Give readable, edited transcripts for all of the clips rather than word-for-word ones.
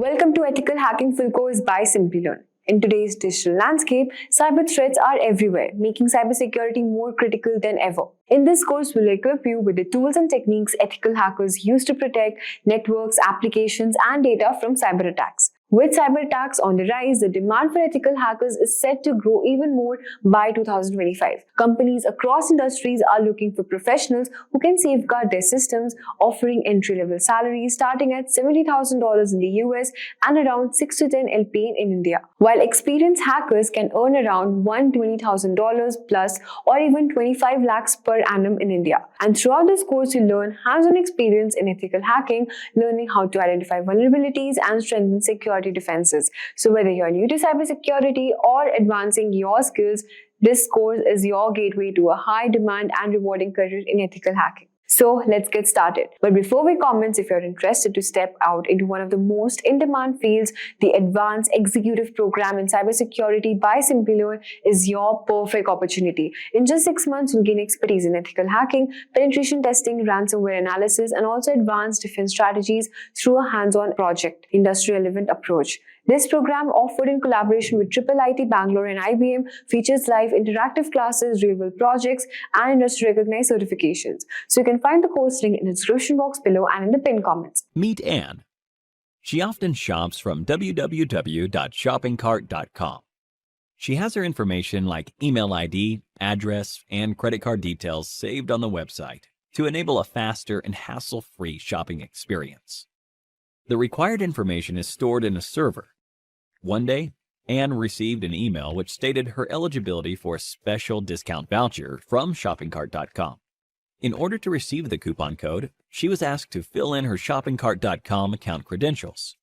Welcome to Ethical Hacking Full Course by Simplilearn. In today's digital landscape, cyber threats are everywhere, making cybersecurity more critical than ever. In this course, we'll equip you with the tools and techniques ethical hackers use to protect networks, applications, and data from cyber attacks. With cyber attacks on the rise, the demand for ethical hackers is set to grow even more by 2025. Companies across industries are looking for professionals who can safeguard their systems, offering entry-level salaries starting at $70,000 in the US and around 6 to 10 LP in India. While experienced hackers can earn around $120,000 plus or even 25 lakhs per annum in India. And throughout this course, you learn hands-on experience in ethical hacking, learning how to identify vulnerabilities and strengthen security defenses. So whether you're new to cybersecurity or advancing your skills, this course is your gateway to a high demand and rewarding career in ethical hacking. So let's get started. But before we comment, if you're interested to step out into one of the most in-demand fields, the Advanced Executive Program in Cybersecurity by Simplilearn is your perfect opportunity. In just 6 months, you'll gain expertise in ethical hacking, penetration testing, ransomware analysis, and also advanced defense strategies through a hands-on project, industry-relevant approach. This program, offered in collaboration with IIIT Bangalore and IBM, features live interactive classes, real-world projects, and industry-recognized certifications. So you can find the course link in the description box below and in the pinned comments. Meet Anne. She often shops from www.shoppingcart.com. She has her information like email ID, address, and credit card details saved on the website to enable a faster and hassle-free shopping experience. The required information is stored in a server. One day, Anne received an email which stated her eligibility for a special discount voucher from shoppingcart.com. In order to receive the coupon code, she was asked to fill in her shoppingcart.com account credentials.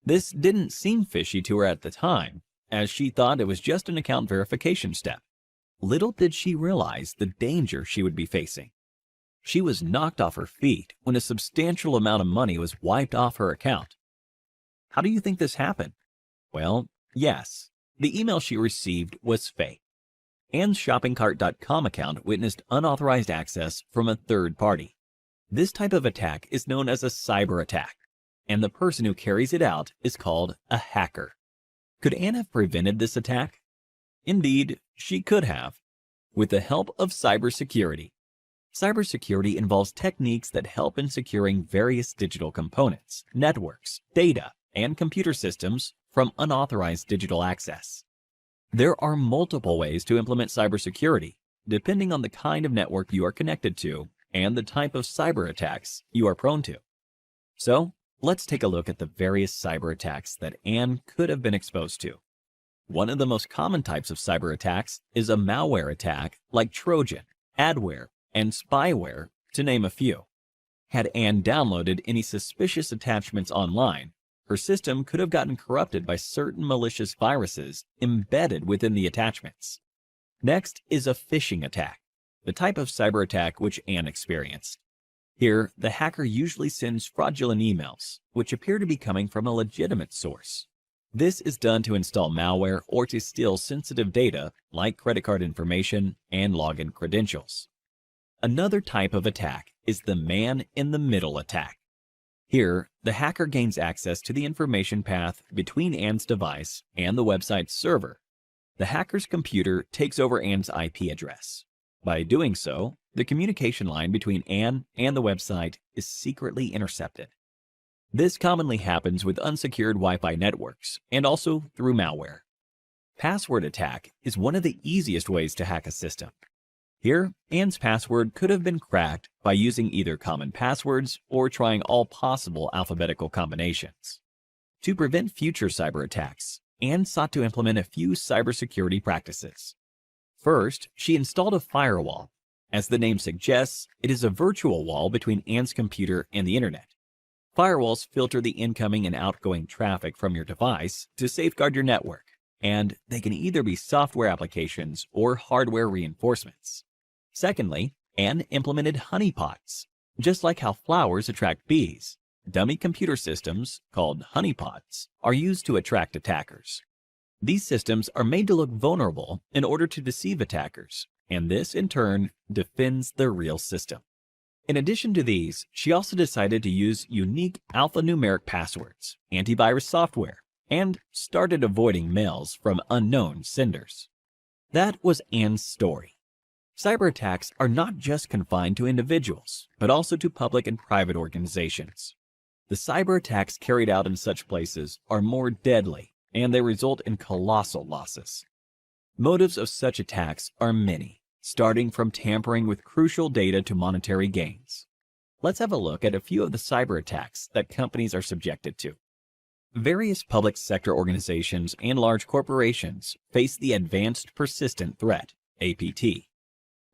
This didn't seem fishy to her at the time, as she thought it was just an account verification step. Little did she realize the danger she would be facing. She was knocked off her feet when a substantial amount of money was wiped off her account. How do you think this happened? Well, yes, the email she received was fake. Anne's shoppingcart.com account witnessed unauthorized access from a third party. This type of attack is known as a cyber attack, and the person who carries it out is called a hacker. Could Anne have prevented this attack? Indeed, she could have, with the help of cybersecurity. Cybersecurity involves techniques that help in securing various digital components, networks, data, and computer systems from unauthorized digital access. There are multiple ways to implement cybersecurity, depending on the kind of network you are connected to and the type of cyber attacks you are prone to. So, let's take a look at the various cyber attacks that Anne could have been exposed to. One of the most common types of cyber attacks is a malware attack like Trojan, adware, and spyware, to name a few. Had Anne downloaded any suspicious attachments online, her system could have gotten corrupted by certain malicious viruses embedded within the attachments. Next is a phishing attack, the type of cyber attack which Anne experienced. Here, the hacker usually sends fraudulent emails, which appear to be coming from a legitimate source. This is done to install malware or to steal sensitive data like credit card information and login credentials. Another type of attack is the man-in-the-middle attack. Here, the hacker gains access to the information path between Anne's device and the website's server. The hacker's computer takes over Anne's IP address. By doing so, the communication line between Anne and the website is secretly intercepted. This commonly happens with unsecured Wi-Fi networks and also through malware. Password attack is one of the easiest ways to hack a system. Here, Anne's password could have been cracked by using either common passwords or trying all possible alphabetical combinations. To prevent future cyber attacks, Anne sought to implement a few cybersecurity practices. First, she installed a firewall. As the name suggests, it is a virtual wall between Anne's computer and the internet. Firewalls filter the incoming and outgoing traffic from your device to safeguard your network, and they can either be software applications or hardware reinforcements. Secondly, Anne implemented honeypots. Just like how flowers attract bees, dummy computer systems, called honeypots, are used to attract attackers. These systems are made to look vulnerable in order to deceive attackers, and this, in turn, defends the real system. In addition to these, she also decided to use unique alphanumeric passwords, antivirus software, and started avoiding mails from unknown senders. That was Anne's story. Cyber attacks are not just confined to individuals, but also to public and private organizations. The cyber attacks carried out in such places are more deadly, and they result in colossal losses. Motives of such attacks are many, starting from tampering with crucial data to monetary gains. Let's have a look at a few of the cyber attacks that companies are subjected to. Various public sector organizations and large corporations face the Advanced Persistent Threat, APT.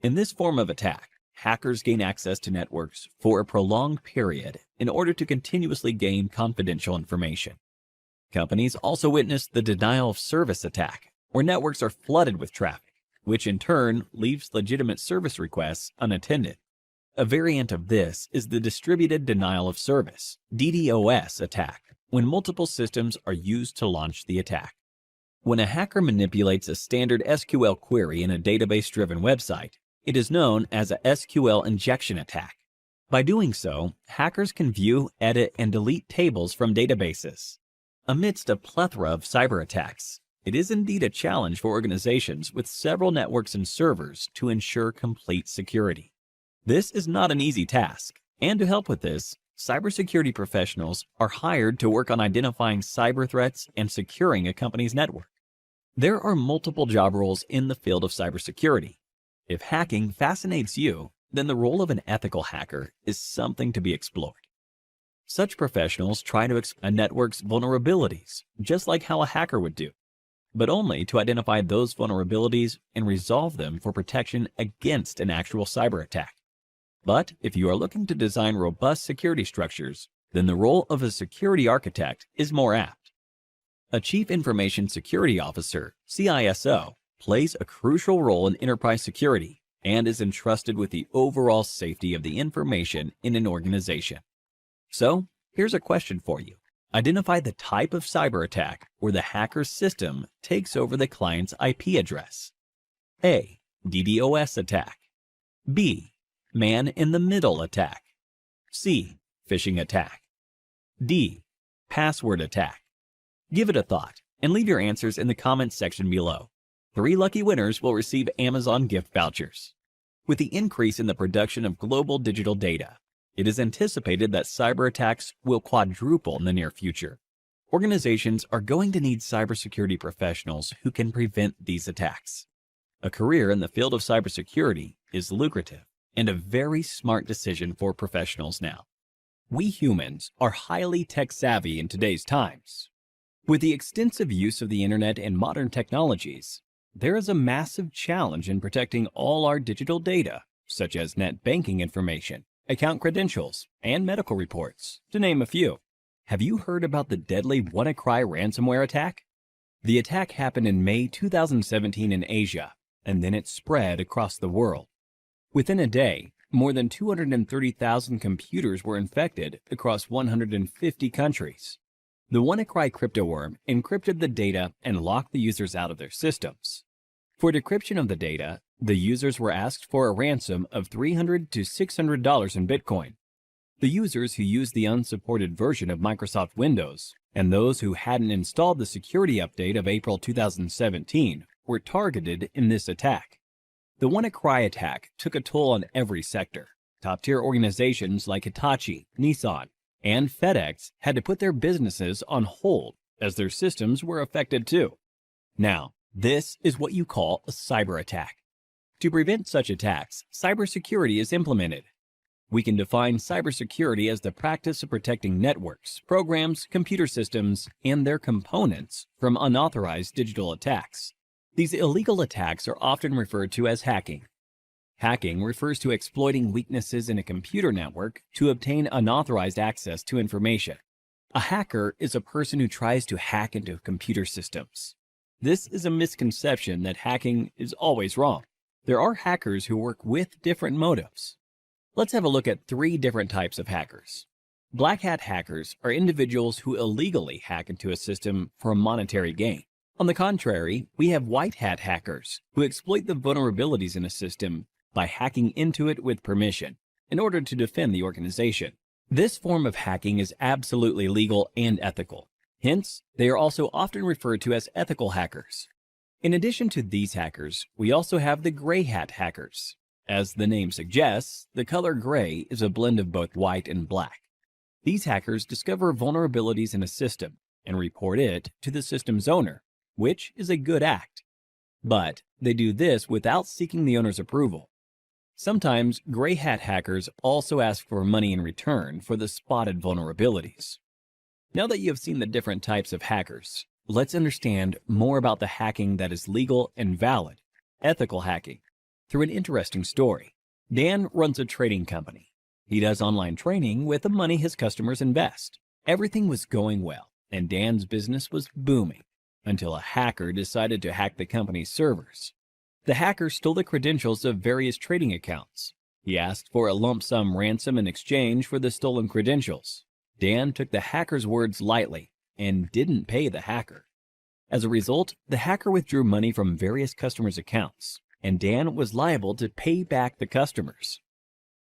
In this form of attack, hackers gain access to networks for a prolonged period in order to continuously gain confidential information. Companies also witness the denial of service attack, where networks are flooded with traffic, which in turn leaves legitimate service requests unattended. A variant of this is the distributed denial of service, DDoS attack, when multiple systems are used to launch the attack. When a hacker manipulates a standard SQL query in a database-driven website, it is known as a SQL injection attack. By doing so, hackers can view, edit, and delete tables from databases. Amidst a plethora of cyber attacks, it is indeed a challenge for organizations with several networks and servers to ensure complete security. This is not an easy task, and to help with this, cybersecurity professionals are hired to work on identifying cyber threats and securing a company's network. There are multiple job roles in the field of cybersecurity. If hacking fascinates you, then the role of an ethical hacker is something to be explored. Such professionals try to exploit a network's vulnerabilities, just like how a hacker would do, but only to identify those vulnerabilities and resolve them for protection against an actual cyber attack. But if you are looking to design robust security structures, then the role of a security architect is more apt. A Chief Information Security Officer, CISO, plays a crucial role in enterprise security and is entrusted with the overall safety of the information in an organization. So, here's a question for you. Identify the type of cyber attack where the hacker's system takes over the client's IP address. A. DDoS attack. B. Man-in-the-middle attack. C. Phishing attack. D. Password attack. Give it a thought and leave your answers in the comments section below. 3 lucky winners will receive Amazon gift vouchers. With the increase in the production of global digital data, it is anticipated that cyber attacks will quadruple in the near future. Organizations are going to need cybersecurity professionals who can prevent these attacks. A career in the field of cybersecurity is lucrative and a very smart decision for professionals now. We humans are highly tech-savvy in today's times. With the extensive use of the internet and modern technologies, there is a massive challenge in protecting all our digital data, such as net banking information, account credentials, and medical reports, to name a few. Have you heard about the deadly WannaCry ransomware attack? The attack happened in May 2017 in Asia, and then it spread across the world. Within a day, more than 230,000 computers were infected across 150 countries. The WannaCry cryptoworm encrypted the data and locked the users out of their systems. For decryption of the data, the users were asked for a ransom of $300 to $600 in Bitcoin. The users who used the unsupported version of Microsoft Windows and those who hadn't installed the security update of April 2017 were targeted in this attack. The WannaCry attack took a toll on every sector. Top-tier organizations like Hitachi, Nissan, and FedEx had to put their businesses on hold as their systems were affected too. Now, this is what you call a cyber attack. To prevent such attacks, cybersecurity is implemented. We can define cybersecurity as the practice of protecting networks, programs, computer systems, and their components from unauthorized digital attacks. These illegal attacks are often referred to as hacking. Hacking refers to exploiting weaknesses in a computer network to obtain unauthorized access to information. A hacker is a person who tries to hack into computer systems. This is a misconception that hacking is always wrong. There are hackers who work with different motives. Let's have a look at 3 different types of hackers. Black hat hackers are individuals who illegally hack into a system for monetary gain. On the contrary, we have white hat hackers who exploit the vulnerabilities in a system by hacking into it with permission. in order to defend the organization. This form of hacking is absolutely legal and ethical. Hence, they are also often referred to as ethical hackers. In addition to these hackers, we also have the gray hat hackers. As the name suggests, the color gray is a blend of both white and black. These hackers discover vulnerabilities in a system and report it to the system's owner, which is a good act. But they do this without seeking the owner's approval. Sometimes gray hat hackers also ask for money in return for the spotted vulnerabilities. Now that you have seen the different types of hackers, let's understand more about the hacking that is legal and valid, ethical hacking, through an interesting story. Dan runs a trading company. He does online training with the money his customers invest. Everything was going well, and Dan's business was booming, until a hacker decided to hack the company's servers. The hacker stole the credentials of various trading accounts. He asked for a lump sum ransom in exchange for the stolen credentials. Dan took the hacker's words lightly and didn't pay the hacker. As a result, the hacker withdrew money from various customers' accounts, and Dan was liable to pay back the customers.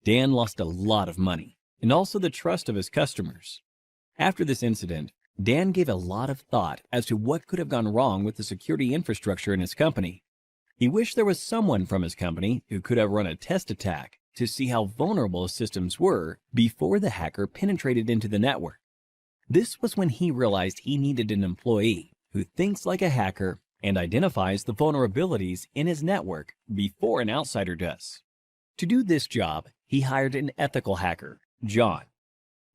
Dan lost a lot of money, and also the trust of his customers. After this incident, Dan gave a lot of thought as to what could have gone wrong with the security infrastructure in his company. He wished there was someone from his company who could have run a test attack to see how vulnerable his systems were before the hacker penetrated into the network. This was when he realized he needed an employee who thinks like a hacker and identifies the vulnerabilities in his network before an outsider does. To do this job, he hired an ethical hacker, John.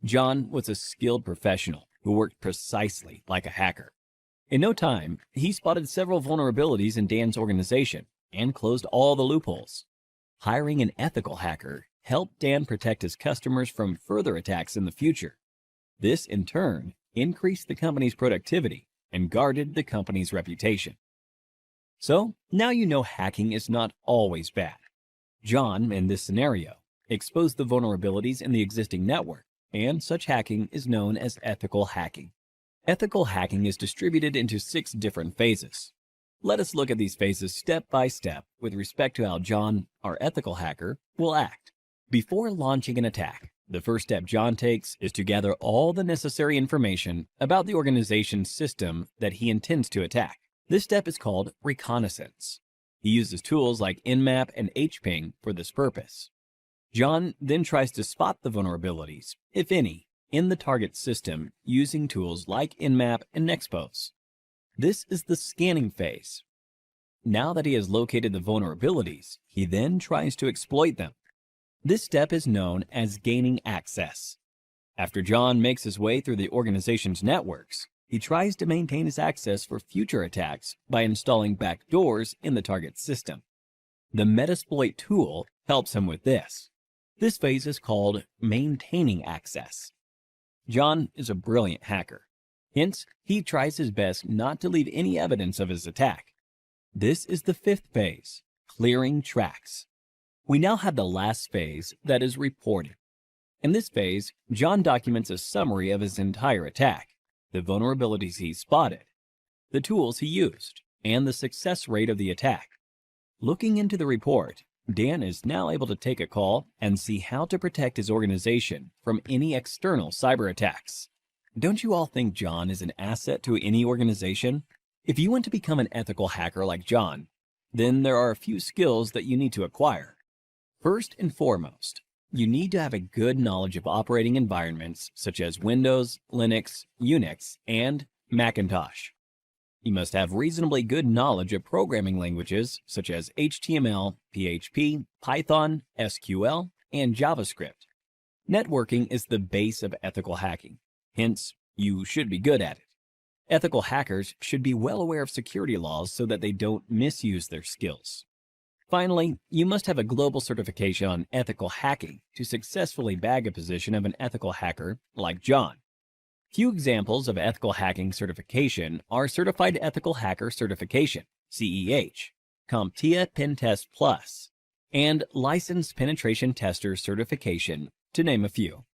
John was a skilled professional who worked precisely like a hacker. In no time, he spotted several vulnerabilities in Dan's organization and closed all the loopholes. Hiring an ethical hacker helped Dan protect his customers from further attacks in the future. This, in turn, increased the company's productivity and guarded the company's reputation. So, now you know hacking is not always bad. John, in this scenario, exposed the vulnerabilities in the existing network, and such hacking is known as ethical hacking. Ethical hacking is distributed into 6 different phases. Let us look at these phases step by step with respect to how John, our ethical hacker, will act. Before launching an attack, the first step John takes is to gather all the necessary information about the organization's system that he intends to attack. This step is called reconnaissance. He uses tools like Nmap and hping for this purpose. John then tries to spot the vulnerabilities, if any, in the target system using tools like Nmap and Nexpose. This is the scanning phase. Now that he has located the vulnerabilities, he then tries to exploit them. This step is known as gaining access. After John makes his way through the organization's networks, he tries to maintain his access for future attacks by installing backdoors in the target system. The Metasploit tool helps him with this. This phase is called maintaining access. John is a brilliant hacker. Hence, he tries his best not to leave any evidence of his attack. This is the 5th phase, clearing tracks. We now have the last phase, that is reporting. In this phase, John documents a summary of his entire attack, the vulnerabilities he spotted, the tools he used, and the success rate of the attack. Looking into the report, Dan is now able to take a call and see how to protect his organization from any external cyber attacks. Don't you all think John is an asset to any organization? If you want to become an ethical hacker like John, then there are a few skills that you need to acquire. First and foremost, you need to have a good knowledge of operating environments such as Windows, Linux, Unix, and Macintosh. You must have reasonably good knowledge of programming languages such as HTML, PHP, Python, SQL, and JavaScript. Networking is the base of ethical hacking. Hence, you should be good at it. Ethical hackers should be well aware of security laws so that they don't misuse their skills. Finally, you must have a global certification on ethical hacking to successfully bag a position of an ethical hacker like John. Few examples of ethical hacking certification are Certified Ethical Hacker Certification, CEH, CompTIA Pentest Plus, and Licensed Penetration Tester Certification, to name a few.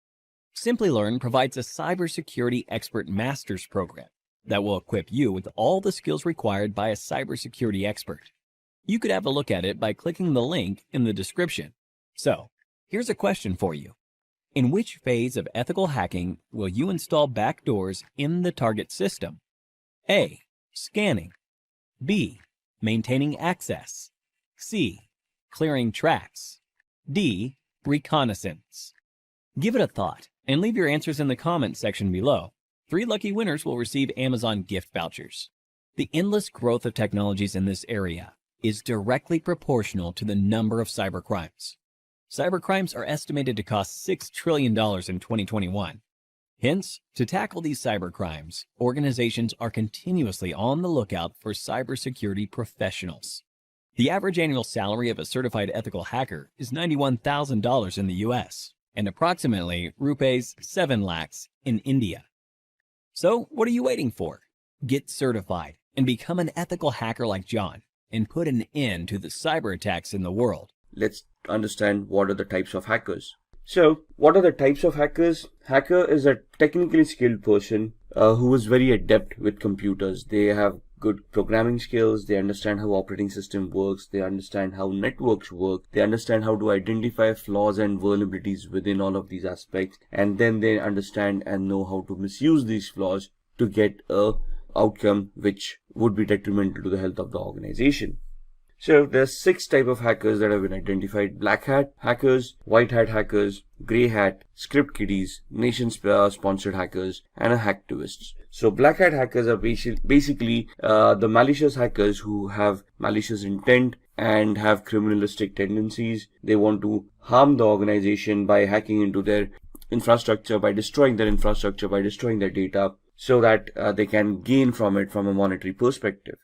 Simplilearn provides a cybersecurity expert master's program that will equip you with all the skills required by a cybersecurity expert. You could have a look at it by clicking the link in the description. So, Here's a question for you. In which phase of ethical hacking will you install backdoors in the target system? A. Scanning. B. Maintaining access. C. Clearing tracks. D. Reconnaissance. Give it a thought and leave your answers in the comments section below. 3 lucky winners will receive Amazon gift vouchers. The endless growth of technologies in this area is directly proportional to the number of cybercrimes. Cybercrimes are estimated to cost $6 trillion in 2021. Hence, to tackle these cybercrimes, organizations are continuously on the lookout for cybersecurity professionals. The average annual salary of a certified ethical hacker is $91,000 in the US and approximately rupees 7 lakhs in India. So, what are you waiting for? Get certified and become an ethical hacker like John and put an end to the cyber attacks in the world. Let's understand what are the types of hackers. So, what are the types of hackers? Hacker is a technically skilled person who is very adept with computers. They have good programming skills, they understand how operating system works, they understand how networks work, they understand how to identify flaws and vulnerabilities within all of these aspects, and then they understand and know how to misuse these flaws to get a outcome which would be detrimental to the health of the organization. So there's 6 types of hackers that have been identified: black hat hackers, white hat hackers, gray hat, script kiddies, nation-sponsored hackers, and hacktivists. So black hat hackers are basically the malicious hackers who have malicious intent and have criminalistic tendencies. They want to harm the organization by hacking into their infrastructure, by destroying their infrastructure, by destroying their data, so that they can gain from it from a monetary perspective.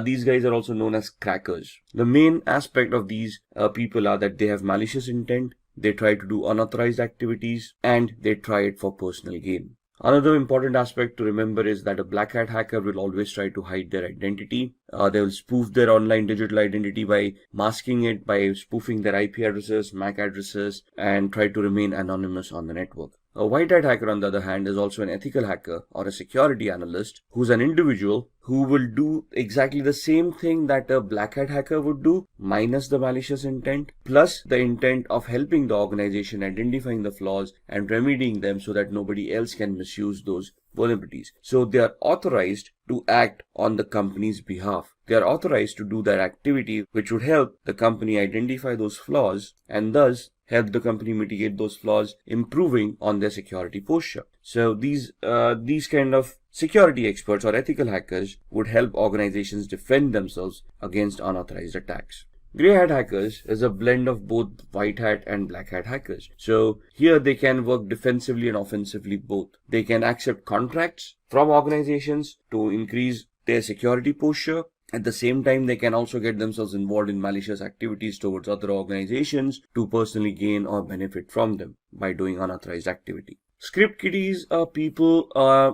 These guys are also known as crackers. The main aspect of these people are that they have malicious intent, they try to do unauthorized activities, and they try it for personal gain. Another important aspect to remember is that a black hat hacker will always try to hide their identity. They will spoof their online digital identity by masking it, by spoofing their IP addresses, MAC addresses, and try to remain anonymous on the network. A white hat hacker, on the other hand, is also an ethical hacker or a security analyst who's an individual who will do exactly the same thing that a black hat hacker would do, minus the malicious intent, plus the intent of helping the organization identifying the flaws and remedying them so that nobody else can misuse those vulnerabilities. So they are authorized to act on the company's behalf. They are authorized to do that activity which would help the company identify those flaws and thus help the company mitigate those flaws, improving on their security posture. So these kind of security experts or ethical hackers would help organizations defend themselves against unauthorized attacks. Grey hat hackers is a blend of both white hat and black hat hackers. So here they can work defensively and offensively both. They can accept contracts from organizations to increase their security posture. At the same time, they can also get themselves involved in malicious activities towards other organizations to personally gain or benefit from them by doing unauthorized activity. Script kiddies are people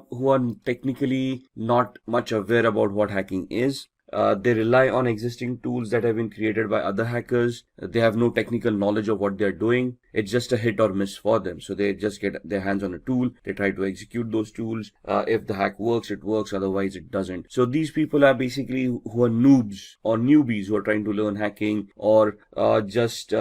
who are technically not much aware about what hacking is. They rely on existing tools that have been created by other hackers. They have no technical knowledge of what they're doing. It's just a hit or miss for them. So they just get their hands on a tool. They try to execute those tools. If the hack works, it works. Otherwise, it doesn't. So these people are basically who are noobs or newbies who are trying to learn hacking, or just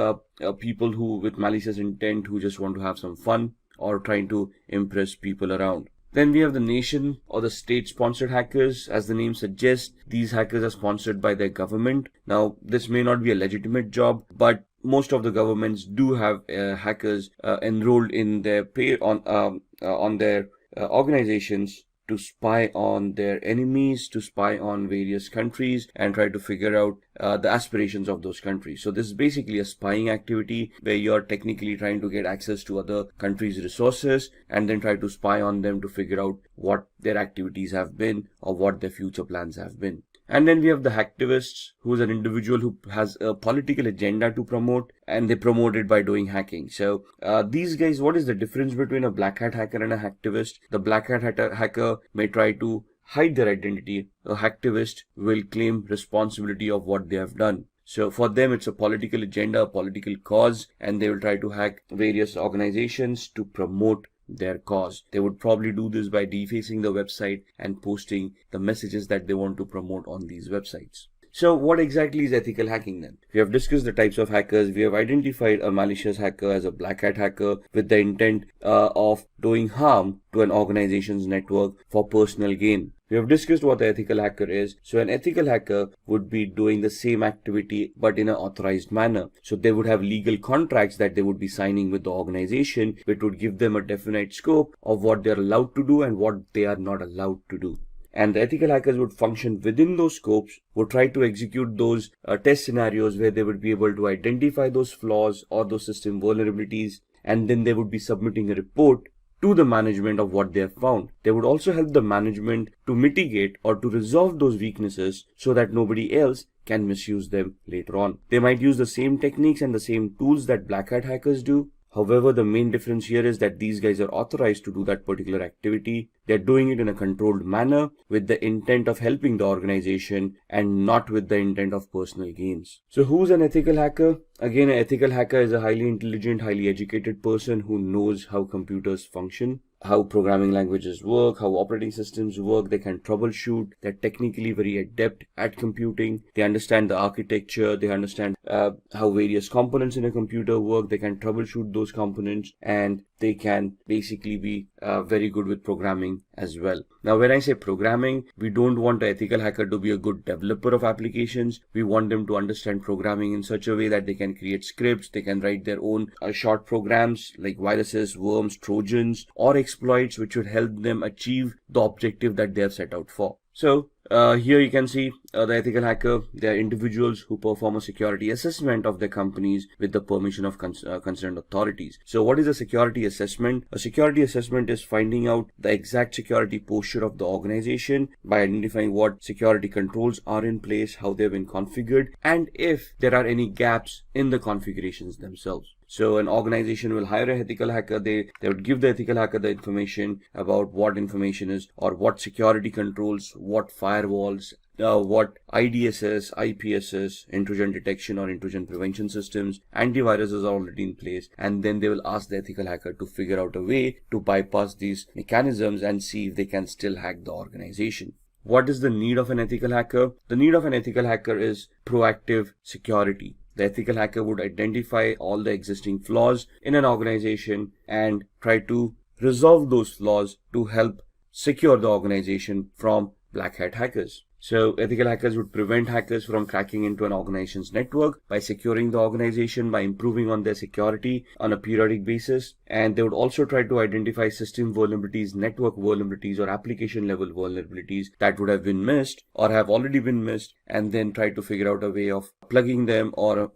people who with malicious intent who just want to have some fun or trying to impress people around. Then we have the nation or the state-sponsored hackers. As the name suggests, these hackers are sponsored by their government. Now, this may not be a legitimate job, but most of the governments do have hackers enrolled in their on their organizations to spy on their enemies, to spy on various countries, and try to figure out the aspirations of those countries. So this is basically a spying activity where you're technically trying to get access to other countries' resources and then try to spy on them to figure out what their activities have been or what their future plans have been. And then we have the hacktivists, who is an individual who has a political agenda to promote, and they promote it by doing hacking. So these guys, what is the difference between a black hat hacker and a hacktivist? The black hat hacker may try to hide their identity. A hacktivist will claim responsibility of what they have done. So for them, it's a political agenda, a political cause, and they will try to hack various organizations to promote their cause. They would probably do this by defacing the website and posting the messages that they want to promote on these websites. So what exactly is ethical hacking then? We have discussed the types of hackers. We have identified a malicious hacker as a black hat hacker with the intent of doing harm to an organization's network for personal gain. We have discussed what the ethical hacker is. So an ethical hacker would be doing the same activity but in an authorized manner. So they would have legal contracts that they would be signing with the organization, which would give them a definite scope of what they are allowed to do and what they are not allowed to do. And the ethical hackers would function within those scopes, would try to execute those test scenarios where they would be able to identify those flaws or those system vulnerabilities, and then they would be submitting a report to the management of what they have found. They would also help the management to mitigate or to resolve those weaknesses so that nobody else can misuse them later on. They might use the same techniques and the same tools that black hat hackers do. However, the main difference here is that these guys are authorized to do that particular activity. They're doing it in a controlled manner with the intent of helping the organization and not with the intent of personal gains. So who's an ethical hacker? Again, an ethical hacker is a highly intelligent, highly educated person who knows how computers function, how programming languages work, how operating systems work. They can troubleshoot. They're technically very adept at computing. They understand the architecture. They understand how various components in a computer work. They can troubleshoot those components, and they can basically be very good with programming as well. Now, when I say programming, we don't want an ethical hacker to be a good developer of applications. We want them to understand programming in such a way that they can create scripts, they can write their own short programs like viruses, worms, trojans, or exploits which would help them achieve the objective that they have set out for. So here you can see the ethical hacker. They are individuals who perform a security assessment of their companies with the permission of concerned authorities. So what is a security assessment? A security assessment is finding out the exact security posture of the organization by identifying what security controls are in place, how they've been configured, and if there are any gaps in the configurations themselves. So an organization will hire an ethical hacker. They would give the ethical hacker the information about what information is, or what security controls, what firewalls, what IDSS, IPSS, intrusion detection or intrusion prevention systems, antiviruses are already in place, and then they will ask the ethical hacker to figure out a way to bypass these mechanisms and see if they can still hack the organization. What is the need of an ethical hacker? The need of an ethical hacker is proactive security. The ethical hacker would identify all the existing flaws in an organization and try to resolve those flaws to help secure the organization from black hat hackers. So ethical hackers would prevent hackers from cracking into an organization's network by securing the organization, by improving on their security on a periodic basis. And they would also try to identify system vulnerabilities, network vulnerabilities, or application level vulnerabilities that would have been missed or have already been missed, and then try to figure out a way of plugging them or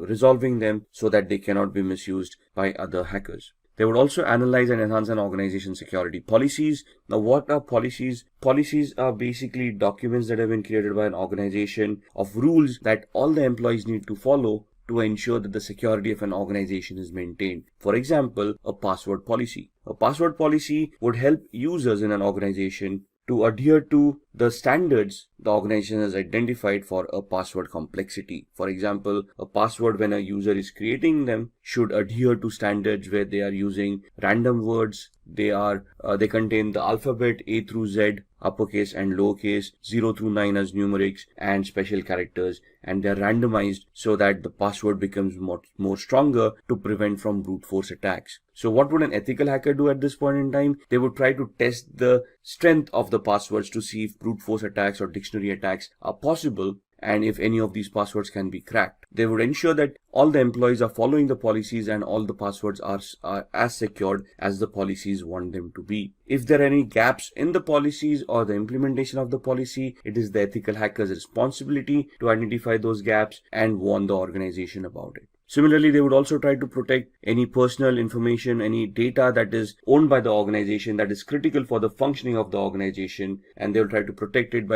resolving them so that they cannot be misused by other hackers. They would also analyze and enhance an organization's security policies. Now, what are policies? Policies are basically documents that have been created by an organization of rules that all the employees need to follow to ensure that the security of an organization is maintained. For example, a password policy. A password policy would help users in an organization to adhere to the standards the organization has identified for a password complexity. For example, a password, when a user is creating them, should adhere to standards where they are using random words. They contain the alphabet A through Z, uppercase and lowercase, 0 through 9 as numerics, and special characters, and they are randomized so that the password becomes more stronger to prevent from brute force attacks. So what would an ethical hacker do at this point in time? They would try to test the strength of the passwords to see if brute force attacks or dictionary attacks are possible, and if any of these passwords can be cracked. They would ensure that all the employees are following the policies and all the passwords are as secured as the policies want them to be. If there are any gaps in the policies or the implementation of the policy, it is the ethical hacker's responsibility to identify those gaps and warn the organization about it. Similarly, they would also try to protect any personal information, any data that is owned by the organization that is critical for the functioning of the organization, and they will try to protect it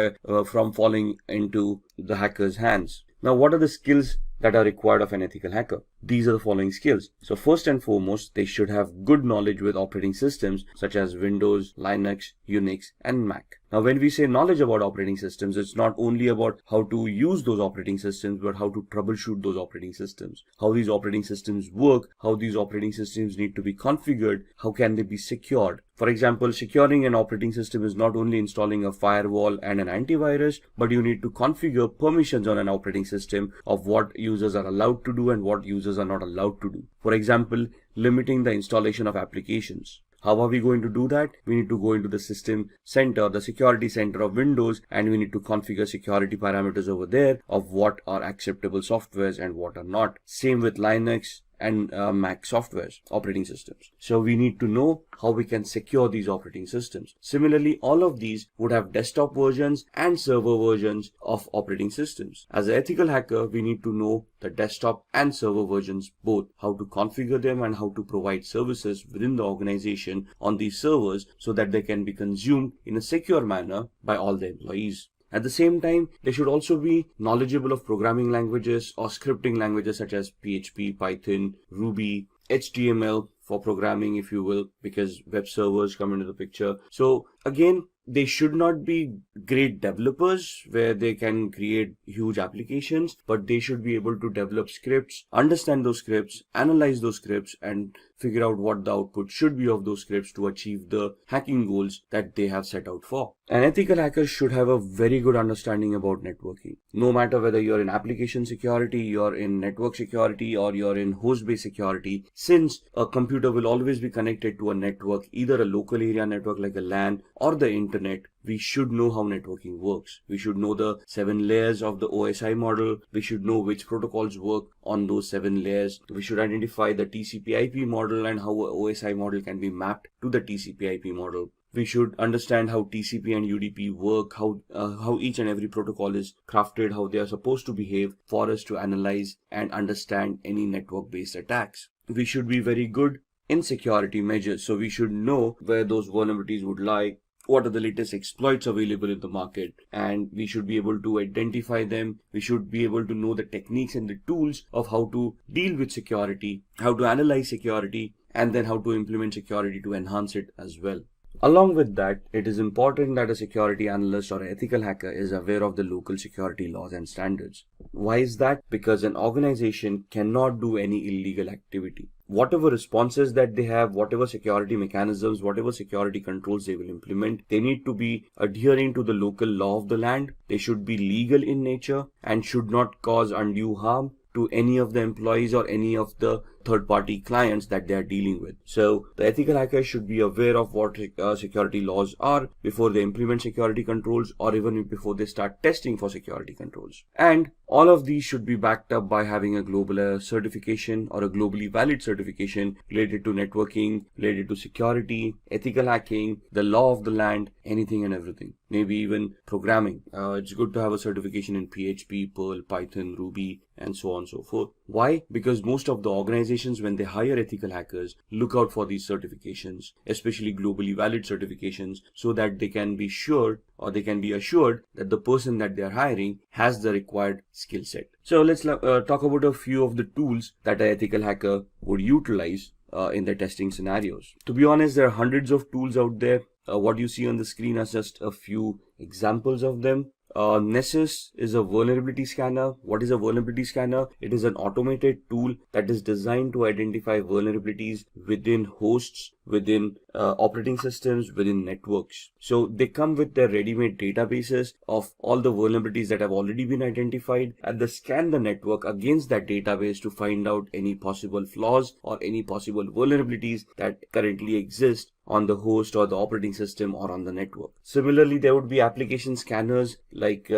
from falling into the hacker's hands. Now, what are the skills that are required of an ethical hacker? these are the following skills. So first and foremost, they should have good knowledge with operating systems such as Windows, Linux, Unix, and Mac. Now, when we say knowledge about operating systems, it's not only about how to use those operating systems, but how to troubleshoot those operating systems, how these operating systems work, how these operating systems need to be configured, how can they be secured. For example, securing an operating system is not only installing a firewall and an antivirus, but you need to configure permissions on an operating system of what users are allowed to do and what users are not allowed to do. For example, limiting the installation of applications. How are we going to do that? We need to go into the system center, the security center of Windows, and we need to configure security parameters over there of what are acceptable softwares and what are not. Same with Linux and Mac softwares, operating systems. So we need to know how we can secure these operating systems. Similarly, all of these would have desktop versions and server versions of operating systems. As an ethical hacker, we need to know the desktop and server versions both, how to configure them and how to provide services within the organization on these servers so that they can be consumed in a secure manner by all the employees. At the same time, they should also be knowledgeable of programming languages or scripting languages such as PHP, Python, Ruby, HTML for programming, if you will, because web servers come into the picture. So again, they should not be great developers where they can create huge applications, but they should be able to develop scripts, understand those scripts, analyze those scripts, and figure out what the output should be of those scripts to achieve the hacking goals that they have set out for. An ethical hacker should have a very good understanding about networking. No matter whether you're in application security, you're in network security, or you're in host-based security, since a computer will always be connected to a network, either a local area network like a LAN or the internet, we should know how networking works. We should know the 7 layers of the OSI model. We should know which protocols work on those 7 layers. We should identify the TCP/IP model and how a OSI model can be mapped to the TCP/IP model. We should understand how TCP and UDP work, how each and every protocol is crafted, how they are supposed to behave for us to analyze and understand any network-based attacks. We should be very good in security measures. So we should know where those vulnerabilities would lie, what are the latest exploits available in the market, and we should be able to identify them. We should be able to know the techniques and the tools of how to deal with security, how to analyze security, and then how to implement security to enhance it as well. Along with that, it is important that a security analyst or an ethical hacker is aware of the local security laws and standards. Why is that? Because an organization cannot do any illegal activity. Whatever responses that they have, whatever security mechanisms, whatever security controls they will implement, they need to be adhering to the local law of the land. They should be legal in nature and should not cause undue harm to any of the employees or any of the third-party clients that they are dealing with. So the ethical hacker should be aware of what security laws are before they implement security controls, or even before they start testing for security controls. And all of these should be backed up by having a global certification or a globally valid certification related to networking, related to security, ethical hacking, the law of the land, anything and everything. Maybe even programming. It's good to have a certification in PHP, Perl, Python, Ruby, and so on and so forth. Why? Because most of the organizations, when they hire ethical hackers, look out for these certifications, especially globally valid certifications, so that they can be sure, or they can be assured that the person that they are hiring has the required skill set. So let's talk about a few of the tools that an ethical hacker would utilize in their testing scenarios. To be honest, there are hundreds of tools out there. What you see on the screen are just a few examples of them. Nessus is a vulnerability scanner. What is a vulnerability scanner? It is an automated tool that is designed to identify vulnerabilities within hosts, within operating systems, within networks. So they come with their ready-made databases of all the vulnerabilities that have already been identified, and they scan the network against that database to find out any possible flaws or any possible vulnerabilities that currently exist on the host or the operating system or on the network. Similarly, there would be application scanners like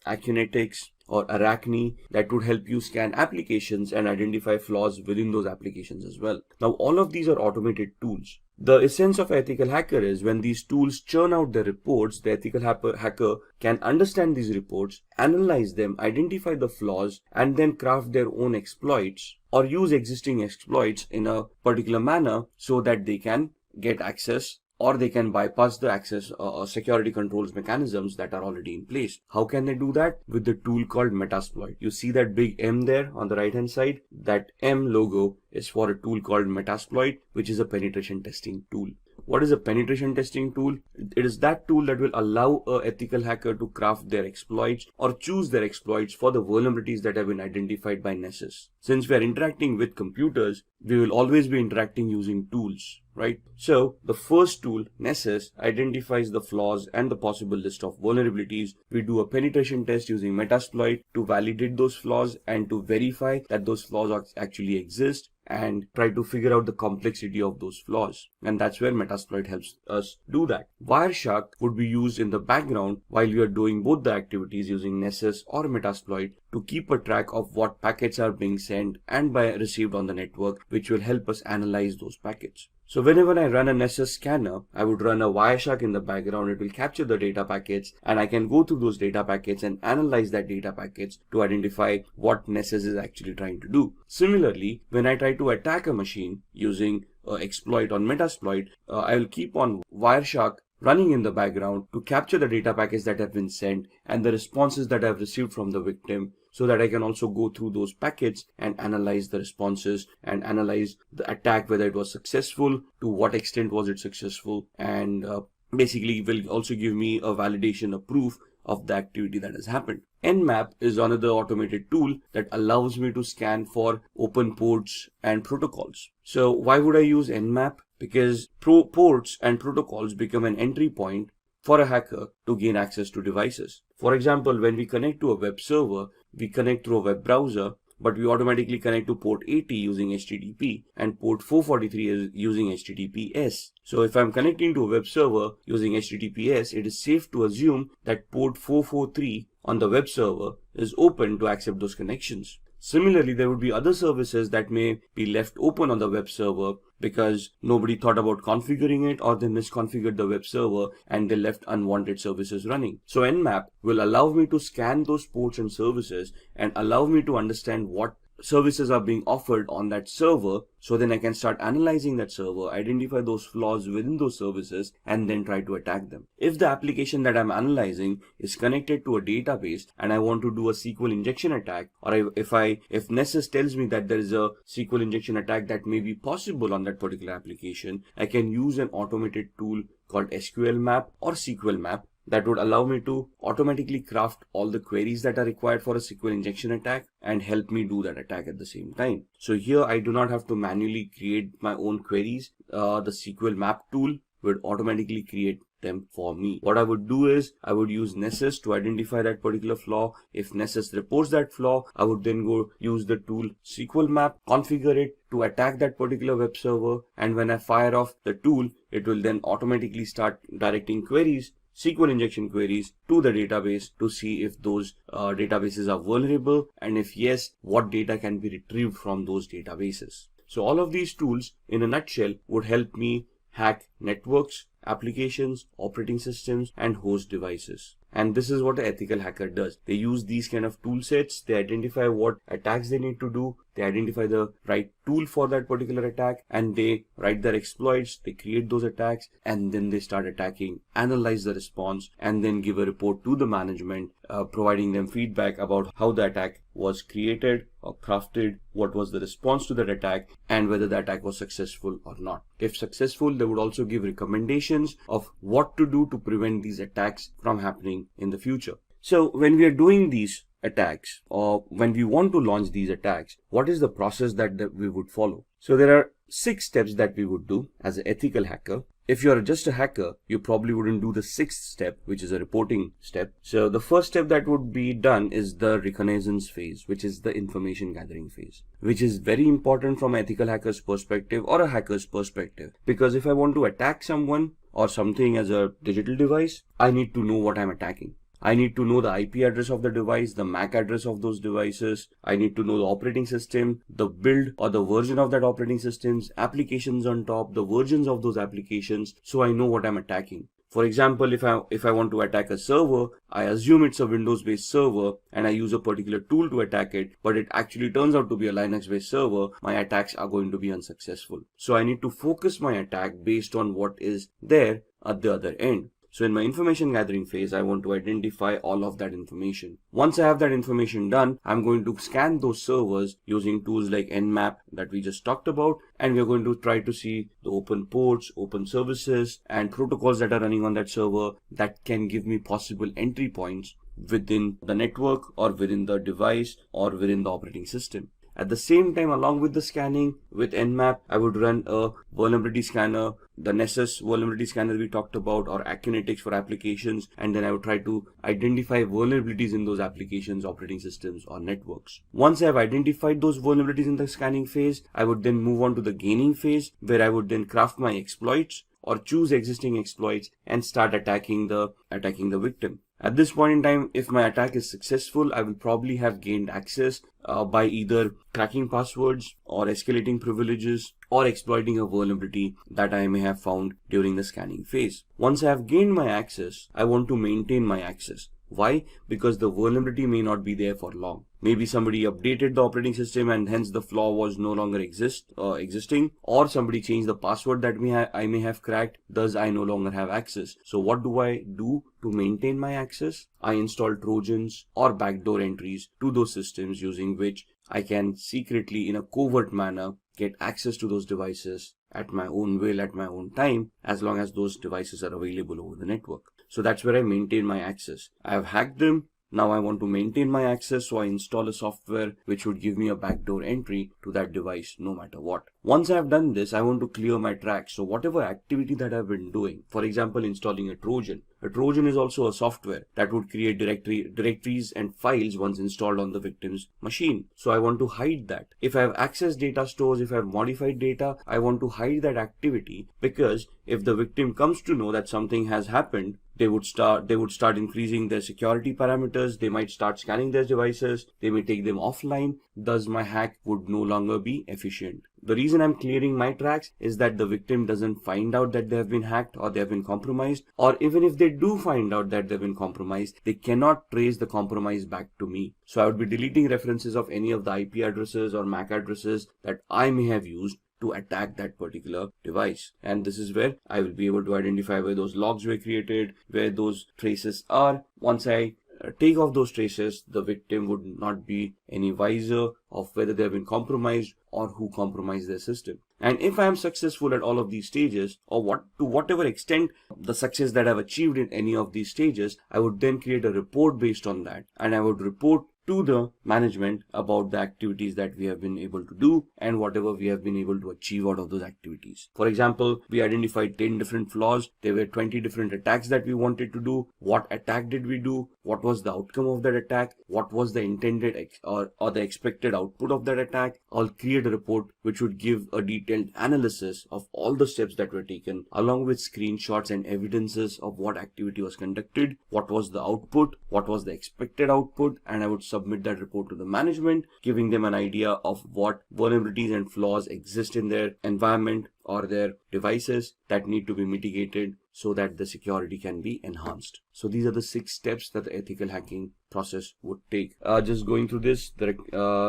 Acunetics or Arachne that would help you scan applications and identify flaws within those applications as well. Now, all of these are automated tools. The essence of ethical hacker is when these tools churn out the reports, the ethical hacker can understand these reports, analyze them, identify the flaws, and then craft their own exploits or use existing exploits in a particular manner so that they can get access or they can bypass the access security controls mechanisms that are already in place. How can they do that? With the tool called Metasploit. You see that big M there on the right hand side? That M logo is for a tool called Metasploit, which is a penetration testing tool. What is a penetration testing tool? It is that tool that will allow an ethical hacker to craft their exploits or choose their exploits for the vulnerabilities that have been identified by Nessus. Since we are interacting with computers, we will always be interacting using tools, right? So the first tool, Nessus, identifies the flaws and the possible list of vulnerabilities. We do a penetration test using Metasploit to validate those flaws and to verify that those flaws actually exist, and try to figure out the complexity of those flaws. And that's where Metasploit helps us do that. Wireshark would be used in the background while we are doing both the activities using Nessus or Metasploit to keep a track of what packets are being sent and received on the network, which will help us analyze those packets. So whenever I run a Nessus scanner, I would run a Wireshark in the background. It will capture the data packets, and I can go through those data packets and analyze that data packets to identify what Nessus is actually trying to do. Similarly, when I try to attack a machine using exploit on Metasploit, I will keep on Wireshark running in the background to capture the data packets that have been sent and the responses that I have received from the victim, so that I can also go through those packets and analyze the responses and analyze the attack, whether it was successful, to what extent was it successful, and basically will also give me a validation, a proof of the activity that has happened. Nmap is another automated tool that allows me to scan for open ports and protocols. So why would I use Nmap? Because ports and protocols become an entry point for a hacker to gain access to devices. For example, when we connect to a web server, we connect through a web browser, but we automatically connect to port 80 using HTTP and port 443 is using HTTPS. So if I'm connecting to a web server using HTTPS, it is safe to assume that port 443 on the web server is open to accept those connections. Similarly, there would be other services that may be left open on the web server because nobody thought about configuring it, or they misconfigured the web server and they left unwanted services running. So Nmap will allow me to scan those ports and services and allow me to understand what services are being offered on that server, so then I can start analyzing that server, identify those flaws within those services, and then try to attack them. If the application that I'm analyzing is connected to a database and I want to do a SQL injection attack, or if Nessus tells me that there is a SQL injection attack that may be possible on that particular application, I can use an automated tool called SQL Map or SQL Map that would allow me to automatically craft all the queries that are required for a SQL injection attack and help me do that attack at the same time. So here I do not have to manually create my own queries. The SQL Map tool would automatically create them for me. What I would do is I would use Nessus to identify that particular flaw. If Nessus reports that flaw, I would then go use the tool SQL Map, configure it to attack that particular web server, and when I fire off the tool, it will then automatically start directing queries, SQL injection queries, to the database to see if those databases are vulnerable, and if yes, what data can be retrieved from those databases. So all of these tools in a nutshell would help me hack networks, applications, operating systems, and host devices. And this is what an ethical hacker does. They use these kind of tool sets, they identify what attacks they need to do, they identify the right tool for that particular attack, and they write their exploits, they create those attacks, and then they start attacking, analyze the response, and then give a report to the management, providing them feedback about how the attack was created or crafted, what was the response to that attack, and whether the attack was successful or not. If successful, they would also give recommendations of what to do to prevent these attacks from happening in the future. So when we are doing these attacks, or when we want to launch these attacks, what is the process that we would follow? So there are 6 steps that we would do as an ethical hacker. If you're just a hacker, you probably wouldn't do the 6th step, which is a reporting step. So the first step that would be done is the reconnaissance phase, which is the information gathering phase, which is very important from an ethical hacker's perspective or a hacker's perspective. Because if I want to attack someone or something as a digital device, I need to know what I'm attacking. I need to know the IP address of the device, the MAC address of those devices. I need to know the operating system, the build or the version of that operating systems, applications on top, the versions of those applications, so I know what I'm attacking. For example, if I want to attack a server, I assume it's a Windows-based server and I use a particular tool to attack it, but it actually turns out to be a Linux-based server, my attacks are going to be unsuccessful. So I need to focus my attack based on what is there at the other end. So in my information gathering phase, I want to identify all of that information. Once I have that information done, I'm going to scan those servers using tools like Nmap that we just talked about. And we're going to try to see the open ports, open services, and protocols that are running on that server that can give me possible entry points within the network or within the device or within the operating system. At the same time, along with the scanning with Nmap, I would run a vulnerability scanner, the Nessus vulnerability scanner we talked about, or Akunetics for applications, and then I would try to identify vulnerabilities in those applications, operating systems, or networks. Once I have identified those vulnerabilities in the scanning phase, I would then move on to the gaining phase, where I would then craft my exploits or choose existing exploits and start attacking the victim. At this point in time, if my attack is successful, I will probably have gained access by either cracking passwords or escalating privileges or exploiting a vulnerability that I may have found during the scanning phase. Once I have gained my access, I want to maintain my access. Why? Because the vulnerability may not be there for long. Maybe somebody updated the operating system and hence the flaw was no longer existing, or somebody changed the password that I may have cracked, thus I no longer have access. So what do I do to maintain my access? I install Trojans or backdoor entries to those systems using which I can secretly, in a covert manner, get access to those devices at my own will, at my own time, as long as those devices are available over the network. So that's where I maintain my access. I have hacked them. Now I want to maintain my access, so I install a software which would give me a backdoor entry to that device no matter what. Once I have done this, I want to clear my tracks. So whatever activity that I've been doing, for example, installing a Trojan. A Trojan is also a software that would create directories and files once installed on the victim's machine. So I want to hide that. If I have accessed data stores, if I have modified data, I want to hide that activity, because if the victim comes to know that something has happened, they would start increasing their security parameters. They might start scanning their devices. They may take them offline. Thus, my hack would no longer be efficient. The reason I'm clearing my tracks is that the victim doesn't find out that they have been hacked or they have been compromised, or even if they do find out that they've been compromised, they cannot trace the compromise back to me. So I would be deleting references of any of the IP addresses or MAC addresses that I may have used to attack that particular device. And this is where I will be able to identify where those logs were created, where those traces are. Once I take off those traces, the victim would not be any wiser of whether they have been compromised or who compromised their system. And if I am successful at all of these stages, or to whatever extent the success that I've achieved in any of these stages, I would then create a report based on that, and I would report to the management about the activities that we have been able to do and whatever we have been able to achieve out of those activities. For example, we identified 10 different flaws. There were 20 different attacks that we wanted to do. What attack did we do? What was the outcome of that attack? What was the intended or the expected output of that attack? I'll create a report which would give a detailed analysis of all the steps that were taken, along with screenshots and evidences of what activity was conducted, what was the output, what was the expected output, and I would submit that report to the management, giving them an idea of what vulnerabilities and flaws exist in their environment or their devices that need to be mitigated so that the security can be enhanced. So these are the 6 steps that the ethical hacking process would take. Just going through this, the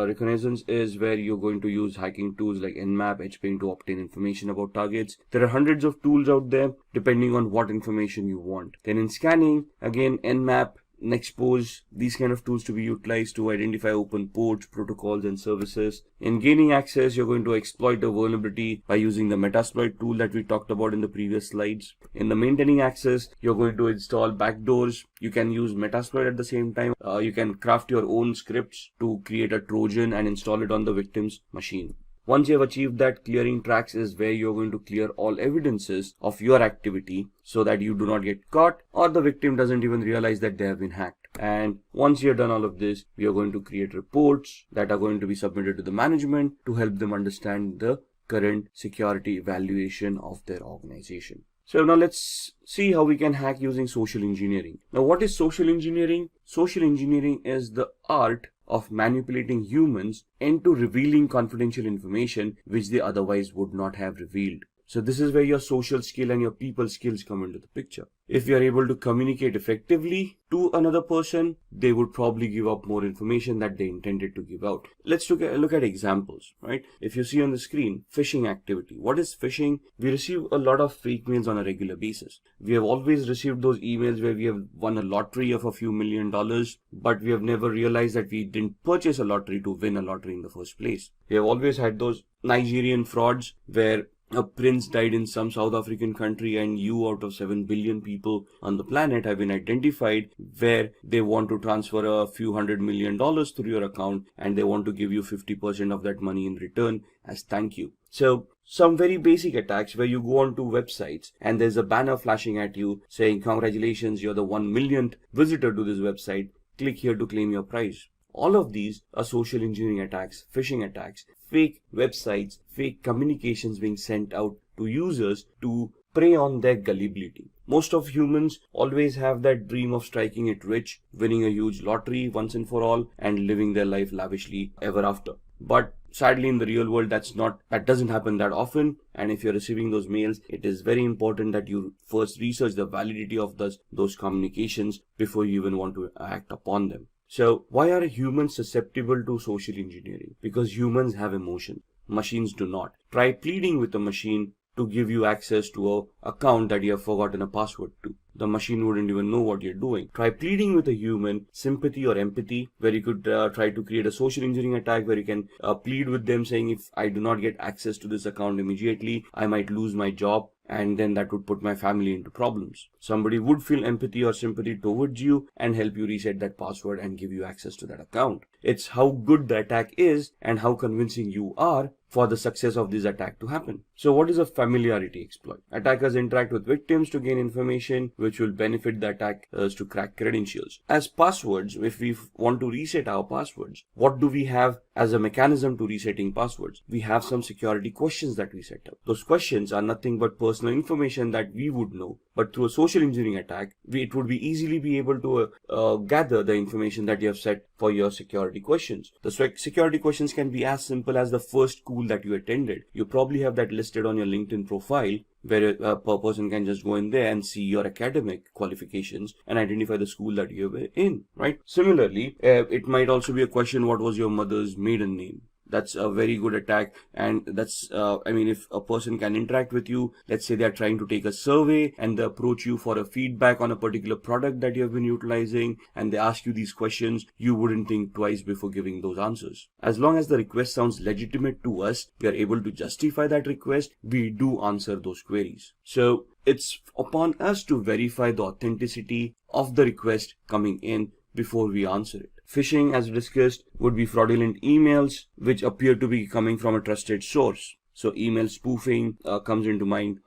reconnaissance is where you're going to use hacking tools like Nmap, HPing to obtain information about targets. There are hundreds of tools out there depending on what information you want. Then in scanning, again, Nmap, Nexpose, these kind of tools to be utilized to identify open ports, protocols, and services. In gaining access, you're going to exploit a vulnerability by using the Metasploit tool that we talked about in the previous slides. In the maintaining access, you're going to install backdoors. You can use Metasploit at the same time. You can craft your own scripts to create a Trojan and install it on the victim's machine. Once you have achieved that, clearing tracks is where you're going to clear all evidences of your activity so that you do not get caught or the victim doesn't even realize that they have been hacked. And once you're done all of this, we are going to create reports that are going to be submitted to the management to help them understand the current security evaluation of their organization. So now let's see how we can hack using social engineering. Now, what is social engineering? Social engineering is the art of manipulating humans into revealing confidential information which they otherwise would not have revealed. So this is where your social skill and your people skills come into the picture. If you are able to communicate effectively to another person, they would probably give up more information that they intended to give out. Let's look at examples, right? If you see on the screen, phishing activity. What is phishing? We receive a lot of fake mails on a regular basis. We have always received those emails where we have won a lottery of a few $1 million, but we have never realized that we didn't purchase a lottery to win a lottery in the first place. We have always had those Nigerian frauds where a prince died in some South African country and you out of 7 billion people on the planet have been identified, where they want to transfer a few $100 million through your account and they want to give you 50% of that money in return as thank you. So some very basic attacks where you go onto websites and there's a banner flashing at you saying, congratulations, you're the 1 millionth visitor to this website. Click here to claim your prize. All of these are social engineering attacks, phishing attacks, fake websites, fake communications being sent out to users to prey on their gullibility. Most of humans always have that dream of striking it rich, winning a huge lottery once and for all, and living their life lavishly ever after. But sadly, in the real world, that doesn't happen that often. And if you're receiving those mails, it is very important that you first research the validity of those communications before you even want to act upon them. So why are humans susceptible to social engineering? Because humans have emotion. Machines do not. Try pleading with a machine to give you access to an account that you have forgotten a password to. The machine wouldn't even know what you're doing. Try pleading with a human, sympathy or empathy, where you could try to create a social engineering attack where you can plead with them saying, if I do not get access to this account immediately, I might lose my job. And then that would put my family into problems. Somebody would feel empathy or sympathy towards you and help you reset that password and give you access to that account. It's how good the attack is and how convincing you are for the success of this attack to happen. So what is a familiarity exploit? Attackers interact with victims to gain information which will benefit the attackers to crack credentials. As passwords, if we want to reset our passwords, what do we have as a mechanism to resetting passwords? We have some security questions that we set up. Those questions are nothing but personal information that we would know, but through a social engineering attack, it would be easily be able to gather the information that you have set for your security questions. The security questions can be as simple as the first school that you attended. You probably have that listed on your LinkedIn profile, where a person can just go in there and see your academic qualifications and identify the school that you were in, right? Similarly, it might also be a question, what was your mother's maiden name? That's a very good attack. And that's, if a person can interact with you, let's say they're trying to take a survey and they approach you for a feedback on a particular product that you have been utilizing, and they ask you these questions, you wouldn't think twice before giving those answers. As long as the request sounds legitimate to us, we are able to justify that request, we do answer those queries. So it's upon us to verify the authenticity of the request coming in before we answer it. Phishing, as discussed, would be fraudulent emails which appear to be coming from a trusted source. So email spoofing comes into mind,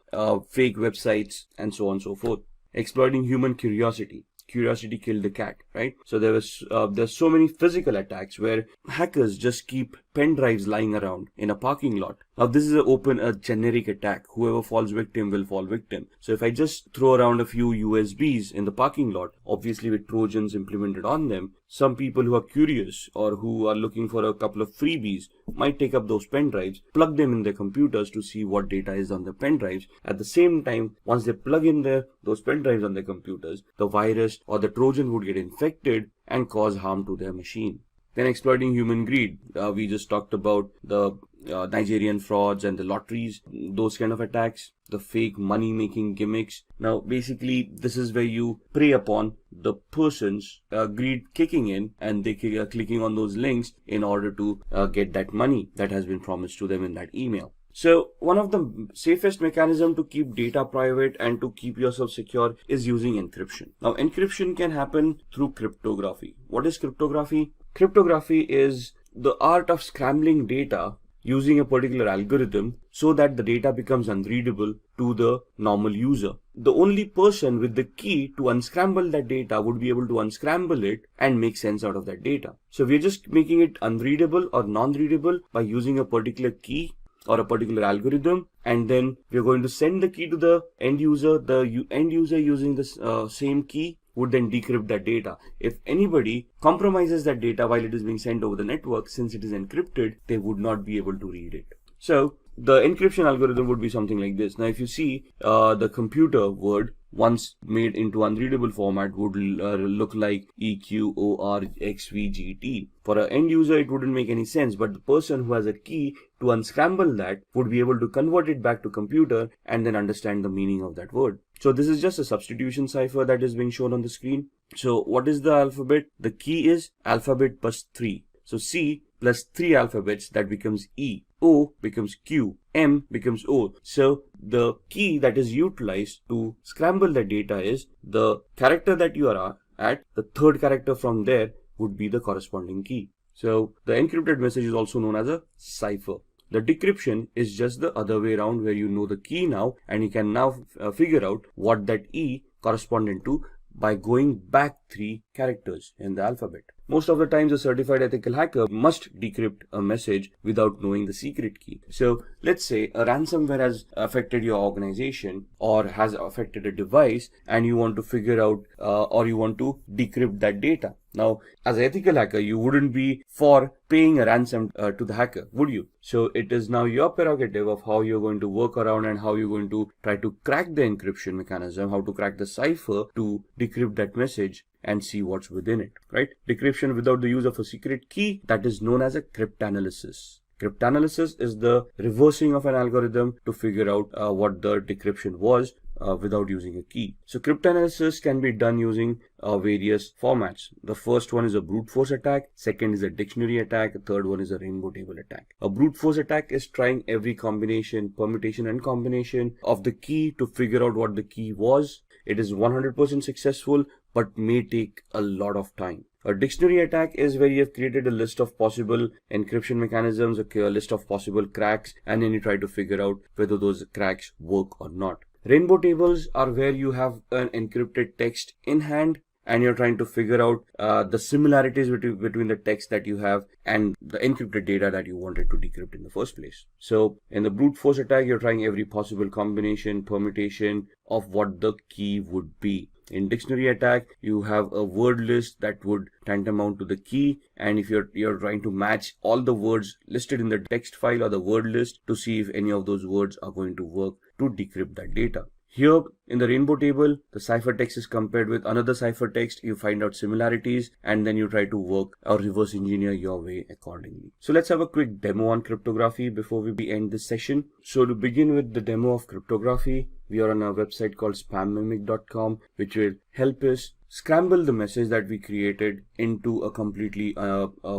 fake websites, and so on and so forth. Exploiting human curiosity. Curiosity killed the cat, right? So there's so many physical attacks where hackers just keep pen drives lying around in a parking lot. Now this is a generic attack. Whoever falls victim will fall victim. So if I just throw around a few USBs in the parking lot, obviously with Trojans implemented on them, some people who are curious or who are looking for a couple of freebies might take up those pen drives, plug them in their computers to see what data is on the pen drives. At the same time, once they plug in those pen drives on their computers, the virus or the Trojan would get infected and cause harm to their machine. Then exploiting human greed. We just talked about the Nigerian frauds and the lotteries, those kind of attacks, the fake money making gimmicks. Now basically this is where you prey upon the person's greed kicking in, and they are clicking on those links in order to get that money that has been promised to them in that email. So one of the safest mechanism to keep data private and to keep yourself secure is using encryption. Now encryption can happen through cryptography. What is cryptography? Cryptography is the art of scrambling data using a particular algorithm so that the data becomes unreadable to the normal user. The only person with the key to unscramble that data would be able to unscramble it and make sense out of that data. So we're just making it unreadable or non-readable by using a particular key or a particular algorithm, and then we're going to send the key to the end user. The end user using this same key would then decrypt that data. If anybody compromises that data while it is being sent over the network, since it is encrypted, they would not be able to read it. So the encryption algorithm would be something like this. Now, if you see the computer word once made into unreadable format would look like EQORXVGT. For an end user, it wouldn't make any sense, but the person who has a key to unscramble that would be able to convert it back to computer and then understand the meaning of that word. So this is just a substitution cipher that is being shown on the screen. So what is the alphabet? The key is alphabet plus 3. So C plus 3 alphabets, that becomes E. O becomes Q. M becomes O. So the key that is utilized to scramble the data is the character that you are at. The third character from there would be the corresponding key. So the encrypted message is also known as a cipher. The decryption is just the other way around, where you know the key now and you can now figure out what that E corresponded to by going back 3 characters in the alphabet. Most of the times, a certified ethical hacker must decrypt a message without knowing the secret key. So let's say a ransomware has affected your organization or has affected a device, and you want to figure out or you want to decrypt that data. Now, as an ethical hacker, you wouldn't be for paying a ransom to the hacker, would you? So it is now your prerogative of how you're going to work around and how you're going to try to crack the encryption mechanism, how to crack the cipher to decrypt that message and see what's within it, right? Decryption without the use of a secret key, that is known as a cryptanalysis. Cryptanalysis is the reversing of an algorithm to figure out what the decryption was without using a key. So cryptanalysis can be done using various formats. The first one is a brute force attack, second is a dictionary attack, the third one is a rainbow table attack. A brute force attack is trying every combination, permutation and combination of the key to figure out what the key was. It is 100% successful, but may take a lot of time. A dictionary attack is where you have created a list of possible encryption mechanisms, a list of possible cracks, and then you try to figure out whether those cracks work or not. Rainbow tables are where you have an encrypted text in hand and you're trying to figure out the similarities between the text that you have and the encrypted data that you wanted to decrypt in the first place. So in the brute force attack, you're trying every possible combination, permutation of what the key would be. In dictionary attack, you have a word list that would tantamount to the key, and if you're trying to match all the words listed in the text file or the word list to see if any of those words are going to work to decrypt that data. Here in the rainbow table, the ciphertext is compared with another ciphertext. You find out similarities and then you try to work or reverse engineer your way accordingly. So let's have a quick demo on cryptography before we end this session. So to begin with the demo of cryptography, we are on a website called spammimic.com, which will help us scramble the message that we created into a completely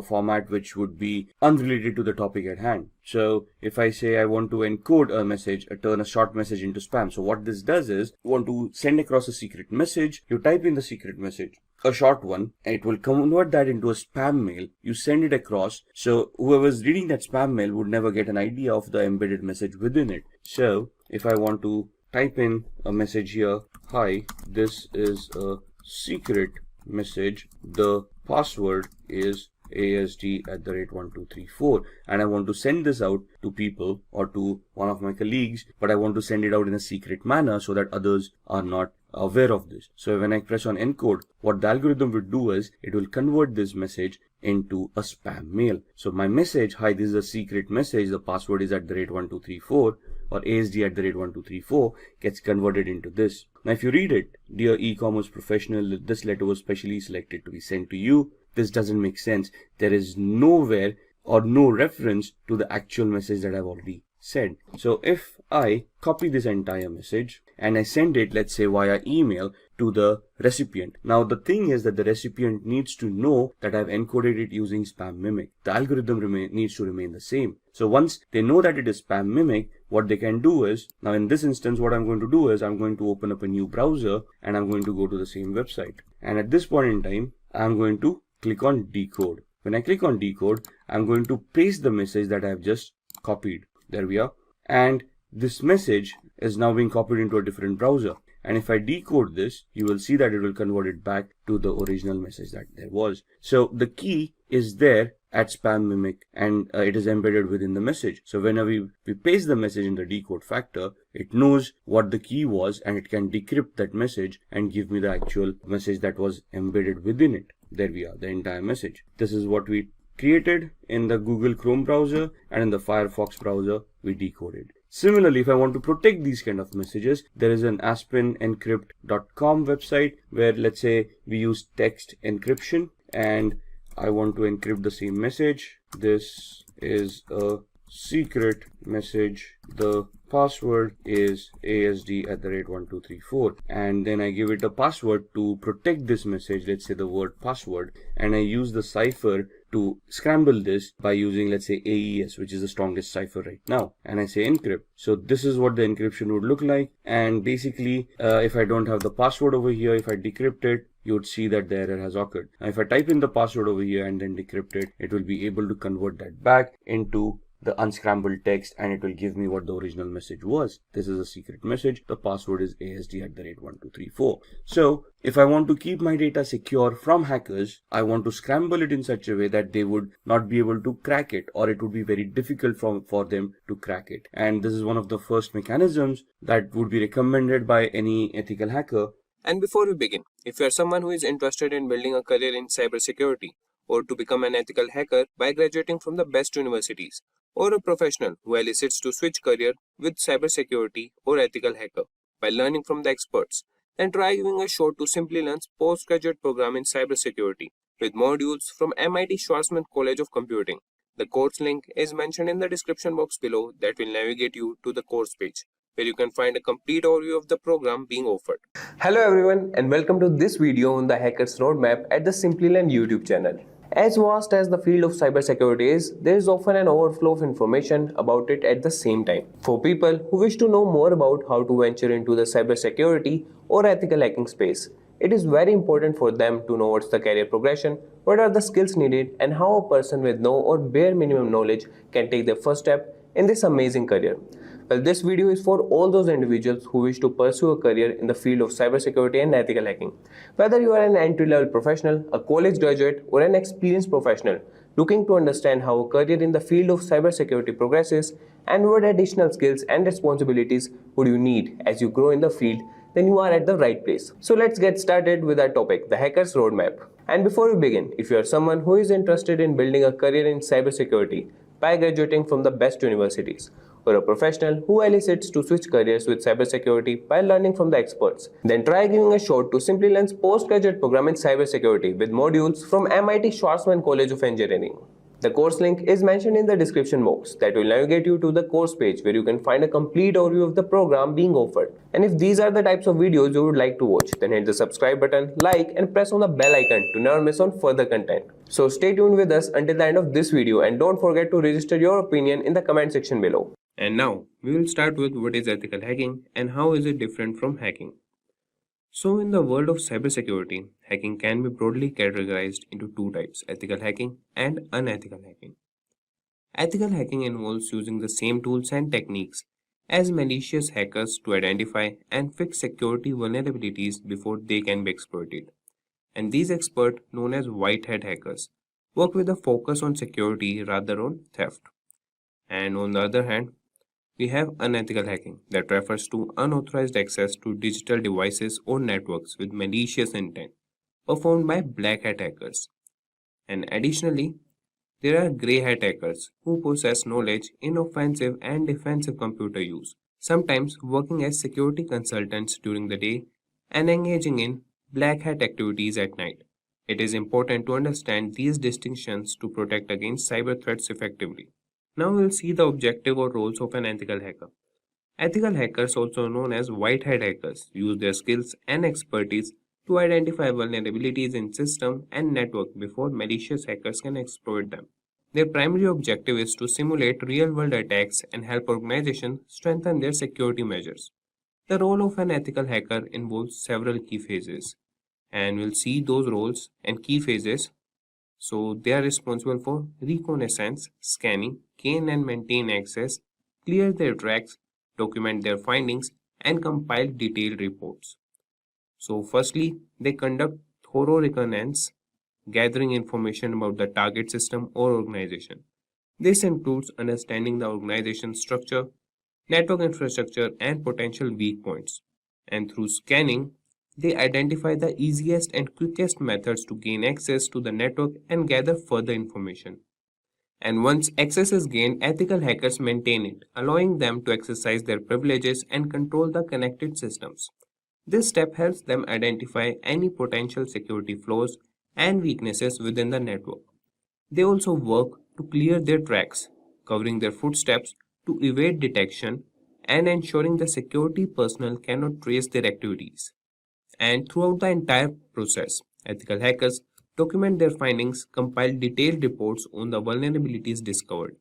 format which would be unrelated to the topic at hand. So if I say I want to encode a message, turn a short message into spam. So what this does is, you want to send across a secret message, you type in the secret message, a short one, and it will convert that into a spam mail. You send it across, so whoever's reading that spam mail would never get an idea of the embedded message within it. So if I want to type in a message here, hi, this is a secret message, the password is ASD@1234, and I want to send this out to people or to one of my colleagues, but I want to send it out in a secret manner so that others are not aware of this. So when I press on encode, what the algorithm will do is it will convert this message into a spam mail. So my message, hi, this is a secret message, the password is @1234 or ASD@1234, gets converted into this. Now if you read it, dear e-commerce professional, this letter was specially selected to be sent to you. This doesn't make sense. There is nowhere or no reference to the actual message that I've already said. So if I copy this entire message and I send it, let's say via email, to the recipient. Now the thing is that the recipient needs to know that I've encoded it using spam mimic. The algorithm needs to remain the same. So once they know that it is spam mimic, what they can do is, now in this instance, what I'm going to do is I'm going to open up a new browser and I'm going to go to the same website. And at this point in time, I'm going to click on decode. When I click on decode, I'm going to paste the message that I've just copied. There we are. And this message is now being copied into a different browser. And if I decode this, you will see that it will convert it back to the original message that there was. So the key is there at spam mimic and it is embedded within the message. So whenever we paste the message in the decode factor, it knows what the key was and it can decrypt that message and give me the actual message that was embedded within it. There we are, the entire message. This is what we created in the Google Chrome browser, and in the Firefox browser we decoded. Similarly, if I want to protect these kind of messages, there is an aspenencrypt.com website where, let's say, we use text encryption and I want to encrypt the same message. This is a secret message. The password is asd@1234, and then I give it a password to protect this message, let's say the word password, and I use the cipher to scramble this by using, let's say, AES, which is the strongest cipher right now, and I say encrypt. So this is what the encryption would look like. And basically, if I don't have the password over here, if I decrypt it, you would see that the error has occurred. Now, if I type in the password over here and then decrypt it, it will be able to convert that back into the unscrambled text, and it will give me what the original message was. This is a secret message. The password is asd@1234. So if I want to keep my data secure from hackers, I want to scramble it in such a way that they would not be able to crack it, or it would be very difficult for them to crack it. And this is one of the first mechanisms that would be recommended by any ethical hacker. And before we begin, if you are someone who is interested in building a career in cybersecurity, or to become an ethical hacker by graduating from the best universities, or a professional who elicits to switch career with cybersecurity or ethical hacker by learning from the experts, then try giving a shot to Simplilearn's postgraduate program in cybersecurity with modules from MIT Schwarzman College of Computing. The course link is mentioned in the description box below that will navigate you to the course page, where you can find a complete overview of the program being offered. Hello everyone, and welcome to this video on the Hackers Roadmap at the Simplilearn YouTube channel. As vast as the field of cybersecurity is, there is often an overflow of information about it at the same time. For people who wish to know more about how to venture into the cybersecurity or ethical hacking space, it is very important for them to know what's the career progression, what are the skills needed, and how a person with no or bare minimum knowledge can take their first step in this amazing career. Well, this video is for all those individuals who wish to pursue a career in the field of cybersecurity and ethical hacking. Whether you are an entry-level professional, a college graduate, or an experienced professional looking to understand how a career in the field of cybersecurity progresses and what additional skills and responsibilities would you need as you grow in the field, then you are at the right place. So let's get started with our topic, the Hackers Roadmap. And before we begin, if you are someone who is interested in building a career in cybersecurity by graduating from the best universities, or a professional who elicits to switch careers with cybersecurity by learning from the experts, then try giving a shot to Simplilearn's postgraduate program in cybersecurity with modules from MIT Schwarzman College of Engineering. The course link is mentioned in the description box that will navigate you to the course page where you can find a complete overview of the program being offered. And if these are the types of videos you would like to watch, then hit the subscribe button, like, and press on the bell icon to never miss on further content. So stay tuned with us until the end of this video, and don't forget to register your opinion in the comment section below. And now, we will start with what is ethical hacking and how is it different from hacking. So in the world of cybersecurity, hacking can be broadly categorized into two types, ethical hacking and unethical hacking. Ethical hacking involves using the same tools and techniques as malicious hackers to identify and fix security vulnerabilities before they can be exploited. And these experts, known as white hat hackers, work with a focus on security rather on theft. And on the other hand, we have unethical hacking that refers to unauthorized access to digital devices or networks with malicious intent performed by black hat hackers. And additionally, there are grey hat hackers who possess knowledge in offensive and defensive computer use, sometimes working as security consultants during the day and engaging in black hat activities at night. It is important to understand these distinctions to protect against cyber threats effectively. Now we'll see the objective or roles of an ethical hacker. Ethical hackers, also known as white hat hackers, use their skills and expertise to identify vulnerabilities in system and network before malicious hackers can exploit them. Their primary objective is to simulate real-world attacks and help organizations strengthen their security measures. The role of an ethical hacker involves several key phases, and we'll see those roles and key phases. So they are responsible for reconnaissance, scanning, gain and maintain access, clear their tracks, document their findings, and compile detailed reports. So firstly, they conduct thorough reconnaissance, gathering information about the target system or organization. This includes understanding the organization's structure, network infrastructure, and potential weak points. And through scanning, they identify the easiest and quickest methods to gain access to the network and gather further information. And once access is gained, ethical hackers maintain it, allowing them to exercise their privileges and control the connected systems. This step helps them identify any potential security flaws and weaknesses within the network. They also work to clear their tracks, covering their footsteps to evade detection and ensuring the security personnel cannot trace their activities. And throughout the entire process, ethical hackers document their findings, compile detailed reports on the vulnerabilities discovered,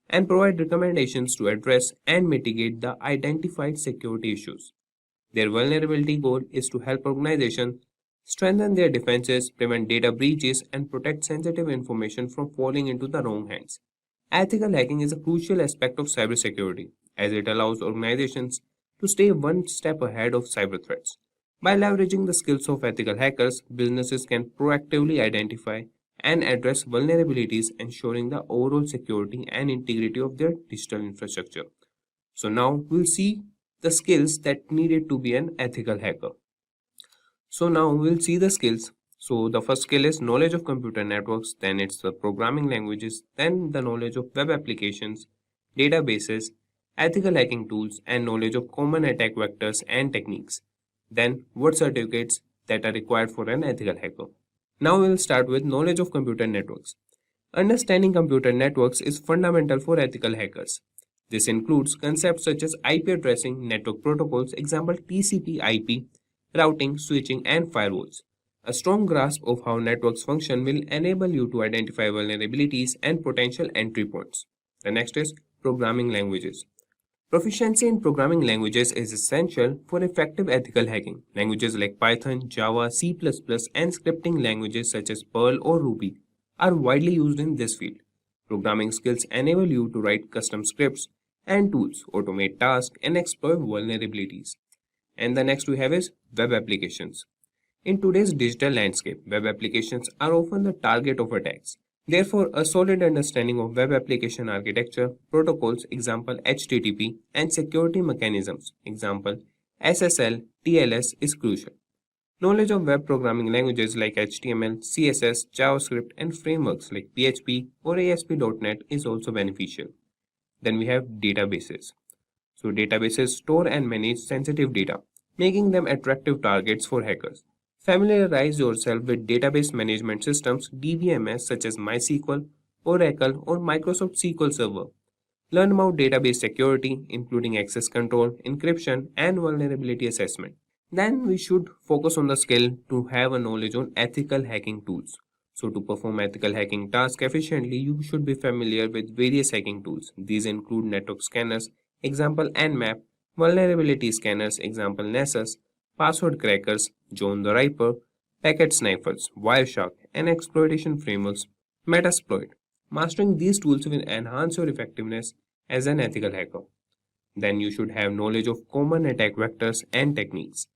and provide recommendations to address and mitigate the identified security issues. Their vulnerability goal is to help organizations strengthen their defenses, prevent data breaches, and protect sensitive information from falling into the wrong hands. Ethical hacking is a crucial aspect of cybersecurity as it allows organizations to stay one step ahead of cyber threats. By leveraging the skills of ethical hackers, businesses can proactively identify and address vulnerabilities, ensuring the overall security and integrity of their digital infrastructure. So now we'll see the skills that needed to be an ethical hacker. So now we'll see the skills. So the first skill is knowledge of computer networks, then it's the programming languages, then the knowledge of web applications, databases, ethical hacking tools, and knowledge of common attack vectors and techniques. Then what certificates that are required for an ethical hacker. Now we'll start with knowledge of computer networks. Understanding computer networks is fundamental for ethical hackers. This includes concepts such as IP addressing, network protocols, example TCP/IP, routing, switching, and firewalls. A strong grasp of how networks function will enable you to identify vulnerabilities and potential entry points. The next is programming languages. Proficiency in programming languages is essential for effective ethical hacking. Languages like Python, Java, C++, and scripting languages such as Perl or Ruby are widely used in this field. Programming skills enable you to write custom scripts and tools, automate tasks, and exploit vulnerabilities. And the next we have is web applications. In today's digital landscape, web applications are often the target of attacks. Therefore, a solid understanding of web application architecture, protocols, example HTTP, and security mechanisms, example SSL, TLS, is crucial. Knowledge of web programming languages like HTML, CSS, JavaScript, and frameworks like PHP or ASP.NET is also beneficial. Then we have databases. So databases store and manage sensitive data, making them attractive targets for hackers. Familiarize yourself with database management systems (DBMS) such as MySQL, Oracle, or Microsoft SQL Server. Learn about database security, including access control, encryption, and vulnerability assessment. Then we should focus on the skill to have a knowledge on ethical hacking tools. So to perform ethical hacking tasks efficiently, you should be familiar with various hacking tools. These include network scanners, example Nmap, vulnerability scanners, example Nessus, password crackers, John the Ripper, packet snipers, Wireshark, and exploitation frameworks, Metasploit. Mastering these tools will enhance your effectiveness as an ethical hacker. Then you should have knowledge of common attack vectors and techniques.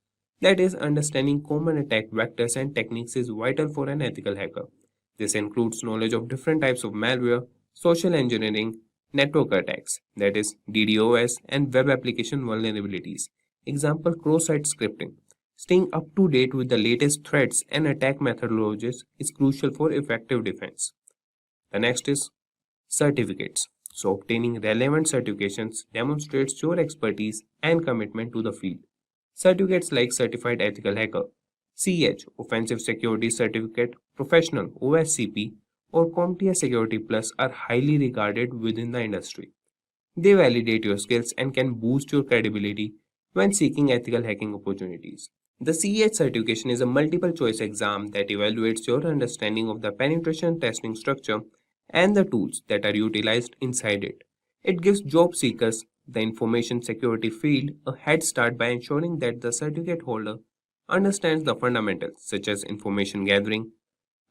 That is, understanding common attack vectors and techniques is vital for an ethical hacker. This includes knowledge of different types of malware, social engineering, network attacks, that is DDoS, and web application vulnerabilities. Example cross-site scripting. Staying up to date with the latest threats and attack methodologies is crucial for effective defense. The next is certificates. So obtaining relevant certifications demonstrates your expertise and commitment to the field. Certificates like Certified Ethical Hacker, CH, Offensive Security Certificate, Professional, OSCP, or CompTIA Security Plus are highly regarded within the industry. They validate your skills and can boost your credibility when seeking ethical hacking opportunities. The CH certification is a multiple choice exam that evaluates your understanding of the penetration testing structure and the tools that are utilized inside it. It gives job seekers the information security field a head start by ensuring that the certificate holder understands the fundamentals such as information gathering,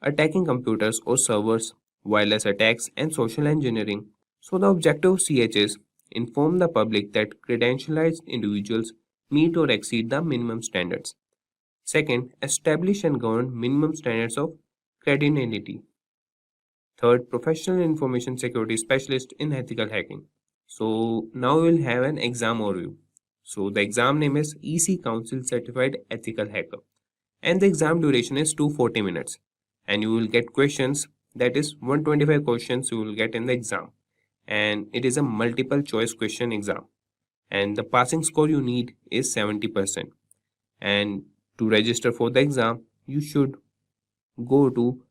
attacking computers or servers, wireless attacks, and social engineering. So the objective of CH is inform the public that credentialized individuals meet or exceed the minimum standards. Second, establish and govern minimum standards of credibility. Third, professional information security specialist in ethical hacking. So now we'll have an exam overview. So the exam name is EC Council Certified Ethical Hacker, and the exam duration is 240 minutes, and you will get questions that is 125 questions you will get in the exam, and it is a multiple choice question exam, and the passing score you need is 70%. And to register for the exam, you should go to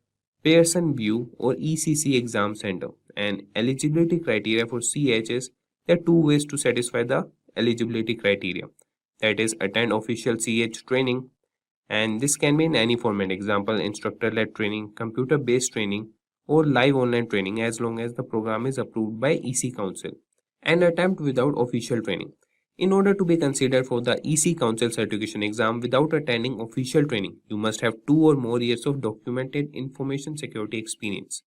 Pearson View or ECC Exam Center. And eligibility criteria for CH is there are two ways to satisfy the eligibility criteria. That is, attend official CH training, and this can be in any format, example instructor-led training, computer-based training, or live online training, as long as the program is approved by EC Council, and attempt without official training. In order to be considered for the EC Council certification exam without attending official training, you must have 2 or more years of documented information security experience.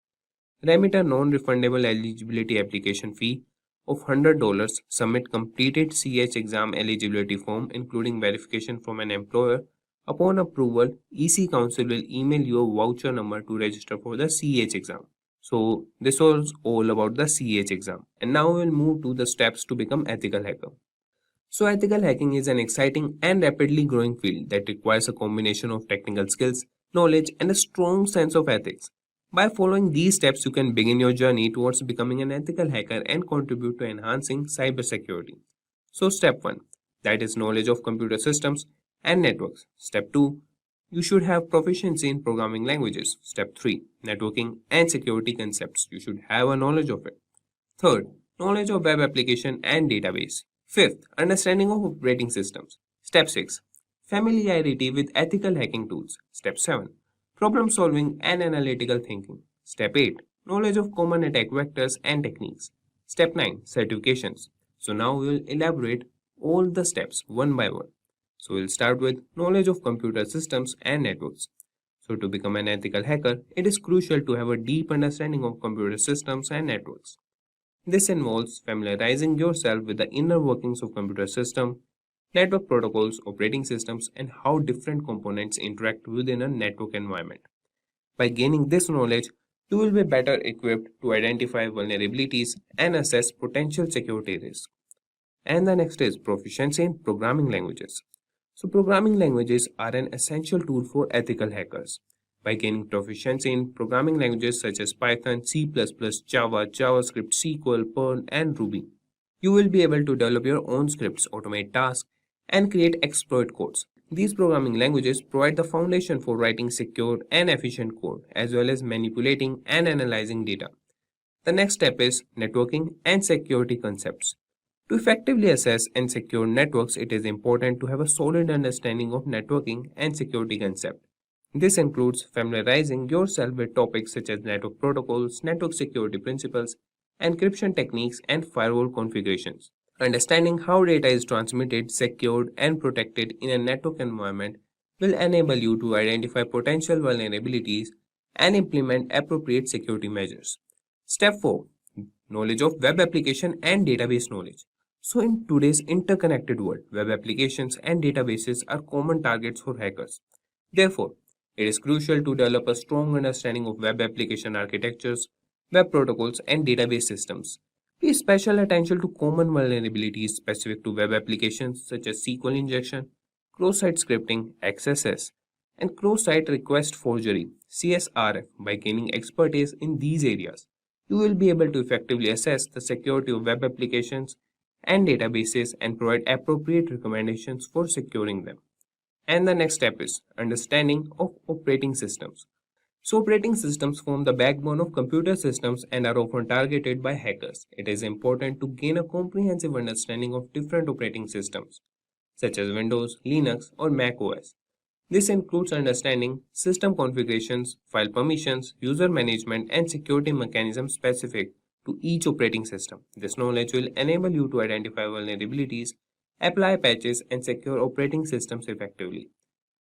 Remit a non-refundable eligibility application fee of $100, submit completed CH exam eligibility form including verification from an employer. Upon approval, EC Council will email you a voucher number to register for the CH exam. So this was all about the CH exam, and now we'll move to the steps to become ethical hacker. So ethical hacking is an exciting and rapidly growing field that requires a combination of technical skills, knowledge, and a strong sense of ethics. By following these steps, you can begin your journey towards becoming an ethical hacker and contribute to enhancing cybersecurity. So step 1, that is knowledge of computer systems and networks. Step 2, you should have proficiency in programming languages. Step 3, networking and security concepts. You should have a knowledge of it. Third, knowledge of web application and database. Fifth, understanding of operating systems. Step 6, familiarity with ethical hacking tools. Step 7, problem solving and analytical thinking. Step 8, knowledge of common attack vectors and techniques. Step 9, certifications. So now we will elaborate all the steps one by one. So we'll start with knowledge of computer systems and networks. So to become an ethical hacker, it is crucial to have a deep understanding of computer systems and networks. This involves familiarizing yourself with the inner workings of computer system, network protocols, operating systems, and how different components interact within a network environment. By gaining this knowledge, you will be better equipped to identify vulnerabilities and assess potential security risks. And the next is proficiency in programming languages. So programming languages are an essential tool for ethical hackers. By gaining proficiency in programming languages such as Python, C++, Java, JavaScript, SQL, Perl, and Ruby, you will be able to develop your own scripts, automate tasks, and create exploit codes. These programming languages provide the foundation for writing secure and efficient code, as well as manipulating and analyzing data. The next step is networking and security concepts. To effectively assess and secure networks, it is important to have a solid understanding of networking and security concepts. This includes familiarizing yourself with topics such as network protocols, network security principles, encryption techniques, and firewall configurations. Understanding how data is transmitted, secured, and protected in a network environment will enable you to identify potential vulnerabilities and implement appropriate security measures. Step 4. Knowledge of web application and database knowledge. So in today's interconnected world, web applications and databases are common targets for hackers. Therefore, it is crucial to develop a strong understanding of web application architectures, web protocols, and database systems. Pay special attention to common vulnerabilities specific to web applications such as SQL injection, cross-site scripting, XSS, and cross-site request forgery, CSRF. By gaining expertise in these areas, you will be able to effectively assess the security of web applications and databases and provide appropriate recommendations for securing them. And the next step is understanding of operating systems. So operating systems form the backbone of computer systems and are often targeted by hackers. It is important to gain a comprehensive understanding of different operating systems, such as Windows, Linux, or Mac OS. This includes understanding system configurations, file permissions, user management, and security mechanisms specific to each operating system. This knowledge will enable you to identify vulnerabilities, apply patches, and secure operating systems effectively.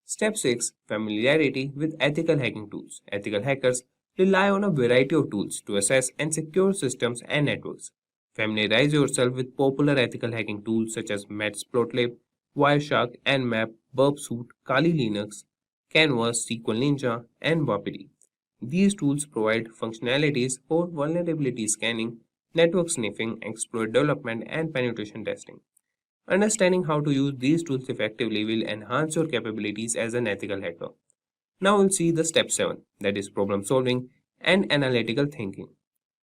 Step 6. Familiarity with ethical hacking tools. Ethical hackers rely on a variety of tools to assess and secure systems and networks. Familiarize yourself with popular ethical hacking tools such as Matplotlib, Wireshark, Nmap, Burpsuit, Kali Linux, Canvas, SQL Ninja, and Wapiti. These tools provide functionalities for vulnerability scanning, network sniffing, exploit development, and penetration testing. Understanding how to use these tools effectively will enhance your capabilities as an ethical hacker. Now we'll see the step 7, that is problem solving and analytical thinking.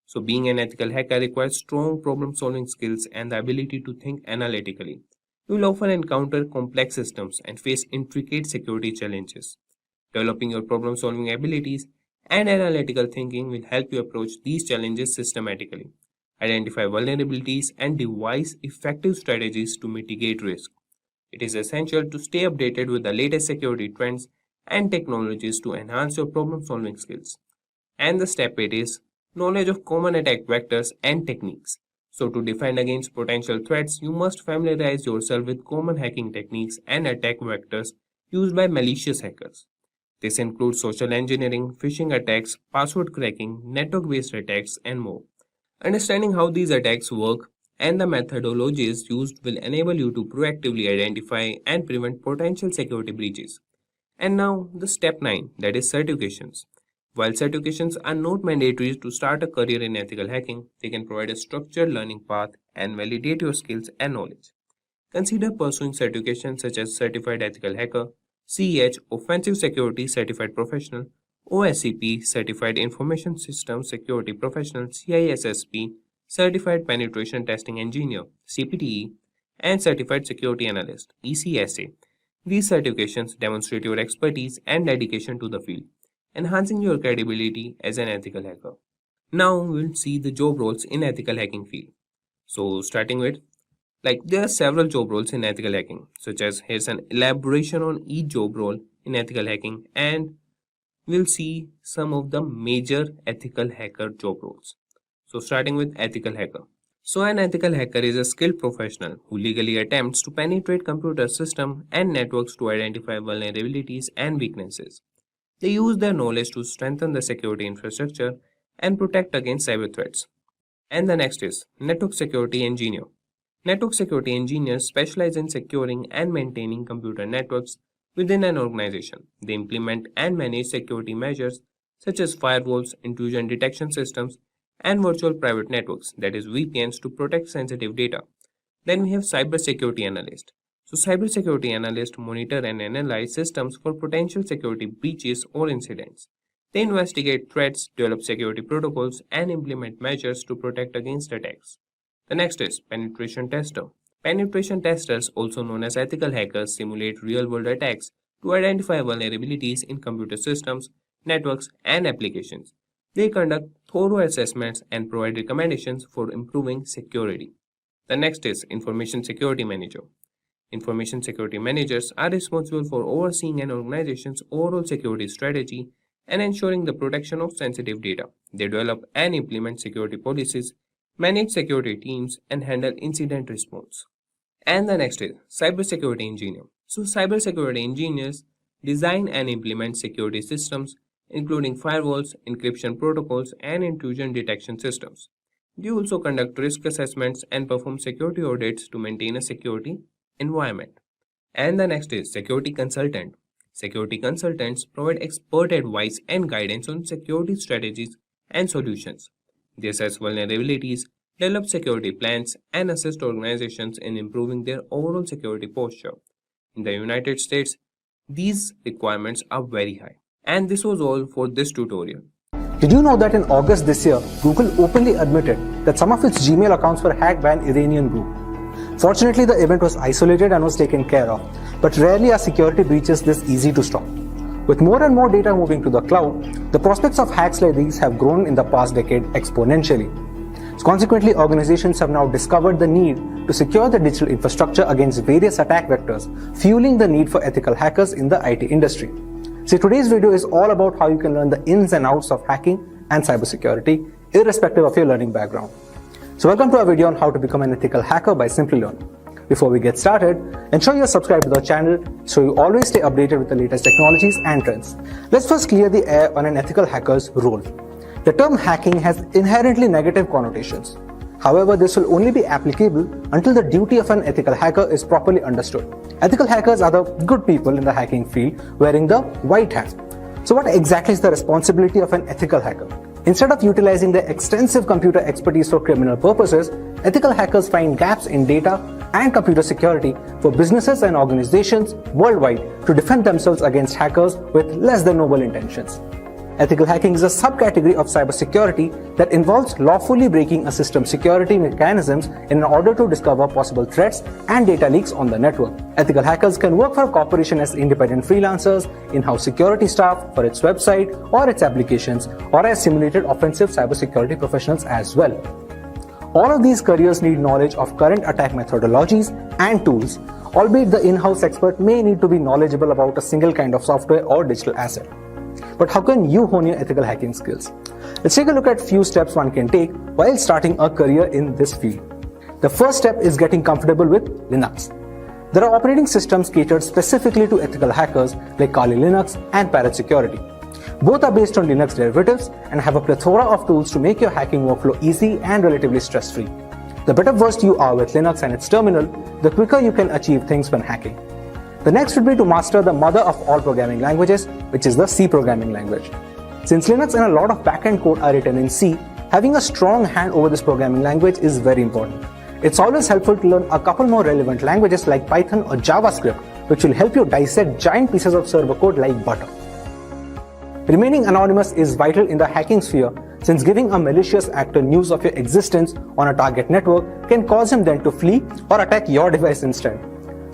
So being an ethical hacker requires strong problem-solving skills and the ability to think analytically. You will often encounter complex systems and face intricate security challenges. Developing your problem-solving abilities and analytical thinking will help you approach these challenges systematically, identify vulnerabilities, and devise effective strategies to mitigate risk. It is essential to stay updated with the latest security trends and technologies to enhance your problem-solving skills. And the step 8 is knowledge of common attack vectors and techniques. So to defend against potential threats, you must familiarize yourself with common hacking techniques and attack vectors used by malicious hackers. This includes social engineering, phishing attacks, password cracking, network-based attacks, and more. Understanding how these attacks work and the methodologies used will enable you to proactively identify and prevent potential security breaches. And now the step 9, that is certifications. While certifications are not mandatory to start a career in ethical hacking, they can provide a structured learning path and validate your skills and knowledge. Consider pursuing certifications such as Certified Ethical Hacker, CEH Offensive Security Certified Professional, OSCP Certified Information Systems Security Professional, CISSP Certified Penetration Testing Engineer, CPTE, and Certified Security Analyst, ECSA. These certifications demonstrate your expertise and dedication to the field, enhancing your credibility as an ethical hacker. Now we'll see the job roles in ethical hacking field. So starting with, there are several job roles in ethical hacking, such as here's an elaboration on each job role in ethical hacking, and we'll see some of the major ethical hacker job roles. So starting with ethical hacker. So an ethical hacker is a skilled professional who legally attempts to penetrate computer systems and networks to identify vulnerabilities and weaknesses. They use their knowledge to strengthen the security infrastructure and protect against cyber threats. And the next is network security engineer. Network security engineers specialize in securing and maintaining computer networks within an organization. They implement and manage security measures such as firewalls, intrusion detection systems, and virtual private networks, that is VPNs, to protect sensitive data. Then we have cybersecurity analyst. So cybersecurity analysts monitor and analyze systems for potential security breaches or incidents. They investigate threats, develop security protocols, and implement measures to protect against attacks. The next is penetration tester. Penetration testers, also known as ethical hackers, simulate real-world attacks to identify vulnerabilities in computer systems, networks, and applications. They conduct thorough assessments and provide recommendations for improving security. The next is information security manager. Information security managers are responsible for overseeing an organization's overall security strategy and ensuring the protection of sensitive data. They develop and implement security policies, manage security teams, and handle incident response. And the next is cybersecurity engineer. So cybersecurity engineers design and implement security systems, including firewalls, encryption protocols, and intrusion detection systems. They also conduct risk assessments and perform security audits to maintain a security environment. And the next is security consultant. Security consultants provide expert advice and guidance on security strategies and solutions. They assess vulnerabilities, develop security plans, and assist organizations in improving their overall security posture. In the United States, these requirements are very high. And this was all for this tutorial. Did you know that in August this year, Google openly admitted that some of its Gmail accounts were hacked by an Iranian group? Fortunately, the event was isolated and was taken care of, but rarely are security breaches this easy to stop. With more and more data moving to the cloud, the prospects of hacks like these have grown in the past decade exponentially. Consequently, organizations have now discovered the need to secure the digital infrastructure against various attack vectors, fueling the need for ethical hackers in the IT industry. So today's video is all about how you can learn the ins and outs of hacking and cybersecurity, irrespective of your learning background. So welcome to our video on how to become an ethical hacker by Simplilearn. Before we get started, ensure you're subscribed to the channel so you always stay updated with the latest technologies and trends. Let's first clear the air on an ethical hacker's role. The term hacking has inherently negative connotations. However, this will only be applicable until the duty of an ethical hacker is properly understood. Ethical hackers are the good people in the hacking field wearing the white hat. So what exactly is the responsibility of an ethical hacker? Instead of utilizing their extensive computer expertise for criminal purposes, ethical hackers find gaps in data and computer security for businesses and organizations worldwide to defend themselves against hackers with less than noble intentions. Ethical hacking is a subcategory of cybersecurity that involves lawfully breaking a system's security mechanisms in order to discover possible threats and data leaks on the network. Ethical hackers can work for a corporation as independent freelancers, in-house security staff for its website or its applications, or as simulated offensive cybersecurity professionals as well. All of these careers need knowledge of current attack methodologies and tools, albeit the in-house expert may need to be knowledgeable about a single kind of software or digital asset. But how can you hone your ethical hacking skills? Let's take a look at few steps one can take while starting a career in this field. The first step is getting comfortable with Linux. There are operating systems catered specifically to ethical hackers like Kali Linux and Parrot Security. Both are based on Linux derivatives and have a plethora of tools to make your hacking workflow easy and relatively stress-free. The better versed you are with Linux and its terminal, the quicker you can achieve things when hacking. The next would be to master the mother of all programming languages, which is the C programming language. Since Linux and a lot of backend code are written in C, having a strong hand over this programming language is very important. It's always helpful to learn a couple more relevant languages like Python or JavaScript, which will help you dissect giant pieces of server code like butter. Remaining anonymous is vital in the hacking sphere, since giving a malicious actor news of your existence on a target network can cause him then to flee or attack your device instead.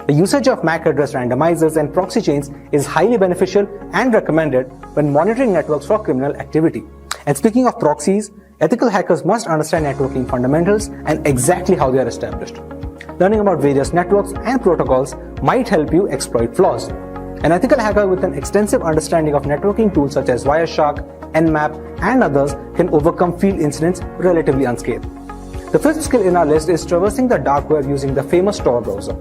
The usage of MAC address randomizers and proxy chains is highly beneficial and recommended when monitoring networks for criminal activity. And speaking of proxies, ethical hackers must understand networking fundamentals and exactly how they are established. Learning about various networks and protocols might help you exploit flaws. An ethical hacker with an extensive understanding of networking tools such as Wireshark, Nmap, and others can overcome field incidents relatively unscathed. The fifth skill in our list is traversing the dark web using the famous Tor browser.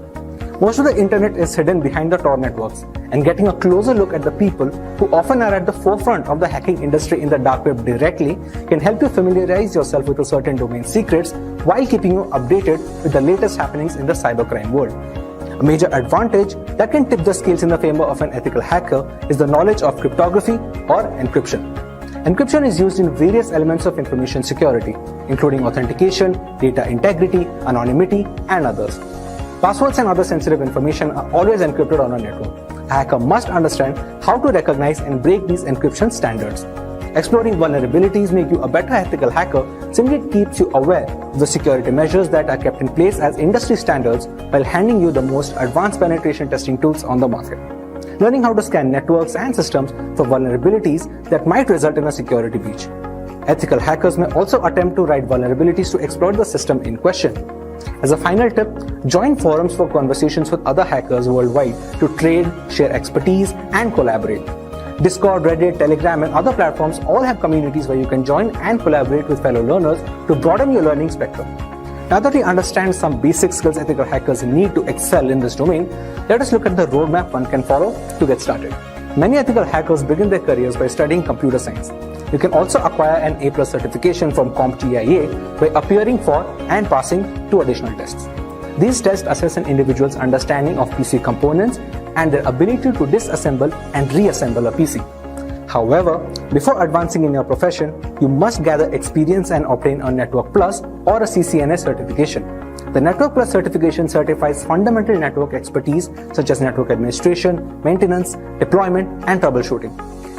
Most of the internet is hidden behind the Tor networks, and getting a closer look at the people who often are at the forefront of the hacking industry in the dark web directly can help you familiarize yourself with a certain domain secrets while keeping you updated with the latest happenings in the cybercrime world. A major advantage that can tip the scales in the favor of an ethical hacker is the knowledge of cryptography or encryption. Encryption is used in various elements of information security, including authentication, data integrity, anonymity, and others. Passwords and other sensitive information are always encrypted on a network. A hacker must understand how to recognize and break these encryption standards. Exploring vulnerabilities make you a better ethical hacker since it keeps you aware of the security measures that are kept in place as industry standards while handing you the most advanced penetration testing tools on the market. Learning how to scan networks and systems for vulnerabilities that might result in a security breach. Ethical hackers may also attempt to write vulnerabilities to exploit the system in question. As a final tip, join forums for conversations with other hackers worldwide to trade, share expertise, and collaborate. Discord, Reddit, Telegram, and other platforms all have communities where you can join and collaborate with fellow learners to broaden your learning spectrum. Now that we understand some basic skills ethical hackers need to excel in this domain, let us look at the roadmap one can follow to get started. Many ethical hackers begin their careers by studying computer science. You can also acquire an A+ certification from CompTIA by appearing for and passing 2 additional tests. These tests assess an individual's understanding of PC components and their ability to disassemble and reassemble a PC. However, before advancing in your profession, you must gather experience and obtain a Network Plus or a CCNA certification. The Network Plus certification certifies fundamental network expertise such as network administration, maintenance, deployment, and troubleshooting.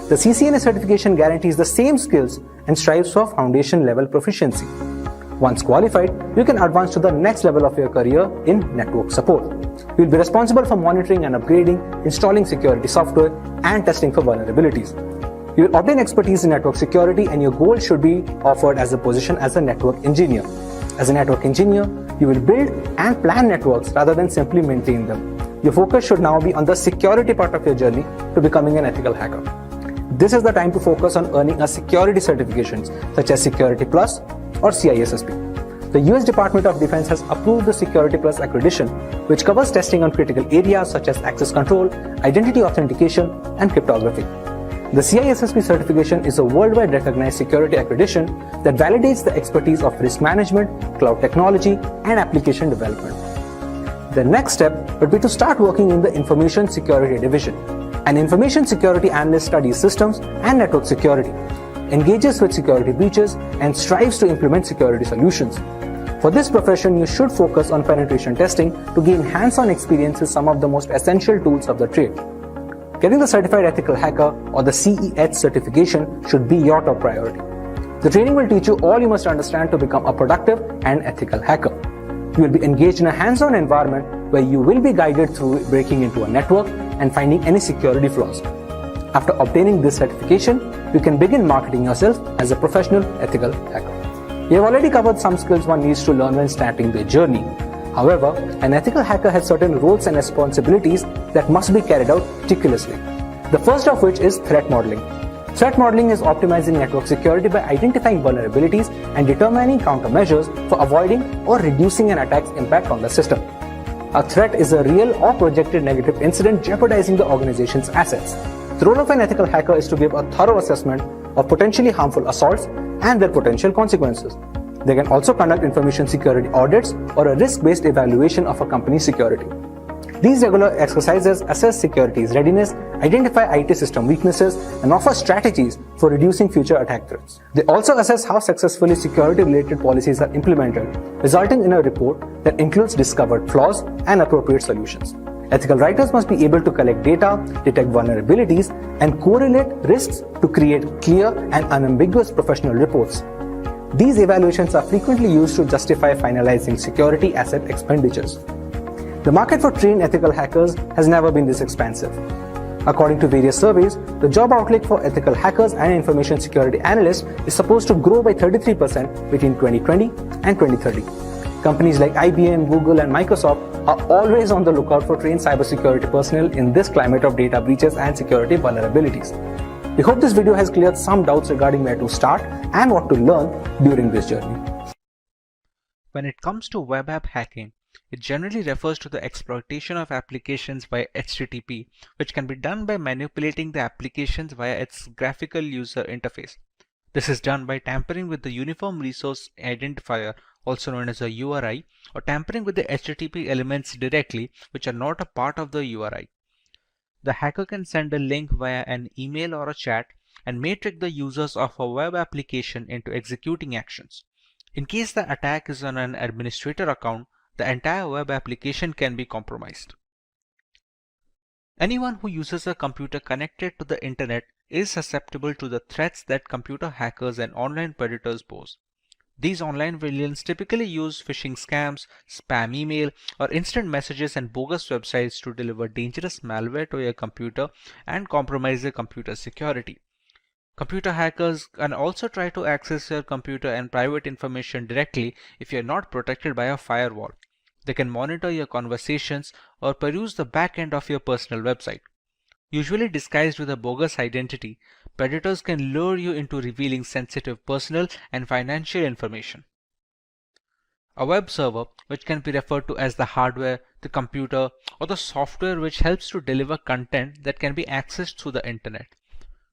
The CCNA certification guarantees the same skills and strives for foundation level proficiency. Once qualified, you can advance to the next level of your career in network support. You will be responsible for monitoring and upgrading, installing security software, and testing for vulnerabilities. You will obtain expertise in network security, and your goal should be offered as a position as a network engineer. As a network engineer, you will build and plan networks rather than simply maintain them. Your focus should now be on the security part of your journey to becoming an ethical hacker. This is the time to focus on earning a security certifications such as Security Plus or CISSP. The US Department of Defense has approved the Security Plus accreditation, which covers testing on critical areas such as access control, identity authentication, and cryptography. The CISSP certification is a worldwide recognized security accreditation that validates the expertise of risk management, cloud technology, and application development. The next step would be to start working in the Information Security Division. An information security analyst studies systems and network security, engages with security breaches, and strives to implement security solutions. For this profession, you should focus on penetration testing to gain hands-on experience with some of the most essential tools of the trade. Getting the Certified Ethical Hacker or the CEH certification should be your top priority. The training will teach you all you must understand to become a productive and ethical hacker. You will be engaged in a hands-on environment where you will be guided through breaking into a network and finding any security flaws. After obtaining this certification, you can begin marketing yourself as a professional ethical hacker. We have already covered some skills one needs to learn when starting their journey. However, an ethical hacker has certain roles and responsibilities that must be carried out meticulously. The first of which is threat modeling. Threat modeling is optimizing network security by identifying vulnerabilities and determining countermeasures for avoiding or reducing an attack's impact on the system. A threat is a real or projected negative incident jeopardizing the organization's assets. The role of an ethical hacker is to give a thorough assessment of potentially harmful assaults and their potential consequences. They can also conduct information security audits or a risk-based evaluation of a company's security. These regular exercises assess security's readiness, identify IT system weaknesses, and offer strategies for reducing future attack threats. They also assess how successfully security-related policies are implemented, resulting in a report that includes discovered flaws and appropriate solutions. Ethical writers must be able to collect data, detect vulnerabilities, and correlate risks to create clear and unambiguous professional reports. These evaluations are frequently used to justify finalizing security asset expenditures. The market for trained ethical hackers has never been this expansive. According to various surveys, the job outlook for ethical hackers and information security analysts is supposed to grow by 33% between 2020 and 2030. Companies like IBM, Google, and Microsoft are always on the lookout for trained cybersecurity personnel in this climate of data breaches and security vulnerabilities. We hope this video has cleared some doubts regarding where to start and what to learn during this journey. When it comes to web app hacking, it generally refers to the exploitation of applications via HTTP, which can be done by manipulating the applications via its graphical user interface. This is done by tampering with the Uniform Resource Identifier, also known as a URI, or tampering with the HTTP elements directly, which are not a part of the URI. The hacker can send a link via an email or a chat and may trick the users of a web application into executing actions. In case the attack is on an administrator account, the entire web application can be compromised. Anyone who uses a computer connected to the internet is susceptible to the threats that computer hackers and online predators pose. These online villains typically use phishing scams, spam email, or instant messages and bogus websites to deliver dangerous malware to your computer and compromise your computer security. Computer hackers can also try to access your computer and private information directly if you are not protected by a firewall. They can monitor your conversations or peruse the back end of your personal website. Usually disguised with a bogus identity, predators can lure you into revealing sensitive personal and financial information. A web server, which can be referred to as the hardware, the computer, or the software which helps to deliver content that can be accessed through the internet.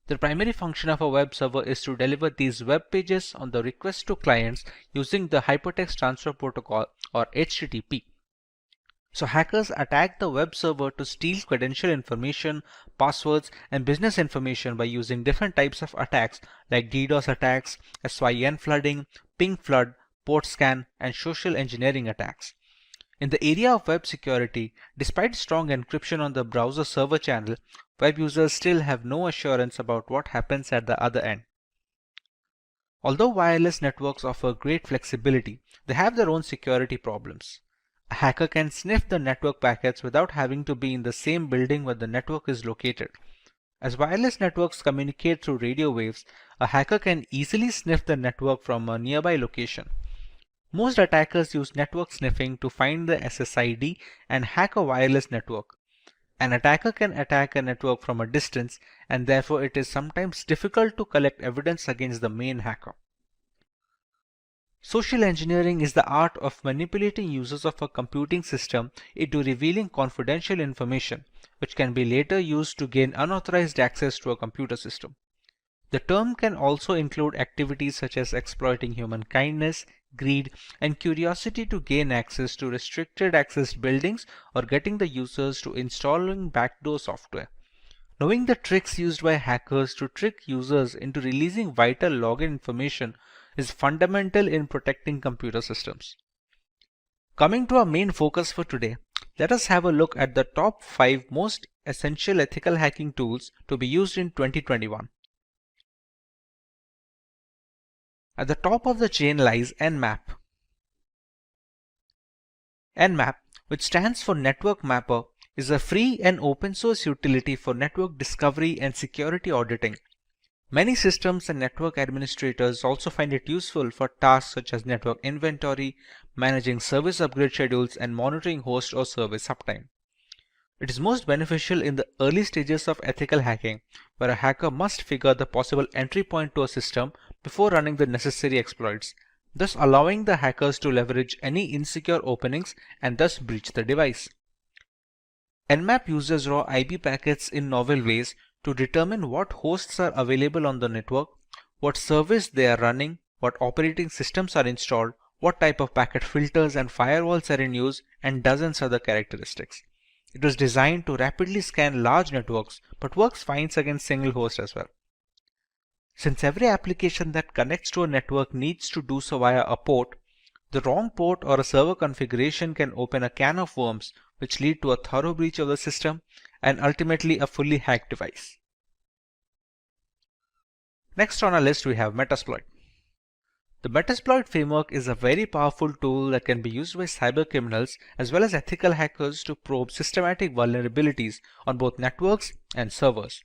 The primary function of a web server is to deliver these web pages on the request to clients using the Hypertext Transfer Protocol or HTTP. So hackers attack the web server to steal credential information, passwords, and business information by using different types of attacks like DDoS attacks, SYN flooding, ping flood, port scan, and social engineering attacks. In the area of web security, despite strong encryption on the browser server channel, web users still have no assurance about what happens at the other end. Although wireless networks offer great flexibility, they have their own security problems. A hacker can sniff the network packets without having to be in the same building where the network is located. As wireless networks communicate through radio waves, a hacker can easily sniff the network from a nearby location. Most attackers use network sniffing to find the SSID and hack a wireless network. An attacker can attack a network from a distance, and therefore it is sometimes difficult to collect evidence against the main hacker. Social engineering is the art of manipulating users of a computing system into revealing confidential information, which can be later used to gain unauthorized access to a computer system. The term can also include activities such as exploiting human kindness, greed, and curiosity to gain access to restricted access buildings or getting the users to installing backdoor software. Knowing the tricks used by hackers to trick users into releasing vital login information is fundamental in protecting computer systems. Coming to our main focus for today, let us have a look at the top 5 most essential ethical hacking tools to be used in 2021. At the top of the chain lies Nmap. Nmap, which stands for Network Mapper, is a free and open source utility for network discovery and security auditing. Many systems and network administrators also find it useful for tasks such as network inventory, managing service upgrade schedules, and monitoring host or service uptime. It is most beneficial in the early stages of ethical hacking, where a hacker must figure the possible entry point to a system before running the necessary exploits, thus allowing the hackers to leverage any insecure openings and thus breach the device. Nmap uses raw IP packets in novel ways to determine what hosts are available on the network, what service they are running, what operating systems are installed, what type of packet filters and firewalls are in use, and dozens other characteristics. It was designed to rapidly scan large networks, but works fine against single hosts as well. Since every application that connects to a network needs to do so via a port, the wrong port or a server configuration can open a can of worms which lead to a thorough breach of the system and ultimately a fully hacked device. Next on our list we have Metasploit. The Metasploit framework is a very powerful tool that can be used by cyber criminals as well as ethical hackers to probe systematic vulnerabilities on both networks and servers.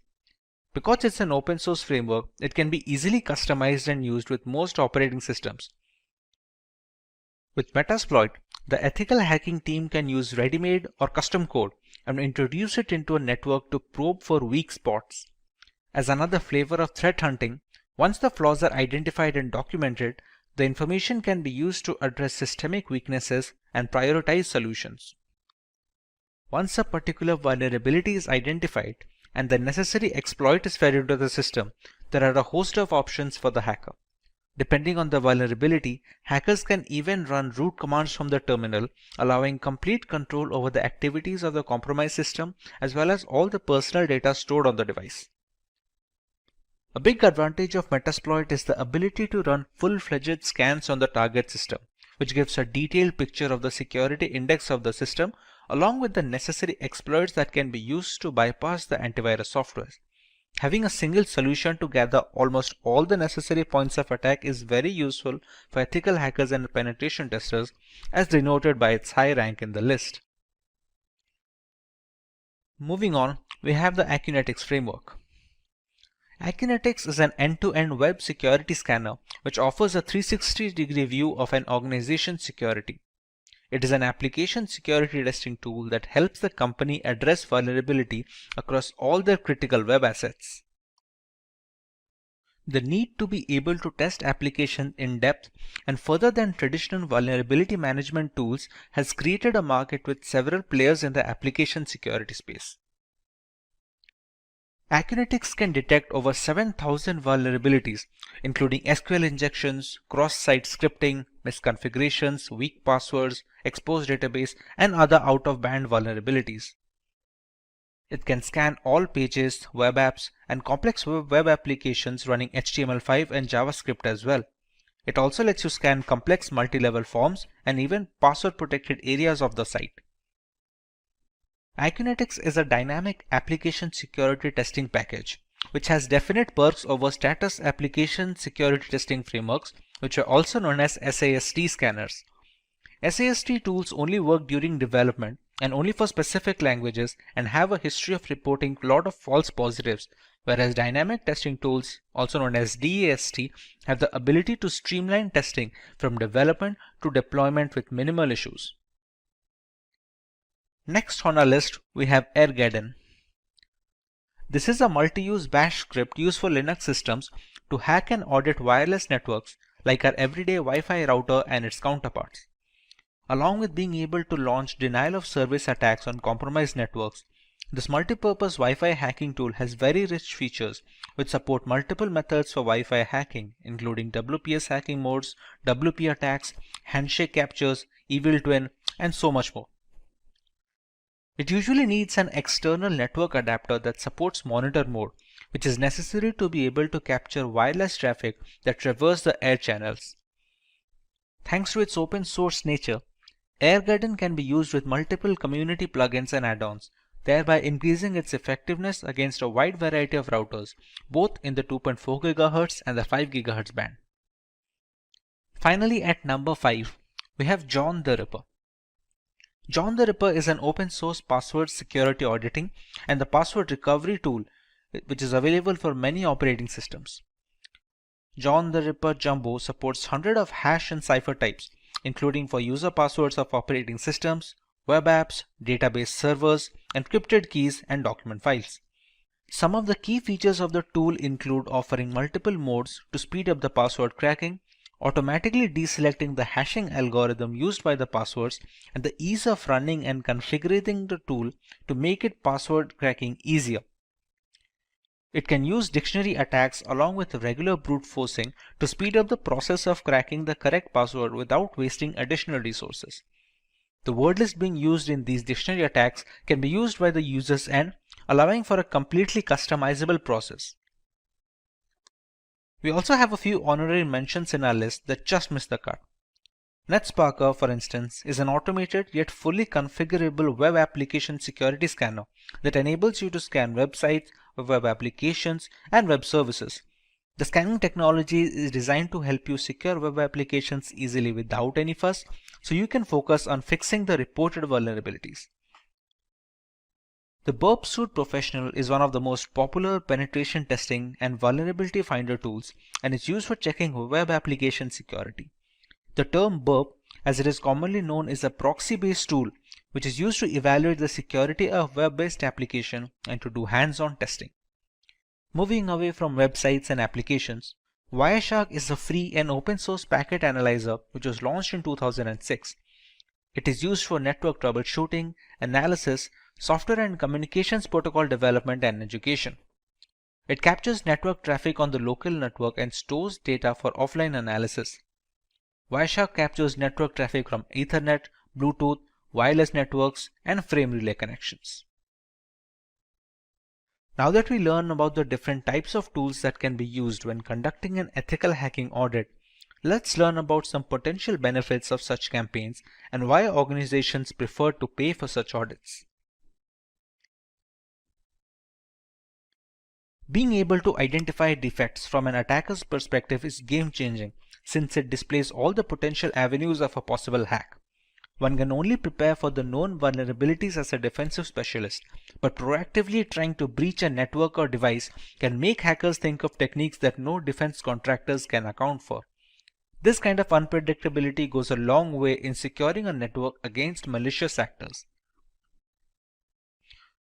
Because it's an open source framework, it can be easily customized and used with most operating systems. With Metasploit, the ethical hacking team can use ready-made or custom code and introduce it into a network to probe for weak spots. As another flavor of threat hunting, once the flaws are identified and documented, the information can be used to address systemic weaknesses and prioritize solutions. Once a particular vulnerability is identified and the necessary exploit is fed into the system, there are a host of options for the hacker. Depending on the vulnerability, hackers can even run root commands from the terminal, allowing complete control over the activities of the compromised system as well as all the personal data stored on the device. A big advantage of Metasploit is the ability to run full-fledged scans on the target system, which gives a detailed picture of the security index of the system along with the necessary exploits that can be used to bypass the antivirus software. Having a single solution to gather almost all the necessary points of attack is very useful for ethical hackers and penetration testers, as denoted by its high rank in the list. Moving on, we have the Acunetics framework. Acunetics is an end-to-end web security scanner which offers a 360-degree view of an organization's security. It is an application security testing tool that helps the company address vulnerability across all their critical web assets. The need to be able to test applications in depth and further than traditional vulnerability management tools has created a market with several players in the application security space. Acunetics can detect over 7,000 vulnerabilities, including SQL injections, cross-site scripting, misconfigurations, weak passwords, exposed database, and other out-of-band vulnerabilities. It can scan all pages, web apps, and complex web applications running HTML5 and JavaScript as well. It also lets you scan complex multi-level forms and even password-protected areas of the site. Acunetics is a dynamic application security testing package, which has definite perks over status application security testing frameworks, which are also known as SAST scanners. SAST tools only work during development and only for specific languages and have a history of reporting a lot of false positives, whereas dynamic testing tools, also known as DAST, have the ability to streamline testing from development to deployment with minimal issues. Next on our list, we have Airgarden. This is a multi-use bash script used for Linux systems to hack and audit wireless networks like our everyday Wi-Fi router and its counterparts. Along with being able to launch denial of service attacks on compromised networks, this multi-purpose Wi-Fi hacking tool has very rich features which support multiple methods for Wi-Fi hacking, including WPS hacking modes, WP attacks, handshake captures, evil twin, and so much more. It usually needs an external network adapter that supports monitor mode, which is necessary to be able to capture wireless traffic that traverse the air channels. Thanks to its open source nature, Airgarden can be used with multiple community plugins and add-ons, thereby increasing its effectiveness against a wide variety of routers, both in the 2.4 GHz and the 5 GHz band. Finally, at number 5, we have John the Ripper. John the Ripper is an open source password security auditing and the password recovery tool which is available for many operating systems. John the Ripper Jumbo supports hundreds of hash and cipher types, including for user passwords of operating systems, web apps, database servers, encrypted keys, and document files. Some of the key features of the tool include offering multiple modes to speed up the password cracking, automatically deselecting the hashing algorithm used by the passwords, and the ease of running and configuring the tool to make it password cracking easier. It can use dictionary attacks along with regular brute forcing to speed up the process of cracking the correct password without wasting additional resources. The word list being used in these dictionary attacks can be used by the user's end, allowing for a completely customizable process. We also have a few honorary mentions in our list that just missed the cut. NetSparker, for instance, is an automated yet fully configurable web application security scanner that enables you to scan websites, web applications, and web services. The scanning technology is designed to help you secure web applications easily without any fuss, so you can focus on fixing the reported vulnerabilities. The Burp Suite Professional is one of the most popular penetration testing and vulnerability finder tools, and is used for checking web application security. The term Burp, as it is commonly known, is a proxy-based tool which is used to evaluate the security of web-based application and to do hands-on testing. Moving away from websites and applications, Wireshark is a free and open source packet analyzer which was launched in 2006. It is used for network troubleshooting, analysis, software and communications protocol development, and education. It captures network traffic on the local network and stores data for offline analysis. Wireshark captures network traffic from Ethernet, Bluetooth, wireless networks, and frame relay connections. Now that we learn about the different types of tools that can be used when conducting an ethical hacking audit, let's learn about some potential benefits of such campaigns and why organizations prefer to pay for such audits. Being able to identify defects from an attacker's perspective is game-changing, since it displays all the potential avenues of a possible hack. One can only prepare for the known vulnerabilities as a defensive specialist, but proactively trying to breach a network or device can make hackers think of techniques that no defense contractors can account for. This kind of unpredictability goes a long way in securing a network against malicious actors.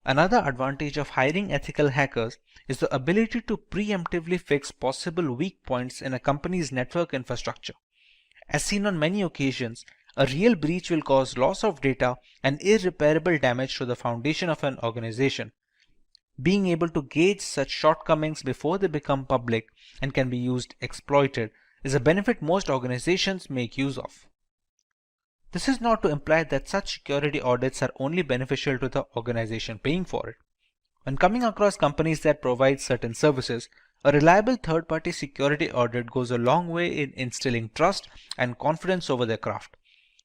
Another advantage of hiring ethical hackers is the ability to preemptively fix possible weak points in a company's network infrastructure. As seen on many occasions, a real breach will cause loss of data and irreparable damage to the foundation of an organization. Being able to gauge such shortcomings before they become public and can be exploited is a benefit most organizations make use of. This is not to imply that such security audits are only beneficial to the organization paying for it. When coming across companies that provide certain services, a reliable third-party security audit goes a long way in instilling trust and confidence over their craft.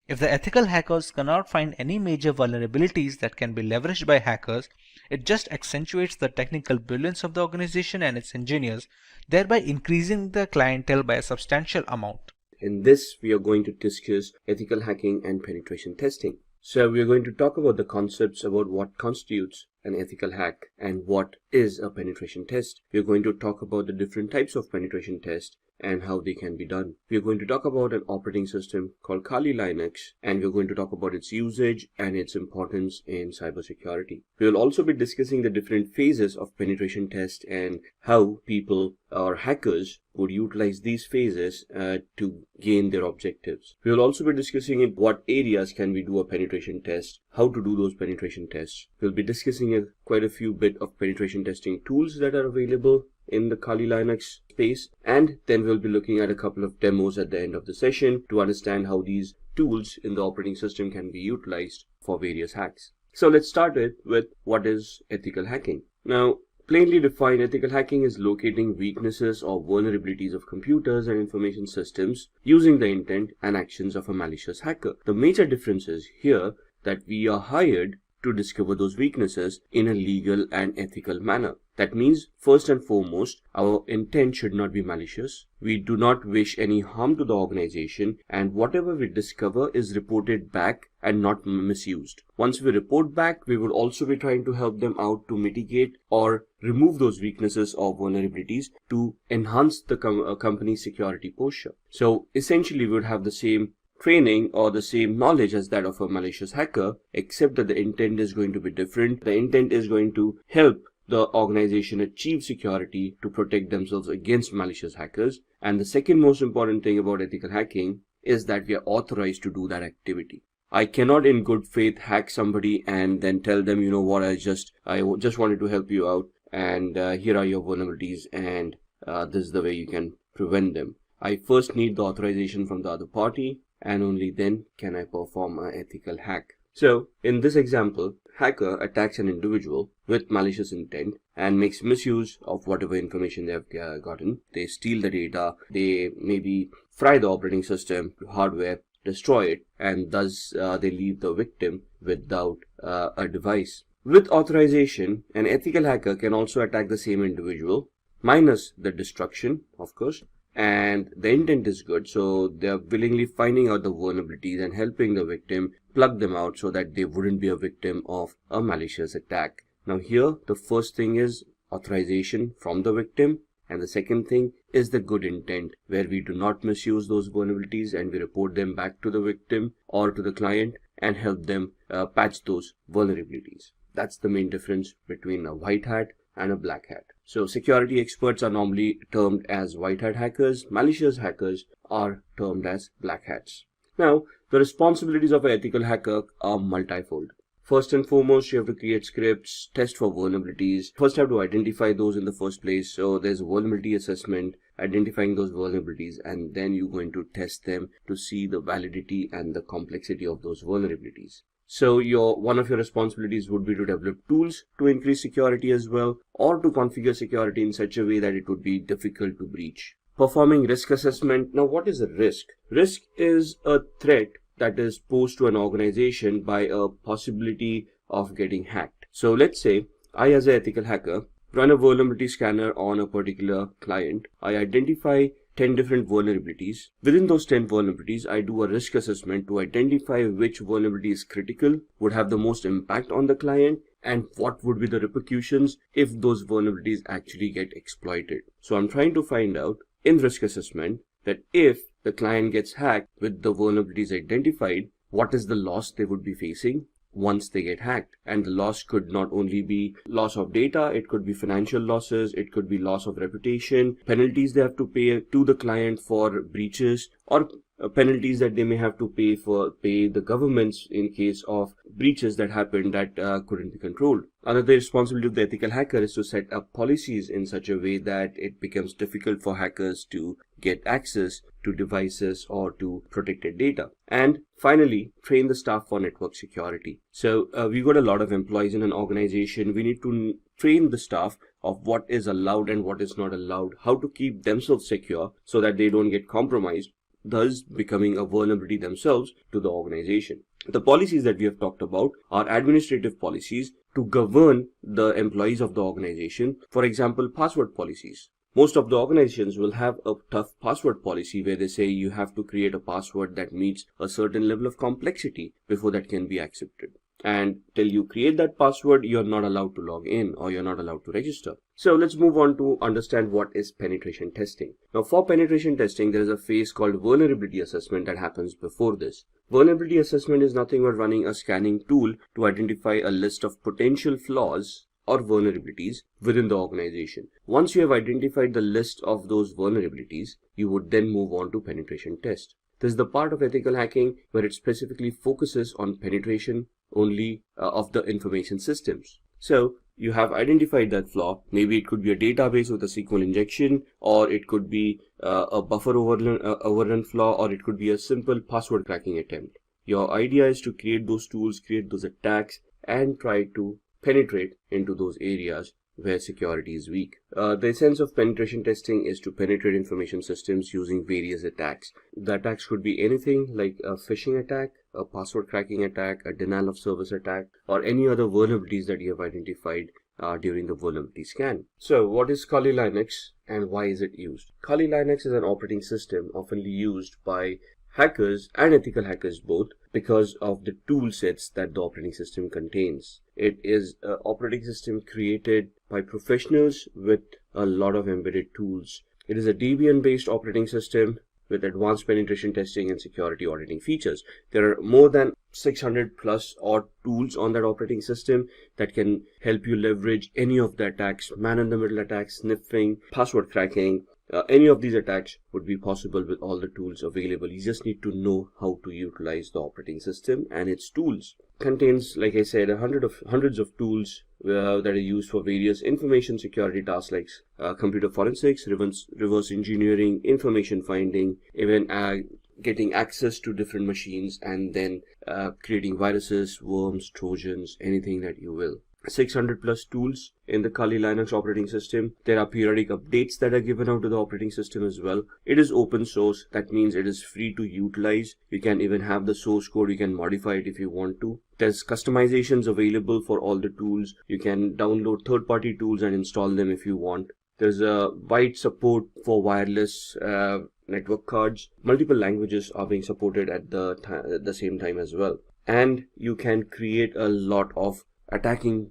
If the ethical hackers cannot find any major vulnerabilities that can be leveraged by hackers, it just accentuates the technical brilliance of the organization and its engineers, thereby increasing the clientele by a substantial amount. In this, we are going to discuss ethical hacking and penetration testing. So we are going to talk about the concepts about what constitutes an ethical hack and what is a penetration test. We are going to talk about the different types of penetration tests and how they can be done. We are going to talk about an operating system called Kali Linux, and we are going to talk about its usage and its importance in cybersecurity. We will also be discussing the different phases of penetration test and how people or hackers would utilize these phases to gain their objectives. We will also be discussing in what areas can we do a penetration test, how to do those penetration tests. We'll be discussing quite a few bit of penetration testing tools that are available in the Kali Linux space, and then we'll be looking at a couple of demos at the end of the session to understand how these tools in the operating system can be utilized for various hacks. So let's start with what is ethical hacking. Now, plainly defined, ethical hacking is locating weaknesses or vulnerabilities of computers and information systems using the intent and actions of a malicious hacker. The major difference is here that we are hired to discover those weaknesses in a legal and ethical manner. That means, first and foremost, our intent should not be malicious. We do not wish any harm to the organization, and whatever we discover is reported back and not misused. Once we report back, we will also be trying to help them out to mitigate or remove those weaknesses or vulnerabilities to enhance the company's security posture. So essentially, we would have the same training or the same knowledge as that of a malicious hacker, except that the intent is going to be different. The intent is going to help the organization achieve security to protect themselves against malicious hackers. And the second most important thing about ethical hacking is that we are authorized to do that activity. I cannot in good faith hack somebody and then tell them, you know what, I just wanted to help you out, and here are your vulnerabilities, and this is the way you can prevent them. I first need the authorization from the other party, and only then can I perform an ethical hack. So in this example, hacker attacks an individual with malicious intent and makes misuse of whatever information they have gotten. They steal the data, they maybe fry the operating system, hardware, destroy it, and thus they leave the victim without a device. With authorization, an ethical hacker can also attack the same individual, minus the destruction, of course, and the intent is good, so they are willingly finding out the vulnerabilities and helping the victim plug them out so that they wouldn't be a victim of a malicious attack. Now here, the first thing is authorization from the victim, and the second thing is the good intent, where we do not misuse those vulnerabilities and we report them back to the victim or to the client and help them patch those vulnerabilities. That's the main difference between a white hat and a black hat. So security experts are normally termed as white hat hackers. Malicious hackers are termed as black hats. Now, the responsibilities of an ethical hacker are multifold. First and foremost, you have to create scripts, test for vulnerabilities. First, you have to identify those in the first place. So there's a vulnerability assessment, identifying those vulnerabilities, and then you're going to test them to see the validity and the complexity of those vulnerabilities. So one of your responsibilities would be to develop tools to increase security as well, or to configure security in such a way that it would be difficult to breach. Performing risk assessment. Now, what is a risk? Risk is a threat that is posed to an organization by a possibility of getting hacked. So let's say I, as an ethical hacker, run a vulnerability scanner on a particular client. I identify 10 different vulnerabilities. Within those 10 vulnerabilities, I do a risk assessment to identify which vulnerability is critical, would have the most impact on the client, and what would be the repercussions if those vulnerabilities actually get exploited. So I'm trying to find out in risk assessment that if the client gets hacked with the vulnerabilities identified, what is the loss they would be facing once they get hacked. And the loss could not only be loss of data, it could be financial losses, it could be loss of reputation, penalties they have to pay to the client for breaches, or penalties that they may have to pay the governments in case of breaches that happened that couldn't be controlled. Another responsibility of the ethical hacker is to set up policies in such a way that it becomes difficult for hackers to get access to devices or to protected data. And finally, train the staff for network security. So we've got a lot of employees in an organization. We need to train the staff of what is allowed and what is not allowed, how to keep themselves secure so that they don't get compromised, thus becoming a vulnerability themselves to the organization. The policies that we have talked about are administrative policies to govern the employees of the organization. For example, password policies. Most of the organizations will have a tough password policy where they say you have to create a password that meets a certain level of complexity before that can be accepted. And till you create that password, you're not allowed to log in or you're not allowed to register. So let's move on to understand what is penetration testing. Now, for penetration testing, there is a phase called vulnerability assessment that happens before this. Vulnerability assessment is nothing but running a scanning tool to identify a list of potential flaws or vulnerabilities within the organization. Once you have identified the list of those vulnerabilities, you would then move on to penetration test. This is the part of ethical hacking where it specifically focuses on penetration only of the information systems. So you have identified that flaw. Maybe it could be a database with a SQL injection, or it could be a buffer overrun flaw, or it could be a simple password cracking attempt. Your idea is to create those tools, create those attacks, and try to penetrate into those areas where security is weak. The essence of penetration testing is to penetrate information systems using various attacks. The attacks could be anything like a phishing attack, a password cracking attack, a denial of service attack, or any other vulnerabilities that you have identified during the vulnerability scan. So what is Kali Linux and why is it used? Kali Linux is an operating system often used by hackers and ethical hackers both because of the tool sets that the operating system contains. It is an operating system created by professionals with a lot of embedded tools. It is a Debian based operating system with advanced penetration testing and security auditing features. There are more than 600 plus odd tools on that operating system that can help you leverage any of the attacks, man-in-the-middle attacks, sniffing, password cracking. Any of these attacks would be possible with all the tools available. You just need to know how to utilize the operating system and its tools. Contains, like I said, hundreds of tools that are used for various information security tasks like computer forensics, reverse engineering, information finding, even getting access to different machines, and then creating viruses, worms, trojans, anything that you will. 600 plus tools in the Kali Linux operating system. There are periodic updates that are given out to the operating system as well. It is open source. That means it is free to utilize. You can even have the source code. You can modify it if you want to. There's customizations available for all the tools. You can download third-party tools and install them if you want. There's a wide support for wireless network cards. Multiple languages are being supported at the same time as well. And you can create a lot of attacking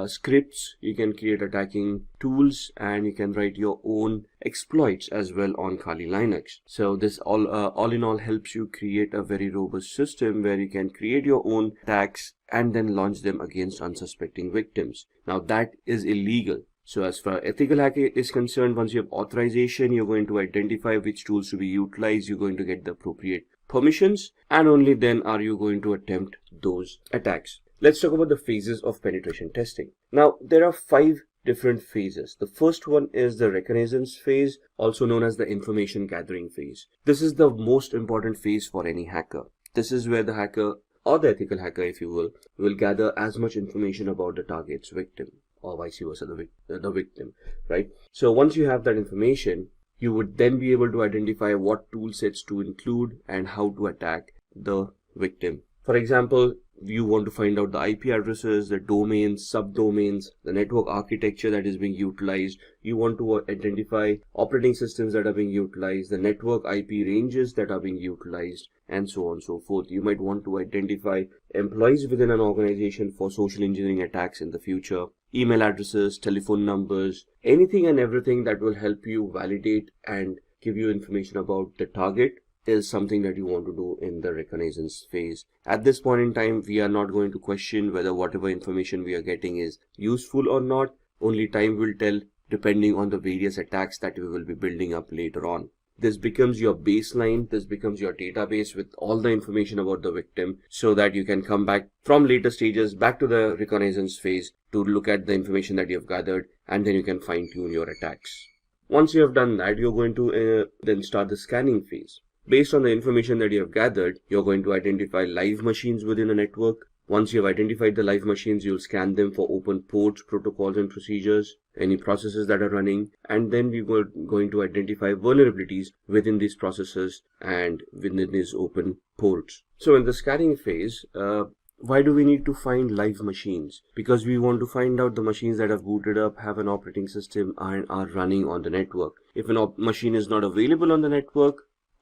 scripts, you can create attacking tools, and you can write your own exploits as well on Kali Linux. So this all in all helps you create a very robust system where you can create your own attacks and then launch them against unsuspecting victims. Now that is illegal. So as far as ethical hacking is concerned, once you have authorization, you're going to identify which tools to be utilized, you're going to get the appropriate permissions, and only then are you going to attempt those attacks. Let's talk about the phases of penetration testing. Now, there are 5 different phases. The first one is the reconnaissance phase, also known as the information gathering phase. This is the most important phase for any hacker. This is where the hacker, or the ethical hacker if you will gather as much information about the target's victim, or vice versa, the victim, right? So once you have that information, you would then be able to identify what tool sets to include and how to attack the victim. For example, you want to find out the IP addresses, the domains, subdomains, the network architecture that is being utilized. You want to identify operating systems that are being utilized, the network IP ranges that are being utilized, and so on and so forth. You might want to identify employees within an organization for social engineering attacks in the future, email addresses, telephone numbers, anything and everything that will help you validate and give you information about the target is something that you want to do in the reconnaissance phase. At this point in time, we are not going to question whether whatever information we are getting is useful or not. Only time will tell, depending on the various attacks that we will be building up later on. This becomes your baseline, this becomes your database with all the information about the victim, so that you can come back from later stages back to the reconnaissance phase to look at the information that you have gathered, and then you can fine tune your attacks. Once you have done that, you're going to then start the scanning phase. Based on the information that you have gathered, you're going to identify live machines within a network. Once you have identified the live machines, you'll scan them for open ports, protocols and procedures, any processes that are running, and then we're going to identify vulnerabilities within these processes and within these open ports. So in the scanning phase, why do we need to find live machines? Because we want to find out the machines that have booted up, have an operating system, and are running on the network. If a machine is not available on the network,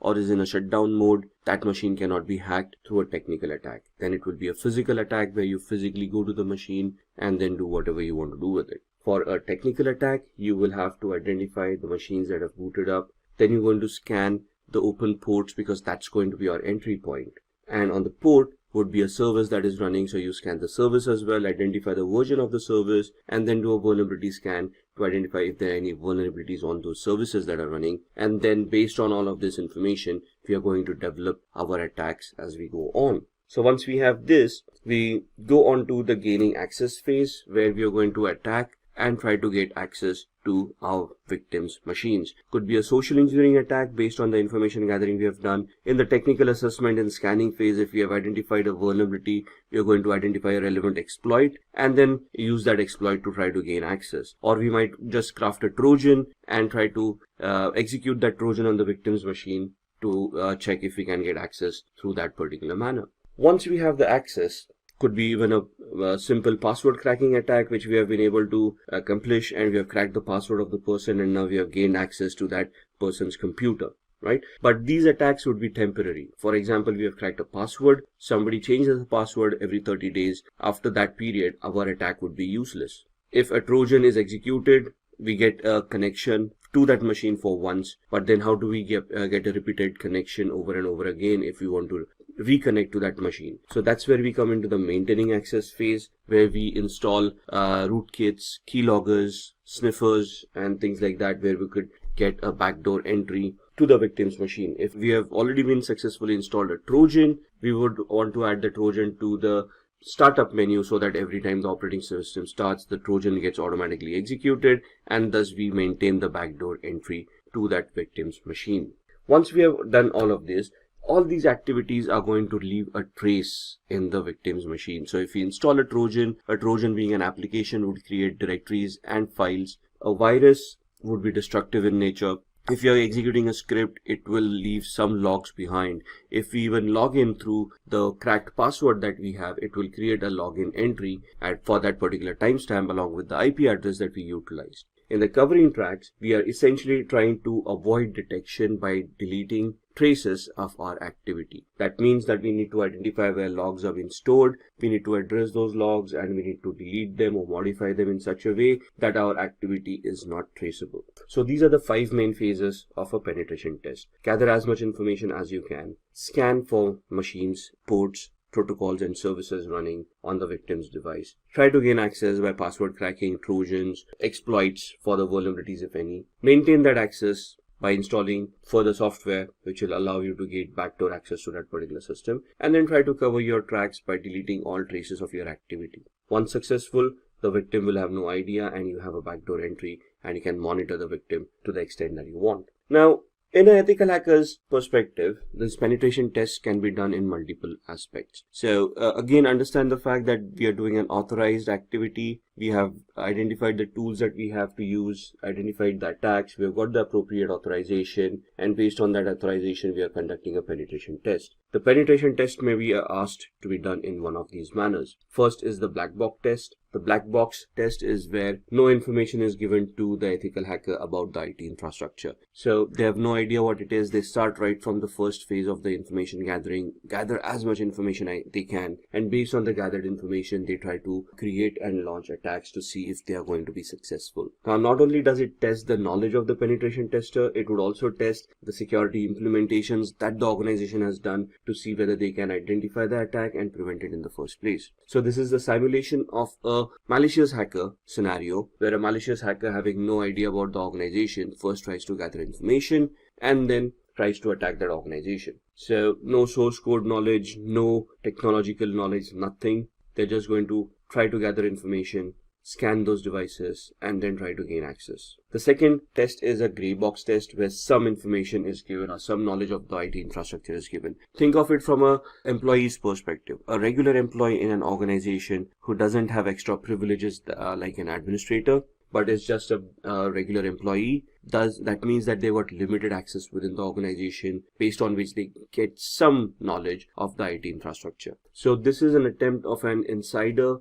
or is in a shutdown mode, that machine cannot be hacked through a technical attack. Then it will be a physical attack where you physically go to the machine and then do whatever you want to do with it. For a technical attack, you will have to identify the machines that have booted up. Then you're going to scan the open ports because that's going to be your entry point. And on the port would be a service that is running, so you scan the service as well, identify the version of the service, and then do a vulnerability scan to identify if there are any vulnerabilities on those services that are running. And then based on all of this information, we are going to develop our attacks as we go on. So once we have this, we go on to the gaining access phase, where we are going to attack and try to get access to our victims' machines. Could be a social engineering attack based on the information gathering we have done. In the technical assessment and scanning phase, if we have identified a vulnerability, we are going to identify a relevant exploit and then use that exploit to try to gain access. Or we might just craft a Trojan and try to execute that Trojan on the victim's machine to check if we can get access through that particular manner. Once we have the access, could be even a simple password cracking attack which we have been able to accomplish, and we have cracked the password of the person and now we have gained access to that person's computer, right? But these attacks would be temporary. For example, we have cracked a password, somebody changes the password every 30 days. After that period, our attack would be useless. If a Trojan is executed, we get a connection to that machine for once, but then how do we get a repeated connection over and over again if we want to reconnect to that machine? So that's where we come into the maintaining access phase, where we install rootkits, keyloggers, sniffers and things like that, where we could get a backdoor entry to the victim's machine. If we have already been successfully installed a Trojan, we would want to add the Trojan to the startup menu so that every time the operating system starts, the Trojan gets automatically executed, and thus we maintain the backdoor entry to that victim's machine. Once we have done all of this, all these activities are going to leave a trace in the victim's machine. So if we install a Trojan being an application would create directories and files. A virus would be destructive in nature. If you are executing a script, it will leave some logs behind. If we even log in through the cracked password that we have, it will create a login entry for that particular timestamp along with the IP address that we utilized. In the covering tracks, we are essentially trying to avoid detection by deleting traces of our activity. That means that we need to identify where logs are being stored, we need to address those logs, and we need to delete them or modify them in such a way that our activity is not traceable. So these are the 5 main phases of a penetration test. Gather as much information as you can, scan for machines, ports, protocols and services running on the victim's device. Try to gain access by password cracking, Trojans, exploits for the vulnerabilities if any. Maintain that access by installing further software which will allow you to get backdoor access to that particular system, and then try to cover your tracks by deleting all traces of your activity. Once successful, the victim will have no idea and you have a backdoor entry and you can monitor the victim to the extent that you want. Now, in an ethical hacker's perspective, this penetration test can be done in multiple aspects. So again, understand the fact that we are doing an authorized activity. We have identified the tools that we have to use, identified the attacks, we have got the appropriate authorization, and based on that authorization, we are conducting a penetration test. The penetration test may be asked to be done in one of these manners. First is the black box test. The black box test is where no information is given to the ethical hacker about the IT infrastructure. So they have no idea what it is. They start right from the first phase of the information gathering, gather as much information they can, and based on the gathered information, they try to create and launch attacks to see if they are going to be successful. Now, not only does it test the knowledge of the penetration tester, it would also test the security implementations that the organization has done to see whether they can identify the attack and prevent it in the first place. So this is the simulation of a malicious hacker scenario, where a malicious hacker, having no idea about the organization, first tries to gather information and then tries to attack that organization. So no source code knowledge, no technological knowledge, nothing. They're just going to try to gather information, scan those devices, and then try to gain access. The second test is a gray box test, where some information is given or some knowledge of the IT infrastructure is given. Think of it from an employee's perspective. A regular employee in an organization who doesn't have extra privileges like an administrator, but is just a regular employee, that means that they got limited access within the organization, based on which they get some knowledge of the IT infrastructure. So this is an attempt of an insider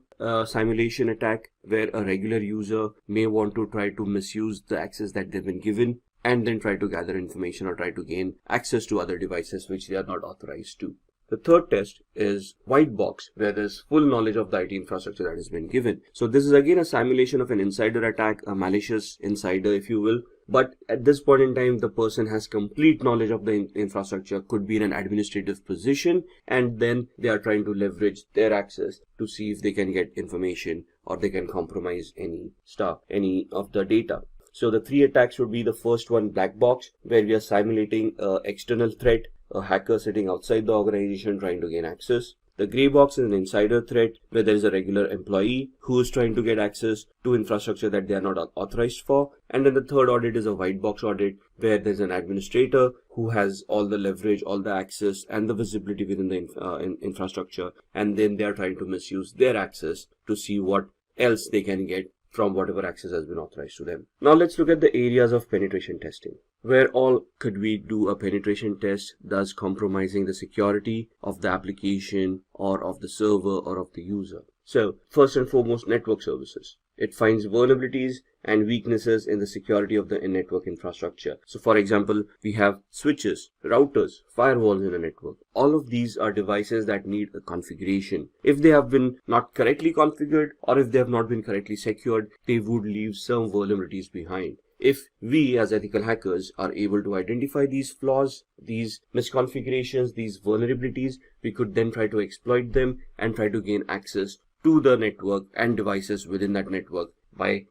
simulation attack, where a regular user may want to try to misuse the access that they've been given and then try to gather information or try to gain access to other devices which they are not authorized to. The third test is white box, where there's full knowledge of the IT infrastructure that has been given. So this is again a simulation of an insider attack, a malicious insider, if you will. But at this point in time, the person has complete knowledge of the infrastructure, could be in an administrative position, and then they are trying to leverage their access to see if they can get information or they can compromise any of the data. So the 3 attacks would be: the first one, black box, where we are simulating an external threat, a hacker sitting outside the organization trying to gain access. The gray box is an insider threat where there is a regular employee who is trying to get access to infrastructure that they are not authorized for. And then the third audit is a white box audit where there's an administrator who has all the leverage, all the access and the visibility within the infrastructure. And then they are trying to misuse their access to see what else they can get from whatever access has been authorized to them. Now let's look at the areas of penetration testing. Where all could we do a penetration test, thus compromising the security of the application or of the server or of the user? So first and foremost, network services. It finds vulnerabilities and weaknesses in the security of the network infrastructure. So for example, we have switches, routers, firewalls in a network. All of these are devices that need a configuration. If they have been not correctly configured or if they have not been correctly secured, they would leave some vulnerabilities behind. If we as ethical hackers are able to identify these flaws, these misconfigurations, these vulnerabilities, we could then try to exploit them and try to gain access to the network and devices within that network by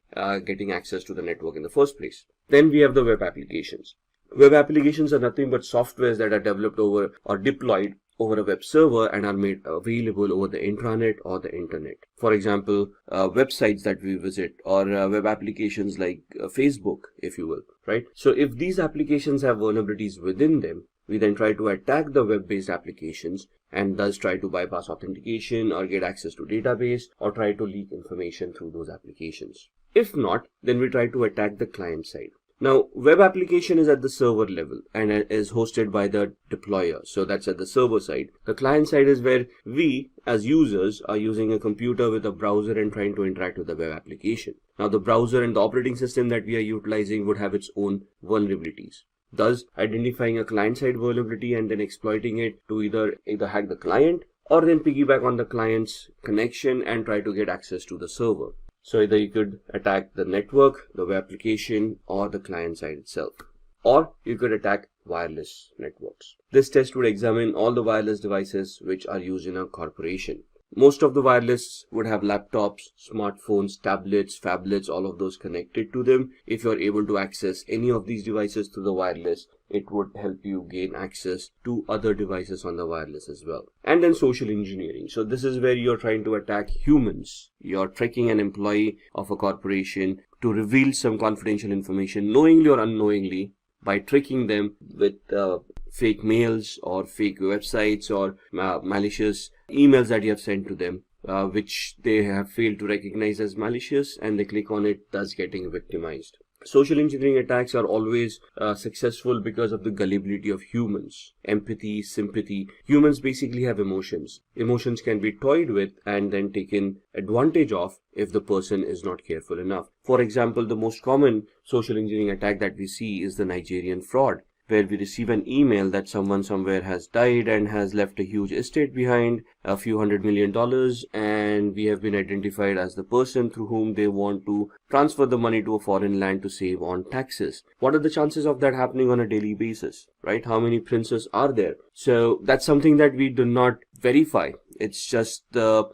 getting access to the network in the first place. Then we have the web applications. Web applications are nothing but softwares that are developed over or deployed over a web server and are made available over the intranet or the internet. For example, websites that we visit or web applications like Facebook, if you will, right? So if these applications have vulnerabilities within them, we then try to attack the web-based applications and thus try to bypass authentication or get access to database or try to leak information through those applications. If not, then we try to attack the client side. Now, web application is at the server level and is hosted by the deployer. So that's at the server side. The client side is where we as users are using a computer with a browser and trying to interact with the web application. Now, the browser and the operating system that we are utilizing would have its own vulnerabilities. Thus, identifying a client-side vulnerability and then exploiting it to either hack the client or then piggyback on the client's connection and try to get access to the server. So either you could attack the network, the web application, or the client side itself. Or you could attack wireless networks. This test would examine all the wireless devices which are used in a corporation. Most of the wireless would have laptops, smartphones, tablets, phablets, all of those connected to them. If you're able to access any of these devices through the wireless, it would help you gain access to other devices on the wireless as well. And then social engineering. So this is where you're trying to attack humans. You're tracking an employee of a corporation to reveal some confidential information, knowingly or unknowingly, by tricking them with fake mails or fake websites or malicious emails that you have sent to them, which they have failed to recognize as malicious, and they click on it, thus getting victimized. Social engineering attacks are always successful because of the gullibility of humans. Empathy, sympathy. Humans basically have emotions. Emotions can be toyed with and then taken advantage of if the person is not careful enough. For example, the most common social engineering attack that we see is the Nigerian fraud, where we receive an email that someone somewhere has died and has left a huge estate behind, a few $100 million, and we have been identified as the person through whom they want to transfer the money to a foreign land to save on taxes. What are the chances of that happening on a daily basis, right? How many princes are there? So that's something that we do not verify. It's just the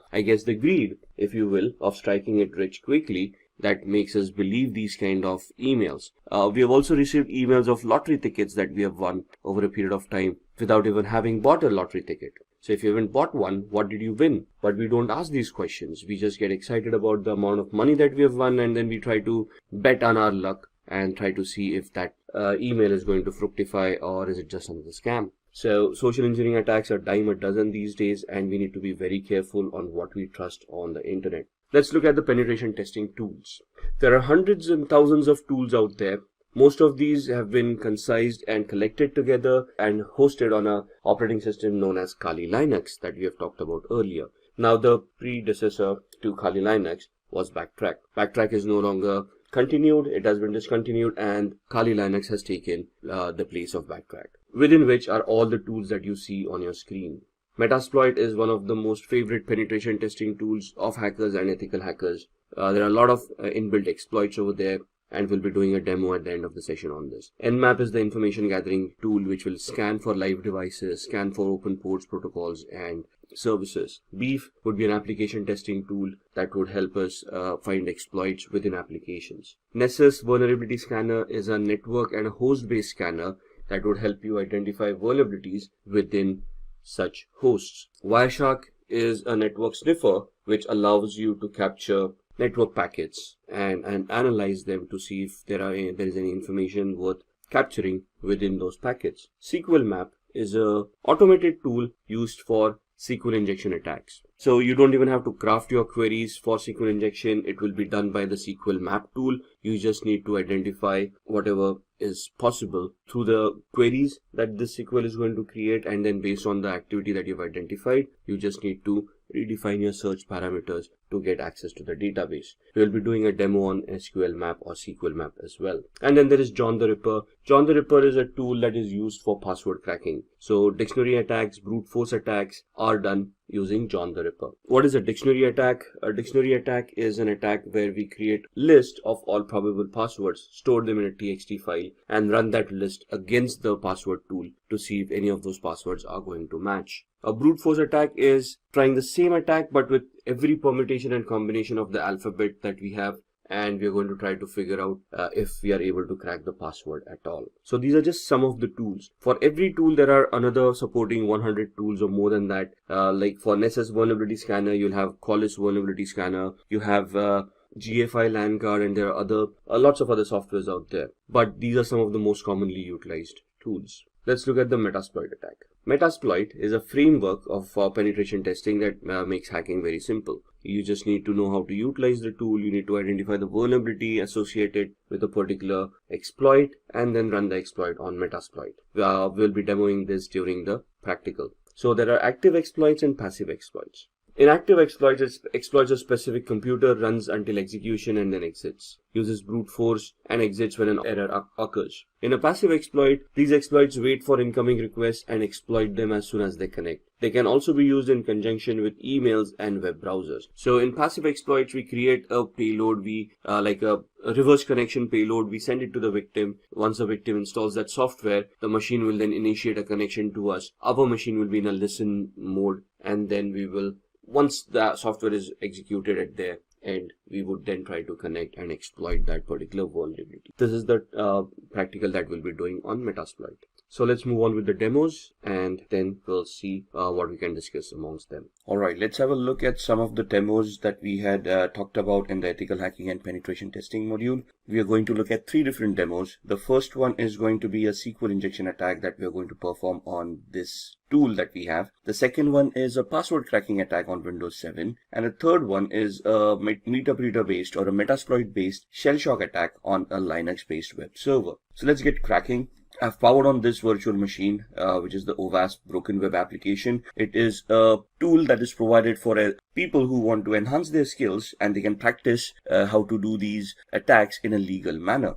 greed, if you will, of striking it rich quickly that makes us believe these kind of emails. We have also received emails of lottery tickets that we have won over a period of time without even having bought a lottery ticket. So if you haven't bought one, what did you win? But we don't ask these questions. We just get excited about the amount of money that we have won, and then we try to bet on our luck and try to see if that email is going to fructify or is it just another scam. So social engineering attacks are dime a dozen these days, and we need to be very careful on what we trust on the internet. Let's look at the penetration testing tools. There are hundreds and thousands of tools out there. Most of these have been concised and collected together and hosted on an operating system known as Kali Linux that we have talked about earlier. Now, the predecessor to Kali Linux was Backtrack. Backtrack is no longer continued, it has been discontinued, and Kali Linux has taken the place of Backtrack, within which are all the tools that you see on your screen. Metasploit is one of the most favorite penetration testing tools of hackers and ethical hackers. There are a lot of inbuilt exploits over there, and we'll be doing a demo at the end of the session on this. Nmap is the information gathering tool which will scan for live devices, scan for open ports, protocols, and services. Beef would be an application testing tool that would help us find exploits within applications. Nessus Vulnerability Scanner is a network and a host-based scanner that would help you identify vulnerabilities within such hosts. Wireshark is a network sniffer, which allows you to capture network packets and analyze them to see if there is any information worth capturing within those packets. SQL map is a automated tool used for SQL injection attacks. So you don't even have to craft your queries for SQL injection. It will be done by the SQL map tool. You just need to identify whatever is possible through the queries that this SQL is going to create, and then based on the activity that you've identified, you just need to redefine your search parameters to get access to the database. We'll be doing a demo on SQL map or SQL map as well. And then there is John the Ripper. John the Ripper is a tool that is used for password cracking. So dictionary attacks, brute force attacks are done using John the Ripper. What is a dictionary attack? A dictionary attack is an attack where we create a list of all probable passwords, store them in a txt file, and run that list against the password tool to see if any of those passwords are going to match. A brute force attack is trying the same attack but with every permutation and combination of the alphabet that we have, and we are going to try to figure out if we are able to crack the password at all. So these are just some of the tools. For every tool there are another supporting 100 tools or more than that. Like for Nessus vulnerability scanner, you'll have Qualys vulnerability scanner, you have GFI LAN card, and there are lots of other softwares out there. But these are some of the most commonly utilized tools. Let's look at the Metasploit attack. Metasploit is a framework of penetration testing that makes hacking very simple. You just need to know how to utilize the tool. You need to identify the vulnerability associated with a particular exploit and then run the exploit on Metasploit. We'll be demoing this during the practical. So there are active exploits and passive exploits. In active exploits, it exploits a specific computer, runs until execution and then exits, uses brute force and exits when an error occurs. In a passive exploit, these exploits wait for incoming requests and exploit them as soon as they connect. They can also be used in conjunction with emails and web browsers. So in passive exploits, we create a payload, like a reverse connection payload. We send it to the victim. Once the victim installs that software, the machine will then initiate a connection to us. Our machine will be in a listen mode, and then we will, once the software is executed at their end, we would then try to connect and exploit that particular vulnerability. This is the practical that we'll be doing on Metasploit. So let's move on with the demos, and then we'll see what we can discuss amongst them. Alright, let's have a look at some of the demos that we had talked about in the ethical hacking and penetration testing module. We are going to look at 3 different demos. The first one is going to be a SQL injection attack that we are going to perform on this tool that we have. The second one is a password cracking attack on Windows 7. And the third one is a MetaBreeder based or a Metasploit based shell shock attack on a Linux based web server. So let's get cracking. I've powered on this virtual machine, which is the OWASP Broken Web application. It is a tool that is provided for people who want to enhance their skills, and they can practice how to do these attacks in a legal manner.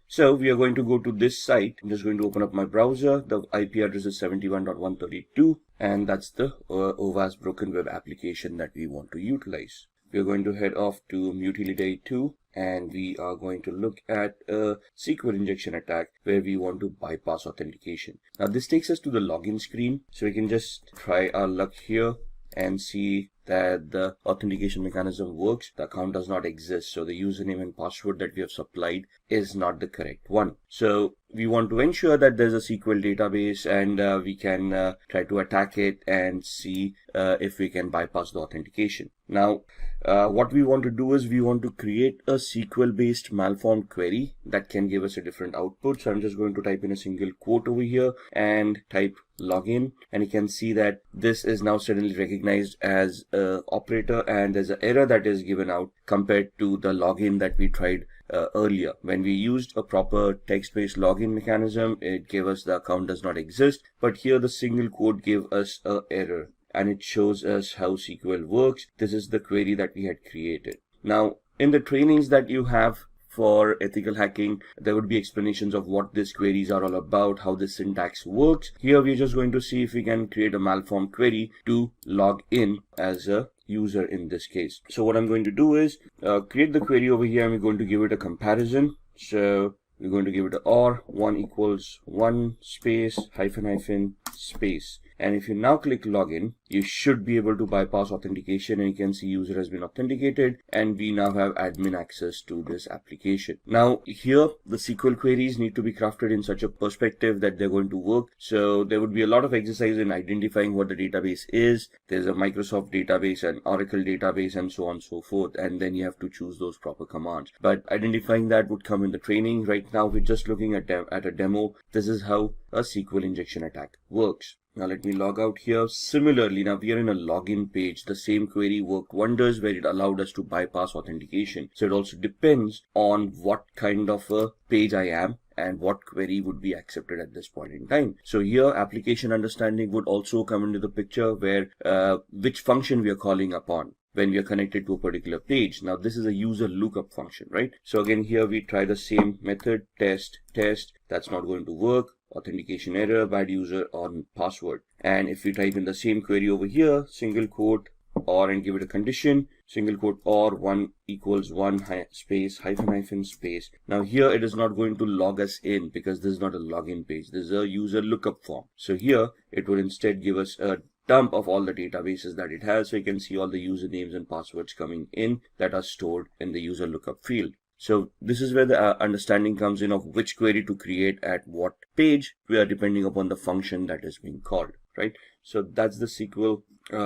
So we are going to go to this site. I'm just going to open up my browser. The IP address is 71.132, and that's the OWASP Broken Web application that we want to utilize. We are going to head off to Mutility 2, and we are going to look at a SQL injection attack where we want to bypass authentication. Now this takes us to the login screen, so we can just try our luck here and see that the authentication mechanism works. The account does not exist, so the username and password that we have supplied is not the correct one. So we want to ensure that there's a SQL database, and we can try to attack it and see if we can bypass the authentication. Now what we want to do is we want to create a SQL based malformed query that can give us a different output. So I'm just going to type in a single quote over here and type login, and you can see that this is now suddenly recognized as a operator, and there's an error that is given out compared to the login that we tried earlier. When we used a proper text-based login mechanism, it gave us the account does not exist, but here the single quote gave us an error, and it shows us how SQL works. This is the query that we had created. Now in the trainings that you have for ethical hacking, there would be explanations of what these queries are all about, how the syntax works. Here we're just going to see if we can create a malformed query to log in as a user in this case. So what I'm going to do is create the query over here, and we're going to give it a comparison. So we're going to give it a OR 1 equals 1 space hyphen hyphen space, And if you now click login, you should be able to bypass authentication, and you can see user has been authenticated, and we now have admin access to this application. Now here the SQL queries need to be crafted in such a perspective that they're going to work. So there would be a lot of exercise in identifying what the database is. There's a Microsoft database, an Oracle database, and so on and so forth, and then you have to choose those proper commands. But identifying that would come in the training. Right now we're just looking at a demo. This is how a SQL injection attack works. Now let me log out here. Similarly, now we are in a login page. The same query worked wonders where it allowed us to bypass authentication. So it also depends on what kind of a page I am and what query would be accepted at this point in time. So here application understanding would also come into the picture, where which function we are calling upon when we are connected to a particular page. Now this is a user lookup function, right? So again here we try the same method, test. That's not going to work. Authentication error, bad user or password. And if we type in the same query over here, single quote or, and give it a condition, single quote or 1 equals 1 space hyphen space. Now here it is not going to log us in because this is not a login page. This is a user lookup form. So here it would instead give us a dump of all the databases that it has. So you can see all the usernames and passwords coming in that are stored in the user lookup field. So this is where the understanding comes in of which query to create at what page, depending upon the function that is being called, right? So that's the SQL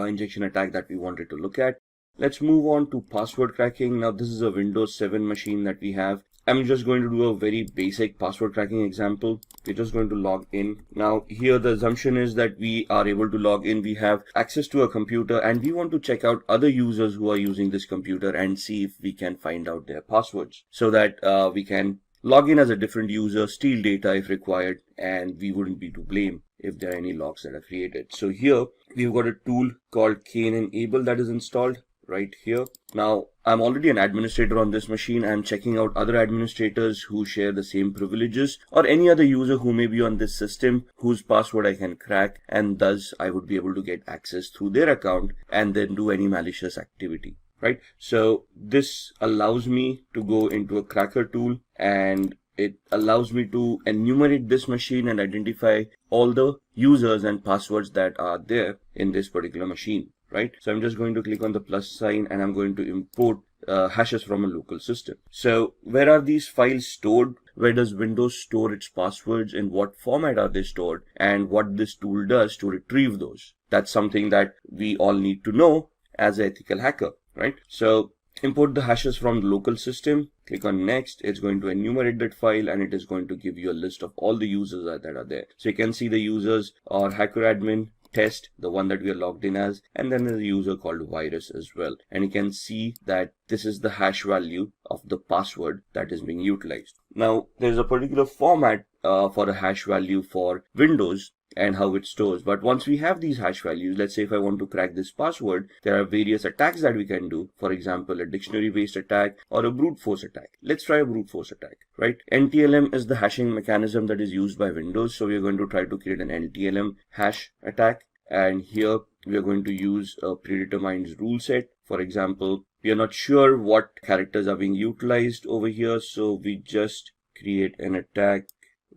injection attack that we wanted to look at. Let's move on to password cracking. Now this is a Windows 7 machine that we have. I'm just going to do a very basic password cracking example. We're just going to log in. Now here the assumption is that we are able to log in. We have access to a computer and we want to check out other users who are using this computer and see if we can find out their passwords, so that we can log in as a different user, steal data if required, and we wouldn't be to blame if there are any logs that are created. So here we've got a tool called Enable that is installed right here. Now I'm already an administrator on this machine. I'm checking out other administrators who share the same privileges, or any other user who may be on this system whose password I can crack, and thus I would be able to get access through their account and then do any malicious activity, right? So this allows me to go into a cracker tool, and it allows me to enumerate this machine and identify all the users and passwords that are there in this particular machine. Right, so I'm just going to click on the plus sign and I'm going to import hashes from a local system. So where are these files stored? Where does Windows store its passwords? In what format are they stored? And what this tool does to retrieve those? That's something that we all need to know as an ethical hacker, right? So import the hashes from the local system, click on next. It's going to enumerate that file and it is going to give you a list of all the users that are there. So you can see the users are hacker admin, test, the one that we are logged in as, and then there's a user called virus as well. And you can see that this is the hash value of the password that is being utilized. Now there's a particular format for a hash value for Windows and how it stores. But once we have these hash values, let's say if I want to crack this password, there are various attacks that we can do. For example, a dictionary based attack or a brute force attack. Let's try a brute force attack, right? NTLM is the hashing mechanism that is used by Windows. So we're going to try to create an NTLM hash attack. And here we are going to use a predetermined rule set. For example, we are not sure what characters are being utilized over here. So we just create an attack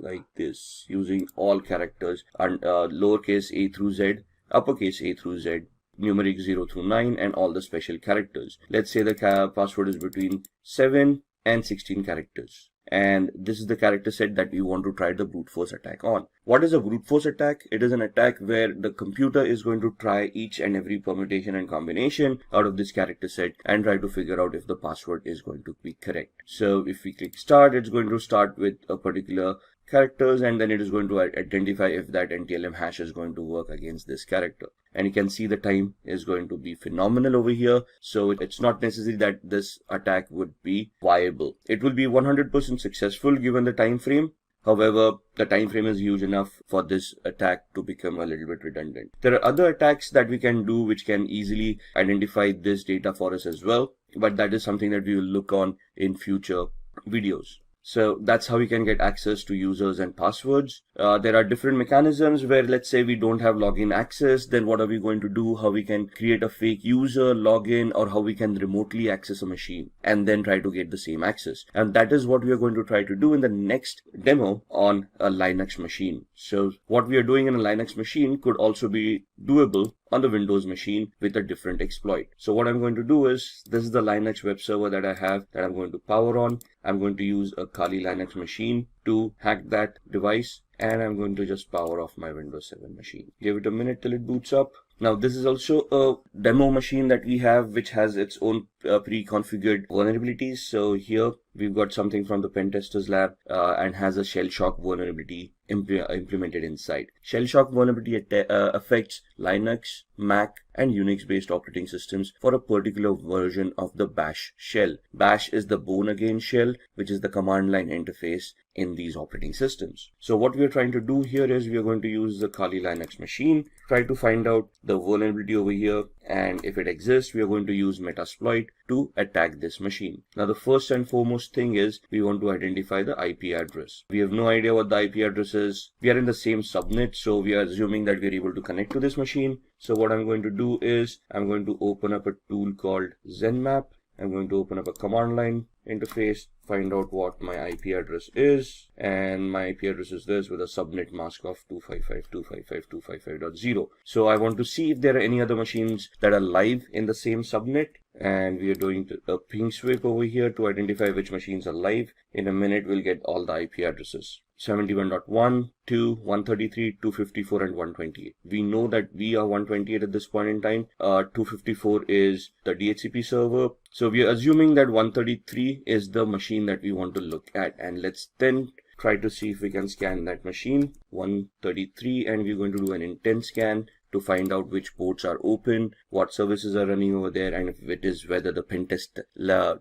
like this using all characters and lowercase a through z, uppercase a through z, numeric 0 through 9, and all the special characters. Let's say the password is between 7 and 16 characters. And this is the character set that we want to try the brute force attack on. What is a brute force attack? It is an attack where the computer is going to try each and every permutation and combination out of this character set and try to figure out if the password is going to be correct. So if we click start, it's going to start with a particular characters, and then it is going to identify if that NTLM hash is going to work against this character. And you can see the time is going to be phenomenal over here. So it's not necessary that this attack would be viable. It will be 100% successful given the time frame. However, the time frame is huge enough for this attack to become a little bit redundant. There are other attacks that we can do which can easily identify this data for us as well, but that is something that we will look on in future videos. So that's how we can get access to users and passwords. There are different mechanisms where, let's say we don't have login access, then what are we going to do? How we can create a fake user, login, or how we can remotely access a machine and then try to get the same access. And that is what we are going to try to do in the next demo on a Linux machine. So what we are doing in a Linux machine could also be doable on the Windows machine with a different exploit. So what I'm going to do is, this is the Linux web server that I have that I'm going to power on. I'm going to use a Kali Linux machine to hack that device, and I'm going to just power off my Windows 7 machine. Give it a minute till it boots up. Now this is also a demo machine that we have which has its own pre-configured vulnerabilities. So here we've got something from the pen testers lab and has a shell shock vulnerability implemented inside. Shell shock vulnerability affects Linux, Mac and Unix based operating systems for a particular version of the bash shell. Bash is the born again shell, which is the command line interface in these operating systems. So what we are trying to do here is we are going to use the Kali Linux machine, try to find out the vulnerability over here, and if it exists, we are going to use Metasploit to attack this machine. Now the first and foremost thing is we want to identify the IP address. We have no idea what the IP address is. We are in the same subnet, so we are assuming that we are able to connect to this machine. So what I'm going to do is I'm going to open up a tool called ZenMap. I'm going to open up a command line interface, find out what my IP address is, and my IP address is this with a subnet mask of 255.255.255.0. So I want to see if there are any other machines that are live in the same subnet, and we are doing a ping sweep over here to identify which machines are live. In a minute we'll get all the IP addresses. 71.1, 2, 133, 254 and 128. We know that we are 128 at this point in time. 254 is the DHCP server. So we are assuming that 133 is the machine that we want to look at, and let's then try to see if we can scan that machine 133, and we're going to do an intent scan to find out which ports are open, what services are running over there, and if it is whether the pentest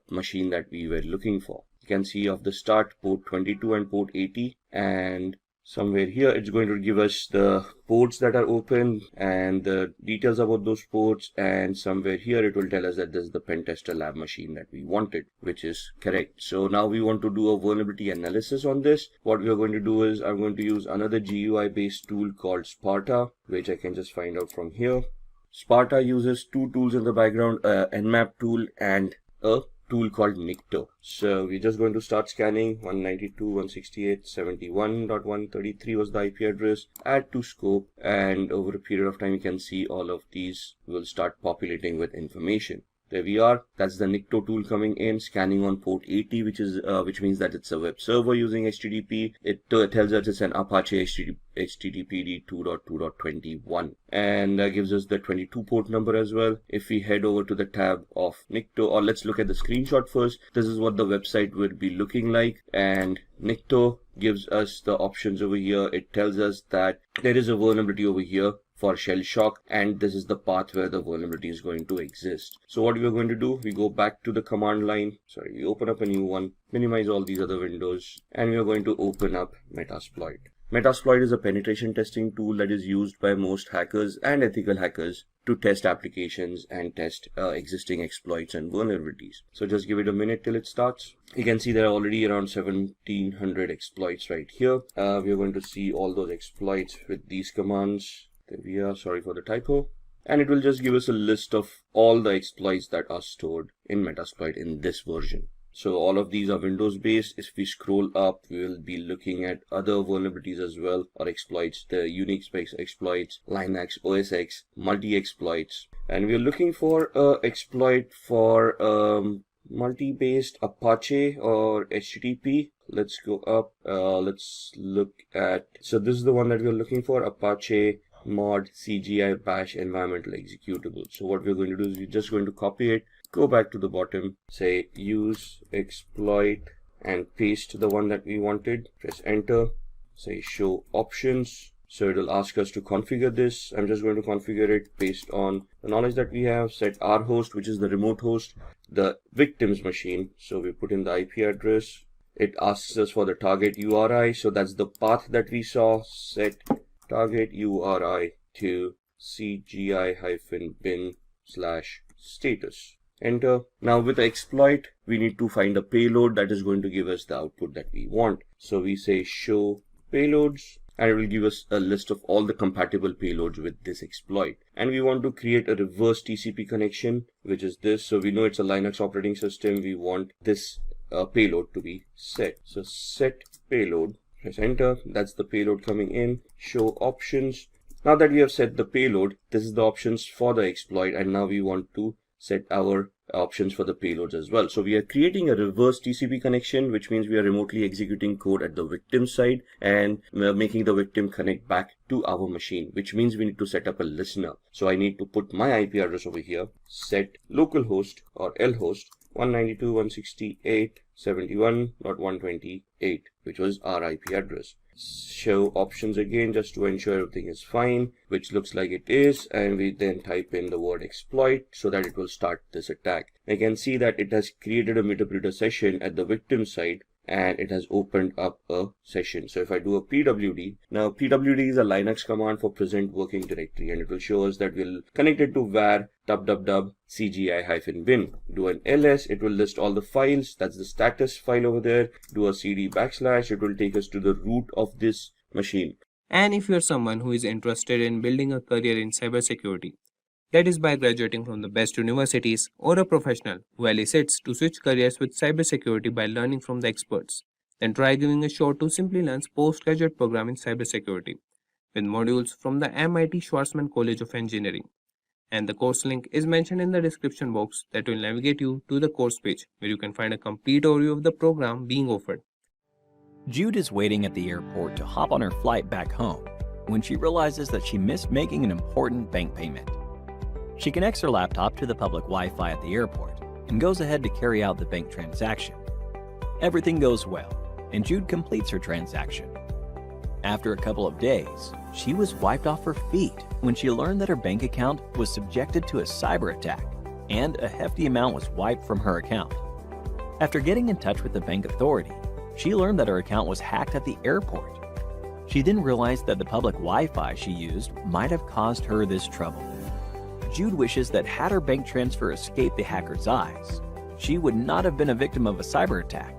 machine that we were looking for. You can see off the start port 22 and port 80, and somewhere here it's going to give us the ports that are open and the details about those ports, and somewhere here it will tell us that this is the pentester lab machine that we wanted, which is correct. So now we want to do a vulnerability analysis on this. What we are going to do is I'm going to use another GUI based tool called Sparta, which I can just find out from here. Sparta uses two tools in the background, Nmap tool and a tool called Nikto. So we're just going to start scanning 192.168.71.133 was the IP address. Add to scope, and over a period of time you can see all of these will start populating with information. There we are. That's the Nikto tool coming in, scanning on port 80, which means that it's a web server using HTTP. It tells us it's an Apache HTTPD 2.2.21, and gives us the 22 port number as well. If we head over to the tab of Nikto, or let's look at the screenshot first. This is what the website would be looking like, and Nikto gives us the options over here. It tells us that there is a vulnerability over here for shell shock, and this is the path where the vulnerability is going to exist. So what we are going to do, we go back to the command line, we open up a new one, minimize all these other windows, and we are going to open up Metasploit. Metasploit is a penetration testing tool that is used by most hackers and ethical hackers to test applications and test existing exploits and vulnerabilities. So just give it a minute till it starts. You can see there are already around 1700 exploits right here. We are going to see all those exploits with these commands. There we are, sorry for the typo. And it will just give us a list of all the exploits that are stored in Metasploit in this version. So all of these are Windows based. If we scroll up, we will be looking at other vulnerabilities as well, or exploits, the Unix based exploits, Linux, OS X, multi-exploits. And we are looking for an exploit for multi-based Apache or HTTP. Let's go up, let's look at, so this is the one that we're looking for, Apache mod CGI bash environmental executable. So what we're going to do is we're just going to copy it, go back to the bottom, say use exploit, and paste the one that we wanted. Press enter, say show options. So it will ask us to configure this. I'm just going to configure it based on the knowledge that we have. Set our host, which is the remote host, the victim's machine. So we put in the IP address. It asks us for the target URI. So that's the path that we saw. Set target URI to CGI-bin/status. enter. Now with the exploit, we need to find a payload that is going to give us the output that we want. So we say show payloads, and it will give us a list of all the compatible payloads with this exploit. And we want to create a reverse TCP connection, which is this. So we know it's a Linux operating system. We want this payload to be set. So set payload, press enter. That's the payload coming in. Show options. Now that we have set the payload, this is the options for the exploit, and now we want to set our options for the payloads as well. So we are creating a reverse TCP connection, which means we are remotely executing code at the victim side and making the victim connect back to our machine, which means we need to set up a listener. So I need to put my IP address over here, set localhost or lhost 192.168.71.128, which was our IP address. Show options again just to ensure everything is fine, which looks like it is, and we then type in the word exploit so that it will start this attack. I can see that it has created a meter session at the victim side and it has opened up a session. So if I do a pwd, now pwd is a Linux command for present working directory, and it will show us that we'll connect it to var www cgi-bin. Do an ls, it will list all the files. That's the status file over there. Do a cd /, it will take us to the root of this machine. And if you're someone who is interested in building a career in cybersecurity, that is by graduating from the best universities, or a professional who elicits to switch careers with cybersecurity by learning from the experts, then try giving a shot to Simplilearn's postgraduate program in cybersecurity with modules from the MIT Schwarzman College of Engineering. And the course link is mentioned in the description box that will navigate you to the course page where you can find a complete overview of the program being offered. Jude is waiting at the airport to hop on her flight back home when she realizes that she missed making an important bank payment. She connects her laptop to the public Wi-Fi at the airport and goes ahead to carry out the bank transaction. Everything goes well, and Jude completes her transaction. After a couple of days, she was wiped off her feet when she learned that her bank account was subjected to a cyber attack, and a hefty amount was wiped from her account. After getting in touch with the bank authority, she learned that her account was hacked at the airport. She then realized that the public Wi-Fi she used might have caused her this trouble. Jude wishes that had her bank transfer escaped the hacker's eyes, she would not have been a victim of a cyber attack.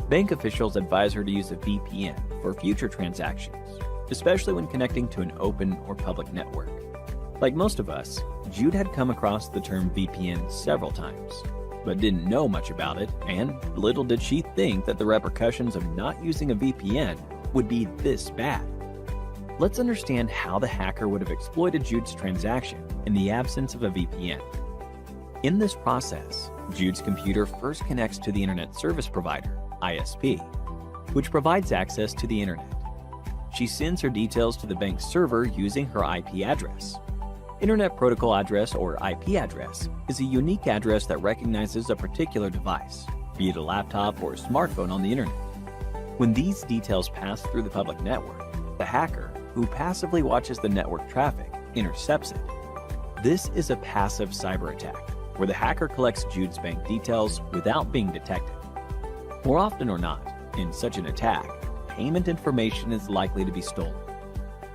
Bank officials advise her to use a VPN for future transactions, especially when connecting to an open or public network. Like most of us, Jude had come across the term VPN several times, but didn't know much about it, and little did she think that the repercussions of not using a VPN would be this bad. Let's understand how the hacker would have exploited Jude's transaction in the absence of a VPN. In this process, Jude's computer first connects to the Internet Service Provider, ISP, which provides access to the Internet. She sends her details to the bank server using her IP address. Internet Protocol Address, or IP address, is a unique address that recognizes a particular device, be it a laptop or a smartphone on the Internet. When these details pass through the public network, the hacker, who passively watches the network traffic, intercepts it. This is a passive cyber attack, where the hacker collects Jude's bank details without being detected. More often or not, in such an attack, payment information is likely to be stolen.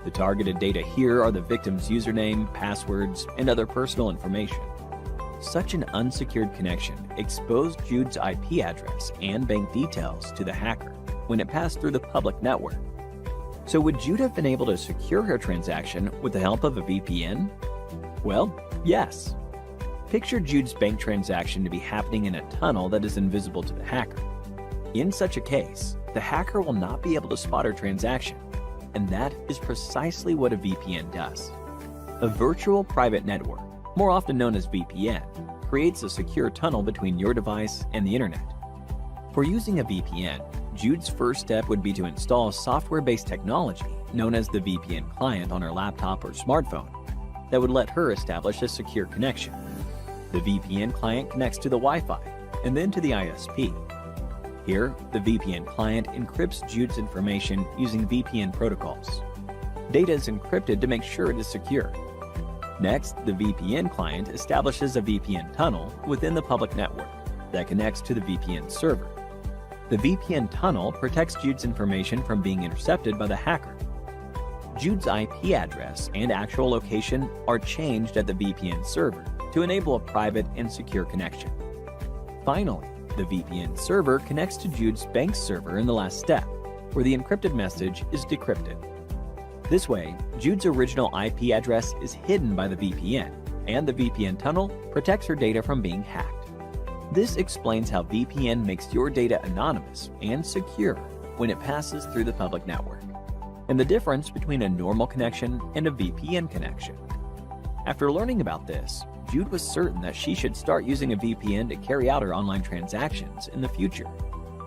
The targeted data here are the victim's username, passwords, and other personal information. Such an unsecured connection exposed Jude's IP address and bank details to the hacker when it passed through the public network. So would Jude have been able to secure her transaction with the help of a VPN? Well, yes. Picture Jude's bank transaction to be happening in a tunnel that is invisible to the hacker. In such a case, the hacker will not be able to spot her transaction, and that is precisely what a VPN does. A virtual private network, more often known as VPN, creates a secure tunnel between your device and the Internet. For using a VPN, Jude's first step would be to install software-based technology known as the VPN client on her laptop or smartphone that would let her establish a secure connection. The VPN client connects to the Wi-Fi and then to the ISP. Here, the VPN client encrypts Jude's information using VPN protocols. Data is encrypted to make sure it is secure. Next, the VPN client establishes a VPN tunnel within the public network that connects to the VPN server. The VPN tunnel protects Jude's information from being intercepted by the hacker. Jude's IP address and actual location are changed at the VPN server to enable a private and secure connection. Finally, the VPN server connects to Jude's bank server in the last step, where the encrypted message is decrypted. This way, Jude's original IP address is hidden by the VPN, and the VPN tunnel protects her data from being hacked. This explains how VPN makes your data anonymous and secure when it passes through the public network, and the difference between a normal connection and a VPN connection. After learning about this, Jude was certain that she should start using a VPN to carry out her online transactions in the future.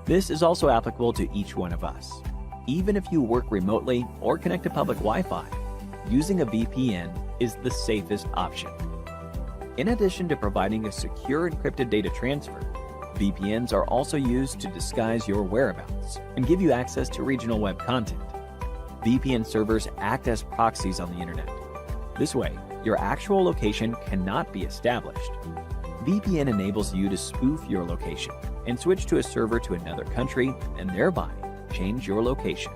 This is also applicable to each one of us. Even if you work remotely or connect to public Wi-Fi, using a VPN is the safest option. In addition to providing a secure encrypted data transfer, VPNs are also used to disguise your whereabouts and give you access to regional web content. VPN servers act as proxies on the internet. This way, your actual location cannot be established. VPN enables you to spoof your location and switch to a server to another country and thereby change your location.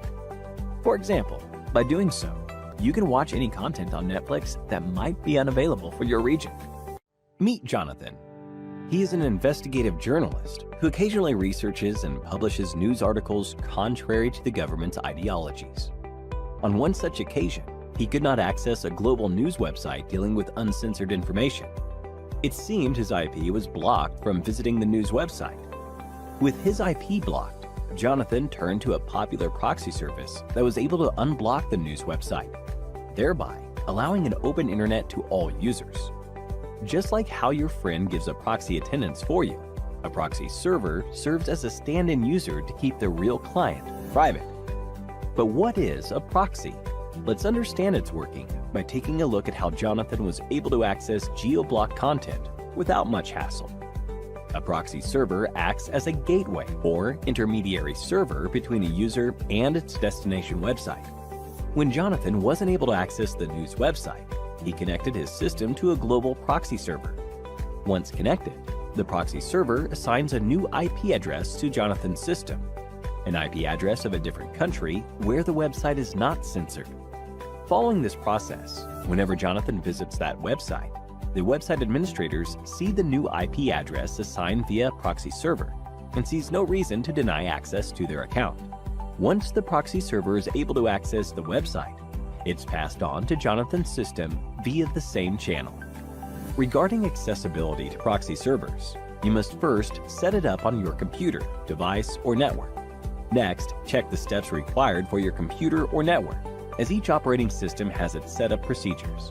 For example, by doing so, you can watch any content on Netflix that might be unavailable for your region. Meet Jonathan. He is an investigative journalist who occasionally researches and publishes news articles contrary to the government's ideologies. On one such occasion, he could not access a global news website dealing with uncensored information. It seemed his IP was blocked from visiting the news website. With his IP blocked, Jonathan turned to a popular proxy service that was able to unblock the news website, thereby allowing an open internet to all users. Just like how your friend gives a proxy attendance for you, a proxy server serves as a stand-in user to keep the real client private. But what is a proxy? Let's understand its working by taking a look at how Jonathan was able to access geo-blocked content without much hassle. A proxy server acts as a gateway or intermediary server between a user and its destination website. When Jonathan wasn't able to access the news website, he connected his system to a global proxy server. Once connected, the proxy server assigns a new IP address to Jonathan's system, an IP address of a different country where the website is not censored. Following this process, whenever Jonathan visits that website, the website administrators see the new IP address assigned via proxy server and sees no reason to deny access to their account. Once the proxy server is able to access the website, it's passed on to Jonathan's system via the same channel. Regarding accessibility to proxy servers, you must first set it up on your computer, device, or network. Next, check the steps required for your computer or network, as each operating system has its setup procedures.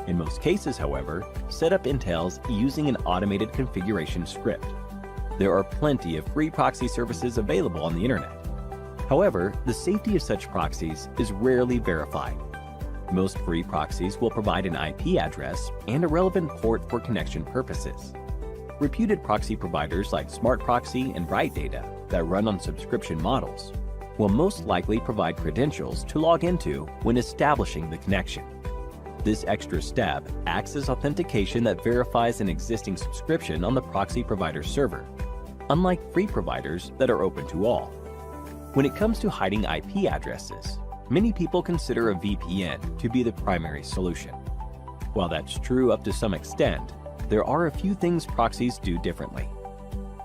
In most cases, however, setup entails using an automated configuration script. There are plenty of free proxy services available on the internet. However, the safety of such proxies is rarely verified. Most free proxies will provide an IP address and a relevant port for connection purposes. Reputed proxy providers like Smart Proxy and Bright Data that run on subscription models will most likely provide credentials to log into when establishing the connection. This extra step acts as authentication that verifies an existing subscription on the proxy provider's server, unlike free providers that are open to all. When it comes to hiding IP addresses, many people consider a VPN to be the primary solution. While that's true up to some extent, there are a few things proxies do differently.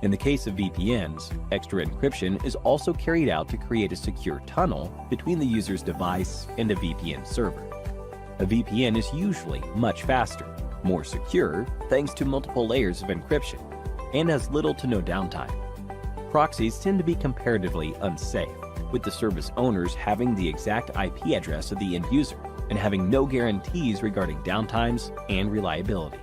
In the case of VPNs, extra encryption is also carried out to create a secure tunnel between the user's device and a VPN server. A VPN is usually much faster, more secure thanks to multiple layers of encryption, and has little to no downtime. Proxies tend to be comparatively unsafe, with the service owners having the exact IP address of the end user and having no guarantees regarding downtimes and reliability.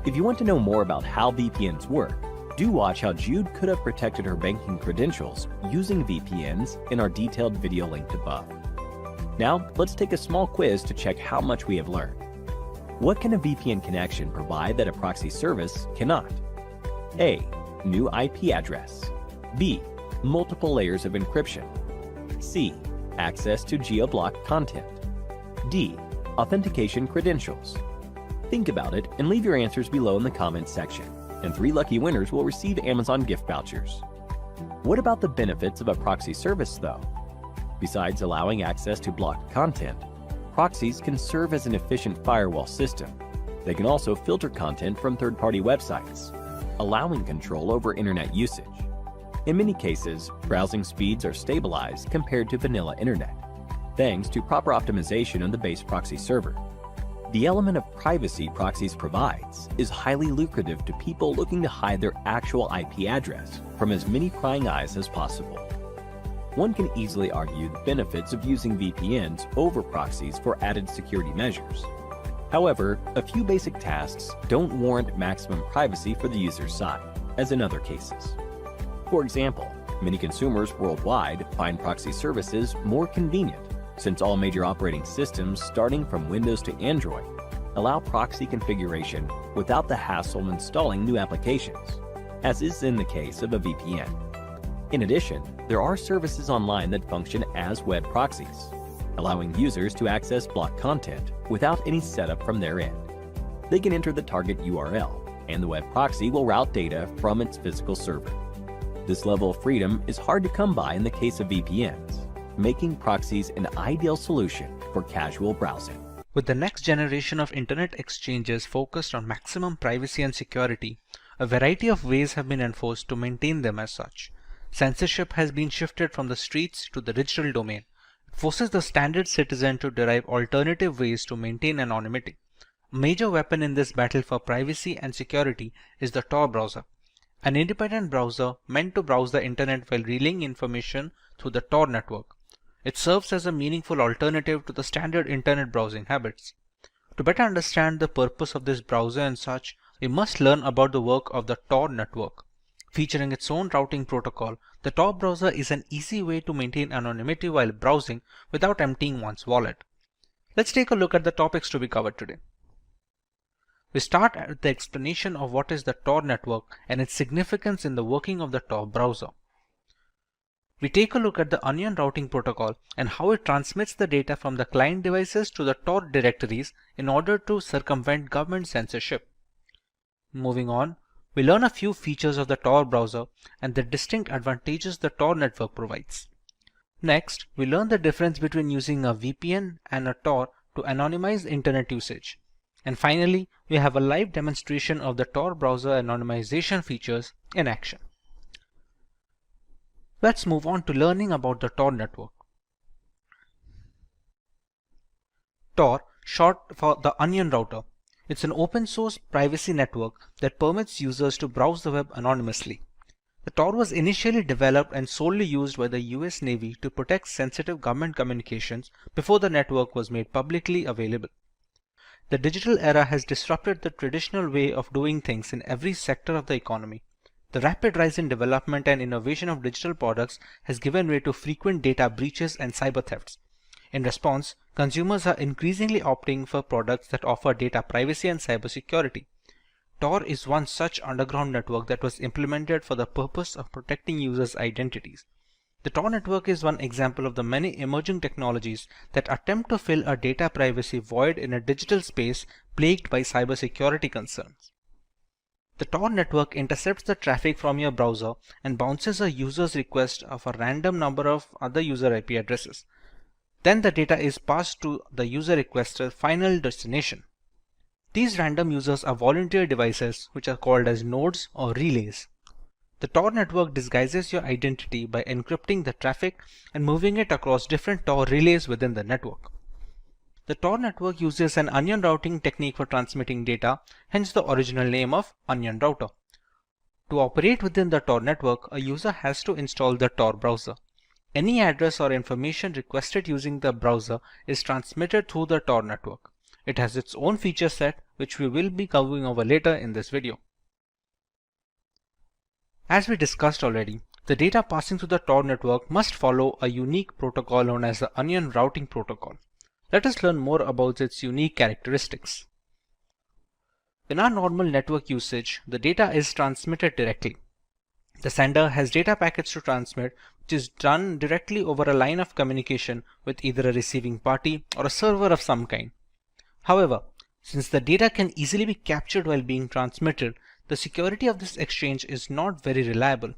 If you want to know more about how VPNs work, do watch how Jude could have protected her banking credentials using VPNs in our detailed video linked above. Now, let's take a small quiz to check how much we have learned. What can a VPN connection provide that a proxy service cannot? A. New IP address. B. Multiple layers of encryption. C. Access to geo-blocked content. D. Authentication credentials. Think about it and leave your answers below in the comments section, and 3 lucky winners will receive Amazon gift vouchers. What about the benefits of a proxy service, though? Besides allowing access to blocked content, proxies can serve as an efficient firewall system. They can also filter content from third-party websites, allowing control over internet usage. In many cases, browsing speeds are stabilized compared to vanilla internet, thanks to proper optimization of the base proxy server. The element of privacy proxies provides is highly lucrative to people looking to hide their actual IP address from as many prying eyes as possible. One can easily argue the benefits of using VPNs over proxies for added security measures. However, a few basic tasks don't warrant maximum privacy for the user's side, as in other cases. For example, many consumers worldwide find proxy services more convenient, since all major operating systems starting from Windows to Android allow proxy configuration without the hassle of installing new applications, as is in the case of a VPN. In addition, there are services online that function as web proxies, allowing users to access blocked content without any setup from their end. They can enter the target URL, and the web proxy will route data from its physical server. This level of freedom is hard to come by in the case of VPNs, making proxies an ideal solution for casual browsing. With the next generation of internet exchanges focused on maximum privacy and security, a variety of ways have been enforced to maintain them as such. Censorship has been shifted from the streets to the digital domain. It forces the standard citizen to derive alternative ways to maintain anonymity. A major weapon in this battle for privacy and security is the Tor browser, an independent browser meant to browse the internet while relaying information through the Tor network. It serves as a meaningful alternative to the standard internet browsing habits. To better understand the purpose of this browser and such, we must learn about the work of the Tor network. Featuring its own routing protocol, the Tor browser is an easy way to maintain anonymity while browsing without emptying one's wallet. Let's take a look at the topics to be covered today. We start with the explanation of what is the Tor network and its significance in the working of the Tor browser. We take a look at the Onion routing protocol and how it transmits the data from the client devices to the Tor directories in order to circumvent government censorship. Moving on, we learn a few features of the Tor browser and the distinct advantages the Tor network provides. Next, we learn the difference between using a VPN and a Tor to anonymize internet usage. And finally, we have a live demonstration of the Tor browser anonymization features in action. Let's move on to learning about the Tor network. Tor, short for the Onion router. It's an open source privacy network that permits users to browse the web anonymously. The Tor was initially developed and solely used by the US Navy to protect sensitive government communications before the network was made publicly available. The digital era has disrupted the traditional way of doing things in every sector of the economy. The rapid rise in development and innovation of digital products has given way to frequent data breaches and cyber thefts. In response, consumers are increasingly opting for products that offer data privacy and cybersecurity. Tor is one such underground network that was implemented for the purpose of protecting users' identities. The Tor network is one example of the many emerging technologies that attempt to fill a data privacy void in a digital space plagued by cybersecurity concerns. The Tor network intercepts the traffic from your browser and bounces a user's request of a random number of other user IP addresses. Then the data is passed to the user requester's final destination. These random users are volunteer devices which are called as nodes or relays. The Tor network disguises your identity by encrypting the traffic and moving it across different Tor relays within the network. The Tor network uses an onion routing technique for transmitting data, hence the original name of Onion router. To operate within the Tor network, a user has to install the Tor browser. Any address or information requested using the browser is transmitted through the Tor network. It has its own feature set, which we will be covering over later in this video. As we discussed already, the data passing through the Tor network must follow a unique protocol known as the Onion routing protocol. Let us learn more about its unique characteristics. In our normal network usage, the data is transmitted directly. The sender has data packets to transmit, which is done directly over a line of communication with either a receiving party or a server of some kind. However, since the data can easily be captured while being transmitted, the security of this exchange is not very reliable.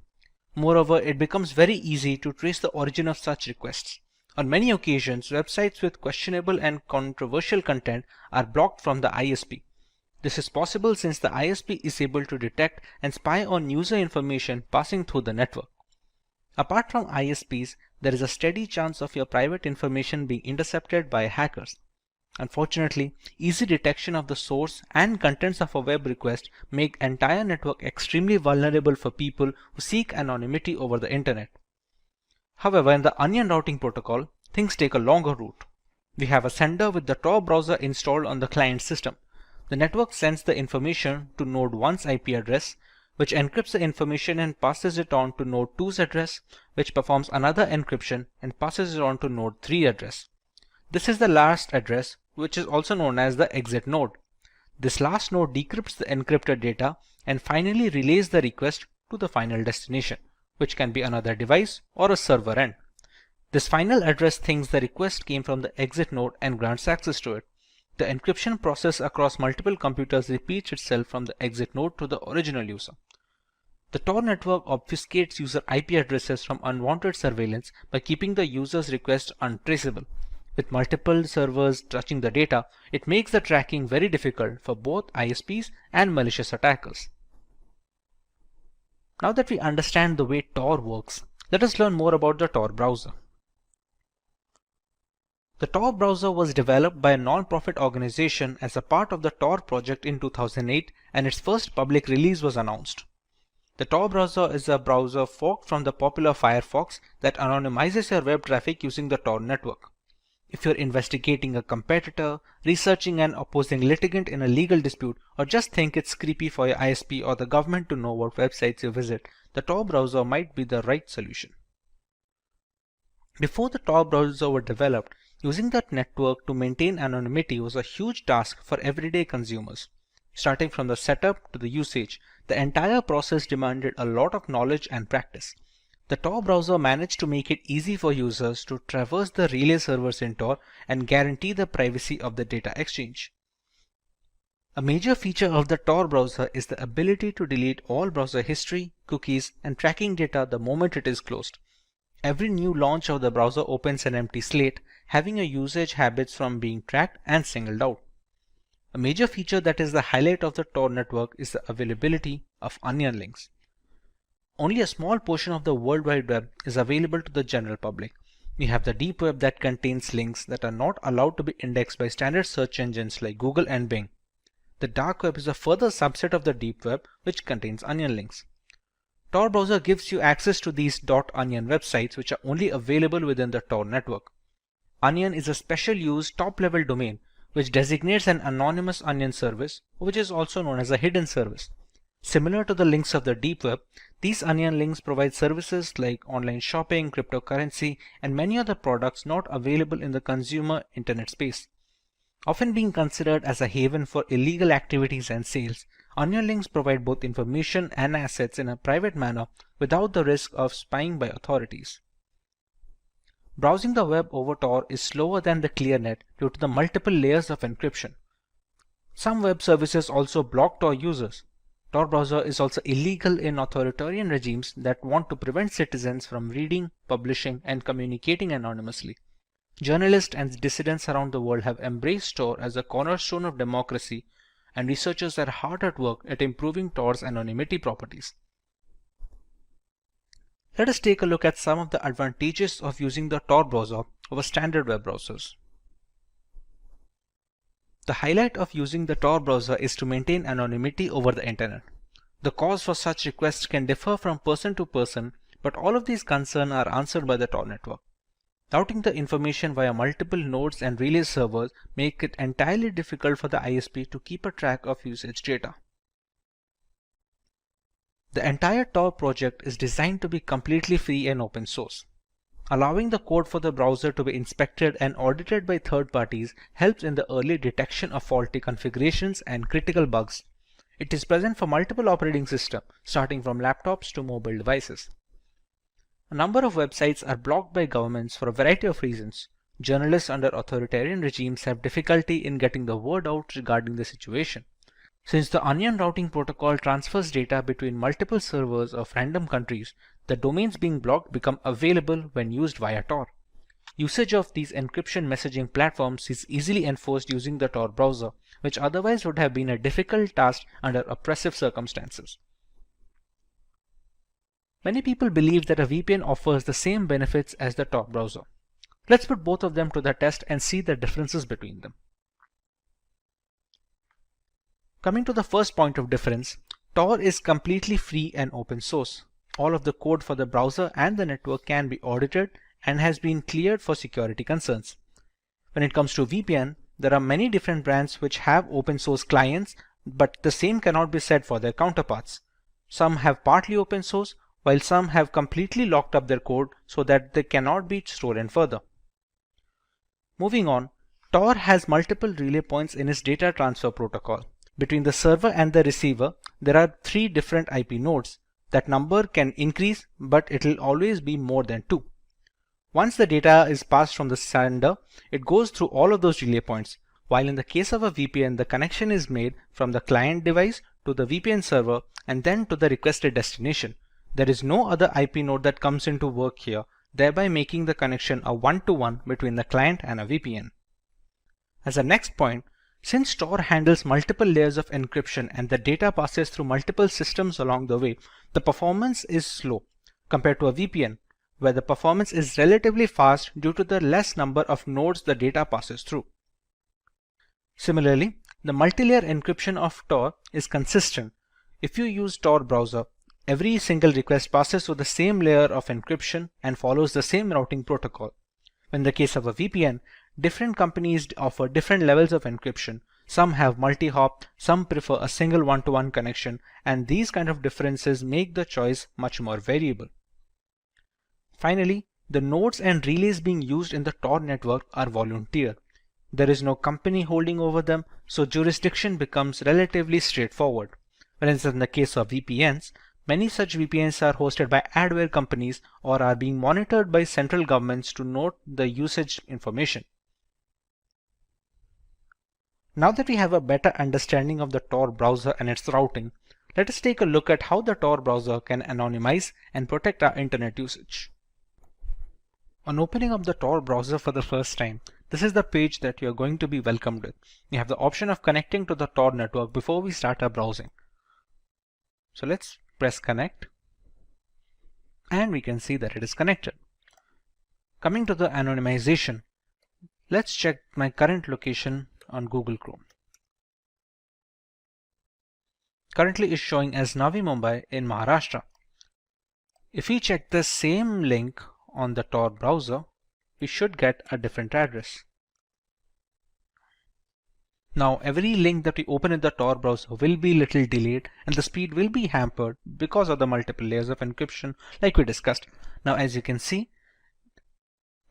Moreover, it becomes very easy to trace the origin of such requests. On many occasions, websites with questionable and controversial content are blocked from the ISP. This is possible since the ISP is able to detect and spy on user information passing through the network. Apart from ISPs, there is a steady chance of your private information being intercepted by hackers. Unfortunately, easy detection of the source and contents of a web request make entire network extremely vulnerable for people who seek anonymity over the internet. However, in the onion routing protocol, things take a longer route. We have a sender with the Tor browser installed on the client system. The network sends the information to node 1's IP address, which encrypts the information and passes it on to node 2's address, which performs another encryption and passes it on to node 3 address. This is the last address, which is also known as the exit node. This last node decrypts the encrypted data and finally relays the request to the final destination, which can be another device or a server end. This final address thinks the request came from the exit node and grants access to it. The encryption process across multiple computers repeats itself from the exit node to the original user. The Tor network obfuscates user IP addresses from unwanted surveillance by keeping the user's request untraceable. With multiple servers touching the data, it makes the tracking very difficult for both ISPs and malicious attackers. Now that we understand the way Tor works, let us learn more about the Tor browser. The Tor browser was developed by a non-profit organization as a part of the Tor project in 2008, and its first public release was announced. The Tor browser is a browser forked from the popular Firefox that anonymizes your web traffic using the Tor network. If you're investigating a competitor, researching an opposing litigant in a legal dispute, or just think it's creepy for your ISP or the government to know what websites you visit, the Tor browser might be the right solution. Before the Tor browser were developed, using that network to maintain anonymity was a huge task for everyday consumers. Starting from the setup to the usage, the entire process demanded a lot of knowledge and practice. The Tor browser managed to make it easy for users to traverse the relay servers in Tor and guarantee the privacy of the data exchange. A major feature of the Tor browser is the ability to delete all browser history, cookies, and tracking data the moment it is closed. Every new launch of the browser opens an empty slate, having your usage habits from being tracked and singled out. A major feature that is the highlight of the Tor network is the availability of onion links. Only a small portion of the World Wide Web is available to the general public. We have the deep web that contains links that are not allowed to be indexed by standard search engines like Google and Bing. The dark web is a further subset of the deep web which contains onion links. Tor browser gives you access to these .onion websites which are only available within the Tor network. Onion is a special use top-level domain which designates an anonymous onion service, which is also known as a hidden service. Similar to the links of the deep web, these onion links provide services like online shopping, cryptocurrency, and many other products not available in the consumer internet space. Often being considered as a haven for illegal activities and sales, onion links provide both information and assets in a private manner without the risk of spying by authorities. Browsing the web over Tor is slower than the ClearNet due to the multiple layers of encryption. Some web services also block Tor users. Tor browser is also illegal in authoritarian regimes that want to prevent citizens from reading, publishing, and communicating anonymously. Journalists and dissidents around the world have embraced Tor as a cornerstone of democracy, and researchers are hard at work at improving Tor's anonymity properties. Let us take a look at some of the advantages of using the Tor browser over standard web browsers. The highlight of using the Tor browser is to maintain anonymity over the internet. The cause for such requests can differ from person to person, but all of these concerns are answered by the Tor network. Routing the information via multiple nodes and relay servers make it entirely difficult for the ISP to keep a track of usage data. The entire Tor project is designed to be completely free and open source. Allowing the code for the browser to be inspected and audited by third parties helps in the early detection of faulty configurations and critical bugs. It is present for multiple operating systems, starting from laptops to mobile devices. A number of websites are blocked by governments for a variety of reasons. Journalists under authoritarian regimes have difficulty in getting the word out regarding the situation. Since the onion routing protocol transfers data between multiple servers of random countries, the domains being blocked become available when used via Tor. Usage of these encryption messaging platforms is easily enforced using the Tor browser, which otherwise would have been a difficult task under oppressive circumstances. Many people believe that a VPN offers the same benefits as the Tor browser. Let's put both of them to the test and see the differences between them. Coming to the first point of difference, Tor is completely free and open source. All of the code for the browser and the network can be audited and has been cleared for security concerns. When it comes to VPN, there are many different brands which have open source clients, but the same cannot be said for their counterparts. Some have partly open source, while some have completely locked up their code so that they cannot be stolen further. Moving on, Tor has multiple relay points in its data transfer protocol. Between the server and the receiver, there are 3 different IP nodes. That number can increase, but it will always be more than 2. Once the data is passed from the sender, it goes through all of those relay points, while in the case of a VPN, the connection is made from the client device to the VPN server and then to the requested destination. There is no other IP node that comes into work here, thereby making the connection a one-to-one between the client and a VPN. As a next point, since Tor handles multiple layers of encryption and the data passes through multiple systems along the way, the performance is slow compared to a VPN, where the performance is relatively fast due to the less number of nodes the data passes through. Similarly, the multi-layer encryption of Tor is consistent. If you use Tor browser, every single request passes through the same layer of encryption and follows the same routing protocol. In the case of a VPN, different companies offer different levels of encryption. Some have multi-hop, some prefer a single one-to-one connection, and these kind of differences make the choice much more variable. Finally, the nodes and relays being used in the Tor network are volunteer. There is no company holding over them, so jurisdiction becomes relatively straightforward. Whereas in the case of VPNs, many such VPNs are hosted by adware companies or are being monitored by central governments to note the usage information. Now that we have a better understanding of the Tor browser and its routing, let us take a look at how the Tor browser can anonymize and protect our internet usage. On opening up the Tor browser for the first time, this is the page that you are going to be welcomed with. You have the option of connecting to the Tor network before we start our browsing. So let's press connect, and we can see that it is connected. Coming to the anonymization, let's check my current location on Google Chrome. Currently is showing as Navi Mumbai in Maharashtra. If we check the same link on the Tor browser, we should get a different address. Now every link that we open in the Tor browser will be little delayed and the speed will be hampered because of the multiple layers of encryption like we discussed. Now as you can see,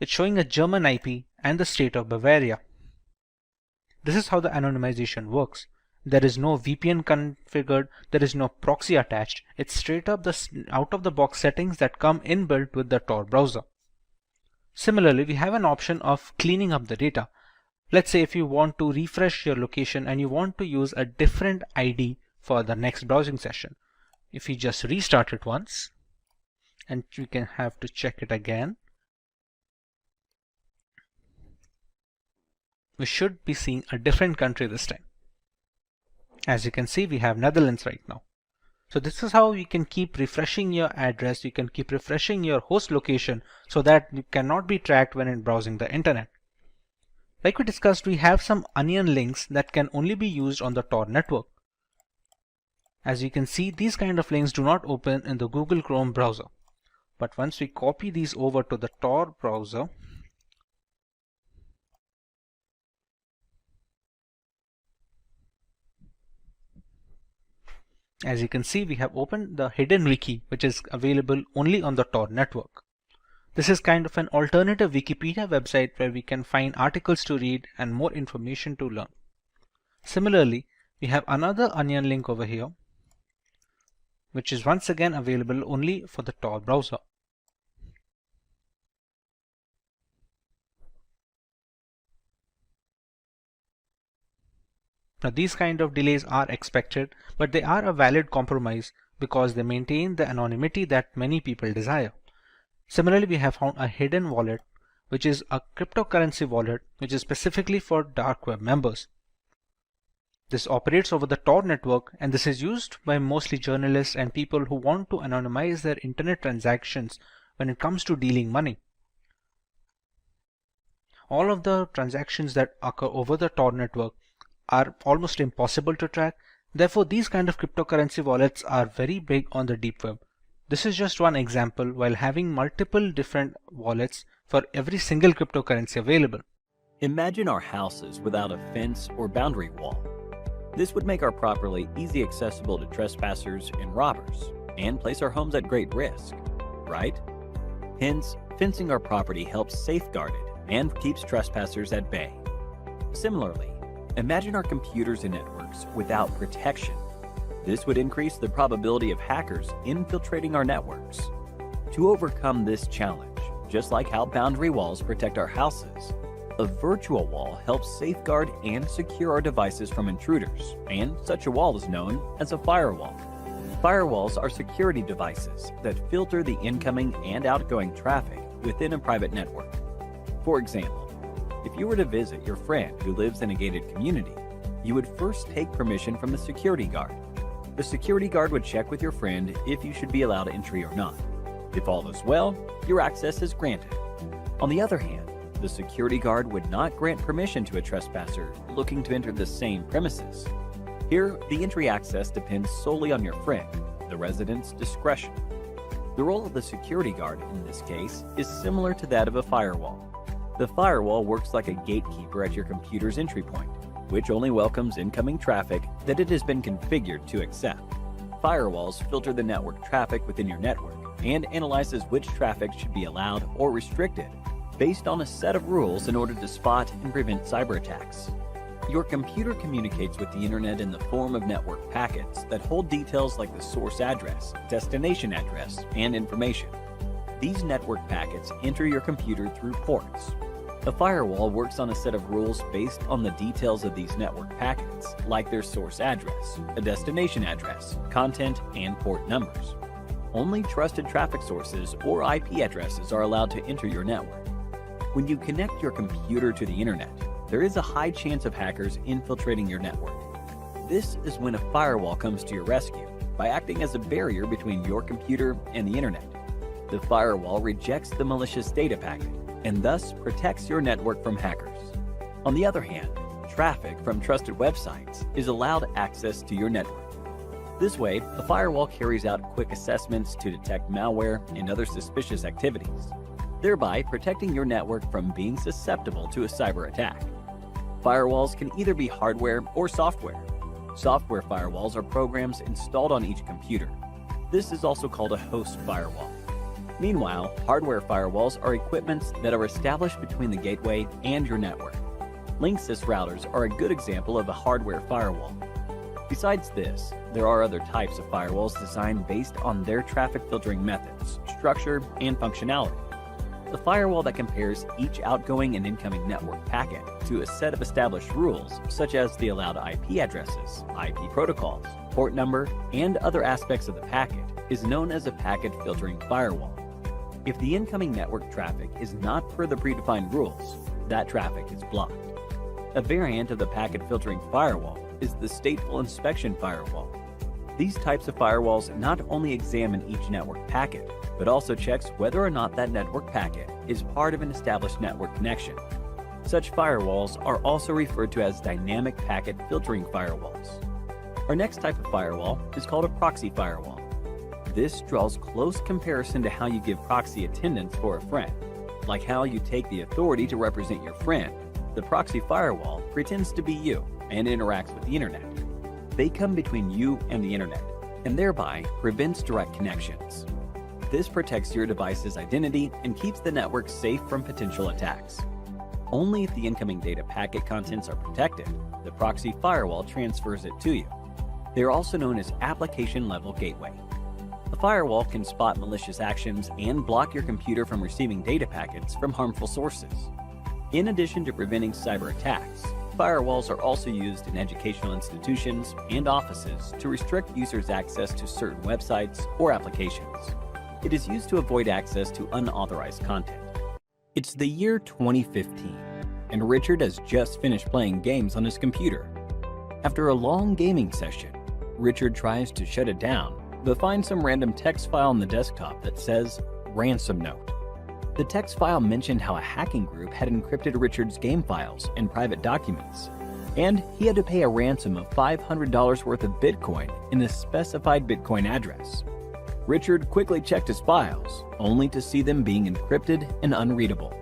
it's showing a German IP and the state of Bavaria. This is how the anonymization works. There is no VPN configured, there is no proxy attached. It's straight up the out of the box settings that come inbuilt with the Tor browser. Similarly, we have an option of cleaning up the data. Let's say if you want to refresh your location and you want to use a different ID for the next browsing session. If you just restart it once, and we can have to check it again, we should be seeing a different country this time. As you can see, we have Netherlands right now. So this is how you can keep refreshing your address, you can keep refreshing your host location so that you cannot be tracked when browsing the internet. Like we discussed, we have some onion links that can only be used on the Tor network. As you can see, these kind of links do not open in the Google Chrome browser. But once we copy these over to the Tor browser, as you can see, we have opened the hidden wiki, which is available only on the Tor network. This is kind of an alternative Wikipedia website where we can find articles to read and more information to learn. Similarly, we have another onion link over here, which is once again available only for the Tor browser. Now these kind of delays are expected, but they are a valid compromise because they maintain the anonymity that many people desire. Similarly, we have found a hidden wallet which is a cryptocurrency wallet which is specifically for dark web members. This operates over the Tor network, and this is used by mostly journalists and people who want to anonymize their internet transactions when it comes to dealing money. All of the transactions that occur over the Tor network are almost impossible to track. Therefore, these kind of cryptocurrency wallets are very big on the deep web. This is just one example, while having multiple different wallets for every single cryptocurrency available. Imagine our houses without a fence or boundary wall. This would make our property easy accessible to trespassers and robbers, and place our homes at great risk, right? Hence, fencing our property helps safeguard it and keeps trespassers at bay. Similarly, imagine our computers and networks without protection. This would increase the probability of hackers infiltrating our networks. To overcome this challenge, just like how boundary walls protect our houses, a virtual wall helps safeguard and secure our devices from intruders, and such a wall is known as a firewall. Firewalls are security devices that filter the incoming and outgoing traffic within a private network. For example, if you were to visit your friend who lives in a gated community, you would first take permission from the security guard. The security guard would check with your friend if you should be allowed entry or not. If all is well, your access is granted. On the other hand, the security guard would not grant permission to a trespasser looking to enter the same premises. Here, the entry access depends solely on your friend, the resident's discretion. The role of the security guard in this case is similar to that of a firewall. The firewall works like a gatekeeper at your computer's entry point, which only welcomes incoming traffic that it has been configured to accept. Firewalls filter the network traffic within your network and analyzes which traffic should be allowed or restricted based on a set of rules in order to spot and prevent cyber attacks. Your computer communicates with the internet in the form of network packets that hold details like the source address, destination address, and information. These network packets enter your computer through ports. A firewall works on a set of rules based on the details of these network packets, like their source address, a destination address, content, and port numbers. Only trusted traffic sources or IP addresses are allowed to enter your network. When you connect your computer to the internet, there is a high chance of hackers infiltrating your network. This is when a firewall comes to your rescue by acting as a barrier between your computer and the internet. The firewall rejects the malicious data packet and thus protects your network from hackers. On the other hand, traffic from trusted websites is allowed access to your network. This way, a firewall carries out quick assessments to detect malware and other suspicious activities, thereby protecting your network from being susceptible to a cyber attack. Firewalls can either be hardware or software. Software firewalls are programs installed on each computer. This is also called a host firewall. Meanwhile, hardware firewalls are equipments that are established between the gateway and your network. Linksys routers are a good example of a hardware firewall. Besides this, there are other types of firewalls designed based on their traffic filtering methods, structure, and functionality. The firewall that compares each outgoing and incoming network packet to a set of established rules, such as the allowed IP addresses, IP protocols, port number, and other aspects of the packet, is known as a packet filtering firewall. If the incoming network traffic is not per the predefined rules, that traffic is blocked. A variant of the packet filtering firewall is the stateful inspection firewall. These types of firewalls not only examine each network packet, but also checks whether or not that network packet is part of an established network connection. Such firewalls are also referred to as dynamic packet filtering firewalls. Our next type of firewall is called a proxy firewall. This draws close comparison to how you give proxy attendance for a friend. Like how you take the authority to represent your friend, the proxy firewall pretends to be you and interacts with the internet. They come between you and the internet, and thereby prevents direct connections. This protects your device's identity and keeps the network safe from potential attacks. Only if the incoming data packet contents are protected, the proxy firewall transfers it to you. They are also known as application-level gateway. A firewall can spot malicious actions and block your computer from receiving data packets from harmful sources. In addition to preventing cyber attacks, firewalls are also used in educational institutions and offices to restrict users' access to certain websites or applications. It is used to avoid access to unauthorized content. It's the year 2015, and Richard has just finished playing games on his computer. After a long gaming session, Richard tries to shut it down, but finds some random text file on the desktop that says ransom note. The text file mentioned how a hacking group had encrypted Richard's game files and private documents, and he had to pay a ransom of $500 worth of Bitcoin in a specified Bitcoin address. Richard quickly checked his files, only to see them being encrypted and unreadable.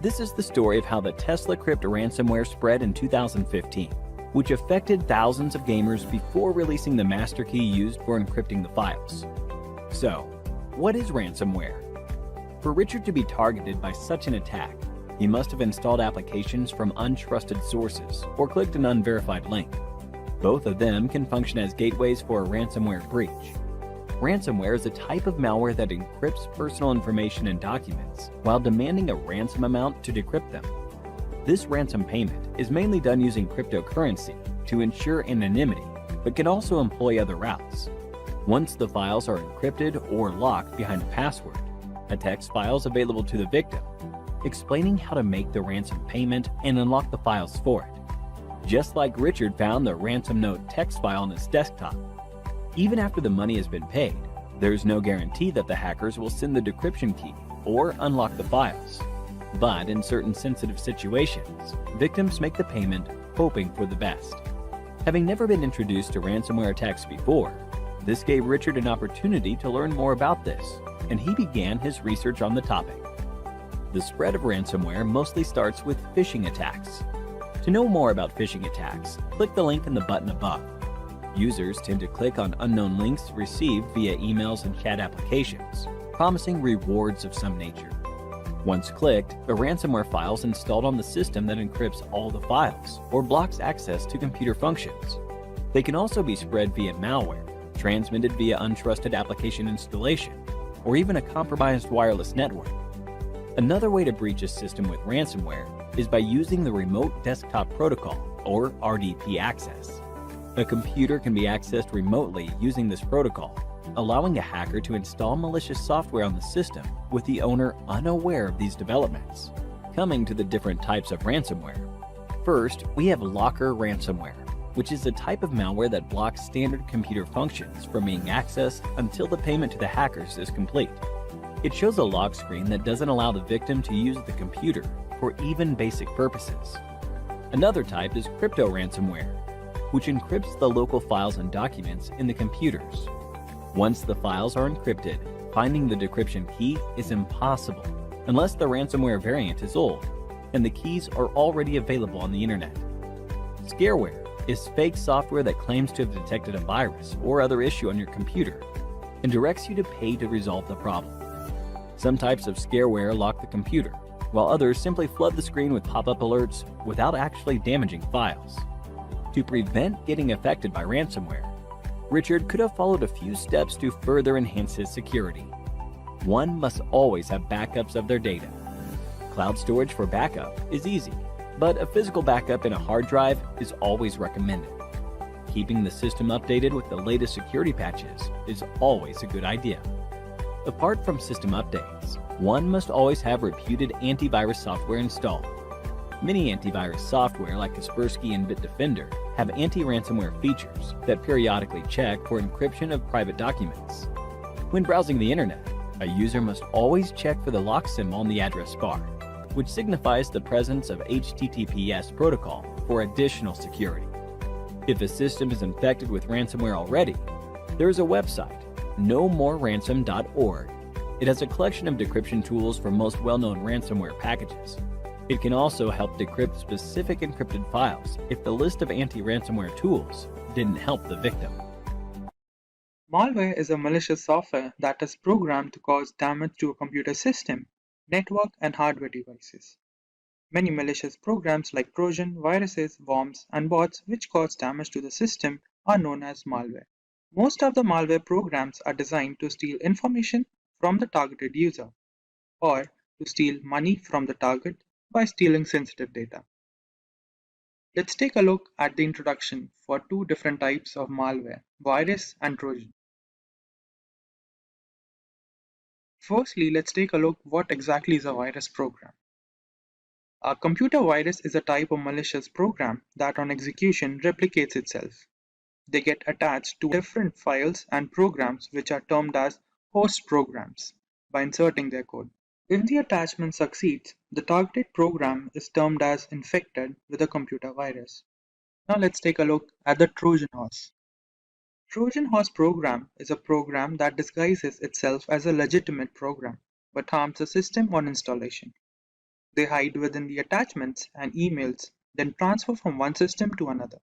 This is the story of how the Tesla Crypt ransomware spread in 2015, which affected thousands of gamers before releasing the master key used for encrypting the files. So, what is ransomware? For Richard to be targeted by such an attack, he must have installed applications from untrusted sources or clicked an unverified link. Both of them can function as gateways for a ransomware breach. Ransomware is a type of malware that encrypts personal information and documents while demanding a ransom amount to decrypt them. This ransom payment is mainly done using cryptocurrency to ensure anonymity, but can also employ other routes. Once the files are encrypted or locked behind a password, a text file is available to the victim, explaining how to make the ransom payment and unlock the files for it. Just like Richard found the ransom note text file on his desktop. Even after the money has been paid, there's no guarantee that the hackers will send the decryption key or unlock the files. But in certain sensitive situations, victims make the payment hoping for the best. Having never been introduced to ransomware attacks before, this gave Richard an opportunity to learn more about this, and he began his research on the topic. The spread of ransomware mostly starts with phishing attacks. To know more about phishing attacks, click the link in the button above. Users tend to click on unknown links received via emails and chat applications, promising rewards of some nature. Once clicked, a ransomware file is installed on the system that encrypts all the files or blocks access to computer functions. They can also be spread via malware, transmitted via untrusted application installation, or even a compromised wireless network. Another way to breach a system with ransomware is by using the Remote Desktop Protocol, or RDP access. A computer can be accessed remotely using this protocol, allowing a hacker to install malicious software on the system with the owner unaware of these developments. Coming to the different types of ransomware. First, we have Locker ransomware, which is a type of malware that blocks standard computer functions from being accessed until the payment to the hackers is complete. It shows a lock screen that doesn't allow the victim to use the computer for even basic purposes. Another type is crypto ransomware, which encrypts the local files and documents in the computers. Once the files are encrypted, finding the decryption key is impossible unless the ransomware variant is old and the keys are already available on the internet. Scareware is fake software that claims to have detected a virus or other issue on your computer and directs you to pay to resolve the problem. Some types of scareware lock the computer, while others simply flood the screen with pop-up alerts without actually damaging files. To prevent getting affected by ransomware, Richard could have followed a few steps to further enhance his security. One must always have backups of their data. Cloud storage for backup is easy, but a physical backup in a hard drive is always recommended. Keeping the system updated with the latest security patches is always a good idea. Apart from system updates, one must always have reputed antivirus software installed. Many antivirus software like Kaspersky and Bitdefender have anti-ransomware features that periodically check for encryption of private documents. When browsing the internet, a user must always check for the lock symbol on the address bar, which signifies the presence of HTTPS protocol for additional security. If a system is infected with ransomware already, there is a website, nomoreransom.org. It has a collection of decryption tools for most well-known ransomware packages. It can also help decrypt specific encrypted files if the list of anti-ransomware tools didn't help the victim. Malware is a malicious software that is programmed to cause damage to a computer system, network, and hardware devices. Many malicious programs like Trojan, viruses, worms, and bots which cause damage to the system are known as malware. Most of the malware programs are designed to steal information from the targeted user, or to steal money from the target by stealing sensitive data. Let's take a look at the introduction for two different types of malware, virus and Trojan. Firstly, let's take a look what exactly is a virus program. A computer virus is a type of malicious program that on execution replicates itself. They get attached to different files and programs which are termed as host programs by inserting their code. If the attachment succeeds, the targeted program is termed as infected with a computer virus. Now let's take a look at the Trojan horse. Trojan horse program is a program that disguises itself as a legitimate program but harms the system on installation. They hide within the attachments and emails, then transfer from one system to another.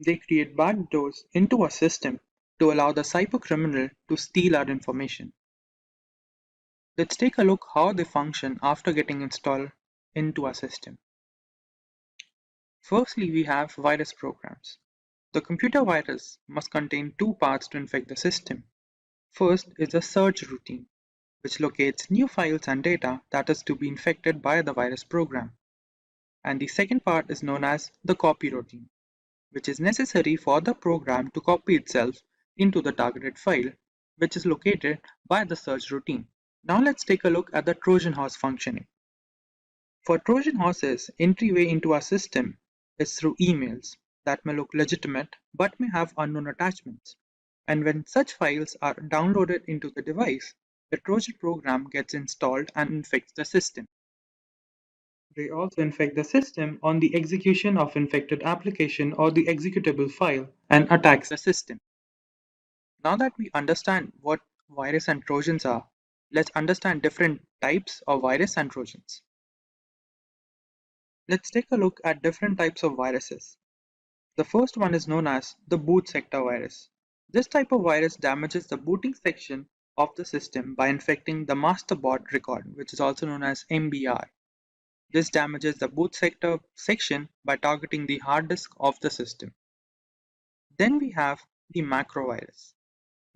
They create backdoors into a system to allow the cybercriminal to steal our information. Let's take a look how they function after getting installed into our system. Firstly, we have virus programs. The computer virus must contain two parts to infect the system. First is the search routine, which locates new files and data that is to be infected by the virus program. And the second part is known as the copy routine, which is necessary for the program to copy itself into the targeted file, which is located by the search routine. Now let's take a look at the Trojan horse functioning. For Trojan horses, entryway into our system is through emails that may look legitimate but may have unknown attachments. And when such files are downloaded into the device, the Trojan program gets installed and infects the system. They also infect the system on the execution of infected application or the executable file and attacks the system. Now that we understand what virus and Trojans are, let's understand different types of virus and Trojans. Let's take a look at different types of viruses. The first one is known as the boot sector virus. This type of virus damages the booting section of the system by infecting the master boot record, which is also known as MBR. This damages the boot sector section by targeting the hard disk of the system. Then we have the macrovirus.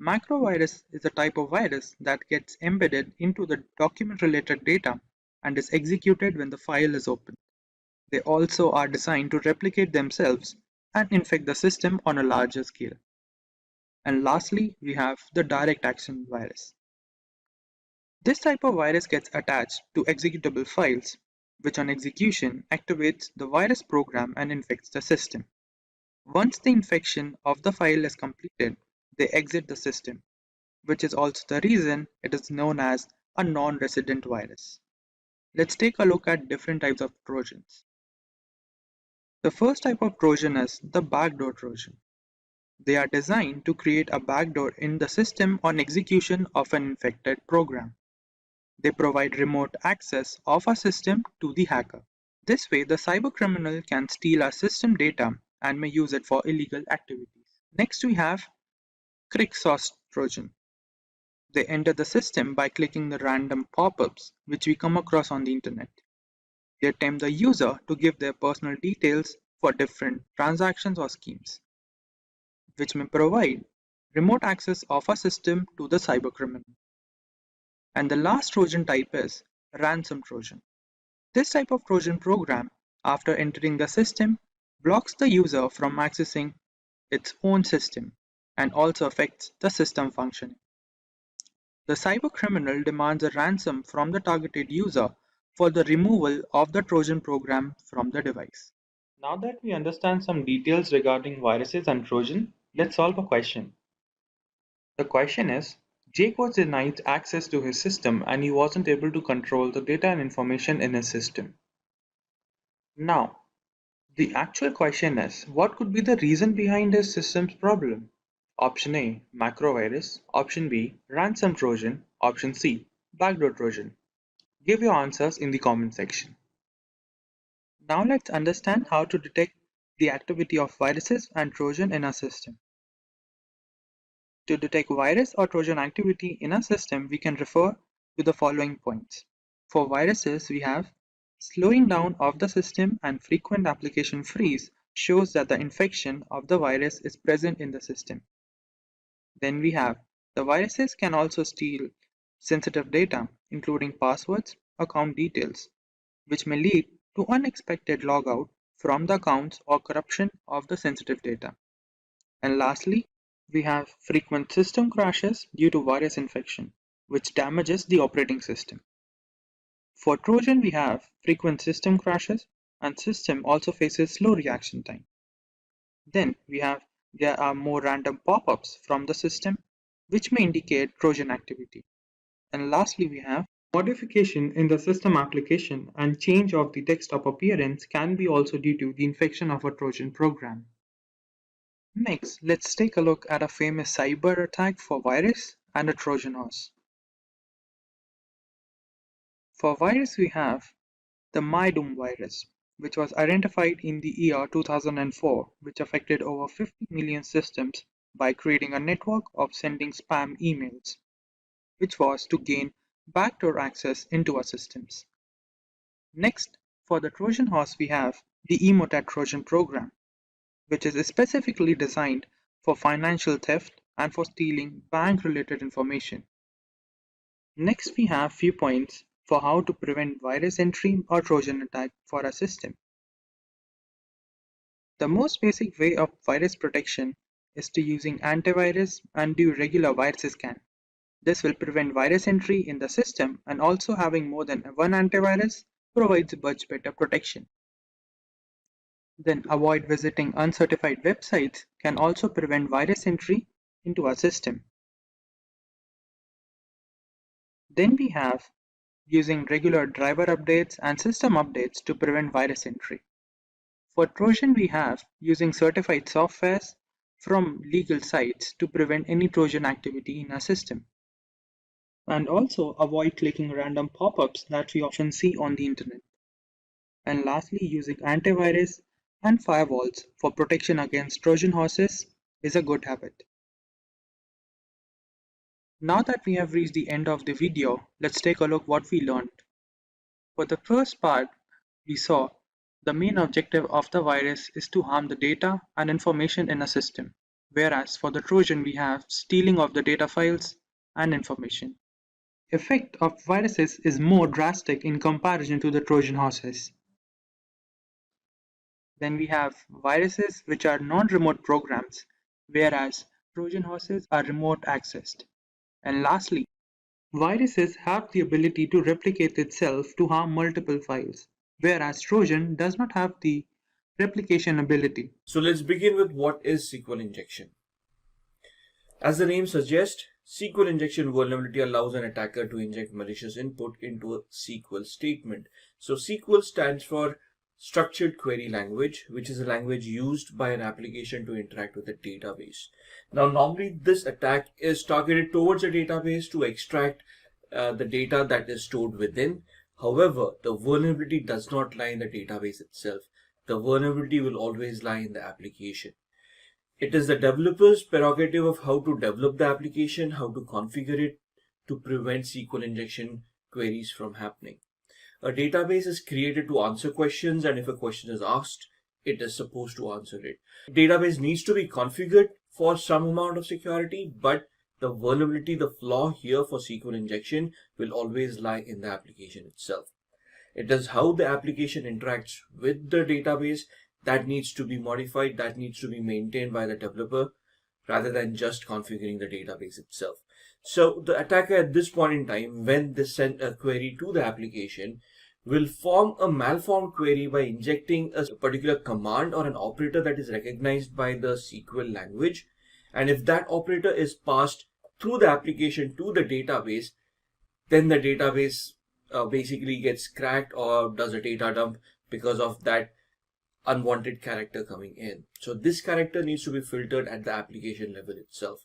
Macrovirus is a type of virus that gets embedded into the document-related data and is executed when the file is opened. They also are designed to replicate themselves and infect the system on a larger scale. And lastly, we have the direct action virus. This type of virus gets attached to executable files, which on execution activates the virus program and infects the system. Once the infection of the file is completed, they exit the system, which is also the reason it is known as a non-resident virus. Let's take a look at different types of Trojans. The first type of Trojan is the backdoor Trojan. They are designed to create a backdoor in the system on execution of an infected program. They provide remote access of our system to the hacker. This way, the cybercriminal can steal our system data and may use it for illegal activities. Next, we have Quicksauce Trojan. They enter the system by clicking the random pop-ups which we come across on the internet. They tempt the user to give their personal details for different transactions or schemes, which may provide remote access of a system to the cybercriminal. And the last Trojan type is ransom Trojan. This type of Trojan program, after entering the system, blocks the user from accessing its own system and also affects the system functioning. The cybercriminal demands a ransom from the targeted user for the removal of the Trojan program from the device. Now that we understand some details regarding viruses and Trojan, let's solve a question. The question is, Jake was denied access to his system and he wasn't able to control the data and information in his system. Now, the actual question is, what could be the reason behind his system's problem? Option A, macrovirus. Option B, ransom Trojan. Option C, backdoor Trojan. Give your answers in the comment section. Now let's understand how to detect the activity of viruses and Trojan in our system. To detect virus or Trojan activity in our system, we can refer to the following points. For viruses, we have slowing down of the system and frequent application freeze shows that the infection of the virus is present in the system. Then we have the viruses can also steal sensitive data, including passwords, account details, which may lead to unexpected logout from the accounts or corruption of the sensitive data. And lastly, we have frequent system crashes due to virus infection, which damages the operating system. For Trojan, we have frequent system crashes, and system also faces slow reaction time. Then there are more random pop-ups from the system, which may indicate Trojan activity. And lastly, we have modification in the system application and change of the desktop appearance can be also due to the infection of a Trojan program. Next, let's take a look at a famous cyber attack for virus and a Trojan horse. For virus, we have the MyDoom virus, which was identified in the year 2004, which affected over 50 million systems by creating a network of sending spam emails, which was to gain backdoor access into our systems. Next, for the Trojan horse, we have the Emotet Trojan program, which is specifically designed for financial theft and for stealing bank-related information. Next, we have few points for how to prevent virus entry or Trojan attack for a system. The most basic way of virus protection is to using antivirus and do regular virus scan. This will prevent virus entry in the system, and also having more than one antivirus provides much better protection. Then avoid visiting uncertified websites can also prevent virus entry into our system. Then we have using regular driver updates and system updates to prevent virus entry. For Trojan, we have using certified softwares from legal sites to prevent any Trojan activity in our system. And also avoid clicking random pop-ups that we often see on the internet. And lastly, using antivirus and firewalls for protection against Trojan horses is a good habit. Now that we have reached the end of the video, let's take a look what we learned. For the first part, we saw the main objective of the virus is to harm the data and information in a system, whereas for the Trojan we have stealing of the data files and information. Effect of viruses is more drastic in comparison to the Trojan horses. Then we have viruses which are non-remote programs, whereas Trojan horses are remote accessed. And lastly, viruses have the ability to replicate itself to harm multiple files, whereas Trojan does not have the replication ability. So let's begin with what is SQL injection. As the name suggests, SQL injection vulnerability allows an attacker to inject malicious input into a SQL statement. So SQL stands for Structured Query Language, which is a language used by an application to interact with a database. Now, normally this attack is targeted towards a database to extract the data that is stored within. However, the vulnerability does not lie in the database itself. The vulnerability will always lie in the application. It is the developer's prerogative of how to develop the application, how to configure it to prevent SQL injection queries from happening. A database is created to answer questions, and if a question is asked, it is supposed to answer it. Database needs to be configured for some amount of security, but the vulnerability, the flaw here for SQL injection will always lie in the application itself. It is how the application interacts with the database that needs to be modified, that needs to be maintained by the developer rather than just configuring the database itself. So the attacker at this point in time, when they send a query to the application, will form a malformed query by injecting a particular command or an operator that is recognized by the SQL language. And if that operator is passed through the application to the database, then the database basically gets cracked or does a data dump because of that unwanted character coming in. So this character needs to be filtered at the application level itself.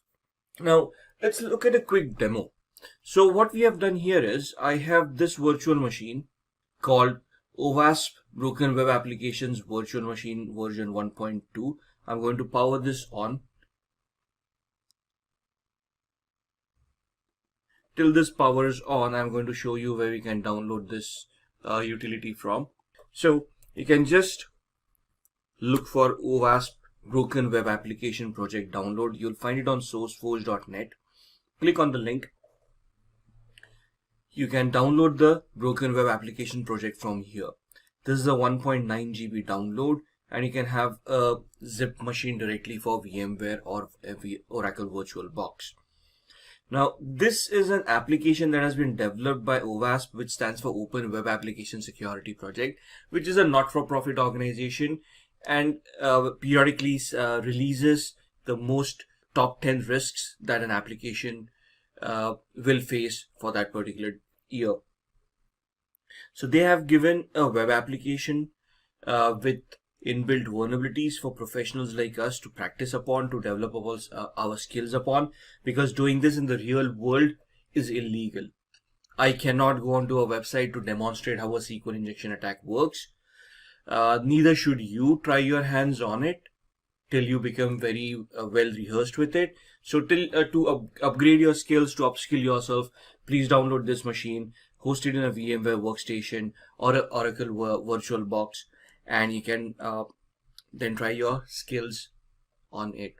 Now, let's look at a quick demo. So what we have done here is I have this virtual machine called OWASP Broken Web Applications Virtual Machine version 1.2. I'm going to power this on. Till this powers on, I'm going to show you where we can download this utility from. So you can just look for OWASP Broken Web Application Project download. You'll find it on sourceforge.net. Click on the link. You can download the Broken Web Application Project from here. This is a 1.9 GB download, and you can have a zip machine directly for VMware or Oracle VirtualBox. Now, this is an application that has been developed by OWASP, which stands for Open Web Application Security Project, which is a not-for-profit organization and periodically releases the most top 10 risks that an application will face for that particular year. So they have given a web application with inbuilt vulnerabilities for professionals like us to practice upon, to develop our skills upon, because doing this in the real world is illegal. I cannot go onto a website to demonstrate how a SQL injection attack works. Neither should you try your hands on it till you become very well rehearsed with it. So to upgrade your skills, to upskill yourself, please download this machine, host it in a VMware workstation or an Oracle VirtualBox, and you can then try your skills on it,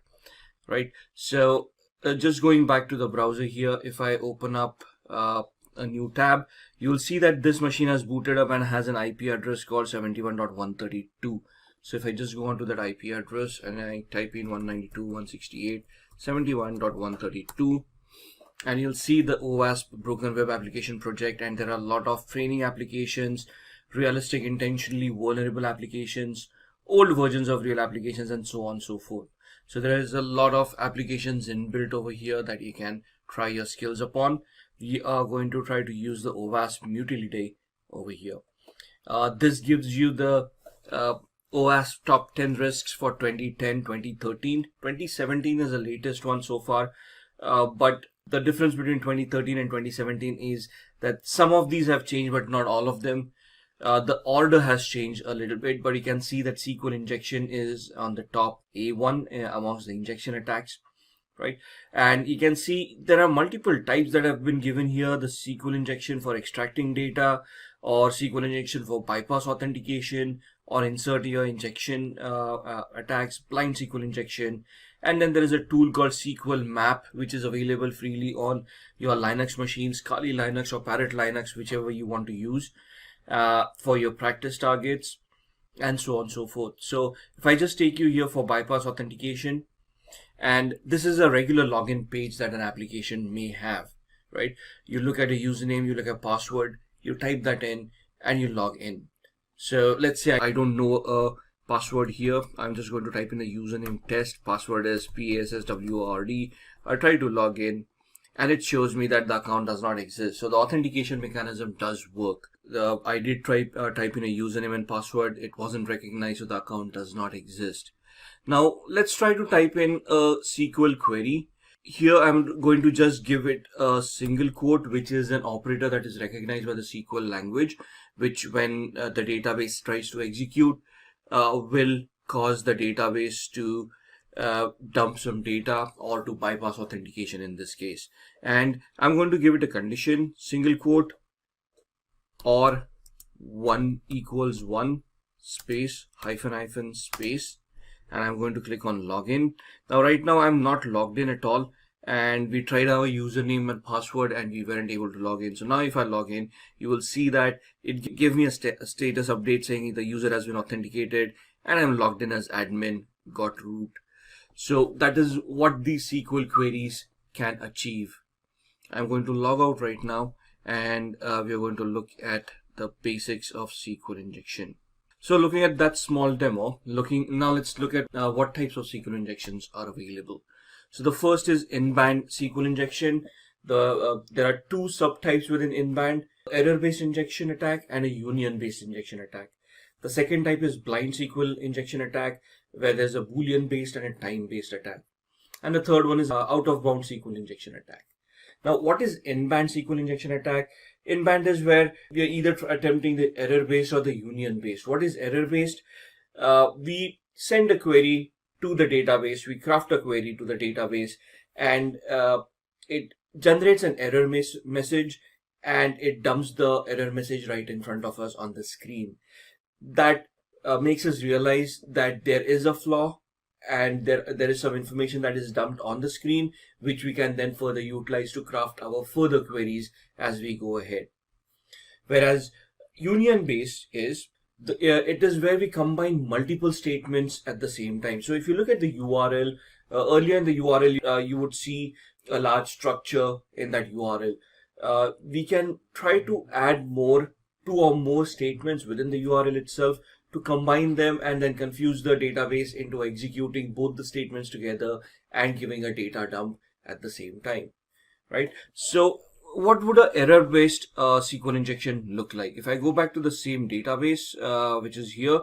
right? So just going back to the browser here, if I open up a new tab, you'll see that this machine has booted up and has an IP address called 71.132. So if I just go onto that IP address and I type in 192.168.71.132, and you'll see the OWASP Broken Web Application Project, and there are a lot of training applications, realistic intentionally vulnerable applications, old versions of real applications, and so on and so forth. So there is a lot of applications inbuilt over here that you can try your skills upon. We are going to try to use the OWASP Mutility over here. This gives you the OWASP top 10 risks for 2010, 2013. 2017 is the latest one so far, but the difference between 2013 and 2017 is that some of these have changed, but not all of them. The order has changed a little bit, but you can see that SQL injection is on the top A1 amongst the injection attacks, right? And you can see there are multiple types that have been given here: the SQL injection for extracting data, or SQL injection for bypass authentication, or insert your injection attacks, blind SQL injection. And then there is a tool called SQL Map, which is available freely on your Linux machines, Kali Linux or Parrot Linux, whichever you want to use for your practice targets, and so on and so forth. So if I just take you here for bypass authentication, and this is a regular login page that an application may have, right? You look at a username, you look at password, you type that in, and you log in. So let's say I don't know a password here. I'm just going to type in the username test. Password is PASSWORD. I try to log in, and it shows me that the account does not exist. So the authentication mechanism does work. I did type in a username and password. It wasn't recognized, so the account does not exist. Now let's try to type in a SQL query. Here I'm going to just give it a single quote, which is an operator that is recognized by the SQL language, which when the database tries to execute will cause the database to dump some data or to bypass authentication in this case. And I'm going to give it a condition, single quote, or 1 equals 1 space hyphen space, and I'm going to click on login. Now right now I'm not logged in at all, and we tried our username and password and we weren't able to log in. So now if I log in, you will see that it gave me a status update saying the user has been authenticated, and I'm logged in as admin, got root. So that is what these SQL queries can achieve. I'm going to log out right now, and we're going to look at the basics of SQL injection. So looking at that small demo, now let's look at what types of SQL injections are available. So the first is in-band SQL injection. There are two subtypes within in-band: error-based injection attack and a union-based injection attack. The second type is blind SQL injection attack, where there's a Boolean-based and a time-based attack. And the third one is out-of-bound SQL injection attack. Now, what is in-band SQL injection attack? In-band is where we are either attempting the error-based or the union-based. What is error-based? We send a query to the database, we craft a query to the database, and it generates an error message, and it dumps the error message right in front of us on the screen. That makes us realize that there is a flaw, and there is some information that is dumped on the screen, which we can then further utilize to craft our further queries as we go ahead. Whereas union-based is it is where we combine multiple statements at the same time. So if you look at the URL Earlier in the URL, you would see a large structure in that URL. We can try to add two or more statements within the URL itself to combine them and then confuse the database into executing both the statements together and giving a data dump at the same time, right? So what would a error-based SQL injection look like? If I go back to the same database, which is here,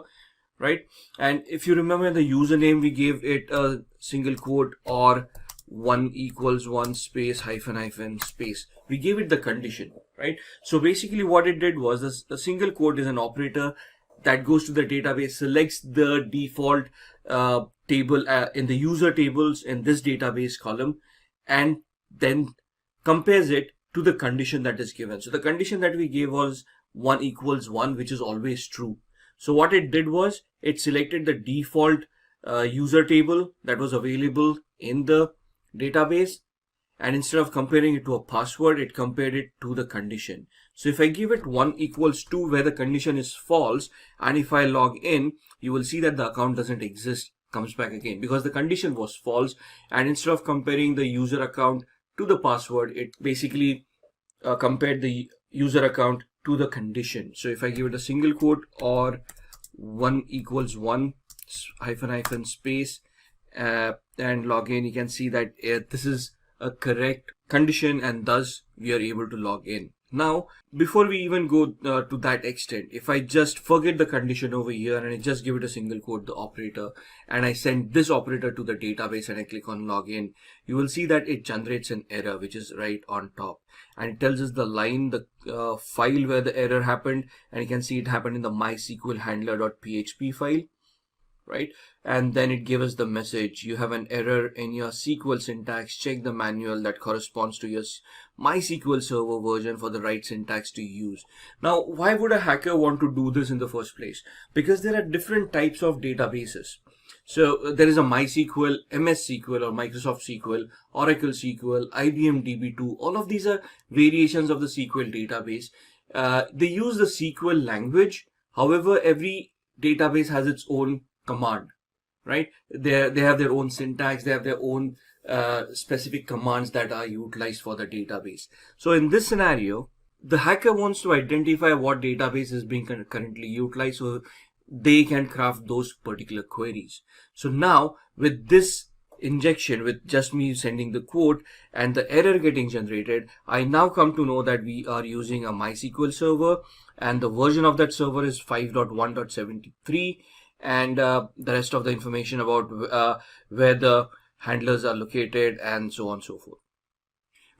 right? And if you remember the username, we gave it a single quote or 1 equals 1 space hyphen space. We gave it the condition, right? So basically what it did was the single quote is an operator that goes to the database, selects the default table in the user tables in this database column, and then compares it to the condition that is given. So the condition that we gave was 1 equals 1, which is always true. So what it did was it selected the default user table that was available in the database, and instead of comparing it to a password, it compared it to the condition. So if I give it 1 equals 2 where the condition is false, and if I log in, you will see that the account doesn't exist, comes back again because the condition was false, and instead of comparing the user account to the password, it basically compared the user account to the condition. So if I give it a single quote or 1 equals 1 hyphen space and log in, you can see that this is a correct condition, and thus we are able to log in. Now, before we even go to that extent, if I just forget the condition over here and I just give it a single quote, the operator, and I send this operator to the database and I click on login, you will see that it generates an error, which is right on top. And it tells us the line, the file where the error happened, and you can see it happened in the MySQL handler.php file, right? And then it gives us the message, you have an error in your SQL syntax, check the manual that corresponds to your MySQL server version for the right syntax to use. Now, why would a hacker want to do this in the first place? Because there are different types of databases. So there is a MySQL, MS SQL or Microsoft SQL, Oracle SQL, IBM DB2. All of these are variations of the SQL database. They use the SQL language. However, every database has its own command, right? They have their own syntax, they have their own specific commands that are utilized for the database. So in this scenario, the hacker wants to identify what database is being currently utilized so they can craft those particular queries. So now with this injection, with just me sending the quote and the error getting generated, I now come to know that we are using a MySQL server and the version of that server is 5.1.73. and the rest of the information about where the handlers are located and so on and so forth,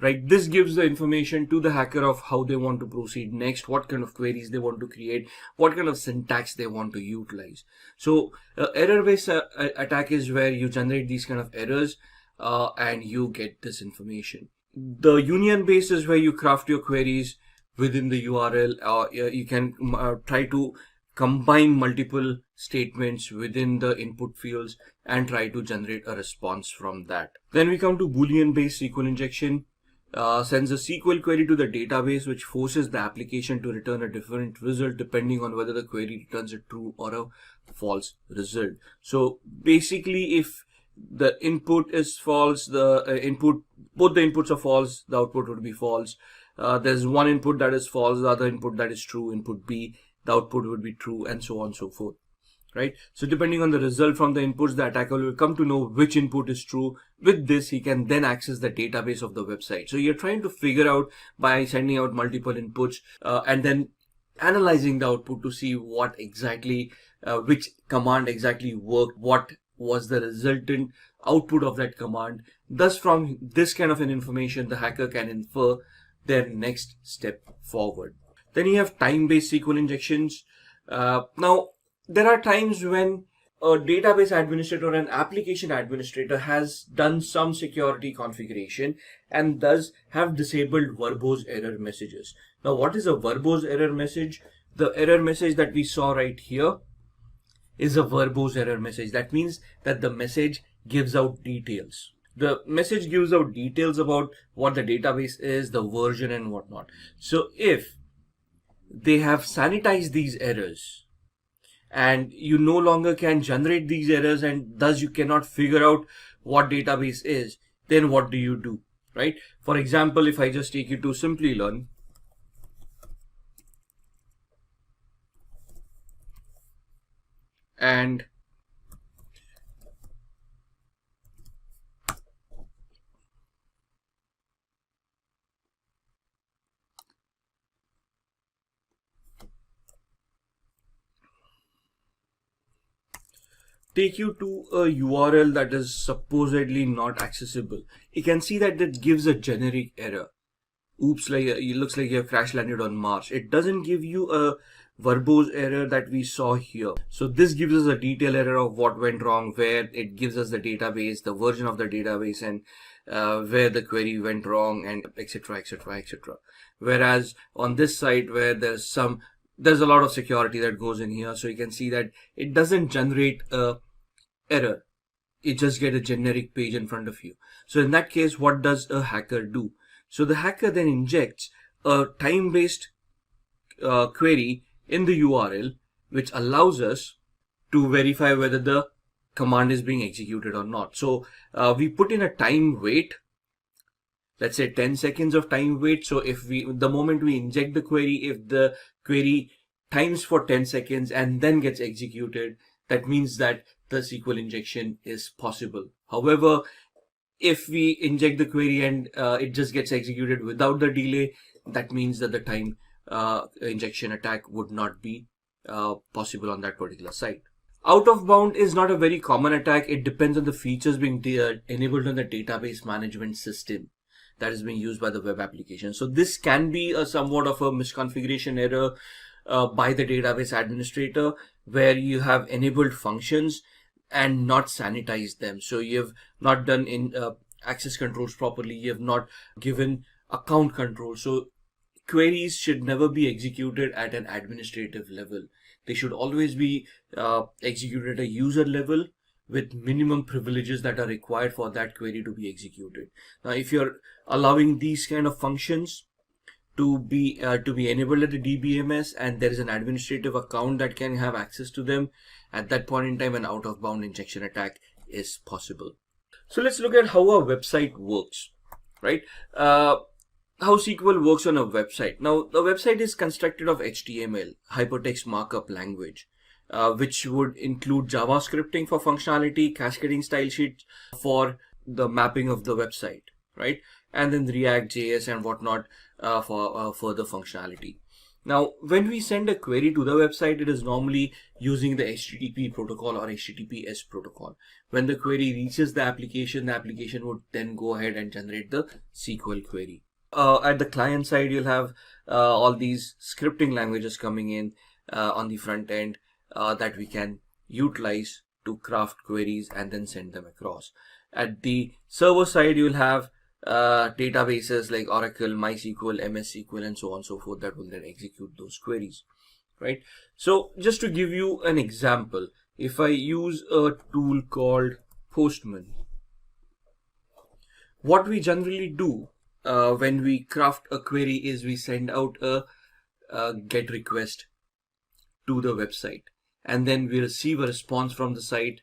right? This gives the information to the hacker of how they want to proceed next, what kind of queries they want to create, what kind of syntax they want to utilize. So error-based attack is where you generate these kind of errors and you get this information. The union-based is where you craft your queries within the URL, or you can try to combine multiple statements within the input fields and try to generate a response from that. Then we come to Boolean-based SQL injection. Sends a SQL query to the database which forces the application to return a different result depending on whether the query returns a true or a false result. So basically, if the input is false, both the inputs are false, the output would be false. There's one input that is false, the other input that is true, input B, the output would be true, and so on and so forth, right? So depending on the result from the inputs, the attacker will come to know which input is true. With this, he can then access the database of the website. So you're trying to figure out by sending out multiple inputs and then analyzing the output to see what exactly, which command exactly worked, what was the resultant output of that command. Thus, from this kind of an information, the hacker can infer their next step forward. Then you have time-based SQL injections. Now, there are times when a database administrator or an application administrator has done some security configuration and thus have disabled verbose error messages. Now, what is a verbose error message? The error message that we saw right here is a verbose error message. That means that the message gives out details. The message gives out details about what the database is, the version and whatnot. So if they have sanitized these errors and you no longer can generate these errors and thus you cannot figure out what database is, then what do you do, right? For example, if I just take you to Simplilearn, and take you to a URL that is supposedly not accessible, you can see that it gives a generic error. Oops, like it looks like you have crash landed on Mars. It doesn't give you a verbose error that we saw here. So this gives us a detailed error of what went wrong, where it gives us the database, the version of the database, and where the query went wrong, and etc, etc, etc. Whereas on this site, where there's a lot of security that goes in here, so you can see that it doesn't generate a error. It just get a generic page in front of you. So in that case, what does a hacker do? So the hacker then injects a time-based query in the URL, which allows us to verify whether the command is being executed or not. So we put in a time wait, let's say 10 seconds of time wait. So if the moment we inject the query, if the query times for 10 seconds and then gets executed, that means that the SQL injection is possible. However, if we inject the query and it just gets executed without the delay, that means that the time injection attack would not be possible on that particular site. Out of bound is not a very common attack. It depends on the features being enabled on the database management system that is being used by the web application. So this can be a somewhat of a misconfiguration error by the database administrator, where you have enabled functions and not sanitized them. So you have not done in access controls properly. You have not given account control. So queries should never be executed at an administrative level. They should always be executed at a user level with minimum privileges that are required for that query to be executed. Now, if you're allowing these kind of functions to be enabled at the DBMS, and there is an administrative account that can have access to them, at that point in time an out of bound injection attack is possible. So let's look at how a website works, right? How SQL works on a website. Now the website is constructed of HTML, hypertext markup language, which would include JavaScripting for functionality, cascading style sheets for the mapping of the website, right? And then React JS and whatnot for further functionality. Now, when we send a query to the website, it is normally using the HTTP protocol or HTTPS protocol. When the query reaches the application would then go ahead and generate the SQL query. At the client side, you'll have all these scripting languages coming in on the front end that we can utilize to craft queries and then send them across. At the server side, you'll have databases like Oracle, MySQL, MS SQL, and so on and so forth that will then execute those queries, right? So just to give you an example, if I use a tool called Postman, what we generally do when we craft a query is we send out a GET request to the website, and then we receive a response from the site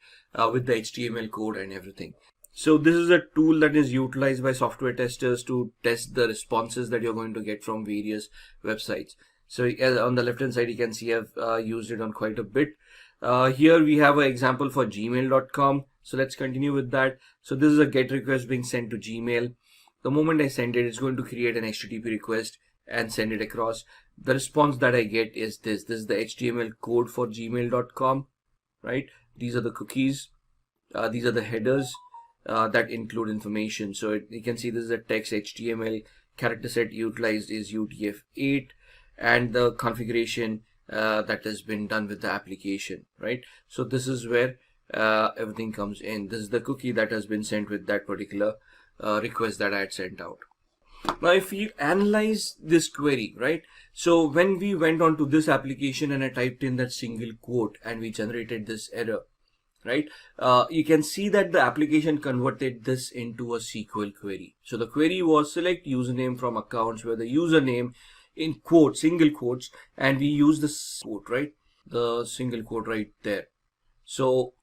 with the HTML code and everything. So this is a tool that is utilized by software testers to test the responses that you're going to get from various websites. So on the left hand side, you can see I've used it on quite a bit. Here we have an example for gmail.com. So let's continue with that. So this is a GET request being sent to Gmail. The moment I send it, it's going to create an HTTP request and send it across. The response that I get is this. This is the HTML code for gmail.com, right? These are the cookies. These are the headers that include information. So you can see this is a text HTML. Character set utilized is UTF-8, and the configuration that has been done with the application, right? So this is where everything comes in. This is the cookie that has been sent with that particular request that I had sent out. Now, if you analyze this query, right? So when we went on to this application and I typed in that single quote and we generated this error, right? You can see that the application converted this into a SQL query. So the query was select username from accounts, where the username in quotes, single quotes, and we use the quote, right? The single quote right there. So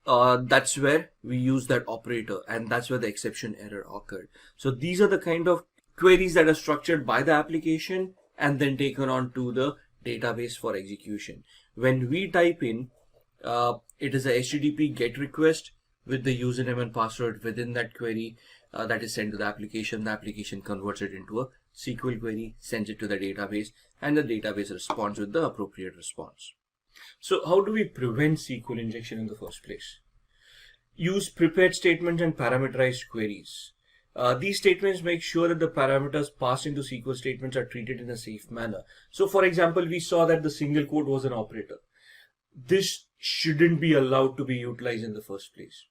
that's where we use that operator, and that's where the exception error occurred. So these are the kind of queries that are structured by the application and then taken on to the database for execution. When we type in, it is a HTTP GET request with the username and password within that query that is sent to the application. The application converts it into a SQL query, sends it to the database, and the database responds with the appropriate response. So how do we prevent SQL injection in the first place? Use prepared statements and parameterized queries. These statements make sure that the parameters passed into SQL statements are treated in a safe manner. So for example, we saw that the single quote was an operator. This shouldn't be allowed to be utilized in the first place,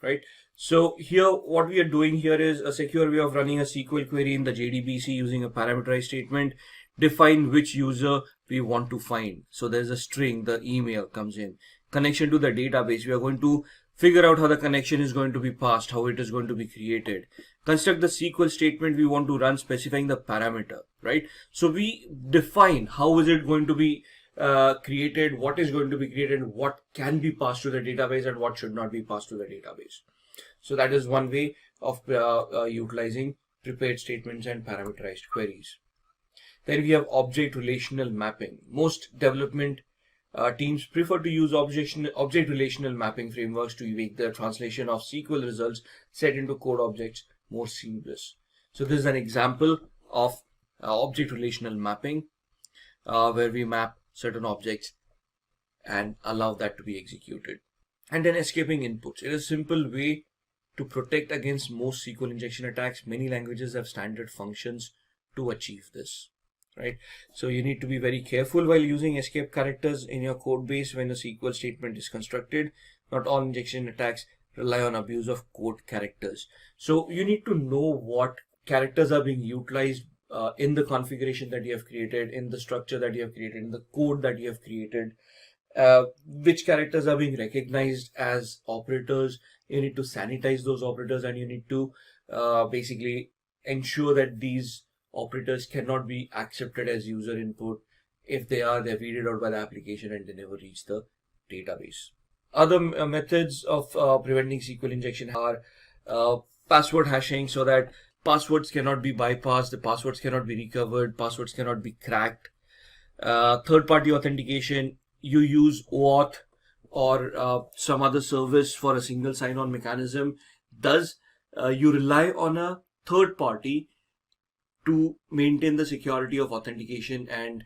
right? So here, what we are doing here is a secure way of running a SQL query in the JDBC using a parameterized statement. Define which user we want to find. So there's a string, the email comes in. Connection to the database, we are going to figure out how the connection is going to be passed, how it is going to be created. Construct the SQL statement we want to run specifying the parameter, right? So we define how is it going to be created, what is going to be created, what can be passed to the database and what should not be passed to the database. So that is one way of utilizing prepared statements and parameterized queries. Then we have object relational mapping. Most development teams prefer to use object relational mapping frameworks to make the translation of SQL results set into code objects more seamless. So this is an example of object relational mapping where we map certain objects and allow that to be executed. And then escaping inputs. It is a simple way to protect against most SQL injection attacks. Many languages have standard functions to achieve this. Right, so you need to be very careful while using escape characters in your code base when a SQL statement is constructed. Not all injection attacks rely on abuse of code characters. So you need to know what characters are being utilized in the configuration that you have created, in the structure that you have created, in the code that you have created. Which characters are being recognized as operators. You need to sanitize those operators, and you need to basically ensure that these operators cannot be accepted as user input. If they are, they're weeded out by the application and they never reach the database. Other methods of preventing SQL injection are password hashing, so that passwords cannot be bypassed, the passwords cannot be recovered, passwords cannot be cracked. Third-party authentication, you use OAuth or some other service for a single sign-on mechanism. Thus, you rely on a third party to maintain the security of authentication and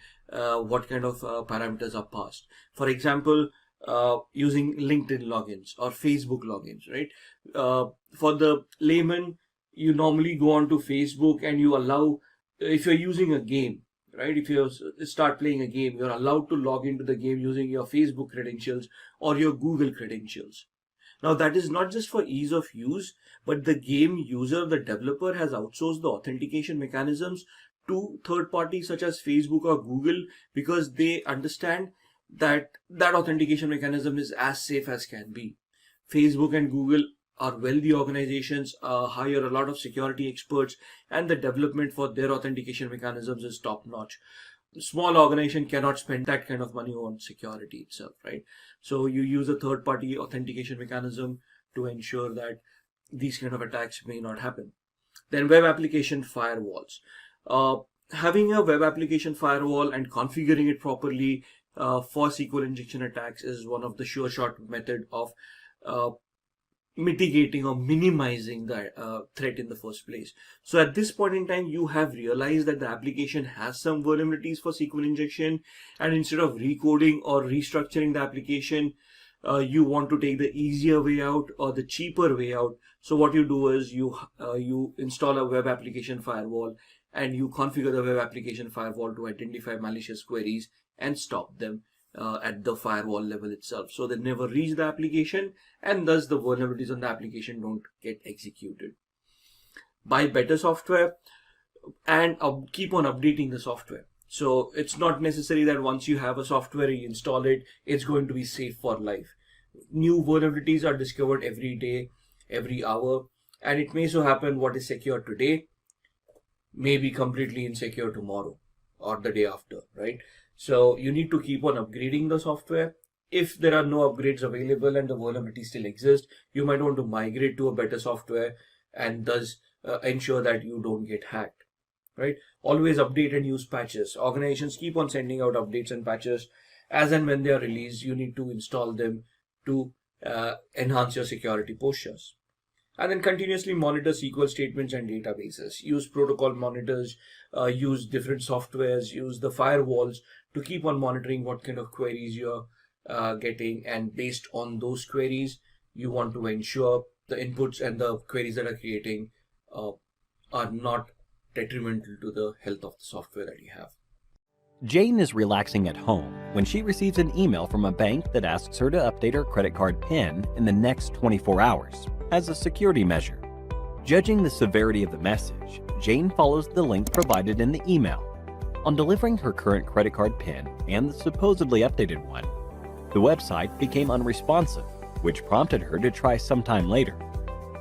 what kind of parameters are passed. For example, using LinkedIn logins or Facebook logins, right? For the layman, you normally go on to Facebook and you allow, if you're using a game, right? If you start playing a game, you're allowed to log into the game using your Facebook credentials or your Google credentials. Now that is not just for ease of use, but the game user, the developer, has outsourced the authentication mechanisms to third parties such as Facebook or Google, because they understand that that authentication mechanism is as safe as can be. Facebook and Google are wealthy organizations, hire a lot of security experts, and the development for their authentication mechanisms is top notch. Small organization cannot spend that kind of money on security itself, right? So you use a third party authentication mechanism to ensure that these kind of attacks may not happen. Then web application firewalls. Having a web application firewall and configuring it properly for SQL injection attacks is one of the sure shot method of mitigating or minimizing the threat in the first place. So at this point in time, you have realized that the application has some vulnerabilities for SQL injection, and instead of recoding or restructuring the application, you want to take the easier way out or the cheaper way out. So what you do is you install a web application firewall and you configure the web application firewall to identify malicious queries and stop them at the firewall level itself, so they never reach the application, and thus the vulnerabilities on the application don't get executed. Buy better software and keep on updating the software. So it's not necessary that once you have a software, you install it, it's going to be safe for life. New vulnerabilities are discovered every day, every hour, and it may so happen what is secure today may be completely insecure tomorrow or the day after, right? So you need to keep on upgrading the software, if there are no upgrades available and the vulnerability still exists, you might want to migrate to a better software and thus ensure that you don't get hacked, right? Always update and use patches. Organizations keep on sending out updates and patches as and when they are released. You need to install them to enhance your security postures. And then continuously monitor SQL statements and databases. Use protocol monitors, use different softwares, use the firewalls to keep on monitoring what kind of queries you're getting, and based on those queries, you want to ensure the inputs and the queries that are creating are not detrimental to the health of the software that you have. Jane is relaxing at home when she receives an email from a bank that asks her to update her credit card PIN in the next 24 hours as a security measure. Judging the severity of the message, Jane follows the link provided in the email. On delivering her current credit card PIN and the supposedly updated one, the website became unresponsive, which prompted her to try sometime later.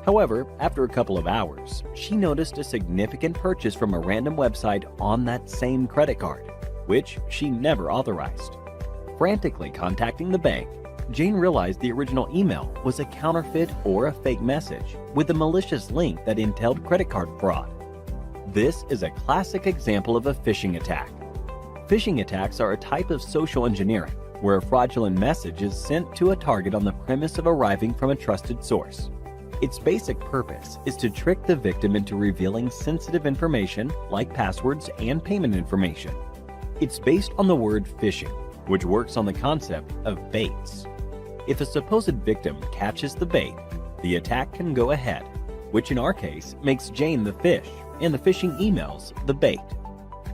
However, after a couple of hours, she noticed a significant purchase from a random website on that same credit card, which she never authorized. Frantically contacting the bank, Jane realized the original email was a counterfeit or a fake message with a malicious link that entailed credit card fraud. This is a classic example of a phishing attack. Phishing attacks are a type of social engineering where a fraudulent message is sent to a target on the premise of arriving from a trusted source. Its basic purpose is to trick the victim into revealing sensitive information like passwords and payment information. It's based on the word phishing, which works on the concept of baits. If a supposed victim catches the bait, the attack can go ahead, which in our case makes Jane the fish and the phishing emails the bait.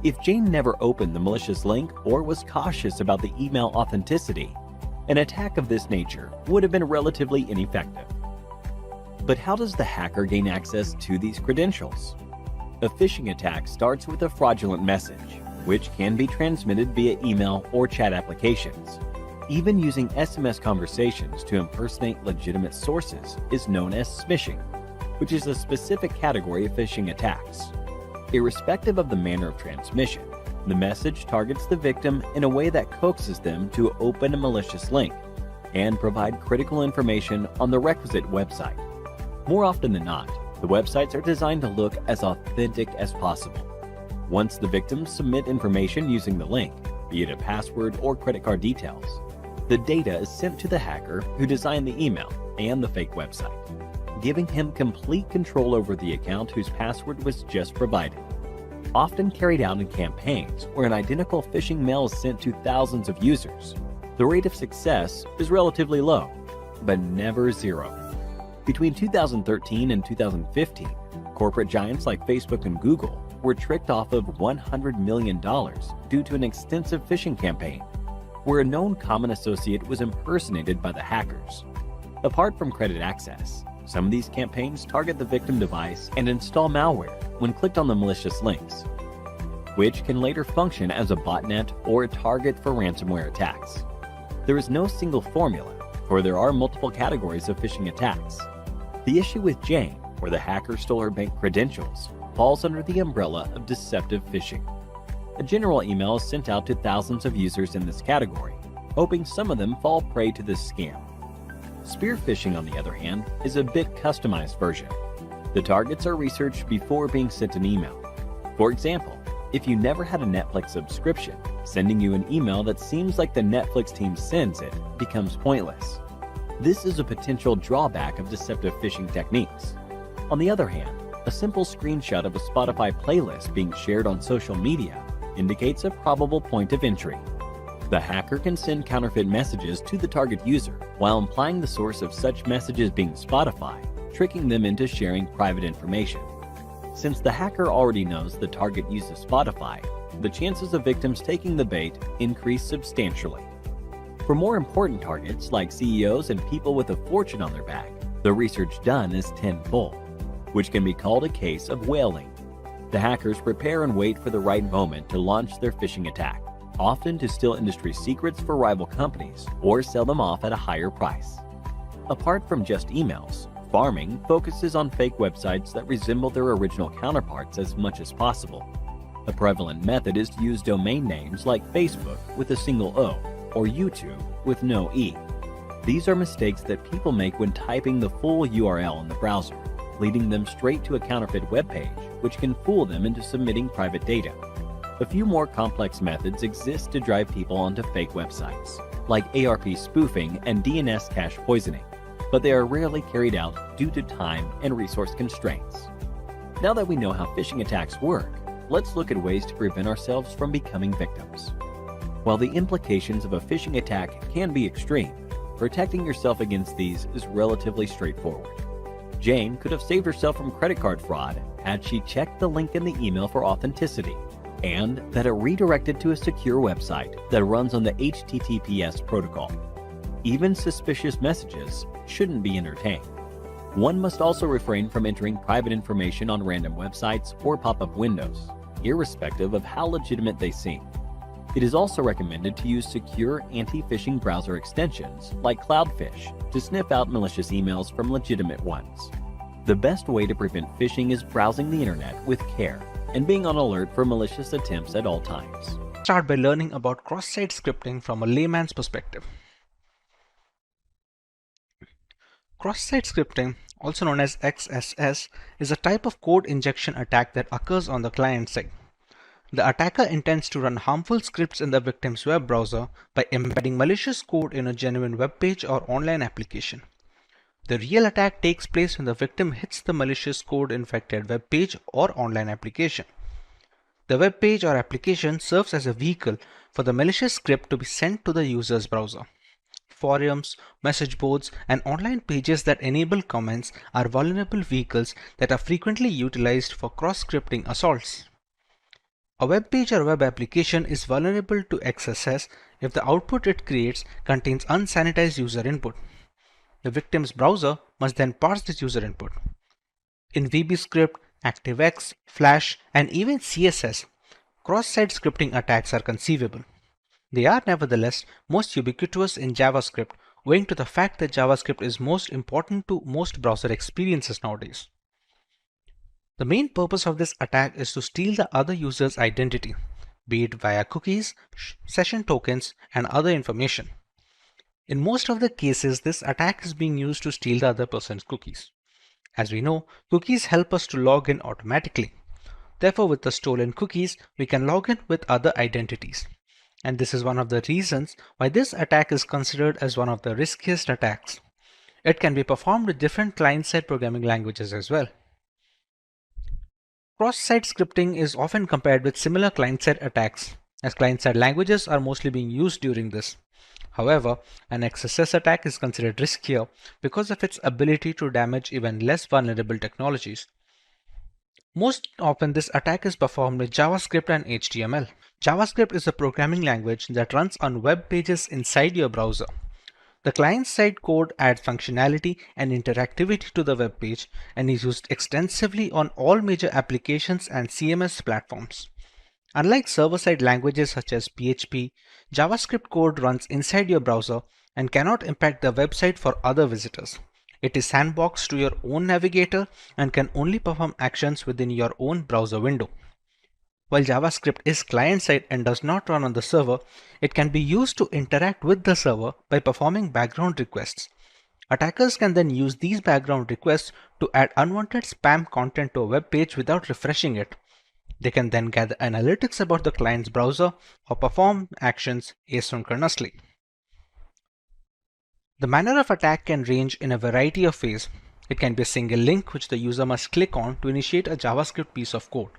If Jane never opened the malicious link or was cautious about the email authenticity, an attack of this nature would have been relatively ineffective. But how does the hacker gain access to these credentials? A phishing attack starts with a fraudulent message, which can be transmitted via email or chat applications. Even using SMS conversations to impersonate legitimate sources is known as smishing, which is a specific category of phishing attacks. Irrespective of the manner of transmission, the message targets the victim in a way that coaxes them to open a malicious link and provide critical information on the requisite website. More often than not, the websites are designed to look as authentic as possible. Once the victims submit information using the link, be it a password or credit card details, the data is sent to the hacker who designed the email and the fake website, giving him complete control over the account whose password was just provided. Often carried out in campaigns where an identical phishing mail is sent to thousands of users, the rate of success is relatively low, but never zero. Between 2013 and 2015, corporate giants like Facebook and Google were tricked off of $100 million due to an extensive phishing campaign, where a known common associate was impersonated by the hackers. Apart from credit access, some of these campaigns target the victim device and install malware when clicked on the malicious links, which can later function as a botnet or a target for ransomware attacks. There is no single formula, for there are multiple categories of phishing attacks. The issue with Jane, where the hacker stole her bank credentials, falls under the umbrella of deceptive phishing. A general email is sent out to thousands of users in this category, hoping some of them fall prey to this scam. Spear phishing, on the other hand, is a bit customized version. The targets are researched before being sent an email. For example, if you never had a Netflix subscription, sending you an email that seems like the Netflix team sends it becomes pointless. This is a potential drawback of deceptive phishing techniques. On the other hand, a simple screenshot of a Spotify playlist being shared on social media indicates a probable point of entry. The hacker can send counterfeit messages to the target user while implying the source of such messages being Spotify, tricking them into sharing private information. Since the hacker already knows the target uses Spotify, the chances of victims taking the bait increase substantially. For more important targets like CEOs and people with a fortune on their back, the research done is tenfold, which can be called a case of whaling. The hackers prepare and wait for the right moment to launch their phishing attack, often to steal industry secrets for rival companies or sell them off at a higher price. Apart from just emails, farming focuses on fake websites that resemble their original counterparts as much as possible. A prevalent method is to use domain names like Facebook with a single O, or YouTube with no E. These are mistakes that people make when typing the full URL in the browser, leading them straight to a counterfeit web page, which can fool them into submitting private data. A few more complex methods exist to drive people onto fake websites, like ARP spoofing and DNS cache poisoning, but they are rarely carried out due to time and resource constraints. Now that we know how phishing attacks work, let's look at ways to prevent ourselves from becoming victims. While the implications of a phishing attack can be extreme, protecting yourself against these is relatively straightforward. Jane could have saved herself from credit card fraud had she checked the link in the email for authenticity, and that it redirected to a secure website that runs on the HTTPS protocol. Even suspicious messages shouldn't be entertained. One must also refrain from entering private information on random websites or pop-up windows, irrespective of how legitimate they seem. It is also recommended to use secure anti-phishing browser extensions like Cloudfish to sniff out malicious emails from legitimate ones. The best way to prevent phishing is browsing the internet with care and being on alert for malicious attempts at all times. Start by learning about cross-site scripting from a layman's perspective. Cross-site scripting, also known as XSS, is a type of code injection attack that occurs on the client side. The attacker intends to run harmful scripts in the victim's web browser by embedding malicious code in a genuine web page or online application. The real attack takes place when the victim hits the malicious code-infected web page or online application. The web page or application serves as a vehicle for the malicious script to be sent to the user's browser. Forums, message boards, and online pages that enable comments are vulnerable vehicles that are frequently utilized for cross-scripting assaults. A web page or web application is vulnerable to XSS if the output it creates contains unsanitized user input. The victim's browser must then parse this user input. In VBScript, ActiveX, Flash, and even CSS, cross-site scripting attacks are conceivable. They are nevertheless most ubiquitous in JavaScript, owing to the fact that JavaScript is most important to most browser experiences nowadays. The main purpose of this attack is to steal the other user's identity, be it via cookies, session tokens, and other information. In most of the cases, this attack is being used to steal the other person's cookies. As we know, cookies help us to log in automatically. Therefore, with the stolen cookies, we can log in with other identities. And this is one of the reasons why this attack is considered as one of the riskiest attacks. It can be performed with different client-side programming languages as well. Cross-site scripting is often compared with similar client-side attacks, as client-side languages are mostly being used during this. However, an XSS attack is considered riskier because of its ability to damage even less vulnerable technologies. Most often, this attack is performed with JavaScript and HTML. JavaScript is a programming language that runs on web pages inside your browser. The client-side code adds functionality and interactivity to the web page and is used extensively on all major applications and CMS platforms. Unlike server-side languages such as PHP, JavaScript code runs inside your browser and cannot impact the website for other visitors. It is sandboxed to your own navigator and can only perform actions within your own browser window. While JavaScript is client-side and does not run on the server, it can be used to interact with the server by performing background requests. Attackers can then use these background requests to add unwanted spam content to a web page without refreshing it. They can then gather analytics about the client's browser or perform actions asynchronously. The manner of attack can range in a variety of ways. It can be a single link which the user must click on to initiate a JavaScript piece of code.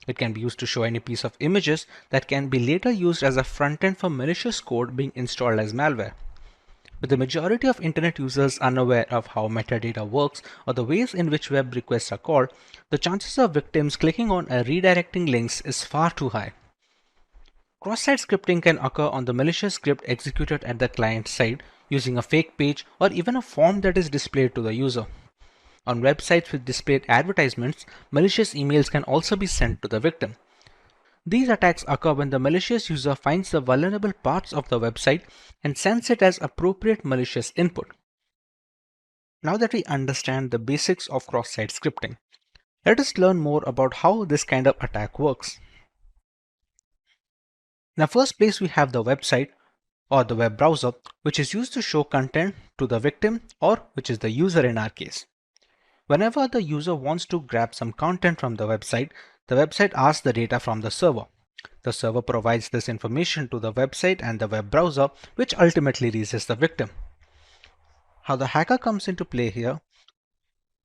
It can be used to show any piece of images that can be later used as a front-end for malicious code being installed as malware. With the majority of internet users unaware of how metadata works or the ways in which web requests are called, the chances of victims clicking on a redirecting links is far too high. Cross-site scripting can occur on the malicious script executed at the client side using a fake page or even a form that is displayed to the user. On websites with displayed advertisements, malicious emails can also be sent to the victim. These attacks occur when the malicious user finds the vulnerable parts of the website and sends it as appropriate malicious input. Now that we understand the basics of cross-site scripting, let us learn more about how this kind of attack works. In the first place, we have the website, or the web browser, which is used to show content to the victim, or which is the user in our case. Whenever the user wants to grab some content from the website asks the data from the server. The server provides this information to the website and the web browser, which ultimately reaches the victim. How the hacker comes into play here: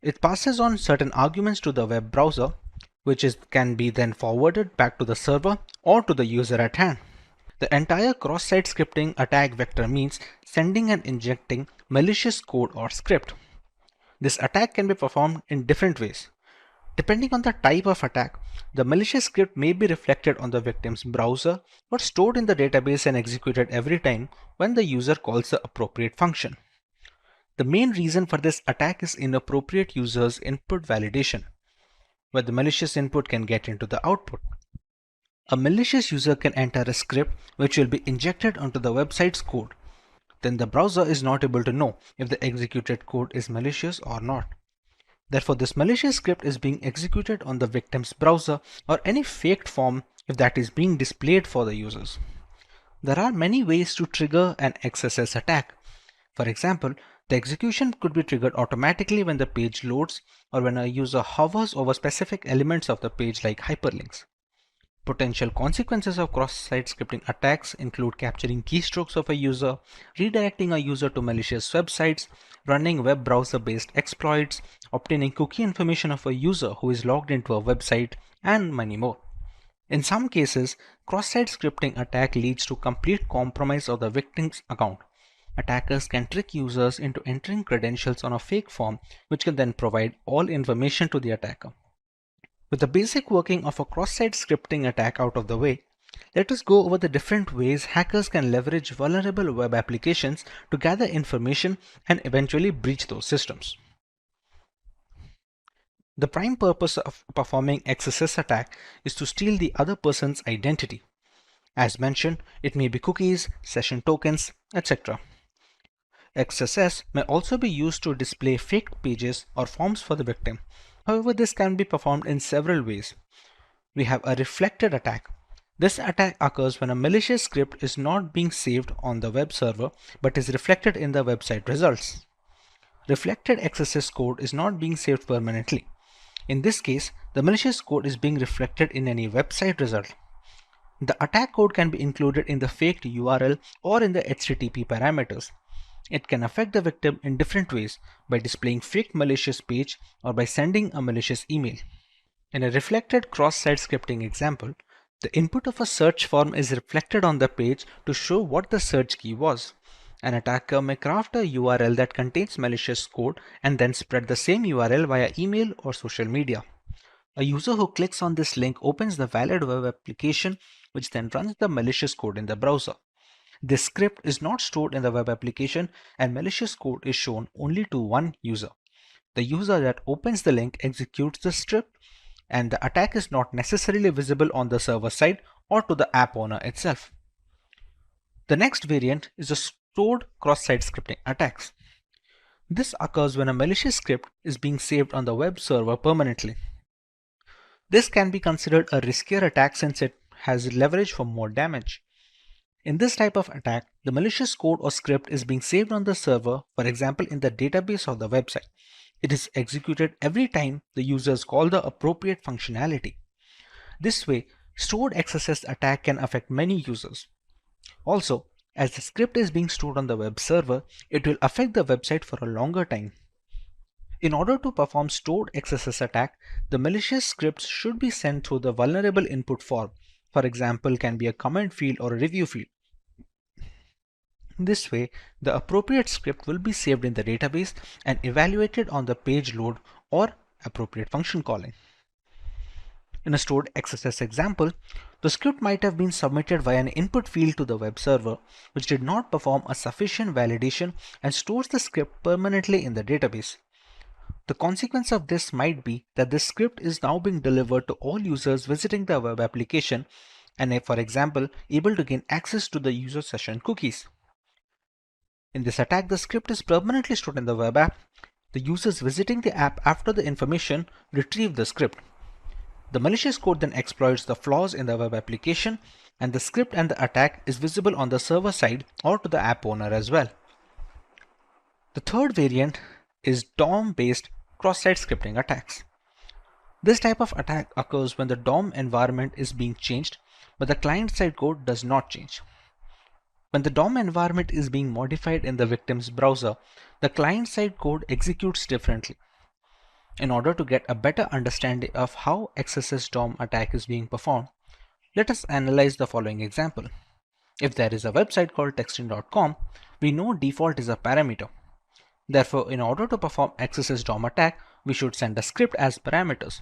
it passes on certain arguments to the web browser, which can be then forwarded back to the server or to the user at hand. The entire cross-site scripting attack vector means sending and injecting malicious code or script. This attack can be performed in different ways. Depending on the type of attack, the malicious script may be reflected on the victim's browser or stored in the database and executed every time when the user calls the appropriate function. The main reason for this attack is inappropriate users' input validation, where the malicious input can get into the output. A malicious user can enter a script which will be injected onto the website's code. Then the browser is not able to know if the executed code is malicious or not. Therefore, this malicious script is being executed on the victim's browser or any faked form if that is being displayed for the users. There are many ways to trigger an XSS attack. For example, the execution could be triggered automatically when the page loads or when a user hovers over specific elements of the page like hyperlinks. Potential consequences of cross-site scripting attacks include capturing keystrokes of a user, redirecting a user to malicious websites, running web browser-based exploits, obtaining cookie information of a user who is logged into a website, and many more. In some cases, cross-site scripting attack leads to complete compromise of the victim's account. Attackers can trick users into entering credentials on a fake form, which can then provide all information to the attacker. With the basic working of a cross-site scripting attack out of the way, let us go over the different ways hackers can leverage vulnerable web applications to gather information and eventually breach those systems. The prime purpose of performing XSS attack is to steal the other person's identity. As mentioned, it may be cookies, session tokens, etc. XSS may also be used to display fake pages or forms for the victim. However, this can be performed in several ways. We have a reflected attack. This attack occurs when a malicious script is not being saved on the web server but is reflected in the website results. Reflected XSS code is not being saved permanently. In this case, the malicious code is being reflected in any website result. The attack code can be included in the faked URL or in the HTTP parameters. It can affect the victim in different ways, by displaying fake malicious page or by sending a malicious email. In a reflected cross-site scripting example, the input of a search form is reflected on the page to show what the search key was. An attacker may craft a URL that contains malicious code and then spread the same URL via email or social media. A user who clicks on this link opens the valid web application, which then runs the malicious code in the browser. This script is not stored in the web application and malicious code is shown only to one user. The user that opens the link executes the script, and the attack is not necessarily visible on the server side or to the app owner itself. The next variant is the stored cross-site scripting attacks. This occurs when a malicious script is being saved on the web server permanently. This can be considered a riskier attack since it has leverage for more damage. In this type of attack, the malicious code or script is being saved on the server, for example in the database of the website. It is executed every time the users call the appropriate functionality. This way, stored XSS attack can affect many users. Also, as the script is being stored on the web server, it will affect the website for a longer time. In order to perform stored XSS attack, the malicious scripts should be sent through the vulnerable input form. For example, can be a comment field or a review field. This way, the appropriate script will be saved in the database and evaluated on the page load or appropriate function calling. In a stored XSS example, the script might have been submitted via an input field to the web server, which did not perform a sufficient validation and stores the script permanently in the database. The consequence of this might be that this script is now being delivered to all users visiting the web application and, for example, able to gain access to the user session cookies. In this attack, the script is permanently stored in the web app. The users visiting the app after the information retrieve the script. The malicious code then exploits the flaws in the web application and the script and the attack is visible on the server side or to the app owner as well. The third variant is DOM-based cross-site scripting attacks. This type of attack occurs when the DOM environment is being changed, but the client-side code does not change. When the DOM environment is being modified in the victim's browser, the client-side code executes differently. In order to get a better understanding of how XSS DOM attack is being performed, let us analyze the following example. If there is a website called texting.com, we know default is a parameter. Therefore, in order to perform XSS DOM attack, we should send a script as parameters.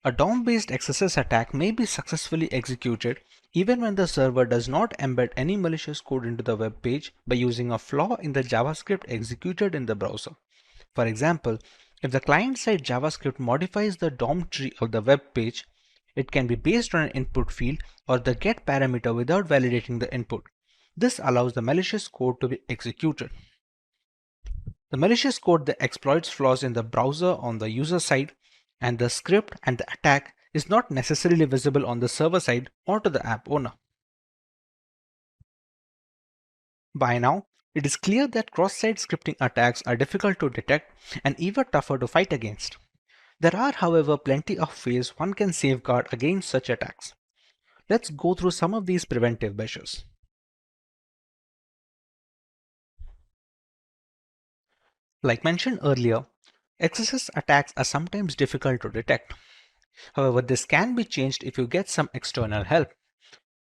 A DOM-based XSS attack may be successfully executed even when the server does not embed any malicious code into the web page by using a flaw in the JavaScript executed in the browser. For example, if the client-side JavaScript modifies the DOM tree of the web page, it can be based on an input field or the get parameter without validating the input. This allows the malicious code to be executed. The malicious code that exploits flaws in the browser on the user side, and the script and the attack is not necessarily visible on the server side or to the app owner. By now, it is clear that cross-site scripting attacks are difficult to detect and even tougher to fight against. There are, however, plenty of ways one can safeguard against such attacks. Let's go through some of these preventive measures. Like mentioned earlier, XSS attacks are sometimes difficult to detect. However, this can be changed if you get some external help.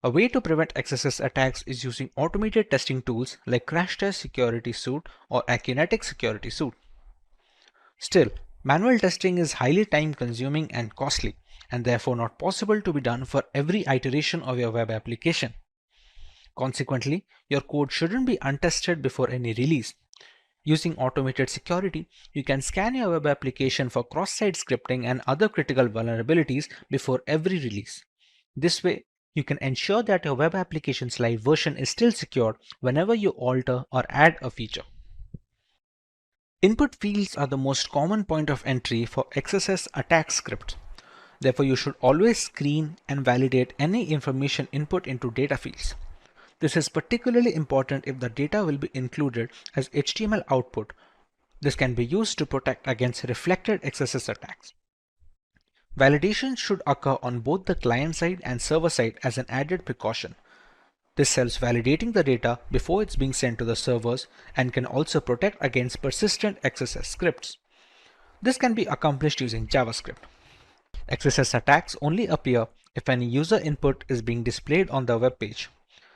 A way to prevent XSS attacks is using automated testing tools like CrashTest Security Suite or Akinetic Security Suite. Still, manual testing is highly time consuming and costly, and therefore not possible to be done for every iteration of your web application. Consequently, your code shouldn't be untested before any release. Using automated security, you can scan your web application for cross-site scripting and other critical vulnerabilities before every release. This way, you can ensure that your web application's live version is still secure whenever you alter or add a feature. Input fields are the most common point of entry for XSS attack scripts. Therefore, you should always screen and validate any information input into data fields. This is particularly important if the data will be included as HTML output. This can be used to protect against reflected XSS attacks. Validation should occur on both the client side and server side as an added precaution. This helps validating the data before it's being sent to the servers and can also protect against persistent XSS scripts. This can be accomplished using JavaScript. XSS attacks only appear if any user input is being displayed on the web page.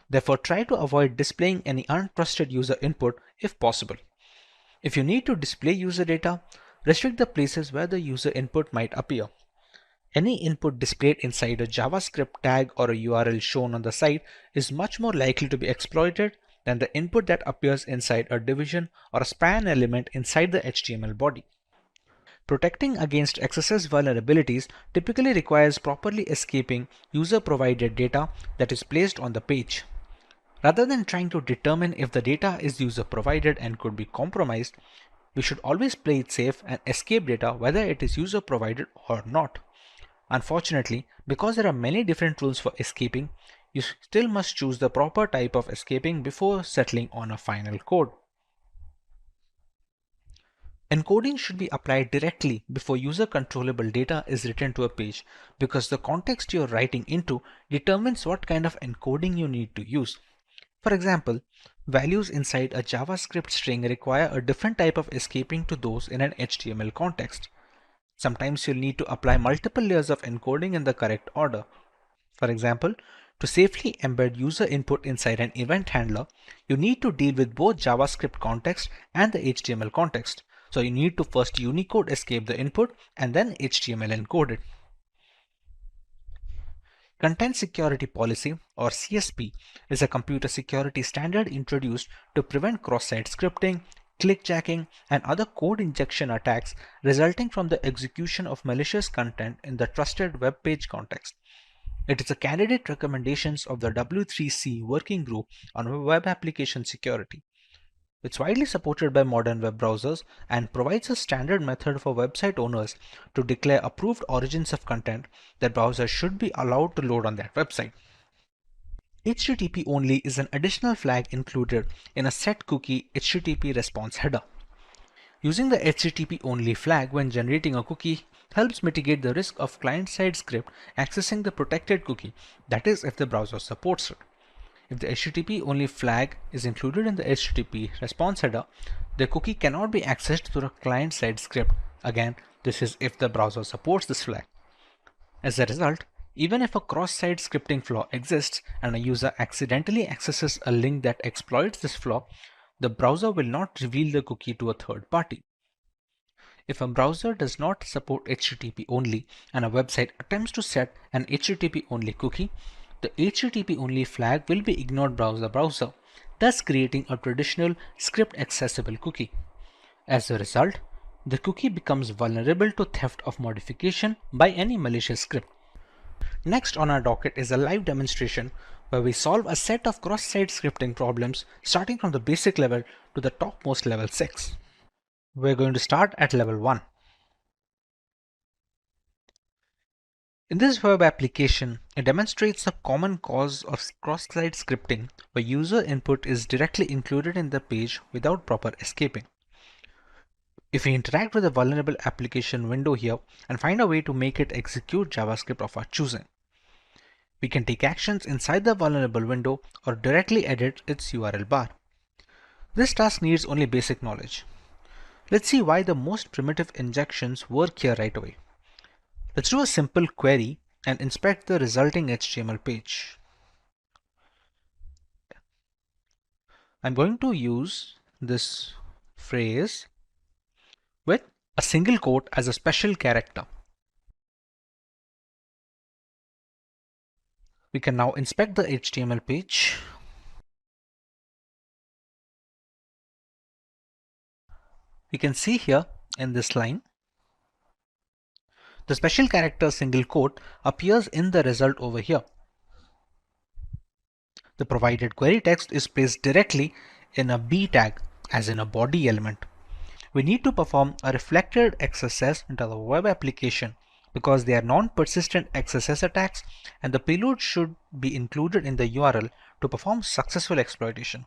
Therefore, try to avoid displaying any untrusted user input if possible. If you need to display user data, restrict the places where the user input might appear. Any input displayed inside a JavaScript tag or a URL shown on the site is much more likely to be exploited than the input that appears inside a division or a span element inside the HTML body. Protecting against XSS vulnerabilities typically requires properly escaping user-provided data that is placed on the page. Rather than trying to determine if the data is user-provided and could be compromised, we should always play it safe and escape data whether it is user-provided or not. Unfortunately, because there are many different rules for escaping, you still must choose the proper type of escaping before settling on a final code. Encoding should be applied directly before user-controllable data is written to a page because the context you're writing into determines what kind of encoding you need to use. For example, values inside a JavaScript string require a different type of escaping to those in an HTML context. Sometimes you'll need to apply multiple layers of encoding in the correct order. For example, to safely embed user input inside an event handler, you need to deal with both JavaScript context and the HTML context. So you need to first Unicode escape the input and then HTML encode it. Content Security Policy, or CSP, is a computer security standard introduced to prevent cross-site scripting, clickjacking, and other code injection attacks resulting from the execution of malicious content in the trusted web page context. It is a candidate recommendations of the W3C Working Group on Web Application Security. It's widely supported by modern web browsers and provides a standard method for website owners to declare approved origins of content that browsers should be allowed to load on their website. HTTP only is an additional flag included in a set cookie HTTP response header. Using the HTTP only flag when generating a cookie helps mitigate the risk of client-side script accessing the protected cookie, that is if the browser supports it. If the HTTP only flag is included in the HTTP response header, the cookie cannot be accessed through a client-side script. Again, this is if the browser supports this flag. As a result, even if a cross-site scripting flaw exists and a user accidentally accesses a link that exploits this flaw, the browser will not reveal the cookie to a third party. If a browser does not support HTTP only and a website attempts to set an HTTP only cookie, the HTTP only flag will be ignored by the browser, thus creating a traditional script accessible cookie. As a result, the cookie becomes vulnerable to theft of modification by any malicious script. Next on our docket is a live demonstration where we solve a set of cross-site scripting problems starting from the basic level to the topmost level 6. We're going to start at level 1. In this web application, it demonstrates a common cause of cross-site scripting where user input is directly included in the page without proper escaping. If we interact with a vulnerable application window here and find a way to make it execute JavaScript of our choosing, we can take actions inside the vulnerable window or directly edit its URL bar. This task needs only basic knowledge. Let's see why the most primitive injections work here right away. Let's do a simple query and inspect the resulting HTML page. I'm going to use this phrase with a single quote as a special character. We can now inspect the HTML page. We can see here in this line, the special character single quote appears in the result over here. The provided query text is placed directly in a B tag, as in a body element. We need to perform a reflected XSS into the web application because they are non-persistent XSS attacks and the payload should be included in the URL to perform successful exploitation.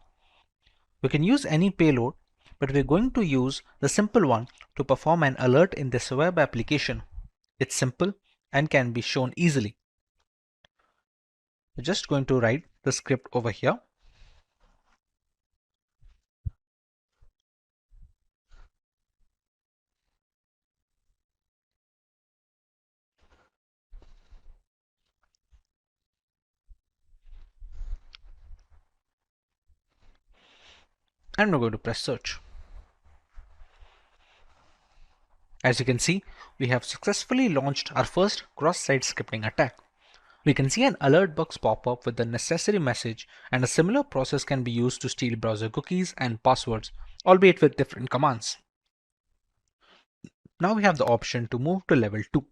We can use any payload, but we're going to use the simple one to perform an alert in this web application. It's simple and can be shown easily. We're just going to write the script over here. And we're going to press search. As you can see, we have successfully launched our first cross-site scripting attack. We can see an alert box pop up with the necessary message, and a similar process can be used to steal browser cookies and passwords, albeit with different commands. Now we have the option to move to level 2.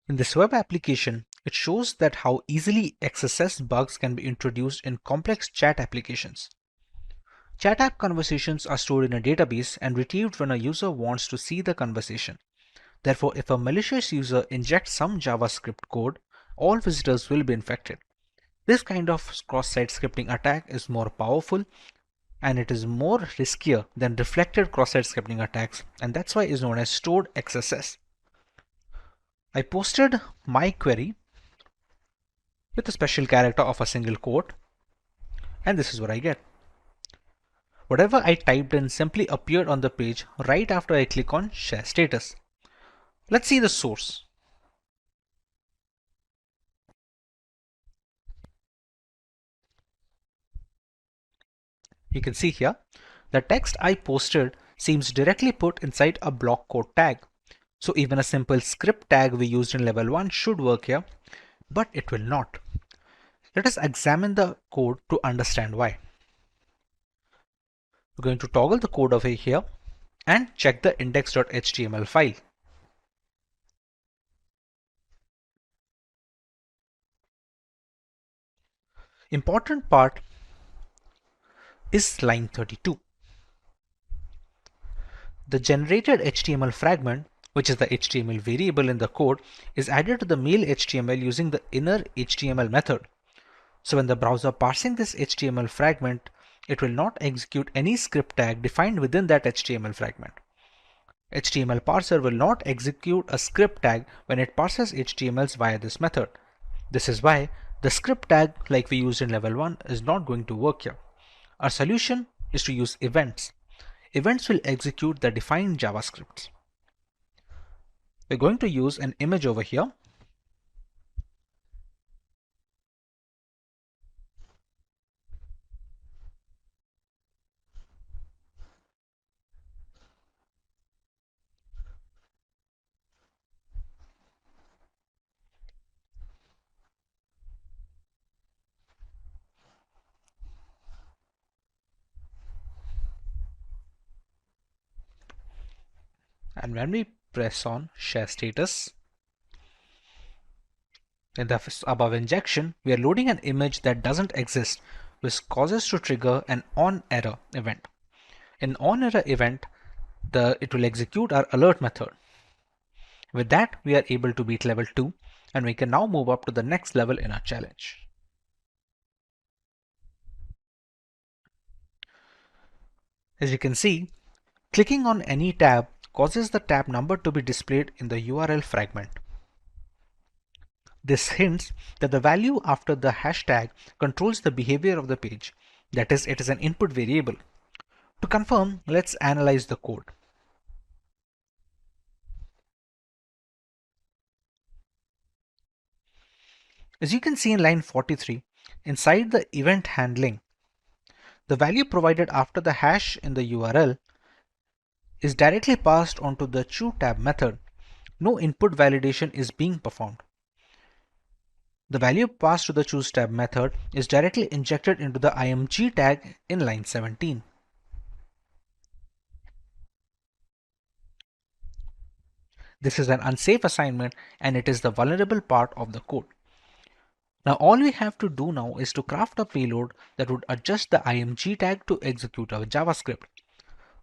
In this web application, it shows that how easily XSS bugs can be introduced in complex chat applications. Chat app conversations are stored in a database and retrieved when a user wants to see the conversation. Therefore, if a malicious user injects some JavaScript code, all visitors will be infected. This kind of cross-site scripting attack is more powerful and it is more riskier than reflected cross-site scripting attacks, and that's why it is known as stored XSS. I posted my query with a special character of a single quote, and this is what I get. Whatever I typed in simply appeared on the page right after I click on Share Status. Let's see the source. You can see here, the text I posted seems directly put inside a block code tag. So even a simple script tag we used in level 1 should work here, but it will not. Let us examine the code to understand why. We're going to toggle the code over here and check the index.html file. Important part is line 32. The generated HTML fragment which is the HTML variable in the code, is added to the mail HTML using the inner HTML method. So when the browser parsing this HTML fragment, it will not execute any script tag defined within that HTML fragment. HTML parser will not execute a script tag when it parses HTMLs via this method. This is why the script tag like we used in level 1 is not going to work here. Our solution is to use events. Events will execute the defined JavaScripts. We're going to use an image over here. And when we press on share status, in the above injection, we are loading an image that doesn't exist, which causes to trigger an onError event. In onError event, it will execute our alert method. With that, we are able to beat level 2, and we can now move up to the next level in our challenge. As you can see, clicking on any tab causes the tab number to be displayed in the URL fragment. This hints that the value after the hashtag controls the behavior of the page. That is, it is an input variable. To confirm, let's analyze the code. As you can see in line 43, inside the event handling, the value provided after the hash in the URL is directly passed onto the choTab method. No input validation is being performed. The value passed to the choseTab method is directly injected into the img tag in line 17. This is an unsafe assignment and it is the vulnerable part of the code. Now all we have to do now is to craft a payload that would adjust the img tag to execute our JavaScript.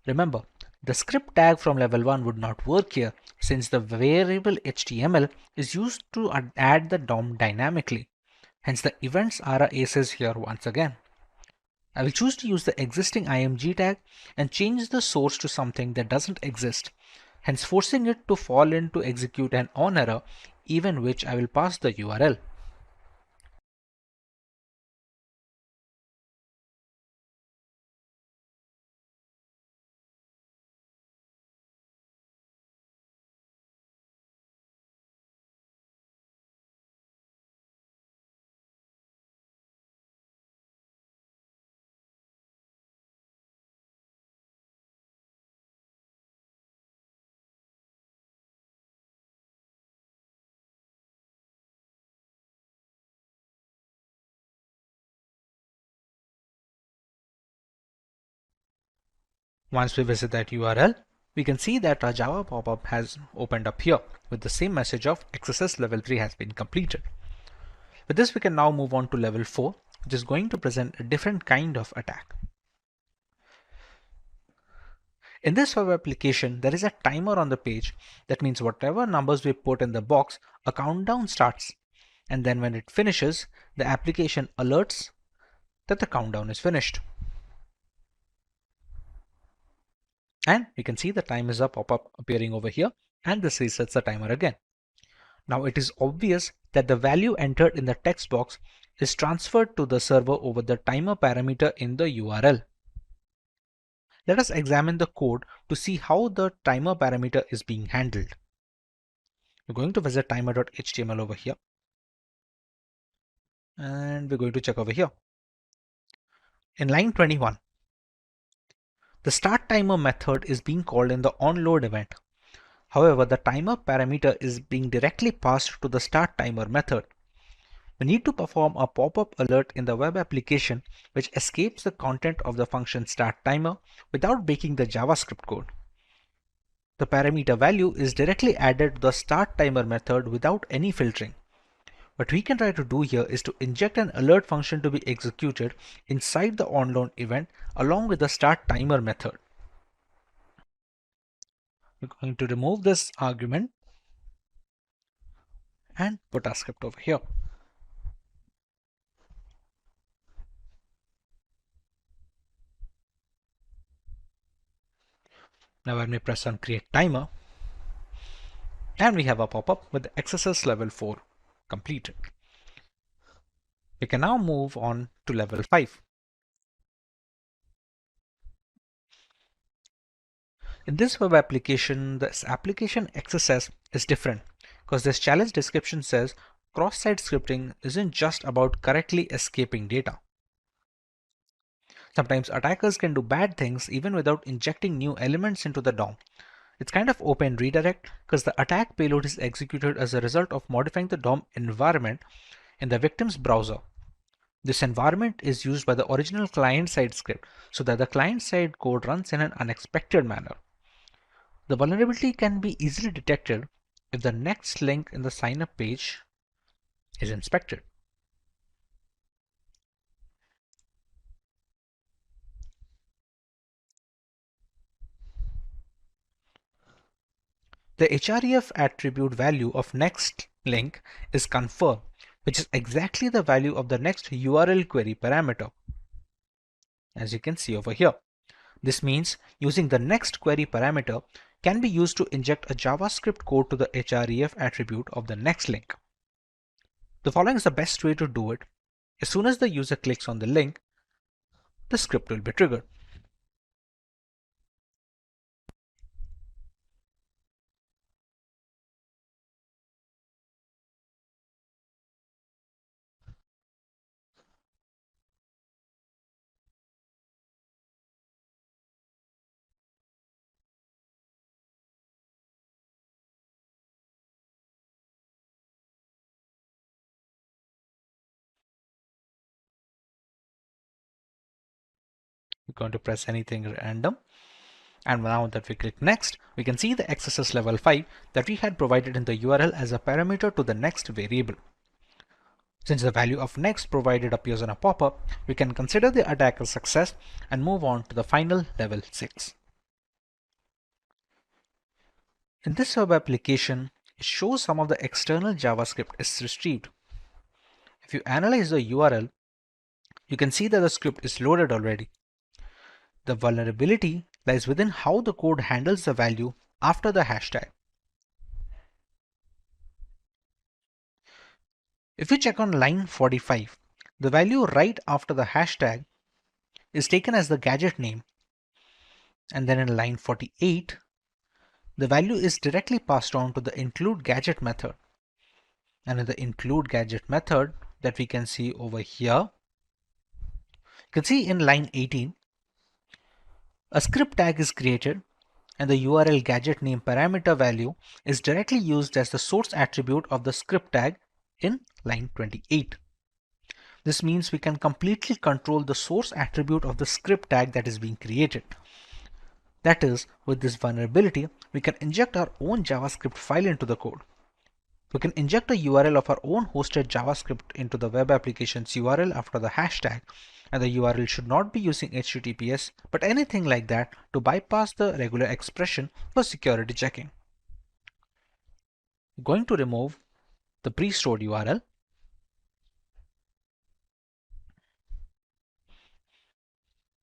Remember, the script tag from level 1 would not work here since the variable HTML is used to add the DOM dynamically. Hence the events are our aces here once again. I will choose to use the existing img tag and change the source to something that doesn't exist, hence forcing it to fall in to execute an onError, even which I will pass the URL. Once we visit that URL, we can see that our Java pop-up has opened up here with the same message of XSS level 3 has been completed. With this, we can now move on to level 4, which is going to present a different kind of attack. In this web application, there is a timer on the page. That means whatever numbers we put in the box, a countdown starts. And then when it finishes, the application alerts that the countdown is finished. And you can see the time is up pop-up appearing over here, and this resets the timer again. Now it is obvious that the value entered in the text box is transferred to the server over the timer parameter in the URL. Let us examine the code to see how the timer parameter is being handled. We're going to visit timer.html over here, and we're going to check over here. In line 21, the start timer method is being called in the onLoad event. However, the timer parameter is being directly passed to the start timer method. We need to perform a pop-up alert in the web application which escapes the content of the function start timer without breaking the JavaScript code. The parameter value is directly added to the start timer method without any filtering. What we can try to do here is to inject an alert function to be executed inside the onLoad event along with the start timer method. We're going to remove this argument and put our script over here. Now when we press on create timer, and we have a pop-up with the XSS level 4 completed. We can now move on to level 5. In this web application, this application XSS is different because this challenge description says cross-site scripting isn't just about correctly escaping data. Sometimes attackers can do bad things even without injecting new elements into the DOM. It's kind of open redirect because the attack payload is executed as a result of modifying the DOM environment in the victim's browser. This environment is used by the original client-side script so that the client-side code runs in an unexpected manner. The vulnerability can be easily detected if the next link in the sign-up page is inspected. The href attribute value of next link is confirmed, which is exactly the value of the next URL query parameter, as you can see over here. This means using the next query parameter can be used to inject a JavaScript code to the href attribute of the next link. The following is the best way to do it. As soon as the user clicks on the link, the script will be triggered. We're going to press anything random. And now that we click next, we can see the XSS level 5 that we had provided in the URL as a parameter to the next variable. Since the value of next provided appears on a pop-up, we can consider the attack a success and move on to the final level 6. In this web application, it shows some of the external JavaScript is retrieved. If you analyze the URL, you can see that the script is loaded already. The vulnerability lies within how the code handles the value after the hashtag. If you check on line 45, the value right after the hashtag is taken as the gadget name, and then in line 48, the value is directly passed on to the include gadget method. And in the include gadget method that we can see over here, you can see in line 18, a script tag is created and the URL gadget name parameter value is directly used as the source attribute of the script tag in line 28. This means we can completely control the source attribute of the script tag that is being created. That is, with this vulnerability, we can inject our own JavaScript file into the code. We can inject a URL of our own hosted JavaScript into the web application's URL after the hashtag, and the URL should not be using HTTPS but anything like that to bypass the regular expression for security checking. We're going to remove the pre-stored URL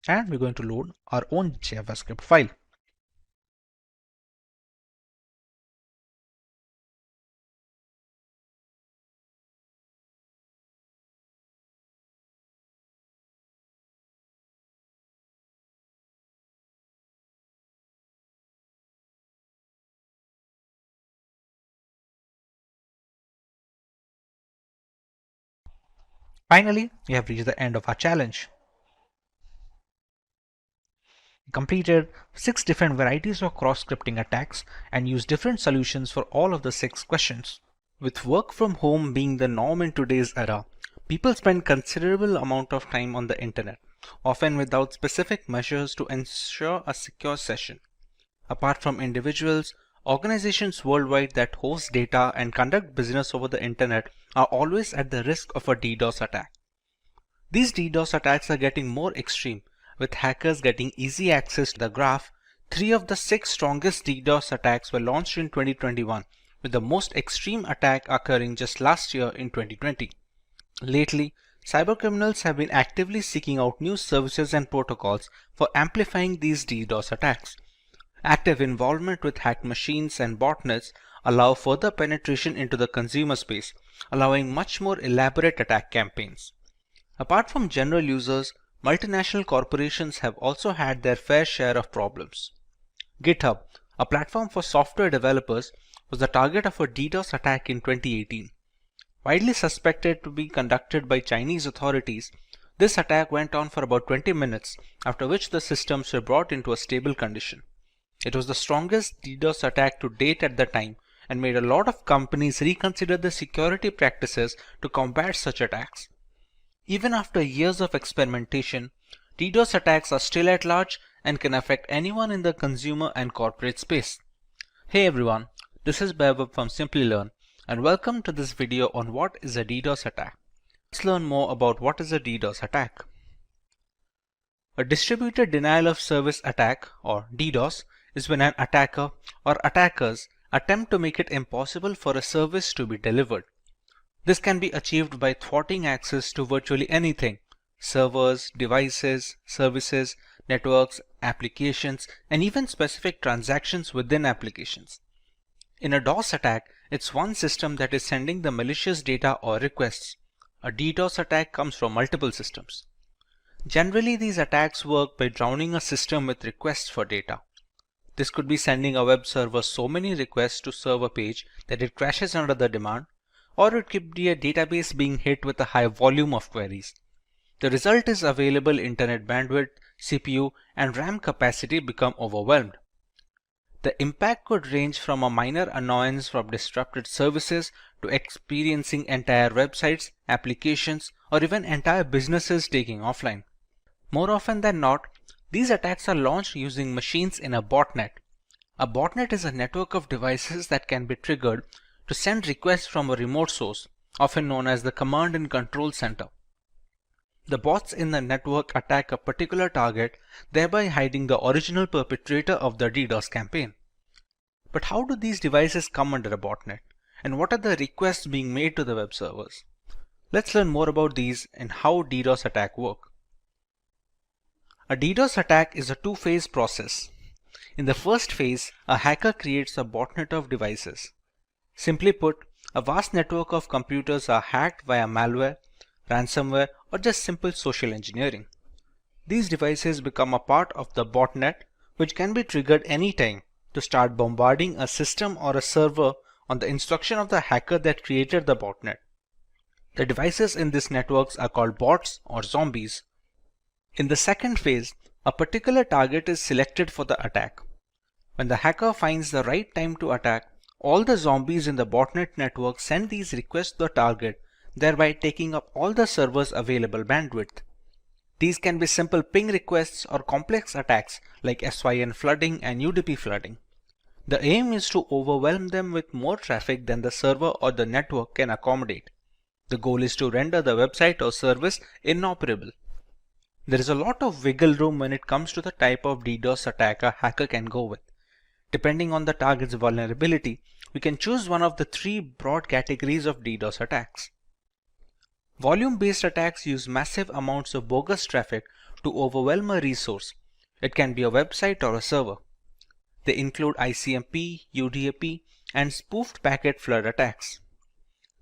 and we're going to load our own JavaScript file. Finally, we have reached the end of our challenge. We completed 6 different varieties of cross-scripting attacks and used different solutions for all of the 6 questions. With work from home being the norm in today's era, people spend considerable amount of time on the internet, often without specific measures to ensure a secure session. Apart from individuals, organizations worldwide that host data and conduct business over the internet are always at the risk of a DDoS attack. These DDoS attacks are getting more extreme, with hackers getting easy access to the graph, 3 of the 6 strongest DDoS attacks were launched in 2021, with the most extreme attack occurring just last year in 2020. Lately, cybercriminals have been actively seeking out new services and protocols for amplifying these DDoS attacks. Active involvement with hacked machines and botnets allow further penetration into the consumer space, allowing much more elaborate attack campaigns. Apart from general users, multinational corporations have also had their fair share of problems. GitHub, a platform for software developers, was the target of a DDoS attack in 2018. Widely suspected to be conducted by Chinese authorities, this attack went on for about 20 minutes, after which the systems were brought into a stable condition. It was the strongest DDoS attack to date at the time and made a lot of companies reconsider the security practices to combat such attacks. Even after years of experimentation, DDoS attacks are still at large and can affect anyone in the consumer and corporate space. Hey everyone, this is Vaibhav from Simplilearn, and welcome to this video on what is a DDoS attack. Let's learn more about what is a DDoS attack. A distributed denial of service attack, or DDoS, is when an attacker or attackers attempt to make it impossible for a service to be delivered. This can be achieved by thwarting access to virtually anything: servers, devices, services, networks, applications, and even specific transactions within applications. In a DOS attack, it's one system that is sending the malicious data or requests. A DDoS attack comes from multiple systems. Generally, these attacks work by drowning a system with requests for data. This could be sending a web server so many requests to serve a page that it crashes under the demand, or it could be a database being hit with a high volume of queries. The result is available internet bandwidth, CPU, and RAM capacity become overwhelmed. The impact could range from a minor annoyance from disrupted services to experiencing entire websites, applications, or even entire businesses taking offline. More often than not, these attacks are launched using machines in a botnet. A botnet is a network of devices that can be triggered to send requests from a remote source, often known as the command and control center. The bots in the network attack a particular target, thereby hiding the original perpetrator of the DDoS campaign. But how do these devices come under a botnet? And what are the requests being made to the web servers? Let's learn more about these and how DDoS attacks work. A DDoS attack is a two-phase process. In the first phase, a hacker creates a botnet of devices. Simply put, a vast network of computers are hacked via malware, ransomware, or just simple social engineering. These devices become a part of the botnet, which can be triggered anytime to start bombarding a system or a server on the instruction of the hacker that created the botnet. The devices in these networks are called bots or zombies. In the second phase, a particular target is selected for the attack. When the hacker finds the right time to attack, all the zombies in the botnet network send these requests to the target, thereby taking up all the server's available bandwidth. These can be simple ping requests or complex attacks like SYN flooding and UDP flooding. The aim is to overwhelm them with more traffic than the server or the network can accommodate. The goal is to render the website or service inoperable. There is a lot of wiggle room when it comes to the type of DDoS attack a hacker can go with. Depending on the target's vulnerability, we can choose one of the three broad categories of DDoS attacks. Volume-based attacks use massive amounts of bogus traffic to overwhelm a resource. It can be a website or a server. They include ICMP, UDP, and spoofed packet flood attacks.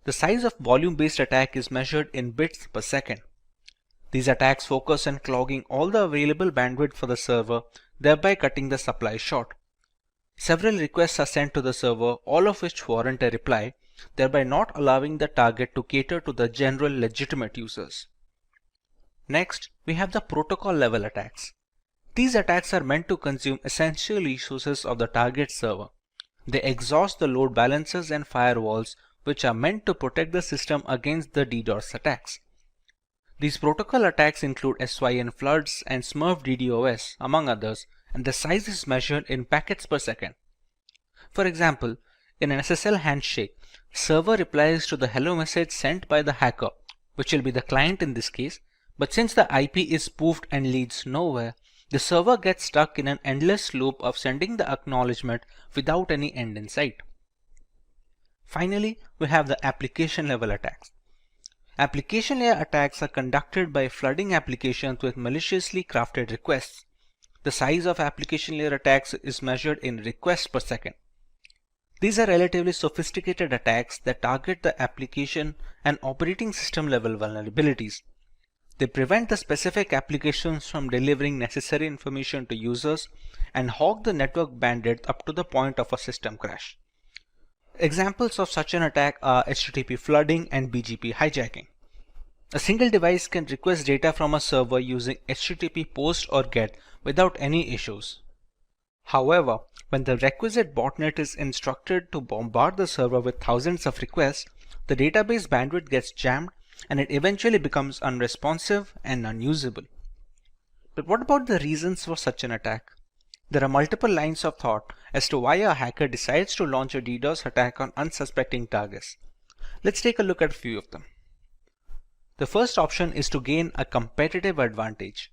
The size of volume-based attack is measured in bits per second. These attacks focus on clogging all the available bandwidth for the server, thereby cutting the supply short. Several requests are sent to the server, all of which warrant a reply, thereby not allowing the target to cater to the general legitimate users. Next, we have the protocol level attacks. These attacks are meant to consume essential resources of the target server. They exhaust the load balancers and firewalls, which are meant to protect the system against the DDoS attacks. These protocol attacks include SYN floods and Smurf DDoS, among others, and the size is measured in packets per second. For example, in an SSL handshake, server replies to the hello message sent by the hacker, which will be the client in this case, but since the IP is spoofed and leads nowhere, The server gets stuck in an endless loop of sending the acknowledgement without any end in sight. Finally, we have the application level attacks. Application layer attacks are conducted by flooding applications with maliciously crafted requests. The size of application layer attacks is measured in requests per second. These are relatively sophisticated attacks that target the application and operating system level vulnerabilities. They prevent the specific applications from delivering necessary information to users and hog the network bandwidth up to the point of a system crash. Examples of such an attack are HTTP flooding and BGP hijacking. A single device can request data from a server using HTTP POST or GET without any issues. However, when the requisite botnet is instructed to bombard the server with thousands of requests, the database bandwidth gets jammed and it eventually becomes unresponsive and unusable. But what about the reasons for such an attack? There are multiple lines of thought as to why a hacker decides to launch a DDoS attack on unsuspecting targets. Let's take a look at a few of them. The first option is to gain a competitive advantage.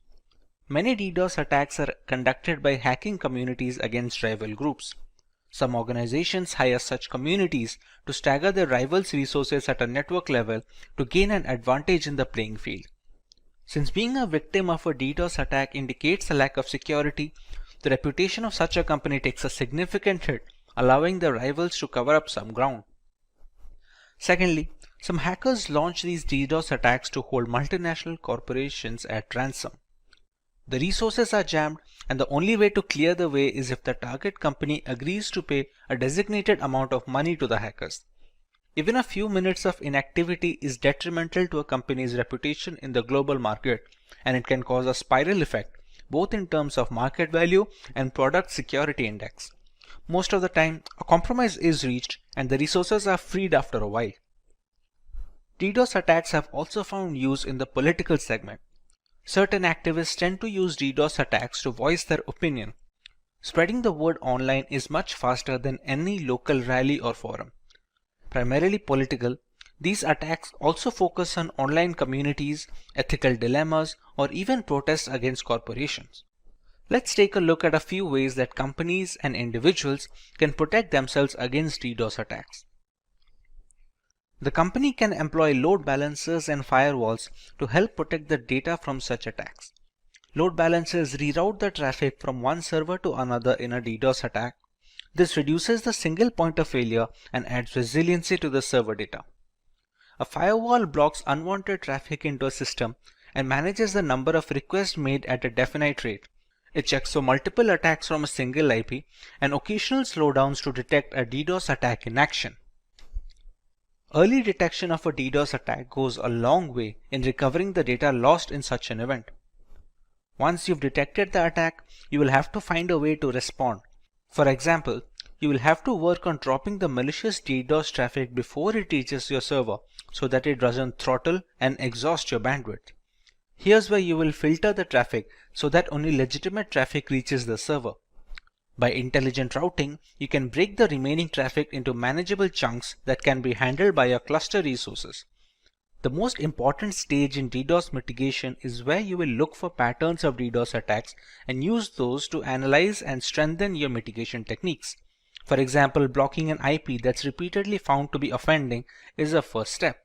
Many DDoS attacks are conducted by hacking communities against rival groups. Some organizations hire such communities to stagger their rivals' resources at a network level to gain an advantage in the playing field. Since being a victim of a DDoS attack indicates a lack of security, the reputation of such a company takes a significant hit, allowing the rivals to cover up some ground. Secondly, some hackers launch these DDoS attacks to hold multinational corporations at ransom. The resources are jammed, and the only way to clear the way is if the target company agrees to pay a designated amount of money to the hackers. Even a few minutes of inactivity is detrimental to a company's reputation in the global market, and it can cause a spiral effect, both in terms of market value and product security index. Most of the time, a compromise is reached and the resources are freed after a while. DDoS attacks have also found use in the political segment. Certain activists tend to use DDoS attacks to voice their opinion. Spreading the word online is much faster than any local rally or forum. Primarily political, these attacks also focus on online communities, ethical dilemmas, or even protests against corporations. Let's take a look at a few ways that companies and individuals can protect themselves against DDoS attacks. The company can employ load balancers and firewalls to help protect the data from such attacks. Load balancers reroute the traffic from one server to another in a DDoS attack. This reduces the single point of failure and adds resiliency to the server data. A firewall blocks unwanted traffic into a system and manages the number of requests made at a definite rate. It checks for multiple attacks from a single IP and occasional slowdowns to detect a DDoS attack in action. Early detection of a DDoS attack goes a long way in recovering the data lost in such an event. Once you've detected the attack, you will have to find a way to respond. For example, you will have to work on dropping the malicious DDoS traffic before it reaches your server so that it doesn't throttle and exhaust your bandwidth. Here's where you will filter the traffic so that only legitimate traffic reaches the server. By intelligent routing, you can break the remaining traffic into manageable chunks that can be handled by your cluster resources. The most important stage in DDoS mitigation is where you will look for patterns of DDoS attacks and use those to analyze and strengthen your mitigation techniques. For example, blocking an IP that's repeatedly found to be offending is a first step.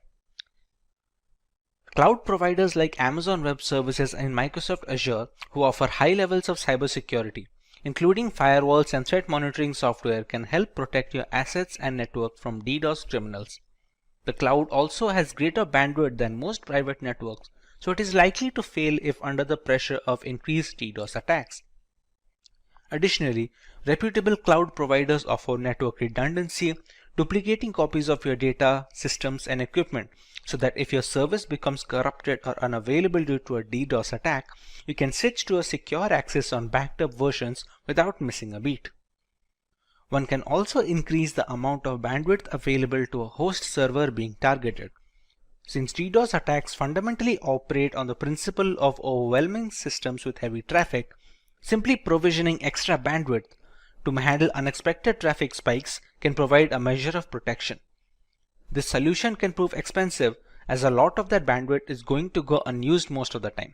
Cloud providers like Amazon Web Services and Microsoft Azure, who offer high levels of cybersecurity, including firewalls and threat monitoring software, can help protect your assets and network from DDoS criminals. The cloud also has greater bandwidth than most private networks, so it is likely to fail if under the pressure of increased DDoS attacks. Additionally, reputable cloud providers offer network redundancy, duplicating copies of your data, systems, and equipment, so that if your service becomes corrupted or unavailable due to a DDoS attack, you can switch to a secure access on backed up versions without missing a beat. One can also increase the amount of bandwidth available to a host server being targeted. Since DDoS attacks fundamentally operate on the principle of overwhelming systems with heavy traffic, simply provisioning extra bandwidth to handle unexpected traffic spikes can provide a measure of protection. This solution can prove expensive as a lot of that bandwidth is going to go unused most of the time.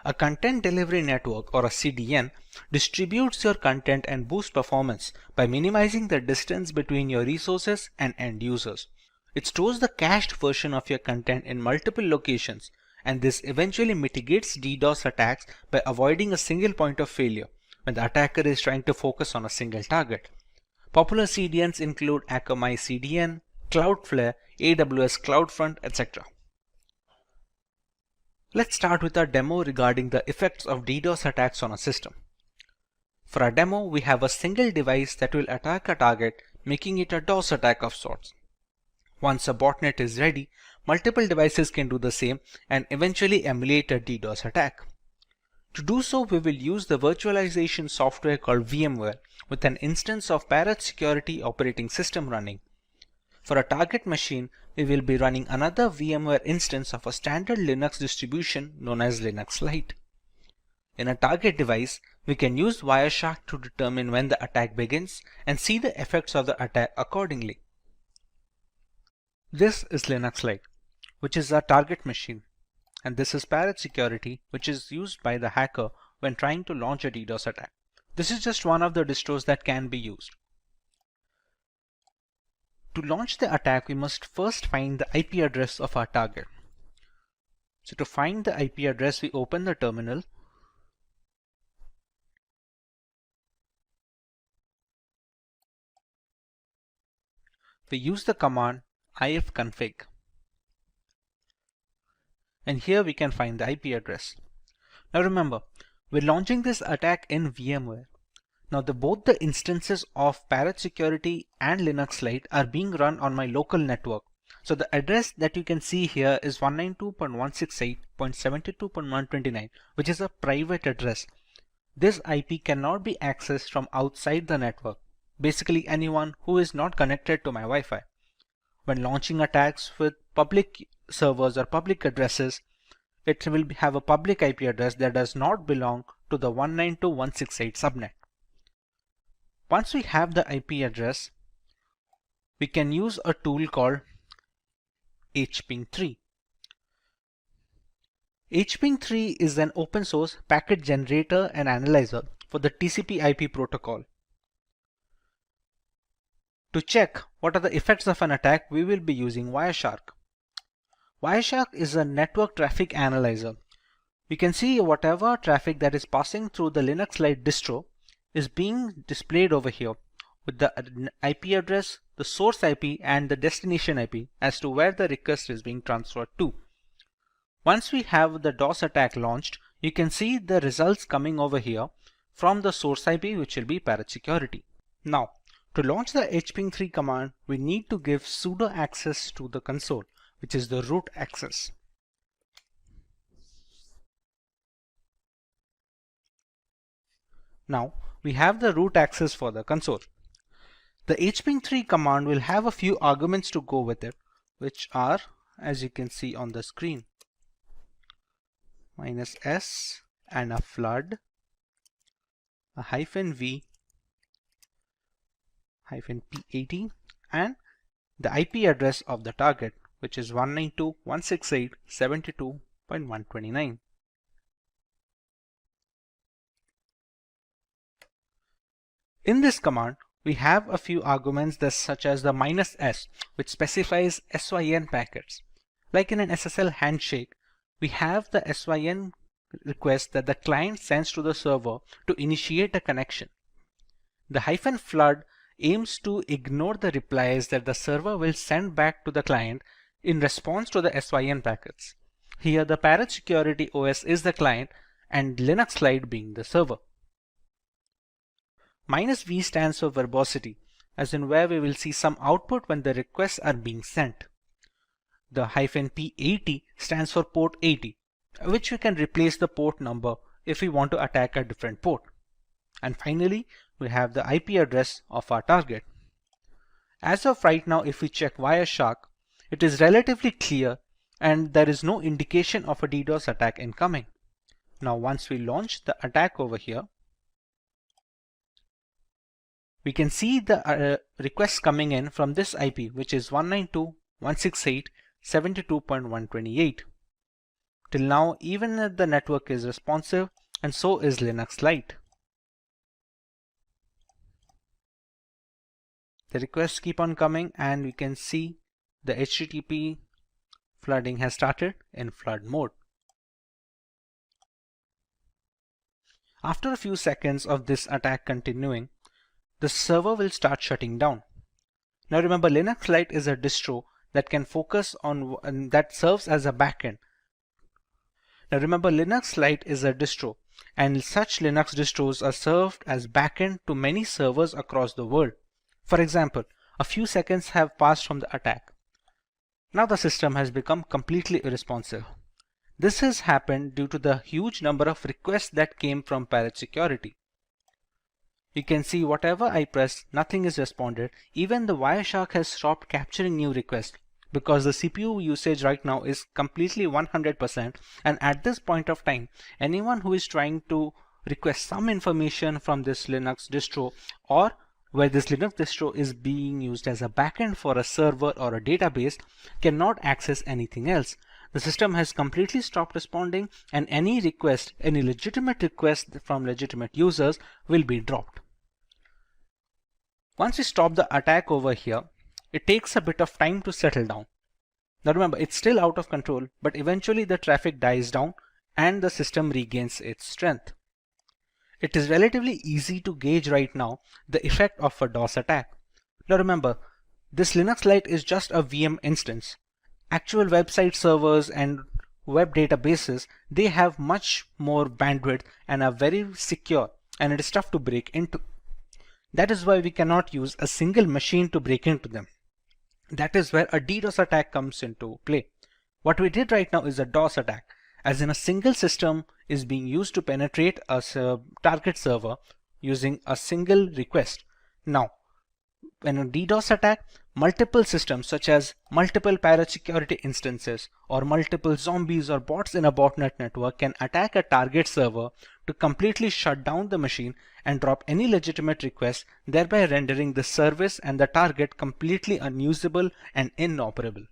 A content delivery network, or a CDN, distributes your content and boosts performance by minimizing the distance between your resources and end users. It stores the cached version of your content in multiple locations, and this eventually mitigates DDoS attacks by avoiding a single point of failure when the attacker is trying to focus on a single target. Popular CDNs include Akamai CDN, Cloudflare, AWS CloudFront, etc. Let's start with our demo regarding the effects of DDoS attacks on a system. For our demo, we have a single device that will attack a target, making it a DOS attack of sorts. Once a botnet is ready, multiple devices can do the same and eventually emulate a DDoS attack. To do so, we will use the virtualization software called VMware with an instance of Parrot Security operating system running. For a target machine, we will be running another VMware instance of a standard Linux distribution known as Linux Lite. In a target device, we can use Wireshark to determine when the attack begins and see the effects of the attack accordingly. This is Linux Lite, which is our target machine, and this is Parrot Security, which is used by the hacker when trying to launch a DDoS attack. This is just one of the distros that can be used. To launch the attack, we must first find the IP address of our target. So to find the IP address, we open the terminal. We use the command ifconfig. And here we can find the IP address. Now remember, we're launching this attack in VMware. Now both the instances of Parrot Security and Linux Lite are being run on my local network. So the address that you can see here is 192.168.72.129, which is a private address. This IP cannot be accessed from outside the network, basically anyone who is not connected to my Wi-Fi. When launching attacks with public servers or public addresses, it will have a public IP address that does not belong to the 192.168 subnet. Once we have the IP address, we can use a tool called hping3. hping3 is an open source packet generator and analyzer for the TCP/IP protocol. To check what are the effects of an attack, we will be using Wireshark. Wireshark is a network traffic analyzer. We can see whatever traffic that is passing through the Linux Lite distro is being displayed over here with the IP address, the source IP, and the destination IP as to where the request is being transferred to. Once we have the DOS attack launched, you can see the results coming over here from the source IP, which will be Parrot Security. Now, to launch the hping3 command, we need to give sudo access to the console, which is the root access. Now, we have the root access for the console. The hping3 command will have a few arguments to go with it, which are, as you can see on the screen, -s and a flood, a -v, -p80, and the IP address of the target, which is 192.168.72.129. In this command, we have a few arguments such as the -s, which specifies SYN packets. Like in an SSL handshake, we have the SYN request that the client sends to the server to initiate a connection. The -flood aims to ignore the replies that the server will send back to the client in response to the SYN packets. Here the Parrot Security OS is the client and Linux Lite being the server. -v stands for verbosity, as in where we will see some output when the requests are being sent. The -p80 stands for port 80, which we can replace the port number if we want to attack a different port. And finally, we have the IP address of our target. As of right now, if we check Wireshark, it is relatively clear and there is no indication of a DDoS attack incoming. Now, once we launch the attack over here, we can see the requests coming in from this IP, which is 192.168.72.128. Till now, even if the network is responsive, and so is Linux Lite. The requests keep on coming, and we can see the HTTP flooding has started in flood mode. After a few seconds of this attack continuing, the server will start shutting down. Now remember, Linux Lite is a distro that can focus on that serves as a backend. And such Linux distros are served as backend to many servers across the world. For example, a few seconds have passed from the attack. Now the system has become completely irresponsive. This has happened due to the huge number of requests that came from Parrot Security. You can see whatever I press, nothing is responded. Even the Wireshark has stopped capturing new requests because the CPU usage right now is completely 100%, and at this point of time, anyone who is trying to request some information from this Linux distro, or where this Linux distro is being used as a backend for a server or a database, cannot access anything else. The system has completely stopped responding, and any legitimate request from legitimate users will be dropped. Once we stop the attack over here, it takes a bit of time to settle down. Now remember, it's still out of control, but eventually the traffic dies down and the system regains its strength. It is relatively easy to gauge right now the effect of a DOS attack. Now remember, this Linux Lite is just a VM instance. Actual website servers and web databases, they have much more bandwidth and are very secure, and it is tough to break into. That is why we cannot use a single machine to break into them. That is where a DDoS attack comes into play. What we did right now is a DOS attack, as in a single system is being used to penetrate a target server using a single request. Now, when a DDoS attack, multiple systems such as multiple Parrot Security instances or multiple zombies or bots in a botnet network can attack a target server to completely shut down the machine and drop any legitimate request, thereby rendering the service and the target completely unusable and inoperable.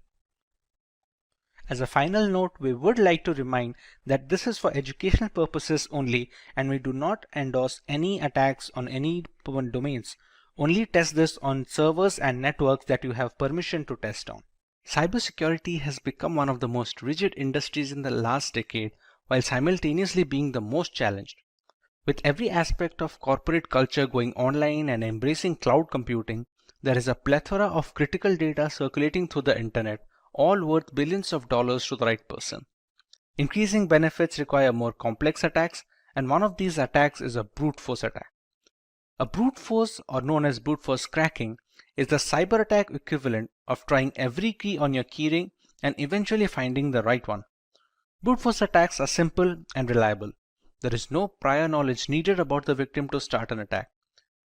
As a final note, we would like to remind that this is for educational purposes only, and we do not endorse any attacks on any domains. Only test this on servers and networks that you have permission to test on. Cybersecurity has become one of the most rigid industries in the last decade, while simultaneously being the most challenged. With every aspect of corporate culture going online and embracing cloud computing, there is a plethora of critical data circulating through the internet, all worth billions of dollars to the right person. Increasing benefits require more complex attacks, and one of these attacks is a brute force attack. A brute force, or known as brute force cracking, is the cyber attack equivalent of trying every key on your keyring and eventually finding the right one. Brute force attacks are simple and reliable. There is no prior knowledge needed about the victim to start an attack.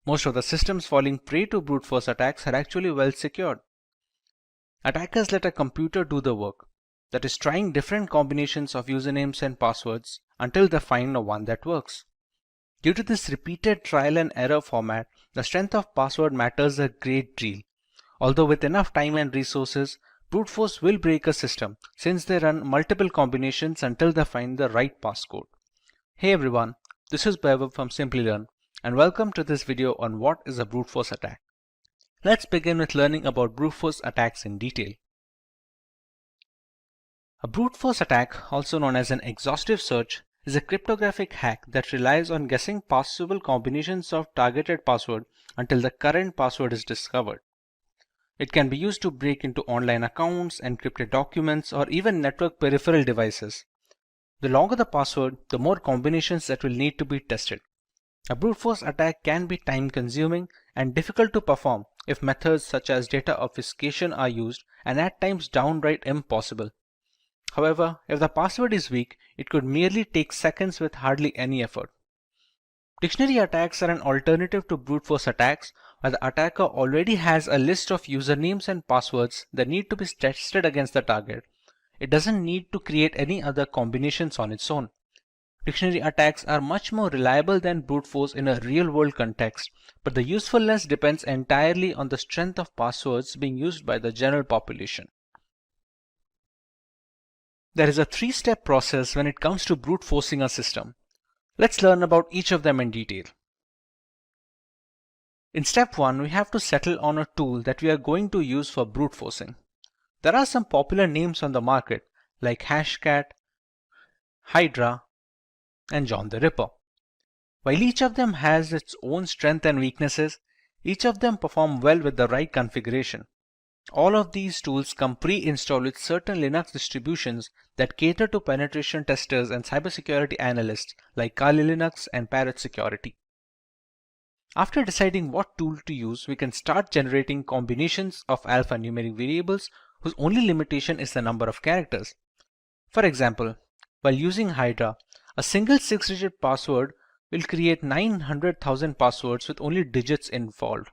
Most of the systems falling prey to brute force attacks are actually well secured. Attackers let a computer do the work, that is, trying different combinations of usernames and passwords until they find one that works. Due to this repeated trial and error format, the strength of password matters a great deal. Although with enough time and resources, brute force will break a system since they run multiple combinations until they find the right passcode. Hey everyone, this is Vaibhav from Simplilearn, and welcome to this video on what is a brute force attack. Let's begin with learning about brute force attacks in detail. A brute force attack, also known as an exhaustive search, is a cryptographic hack that relies on guessing possible combinations of targeted password until the current password is discovered. It can be used to break into online accounts, encrypted documents, or even network peripheral devices. The longer the password, the more combinations that will need to be tested. A brute force attack can be time consuming and difficult to perform if methods such as data obfuscation are used, and at times downright impossible. However, if the password is weak, it could merely take seconds with hardly any effort. Dictionary attacks are an alternative to brute force attacks, where the attacker already has a list of usernames and passwords that need to be tested against the target. It doesn't need to create any other combinations on its own. Dictionary attacks are much more reliable than brute force in a real-world context, but the usefulness depends entirely on the strength of passwords being used by the general population. There is a three-step process when it comes to brute forcing a system. Let's learn about each of them in detail. In step 1, we have to settle on a tool that we are going to use for brute forcing. There are some popular names on the market like Hashcat, Hydra, and John the Ripper. While each of them has its own strengths and weaknesses, each of them perform well with the right configuration. All of these tools come pre-installed with certain Linux distributions that cater to penetration testers and cybersecurity analysts like Kali Linux and Parrot Security. After deciding what tool to use, we can start generating combinations of alphanumeric variables whose only limitation is the number of characters. For example, while using Hydra, a single 6-digit password will create 900,000 passwords with only digits involved.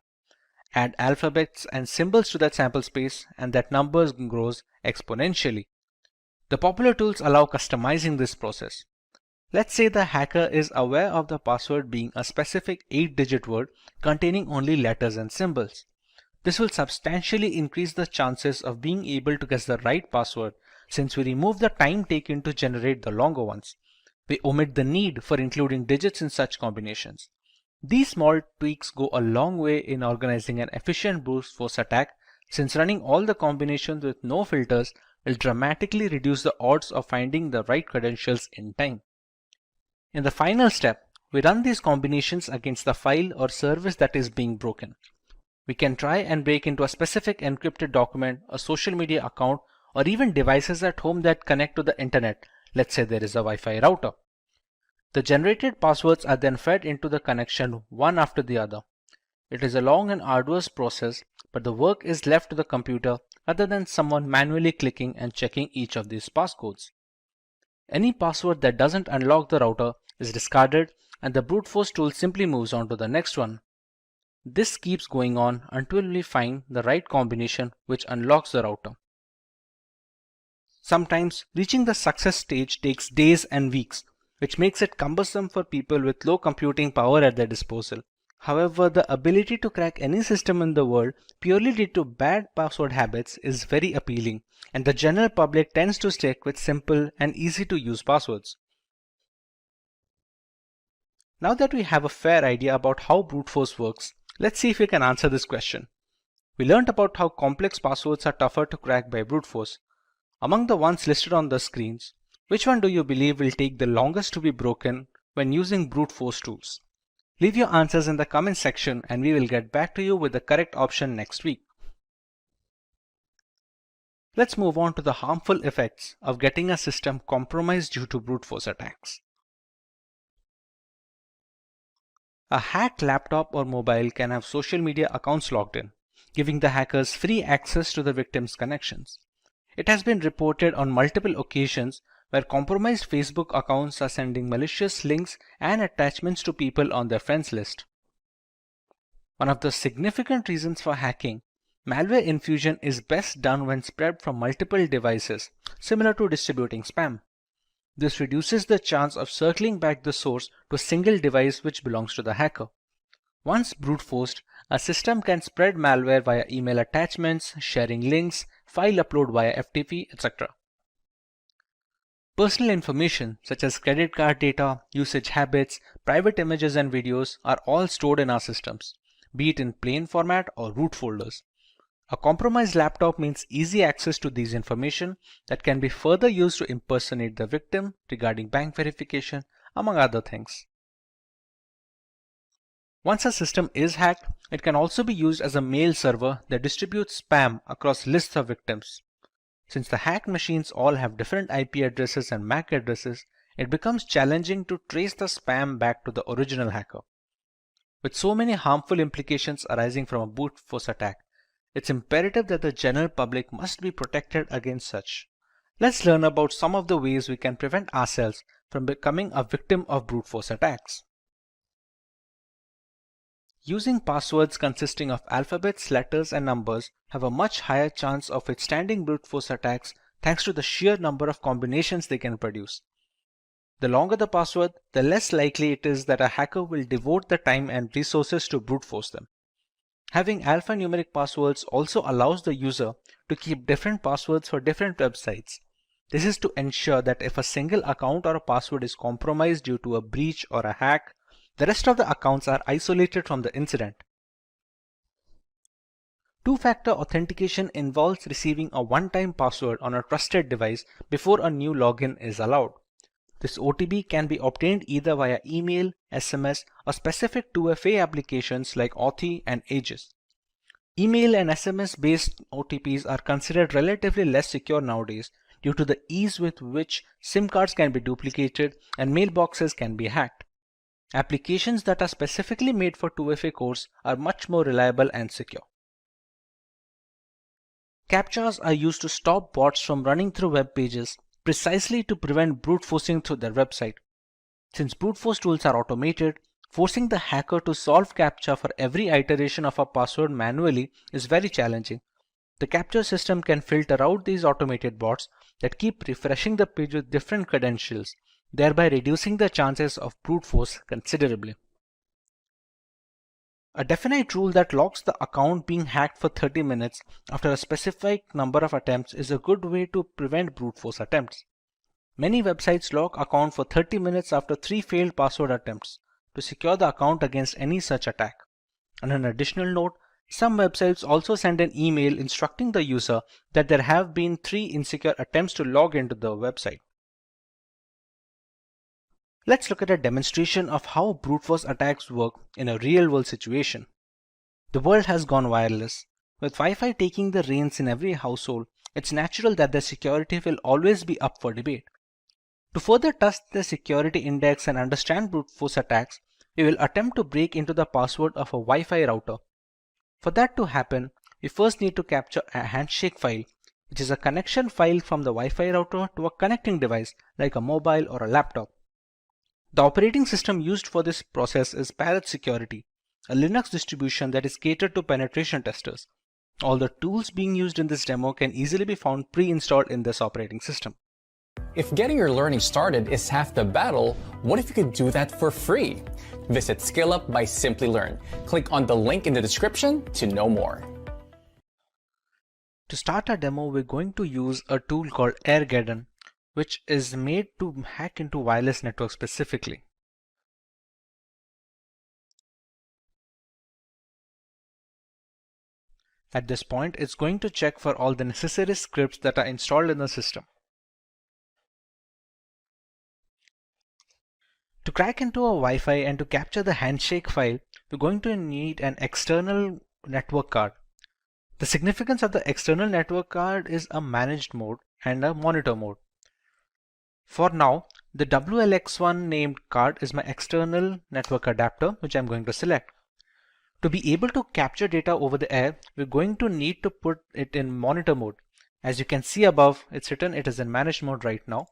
Add alphabets and symbols to that sample space and that number grows exponentially. The popular tools allow customizing this process. Let's say the hacker is aware of the password being a specific 8-digit word containing only letters and symbols. This will substantially increase the chances of being able to guess the right password since we remove the time taken to generate the longer ones. We omit the need for including digits in such combinations. These small tweaks go a long way in organizing an efficient brute force attack since running all the combinations with no filters will dramatically reduce the odds of finding the right credentials in time. In the final step, we run these combinations against the file or service that is being broken. We can try and break into a specific encrypted document, a social media account, or even devices at home that connect to the internet. Let's say there is a Wi-Fi router. The generated passwords are then fed into the connection one after the other. It is a long and arduous process, but the work is left to the computer rather than someone manually clicking and checking each of these passcodes. Any password that doesn't unlock the router is discarded and the brute force tool simply moves on to the next one. This keeps going on until we find the right combination which unlocks the router. Sometimes reaching the success stage takes days and weeks, which makes it cumbersome for people with low computing power at their disposal. However, the ability to crack any system in the world purely due to bad password habits is very appealing, and the general public tends to stick with simple and easy to use passwords. Now that we have a fair idea about how brute force works, let's see if we can answer this question. We learned about how complex passwords are tougher to crack by brute force. Among the ones listed on the screens, which one do you believe will take the longest to be broken when using brute force tools? Leave your answers in the comment section and we will get back to you with the correct option next week. Let's move on to the harmful effects of getting a system compromised due to brute force attacks. A hacked laptop or mobile can have social media accounts logged in, giving the hackers free access to the victim's connections. It has been reported on multiple occasions where compromised Facebook accounts are sending malicious links and attachments to people on their friends list. One of the significant reasons for hacking, malware infusion is best done when spread from multiple devices, similar to distributing spam. This reduces the chance of circling back the source to a single device which belongs to the hacker. Once brute forced, a system can spread malware via email attachments, sharing links, file upload via FTP, etc. Personal information such as credit card data, usage habits, private images and videos are all stored in our systems, be it in plain format or root folders. A compromised laptop means easy access to these information that can be further used to impersonate the victim regarding bank verification, among other things. Once a system is hacked, it can also be used as a mail server that distributes spam across lists of victims. Since the hacked machines all have different IP addresses and MAC addresses, it becomes challenging to trace the spam back to the original hacker. With so many harmful implications arising from a brute force attack, it's imperative that the general public must be protected against such. Let's learn about some of the ways we can prevent ourselves from becoming a victim of brute force attacks. Using passwords consisting of alphabets, letters, and numbers have a much higher chance of withstanding brute force attacks thanks to the sheer number of combinations they can produce. The longer the password, the less likely it is that a hacker will devote the time and resources to brute force them. Having alphanumeric passwords also allows the user to keep different passwords for different websites. This is to ensure that if a single account or a password is compromised due to a breach or a hack, the rest of the accounts are isolated from the incident. Two-factor authentication involves receiving a one-time password on a trusted device before a new login is allowed. This OTP can be obtained either via email, SMS, or specific 2FA applications like Authy and Aegis. Email and SMS based OTPs are considered relatively less secure nowadays due to the ease with which SIM cards can be duplicated and mailboxes can be hacked. Applications that are specifically made for 2FA cores are much more reliable and secure. CAPTCHAs are used to stop bots from running through web pages precisely to prevent brute forcing through their website. Since brute force tools are automated, forcing the hacker to solve CAPTCHA for every iteration of a password manually is very challenging. The CAPTCHA system can filter out these automated bots that keep refreshing the page with different credentials, thereby reducing the chances of brute force considerably. A definite rule that locks the account being hacked for 30 minutes after a specific number of attempts is a good way to prevent brute force attempts. Many websites lock account for 30 minutes after 3 failed password attempts to secure the account against any such attack. On an additional note, some websites also send an email instructing the user that there have been 3 insecure attempts to log into the website. Let's look at a demonstration of how brute force attacks work in a real-world situation. The world has gone wireless. With Wi-Fi taking the reins in every household, it's natural that their security will always be up for debate. To further test the security index and understand brute force attacks, we will attempt to break into the password of a Wi-Fi router. For that to happen, we first need to capture a handshake file, which is a connection file from the Wi-Fi router to a connecting device like a mobile or a laptop. The operating system used for this process is Parrot Security, a Linux distribution that is catered to penetration testers. All the tools being used in this demo can easily be found pre-installed in this operating system. If getting your learning started is half the battle, what if you could do that for free? Visit SkillUp by Simplilearn. Click on the link in the description to know more. To start our demo, we're going to use a tool called Airgeddon, which is made to hack into wireless networks specifically. At this point, it's going to check for all the necessary scripts that are installed in the system. To crack into a Wi-Fi and to capture the handshake file, we're going to need an external network card. The significance of the external network card is a managed mode and a monitor mode. For now, the WLX1 named card is my external network adapter, which I'm going to select. To be able to capture data over the air, we're going to need to put it in monitor mode. As you can see above, it's written it is in managed mode right now.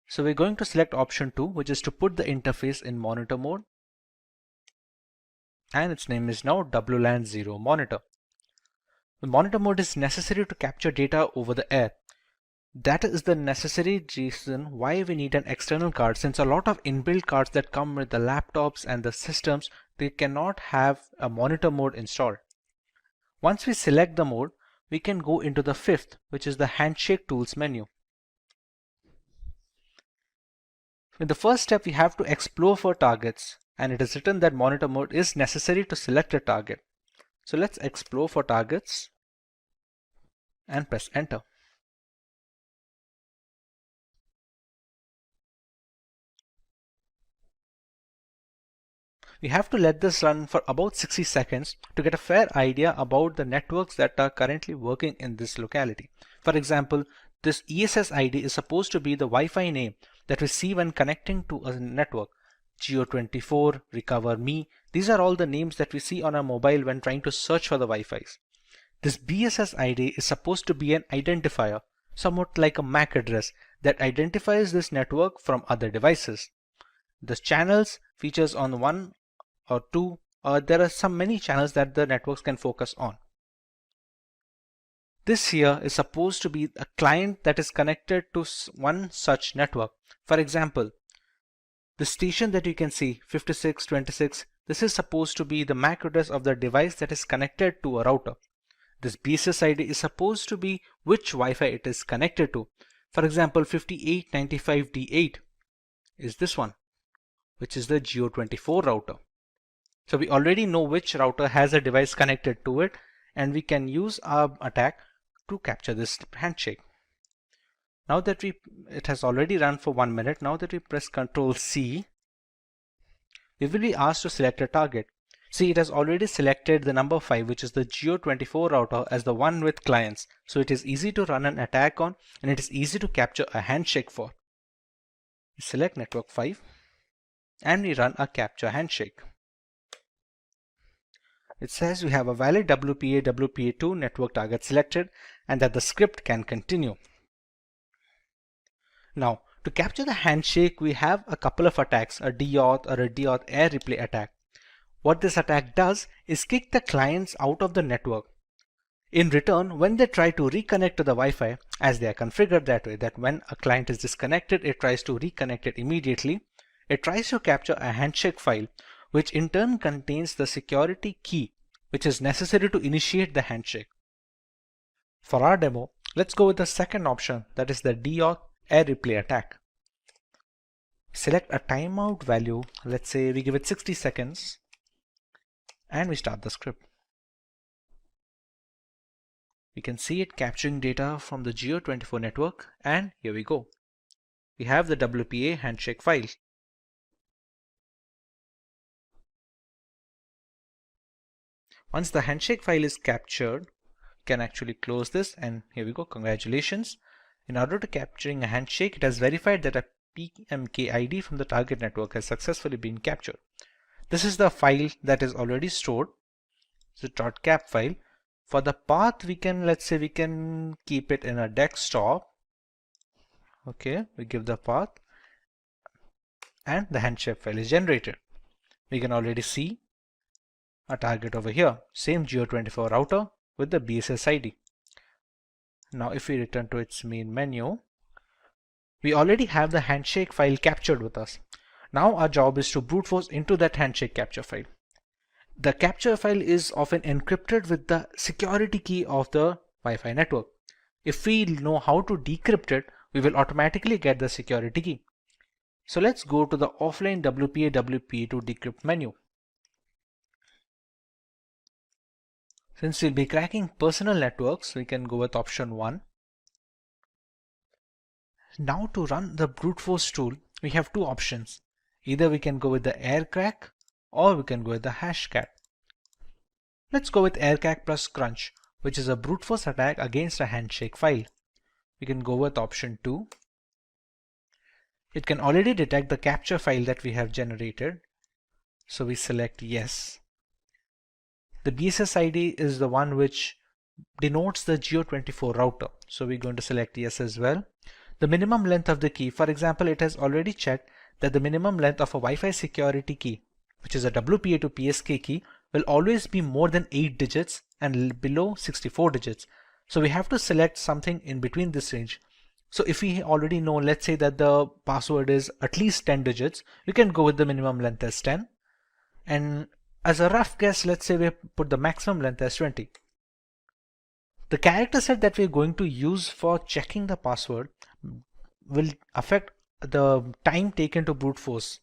So we're going to select option 2, which is to put the interface in monitor mode. And its name is now WLAN 0 monitor. The monitor mode is necessary to capture data over the air. That is the necessary reason why we need an external card, since a lot of inbuilt cards that come with the laptops and the systems, they cannot have a monitor mode installed. Once we select the mode, we can go into the 5th, which is the handshake tools menu. In the first step, we have to explore for targets, and it is written that monitor mode is necessary to select a target. So let's explore for targets and press enter. We have to let this run for about 60 seconds to get a fair idea about the networks that are currently working in this locality. For example, this ESS ID is supposed to be the Wi-Fi name that we see when connecting to a network. Geo24, Recover Me, these are all the names that we see on our mobile when trying to search for the Wi-Fis. This BSS ID is supposed to be an identifier, somewhat like a MAC address that identifies this network from other devices. The channels features on 1 or 2, or there are many channels that the networks can focus on. This here is supposed to be a client that is connected to one such network. For example, the station that you can see, 5626, this is supposed to be the MAC address of the device that is connected to a router. This BSS ID is supposed to be which Wi-Fi it is connected to. For example, 5895D8 is this one, which is the Geo24 router. So we already know which router has a device connected to it, and we can use our attack to capture this handshake. Now that it has already run for 1 minute, now that we press Ctrl C, we will be asked to select a target. See, it has already selected the number 5, which is the Geo24 router, as the one with clients. So it is easy to run an attack on, and it is easy to capture a handshake for. We select network 5 and we run a capture handshake. It says we have a valid WPA2 network target selected and that the script can continue. Now, to capture the handshake, we have a couple of attacks, a DAuth or a DAuth air replay attack. What this attack does is kick the clients out of the network. In return, when they try to reconnect to the Wi-Fi, as they are configured that way, that when a client is disconnected, it tries to reconnect it immediately, it tries to capture a handshake file, which in turn contains the security key, which is necessary to initiate the handshake. For our demo, let's go with the second option, that is the DAuth air replay attack. Select a timeout value, let's say we give it 60 seconds, and we start the script. We can see it capturing data from the Geo24 network, and here we go. We have the WPA handshake file. Once the handshake file is captured, you can actually close this, and here we go. Congratulations. In order to capturing a handshake, it has verified that a PMK ID from the target network has successfully been captured. This is the file that is already stored. It's a .cap file. For the path, we can, let's say we can keep it in a desktop. Okay, we give the path and the handshake file is generated. We can already see a target over here, same Geo24 router with the BSS ID. Now if we return to its main menu, we already have the handshake file captured with us. Now our job is to brute force into that handshake capture file. The capture file is often encrypted with the security key of the Wi-Fi network. If we know how to decrypt it, we will automatically get the security key. So let's go to the offline WPA2 decrypt menu. Since we'll be cracking personal networks, we can go with option 1. Now to run the brute force tool, we have two options. Either we can go with the aircrack or we can go with the hashcat. Let's go with aircrack plus crunch, which is a brute force attack against a handshake file. We can go with option 2. It can already detect the capture file that we have generated. So we select yes. The BSS ID is the one which denotes the Geo24 router. So we're going to select yes as well. The minimum length of the key, for example, it has already checked that the minimum length of a Wi-Fi security key, which is a WPA to PSK key, will always be more than 8 digits and below 64 digits. So we have to select something in between this range. So if we already know, let's say that the password is at least 10 digits, we can go with the minimum length as 10. And as a rough guess, let's say we put the maximum length as 20. The character set that we're going to use for checking the password will affect the time taken to brute force.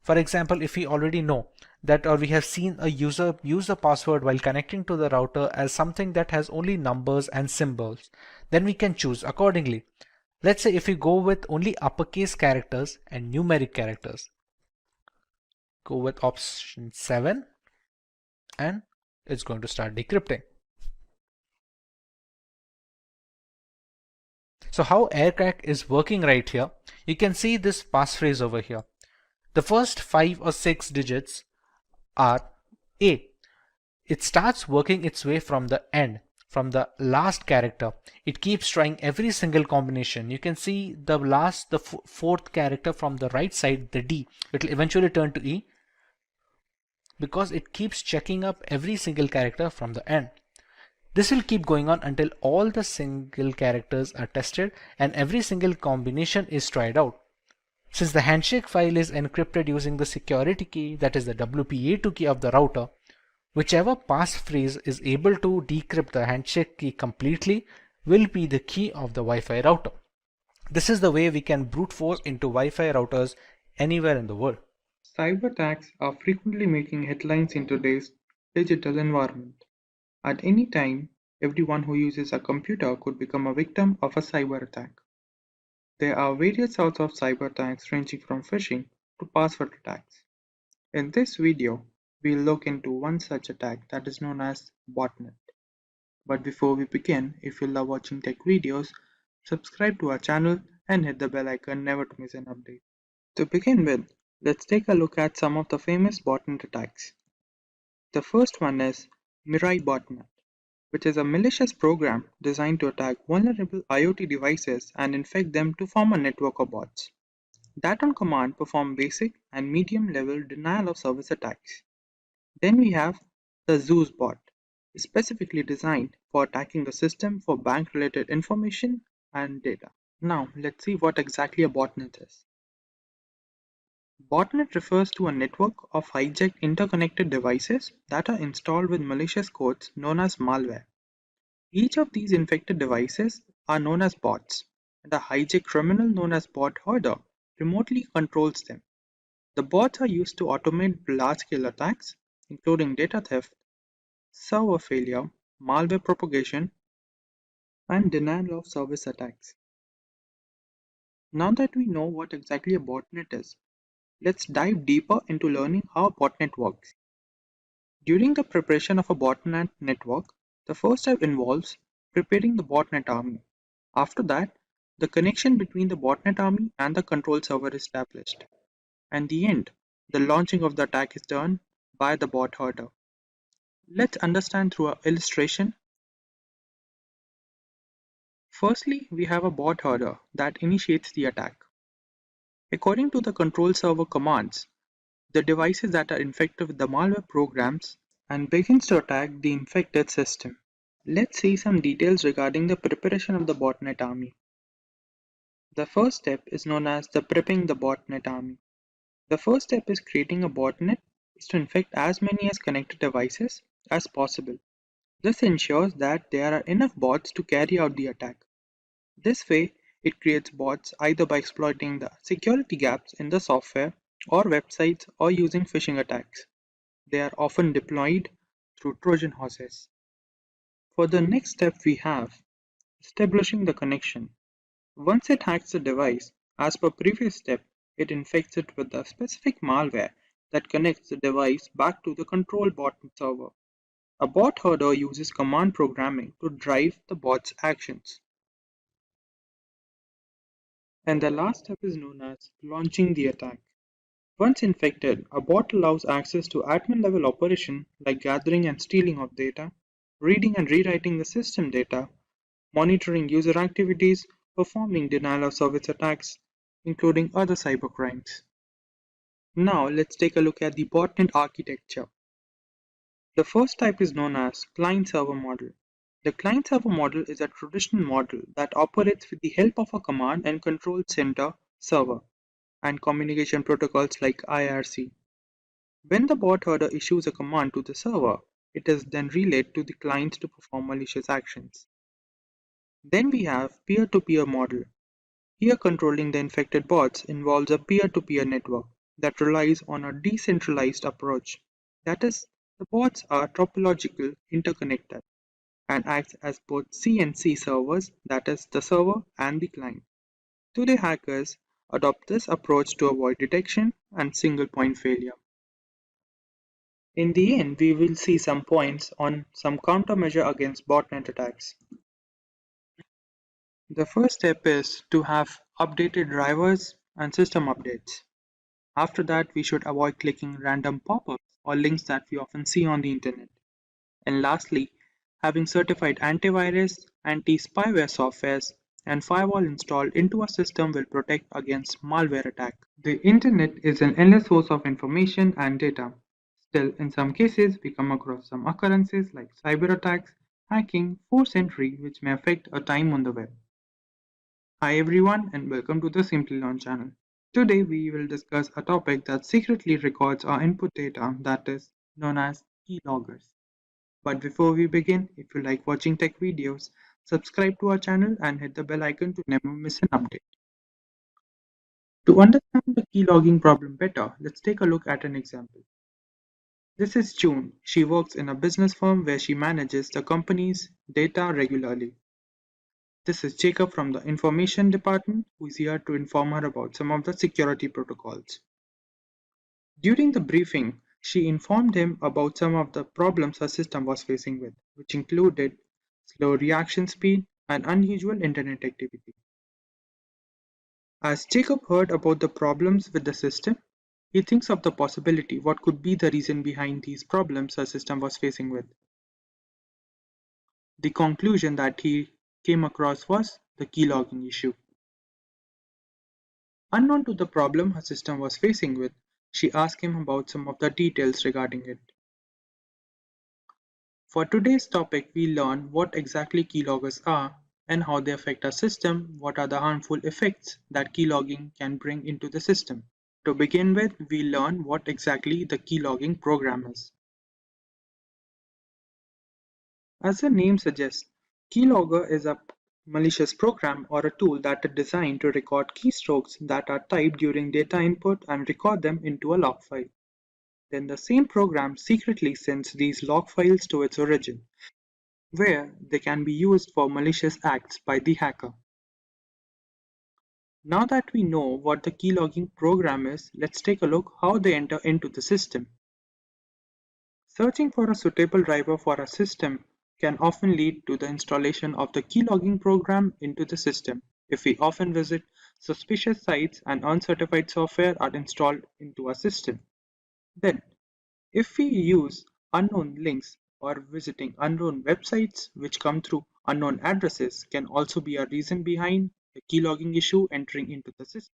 For example, if we already know that, or we have seen a user use the password while connecting to the router as something that has only numbers and symbols, then we can choose accordingly. Let's say if we go with only uppercase characters and numeric characters, go with option 7 and it's going to start decrypting. So how aircrack is working right here, you can see this passphrase over here. The first 5 or 6 digits are A. It starts working its way from the end, from the last character. It keeps trying every single combination. You can see the fourth character from the right side, the D. It will eventually turn to E because it keeps checking up every single character from the end. This will keep going on until all the single characters are tested and every single combination is tried out. Since the handshake file is encrypted using the security key, that is the WPA2 key of the router, whichever passphrase is able to decrypt the handshake key completely will be the key of the Wi-Fi router. This is the way we can brute force into Wi-Fi routers anywhere in the world. Cyber attacks are frequently making headlines in today's digital environment. At any time, everyone who uses a computer could become a victim of a cyber attack. There are various sorts of cyber attacks ranging from phishing to password attacks. In this video, we'll look into one such attack that is known as botnet. But before we begin, if you love watching tech videos, subscribe to our channel and hit the bell icon never to miss an update. To begin with, let's take a look at some of the famous botnet attacks. The first one is Mirai botnet, which is a malicious program designed to attack vulnerable IoT devices and infect them to form a network of bots that on command perform basic and medium level denial of service attacks. Then we have the Zeus bot, specifically designed for attacking the system for bank related information and data. Now let's see what exactly a botnet is. Botnet refers to a network of hijacked interconnected devices that are installed with malicious codes known as malware. Each of these infected devices are known as bots, and a hijacked criminal known as bot hoarder remotely controls them. The bots are used to automate large-scale attacks, including data theft, server failure, malware propagation, and denial of service attacks. Now that we know what exactly a botnet is, let's dive deeper into learning how a botnet works. During the preparation of a botnet network, the first step involves preparing the botnet army. After that, the connection between the botnet army and the control server is established. And the end, the launching of the attack is done by the bot hoarder. Let's understand through an illustration. Firstly, we have a bot hoarder that initiates the attack. According to the control server commands, the devices that are infected with the malware programs and begins to attack the infected system. Let's see some details regarding the preparation of the botnet army. The first step is known as the prepping the botnet army. The first step is creating a botnet is to infect as many as connected devices as possible. This ensures that there are enough bots to carry out the attack. This way, it creates bots either by exploiting the security gaps in the software or websites or using phishing attacks. They are often deployed through Trojan horses. For the next step we have establishing the connection. Once it hacks the device, as per previous step, it infects it with the specific malware that connects the device back to the control bot server. A bot hoarder uses command programming to drive the bot's actions. And the last step is known as launching the attack. Once infected, a bot allows access to admin level operation like gathering and stealing of data, reading and rewriting the system data, monitoring user activities, performing denial of service attacks, including other cybercrimes. Now let's take a look at the botnet architecture. The first type is known as client-server model. The client-server model is a traditional model that operates with the help of a command and control center server and communication protocols like IRC. When the bot header issues a command to the server, it is then relayed to the client to perform malicious actions. Then we have peer-to-peer model. Here controlling the infected bots involves a peer-to-peer network that relies on a decentralized approach. That is, the bots are topological interconnected and acts as both C and C servers, that is, the server and the client. Today hackers adopt this approach to avoid detection and single point failure. In the end, we will see some points on some countermeasure against botnet attacks. The first step is to have updated drivers and system updates. After that, we should avoid clicking random pop-ups or links that we often see on the internet. And lastly, having certified antivirus, anti-spyware softwares, and firewall installed into a system will protect against malware attack. The internet is an endless source of information and data. Still, in some cases, we come across some occurrences like cyber attacks, hacking, forced entry, which may affect our time on the web. Hi everyone and welcome to the Simplilearn channel. Today we will discuss a topic that secretly records our input data, that is known as keyloggers. But before we begin, if you like watching tech videos, Subscribe to our channel and hit the bell icon to never miss an update. To understand the keylogging problem better, let's take a look at an example. This is June. She works in a business firm where she manages the company's data regularly. This is Jacob from the information department, who is here to inform her about some of the security protocols. During the briefing, she informed him about some of the problems her system was facing with, which included slow reaction speed and unusual internet activity. As Jacob heard about the problems with the system, he thinks of the possibility what could be the reason behind these problems her system was facing with. The conclusion that he came across was the keylogging issue. Unknown to the problem her system was facing with, she asked him about some of the details regarding it. For today's topic, we learn what exactly keyloggers are and how they affect our system, what are the harmful effects that keylogging can bring into the system. To begin with, we learn what exactly the keylogging program is. As the name suggests, keylogger is a malicious program or a tool that is designed to record keystrokes that are typed during data input and record them into a log file. Then the same program secretly sends these log files to its origin, where they can be used for malicious acts by the hacker. Now that we know what the keylogging program is, let's take a look how they enter into the system. Searching for a suitable driver for a system can often lead to the installation of the keylogging program into the system, if we often visit suspicious sites and uncertified software are installed into our system. Then, if we use unknown links or visiting unknown websites which come through unknown addresses can also be a reason behind the keylogging issue entering into the system.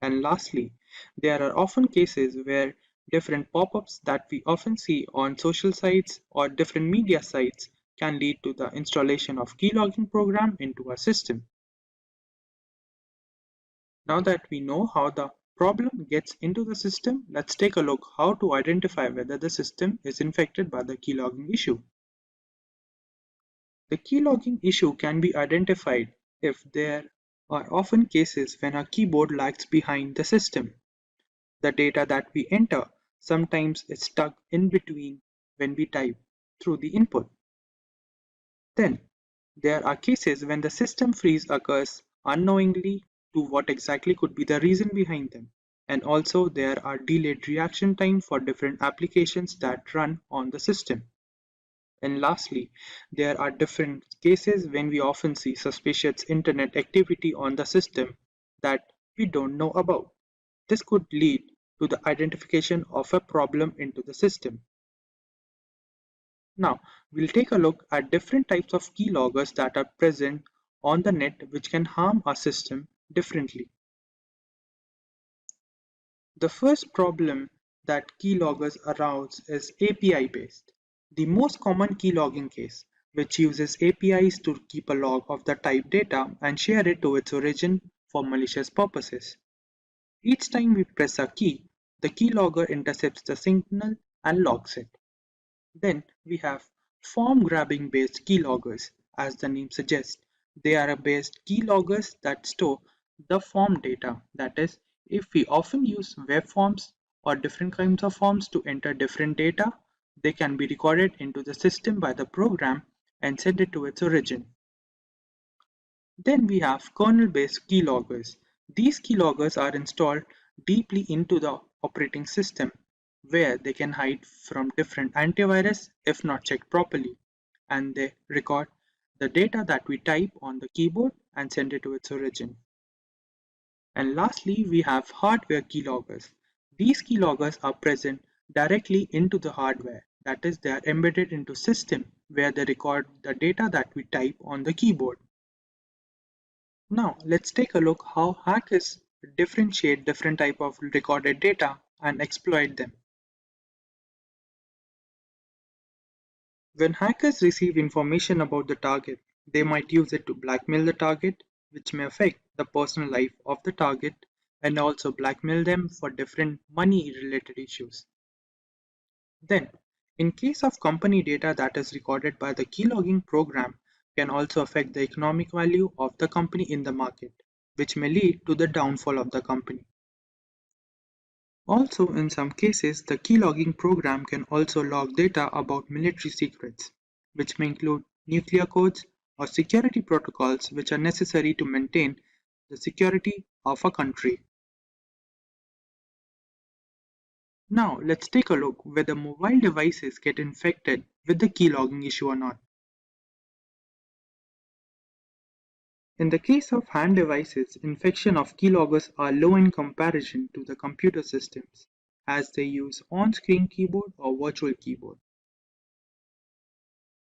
And lastly, there are often cases where different pop-ups that we often see on social sites or different media sites can lead to the installation of keylogging program into our system. Now that we know how the problem gets into the system, let's take a look how to identify whether the system is infected by the keylogging issue. The keylogging issue can be identified if there are often cases when our keyboard lags behind the system. The data that we enter sometimes is stuck in between when we type through the input. Then, there are cases when the system freeze occurs unknowingly to what exactly could be the reason behind them. And also there are delayed reaction time for different applications that run on the system. And lastly, there are different cases when we often see suspicious internet activity on the system that we don't know about. This could lead to the identification of a problem into the system. Now, we'll take a look at different types of keyloggers that are present on the net which can harm our system differently. The first problem that keyloggers arouse is API based. The most common keylogging case, which uses APIs to keep a log of the typed data and share it to its origin for malicious purposes. Each time we press a key, the keylogger intercepts the signal and logs it. Then we have form grabbing based keyloggers. As the name suggests, they are based keyloggers that store the form data. That is, if we often use web forms or different kinds of forms to enter different data, they can be recorded into the system by the program and sent it to its origin. Then we have kernel-based keyloggers. These keyloggers are installed deeply into the operating system, where they can hide from different antivirus if not checked properly, and they record the data that we type on the keyboard and send it to its origin. And lastly, we have hardware keyloggers. These keyloggers are present directly into the hardware, that is, they are embedded into system where they record the data that we type on the keyboard. Now let's take a look how hackers differentiate different type of recorded data and exploit them. When hackers receive information about the target, they might use it to blackmail the target, which may affect the personal life of the target and also blackmail them for different money related issues. Then, in case of company data that is recorded by the keylogging program, can also affect the economic value of the company in the market, which may lead to the downfall of the company. Also, in some cases, the keylogging program can also log data about military secrets, which may include nuclear codes or security protocols which are necessary to maintain the security of a country. Now, let's take a look whether mobile devices get infected with the keylogging issue or not. In the case of hand devices, infection of keyloggers are low in comparison to the computer systems, as they use on-screen keyboard or virtual keyboard.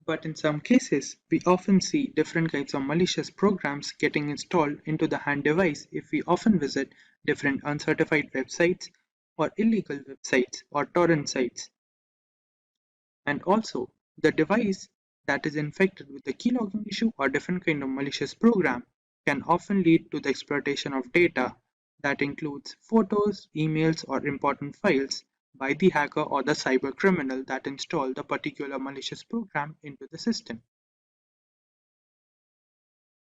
But in some cases, we often see different kinds of malicious programs getting installed into the hand device if we often visit different uncertified websites or illegal websites or torrent sites. And also, the device that is infected with the keylogging issue or different kind of malicious program can often lead to the exploitation of data that includes photos, emails, or important files by the hacker or the cyber criminal that installed the particular malicious program into the system.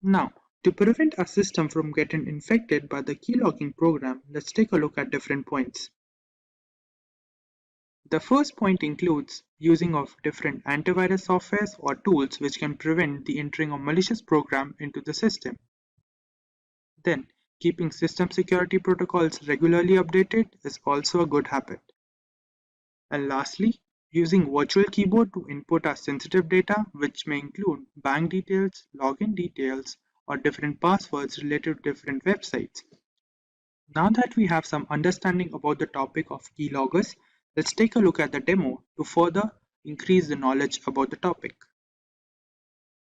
Now, to prevent a system from getting infected by the keylogging program, let's take a look at different points. The first point includes using of different antivirus softwares or tools which can prevent the entering of malicious program into the system. Then, keeping system security protocols regularly updated is also a good habit. And lastly, using virtual keyboard to input our sensitive data, which may include bank details, login details, or different passwords related to different websites. Now that we have some understanding about the topic of keyloggers, let's take a look at the demo to further increase the knowledge about the topic.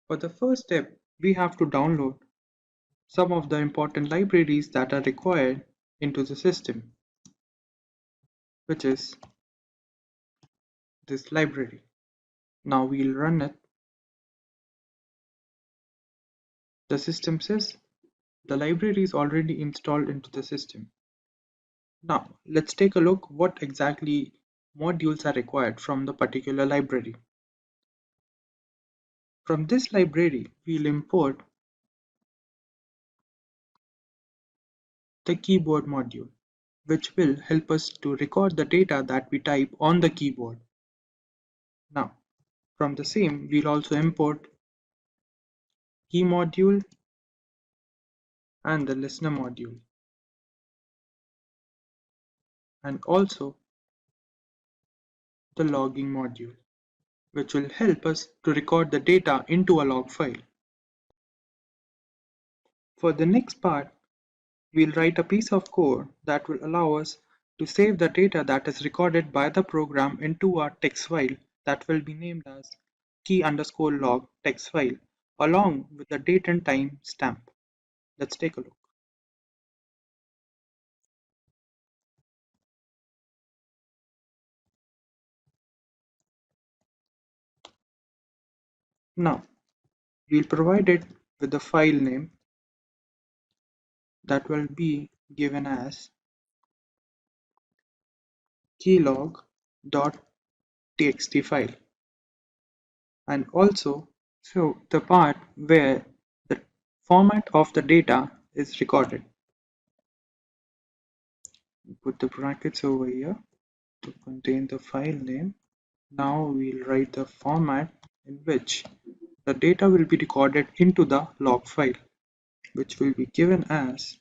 For the first step, we have to download some of the important libraries that are required into the system, which is this library. Now we'll run it. The system says the library is already installed into the system. Now let's take a look what exactly modules are required from the particular library. From this library, we'll import the keyboard module, which will help us to record the data that we type on the keyboard. Now, from the same, we'll also import key module and the listener module, and also the logging module, which will help us to record the data into a log file. For the next part, we'll write a piece of code that will allow us to save the data that is recorded by the program into a text file that will be named as key_log text file along with the date and time stamp. Let's take a look. Now, we'll provide it with the file name that will be given as keylog.txt file, and also show the part where the format of the data is recorded. Put the brackets over here to contain the file name. Now we'll write the format in which the data will be recorded into the log file, which will be given as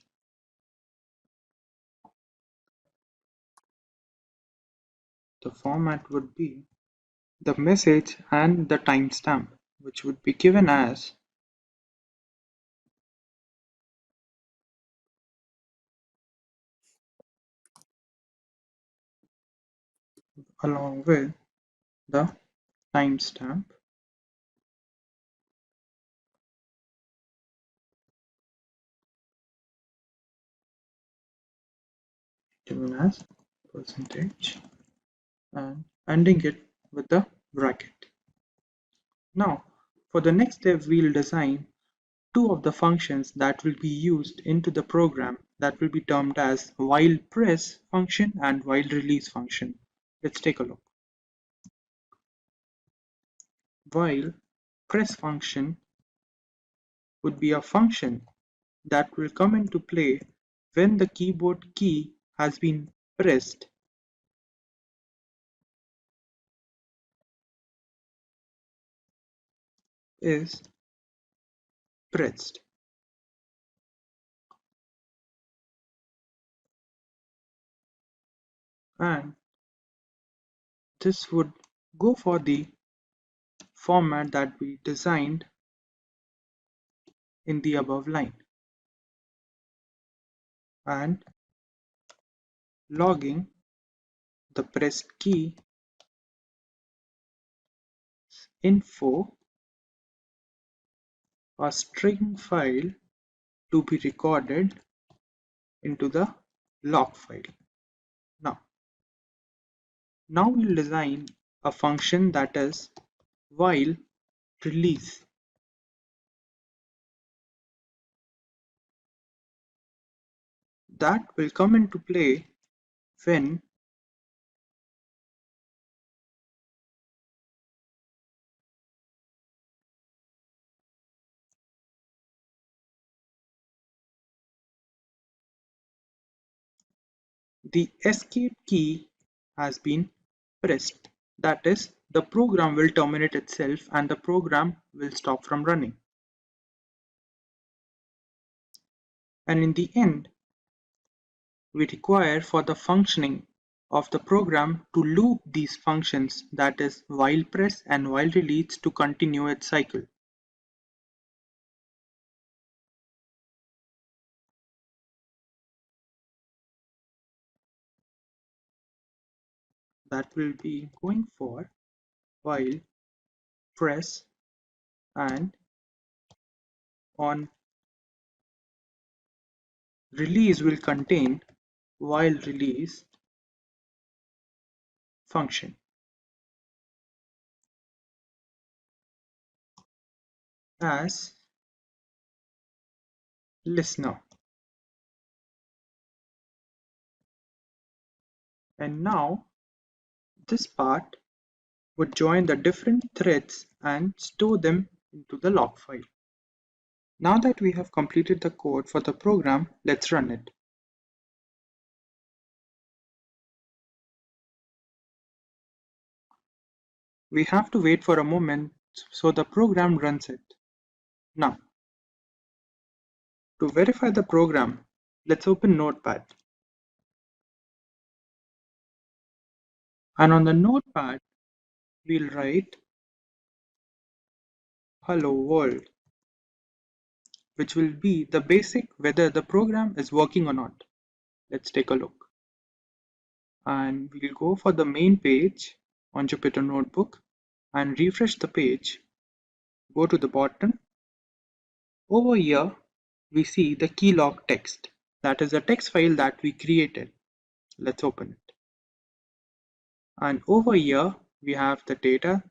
the format would be the message and the timestamp, which would be given as along with the timestamp given as percentage and ending it with the bracket. Now, for the next step, we'll design two of the functions that will be used into the program that will be termed as while press function and while release function. Let's take a look. While press function would be a function that will come into play when the keyboard key has been pressed is pressed. And this would go for the format that we designed in the above line, and logging the pressed key info, a string file to be recorded into the log file. Now we'll design a function that is while release. That will come into play when the escape key has been pressed. That is, the program will terminate itself and the program will stop from running. And in the end, we require for the functioning of the program to loop these functions, that is while press and while release, to continue its cycle. That will be going for while press and on release will contain while release function. As listener. And now this part would join the different threads and store them into the log file. Now that we have completed the code for the program, let's run it. We have to wait for a moment so the program runs it. Now, to verify the program, let's open Notepad. And on the Notepad, we'll write hello world, which will be the basic whether the program is working or not. Let's take a look. And we'll go for the main page on Jupyter Notebook and refresh the page. Go to the bottom. Over here, we see the keylog text. That is a text file that we created. Let's open it. And over here, we have the data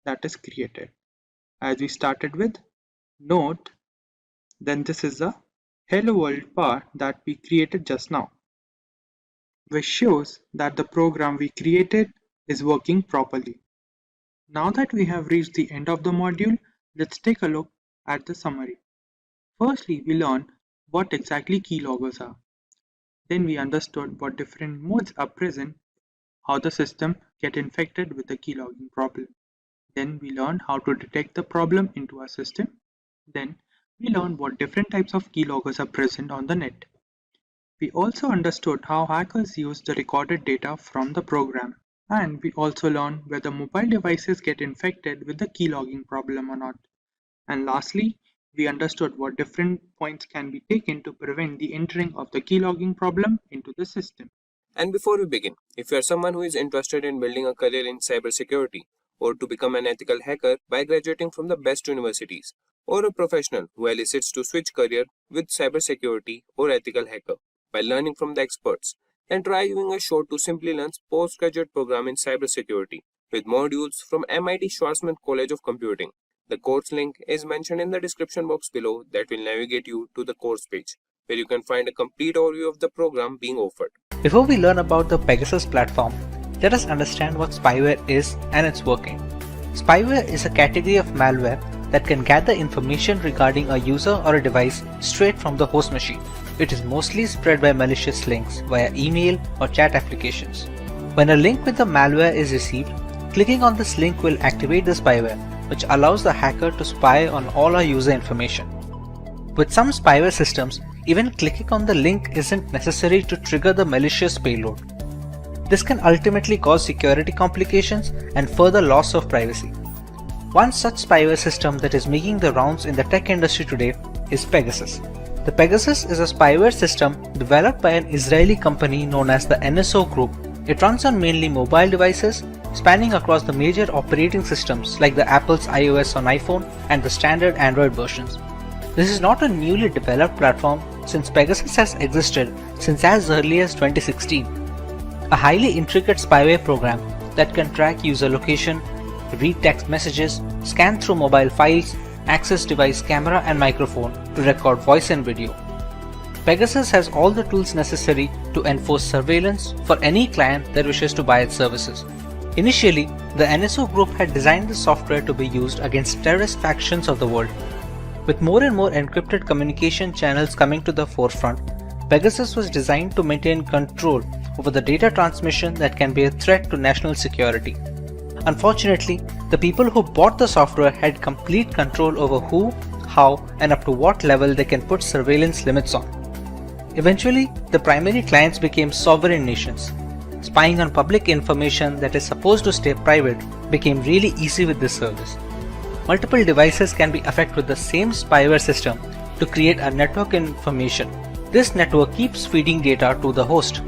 that is created. As we started with note, then this is the hello world part that we created just now, which shows that the program we created is working properly. Now that we have reached the end of the module, let's take a look at the summary. Firstly, we learned what exactly keyloggers are. Then we understood what different modes are present, how the system get infected with the keylogging problem. Then we learned how to detect the problem into our system. Then we learned what different types of keyloggers are present on the net. We also understood how hackers use the recorded data from the program. And we also learned whether mobile devices get infected with the keylogging problem or not. And lastly, we understood what different points can be taken to prevent the entering of the keylogging problem into the system. And before we begin, if you are someone who is interested in building a career in cybersecurity, or to become an ethical hacker by graduating from the best universities, or a professional who elicits to switch career with cybersecurity or ethical hacker by learning from the experts, then try giving a shot to Simplilearn's postgraduate program in cybersecurity with modules from MIT Schwarzman College of Computing. The course link is mentioned in the description box below that will navigate you to the course page, where you can find a complete overview of the program being offered. Before we learn about the Pegasus platform, let us understand what spyware is and its working. Spyware is a category of malware that can gather information regarding a user or a device straight from the host machine. It is mostly spread by malicious links via email or chat applications. When a link with the malware is received, clicking on this link will activate the spyware, which allows the hacker to spy on all our user information. With some spyware systems, even clicking on the link isn't necessary to trigger the malicious payload. This can ultimately cause security complications and further loss of privacy. One such spyware system that is making the rounds in the tech industry today is Pegasus. The Pegasus is a spyware system developed by an Israeli company known as the NSO Group. It runs on mainly mobile devices, spanning across the major operating systems like the Apple's iOS on iPhone and the standard Android versions. This is not a newly developed platform since Pegasus has existed since as early as 2016. A highly intricate spyware program that can track user location, read text messages, scan through mobile files, access device camera and microphone to record voice and video. Pegasus has all the tools necessary to enforce surveillance for any client that wishes to buy its services. Initially, the NSO Group had designed the software to be used against terrorist factions of the world. With more and more encrypted communication channels coming to the forefront, Pegasus was designed to maintain control over the data transmission that can be a threat to national security. Unfortunately, the people who bought the software had complete control over who, how, and up to what level they can put surveillance limits on. Eventually, the primary clients became sovereign nations. Spying on public information that is supposed to stay private became really easy with this service. Multiple devices can be affected with the same spyware system to create a network information. This network keeps feeding data to the host.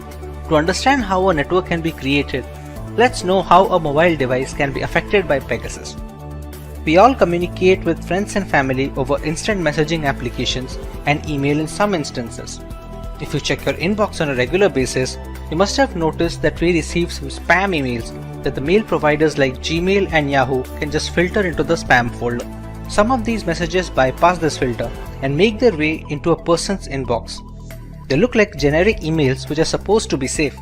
To understand how a network can be created, let's know how a mobile device can be affected by Pegasus. We all communicate with friends and family over instant messaging applications and email in some instances. If you check your inbox on a regular basis, you must have noticed that we receive some spam emails that the mail providers like Gmail and Yahoo can just filter into the spam folder. Some of these messages bypass this filter and make their way into a person's inbox. They look like generic emails which are supposed to be safe.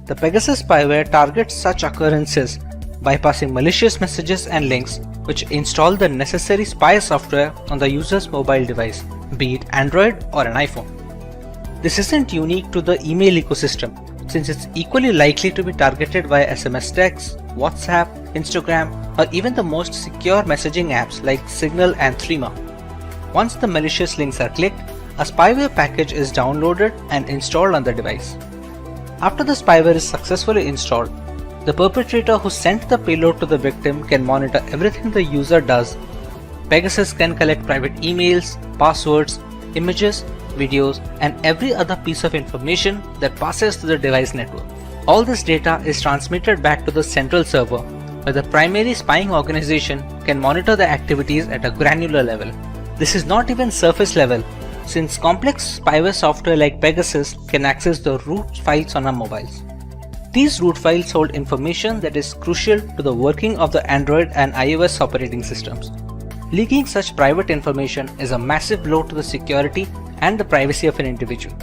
The Pegasus spyware targets such occurrences, bypassing malicious messages and links which install the necessary spy software on the user's mobile device, be it Android or an iPhone. This isn't unique to the email ecosystem, since it's equally likely to be targeted via SMS text, WhatsApp, Instagram, or even the most secure messaging apps like Signal and Threema. Once the malicious links are clicked, a spyware package is downloaded and installed on the device. After the spyware is successfully installed, the perpetrator who sent the payload to the victim can monitor everything the user does. Pegasus can collect private emails, passwords, images, videos, and every other piece of information that passes through the device network. All this data is transmitted back to the central server, where the primary spying organization can monitor the activities at a granular level. This is not even surface level, since complex spyware software like Pegasus can access the root files on our mobiles. These root files hold information that is crucial to the working of the Android and iOS operating systems. Leaking such private information is a massive blow to the security and the privacy of an individual.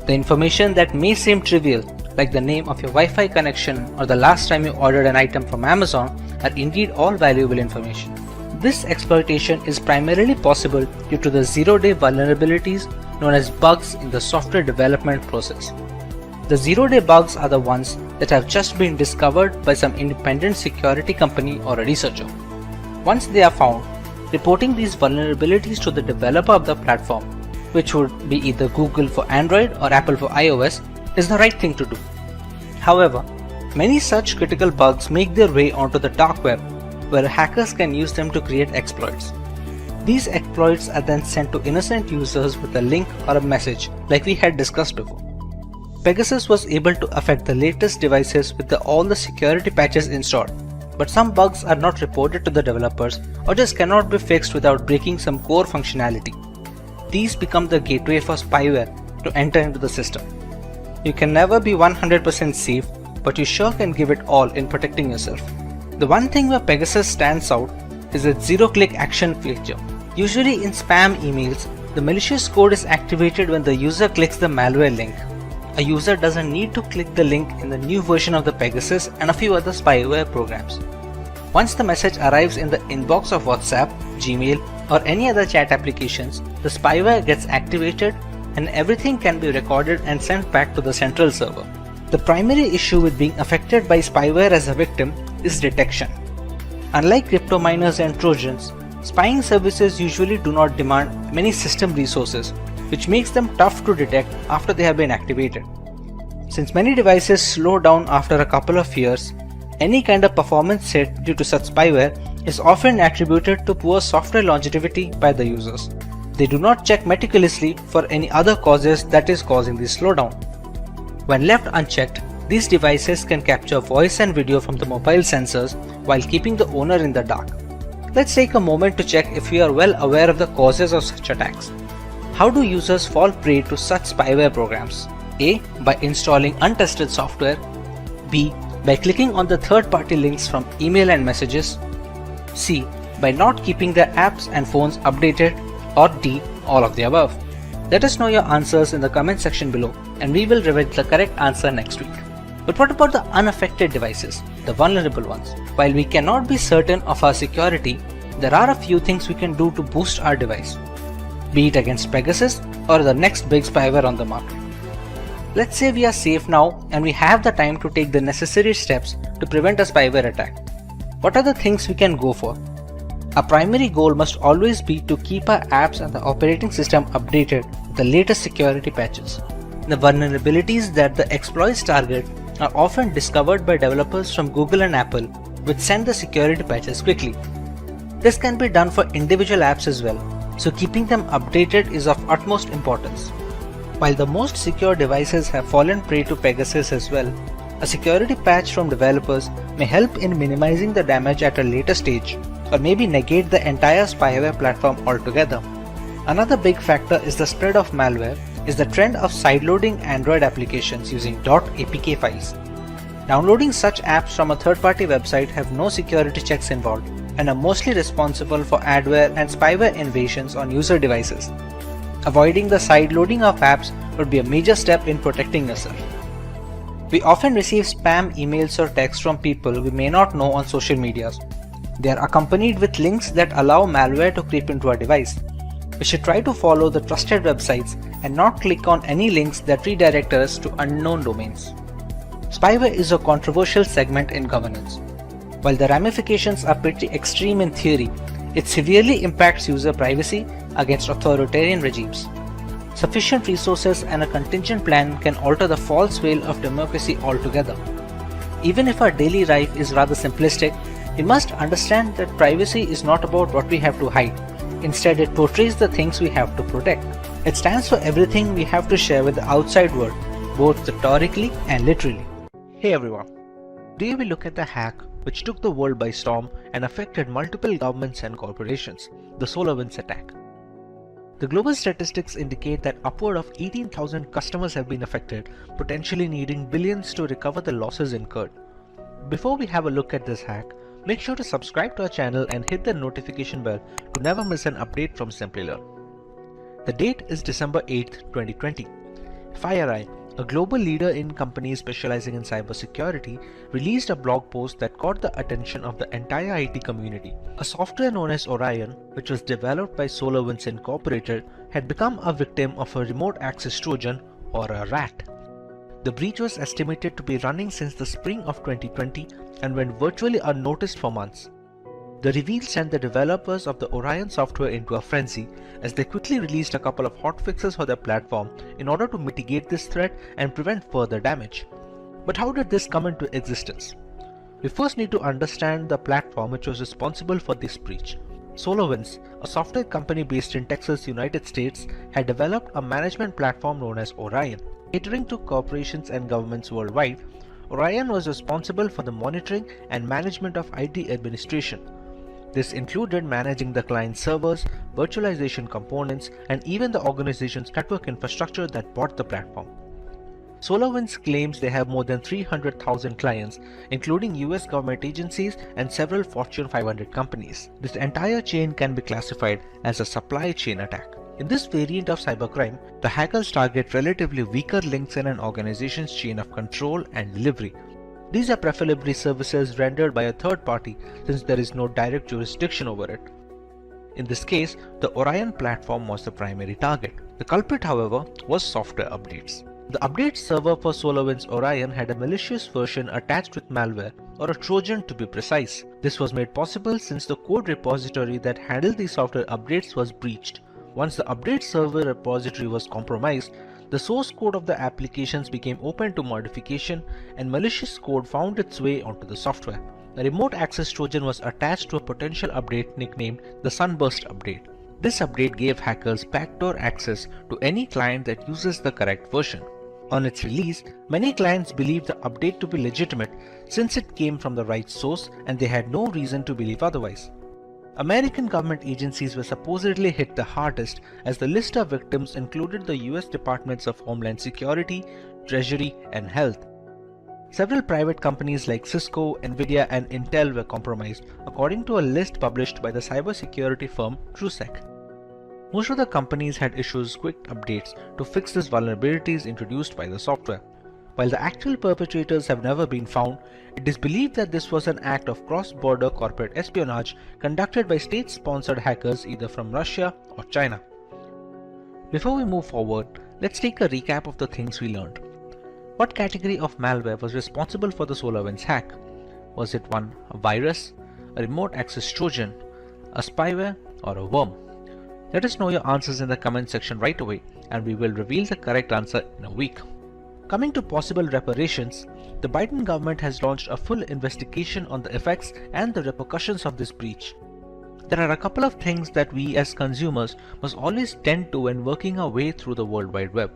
The information that may seem trivial, like the name of your Wi-Fi connection or the last time you ordered an item from Amazon, are indeed all valuable information. This exploitation is primarily possible due to the zero-day vulnerabilities known as bugs in the software development process. The zero-day bugs are the ones that have just been discovered by some independent security company or a researcher. Once they are found, reporting these vulnerabilities to the developer of the platform, which would be either Google for Android or Apple for iOS, is the right thing to do. However, many such critical bugs make their way onto the dark web, where hackers can use them to create exploits. These exploits are then sent to innocent users with a link or a message, like we had discussed before. Pegasus was able to affect the latest devices with all the security patches installed, but some bugs are not reported to the developers or just cannot be fixed without breaking some core functionality. These become the gateway for spyware to enter into the system. You can never be 100% safe, but you sure can give it all in protecting yourself. The one thing where Pegasus stands out is its zero-click action feature. Usually in spam emails, the malicious code is activated when the user clicks the malware link. A user doesn't need to click the link in the new version of the Pegasus and a few other spyware programs. Once the message arrives in the inbox of WhatsApp, Gmail, or any other chat applications, the spyware gets activated and everything can be recorded and sent back to the central server. The primary issue with being affected by spyware as a victim is detection. Unlike crypto miners and Trojans, spying services usually do not demand many system resources, which makes them tough to detect after they have been activated. Since many devices slow down after a couple of years, any kind of performance hit due to such spyware is often attributed to poor software longevity by the users. They do not check meticulously for any other causes that is causing this slowdown. When left unchecked, these devices can capture voice and video from the mobile sensors while keeping the owner in the dark. Let's take a moment to check if we are well aware of the causes of such attacks. How do users fall prey to such spyware programs? A. By installing untested software. B. By clicking on the third-party links from email and messages. C. By not keeping their apps and phones updated. Or D. All of the above. Let us know your answers in the comment section below and we will reveal the correct answer next week. But what about the unaffected devices, the vulnerable ones? While we cannot be certain of our security, there are a few things we can do to boost our device, be it against Pegasus or the next big spyware on the market. Let's say we are safe now and we have the time to take the necessary steps to prevent a spyware attack. What are the things we can go for? Our primary goal must always be to keep our apps and the operating system updated with the latest security patches. The vulnerabilities that the exploits target are often discovered by developers from Google and Apple, which send the security patches quickly. This can be done for individual apps as well, so keeping them updated is of utmost importance. While the most secure devices have fallen prey to Pegasus as well, a security patch from developers may help in minimizing the damage at a later stage, or maybe negate the entire spyware platform altogether. Another big factor is the spread of malware is the trend of sideloading Android applications using .apk files. Downloading such apps from a third-party website have no security checks involved and are mostly responsible for adware and spyware invasions on user devices. Avoiding the sideloading of apps would be a major step in protecting yourself. We often receive spam emails or texts from people we may not know on social medias. They are accompanied with links that allow malware to creep into our device. We should try to follow the trusted websites and not click on any links that redirect us to unknown domains. Spyware is a controversial segment in governance. While the ramifications are pretty extreme in theory, it severely impacts user privacy against authoritarian regimes. Sufficient resources and a contingent plan can alter the false veil of democracy altogether. Even if our daily life is rather simplistic, we must understand that privacy is not about what we have to hide. Instead, it portrays the things we have to protect. It stands for everything we have to share with the outside world, both rhetorically and literally. Hey everyone, today we look at the hack which took the world by storm and affected multiple governments and corporations, the SolarWinds attack. The global statistics indicate that upward of 18,000 customers have been affected, potentially needing billions to recover the losses incurred. Before we have a look at this hack, make sure to subscribe to our channel and hit the notification bell to never miss an update from Simplilearn. The date is December 8th, 2020. FireEye, a global leader in companies specializing in cybersecurity, released a blog post that caught the attention of the entire IT community. A software known as Orion, which was developed by SolarWinds Incorporated, had become a victim of a remote access Trojan or a RAT. The breach was estimated to be running since the spring of 2020 and went virtually unnoticed for months. The reveal sent the developers of the Orion software into a frenzy as they quickly released a couple of hotfixes for their platform in order to mitigate this threat and prevent further damage. But how did this come into existence? We first need to understand the platform which was responsible for this breach. SolarWinds, a software company based in Texas, United States, had developed a management platform known as Orion. Catering to corporations and governments worldwide, Orion was responsible for the monitoring and management of IT administration. This included managing the client servers, virtualization components, and even the organization's network infrastructure that bought the platform. SolarWinds claims they have more than 300,000 clients, including US government agencies and several Fortune 500 companies. This entire chain can be classified as a supply chain attack. In this variant of cybercrime, the hackers target relatively weaker links in an organization's chain of control and delivery. These are preferably services rendered by a third party since there is no direct jurisdiction over it. In this case, the Orion platform was the primary target. The culprit, however, was software updates. The update server for SolarWinds Orion had a malicious version attached with malware, or a Trojan to be precise. This was made possible since the code repository that handled the software updates was breached. Once the update server repository was compromised, the source code of the applications became open to modification and malicious code found its way onto the software. A remote access Trojan was attached to a potential update nicknamed the Sunburst update. This update gave hackers backdoor access to any client that uses the correct version. On its release, many clients believed the update to be legitimate since it came from the right source and they had no reason to believe otherwise. American government agencies were supposedly hit the hardest as the list of victims included the US Departments of Homeland Security, Treasury, and Health. Several private companies like Cisco, Nvidia, and Intel were compromised, according to a list published by the cybersecurity firm TrueSec. Most of the companies had issued quick updates to fix these vulnerabilities introduced by the software. While the actual perpetrators have never been found, it is believed that this was an act of cross-border corporate espionage conducted by state-sponsored hackers either from Russia or China. Before we move forward, let's take a recap of the things we learned. What category of malware was responsible for the SolarWinds hack? Was it one, a virus, a remote access Trojan, a spyware, or a worm? Let us know your answers in the comment section right away, and we will reveal the correct answer in a week. Coming to possible reparations, the Biden government has launched a full investigation on the effects and the repercussions of this breach. There are a couple of things that we as consumers must always tend to when working our way through the World Wide Web.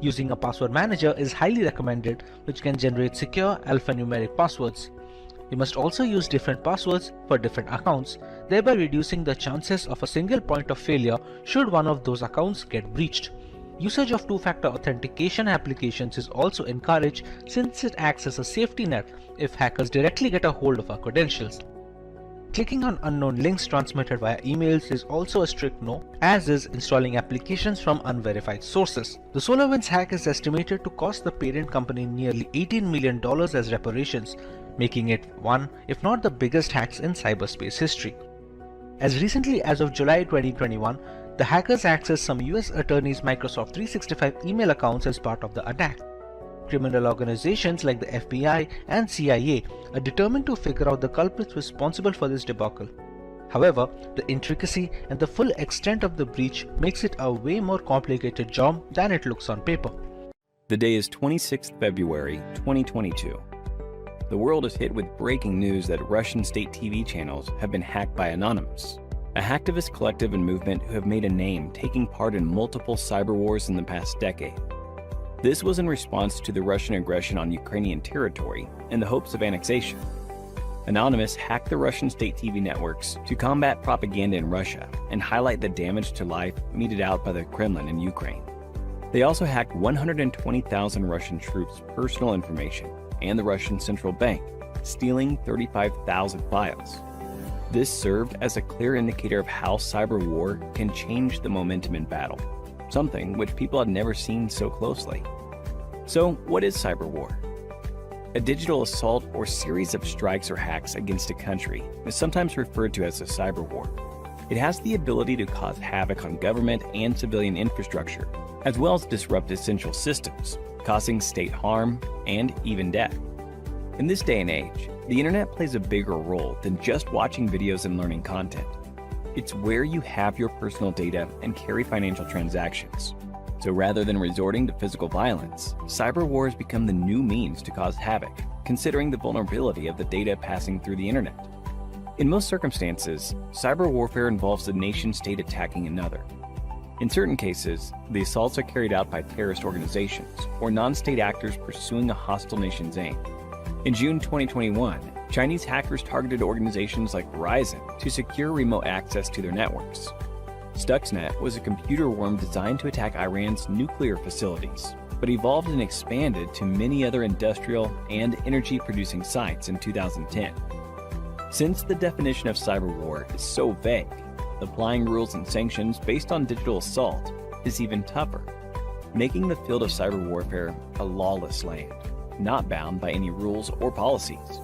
Using a password manager is highly recommended, which can generate secure alphanumeric passwords. You must also use different passwords for different accounts, thereby reducing the chances of a single point of failure should one of those accounts get breached. Usage of two-factor authentication applications is also encouraged since it acts as a safety net if hackers directly get a hold of our credentials. Clicking on unknown links transmitted via emails is also a strict no, as is installing applications from unverified sources. The SolarWinds hack is estimated to cost the parent company nearly $18 million as reparations, making it one, if not the biggest hacks in cyberspace history. As recently as of July 2021, the hackers accessed some US attorneys' Microsoft 365 email accounts as part of the attack. Criminal organizations like the FBI and CIA are determined to figure out the culprits responsible for this debacle. However, the intricacy and the full extent of the breach makes it a way more complicated job than it looks on paper. The day is 26th February 2022. The world is hit with breaking news that Russian state TV channels have been hacked by Anonymous, a hacktivist collective and movement who have made a name taking part in multiple cyber wars in the past decade. This was in response to the Russian aggression on Ukrainian territory in the hopes of annexation. Anonymous hacked the Russian state TV networks to combat propaganda in Russia and highlight the damage to life meted out by the Kremlin in Ukraine. They also hacked 120,000 Russian troops' personal information and the Russian central bank, stealing 35,000 files. This served as a clear indicator of how cyber war can change the momentum in battle, something which people had never seen so closely. So, what is cyber war? A digital assault or series of strikes or hacks against a country is sometimes referred to as a cyber war. It has the ability to cause havoc on government and civilian infrastructure, as well as disrupt essential systems, causing state harm and even death. In this day and age, the internet plays a bigger role than just watching videos and learning content. It's where you have your personal data and carry financial transactions. So rather than resorting to physical violence, cyber wars become the new means to cause havoc, considering the vulnerability of the data passing through the internet. In most circumstances, cyber warfare involves a nation-state attacking another. In certain cases, the assaults are carried out by terrorist organizations or non-state actors pursuing a hostile nation's aim. In June 2021, Chinese hackers targeted organizations like Verizon to secure remote access to their networks. Stuxnet was a computer worm designed to attack Iran's nuclear facilities, but evolved and expanded to many other industrial and energy-producing sites in 2010. Since the definition of cyber war is so vague, applying rules and sanctions based on digital assault is even tougher, making the field of cyber warfare a lawless land, not bound by any rules or policies.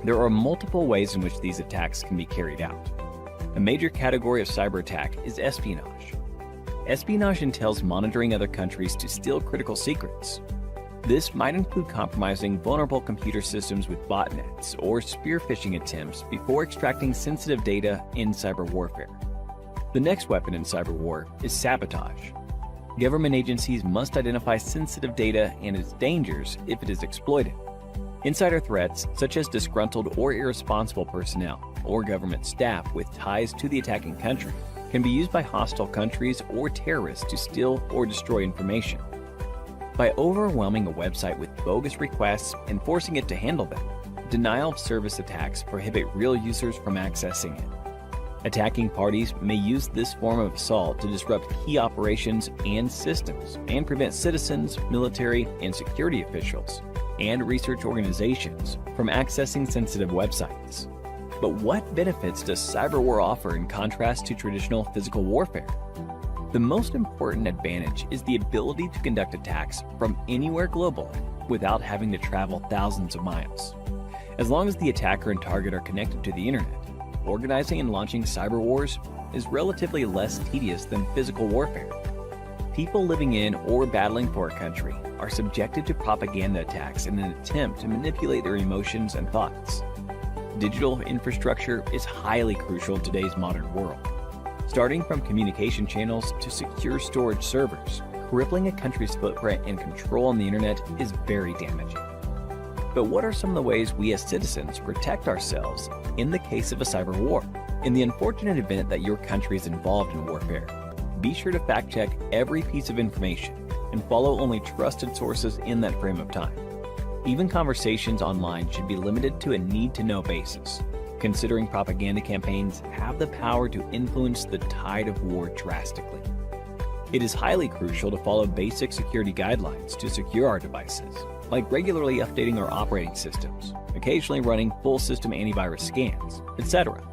There are multiple ways in which these attacks can be carried out. A major category of cyber attack is espionage. Espionage entails monitoring other countries to steal critical secrets. This might include compromising vulnerable computer systems with botnets or spear phishing attempts before extracting sensitive data in cyber warfare. The next weapon in cyber war is sabotage. Government agencies must identify sensitive data and its dangers if it is exploited. Insider threats, such as disgruntled or irresponsible personnel or government staff with ties to the attacking country, can be used by hostile countries or terrorists to steal or destroy information. By overwhelming a website with bogus requests and forcing it to handle them, denial of service attacks prohibit real users from accessing it. Attacking parties may use this form of assault to disrupt key operations and systems and prevent citizens, military, and security officials and research organizations from accessing sensitive websites. But what benefits does cyber war offer in contrast to traditional physical warfare? The most important advantage is the ability to conduct attacks from anywhere globally without having to travel thousands of miles. As long as the attacker and target are connected to the internet, organizing and launching cyber wars is relatively less tedious than physical warfare. People living in or battling for a country are subjected to propaganda attacks in an attempt to manipulate their emotions and thoughts. Digital infrastructure is highly crucial in today's modern world. Starting from communication channels to secure storage servers, crippling a country's footprint and control on the internet is very damaging. But what are some of the ways we as citizens protect ourselves in the case of a cyber war? In the unfortunate event that your country is involved in warfare, be sure to fact-check every piece of information and follow only trusted sources in that frame of time. Even conversations online should be limited to a need-to-know basis, considering propaganda campaigns have the power to influence the tide of war drastically. It is highly crucial to follow basic security guidelines to secure our devices, like regularly updating our operating systems, occasionally running full system antivirus scans, etc.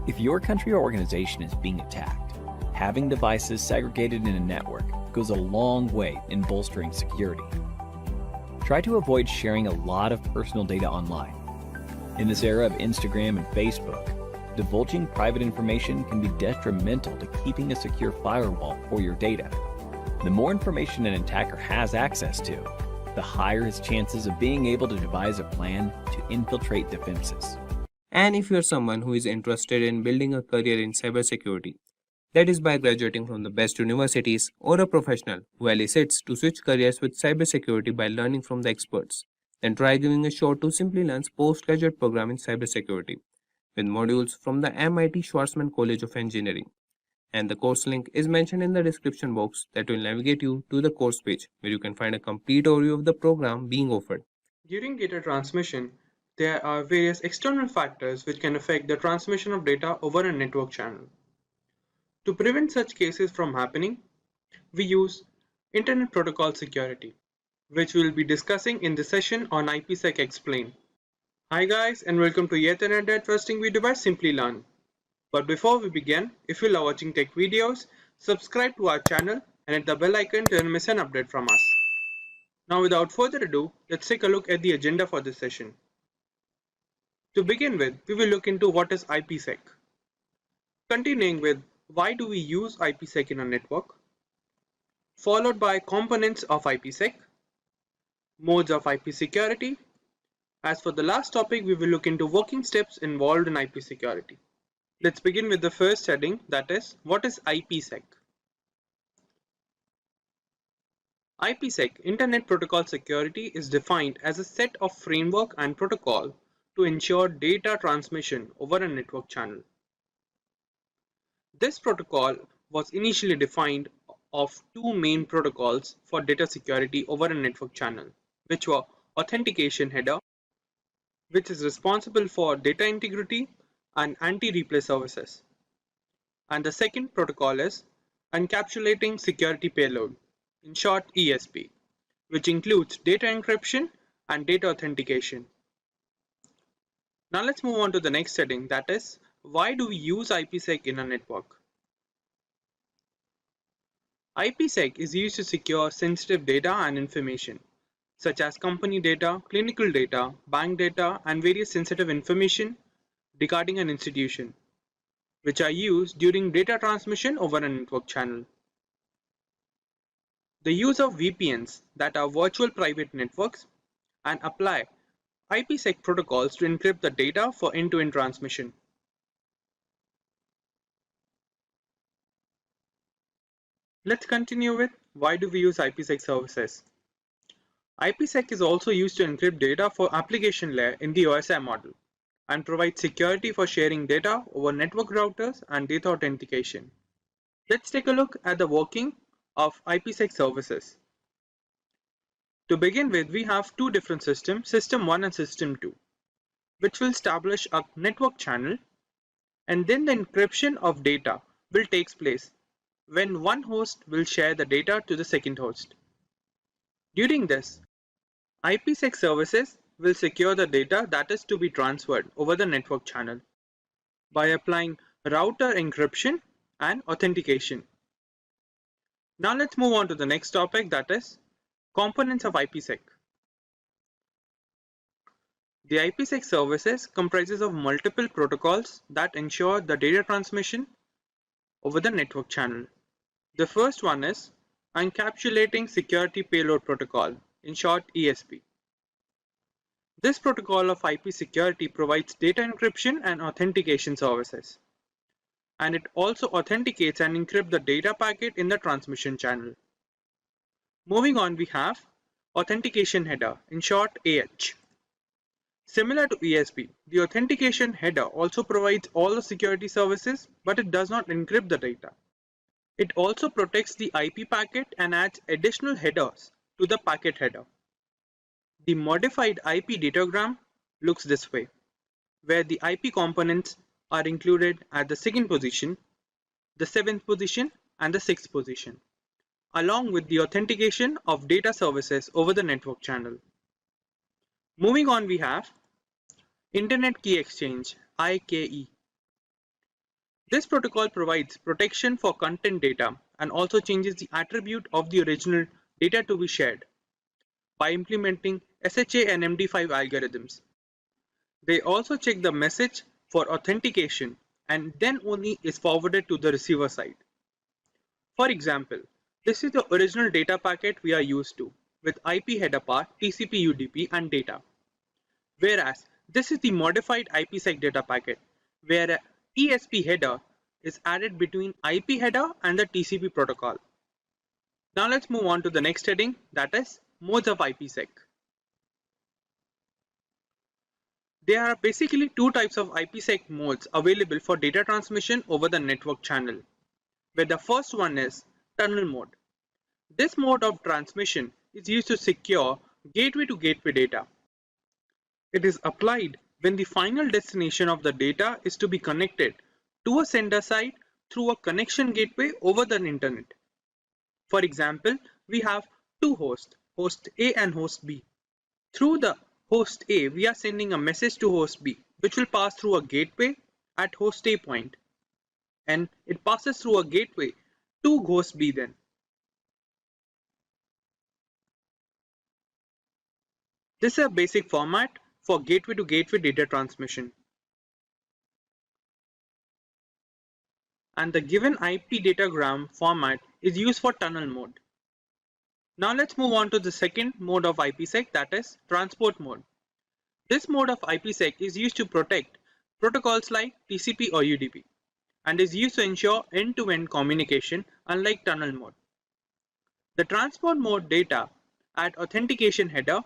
If your country or organization is being attacked, having devices segregated in a network goes a long way in bolstering security. Try to avoid sharing a lot of personal data online. In this era of Instagram and Facebook, divulging private information can be detrimental to keeping a secure firewall for your data. The more information an attacker has access to, the higher his chances of being able to devise a plan to infiltrate defenses. And if you're someone who is interested in building a career in cybersecurity, that is by graduating from the best universities, or a professional who elicits to switch careers with cybersecurity by learning from the experts, then try giving a shot to Simplilearn's postgraduate program in cybersecurity with modules from the MIT Schwarzman College of Engineering. And the course link is mentioned in the description box that will navigate you to the course page where you can find a complete overview of the program being offered. During data transmission, there are various external factors which can affect the transmission of data over a network channel. To prevent such cases from happening, we use Internet Protocol Security, which we will be discussing in the session on IPsec Explained. Hi guys, and welcome to yet another trusting video by Simplilearn. But before we begin, if you love watching tech videos, subscribe to our channel and hit the bell icon to never miss an update from us. Now without further ado, let's take a look at the agenda for this session. To begin with, we will look into what is IPsec. Continuing with why do we use IPsec in a network, followed by components of IPsec, modes of IP security. As for the last topic, we will look into working steps involved in IP security. Let's begin with the first heading, that is, what is IPsec? IPsec, Internet Protocol Security, is defined as a set of framework and protocol to ensure data transmission over a network channel. This protocol was initially defined of two main protocols for data security over a network channel, which were authentication header, which is responsible for data integrity and anti-replay services. And the second protocol is encapsulating security payload, in short ESP, which includes data encryption and data authentication. Now let's move on to the next heading, that is, why do we use IPsec in a network? IPsec is used to secure sensitive data and information, such as company data, clinical data, bank data, and various sensitive information regarding an institution, which are used during data transmission over a network channel. The use of VPNs, that are virtual private networks, and apply IPsec protocols to encrypt the data for end-to-end transmission. Let's continue with why do we use IPsec services. IPsec is also used to encrypt data for application layer in the OSI model and provide security for sharing data over network routers and data authentication. Let's take a look at the working of IPsec services. To begin with, we have two different systems, System 1 and System 2, which will establish a network channel, and then the encryption of data will take place when one host will share the data to the second host. During this, IPsec services will secure the data that is to be transferred over the network channel by applying router encryption and authentication. Now let's move on to the next topic, that is components of IPsec. The IPsec services comprises of multiple protocols that ensure the data transmission over the network channel. The first one is Encapsulating Security Payload Protocol, in short ESP. This protocol of IP security provides data encryption and authentication services, and it also authenticates and encrypts the data packet in the transmission channel. Moving on, we have Authentication Header, in short AH. Similar to ESP, the authentication header also provides all the security services, but it does not encrypt the data. It also protects the IP packet and adds additional headers to the packet header. The modified IP datagram looks this way, where the IP components are included at the second position, the seventh position, and the sixth position, along with the authentication of data services over the network channel. Moving on, we have Internet Key Exchange, IKE. This protocol provides protection for content data and also changes the attribute of the original data to be shared by implementing SHA and MD5 algorithms. They also check the message for authentication and then only is forwarded to the receiver side. For example, this is the original data packet we are used to with IP header path, TCP UDP and data. Whereas this is the modified IPsec data packet where a ESP header is added between IP header and the TCP protocol. Now let's move on to the next heading, that is modes of IPsec. There are basically two types of IPsec modes available for data transmission over the network channel, where the first one is tunnel mode. This mode of transmission is used to secure gateway to gateway data. It is applied when the final destination of the data is to be connected to a sender side through a connection gateway over the internet. For example, we have two hosts, host A and host B. Through the host A, we are sending a message to host B, which will pass through a gateway at host A point, and it passes through a gateway to host B then. This is a basic format for gateway to gateway data transmission. And the given IP datagram format is used for tunnel mode. Now let's move on to the second mode of IPsec, that is transport mode. This mode of IPsec is used to protect protocols like TCP or UDP and is used to ensure end-to-end communication unlike tunnel mode. The transport mode data add authentication header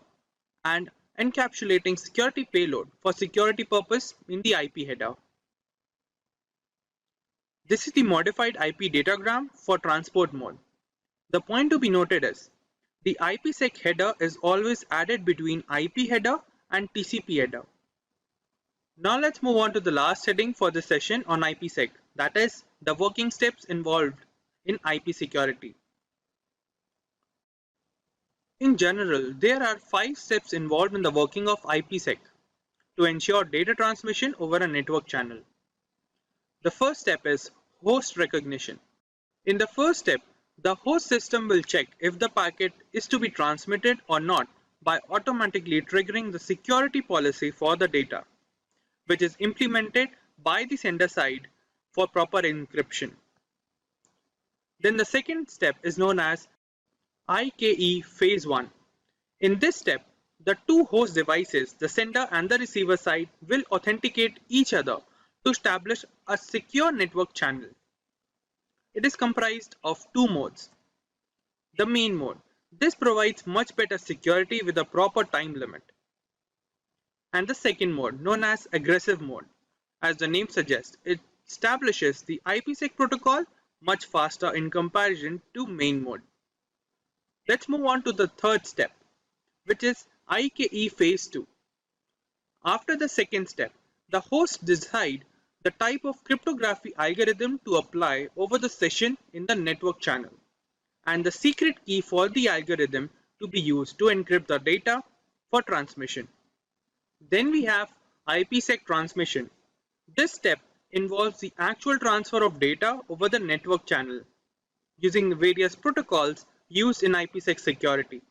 and encapsulating security payload for security purpose in the IP header. This is the modified IP datagram for transport mode. The point to be noted is the IPsec header is always added between IP header and TCP header. Now let's move on to the last heading for this session on IPsec, that is the working steps involved in IP security. In general, there are 5 steps involved in the working of IPsec to ensure data transmission over a network channel. The first step is host recognition. In the first step, the host system will check if the packet is to be transmitted or not by automatically triggering the security policy for the data, which is implemented by the sender side for proper encryption. Then the second step is known as IKE Phase 1. In this step, the two host devices, the sender and the receiver side, will authenticate each other to establish a secure network channel. It is comprised of two modes. The main mode. This provides much better security with a proper time limit. And the second mode, known as aggressive mode. As the name suggests, it establishes the IPsec protocol much faster in comparison to main mode. Let's move on to the third step, which is IKE Phase 2. After the second step, the hosts decide the type of cryptography algorithm to apply over the session in the network channel, and the secret key for the algorithm to be used to encrypt the data for transmission. Then we have IPsec transmission. This step involves the actual transfer of data over the network channel using the various protocols used in IPsec security,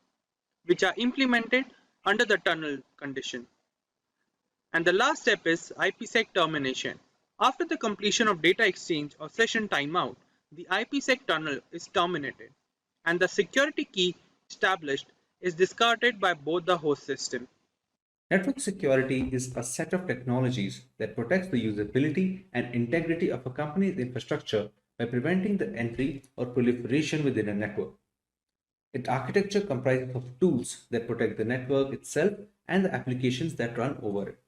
which are implemented under the tunnel condition. And the last step is IPsec termination. After the completion of data exchange or session timeout, the IPsec tunnel is terminated, and the security key established is discarded by both the host system. Network security is a set of technologies that protects the usability and integrity of a company's infrastructure by preventing the entry or proliferation within a network. Its architecture comprises of tools that protect the network itself and the applications that run over it.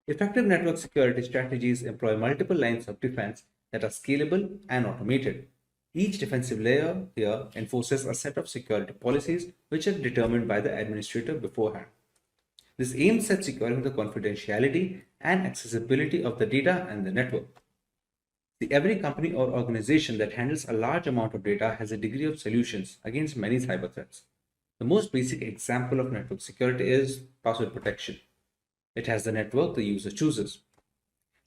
Effective network security strategies employ multiple lines of defense that are scalable and automated. Each defensive layer here enforces a set of security policies which are determined by the administrator beforehand. This aims at securing the confidentiality and accessibility of the data and the network. Every company or organization that handles a large amount of data has a degree of solutions against many cyber threats. The most basic example of network security is password protection. It has the network the user chooses.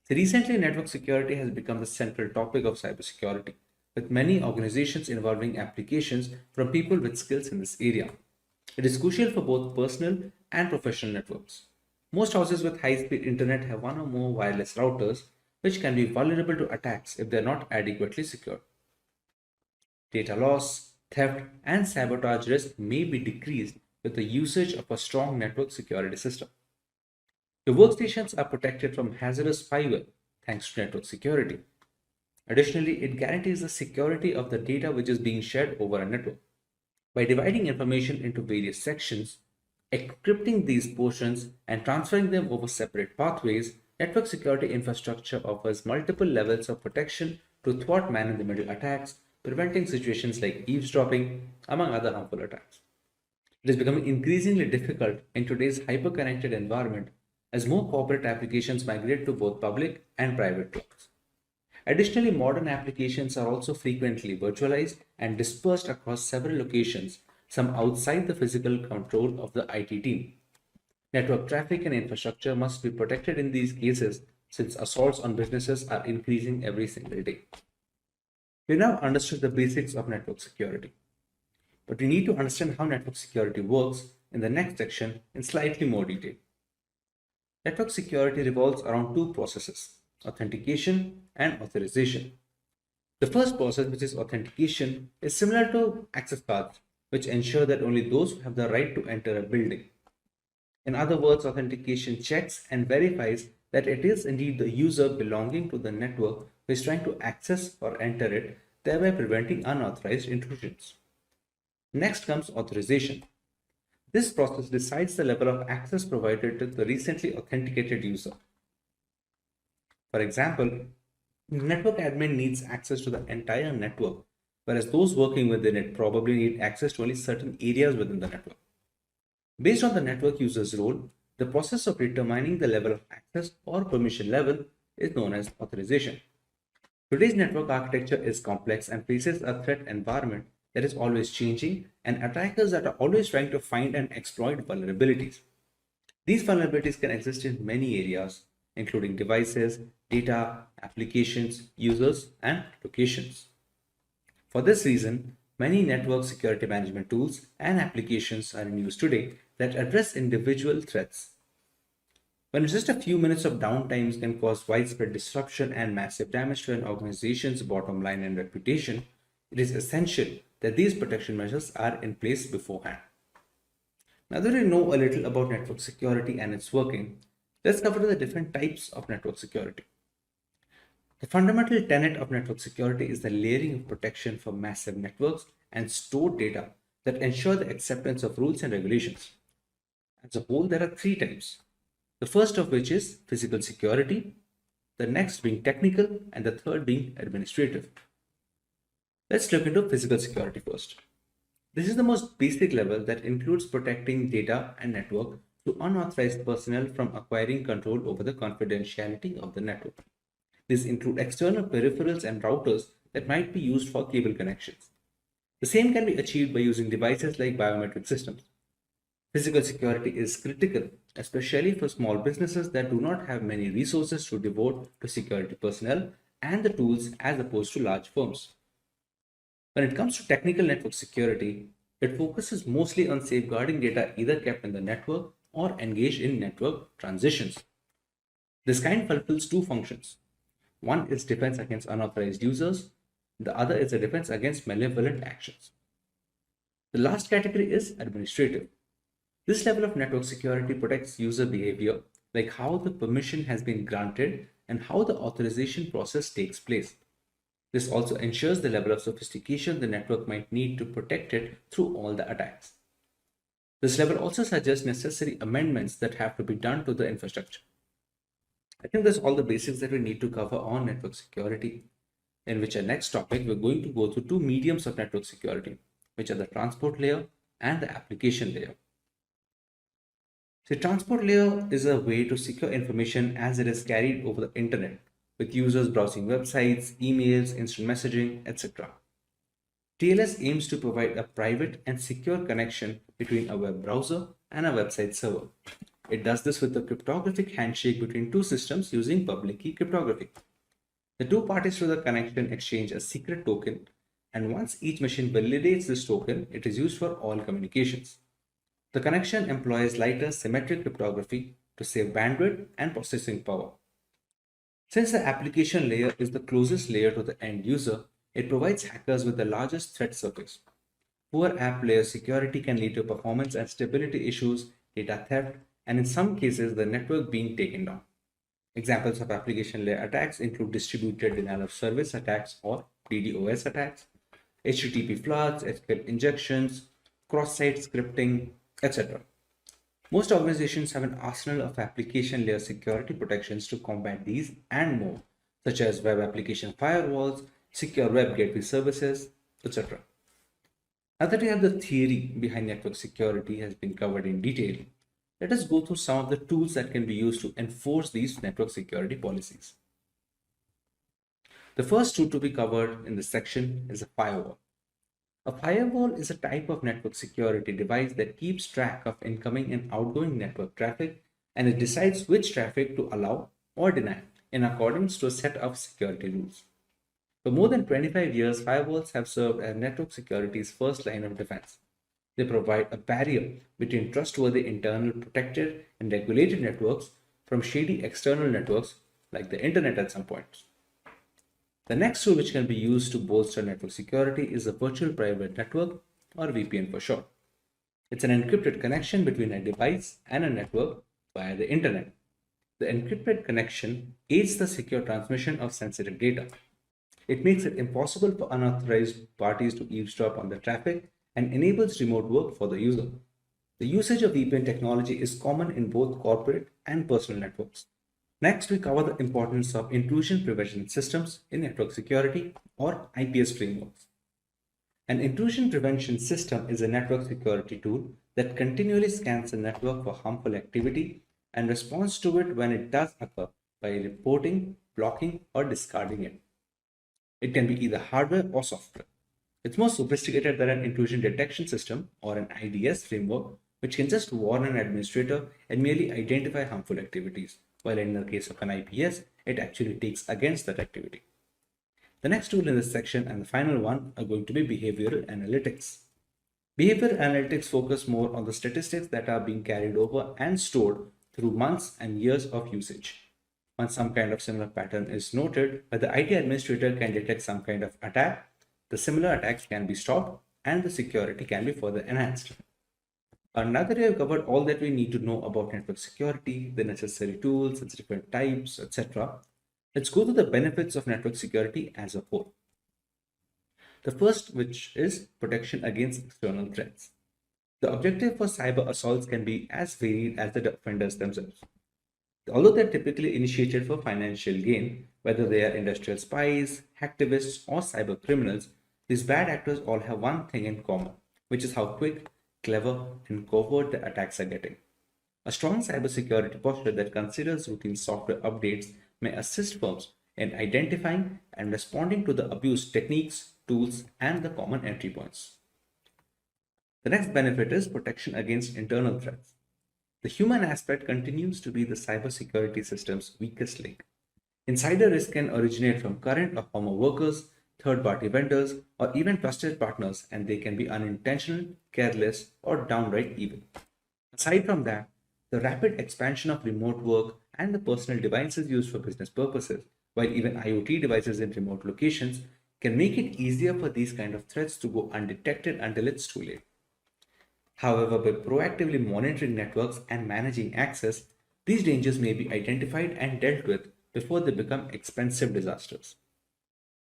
Recently, network security has become the central topic of cybersecurity, with many organizations involving applications from people with skills in this area. It is crucial for both personal and professional networks. Most houses with high-speed internet have one or more wireless routers, which can be vulnerable to attacks if they are not adequately secured. Data loss, theft, and sabotage risk may be decreased with the usage of a strong network security system. Your workstations are protected from hazardous spyware thanks to network security. Additionally, it guarantees the security of the data which is being shared over a network. By dividing information into various sections, encrypting these portions, and transferring them over separate pathways, network security infrastructure offers multiple levels of protection to thwart man-in-the-middle attacks, preventing situations like eavesdropping, among other harmful attacks. It is becoming increasingly difficult in today's hyper-connected environment as more corporate applications migrate to both public and private clouds. Additionally, modern applications are also frequently virtualized and dispersed across several locations, some outside the physical control of the IT team. Network traffic and infrastructure must be protected in these cases since assaults on businesses are increasing every single day. We now understood the basics of network security, but we need to understand how network security works in the next section in slightly more detail. Network security revolves around two processes: authentication and authorization. The first process, which is authentication, is similar to access cards, which ensure that only those who have the right to enter a building. In other words, authentication checks and verifies that it is indeed the user belonging to the network who is trying to access or enter it, thereby preventing unauthorized intrusions. Next comes authorization. This process decides the level of access provided to the recently authenticated user. For example, network admin needs access to the entire network, whereas those working within it probably need access to only certain areas within the network. Based on the network user's role, the process of determining the level of access or permission level is known as authorization. Today's network architecture is complex and faces a threat environment that is always changing and attackers that are always trying to find and exploit vulnerabilities. These vulnerabilities can exist in many areas, including devices, data, applications, users, and locations. For this reason, many network security management tools and applications are in use today that address individual threats. When just a few minutes of downtime can cause widespread disruption and massive damage to an organization's bottom line and reputation, it is essential that these protection measures are in place beforehand. Now that we know a little about network security and its working, let's cover the different types of network security. The fundamental tenet of network security is the layering of protection for massive networks and stored data that ensure the acceptance of rules and regulations. As a whole, there are three types. The first of which is physical security, the next being technical, and the third being administrative. Let's look into physical security first. This is the most basic level that includes protecting data and network to unauthorized personnel from acquiring control over the confidentiality of the network. These include external peripherals and routers that might be used for cable connections. The same can be achieved by using devices like biometric systems. Physical security is critical, especially for small businesses that do not have many resources to devote to security personnel and the tools as opposed to large firms. When it comes to technical network security, it focuses mostly on safeguarding data either kept in the network or engaged in network transitions. This kind fulfills two functions. One is defense against unauthorized users, the other is a defense against malevolent actions. The last category is administrative. This level of network security protects user behavior, like how the permission has been granted and how the authorization process takes place. This also ensures the level of sophistication the network might need to protect it through all the attacks. This level also suggests necessary amendments that have to be done to the infrastructure. I think that's all the basics that we need to cover on network security, in which our next topic we're going to go through two mediums of network security, which are the transport layer and the application layer. The transport layer is a way to secure information as it is carried over the internet, with users browsing websites, emails, instant messaging, etc. TLS aims to provide a private and secure connection between a web browser and a website server. It does this with a cryptographic handshake between two systems using public key cryptography. The two parties to the connection exchange a secret token, and once each machine validates this token, it is used for all communications. The connection employs lighter symmetric cryptography to save bandwidth and processing power. Since the application layer is the closest layer to the end user, it provides hackers with the largest threat surface. Poor app layer security can lead to performance and stability issues, data theft, and in some cases, the network being taken down. Examples of application layer attacks include distributed denial of service attacks or DDoS attacks, HTTP floods, SQL injections, cross-site scripting, etc. Most organizations have an arsenal of application layer security protections to combat these and more, such as web application firewalls, secure web gateway services, etc. Now that we have the theory behind network security has been covered in detail, let us go through some of the tools that can be used to enforce these network security policies. The first tool to be covered in this section is a firewall. A firewall is a type of network security device that keeps track of incoming and outgoing network traffic, and it decides which traffic to allow or deny in accordance to a set of security rules. For more than 25 years, firewalls have served as network security's first line of defense. They provide a barrier between trustworthy internal protected and regulated networks from shady external networks like the internet at some points. The next tool which can be used to bolster network security is a virtual private network, or VPN for short. It's an encrypted connection between a device and a network via the internet. The encrypted connection aids the secure transmission of sensitive data. It makes it impossible for unauthorized parties to eavesdrop on the traffic and enables remote work for the user. The usage of VPN technology is common in both corporate and personal networks. Next, we cover the importance of intrusion prevention systems in network security, or IPS frameworks. An intrusion prevention system is a network security tool that continually scans the network for harmful activity and responds to it when it does occur by reporting, blocking, or discarding it. It can be either hardware or software. It's more sophisticated than an intrusion detection system or an IDS framework, which can just warn an administrator and merely identify harmful activities, while in the case of an IPS, it actually takes against that activity. The next tool in this section and the final one are going to be behavioral analytics. Behavior analytics focus more on the statistics that are being carried over and stored through months and years of usage. Once some kind of similar pattern is noted, where the IT administrator can detect some kind of attack, the similar attacks can be stopped and the security can be further enhanced. Now that we have covered all that we need to know about network security, the necessary tools, its different types, etc., let's go to the benefits of network security as a whole. The first, which is protection against external threats. The objective for cyber assaults can be as varied as the offenders themselves. Although they're typically initiated for financial gain, whether they are industrial spies, hacktivists, or cyber criminals, these bad actors all have one thing in common, which is how quick, clever, and covert the attacks are getting. A strong cybersecurity posture that considers routine software updates may assist firms in identifying and responding to the abuse techniques, tools, and the common entry points. The next benefit is protection against internal threats. The human aspect continues to be the cybersecurity system's weakest link. Insider risk can originate from current or former workers, third-party vendors, or even trusted partners, and they can be unintentional, careless, or downright evil. Aside from that, the rapid expansion of remote work and the personal devices used for business purposes, while even IoT devices in remote locations, can make it easier for these kind of threats to go undetected until it's too late. However, by proactively monitoring networks and managing access, these dangers may be identified and dealt with before they become expensive disasters.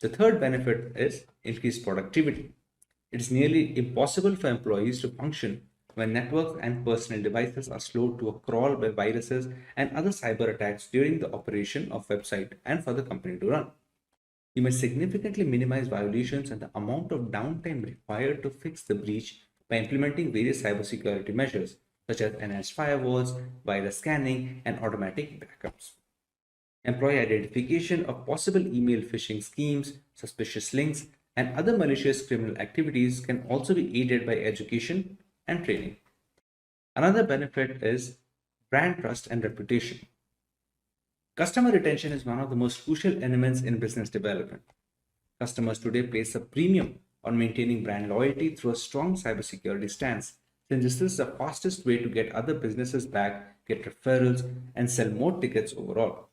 The third benefit is increased productivity. It is nearly impossible for employees to function when networks and personal devices are slowed to a crawl by viruses and other cyber attacks during the operation of website and for the company to run. You may significantly minimize violations and the amount of downtime required to fix the breach by implementing various cybersecurity measures such as enhanced firewalls, virus scanning, and automatic backups. Employee identification of possible email phishing schemes, suspicious links, and other malicious criminal activities can also be aided by education and training. Another benefit is brand trust and reputation. Customer retention is one of the most crucial elements in business development. Customers today place a premium on maintaining brand loyalty through a strong cybersecurity stance, since this is the fastest way to get other businesses back, get referrals, and sell more tickets overall.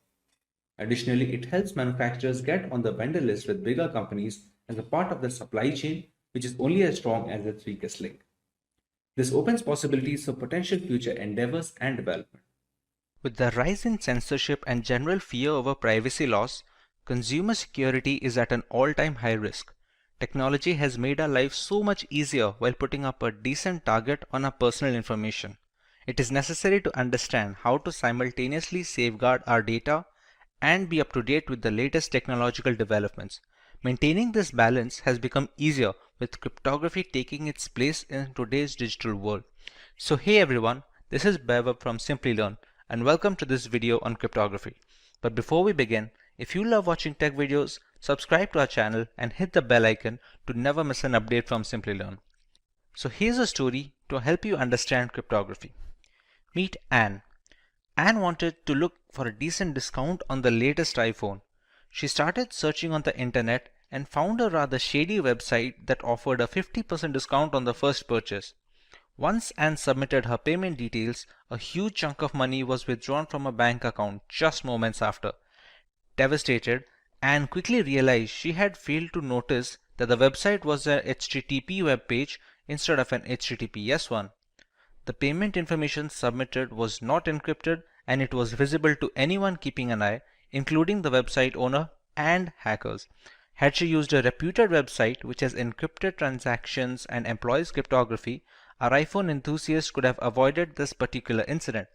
Additionally, it helps manufacturers get on the vendor list with bigger companies as a part of their supply chain, which is only as strong as its weakest link. This opens possibilities for potential future endeavors and development. With the rise in censorship and general fear over privacy loss, consumer security is at an all-time high risk. Technology has made our lives so much easier while putting up a decent target on our personal information. It is necessary to understand how to simultaneously safeguard our data and be up to date with the latest technological developments. Maintaining this balance has become easier with cryptography taking its place in today's digital world. So hey everyone, this is Bev from Simplilearn and welcome to this video on cryptography. But before we begin, if you love watching tech videos, subscribe to our channel and hit the bell icon to never miss an update from Simplilearn. So here's a story to help you understand cryptography. Meet Anne. Anne wanted to look for a decent discount on the latest iPhone. She started searching on the internet and found a rather shady website that offered a 50% discount on the first purchase. Once Anne submitted her payment details, a huge chunk of money was withdrawn from her bank account just moments after. Devastated, Anne quickly realized she had failed to notice that the website was a HTTP web page instead of an HTTPS one. The payment information submitted was not encrypted and it was visible to anyone keeping an eye, including the website owner and hackers. Had she used a reputed website which has encrypted transactions and employs cryptography, our iPhone enthusiast could have avoided this particular incident.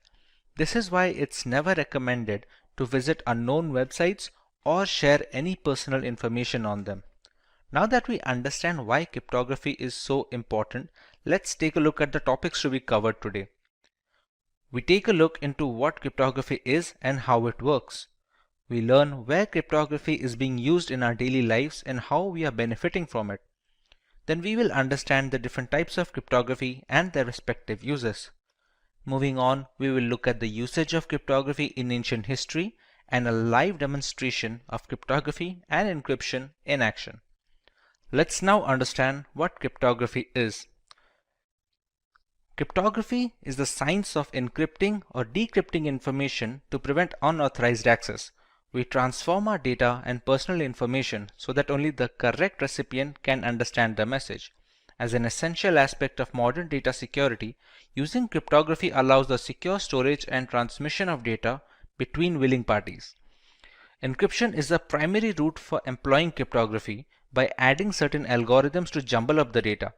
This is why it's never recommended to visit unknown websites or share any personal information on them. Now that we understand why cryptography is so important, let's take a look at the topics to be covered today. We take a look into what cryptography is and how it works. We learn where cryptography is being used in our daily lives and how we are benefiting from it. Then we will understand the different types of cryptography and their respective uses. Moving on, we will look at the usage of cryptography in ancient history and a live demonstration of cryptography and encryption in action. Let's now understand what cryptography is. Cryptography is the science of encrypting or decrypting information to prevent unauthorized access. We transform our data and personal information so that only the correct recipient can understand the message. As an essential aspect of modern data security, using cryptography allows the secure storage and transmission of data between willing parties. Encryption is the primary route for employing cryptography by adding certain algorithms to jumble up the data.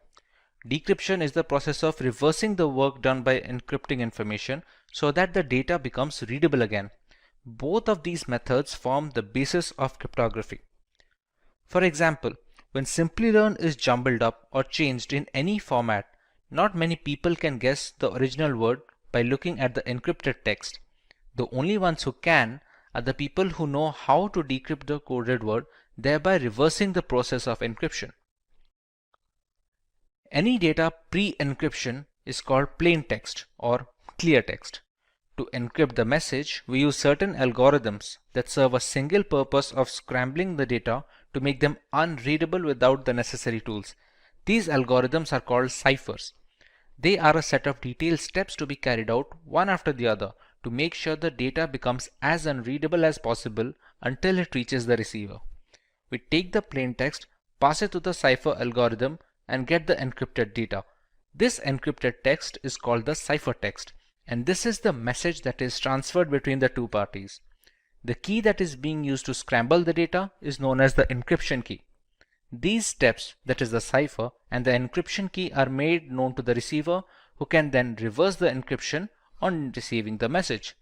Decryption is the process of reversing the work done by encrypting information so that the data becomes readable again. Both of these methods form the basis of cryptography. For example, when Simplilearn is jumbled up or changed in any format, not many people can guess the original word by looking at the encrypted text. The only ones who can are the people who know how to decrypt the coded word, thereby reversing the process of encryption. Any data pre-encryption is called plain text or clear text. To encrypt the message, we use certain algorithms that serve a single purpose of scrambling the data to make them unreadable without the necessary tools. These algorithms are called ciphers. They are a set of detailed steps to be carried out one after the other to make sure the data becomes as unreadable as possible until it reaches the receiver. We take the plain text, pass it to the cipher algorithm, and get the encrypted data. This encrypted text is called the ciphertext, and this is the message that is transferred between the two parties. The key that is being used to scramble the data is known as the encryption key. These steps, that is the cipher and the encryption key, are made known to the receiver, who can then reverse the encryption on receiving the message.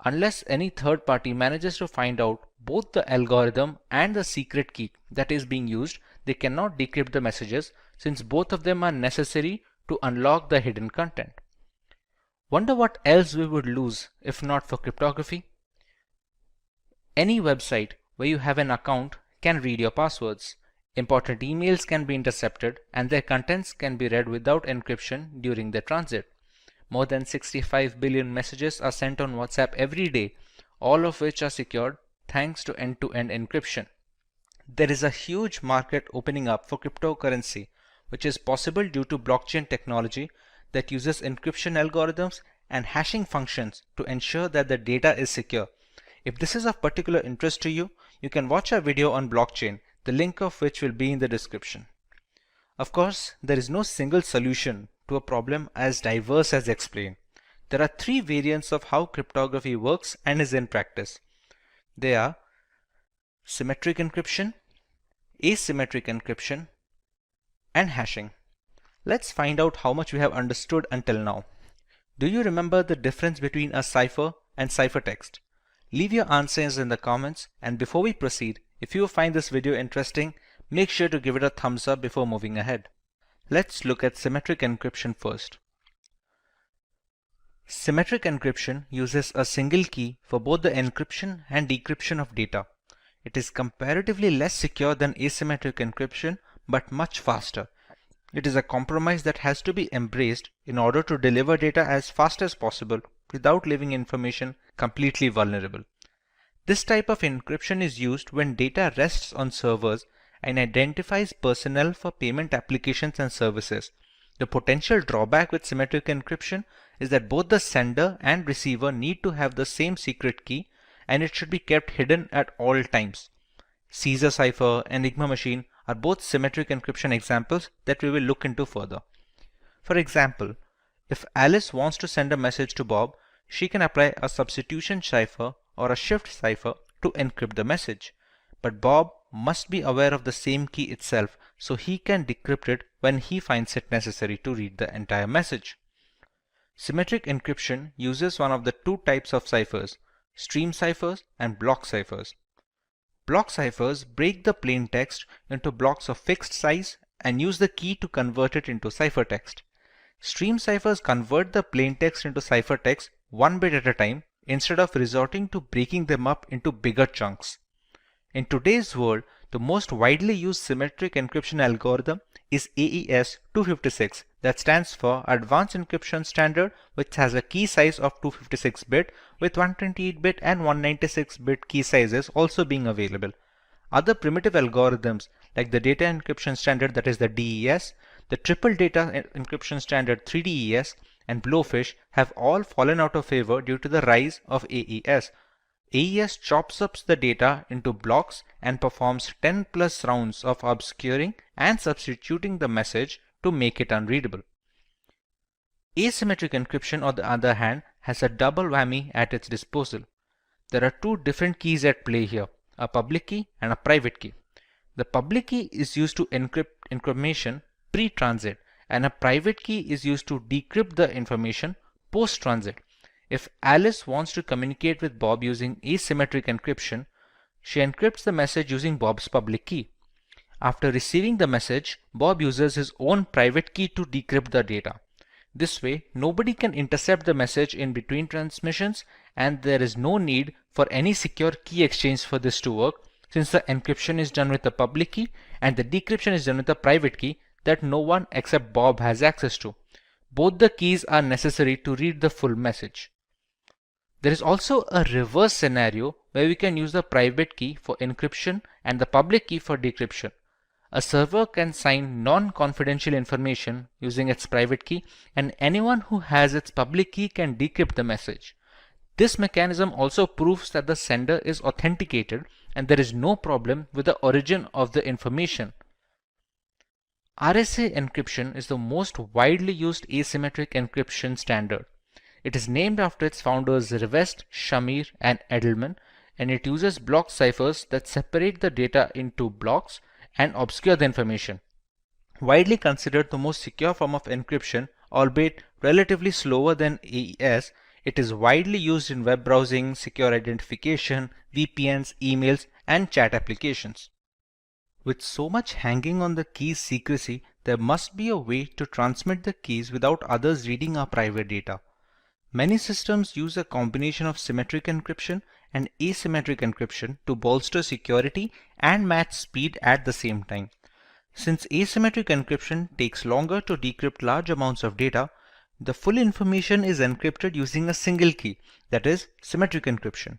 Unless any third party manages to find out both the algorithm and the secret key that is being used, they cannot decrypt the messages, since both of them are necessary to unlock the hidden content. Wonder what else we would lose if not for cryptography? Any website where you have an account can read your passwords. Important emails can be intercepted and their contents can be read without encryption during their transit. More than 65 billion messages are sent on WhatsApp every day, all of which are secured thanks to end-to-end encryption. There is a huge market opening up for cryptocurrency, which is possible due to blockchain technology that uses encryption algorithms and hashing functions to ensure that the data is secure. If this is of particular interest to you, you can watch our video on blockchain, the link of which will be in the description. Of course, there is no single solution to a problem as diverse as explained. There are three variants of how cryptography works and is in practice. They are symmetric encryption, asymmetric encryption, and hashing. Let's find out how much we have understood until now. Do you remember the difference between a cipher and ciphertext? Leave your answers in the comments, and before we proceed, if you find this video interesting, make sure to give it a thumbs up before moving ahead. Let's look at symmetric encryption first. Symmetric encryption uses a single key for both the encryption and decryption of data. It is comparatively less secure than asymmetric encryption, but much faster. It is a compromise that has to be embraced in order to deliver data as fast as possible without leaving information completely vulnerable. This type of encryption is used when data rests on servers and identifies personnel for payment applications and services. The potential drawback with symmetric encryption is that both the sender and receiver need to have the same secret key, and it should be kept hidden at all times. Caesar cipher and Enigma machine are both symmetric encryption examples that we will look into further. For example, if Alice wants to send a message to Bob, she can apply a substitution cipher or a shift cipher to encrypt the message. But Bob must be aware of the same key itself, so he can decrypt it when he finds it necessary to read the entire message. Symmetric encryption uses one of the two types of ciphers, stream ciphers and block ciphers. Block ciphers break the plain text into blocks of fixed size and use the key to convert it into ciphertext. Stream ciphers convert the plain text into ciphertext one bit at a time instead of resorting to breaking them up into bigger chunks. In today's world, the most widely used symmetric encryption algorithm is AES 256, that stands for Advanced Encryption Standard, which has a key size of 256-bit with 128-bit and 196-bit key sizes also being available. Other primitive algorithms like the Data Encryption Standard, that is the DES, the triple data encryption standard 3DES and Blowfish have all fallen out of favor due to the rise of AES. AES chops up the data into blocks and performs 10 plus rounds of obscuring and substituting the message to make it unreadable. Asymmetric encryption, on the other hand, has a double whammy at its disposal. There are two different keys at play here, a public key and a private key. The public key is used to encrypt information pre-transit, and a private key is used to decrypt the information post-transit. If Alice wants to communicate with Bob using asymmetric encryption, she encrypts the message using Bob's public key. After receiving the message, Bob uses his own private key to decrypt the data. This way, nobody can intercept the message in between transmissions, and there is no need for any secure key exchange for this to work, since the encryption is done with the public key and the decryption is done with the private key that no one except Bob has access to. Both the keys are necessary to read the full message. There is also a reverse scenario where we can use the private key for encryption and the public key for decryption. A server can sign non-confidential information using its private key, and anyone who has its public key can decrypt the message. This mechanism also proves that the sender is authenticated and there is no problem with the origin of the information. RSA encryption is the most widely used asymmetric encryption standard. It is named after its founders Rivest, Shamir, and Edelman, and it uses block ciphers that separate the data into blocks and obscure the information. Widely considered the most secure form of encryption, albeit relatively slower than AES, it is widely used in web browsing, secure identification, VPNs, emails, and chat applications. With so much hanging on the key's secrecy, there must be a way to transmit the keys without others reading our private data. Many systems use a combination of symmetric encryption and asymmetric encryption to bolster security and match speed at the same time. Since asymmetric encryption takes longer to decrypt large amounts of data, the full information is encrypted using a single key, that is, symmetric encryption.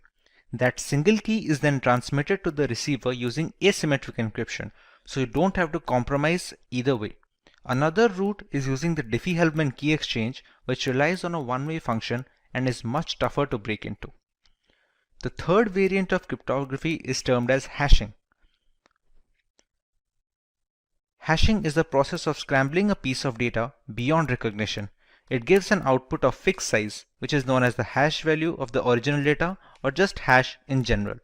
That single key is then transmitted to the receiver using asymmetric encryption, so you don't have to compromise either way. Another route is using the Diffie-Hellman key exchange, which relies on a one-way function and is much tougher to break into. The third variant of cryptography is termed as hashing. Hashing is the process of scrambling a piece of data beyond recognition. It gives an output of fixed size, which is known as the hash value of the original data, or just hash in general.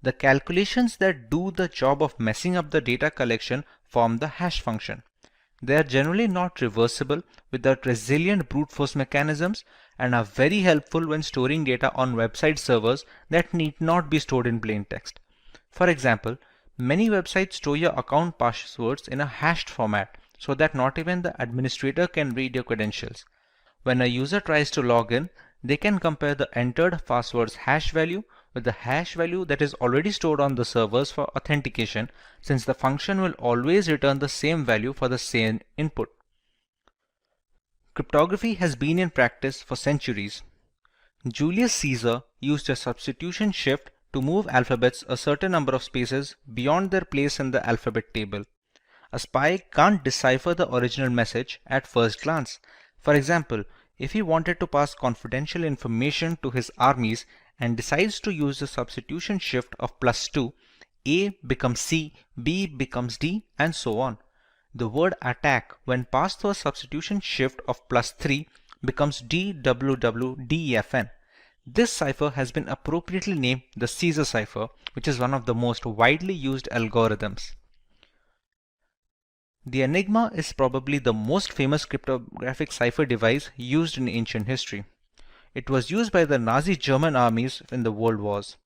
The calculations that do the job of messing up the data collection form the hash function. They are generally not reversible without resilient brute force mechanisms and are very helpful when storing data on website servers that need not be stored in plain text. For example, many websites store your account passwords in a hashed format so that not even the administrator can read your credentials. When a user tries to log in, they can compare the entered password's hash value with the hash value that is already stored on the servers for authentication, since the function will always return the same value for the same input. Cryptography has been in practice for centuries. Julius Caesar used a substitution shift to move alphabets a certain number of spaces beyond their place in the alphabet table. A spy can't decipher the original message at first glance. For example, if he wanted to pass confidential information to his armies and decides to use the substitution shift of +2, A becomes C, B becomes D, and so on. The word attack, when passed through a substitution shift of +3, becomes DWWDEFN. This cipher has been appropriately named the Caesar cipher, which is one of the most widely used algorithms. The Enigma is probably the most famous cryptographic cipher device used in ancient history. It was used by the Nazi German armies in the World Wars.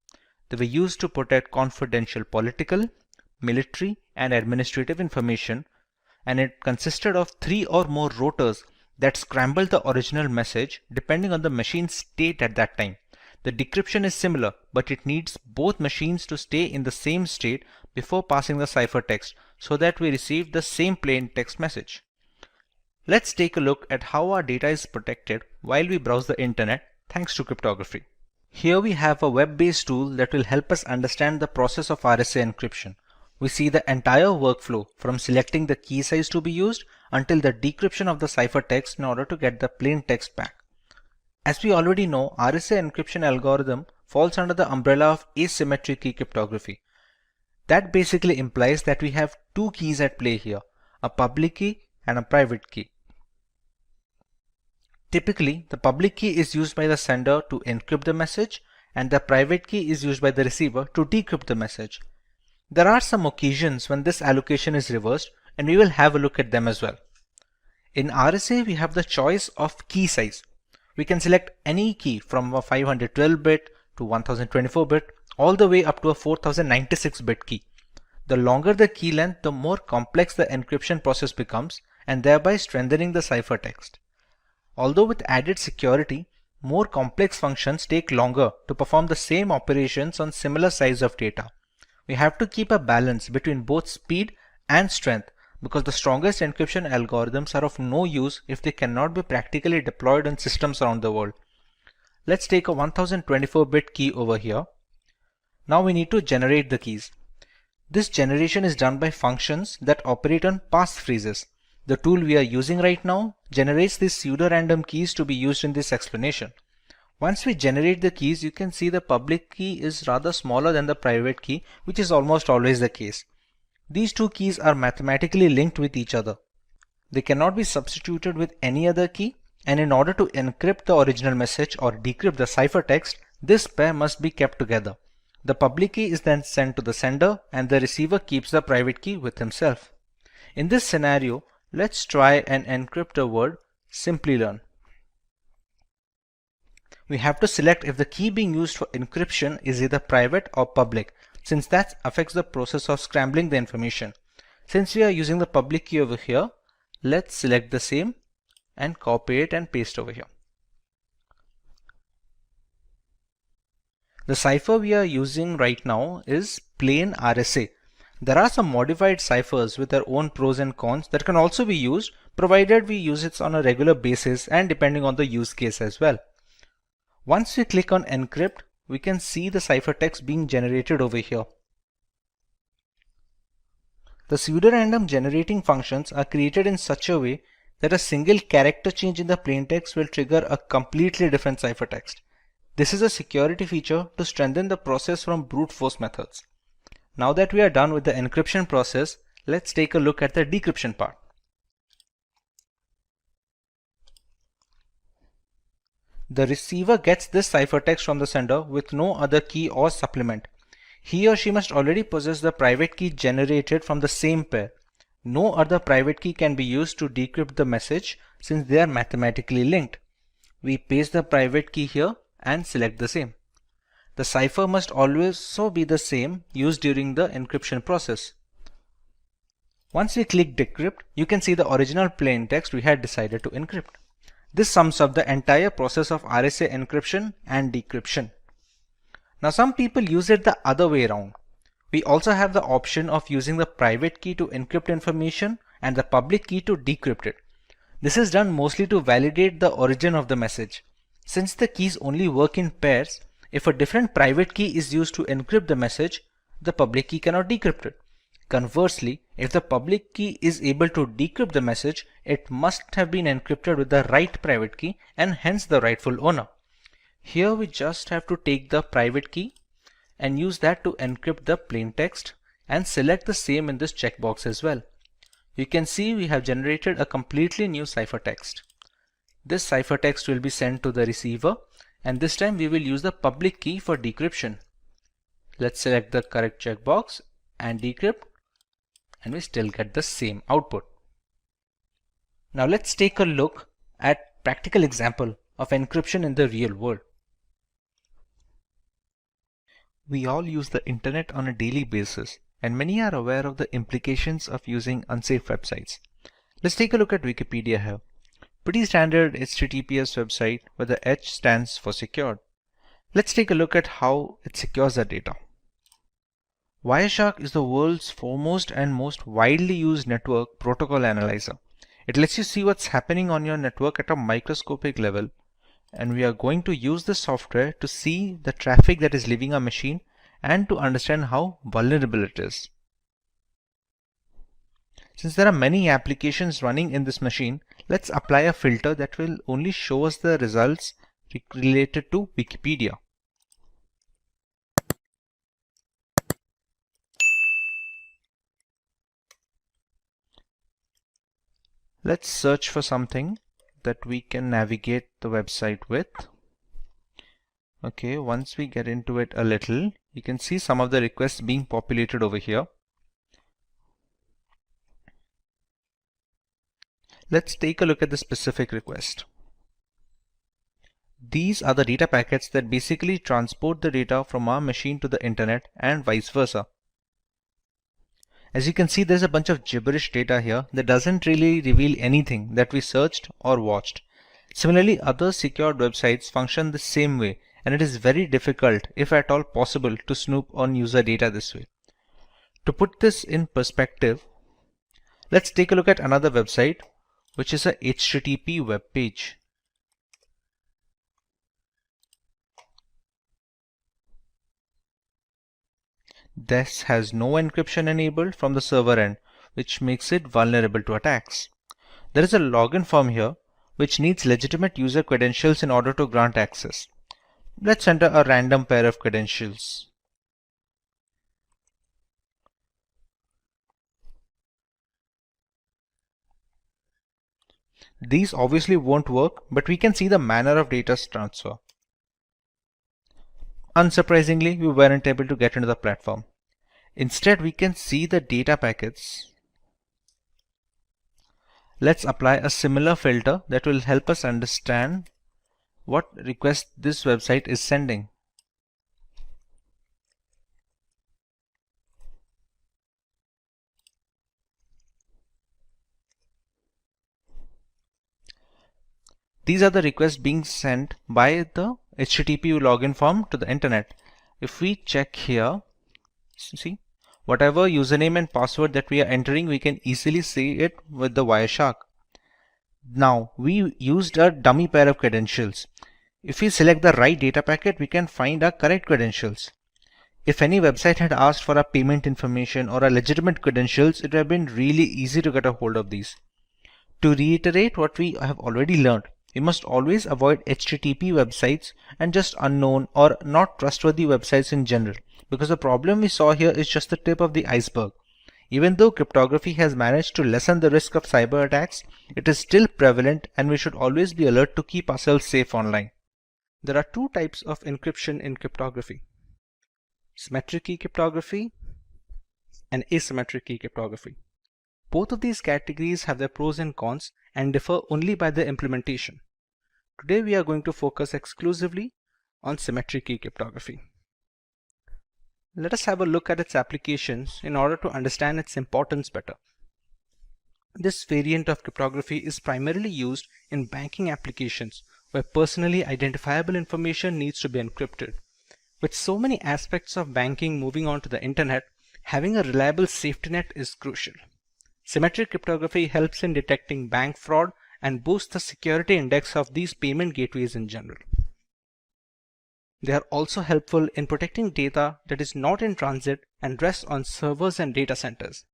They were used to protect confidential political, military, and administrative information, and it consisted of 3 or more rotors that scrambled the original message depending on the machine's state at that time. The decryption is similar, but it needs both machines to stay in the same state before passing the ciphertext so that we receive the same plain text message. Let's take a look at how our data is protected while we browse the internet thanks to cryptography. Here we have a web-based tool that will help us understand the process of RSA encryption. We see the entire workflow from selecting the key size to be used until the decryption of the ciphertext in order to get the plain text back. As we already know, RSA encryption algorithm falls under the umbrella of asymmetric key cryptography. That basically implies that we have two keys at play here, a public key and a private key. Typically, the public key is used by the sender to encrypt the message and the private key is used by the receiver to decrypt the message. There are some occasions when this allocation is reversed and we will have a look at them as well. In RSA, we have the choice of key size. We can select any key from a 512-bit to 1024-bit all the way up to a 4096-bit key. The longer the key length, the more complex the encryption process becomes and thereby strengthening the ciphertext. Although with added security, more complex functions take longer to perform the same operations on similar size of data. We have to keep a balance between both speed and strength because the strongest encryption algorithms are of no use if they cannot be practically deployed on systems around the world. Let's take a 1024-bit key over here. Now we need to generate the keys. This generation is done by functions that operate on passphrases. The tool we are using right now generates these pseudo-random keys to be used in this explanation. Once we generate the keys, you can see the public key is rather smaller than the private key, which is almost always the case. These two keys are mathematically linked with each other. They cannot be substituted with any other key, and in order to encrypt the original message or decrypt the ciphertext, this pair must be kept together. The public key is then sent to the sender and the receiver keeps the private key with himself. In this scenario, let's try and encrypt the word Simplilearn. We have to select if the key being used for encryption is either private or public, since that affects the process of scrambling the information. Since we are using the public key over here, let's select the same and copy it and paste over here. The cipher we are using right now is plain RSA. There are some modified ciphers with their own pros and cons that can also be used, provided we use it on a regular basis and depending on the use case as well. Once we click on encrypt, we can see the ciphertext being generated over here. The pseudorandom generating functions are created in such a way that a single character change in the plaintext will trigger a completely different ciphertext. This is a security feature to strengthen the process from brute force methods. Now that we are done with the encryption process, let's take a look at the decryption part. The receiver gets this ciphertext from the sender with no other key or supplement. He or she must already possess the private key generated from the same pair. No other private key can be used to decrypt the message since they are mathematically linked. We paste the private key here and select the same. The cipher must also be the same used during the encryption process. Once we click decrypt, you can see the original plaintext we had decided to encrypt. This sums up the entire process of RSA encryption and decryption. Now some people use it the other way around. We also have the option of using the private key to encrypt information and the public key to decrypt it. This is done mostly to validate the origin of the message. Since the keys only work in pairs, if a different private key is used to encrypt the message, the public key cannot decrypt it. Conversely, if the public key is able to decrypt the message, it must have been encrypted with the right private key and hence the rightful owner. Here we just have to take the private key and use that to encrypt the plaintext and select the same in this checkbox as well. You can see we have generated a completely new ciphertext. This ciphertext will be sent to the receiver and this time we will use the public key for decryption. Let's select the correct checkbox and decrypt and we still get the same output. Now let's take a look at practical example of encryption in the real world. We all use the internet on a daily basis and many are aware of the implications of using unsafe websites. Let's take a look at Wikipedia here. Pretty standard HTTPS website where the H stands for secured. Let's take a look at how it secures the data. Wireshark is the world's foremost and most widely used network protocol analyzer. It lets you see what's happening on your network at a microscopic level, and we are going to use this software to see the traffic that is leaving our machine and to understand how vulnerable it is. Since there are many applications running in this machine, let's apply a filter that will only show us the results related to Wikipedia. Let's search for something that we can navigate the website with. Okay, once we get into it a little, you can see some of the requests being populated over here. Let's take a look at the specific request. These are the data packets that basically transport the data from our machine to the internet and vice versa. As you can see, there's a bunch of gibberish data here that doesn't really reveal anything that we searched or watched. Similarly, other secured websites function the same way, and it is very difficult, if at all possible, to snoop on user data this way. To put this in perspective, let's take a look at another website, which is a HTTP web page. This has no encryption enabled from the server end, which makes it vulnerable to attacks. There is a login form here, which needs legitimate user credentials in order to grant access. Let's enter a random pair of credentials. These obviously won't work, but we can see the manner of data transfer. Unsurprisingly, we weren't able to get into the platform. Instead, we can see the data packets. Let's apply a similar filter that will help us understand what request this website is sending. These are the requests being sent by the HTTP login form to the internet. If we check here, see, whatever username and password that we are entering, we can easily see it with the Wireshark. Now, we used a dummy pair of credentials. If we select the right data packet, we can find our correct credentials. If any website had asked for our payment information or our legitimate credentials, it would have been really easy to get a hold of these. To reiterate what we have already learned, we must always avoid HTTP websites and just unknown or not trustworthy websites in general, because the problem we saw here is just the tip of the iceberg. Even though cryptography has managed to lessen the risk of cyber attacks, it is still prevalent and we should always be alert to keep ourselves safe online. There are two types of encryption in cryptography: symmetric key cryptography and asymmetric key cryptography. Both of these categories have their pros and cons and differ only by their implementation. Today we are going to focus exclusively on symmetric key cryptography. Let us have a look at its applications in order to understand its importance better. This variant of cryptography is primarily used in banking applications where personally identifiable information needs to be encrypted. With so many aspects of banking moving on to the internet, having a reliable safety net is crucial. Symmetric cryptography helps in detecting bank fraud and boosts the security index of these payment gateways in general. They are also helpful in protecting data that is not in transit and rests on servers and data centers.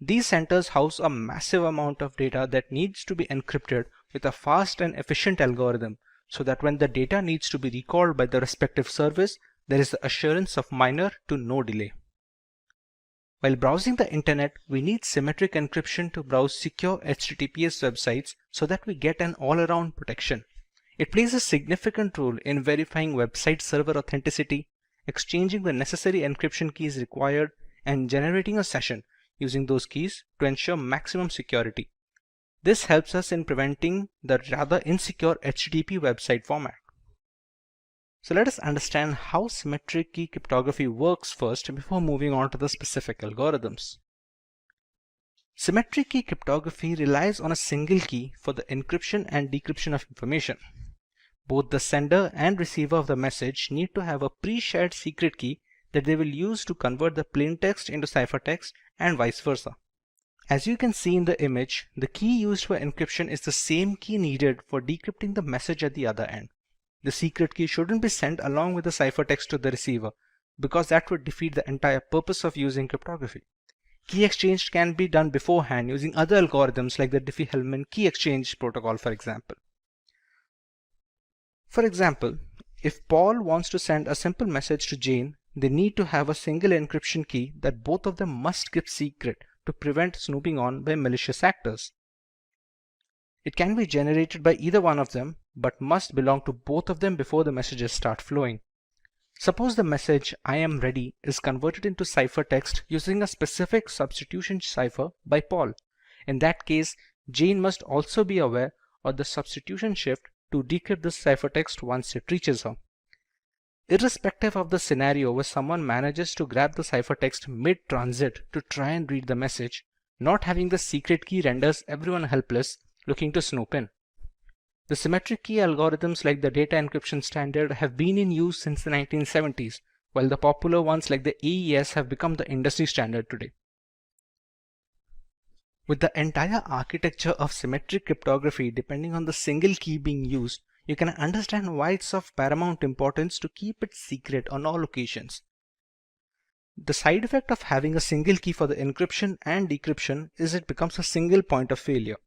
These centers house a massive amount of data that needs to be encrypted with a fast and efficient algorithm, so that when the data needs to be recalled by the respective service, there is the assurance of minor to no delay. While browsing the internet, we need symmetric encryption to browse secure HTTPS websites so that we get an all-around protection. It plays a significant role in verifying website server authenticity, exchanging the necessary encryption keys required, and generating a session using those keys to ensure maximum security. This helps us in preventing the rather insecure HTTP website format. So let us understand how symmetric key cryptography works first before moving on to the specific algorithms. Symmetric key cryptography relies on a single key for the encryption and decryption of information. Both the sender and receiver of the message need to have a pre-shared secret key that they will use to convert the plain text into ciphertext and vice versa. As you can see in the image, the key used for encryption is the same key needed for decrypting the message at the other end. The secret key shouldn't be sent along with the ciphertext to the receiver, because that would defeat the entire purpose of using cryptography. Key exchange can be done beforehand using other algorithms like the Diffie-Hellman key exchange protocol, for example. For example, if Paul wants to send a simple message to Jane, they need to have a single encryption key that both of them must keep secret to prevent snooping on by malicious actors. It can be generated by either one of them, but must belong to both of them before the messages start flowing. Suppose the message "I am ready" is converted into ciphertext using a specific substitution cipher by Paul. In that case, Jane must also be aware of the substitution shift to decrypt the ciphertext once it reaches her. Irrespective of the scenario where someone manages to grab the ciphertext mid-transit to try and read the message, not having the secret key renders everyone helpless looking to snoop in. The symmetric key algorithms like the data encryption standard have been in use since the 1970s, while the popular ones like the AES have become the industry standard today. With the entire architecture of symmetric cryptography depending on the single key being used, you can understand why it's of paramount importance to keep it secret on all occasions. The side effect of having a single key for the encryption and decryption is it becomes a single point of failure.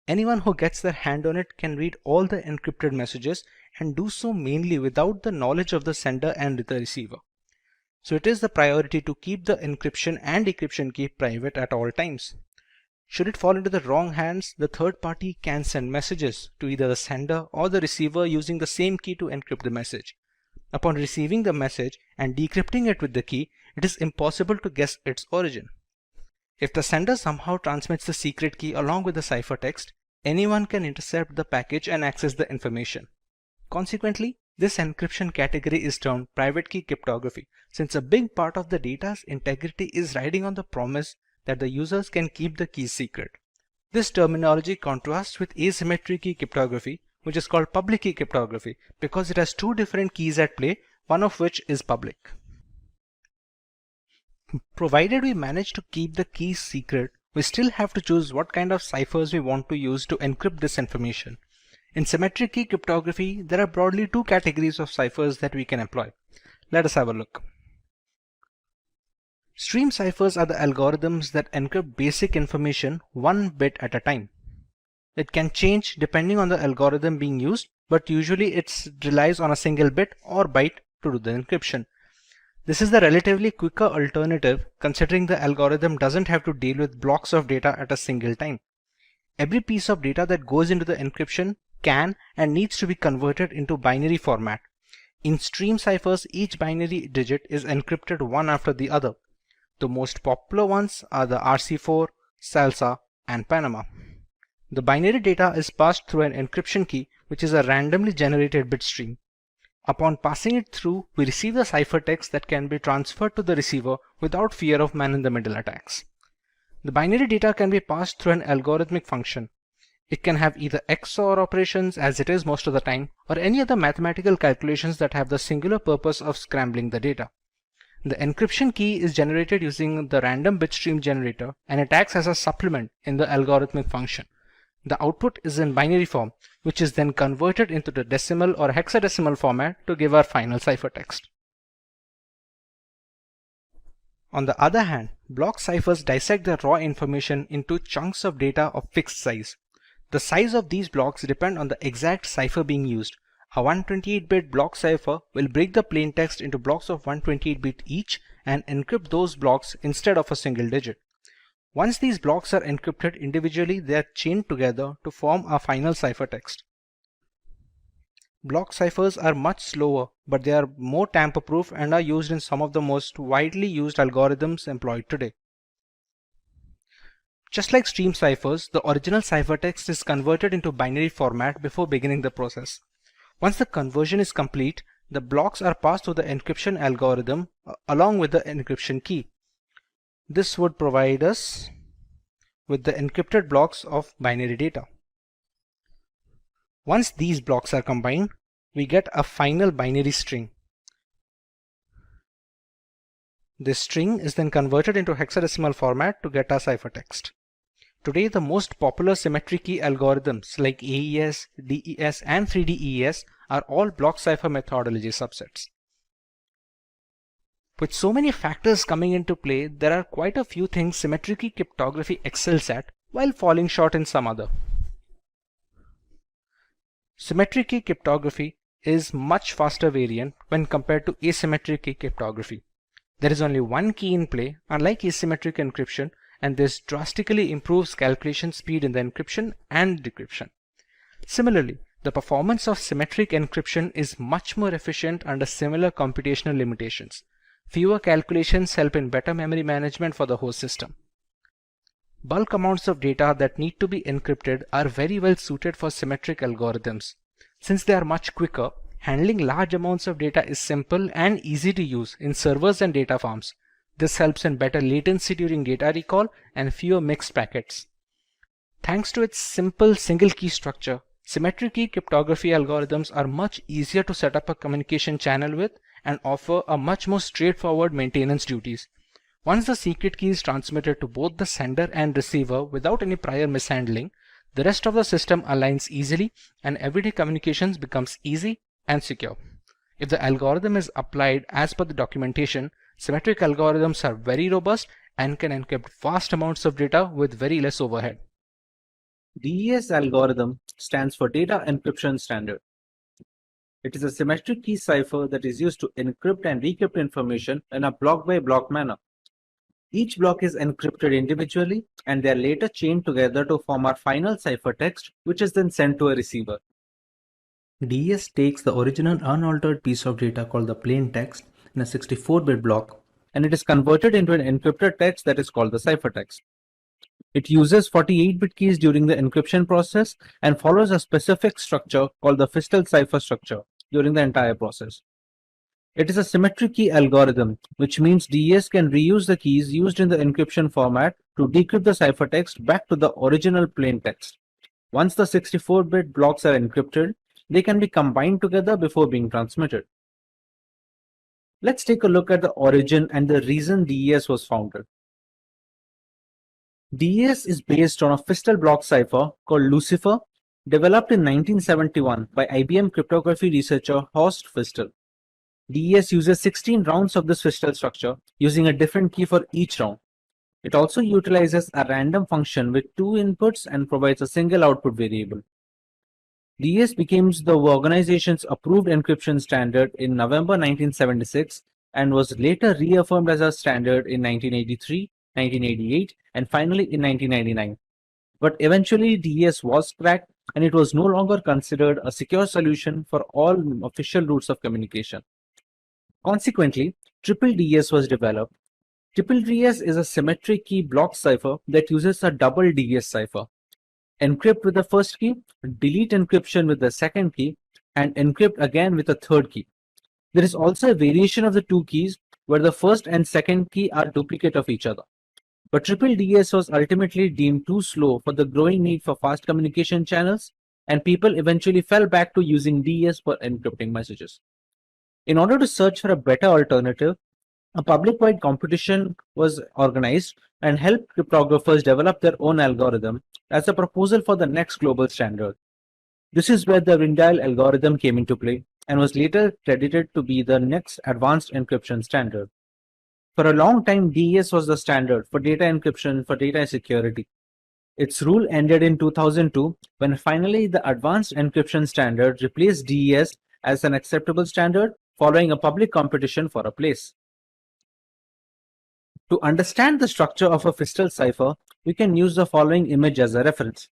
Anyone who gets their hand on it can read all the encrypted messages and do so mainly without the knowledge of the sender and the receiver. So it is the priority to keep the encryption and decryption key private at all times. Should it fall into the wrong hands, the third party can send messages to either the sender or the receiver using the same key to encrypt the message. Upon receiving the message and decrypting it with the key, it is impossible to guess its origin. If the sender somehow transmits the secret key along with the ciphertext, anyone can intercept the package and access the information. Consequently, this encryption category is termed private key cryptography, since a big part of the data's integrity is riding on the promise that the users can keep the keys secret. This terminology contrasts with asymmetric key cryptography, which is called public key cryptography, because it has two different keys at play, one of which is public. Provided we manage to keep the keys secret, we still have to choose what kind of ciphers we want to use to encrypt this information. In symmetric key cryptography, there are broadly two categories of ciphers that we can employ. Let us have a look. Stream ciphers are the algorithms that encrypt basic information one bit at a time. It can change depending on the algorithm being used, but usually it relies on a single bit or byte to do the encryption. This is the relatively quicker alternative considering the algorithm doesn't have to deal with blocks of data at a single time. Every piece of data that goes into the encryption can and needs to be converted into binary format. In stream ciphers, each binary digit is encrypted one after the other. The most popular ones are the RC4, Salsa, and Panama. The binary data is passed through an encryption key, which is a randomly generated bit stream. Upon passing it through, we receive the ciphertext that can be transferred to the receiver without fear of man-in-the-middle attacks. The binary data can be passed through an algorithmic function. It can have either XOR operations, as it is most of the time, or any other mathematical calculations that have the singular purpose of scrambling the data. The encryption key is generated using the random bitstream generator, and it acts as a supplement in the algorithmic function. The output is in binary form, which is then converted into the decimal or hexadecimal format to give our final ciphertext. On the other hand, block ciphers dissect the raw information into chunks of data of fixed size. The size of these blocks depend on the exact cipher being used. A 128-bit block cipher will break the plain text into blocks of 128-bit each and encrypt those blocks instead of a single digit. Once these blocks are encrypted individually, they are chained together to form a final ciphertext. Block ciphers are much slower, but they are more tamper-proof and are used in some of the most widely used algorithms employed today. Just like stream ciphers, the original ciphertext is converted into binary format before beginning the process. Once the conversion is complete, the blocks are passed through the encryption algorithm along with the encryption key. This would provide us with the encrypted blocks of binary data. Once these blocks are combined, we get a final binary string. This string is then converted into hexadecimal format to get our ciphertext. Today, the most popular symmetric key algorithms like AES, DES, and 3DES are all block cipher methodology subsets. With so many factors coming into play, there are quite a few things symmetric key cryptography excels at while falling short in some other. Symmetric key cryptography is much faster variant when compared to asymmetric key cryptography. There is only one key in play, unlike asymmetric encryption, and this drastically improves calculation speed in the encryption and decryption. Similarly, the performance of symmetric encryption is much more efficient under similar computational limitations. Fewer calculations help in better memory management for the host system. Bulk amounts of data that need to be encrypted are very well suited for symmetric algorithms. Since they are much quicker, handling large amounts of data is simple and easy to use in servers and data farms. This helps in better latency during data recall and fewer mixed packets. Thanks to its simple single key structure, symmetric key cryptography algorithms are much easier to set up a communication channel with and offer a much more straightforward maintenance duties. Once the secret key is transmitted to both the sender and receiver without any prior mishandling, the rest of the system aligns easily and everyday communications becomes easy and secure. If the algorithm is applied as per the documentation, symmetric algorithms are very robust and can encrypt vast amounts of data with very less overhead. DES algorithm stands for Data Encryption Standard. It is a symmetric key cipher that is used to encrypt and decrypt information in a block-by-block manner. Each block is encrypted individually and they are later chained together to form our final ciphertext, which is then sent to a receiver. DES takes the original unaltered piece of data called the plain text in a 64-bit block and it is converted into an encrypted text that is called the ciphertext. It uses 48-bit keys during the encryption process and follows a specific structure called the Fistel cipher structure during the entire process. It is a symmetric key algorithm, which means DES can reuse the keys used in the encryption format to decrypt the ciphertext back to the original plain text. Once the 64-bit blocks are encrypted, they can be combined together before being transmitted. Let's take a look at the origin and the reason DES was founded. DES is based on a Fistel block cipher called Lucifer, developed in 1971 by IBM cryptography researcher Horst Fistel. DES uses 16 rounds of this Fistel structure, using a different key for each round. It also utilizes a random function with 2 inputs and provides a single output variable. DES became the organization's approved encryption standard in November 1976 and was later reaffirmed as a standard in 1983, 1988, and finally in 1999. But eventually DES was cracked and it was no longer considered a secure solution for all official routes of communication. Consequently, Triple DES was developed. Triple DES is a symmetric key block cipher that uses a double DES cipher. Encrypt with the first key, delete encryption with the second key, and encrypt again with the third key. There is also a variation of the two keys where the first and second key are duplicate of each other. But Triple DES was ultimately deemed too slow for the growing need for fast communication channels, and people eventually fell back to using DES for encrypting messages. In order to search for a better alternative, a public-wide competition was organized and helped cryptographers develop their own algorithm as a proposal for the next global standard. This is where the Rindale algorithm came into play and was later credited to be the next advanced encryption standard. For a long time, DES was the standard for data encryption for data security. Its rule ended in 2002 when finally the advanced encryption standard replaced DES as an acceptable standard following a public competition for a place. To understand the structure of a Fistel cipher, we can use the following image as a reference.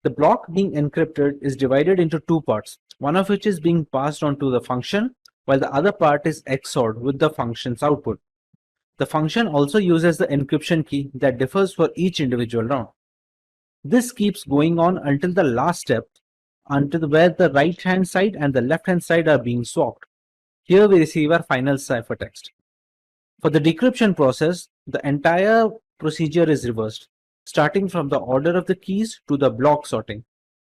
The block being encrypted is divided into two parts, one of which is being passed on to the function, while the other part is XORed with the function's output. The function also uses the encryption key that differs for each individual round. This keeps going on until the last step, until where the right-hand side and the left-hand side are being swapped. Here we receive our final ciphertext. For the decryption process, the entire procedure is reversed, starting from the order of the keys to the block sorting.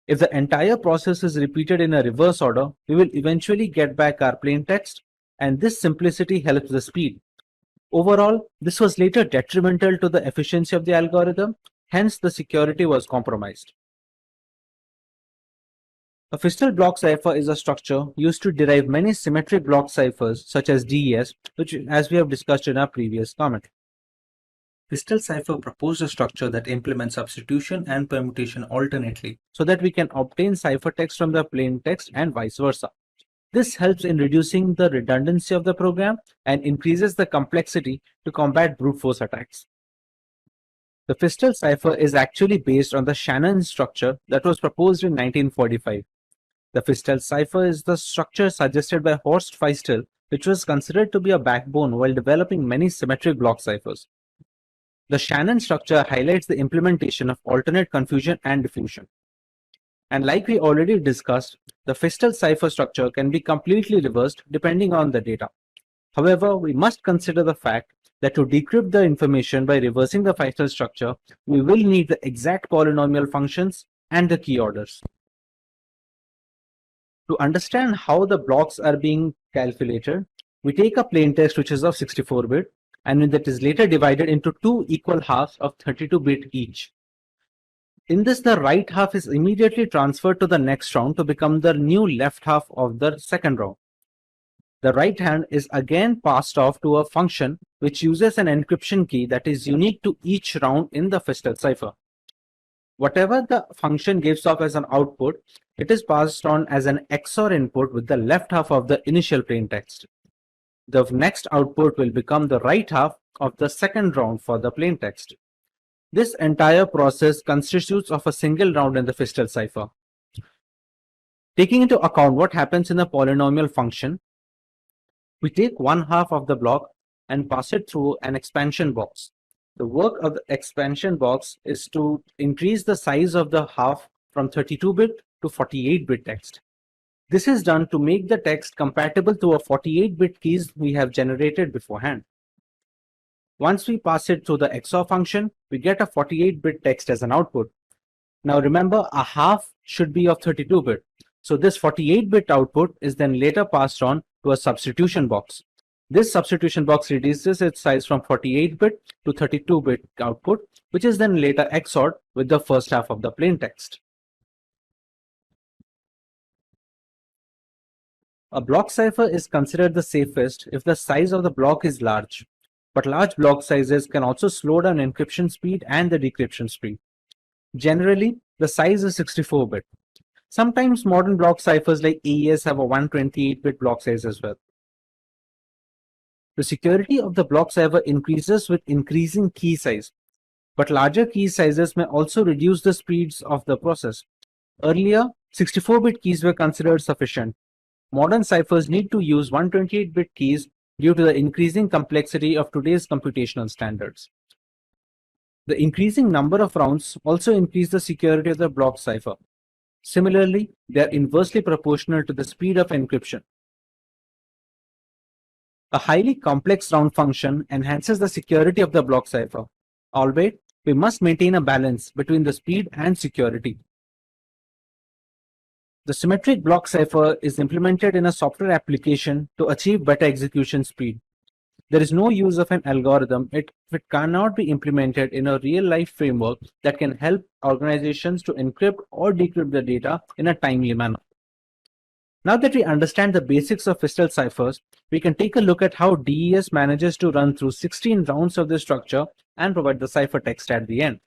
If the entire process is repeated in a reverse order, we will eventually get back our plain text, and this simplicity helps the speed. Overall, this was later detrimental to the efficiency of the algorithm, hence the security was compromised. A Fistel block cipher is a structure used to derive many symmetric block ciphers such as DES, which as we have discussed in our previous comment. Fistel cipher proposed a structure that implements substitution and permutation alternately so that we can obtain ciphertext from the plain text and vice versa. This helps in reducing the redundancy of the program and increases the complexity to combat brute force attacks. The Fistel cipher is actually based on the Shannon structure that was proposed in 1945. The Fistel cipher is the structure suggested by Horst Feistel, which was considered to be a backbone while developing many symmetric block ciphers. The Shannon structure highlights the implementation of alternate confusion and diffusion. And like we already discussed, the Fistel cipher structure can be completely reversed depending on the data. However, we must consider the fact that to decrypt the information by reversing the Fistel structure, we will need the exact polynomial functions and the key orders. To understand how the blocks are being calculated, we take a plain text which is of 64-bit and that is later divided into two equal halves of 32-bit each. In this, the right half is immediately transferred to the next round to become the new left half of the second round. The right hand is again passed off to a function which uses an encryption key that is unique to each round in the Fistel cipher. Whatever the function gives off as an output, it is passed on as an XOR input with the left half of the initial plain text. The next output will become the right half of the second round for the plain text. This entire process constitutes of a single round in the Fistel cipher. Taking into account what happens in the polynomial function, we take one half of the block and pass it through an expansion box. The work of the expansion box is to increase the size of the half from 32-bit to 48-bit text. This is done to make the text compatible to a 48-bit keys we have generated beforehand. Once we pass it through the XOR function, we get a 48-bit text as an output. Now remember, a half should be of 32-bit. So this 48-bit output is then later passed on to a substitution box. This substitution box reduces its size from 48-bit to 32-bit output, which is then later XORed with the first half of the plain text. A block cipher is considered the safest if the size of the block is large, but large block sizes can also slow down encryption speed and the decryption speed. Generally, the size is 64-bit. Sometimes modern block ciphers like AES have a 128-bit block size as well. The security of the block cipher increases with increasing key size, but larger key sizes may also reduce the speeds of the process. Earlier, 64-bit keys were considered sufficient. Modern ciphers need to use 128-bit keys due to the increasing complexity of today's computational standards. The increasing number of rounds also increase the security of the block cipher. Similarly, they are inversely proportional to the speed of encryption. A highly complex round function enhances the security of the block cipher, albeit we must maintain a balance between the speed and security. The symmetric block cipher is implemented in a software application to achieve better execution speed. There is no use of an algorithm if it cannot be implemented in a real-life framework that can help organizations to encrypt or decrypt the data in a timely manner. Now that we understand the basics of Fistel ciphers, we can take a look at how DES manages to run through 16 rounds of this structure and provide the ciphertext at the end.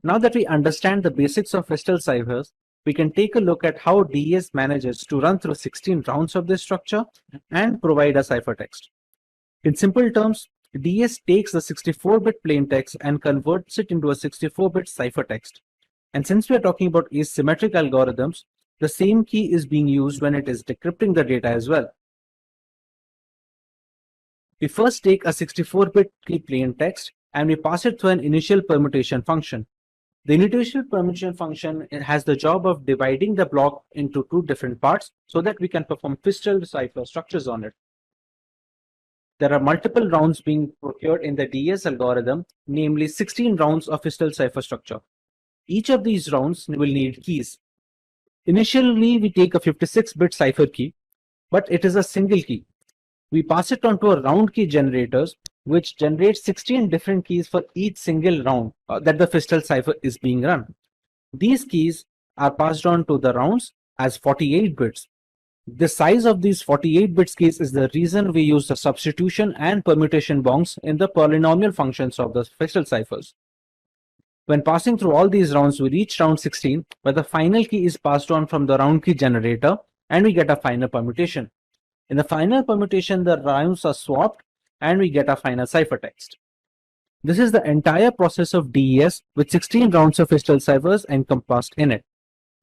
Now that we understand the basics of Fistel ciphers, we can take a look at how DES manages to run through 16 rounds of this structure and provide a ciphertext. In simple terms, DES takes the 64-bit plaintext and converts it into a 64-bit ciphertext. And since we are talking about asymmetric algorithms, the same key is being used when it is decrypting the data as well. We first take a 64-bit key plaintext and we pass it through an initial permutation function. The initial permutation function has the job of dividing the block into two different parts so that we can perform Fistel cipher structures on it. There are multiple rounds being procured in the DES algorithm, namely 16 rounds of Fistel cipher structure. Each of these rounds will need keys. Initially, we take a 56-bit cipher key, but it is a single key. We pass it on to a round key generators, which generates 16 different keys for each single round that the Fistel cipher is being run. These keys are passed on to the rounds as 48 bits. The size of these 48 bits keys is the reason we use the substitution and permutation bonds in the polynomial functions of the special ciphers. When passing through all these rounds, we reach round 16, where the final key is passed on from the round key generator, and we get a final permutation. In the final permutation, the rounds are swapped, and we get a final ciphertext. This is the entire process of DES with 16 rounds of crystal ciphers encompassed in it.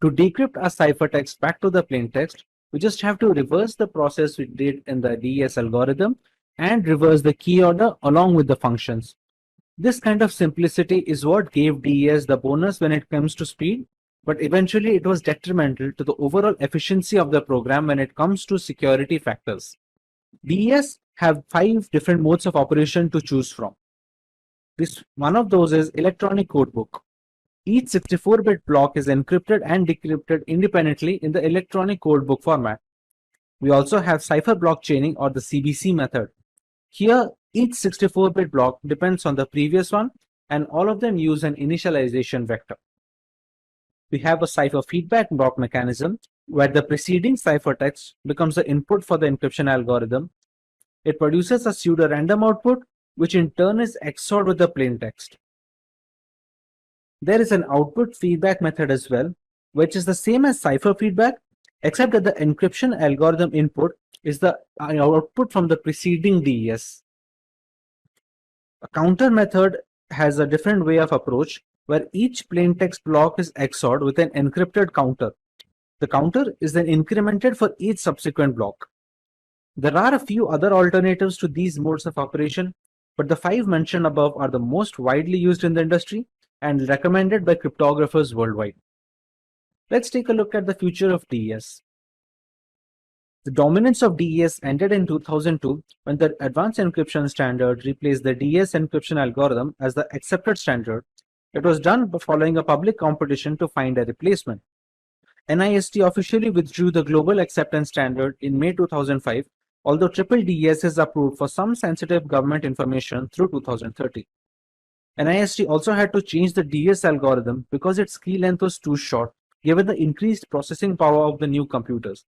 To decrypt our ciphertext back to the plaintext, we just have to reverse the process we did in the DES algorithm and reverse the key order along with the functions. This kind of simplicity is what gave DES the bonus when it comes to speed, but eventually it was detrimental to the overall efficiency of the program when it comes to security factors. DES have 5 different modes of operation to choose from. One of those is electronic codebook. Each 64-bit block is encrypted and decrypted independently in the electronic codebook format. We also have cipher block chaining, or the CBC method. Here, each 64-bit block depends on the previous one, and all of them use an initialization vector. We have a cipher feedback block mechanism, where the preceding ciphertext becomes the input for the encryption algorithm. It produces a pseudo-random output, which in turn is XORed with the plaintext. There is an output feedback method as well, which is the same as cipher feedback, except that the encryption algorithm input is the output from the preceding DES. A counter method has a different way of approach, where each plaintext block is XORed with an encrypted counter. The counter is then incremented for each subsequent block. There are a few other alternatives to these modes of operation, but the 5 mentioned above are the most widely used in the industry and recommended by cryptographers worldwide. Let's take a look at the future of DES. The dominance of DES ended in 2002 when the Advanced Encryption Standard replaced the DES encryption algorithm as the accepted standard. It was done following a public competition to find a replacement. NIST officially withdrew the global acceptance standard in May 2005, although triple DES is approved for some sensitive government information through 2030. NIST also had to change the DES algorithm because its key length was too short, given the increased processing power of the new computers.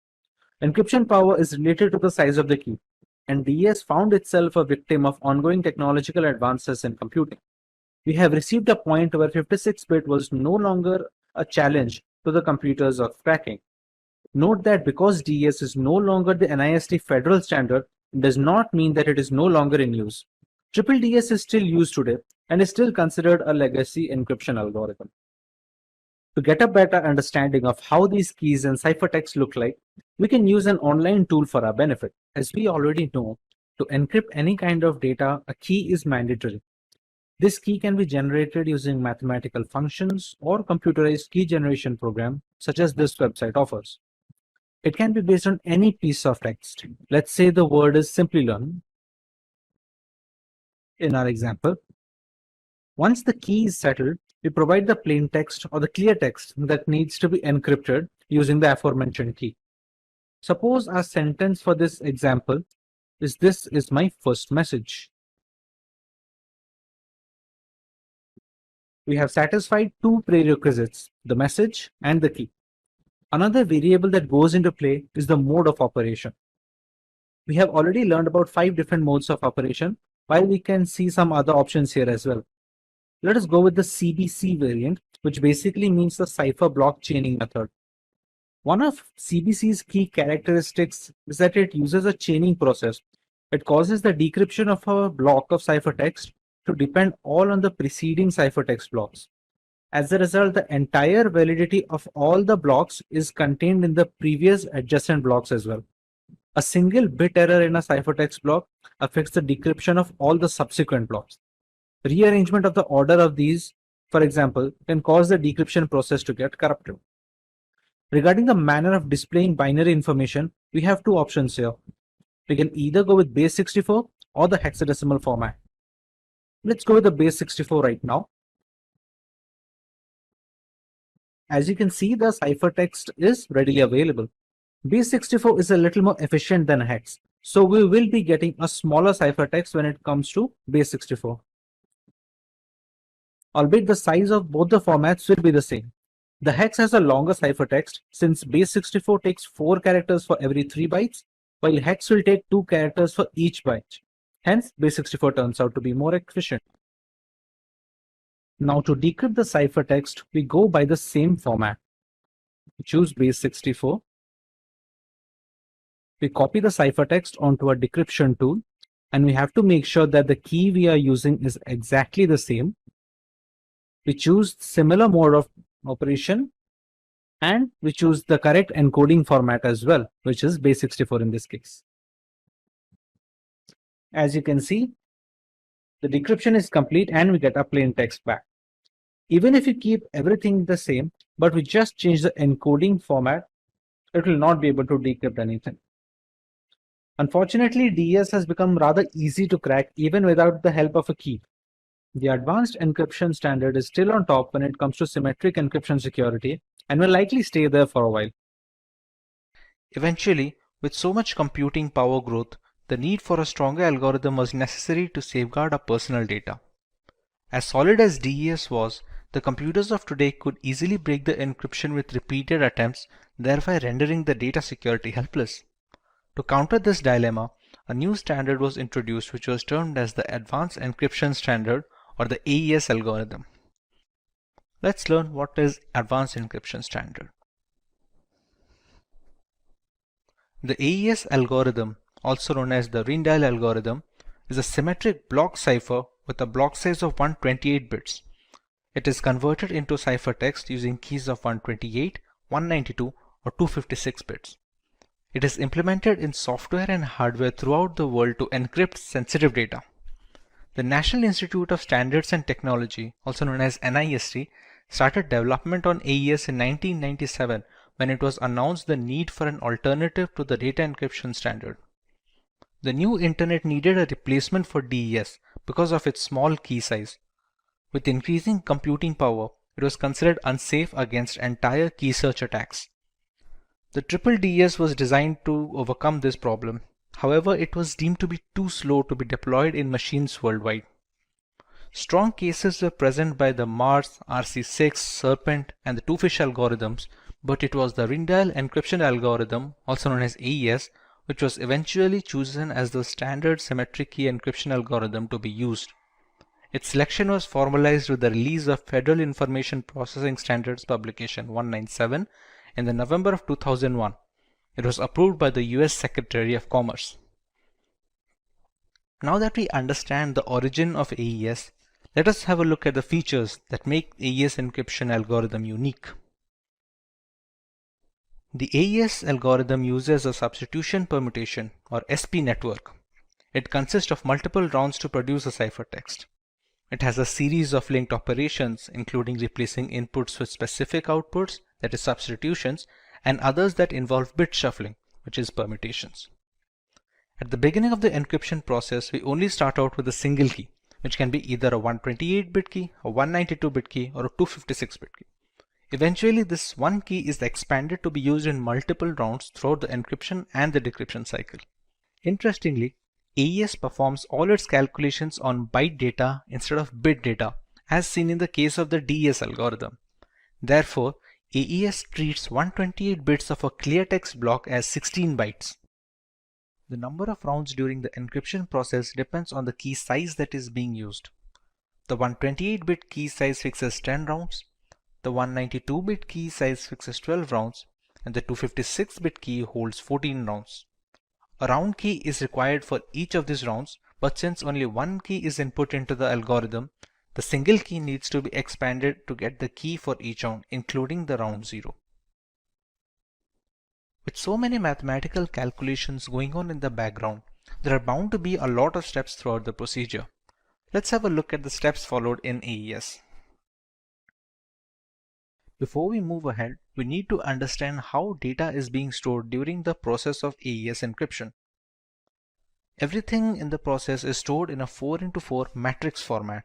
Encryption power is related to the size of the key, and DES found itself a victim of ongoing technological advances in computing. We have received a point where 56-bit was no longer a challenge to the computers of cracking. Note that because DES is no longer the NIST federal standard, it does not mean that it is no longer in use. Triple DES is still used today and is still considered a legacy encryption algorithm. To get a better understanding of how these keys and ciphertext look like, we can use an online tool for our benefit. As we already know, to encrypt any kind of data, a key is mandatory. This key can be generated using mathematical functions or computerized key generation program, such as this website offers. It can be based on any piece of text. Let's say the word is Simplilearn in our example. Once the key is settled, we provide the plain text or the clear text that needs to be encrypted using the aforementioned key. Suppose our sentence for this example is "This is my first message." We have satisfied 2 prerequisites, the message and the key. Another variable that goes into play is the mode of operation. We have already learned about 5 different modes of operation, while we can see some other options here as well. Let us go with the CBC variant, which basically means the cipher block chaining method. One of CBC's key characteristics is that it uses a chaining process. It causes the decryption of a block of ciphertext to depend all on the preceding ciphertext blocks. As a result, the entire validity of all the blocks is contained in the previous adjacent blocks as well. A single bit error in a ciphertext block affects the decryption of all the subsequent blocks. Rearrangement of the order of these, for example, can cause the decryption process to get corrupted. Regarding the manner of displaying binary information, we have 2 options here. We can either go with base 64 or the hexadecimal format. Let's go with the base 64 right now. As you can see, the ciphertext is readily available. Base 64 is a little more efficient than hex, so we will be getting a smaller ciphertext when it comes to base 64. Albeit the size of both the formats will be the same. The hex has a longer ciphertext since base64 takes 4 characters for every 3 bytes, while hex will take 2 characters for each byte. Hence, base64 turns out to be more efficient. Now to decrypt the ciphertext, we go by the same format. We choose base64. We copy the ciphertext onto a decryption tool, and we have to make sure that the key we are using is exactly the same. We choose similar mode of operation, and we choose the correct encoding format as well, which is base64 in this case. As you can see, the decryption is complete and we get a plain text back. Even if you keep everything the same, but we just change the encoding format, it will not be able to decrypt anything. Unfortunately, DES has become rather easy to crack even without the help of a key. The advanced encryption standard is still on top when it comes to symmetric encryption security and will likely stay there for a while. Eventually, with so much computing power growth, the need for a stronger algorithm was necessary to safeguard our personal data. As solid as DES was, the computers of today could easily break the encryption with repeated attempts, thereby rendering the data security helpless. To counter this dilemma, a new standard was introduced which was termed as the Advanced Encryption Standard or the AES algorithm. Let's learn what is Advanced Encryption Standard. The AES algorithm, also known as the Rijndael algorithm, is a symmetric block cipher with a block size of 128 bits. It is converted into ciphertext using keys of 128, 192 or 256 bits. It is implemented in software and hardware throughout the world to encrypt sensitive data. The National Institute of Standards and Technology, also known as NIST, started development on AES in 1997 when it was announced the need for an alternative to the data encryption standard. The new internet needed a replacement for DES because of its small key size. With increasing computing power, it was considered unsafe against entire key search attacks. The triple DES was designed to overcome this problem. However, it was deemed to be too slow to be deployed in machines worldwide. Strong cases were present by the Mars, RC6, Serpent, and the Twofish algorithms, but it was the Rijndael encryption algorithm, also known as AES, which was eventually chosen as the standard symmetric key encryption algorithm to be used. Its selection was formalized with the release of Federal Information Processing Standards Publication 197 in the November of 2001. It was approved by the US Secretary of Commerce. Now that we understand the origin of AES, let us have a look at the features that make AES encryption algorithm unique. The AES algorithm uses a substitution permutation or SP network. It consists of multiple rounds to produce a ciphertext. It has a series of linked operations, including replacing inputs with specific outputs, that is substitutions, and others that involve bit shuffling, which is permutations. At the beginning of the encryption process, we only start out with a single key, which can be either a 128-bit key, a 192-bit key, or a 256-bit key. Eventually, this one key is expanded to be used in multiple rounds throughout the encryption and the decryption cycle. Interestingly, AES performs all its calculations on byte data instead of bit data, as seen in the case of the DES algorithm. Therefore, AES treats 128 bits of a clear text block as 16 bytes. The number of rounds during the encryption process depends on the key size that is being used. The 128-bit key size fixes 10 rounds, the 192-bit key size fixes 12 rounds, and the 256-bit key holds 14 rounds. A round key is required for each of these rounds, but since only one key is input into the algorithm, the single key needs to be expanded to get the key for each round, including the round 0. With so many mathematical calculations going on in the background, there are bound to be a lot of steps throughout the procedure. Let's have a look at the steps followed in AES. Before we move ahead, we need to understand how data is being stored during the process of AES encryption. Everything in the process is stored in a 4x4 matrix format.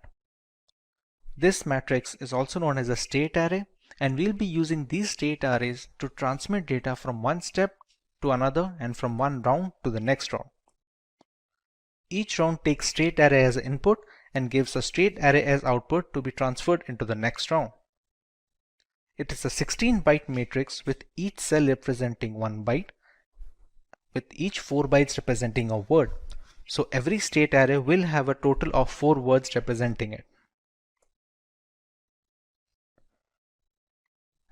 This matrix is also known as a state array, and we'll be using these state arrays to transmit data from one step to another and from one round to the next round. Each round takes state array as input and gives a state array as output to be transferred into the next round. It is a 16-byte matrix with each cell representing 1 byte, with each 4 bytes representing a word. So every state array will have a total of 4 words representing it.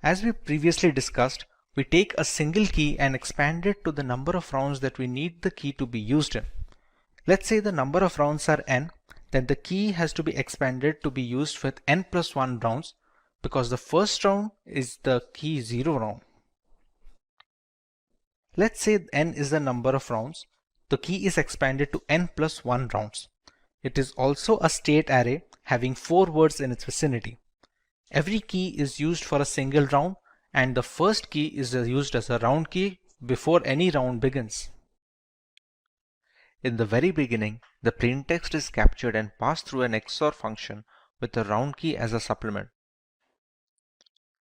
As we previously discussed, we take a single key and expand it to the number of rounds that we need the key to be used in. Let's say the number of rounds are n, then the key has to be expanded to be used with n plus 1 rounds, because the first round is the key 0 round. Let's say n is the number of rounds. The key is expanded to n plus 1 rounds. It is also a state array having 4 words in its vicinity. Every key is used for a single round, and the first key is used as a round key before any round begins. In the very beginning, the plaintext is captured and passed through an XOR function with the round key as a supplement.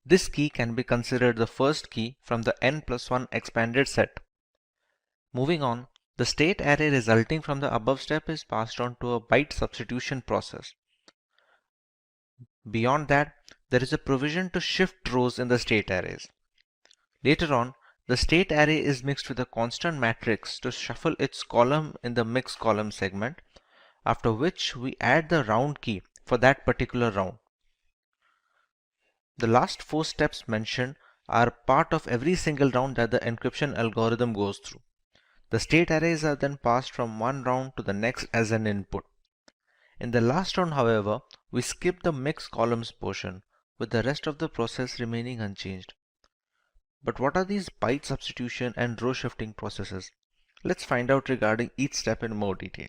This key can be considered the first key from the n plus 1 expanded set. Moving on, the state array resulting from the above step is passed on to a byte substitution process. Beyond that, there is a provision to shift rows in the state arrays. Later on, the state array is mixed with a constant matrix to shuffle its column in the mix column segment, after which we add the round key for that particular round. The last 4 steps mentioned are part of every single round that the encryption algorithm goes through. The state arrays are then passed from one round to the next as an input. In the last round, however, we skip the mix columns portion, with the rest of the process remaining unchanged. But what are these byte substitution and row shifting processes? Let's find out regarding each step in more detail.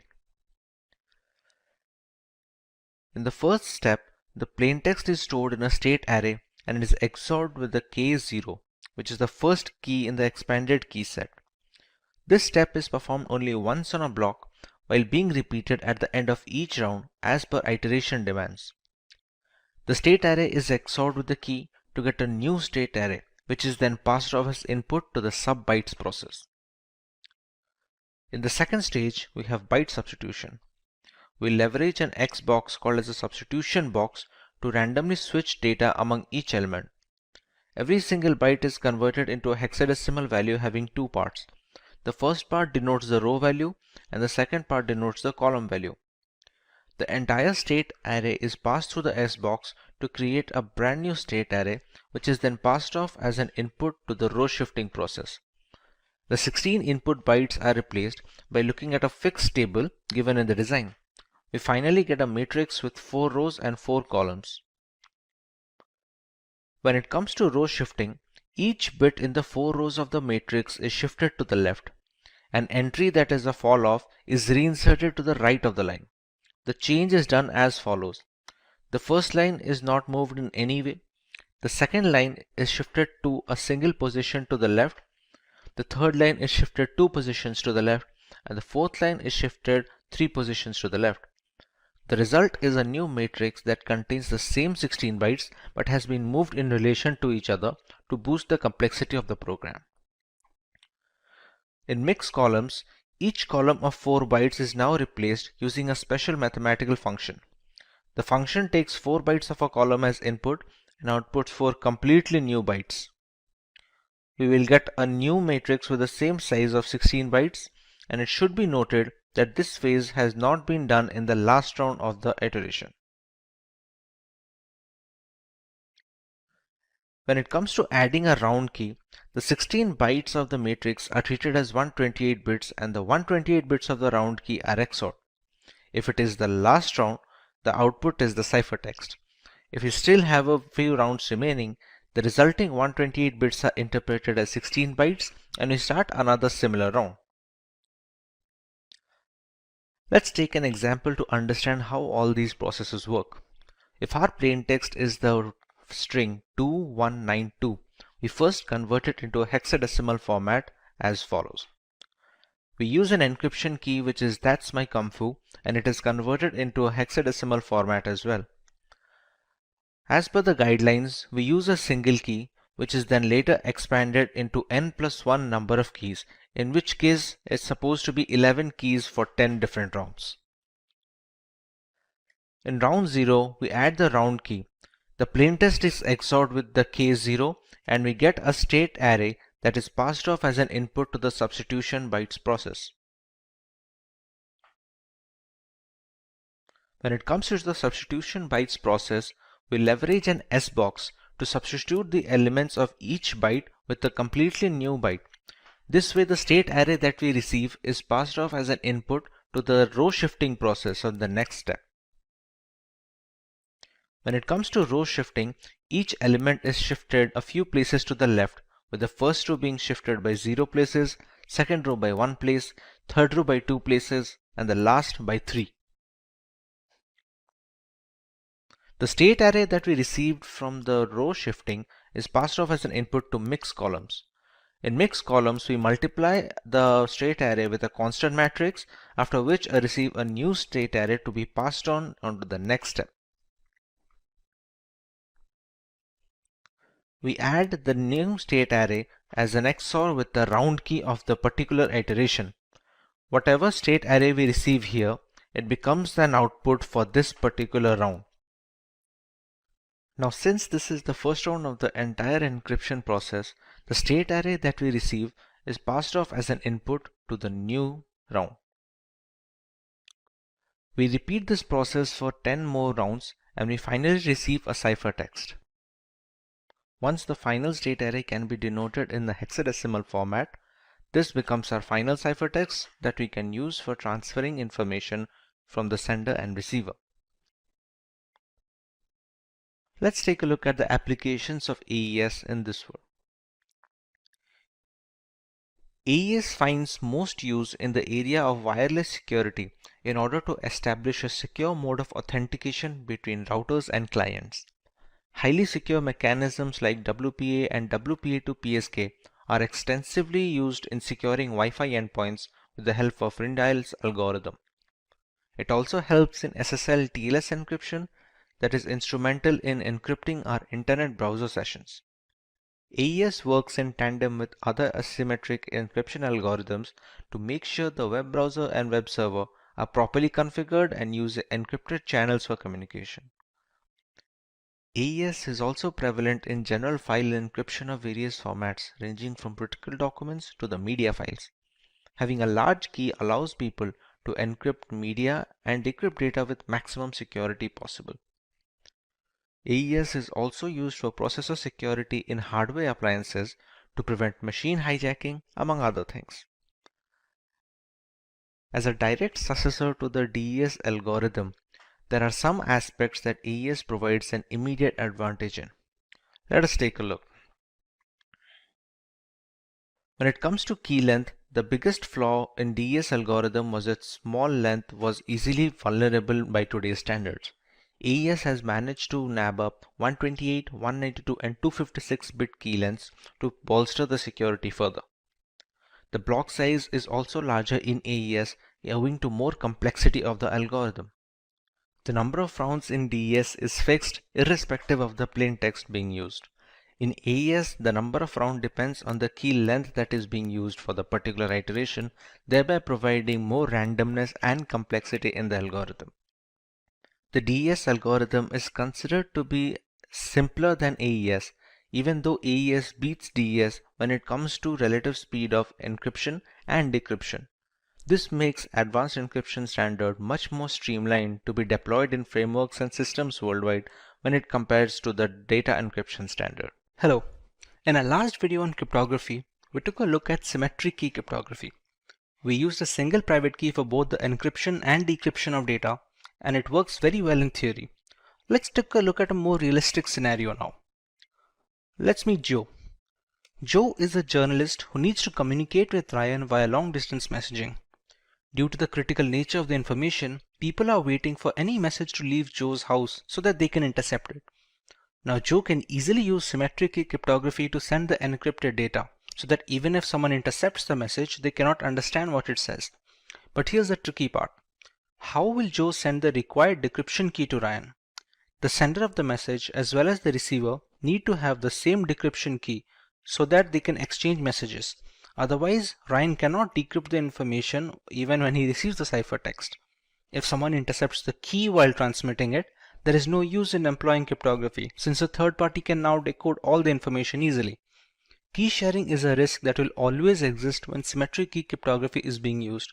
In the first step, the plaintext is stored in a state array and it is XORed with the K0, which is the first key in the expanded key set. This step is performed only once on a block, while being repeated at the end of each round as per iteration demands. The state array is XORed with the key to get a new state array, which is then passed off as input to the sub-bytes process. In the second stage, we have byte substitution. We leverage an X box called as a substitution box to randomly switch data among each element. Every single byte is converted into a hexadecimal value having 2 parts. The first part denotes the row value and the second part denotes the column value. The entire state array is passed through the S box to create a brand new state array, which is then passed off as an input to the row shifting process. The 16 input bytes are replaced by looking at a fixed table given in the design. We finally get a matrix with 4 rows and 4 columns. When it comes to row shifting, each bit in the 4 rows of the matrix is shifted to the left. An entry that is a fall off is reinserted to the right of the line. The change is done as follows. The first line is not moved in any way. The second line is shifted to a single position to the left. The third line is shifted 2 positions to the left, and the fourth line is shifted 3 positions to the left. The result is a new matrix that contains the same 16 bytes but has been moved in relation to each other to boost the complexity of the program. In mix columns, each column of 4 bytes is now replaced using a special mathematical function. The function takes 4 bytes of a column as input and outputs 4 completely new bytes. We will get a new matrix with the same size of 16 bytes, and it should be noted that this phase has not been done in the last round of the iteration. When it comes to adding a round key, the 16 bytes of the matrix are treated as 128 bits and the 128 bits of the round key are XORed. If it is the last round, the output is the ciphertext. If you still have a few rounds remaining, the resulting 128 bits are interpreted as 16 bytes and we start another similar round. Let's take an example to understand how all these processes work. If our plaintext is the string 2192, we first convert it into a hexadecimal format as follows. We use an encryption key which is "that's my kung fu" and it is converted into a hexadecimal format as well. As per the guidelines, we use a single key which is then later expanded into n plus 1 number of keys, in which case it's supposed to be 11 keys for 10 different rounds. In round 0, we add the round key. The plaintext is XORed with the case 0 and we get a state array that is passed off as an input to the substitution bytes process. When it comes to the substitution bytes process, we leverage an S-box to substitute the elements of each byte with a completely new byte. This way the state array that we receive is passed off as an input to the row shifting process on the next step. When it comes to row shifting, each element is shifted a few places to the left, with the first row being shifted by 0 places, second row by 1 place, third row by 2 places, and the last by 3. The state array that we received from the row shifting is passed off as an input to mix columns. In mix columns, we multiply the state array with a constant matrix, after which I receive a new state array to be passed on to the next step. We add the new state array as an XOR with the round key of the particular iteration. Whatever state array we receive here, it becomes an output for this particular round. Now, since this is the first round of the entire encryption process, the state array that we receive is passed off as an input to the new round. We repeat this process for 10 more rounds and we finally receive a ciphertext. Once the final state array can be denoted in the hexadecimal format, this becomes our final ciphertext that we can use for transferring information from the sender and receiver. Let's take a look at the applications of AES in this world. AES finds most use in the area of wireless security in order to establish a secure mode of authentication between routers and clients. Highly secure mechanisms like WPA and WPA2 are extensively used in securing Wi-Fi endpoints with the help of Rindial's algorithm. It also helps in SSL TLS encryption that is instrumental in encrypting our internet browser sessions. AES works in tandem with other asymmetric encryption algorithms to make sure the web browser and web server are properly configured and use encrypted channels for communication. AES is also prevalent in general file encryption of various formats ranging from critical documents to the media files. Having a large key allows people to encrypt media and decrypt data with maximum security possible. AES is also used for processor security in hardware appliances to prevent machine hijacking, among other things. As a direct successor to the DES algorithm, there are some aspects that AES provides an immediate advantage in. Let us take a look. When it comes to key length, the biggest flaw in DES algorithm was its small length was easily vulnerable by today's standards. AES has managed to nab up 128, 192 and 256-bit key lengths to bolster the security further. The block size is also larger in AES owing to more complexity of the algorithm. The number of rounds in DES is fixed irrespective of the plain text being used. In AES, the number of rounds depends on the key length that is being used for the particular iteration, thereby providing more randomness and complexity in the algorithm. The DES algorithm is considered to be simpler than AES, even though AES beats DES when it comes to relative speed of encryption and decryption. This makes advanced encryption standard much more streamlined to be deployed in frameworks and systems worldwide when it compares to the data encryption standard. Hello. In our last video on cryptography, we took a look at symmetric key cryptography. We used a single private key for both the encryption and decryption of data, and it works very well in theory. Let's take a look at a more realistic scenario now. Let's meet Joe. Joe is a journalist who needs to communicate with Ryan via long-distance messaging. Due to the critical nature of the information, people are waiting for any message to leave Joe's house so that they can intercept it. Now Joe can easily use symmetric key cryptography to send the encrypted data so that even if someone intercepts the message, they cannot understand what it says. But here's the tricky part. How will Joe send the required decryption key to Ryan? The sender of the message as well as the receiver need to have the same decryption key so that they can exchange messages. Otherwise, Ryan cannot decrypt the information even when he receives the ciphertext. If someone intercepts the key while transmitting it, There is no use in employing cryptography since a third party can now decode all the information easily. Key sharing is a risk that will always exist when symmetric key cryptography is being used.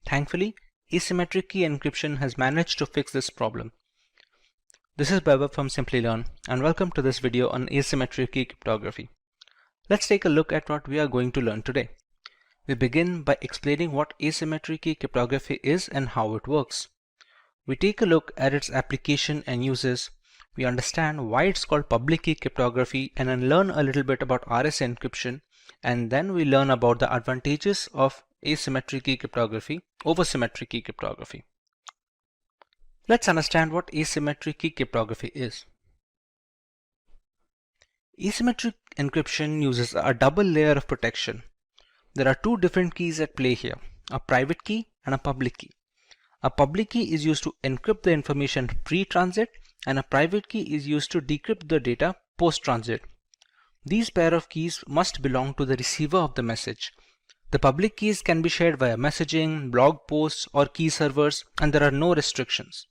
Thankfully, asymmetric key encryption has managed to fix this problem. This is Baba from Simplilearn, and welcome to this video on asymmetric key cryptography. Let's take a look at what we are going to learn today. We begin by explaining what asymmetric key cryptography is and how it works. We take a look at its application and uses. We understand why it's called public key cryptography and then learn a little bit about RSA encryption, and then we learn about the advantages of asymmetric key cryptography over symmetric key cryptography. Let's understand what asymmetric key cryptography is. Asymmetric encryption uses a double layer of protection. There are two different keys at play here, a private key and a public key. A public key is used to encrypt the information pre-transit, and a private key is used to decrypt the data post-transit. These pair of keys must belong to the receiver of the message. The public keys can be shared via messaging, blog posts, or key servers, and there are no restrictions.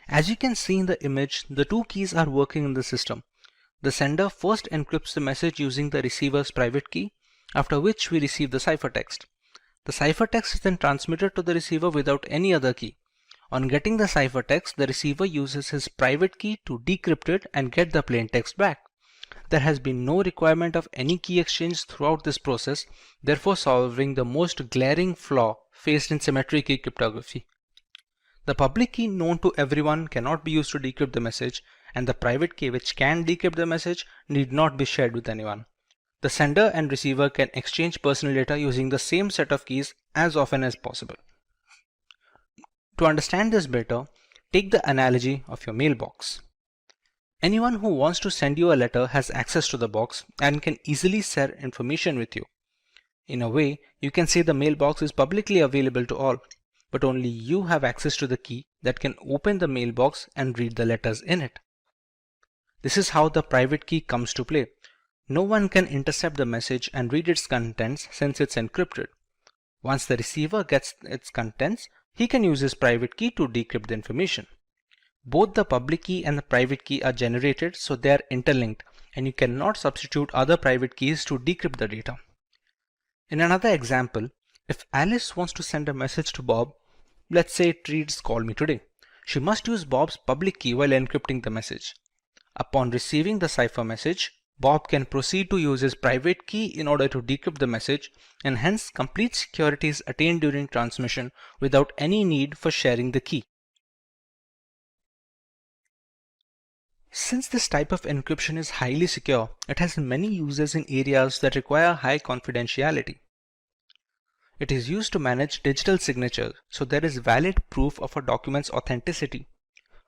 As you can see in the image, the two keys are working in the system. The sender first encrypts the message using the receiver's private key, after which we receive the ciphertext. The ciphertext is then transmitted to the receiver without any other key. On getting the ciphertext, the receiver uses his private key to decrypt it and get the plain text back. There has been no requirement of any key exchange throughout this process, therefore solving the most glaring flaw faced in symmetric key cryptography. The public key known to everyone cannot be used to decrypt the message, and the private key which can decrypt the message need not be shared with anyone. The sender and receiver can exchange personal data using the same set of keys as often as possible. To understand this better, take the analogy of your mailbox. Anyone who wants to send you a letter has access to the box and can easily share information with you. In a way, you can say the mailbox is publicly available to all, but only you have access to the key that can open the mailbox and read the letters in it. This is how the private key comes to play. No one can intercept the message and read its contents since it's encrypted. Once the receiver gets its contents, he can use his private key to decrypt the information. Both the public key and the private key are generated, so they are interlinked, and you cannot substitute other private keys to decrypt the data. In another example, if Alice wants to send a message to Bob, let's say it reads "Call me today," she must use Bob's public key while encrypting the message. Upon receiving the cipher message, Bob can proceed to use his private key in order to decrypt the message, and hence complete security is attained during transmission without any need for sharing the key. Since this type of encryption is highly secure, it has many uses in areas that require high confidentiality. It is used to manage digital signatures, so there is valid proof of a document's authenticity.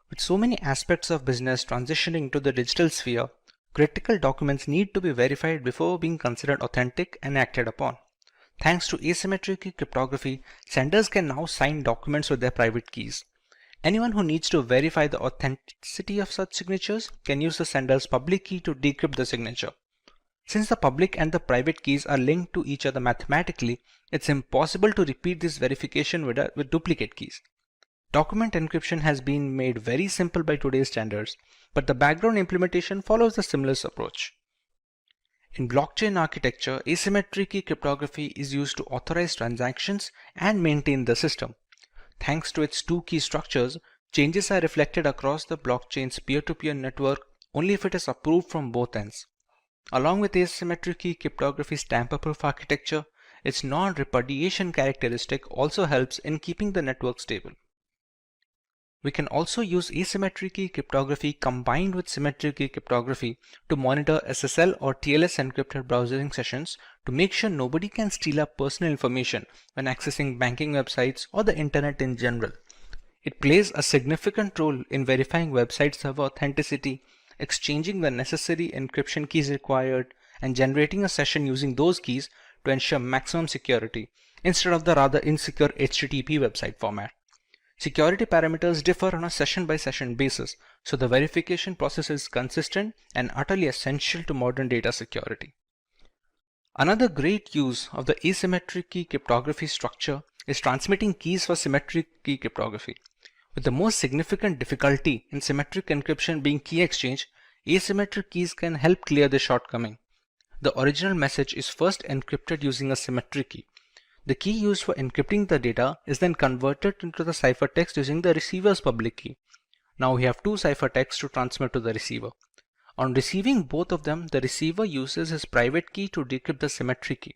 With so many aspects of business transitioning to the digital sphere, critical documents need to be verified before being considered authentic and acted upon. Thanks to asymmetric key cryptography, senders can now sign documents with their private keys. Anyone who needs to verify the authenticity of such signatures can use the sender's public key to decrypt the signature. Since the public and the private keys are linked to each other mathematically, it's impossible to repeat this verification with duplicate keys. Document encryption has been made very simple by today's standards, but the background implementation follows a similar approach. In blockchain architecture, asymmetric key cryptography is used to authorize transactions and maintain the system. Thanks to its two key structures, changes are reflected across the blockchain's peer-to-peer network only if it is approved from both ends. Along with asymmetric key cryptography's tamper-proof architecture, its non-repudiation characteristic also helps in keeping the network stable. We can also use asymmetric key cryptography combined with symmetric key cryptography to monitor SSL or TLS encrypted browsing sessions to make sure nobody can steal our personal information when accessing banking websites or the internet in general. It plays a significant role in verifying website server authenticity, exchanging the necessary encryption keys required, and generating a session using those keys to ensure maximum security instead of the rather insecure HTTP website format. Security parameters differ on a session-by-session basis, so the verification process is consistent and utterly essential to modern data security. Another great use of the asymmetric key cryptography structure is transmitting keys for symmetric key cryptography. With the most significant difficulty in symmetric encryption being key exchange, asymmetric keys can help clear this shortcoming. The original message is first encrypted using a symmetric key. The key used for encrypting the data is then converted into the ciphertext using the receiver's public key. Now we have two ciphertexts to transmit to the receiver. On receiving both of them, the receiver uses his private key to decrypt the symmetric key.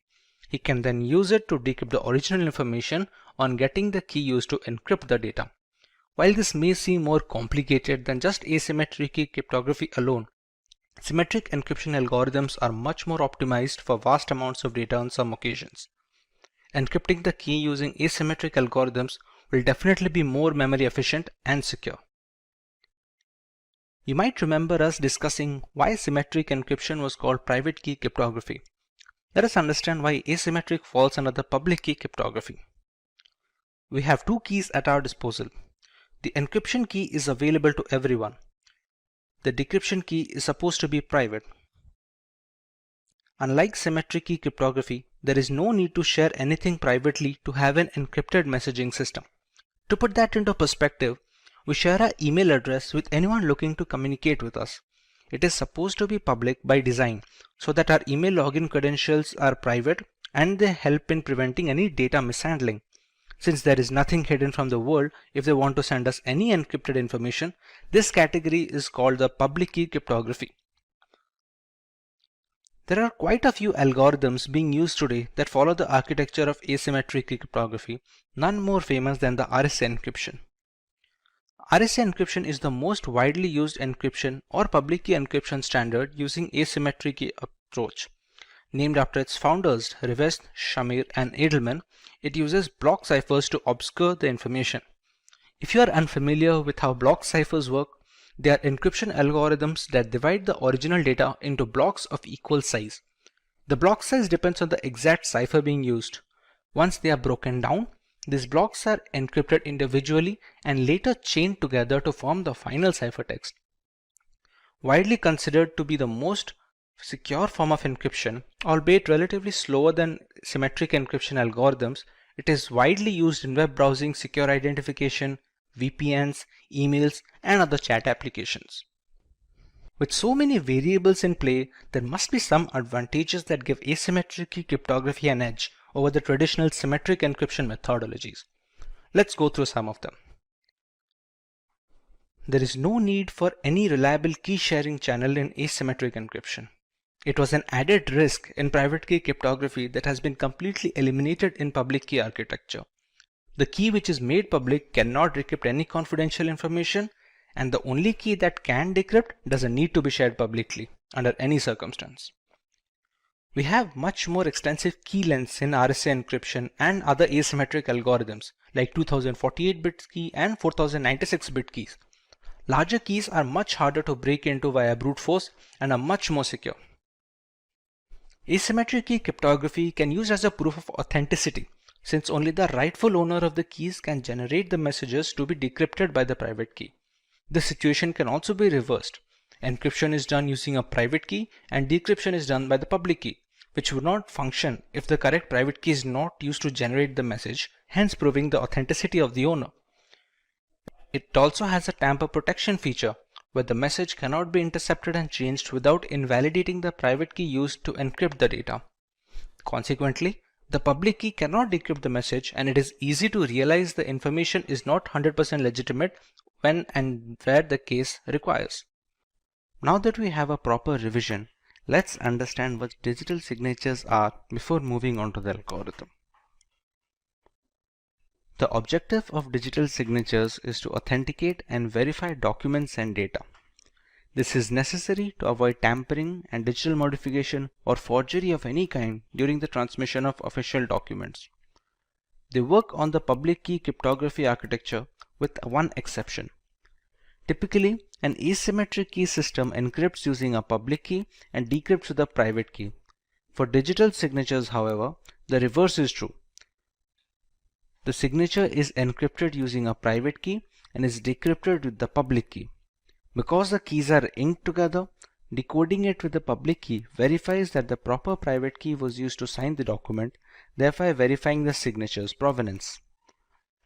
He can then use it to decrypt the original information on getting the key used to encrypt the data. While this may seem more complicated than just asymmetric key cryptography alone, symmetric encryption algorithms are much more optimized for vast amounts of data on some occasions. Encrypting the key using asymmetric algorithms will definitely be more memory efficient and secure. You might remember us discussing why symmetric encryption was called private key cryptography. Let us understand why asymmetric falls under the public key cryptography. We have two keys at our disposal. The encryption key is available to everyone. The decryption key is supposed to be private. Unlike symmetric key cryptography, there is no need to share anything privately to have an encrypted messaging system. To put that into perspective, we share our email address with anyone looking to communicate with us. It is supposed to be public by design so that our email login credentials are private and they help in preventing any data mishandling. Since there is nothing hidden from the world, if they want to send us any encrypted information, this category is called the public key cryptography. There are quite a few algorithms being used today that follow the architecture of asymmetric key cryptography, none more famous than the RSA encryption. RSA encryption is the most widely used encryption or public key encryption standard using asymmetric key approach. Named after its founders, Rivest, Shamir, and Edelman, it uses block ciphers to obscure the information. If you are unfamiliar with how block ciphers work, they are encryption algorithms that divide the original data into blocks of equal size. The block size depends on the exact cipher being used. Once they are broken down, these blocks are encrypted individually and later chained together to form the final ciphertext. Widely considered to be the most secure form of encryption, albeit relatively slower than symmetric encryption algorithms, it is widely used in web browsing, secure identification, VPNs, emails, and other chat applications. With so many variables in play, there must be some advantages that give asymmetric key cryptography an edge over the traditional symmetric encryption methodologies. Let's go through some of them. There is no need for any reliable key sharing channel in asymmetric encryption. It was an added risk in private key cryptography that has been completely eliminated in public key architecture. The key which is made public cannot decrypt any confidential information, and the only key that can decrypt doesn't need to be shared publicly under any circumstance. We have much more extensive key lengths in RSA encryption and other asymmetric algorithms like 2048-bit key and 4096-bit keys. Larger keys are much harder to break into via brute force and are much more secure. Asymmetric key cryptography can use as a proof of authenticity, since only the rightful owner of the keys can generate the messages to be decrypted by the private key. This situation can also be reversed. Encryption is done using a private key and decryption is done by the public key, which would not function if the correct private key is not used to generate the message, hence proving the authenticity of the owner. It also has a tamper protection feature, where the message cannot be intercepted and changed without invalidating the private key used to encrypt the data. Consequently, the public key cannot decrypt the message, and it is easy to realize the information is not 100% legitimate when and where the case requires. Now that we have a proper revision, let's understand what digital signatures are before moving on to the algorithm. The objective of digital signatures is to authenticate and verify documents and data. This is necessary to avoid tampering and digital modification or forgery of any kind during the transmission of official documents. They work on the public key cryptography architecture with one exception. Typically, an asymmetric key system encrypts using a public key and decrypts with a private key. For digital signatures, however, the reverse is true. The signature is encrypted using a private key and is decrypted with the public key. Because the keys are inked together, decoding it with the public key verifies that the proper private key was used to sign the document, thereby verifying the signature's provenance.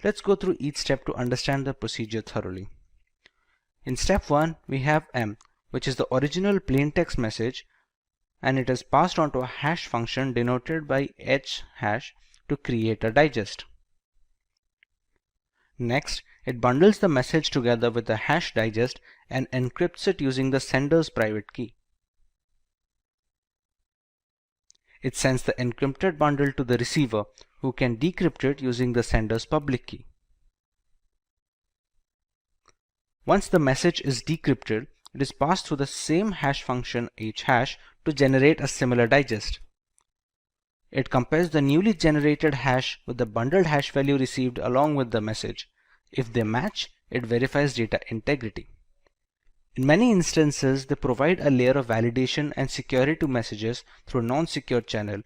Let's go through each step to understand the procedure thoroughly. In step 1, we have M, which is the original plain text message, and it is passed on to a hash function denoted by h hash to create a digest. Next, it bundles the message together with the hash digest and encrypts it using the sender's private key. It sends the encrypted bundle to the receiver, who can decrypt it using the sender's public key. Once the message is decrypted, it is passed through the same hash function hhash to generate a similar digest. It compares the newly generated hash with the bundled hash value received along with the message. If they match, it verifies data integrity. In many instances, they provide a layer of validation and security to messages through a non-secure channel.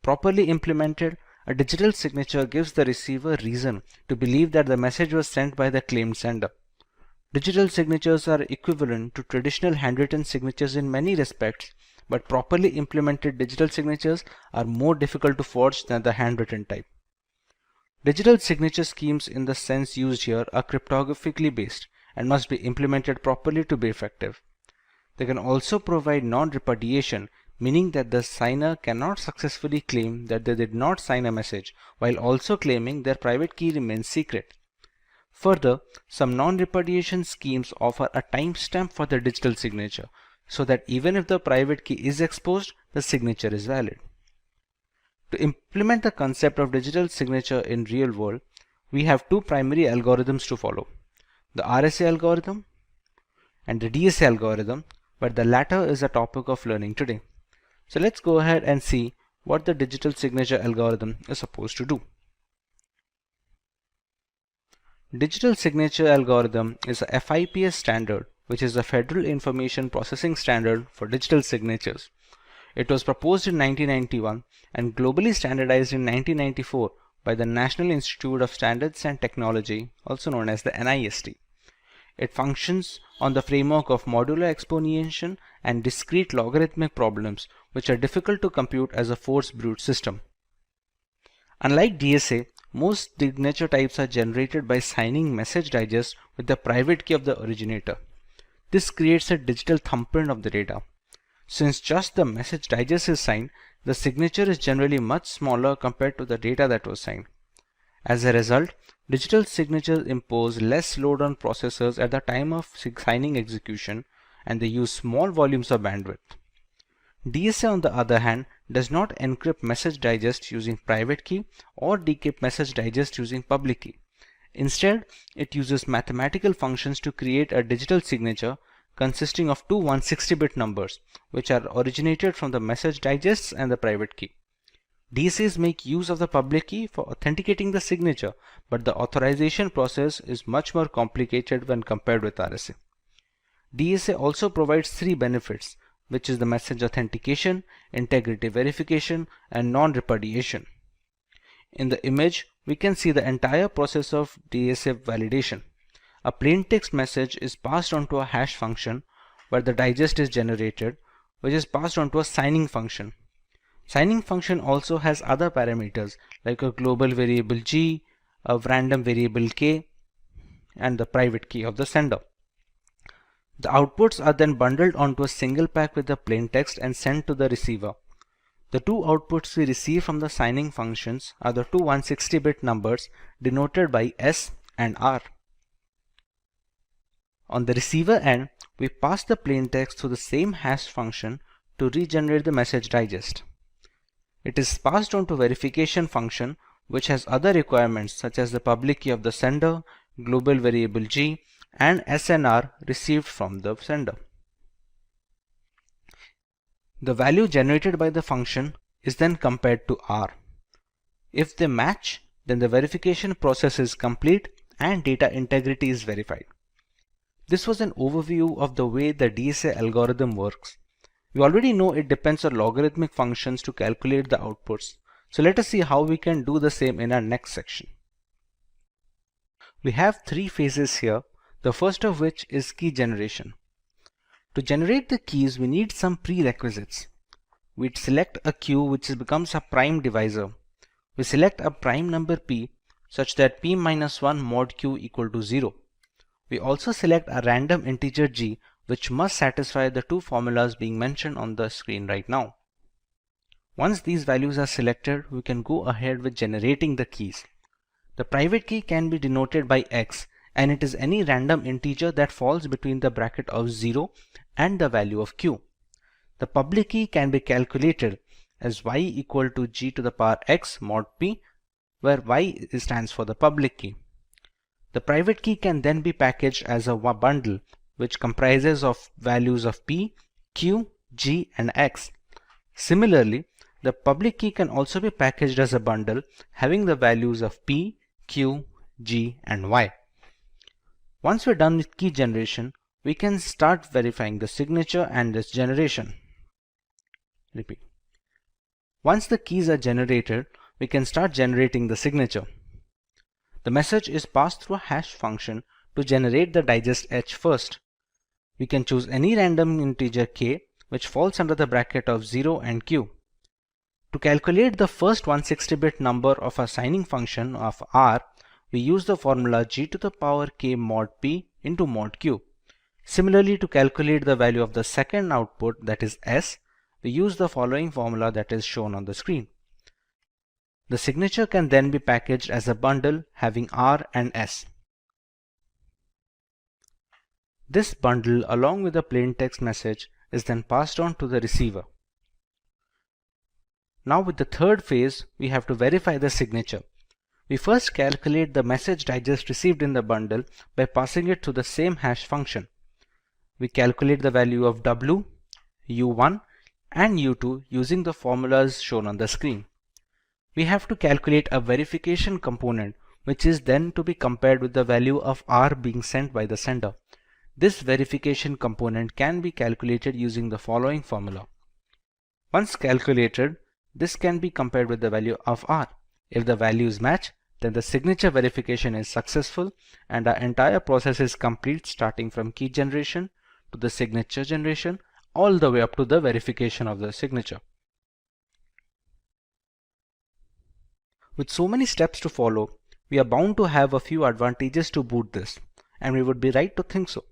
Properly implemented, a digital signature gives the receiver reason to believe that the message was sent by the claimed sender. Digital signatures are equivalent to traditional handwritten signatures in many respects, but properly implemented digital signatures are more difficult to forge than the handwritten type. Digital signature schemes in the sense used here are cryptographically based and must be implemented properly to be effective. They can also provide non-repudiation, meaning that the signer cannot successfully claim that they did not sign a message while also claiming their private key remains secret. Further, some non-repudiation schemes offer a timestamp for the digital signature, so that even if the private key is exposed, the signature is valid. To implement the concept of digital signature in real world, we have two primary algorithms to follow: the RSA algorithm and the DSA algorithm, but the latter is a topic of learning today. So let's go ahead and see what the digital signature algorithm is supposed to do. Digital signature algorithm is a FIPS standard, which is the Federal Information Processing Standard for digital signatures. It was proposed in 1991 and globally standardized in 1994 by the National Institute of Standards and Technology, also known as the NIST. It functions on the framework of modular exponentiation and discrete logarithmic problems, which are difficult to compute as a force brute system. Unlike DSA, most signature types are generated by signing message digest with the private key of the originator. This creates a digital thumbprint of the data. Since just the message digest is signed, the signature is generally much smaller compared to the data that was signed. As a result, digital signatures impose less load on processors at the time of signing execution, and they use small volumes of bandwidth. DSA, on the other hand, does not encrypt message digest using private key or decrypt message digest using public key. Instead, it uses mathematical functions to create a digital signature consisting of two 160-bit numbers, which are originated from the message digests and the private key. DSAs make use of the public key for authenticating the signature, but the authorization process is much more complicated when compared with RSA. DSA also provides three benefits, which is the message authentication, integrity verification, and non-repudiation. In the image, we can see the entire process of DSA validation. A plain text message is passed on to a hash function where the digest is generated, which is passed on to a signing function. Signing function also has other parameters like a global variable G, a random variable K, and the private key of the sender. The outputs are then bundled onto a single pack with the plain text and sent to the receiver. The two outputs we receive from the signing functions are the two 160-bit numbers denoted by S and R. On the receiver end, we pass the plain text through the same hash function to regenerate the message digest. It is passed on to verification function, which has other requirements such as the public key of the sender, global variable G, and SNR received from the sender. The value generated by the function is then compared to R. If they match, then the verification process is complete and data integrity is verified. This was an overview of the way the DSA algorithm works. We already know it depends on logarithmic functions to calculate the outputs, so let us see how we can do the same in our next section. We have three phases here, the first of which is key generation. To generate the keys, we need some prerequisites. We select a queue which becomes a prime divisor. We select a prime number P such that p-1 mod q equal to 0. We also select a random integer g which must satisfy the two formulas being mentioned on the screen right now. Once these values are selected, we can go ahead with generating the keys. The private key can be denoted by x, and it is any random integer that falls between the bracket of 0 and the value of q. The public key can be calculated as y equal to g to the power x mod p, where y stands for the public key. The private key can then be packaged as a bundle which comprises of values of p, q, g and x. Similarly, the public key can also be packaged as a bundle having the values of p, q, g and y. Once we're done with key generation, we can start verifying the signature and its generation. Repeat. Once the keys are generated, we can start generating the signature. The message is passed through a hash function to generate the digest h first. We can choose any random integer k which falls under the bracket of 0 and q. To calculate the first 160-bit number of a signing function of r, we use the formula g to the power k mod p into mod q. Similarly, to calculate the value of the second output, that is s, we use the following formula that is shown on the screen. The signature can then be packaged as a bundle having r and s. This bundle along with the plain text message is then passed on to the receiver. Now with the third phase, we have to verify the signature. We first calculate the message digest received in the bundle by passing it to the same hash function. We calculate the value of w, u1 and u2 using the formulas shown on the screen. We have to calculate a verification component which is then to be compared with the value of r being sent by the sender. This verification component can be calculated using the following formula. Once calculated, this can be compared with the value of r. If the values match, then the signature verification is successful and our entire process is complete, starting from key generation to the signature generation all the way up to the verification of the signature. With so many steps to follow, we are bound to have a few advantages to boot this, and we would be right to think so.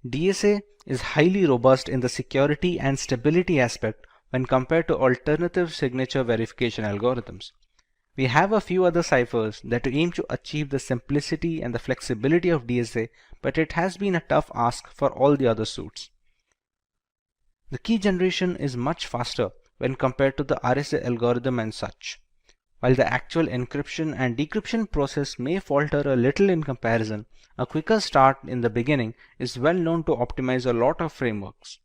DSA is highly robust in the security and stability aspect when compared to alternative signature verification algorithms. We have a few other ciphers that aim to achieve the simplicity and the flexibility of DSA, but it has been a tough ask for all the other suits. The key generation is much faster when compared to the RSA algorithm and such. While the actual encryption and decryption process may falter a little in comparison, a quicker start in the beginning is well known to optimize a lot of frameworks.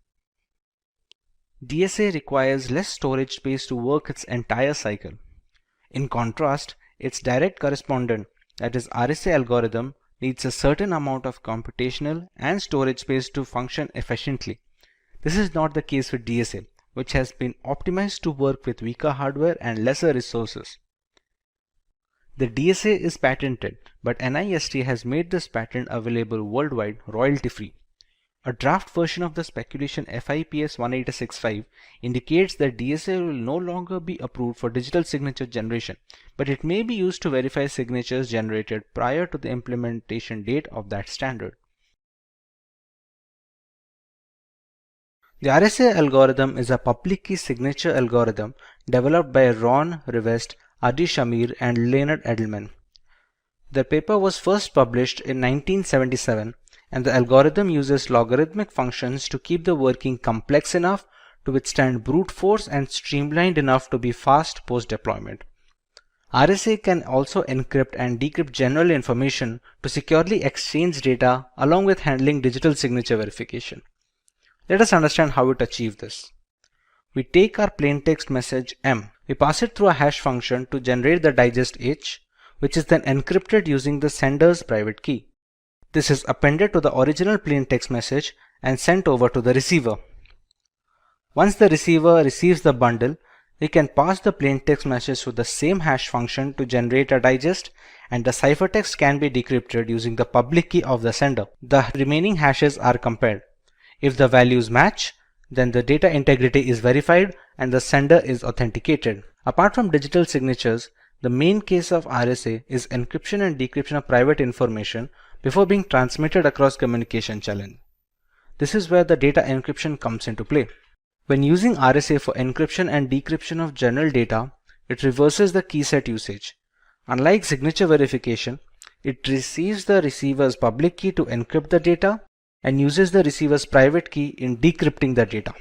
DSA requires less storage space to work its entire cycle. In contrast, its direct correspondent, that is RSA algorithm, needs a certain amount of computational and storage space to function efficiently. This is not the case with DSA, which has been optimized to work with weaker hardware and lesser resources. The DSA is patented, but NIST has made this patent available worldwide royalty-free. A draft version of the speculation FIPS 186.5 indicates that DSA will no longer be approved for digital signature generation, but it may be used to verify signatures generated prior to the implementation date of that standard. The RSA algorithm is a public key signature algorithm developed by Ron Rivest, Adi Shamir and Leonard Edelman. The paper was first published in 1977, and the algorithm uses logarithmic functions to keep the working complex enough to withstand brute force and streamlined enough to be fast post-deployment. RSA can also encrypt and decrypt general information to securely exchange data along with handling digital signature verification. Let us understand how it achieves this. We take our plaintext message M. We pass it through a hash function to generate the digest H, which is then encrypted using the sender's private key. This is appended to the original plaintext message and sent over to the receiver. Once the receiver receives the bundle, we can pass the plaintext message to the same hash function to generate a digest, and the ciphertext can be decrypted using the public key of the sender. The remaining hashes are compared. If the values match, then the data integrity is verified and the sender is authenticated. Apart from digital signatures, The main case of RSA is encryption and decryption of private information before being transmitted across communication channel. This is where the data encryption comes into play. When using RSA for encryption and decryption of general data, it reverses the key set usage. Unlike signature verification, it receives the receiver's public key to encrypt the data and uses the receiver's private key in decrypting the data.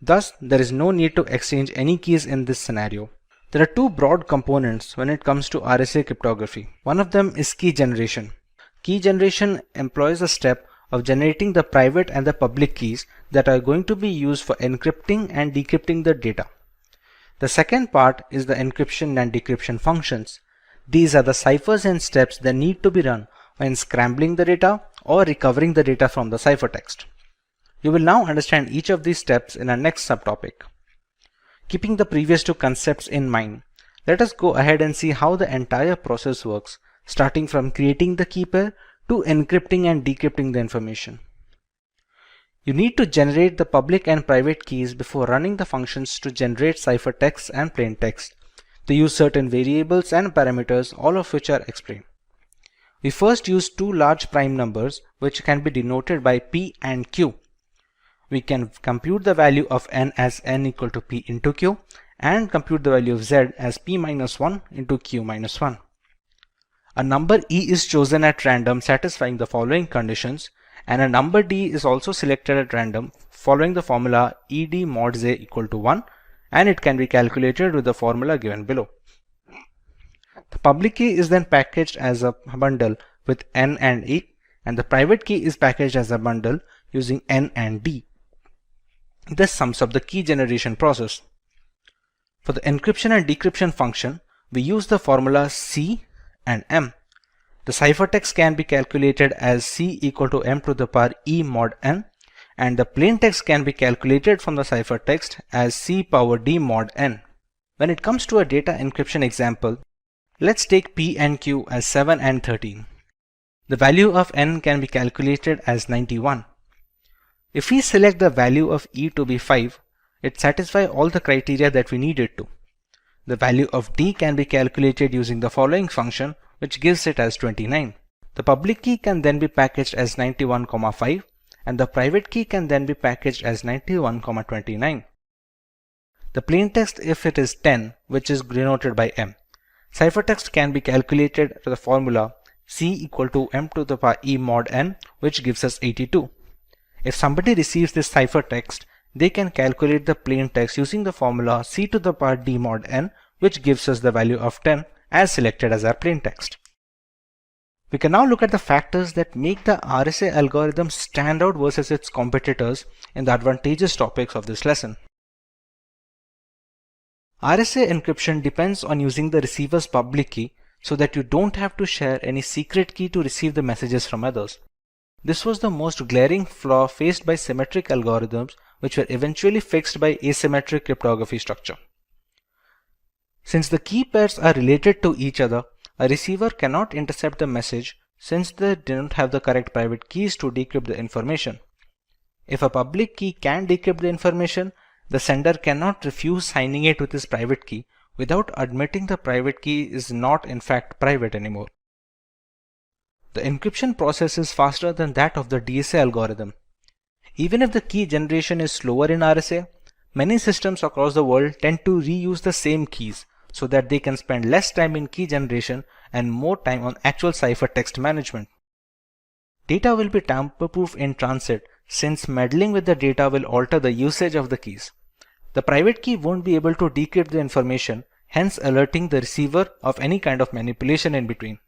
Thus, there is no need to exchange any keys in this scenario. There are two broad components when it comes to RSA cryptography. One of them is key generation. Key generation employs a step of generating the private and the public keys that are going to be used for encrypting and decrypting the data. The second part is the encryption and decryption functions. These are the ciphers and steps that need to be run when scrambling the data or recovering the data from the ciphertext. You will now understand each of these steps in our next subtopic. Keeping the previous two concepts in mind, let us go ahead and see how the entire process works, starting from creating the key pair to encrypting and decrypting the information. You need to generate the public and private keys before running the functions to generate ciphertext and plaintext. They use certain variables and parameters, all of which are explained. We first use two large prime numbers which can be denoted by P and Q. We can compute the value of n as n equal to P into Q and compute the value of z as P minus 1 into Q minus 1. A number E is chosen at random satisfying the following conditions, and a number D is also selected at random following the formula ED mod Z equal to 1, and it can be calculated with the formula given below. The public key is then packaged as a bundle with N and E, and the private key is packaged as a bundle using N and D. This sums up the key generation process. For the encryption and decryption function, we use the formula C and M. The ciphertext can be calculated as C equal to M to the power E mod N, and the plaintext can be calculated from the ciphertext as C power D mod N. When it comes to a data encryption example, let's take P and Q as 7 and 13. The value of N can be calculated as 91. If we select the value of E to be 5, it satisfies all the criteria that we need it to. The value of D can be calculated using the following function, which gives it as 29. The public key can then be packaged as 91,5 and the private key can then be packaged as 91,29. The plaintext if it is 10, which is denoted by M. Ciphertext can be calculated to the formula C equal to M to the power E mod N, which gives us 82. If somebody receives this ciphertext, they can calculate the plaintext using the formula C to the power D mod N, which gives us the value of 10 as selected as our plaintext. We can now look at the factors that make the RSA algorithm stand out versus its competitors in the advantageous topics of this lesson. RSA encryption depends on using the receiver's public key so that you don't have to share any secret key to receive the messages from others. This was the most glaring flaw faced by symmetric algorithms, which were eventually fixed by asymmetric cryptography structure. Since the key pairs are related to each other, a receiver cannot intercept the message since they don't have the correct private keys to decrypt the information. If a public key can decrypt the information, the sender cannot refuse signing it with his private key without admitting the private key is not in fact private anymore. The encryption process is faster than that of the DSA algorithm. Even if the key generation is slower in RSA, many systems across the world tend to reuse the same keys so that they can spend less time in key generation and more time on actual ciphertext management. Data will be tamper-proof in transit since meddling with the data will alter the usage of the keys. The private key won't be able to decrypt the information, hence alerting the receiver of any kind of manipulation in between.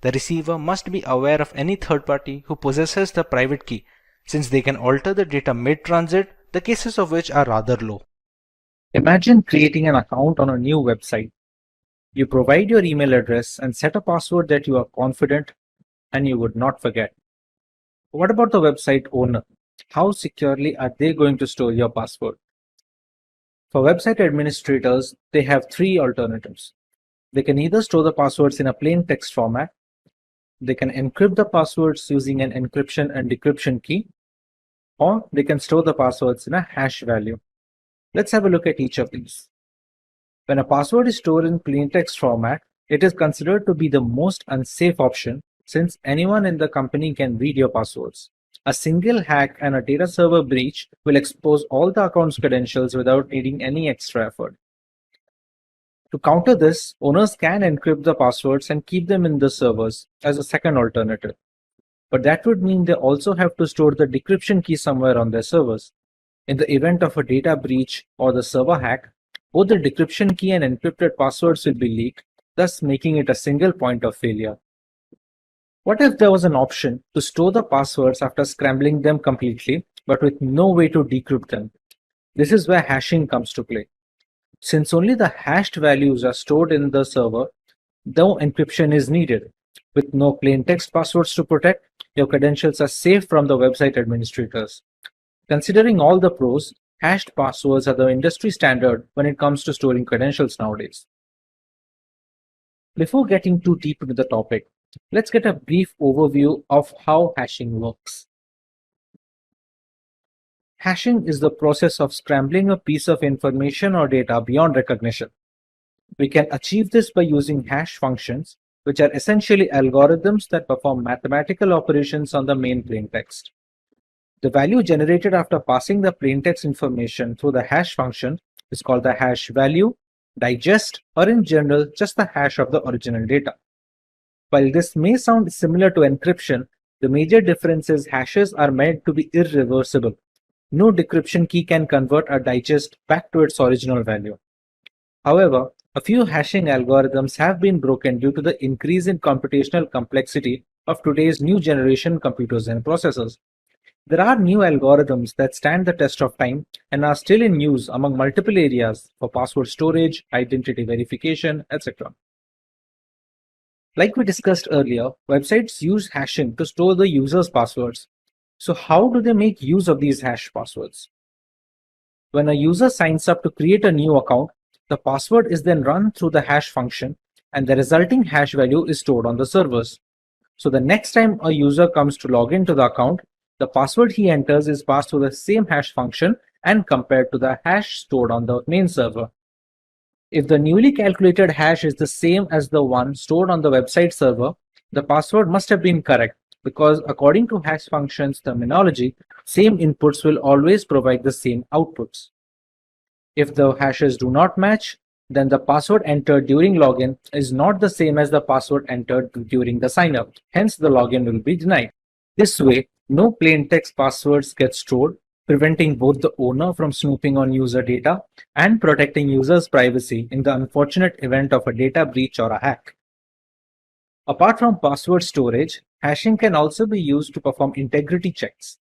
The receiver must be aware of any third party who possesses the private key since they can alter the data mid-transit, the cases of which are rather low. Imagine creating an account on a new website. You provide your email address and set a password that you are confident and you would not forget. What about the website owner? How securely are they going to store your password? For website administrators, they have three alternatives. They can either store the passwords in a plain text format, they can encrypt the passwords using an encryption and decryption key, or they can store the passwords in a hash value. Let's have a look at each of these. When a password is stored in plain text format, it is considered to be the most unsafe option since anyone in the company can read your passwords. A single hack and a data server breach will expose all the account's credentials without needing any extra effort. To counter this, owners can encrypt the passwords and keep them in the servers as a second alternative. But that would mean they also have to store the decryption key somewhere on their servers. In the event of a data breach or the server hack, both the decryption key and encrypted passwords will be leaked, thus making it a single point of failure. What if there was an option to store the passwords after scrambling them completely, but with no way to decrypt them? This is where hashing comes to play. Since only the hashed values are stored in the server, no encryption is needed. With no plain text passwords to protect, your credentials are safe from the website administrators. Considering all the pros, hashed passwords are the industry standard when it comes to storing credentials nowadays. Before getting too deep into the topic, let's get a brief overview of how hashing works. Hashing is the process of scrambling a piece of information or data beyond recognition. We can achieve this by using hash functions, which are essentially algorithms that perform mathematical operations on the main plaintext. The value generated after passing the plaintext information through the hash function is called the hash value, digest, or in general, just the hash of the original data. While this may sound similar to encryption, the major difference is hashes are meant to be irreversible. No decryption key can convert a digest back to its original value. However, a few hashing algorithms have been broken due to the increase in computational complexity of today's new generation computers and processors. There are new algorithms that stand the test of time and are still in use among multiple areas for password storage, identity verification, etc. Like we discussed earlier, websites use hashing to store the user's passwords. So how do they make use of these hash passwords? When a user signs up to create a new account, the password is then run through the hash function and the resulting hash value is stored on the servers. So the next time a user comes to log into the account, the password he enters is passed through the same hash function and compared to the hash stored on the main server. If the newly calculated hash is the same as the one stored on the website server, the password must have been correct, because according to hash functions terminology, same inputs will always provide the same outputs. If the hashes do not match, then the password entered during login is not the same as the password entered during the sign-up. Hence, the login will be denied. This way, no plain text passwords get stored, preventing both the owner from snooping on user data and protecting users' privacy in the unfortunate event of a data breach or a hack. Apart from password storage, hashing can also be used to perform integrity checks.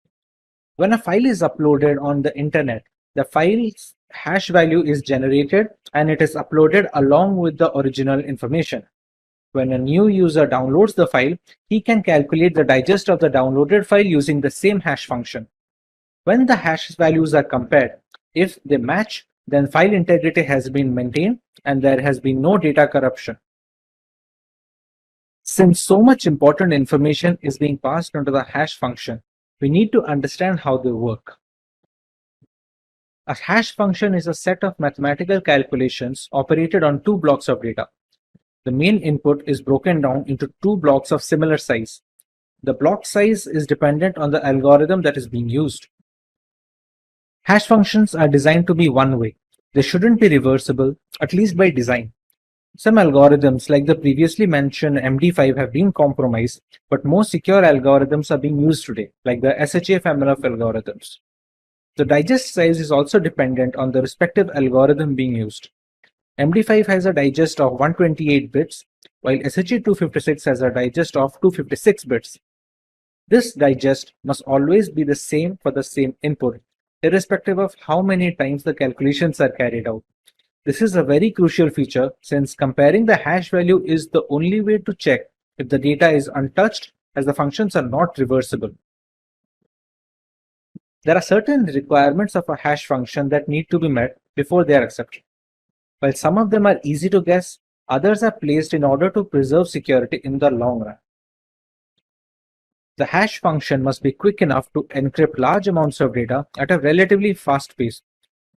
When a file is uploaded on the internet, the file's hash value is generated and it is uploaded along with the original information. When a new user downloads the file, he can calculate the digest of the downloaded file using the same hash function. When the hash values are compared, if they match, then file integrity has been maintained and there has been no data corruption. Since so much important information is being passed onto the hash function, we need to understand how they work. A hash function is a set of mathematical calculations operated on two blocks of data. The main input is broken down into two blocks of similar size. The block size is dependent on the algorithm that is being used. Hash functions are designed to be one-way. They shouldn't be reversible, at least by design. Some algorithms like the previously mentioned MD5 have been compromised, but more secure algorithms are being used today, like the SHA family of algorithms. The digest size is also dependent on the respective algorithm being used. MD5 has a digest of 128 bits, while SHA-256 has a digest of 256 bits. This digest must always be the same for the same input, irrespective of how many times the calculations are carried out. This is a very crucial feature since comparing the hash value is the only way to check if the data is untouched, as the functions are not reversible. There are certain requirements of a hash function that need to be met before they are accepted. While some of them are easy to guess, others are placed in order to preserve security in the long run. The hash function must be quick enough to encrypt large amounts of data at a relatively fast pace,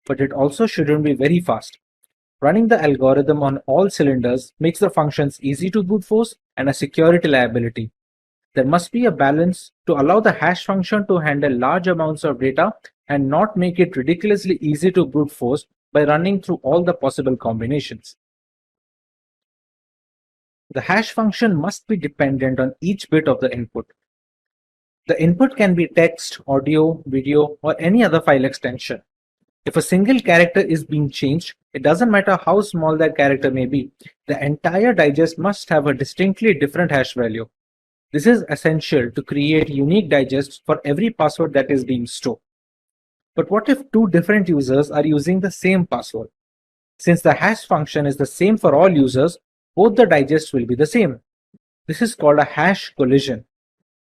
but it also shouldn't be very fast. Running the algorithm on all cylinders makes the functions easy to brute force and a security liability. There must be a balance to allow the hash function to handle large amounts of data and not make it ridiculously easy to brute force by running through all the possible combinations. The hash function must be dependent on each bit of the input. The input can be text, audio, video, or any other file extension. If a single character is being changed, it doesn't matter how small that character may be, the entire digest must have a distinctly different hash value. This is essential to create unique digests for every password that is being stored. But what if two different users are using the same password? Since the hash function is the same for all users, both the digests will be the same. This is called a hash collision.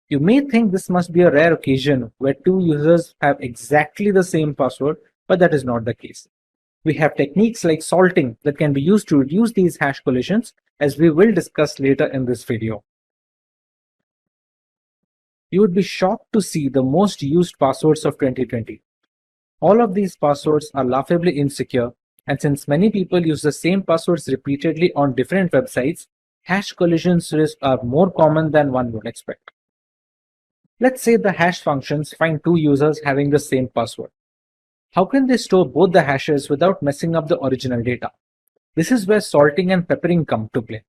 You may think this must be a rare occasion where two users have exactly the same password, but that is not the case. We have techniques like salting that can be used to reduce these hash collisions, as we will discuss later in this video. You would be shocked to see the most used passwords of 2020. All of these passwords are laughably insecure, and since many people use the same passwords repeatedly on different websites, hash collisions risks are more common than one would expect. Let's say the hash functions find two users having the same password. How can they store both the hashes without messing up the original data? This is where salting and peppering come to play.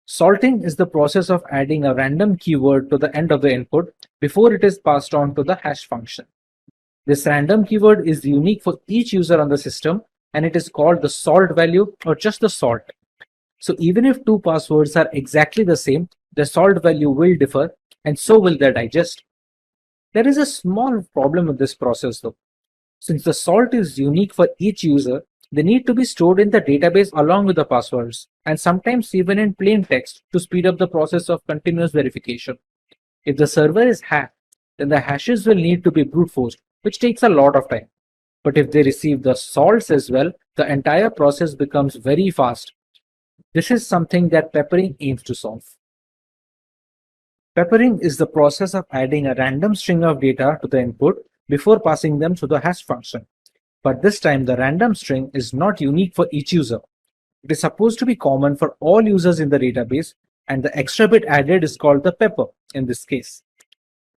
Salting is the process of adding a random keyword to the end of the input before it is passed on to the hash function. This random keyword is unique for each user on the system, and it is called the salt value or just the salt. So even if two passwords are exactly the same, the salt value will differ, and so will their digest. There is a small problem with this process though. Since the salt is unique for each user, they need to be stored in the database along with the passwords, and sometimes even in plain text to speed up the process of continuous verification. If the server is hacked, then the hashes will need to be brute forced, which takes a lot of time. But if they receive the salts as well, the entire process becomes very fast. This is something that peppering aims to solve. Peppering is the process of adding a random string of data to the input before passing them to the hash function. But this time the random string is not unique for each user. It is supposed to be common for all users in the database, and the extra bit added is called the pepper in this case.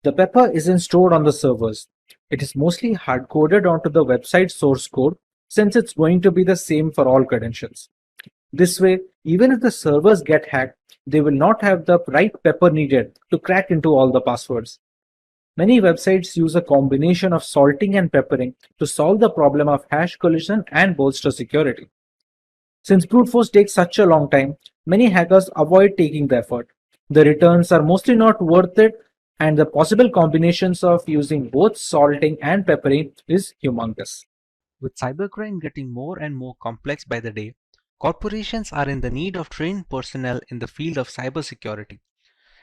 The pepper isn't stored on the servers. It is mostly hard-coded onto the website source code, since it's going to be the same for all credentials. This way, even if the servers get hacked, they will not have the right pepper needed to crack into all the passwords. Many websites use a combination of salting and peppering to solve the problem of hash collision and bolster security. Since brute force takes such a long time, many hackers avoid taking the effort. The returns are mostly not worth it, and the possible combinations of using both salting and peppering is humongous. With cybercrime getting more and more complex by the day, corporations are in the need of trained personnel in the field of cybersecurity.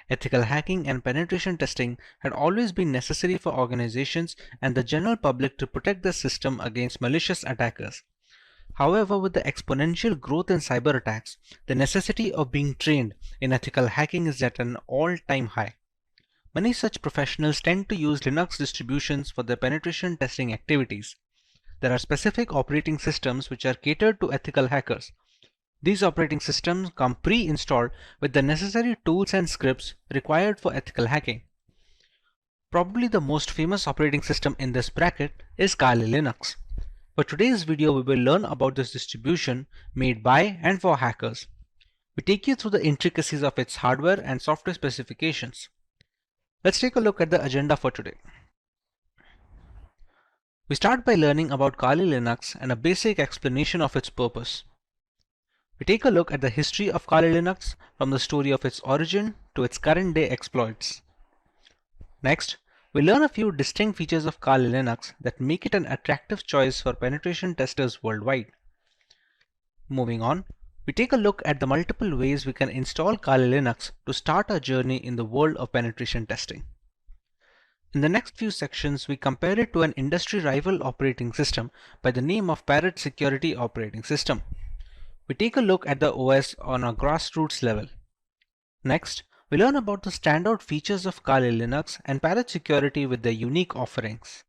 Ethical hacking and penetration testing had always been necessary for organizations and the general public to protect the system against malicious attackers. However, with the exponential growth in cyber attacks, the necessity of being trained in ethical hacking is at an all-time high. Many such professionals tend to use Linux distributions for their penetration testing activities. There are specific operating systems which are catered to ethical hackers. These operating systems come pre-installed with the necessary tools and scripts required for ethical hacking. Probably the most famous operating system in this bracket is Kali Linux. For today's video, we will learn about this distribution made by and for hackers. We take you through the intricacies of its hardware and software specifications. Let's take a look at the agenda for today. We start by learning about Kali Linux and a basic explanation of its purpose. We take a look at the history of Kali Linux from the story of its origin to its current day exploits. Next, we learn a few distinct features of Kali Linux that make it an attractive choice for penetration testers worldwide. Moving on, we take a look at the multiple ways we can install Kali Linux to start our journey in the world of penetration testing. In the next few sections, we compare it to an industry rival operating system by the name of Parrot Security Operating System. We take a look at the OS on a grassroots level. Next, we learn about the standout features of Kali Linux and Parrot Security with their unique offerings.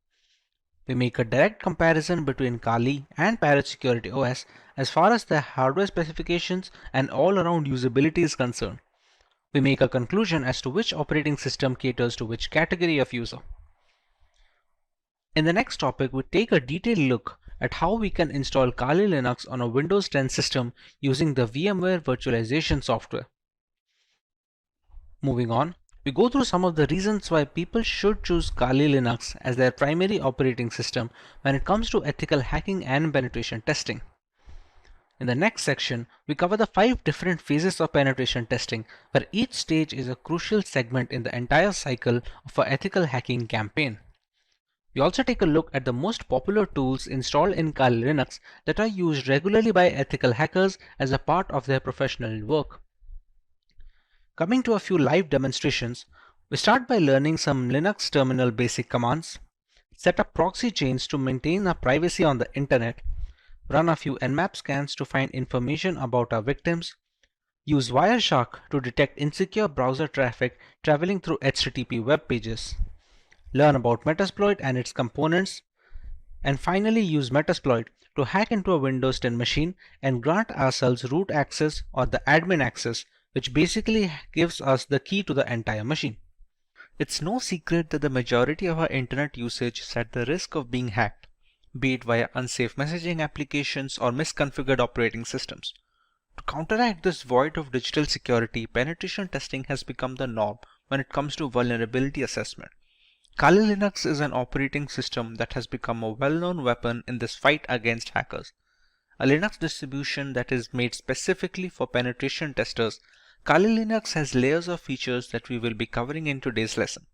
We make a direct comparison between Kali and Parrot Security OS as far as their hardware specifications and all-around usability is concerned. We make a conclusion as to which operating system caters to which category of user. In the next topic, we take a detailed look at how we can install Kali Linux on a Windows 10 system using the VMware virtualization software. Moving on, we go through some of the reasons why people should choose Kali Linux as their primary operating system when it comes to ethical hacking and penetration testing. In the next section, we cover the 5 different phases of penetration testing, where each stage is a crucial segment in the entire cycle of an ethical hacking campaign. We also take a look at the most popular tools installed in Kali Linux that are used regularly by ethical hackers as a part of their professional work. Coming to a few live demonstrations, we start by learning some Linux terminal basic commands, set up proxy chains to maintain our privacy on the internet, run a few Nmap scans to find information about our victims, use Wireshark to detect insecure browser traffic traveling through HTTP web pages, learn about Metasploit and its components, and finally use Metasploit to hack into a Windows 10 machine and grant ourselves root access or the admin access, which basically gives us the key to the entire machine. It's no secret that the majority of our internet usage is at the risk of being hacked, be it via unsafe messaging applications or misconfigured operating systems. To counteract this void of digital security, penetration testing has become the norm when it comes to vulnerability assessment. Kali Linux is an operating system that has become a well-known weapon in this fight against hackers. A Linux distribution that is made specifically for penetration testers, Kali Linux has layers of features that we will be covering in today's lesson.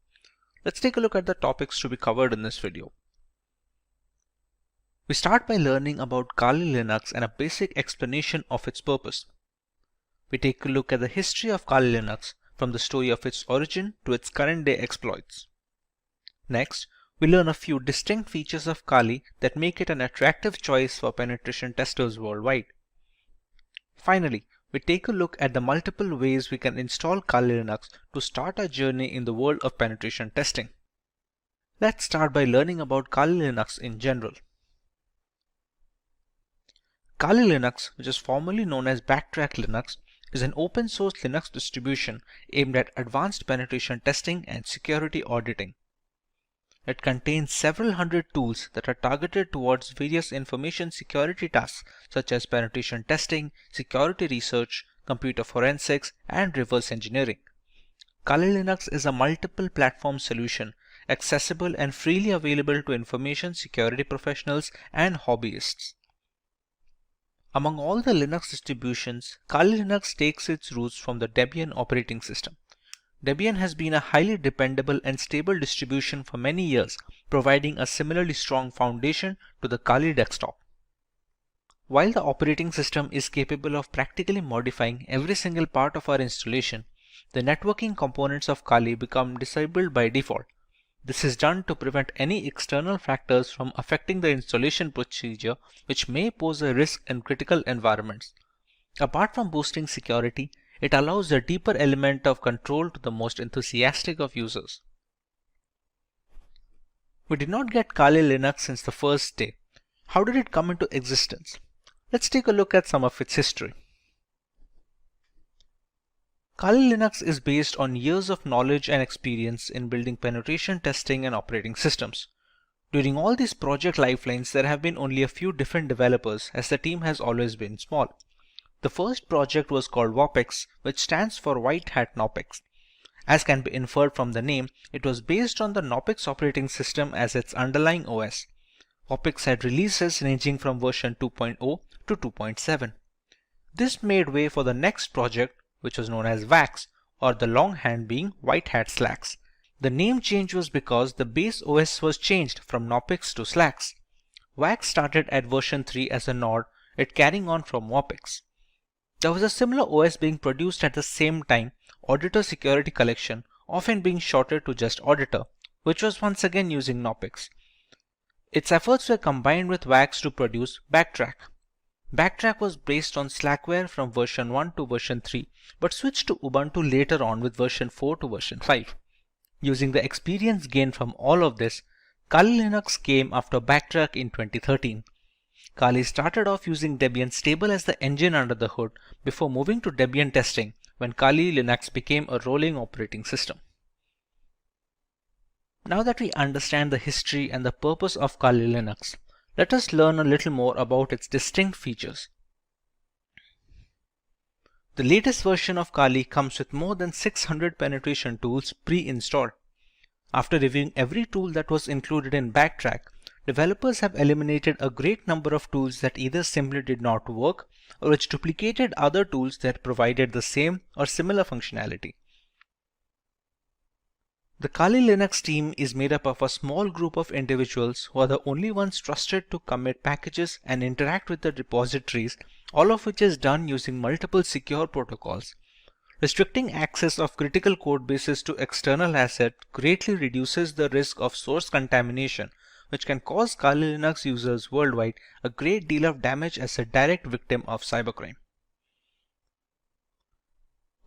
Let's take a look at the topics to be covered in this video. We start by learning about Kali Linux and a basic explanation of its purpose. We take a look at the history of Kali Linux, from the story of its origin to its current day exploits. Next, we learn a few distinct features of Kali that make it an attractive choice for penetration testers worldwide. Finally, we take a look at the multiple ways we can install Kali Linux to start our journey in the world of penetration testing. Let's start by learning about Kali Linux in general. Kali Linux, which is formerly known as Backtrack Linux, is an open source Linux distribution aimed at advanced penetration testing and security auditing. It contains several hundred tools that are targeted towards various information security tasks such as penetration testing, security research, computer forensics, and reverse engineering. Kali Linux is a multiple platform solution, accessible and freely available to information security professionals and hobbyists. Among all the Linux distributions, Kali Linux takes its roots from the Debian operating system. Debian has been a highly dependable and stable distribution for many years, providing a similarly strong foundation to the Kali desktop. While the operating system is capable of practically modifying every single part of our installation, the networking components of Kali become disabled by default. This is done to prevent any external factors from affecting the installation procedure, which may pose a risk in critical environments. Apart from boosting security, it allows a deeper element of control to the most enthusiastic of users. We did not get Kali Linux since the first day. How did it come into existence? Let's take a look at some of its history. Kali Linux is based on years of knowledge and experience in building penetration testing and operating systems. During all these project lifelines, there have been only a few different developers, as the team has always been small. The first project was called WOPEX, which stands for White Hat Knopex. As can be inferred from the name, it was based on the Knopex operating system as its underlying OS. WOPEX had releases ranging from version 2.0 to 2.7. This made way for the next project, which was known as WAX, or the longhand being White Hat Slacks. The name change was because the base OS was changed from Knopex to Slacks. WAX started at version 3 as a nod, it carrying on from WOPEX. There was a similar OS being produced at the same time, Auditor Security Collection, often being shortened to just Auditor, which was once again using Knopex. Its efforts were combined with WAX to produce Backtrack. Backtrack was based on Slackware from version 1 to version 3, but switched to Ubuntu later on with version 4 to version 5. Using the experience gained from all of this, Kali Linux came after Backtrack in 2013. Kali started off using Debian stable as the engine under the hood before moving to Debian testing when Kali Linux became a rolling operating system. Now that we understand the history and the purpose of Kali Linux, let us learn a little more about its distinct features. The latest version of Kali comes with more than 600 penetration tools pre-installed. After reviewing every tool that was included in Backtrack, developers have eliminated a great number of tools that either simply did not work or which duplicated other tools that provided the same or similar functionality. The Kali Linux team is made up of a small group of individuals who are the only ones trusted to commit packages and interact with the repositories, all of which is done using multiple secure protocols. Restricting access of critical code bases to external assets greatly reduces the risk of source contamination, which can cause Kali Linux users worldwide a great deal of damage as a direct victim of cybercrime.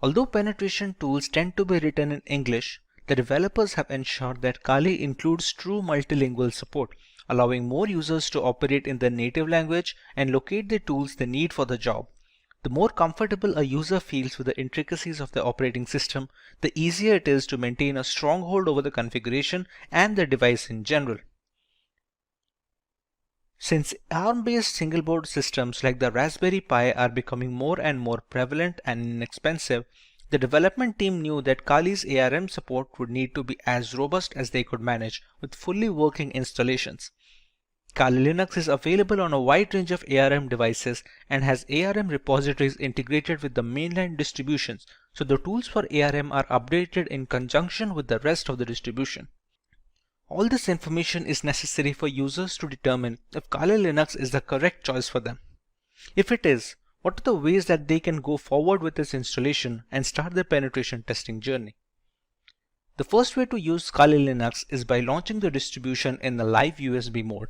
Although penetration tools tend to be written in English, the developers have ensured that Kali includes true multilingual support, allowing more users to operate in their native language and locate the tools they need for the job. The more comfortable a user feels with the intricacies of the operating system, the easier it is to maintain a stronghold over the configuration and the device in general. Since ARM-based single-board systems like the Raspberry Pi are becoming more and more prevalent and inexpensive, the development team knew that Kali's ARM support would need to be as robust as they could manage with fully working installations. Kali Linux is available on a wide range of ARM devices and has ARM repositories integrated with the mainline distributions, so the tools for ARM are updated in conjunction with the rest of the distribution. All this information is necessary for users to determine if Kali Linux is the correct choice for them. If it is, what are the ways that they can go forward with this installation and start their penetration testing journey? The first way to use Kali Linux is by launching the distribution in the live USB mode.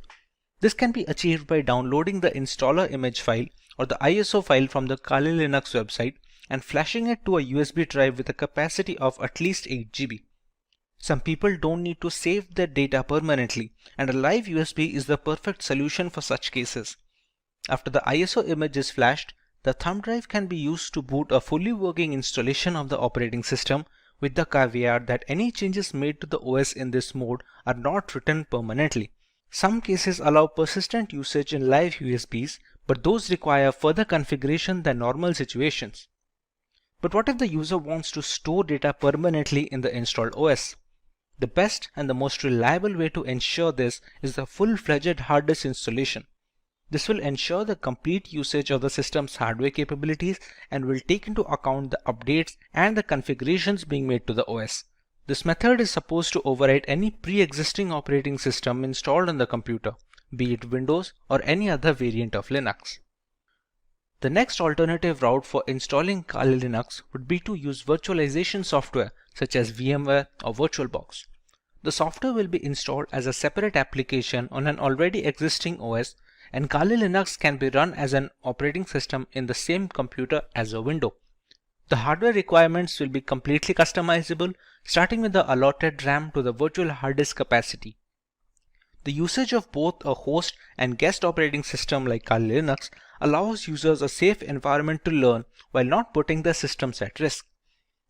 This can be achieved by downloading the installer image file or the ISO file from the Kali Linux website and flashing it to a USB drive with a capacity of at least 8 GB. Some people don't need to save their data permanently, and a live USB is the perfect solution for such cases. After the ISO image is flashed, the thumb drive can be used to boot a fully working installation of the operating system, with the caveat that any changes made to the OS in this mode are not written permanently. Some cases allow persistent usage in live USBs, but those require further configuration than normal situations. But what if the user wants to store data permanently in the installed OS? The best and the most reliable way to ensure this is the full-fledged hard disk installation. This will ensure the complete usage of the system's hardware capabilities and will take into account the updates and the configurations being made to the OS. This method is supposed to override any pre-existing operating system installed on the computer, be it Windows or any other variant of Linux. The next alternative route for installing Kali Linux would be to use virtualization software such as VMware or VirtualBox. The software will be installed as a separate application on an already existing OS, and Kali Linux can be run as an operating system in the same computer as a window. The hardware requirements will be completely customizable, starting with the allotted RAM to the virtual hard disk capacity. The usage of both a host and guest operating system like Kali Linux allows users a safe environment to learn while not putting their systems at risk.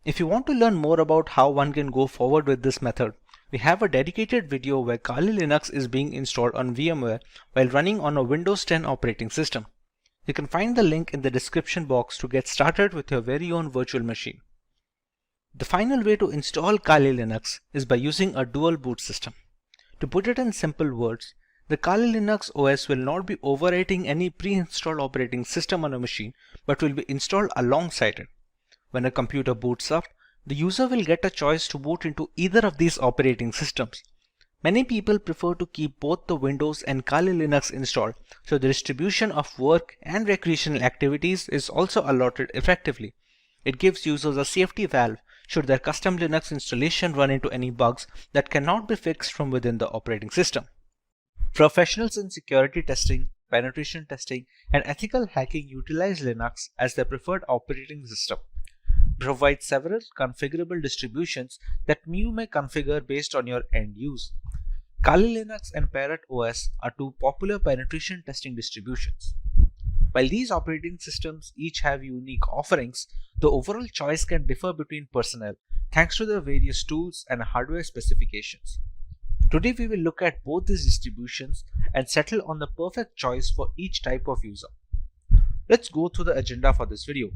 If you want to learn more about how one can go forward with this method, we have a dedicated video where Kali Linux is being installed on VMware while running on a Windows 10 operating system. You can find the link in the description box to get started with your very own virtual machine. The final way to install Kali Linux is by using a dual boot system. To put it in simple words, the Kali Linux OS will not be overwriting any pre-installed operating system on a machine, but will be installed alongside it. When a computer boots up, the user will get a choice to boot into either of these operating systems. Many people prefer to keep both the Windows and Kali Linux installed, so the distribution of work and recreational activities is also allotted effectively. It gives users a safety valve should their custom Linux installation run into any bugs that cannot be fixed from within the operating system. Professionals in security testing, penetration testing, and ethical hacking utilize Linux as their preferred operating system. Provide several configurable distributions that you may configure based on your end use. Kali Linux and Parrot OS are two popular penetration testing distributions. While these operating systems each have unique offerings, the overall choice can differ between personnel thanks to their various tools and hardware specifications. Today we will look at both these distributions and settle on the perfect choice for each type of user. Let's go through the agenda for this video.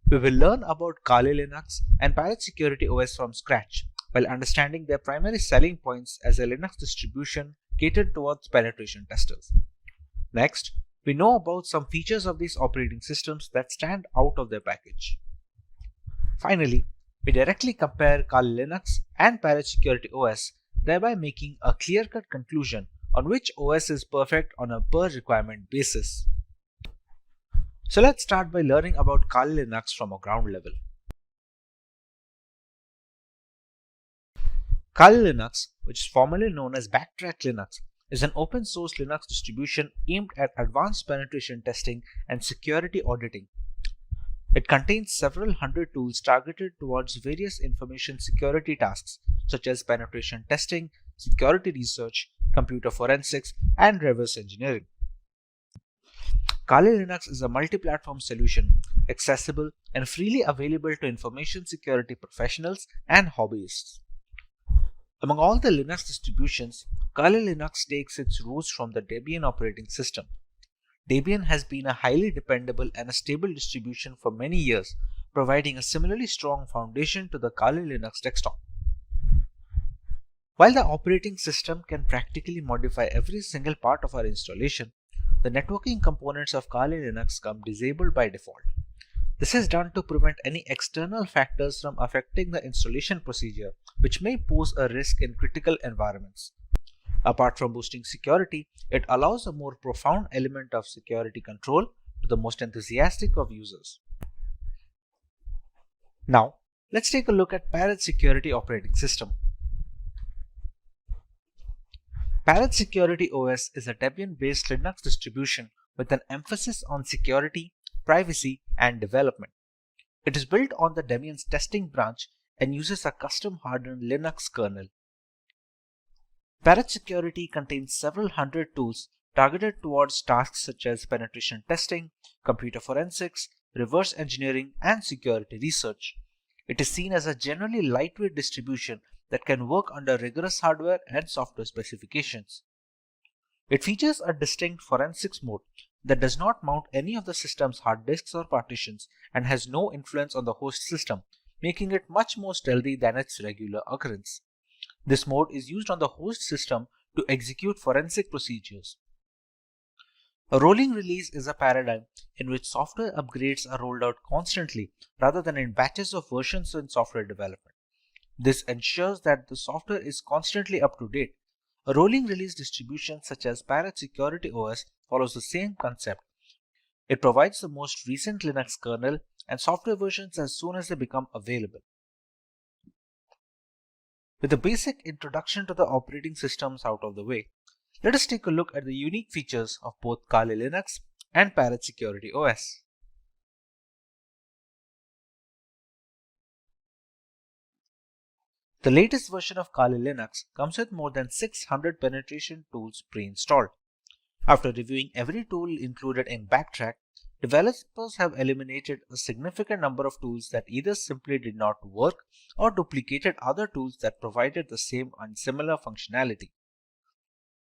We will learn about Kali Linux and Parrot Security OS from scratch, while understanding their primary selling points as a Linux distribution catered towards penetration testers. Next, we know about some features of these operating systems that stand out of their package. Finally, we directly compare Kali Linux and Parrot Security OS, thereby making a clear-cut conclusion on which OS is perfect on a per-requirement basis. So let's start by learning about Kali Linux from a ground level. Kali Linux, which is formerly known as Backtrack Linux, is an open source Linux distribution aimed at advanced penetration testing and security auditing. It contains several hundred tools targeted towards various information security tasks such as penetration testing, security research, computer forensics, and reverse engineering. Kali Linux is a multi-platform solution, accessible and freely available to information security professionals and hobbyists. Among all the Linux distributions, Kali Linux takes its roots from the Debian operating system. Debian has been a highly dependable and a stable distribution for many years, providing a similarly strong foundation to the Kali Linux desktop. While the operating system can practically modify every single part of our installation, the networking components of Kali Linux come disabled by default. This is done to prevent any external factors from affecting the installation procedure, which may pose a risk in critical environments. Apart from boosting security, it allows a more profound element of security control to the most enthusiastic of users. Now, let's take a look at Parrot Security Operating System. Parrot Security OS is a Debian-based Linux distribution with an emphasis on security, privacy, and development. It is built on the Debian's testing branch and uses a custom-hardened Linux kernel. Parrot Security contains several hundred tools targeted towards tasks such as penetration testing, computer forensics, reverse engineering, and security research. It is seen as a generally lightweight distribution that can work under rigorous hardware and software specifications. It features a distinct forensics mode that does not mount any of the system's hard disks or partitions and has no influence on the host system, making it much more stealthy than its regular occurrence. This mode is used on the host system to execute forensic procedures. A rolling release is a paradigm in which software upgrades are rolled out constantly rather than in batches of versions in software development. This ensures that the software is constantly up to date. A rolling release distribution such as Parrot Security OS follows the same concept. It provides the most recent Linux kernel and software versions as soon as they become available. With the basic introduction to the operating systems out of the way, let us take a look at the unique features of both Kali Linux and Parrot Security OS. The latest version of Kali Linux comes with more than 600 penetration tools pre-installed. After reviewing every tool included in Backtrack, developers have eliminated a significant number of tools that either simply did not work or duplicated other tools that provided the same and similar functionality.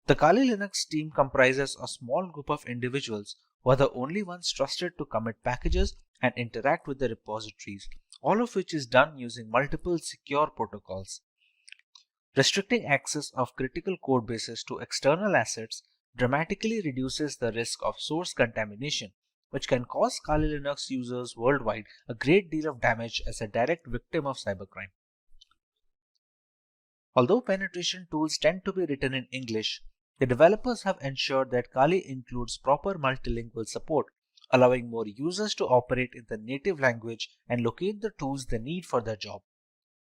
The Kali Linux team comprises a small group of individuals who are the only ones trusted to commit packages and interact with the repositories, all of which is done using multiple secure protocols. Restricting access of critical code bases to external assets dramatically reduces the risk of source contamination, which can cause Kali Linux users worldwide a great deal of damage as a direct victim of cybercrime. Although penetration tools tend to be written in English, the developers have ensured that Kali includes proper multilingual support, allowing more users to operate in the native language and locate the tools they need for their job.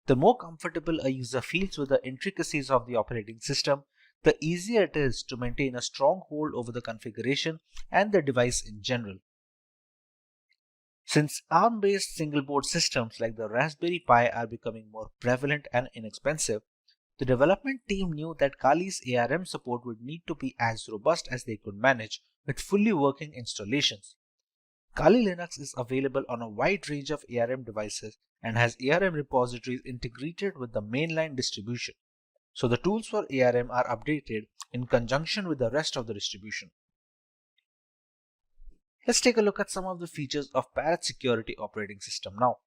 The more comfortable a user feels with the intricacies of the operating system, the easier it is to maintain a strong hold over the configuration and the device in general. Since ARM-based single-board systems like the Raspberry Pi are becoming more prevalent and inexpensive, the development team knew that Kali's ARM support would need to be as robust as they could manage with fully working installations. Kali Linux is available on a wide range of ARM devices and has ARM repositories integrated with the mainline distribution, so the tools for ARM are updated in conjunction with the rest of the distribution. Let's take a look at some of the features of Parrot Security operating system now.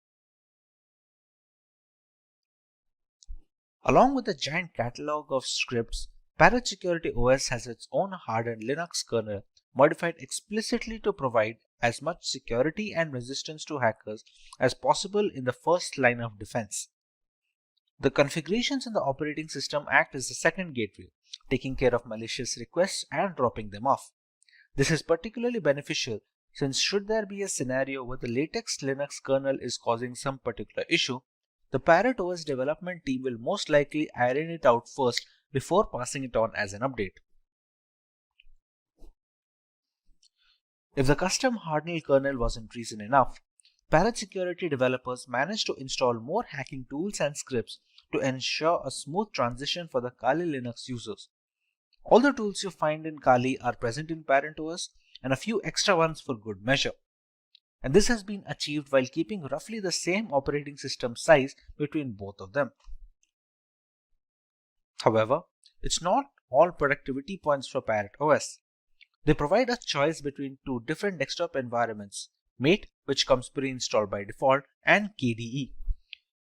Along with a giant catalog of scripts, Parrot Security OS has its own hardened Linux kernel modified explicitly to provide as much security and resistance to hackers as possible in the first line of defense. The configurations in the operating system act as the second gateway, taking care of malicious requests and dropping them off. This is particularly beneficial since should there be a scenario where the latest Linux kernel is causing some particular issue, the Parrot OS development team will most likely iron it out first before passing it on as an update. If the custom hardened kernel wasn't reason enough, Parrot Security developers managed to install more hacking tools and scripts to ensure a smooth transition for the Kali Linux users. All the tools you find in Kali are present in Parrot OS and a few extra ones for good measure. And this has been achieved while keeping roughly the same operating system size between both of them. However, it's not all productivity points for Parrot OS. They provide a choice between two different desktop environments, Mate, which comes pre-installed by default, and KDE.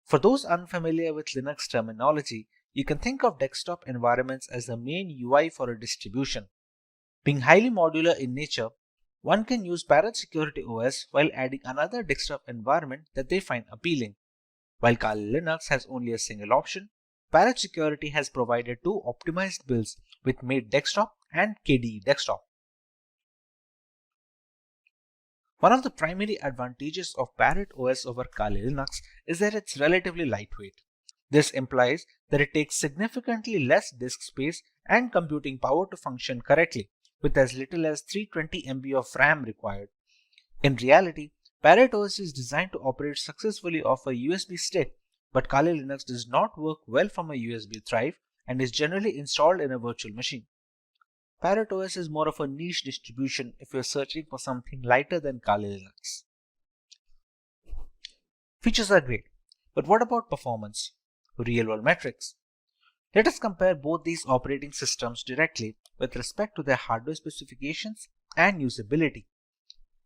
For those unfamiliar with Linux terminology, you can think of desktop environments as the main UI for a distribution. Being highly modular in nature, one can use Parrot Security OS while adding another desktop environment that they find appealing. While Kali Linux has only a single option, Parrot Security has provided two optimized builds with Mate Desktop and KDE Desktop. One of the primary advantages of Parrot OS over Kali Linux is that it's relatively lightweight. This implies that it takes significantly less disk space and computing power to function correctly, with as little as 320 MB of RAM required. In reality, Parrot OS is designed to operate successfully off a USB stick, but Kali Linux does not work well from a USB drive and is generally installed in a virtual machine. Parrot OS is more of a niche distribution if you're searching for something lighter than Kali Linux. Features are great, but what about performance? Real-world metrics. Let us compare both these operating systems directly with respect to their hardware specifications and usability.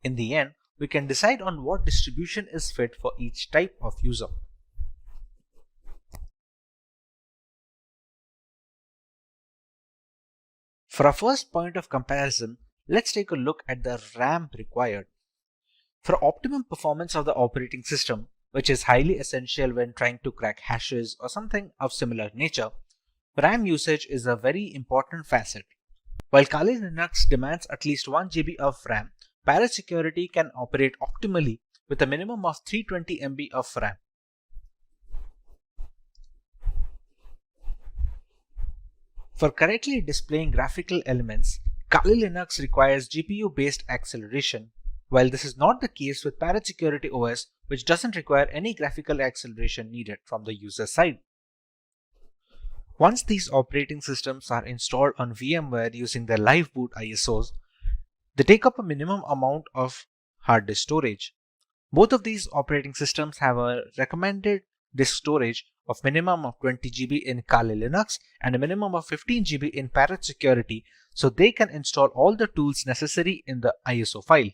In the end, we can decide on what distribution is fit for each type of user. For our first point of comparison, let's take a look at the RAM required. For optimum performance of the operating system, which is highly essential when trying to crack hashes or something of similar nature, RAM usage is a very important facet. While Kali Linux demands at least 1 GB of RAM, Parrot Security can operate optimally with a minimum of 320 MB of RAM. For correctly displaying graphical elements, Kali Linux requires GPU-based acceleration, while this is not the case with Parrot Security OS, which doesn't require any graphical acceleration needed from the user side. Once these operating systems are installed on VMware using their live boot ISOs, they take up a minimum amount of hard disk storage. Both of these operating systems have a recommended disk storage of minimum of 20 GB in Kali Linux and a minimum of 15 GB in Parrot Security, so they can install all the tools necessary in the ISO file.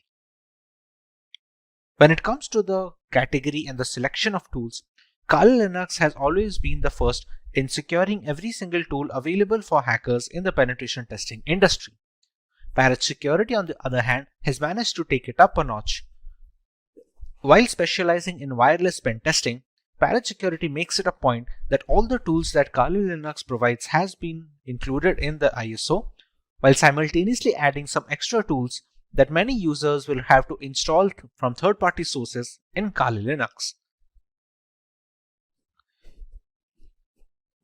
When it comes to the category and the selection of tools, Kali Linux has always been the first in securing every single tool available for hackers in the penetration testing industry. Parrot Security, on the other hand, has managed to take it up a notch. While specializing in wireless pen testing, Parrot Security makes it a point that all the tools that Kali Linux provides has been included in the ISO, while simultaneously adding some extra tools that many users will have to install from third-party sources in Kali Linux.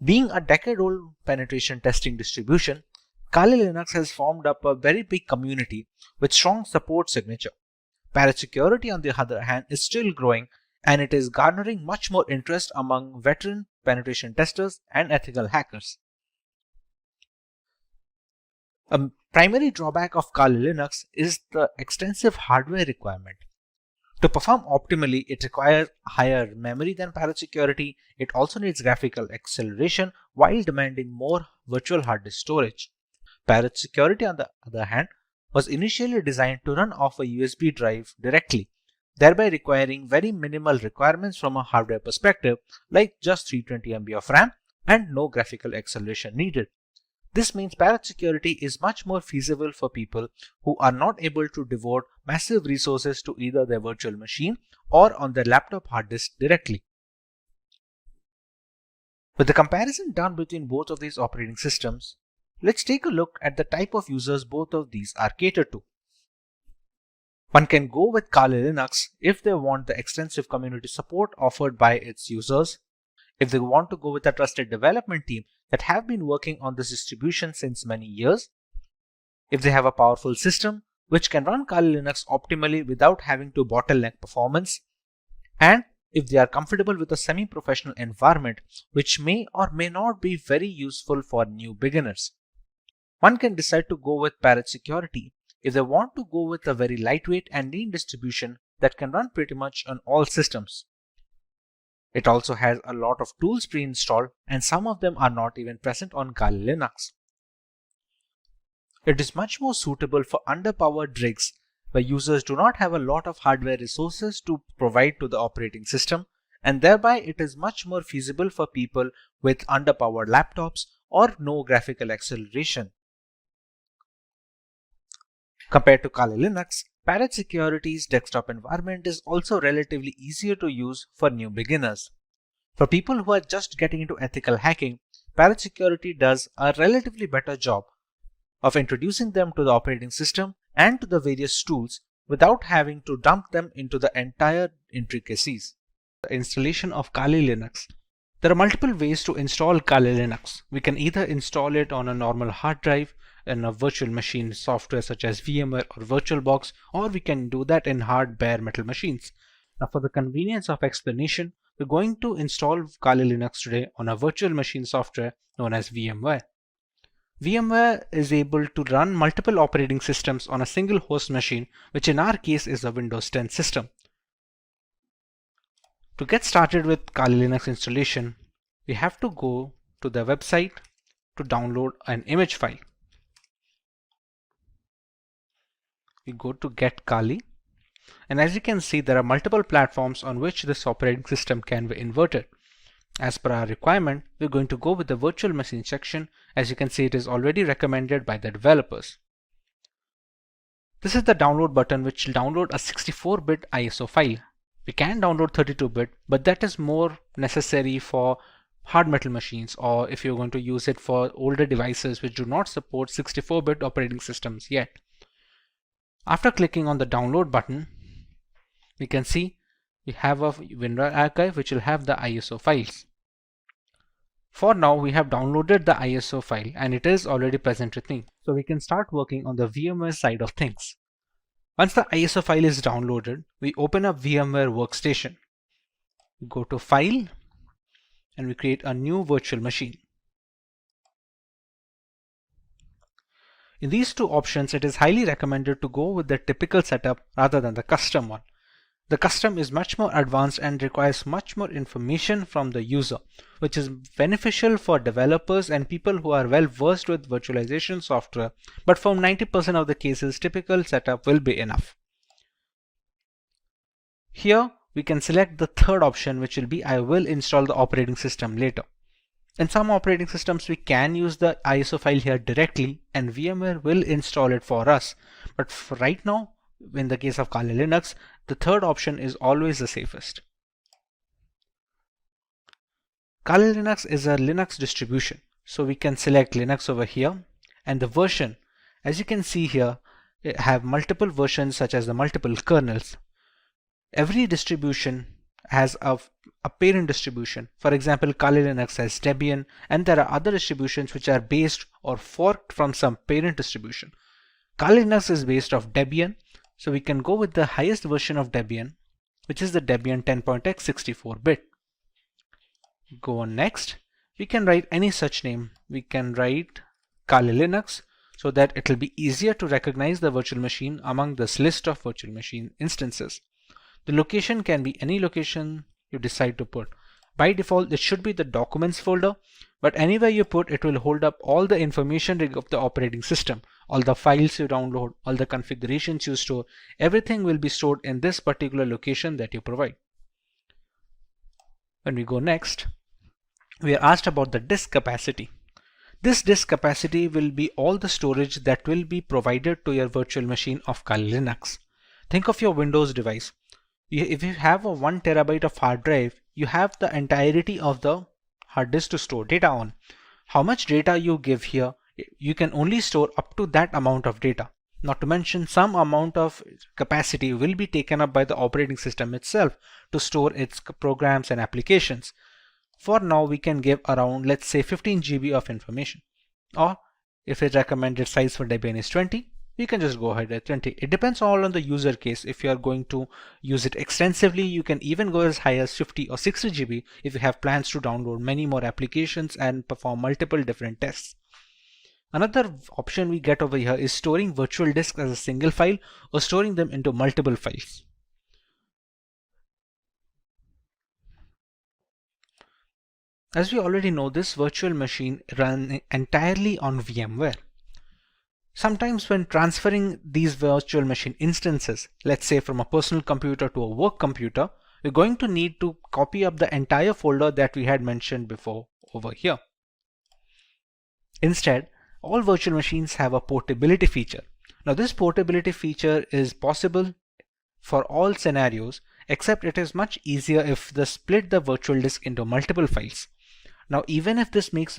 Being a decade-old penetration testing distribution, Kali Linux has formed up a very big community with strong support signature. Parrot Security, on the other hand, is still growing and it is garnering much more interest among veteran penetration testers and ethical hackers. A primary drawback of Kali Linux is the extensive hardware requirement. To perform optimally, it requires higher memory than parallel security. It also needs graphical acceleration while demanding more virtual hard disk storage. Parallel security, on the other hand, was initially designed to run off a USB drive directly, thereby requiring very minimal requirements from a hardware perspective, like just 320 MB of RAM and no graphical acceleration needed. This means parallel security is much more feasible for people who are not able to devote massive resources to either their virtual machine or on their laptop hard disk directly. With the comparison done between both of these operating systems, let's take a look at the type of users both of these are catered to. One can go with Kali Linux if they want the extensive community support offered by its users, if they want to go with a trusted development team that have been working on this distribution since many years, if they have a powerful system which can run Kali Linux optimally without having to bottleneck performance, and if they are comfortable with a semi-professional environment which may or may not be very useful for new beginners. One can decide to go with parallel security if they want to go with a very lightweight and lean distribution that can run pretty much on all systems. It also has a lot of tools pre-installed, and some of them are not even present on Kali Linux. It is much more suitable for underpowered rigs where users do not have a lot of hardware resources to provide to the operating system, and thereby it is much more feasible for people with underpowered laptops or no graphical acceleration. Compared to Kali Linux, parallel security's desktop environment is also relatively easier to use for new beginners. For people who are just getting into ethical hacking, parallel security does a relatively better job of introducing them to the operating system and to the various tools without having to dump them into the entire intricacies. The installation of Kali Linux. There are multiple ways to install Kali Linux. We can either install it on a normal hard drive, in a virtual machine software such as VMware or VirtualBox, or we can do that in hard bare metal machines. Now, for the convenience of explanation, we're going to install Kali Linux today on a virtual machine software known as VMware. VMware is able to run multiple operating systems on a single host machine, which in our case is a Windows 10 system. To get started with Kali Linux installation, we have to go to the website to download an image file. We go to Get Kali, and as you can see, there are multiple platforms on which this operating system can be inverted. As per our requirement, we're going to go with the virtual machine section. As you can see, it is already recommended by the developers. This is the download button, which will download a 64-bit ISO file. We can download 32-bit, but that is more necessary for hard metal machines, or if you're going to use it for older devices which do not support 64-bit operating systems yet. After clicking on the download button, we can see we have a WinRAR archive which will have the ISO files. For now, we have downloaded the ISO file and it is already present with me. So we can start working on the VMware side of things. Once the ISO file is downloaded, we open up VMware Workstation. We go to File and we create a new virtual machine. In these two options, it is highly recommended to go with the typical setup rather than the custom one. The custom is much more advanced and requires much more information from the user, which is beneficial for developers and people who are well versed with virtualization software, but for 90% of the cases, typical setup will be enough. Here, we can select the third option, which will be I will install the operating system later. In some operating systems, we can use the ISO file here directly and VMware will install it for us. But for right now, in the case of Kali Linux, the third option is always the safest. Kali Linux is a Linux distribution. So we can select Linux over here, and the version, as you can see here, have multiple versions such as the multiple kernels. Every distribution has a parent distribution. For example, Kali Linux has Debian, and there are other distributions which are based or forked from some parent distribution. Kali Linux is based off Debian, so we can go with the highest version of Debian. which is the Debian 10.x 64-bit. Go on next. We can write any such name. We can write Kali Linux so that it will be easier to recognize the virtual machine among this list of virtual machine instances. The location can be any location you decide to put. By default, it should be the documents folder, but anywhere you put, it will hold up all the information of the operating system, all the files you download, all the configurations you store. Everything will be stored in this particular location that you provide. When we go next, we are asked about the disk capacity. This disk capacity will be all the storage that will be provided to your virtual machine of Kali Linux. Think of your Windows device. If you have a 1 terabyte of hard drive, you have the entirety of the hard disk to store data on. How much data you give here, you can only store up to that amount of data. Not to mention, some amount of capacity will be taken up by the operating system itself to store its programs and applications. For now, we can give around, let's say, 15 GB of information. Or if the recommended size for Debian is 20, you can just go ahead at 20. It depends all on the user case. If you are going to use it extensively, you can even go as high as 50 or 60 GB if you have plans to download many more applications and perform multiple different tests. Another option we get over here is storing virtual disks as a single file or storing them into multiple files. As we already know, this virtual machine runs entirely on VMware. Sometimes when transferring these virtual machine instances, let's say from a personal computer to a work computer, we're going to need to copy up the entire folder that we had mentioned before over here. Instead, all virtual machines have a portability feature. Now this portability feature is possible for all scenarios, except it is much easier if they split the virtual disk into multiple files. Now even if this makes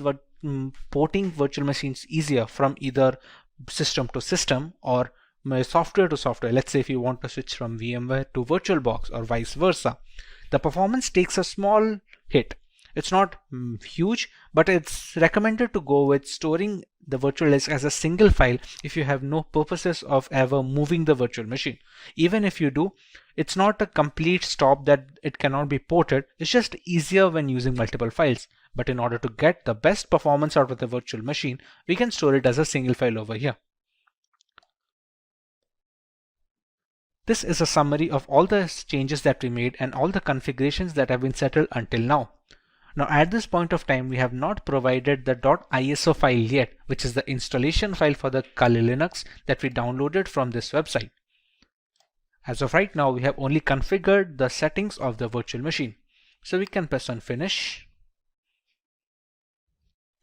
porting virtual machines easier from either system to system or software to software, let's say if you want to switch from VMware to VirtualBox or vice versa, the performance takes a small hit. It's not huge, but it's recommended to go with storing the virtual disk as a single file if you have no purposes of ever moving the virtual machine. Even if you do, it's not a complete stop that it cannot be ported. It's just easier when using multiple files. But in order to get the best performance out of the virtual machine, we can store it as a single file over here. This is a summary of all the changes that we made and all the configurations that have been settled until now. Now at this point of time, we have not provided the .iso file yet, which is the installation file for the Kali Linux that we downloaded from this website. As of right now, we have only configured the settings of the virtual machine. So we can press on Finish.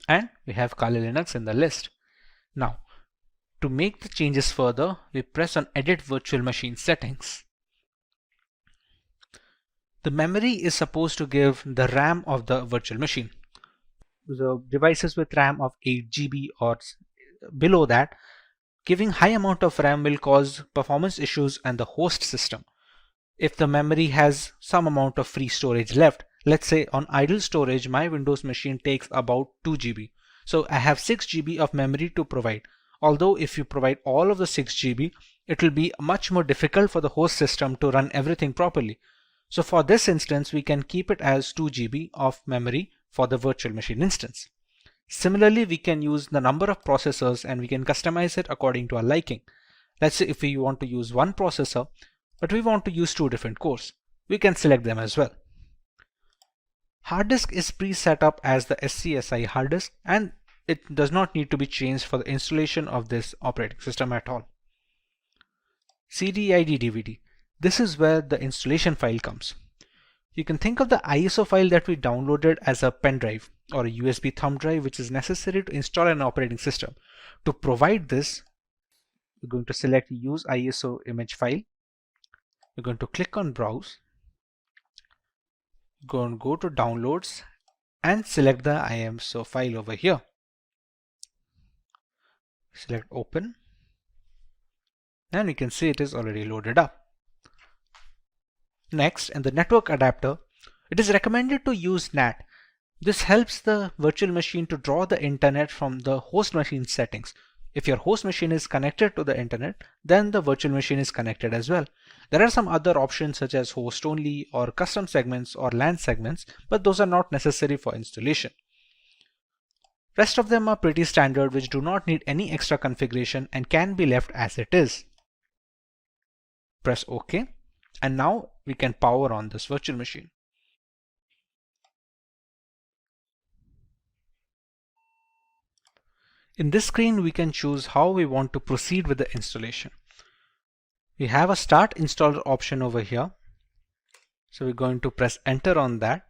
And we have Kali Linux in the list. Now, to make the changes further, we press on Edit Virtual Machine Settings. The memory is supposed to give the RAM of the virtual machine. The devices with RAM of 8 GB or below that, giving high amount of RAM will cause performance issues and the host system. If the memory has some amount of free storage left, let's say on idle storage, my Windows machine takes about 2 GB. So I have 6 GB of memory to provide. Although if you provide all of the 6 GB, it will be much more difficult for the host system to run everything properly. So for this instance, we can keep it as 2 GB of memory for the virtual machine instance. Similarly, we can use the number of processors and we can customize it according to our liking. Let's say if we want to use one processor, but we want to use 2 different cores, we can select them as well. Hard disk is pre-set up as the SCSI hard disk and it does not need to be changed for the installation of this operating system at all. CD/ID DVD. This is where the installation file comes. You can think of the ISO file that we downloaded as a pen drive or a USB thumb drive, which is necessary to install an operating system. To provide this, we're going to select Use ISO image file. We're going to click on Browse. Go to Downloads and select the ISO file over here. Select Open. And we can see it is already loaded up. Next, in the network adapter, it is recommended to use NAT. This helps the virtual machine to draw the internet from the host machine settings. If your host machine is connected to the internet, then the virtual machine is connected as well. There are some other options such as host only or custom segments or LAN segments, but those are not necessary for installation. Rest of them are pretty standard, which do not need any extra configuration and can be left as it is. Press OK, and now we can power on this virtual machine. In this screen, we can choose how we want to proceed with the installation. We have a Start Installer option over here. So we're going to press Enter on that.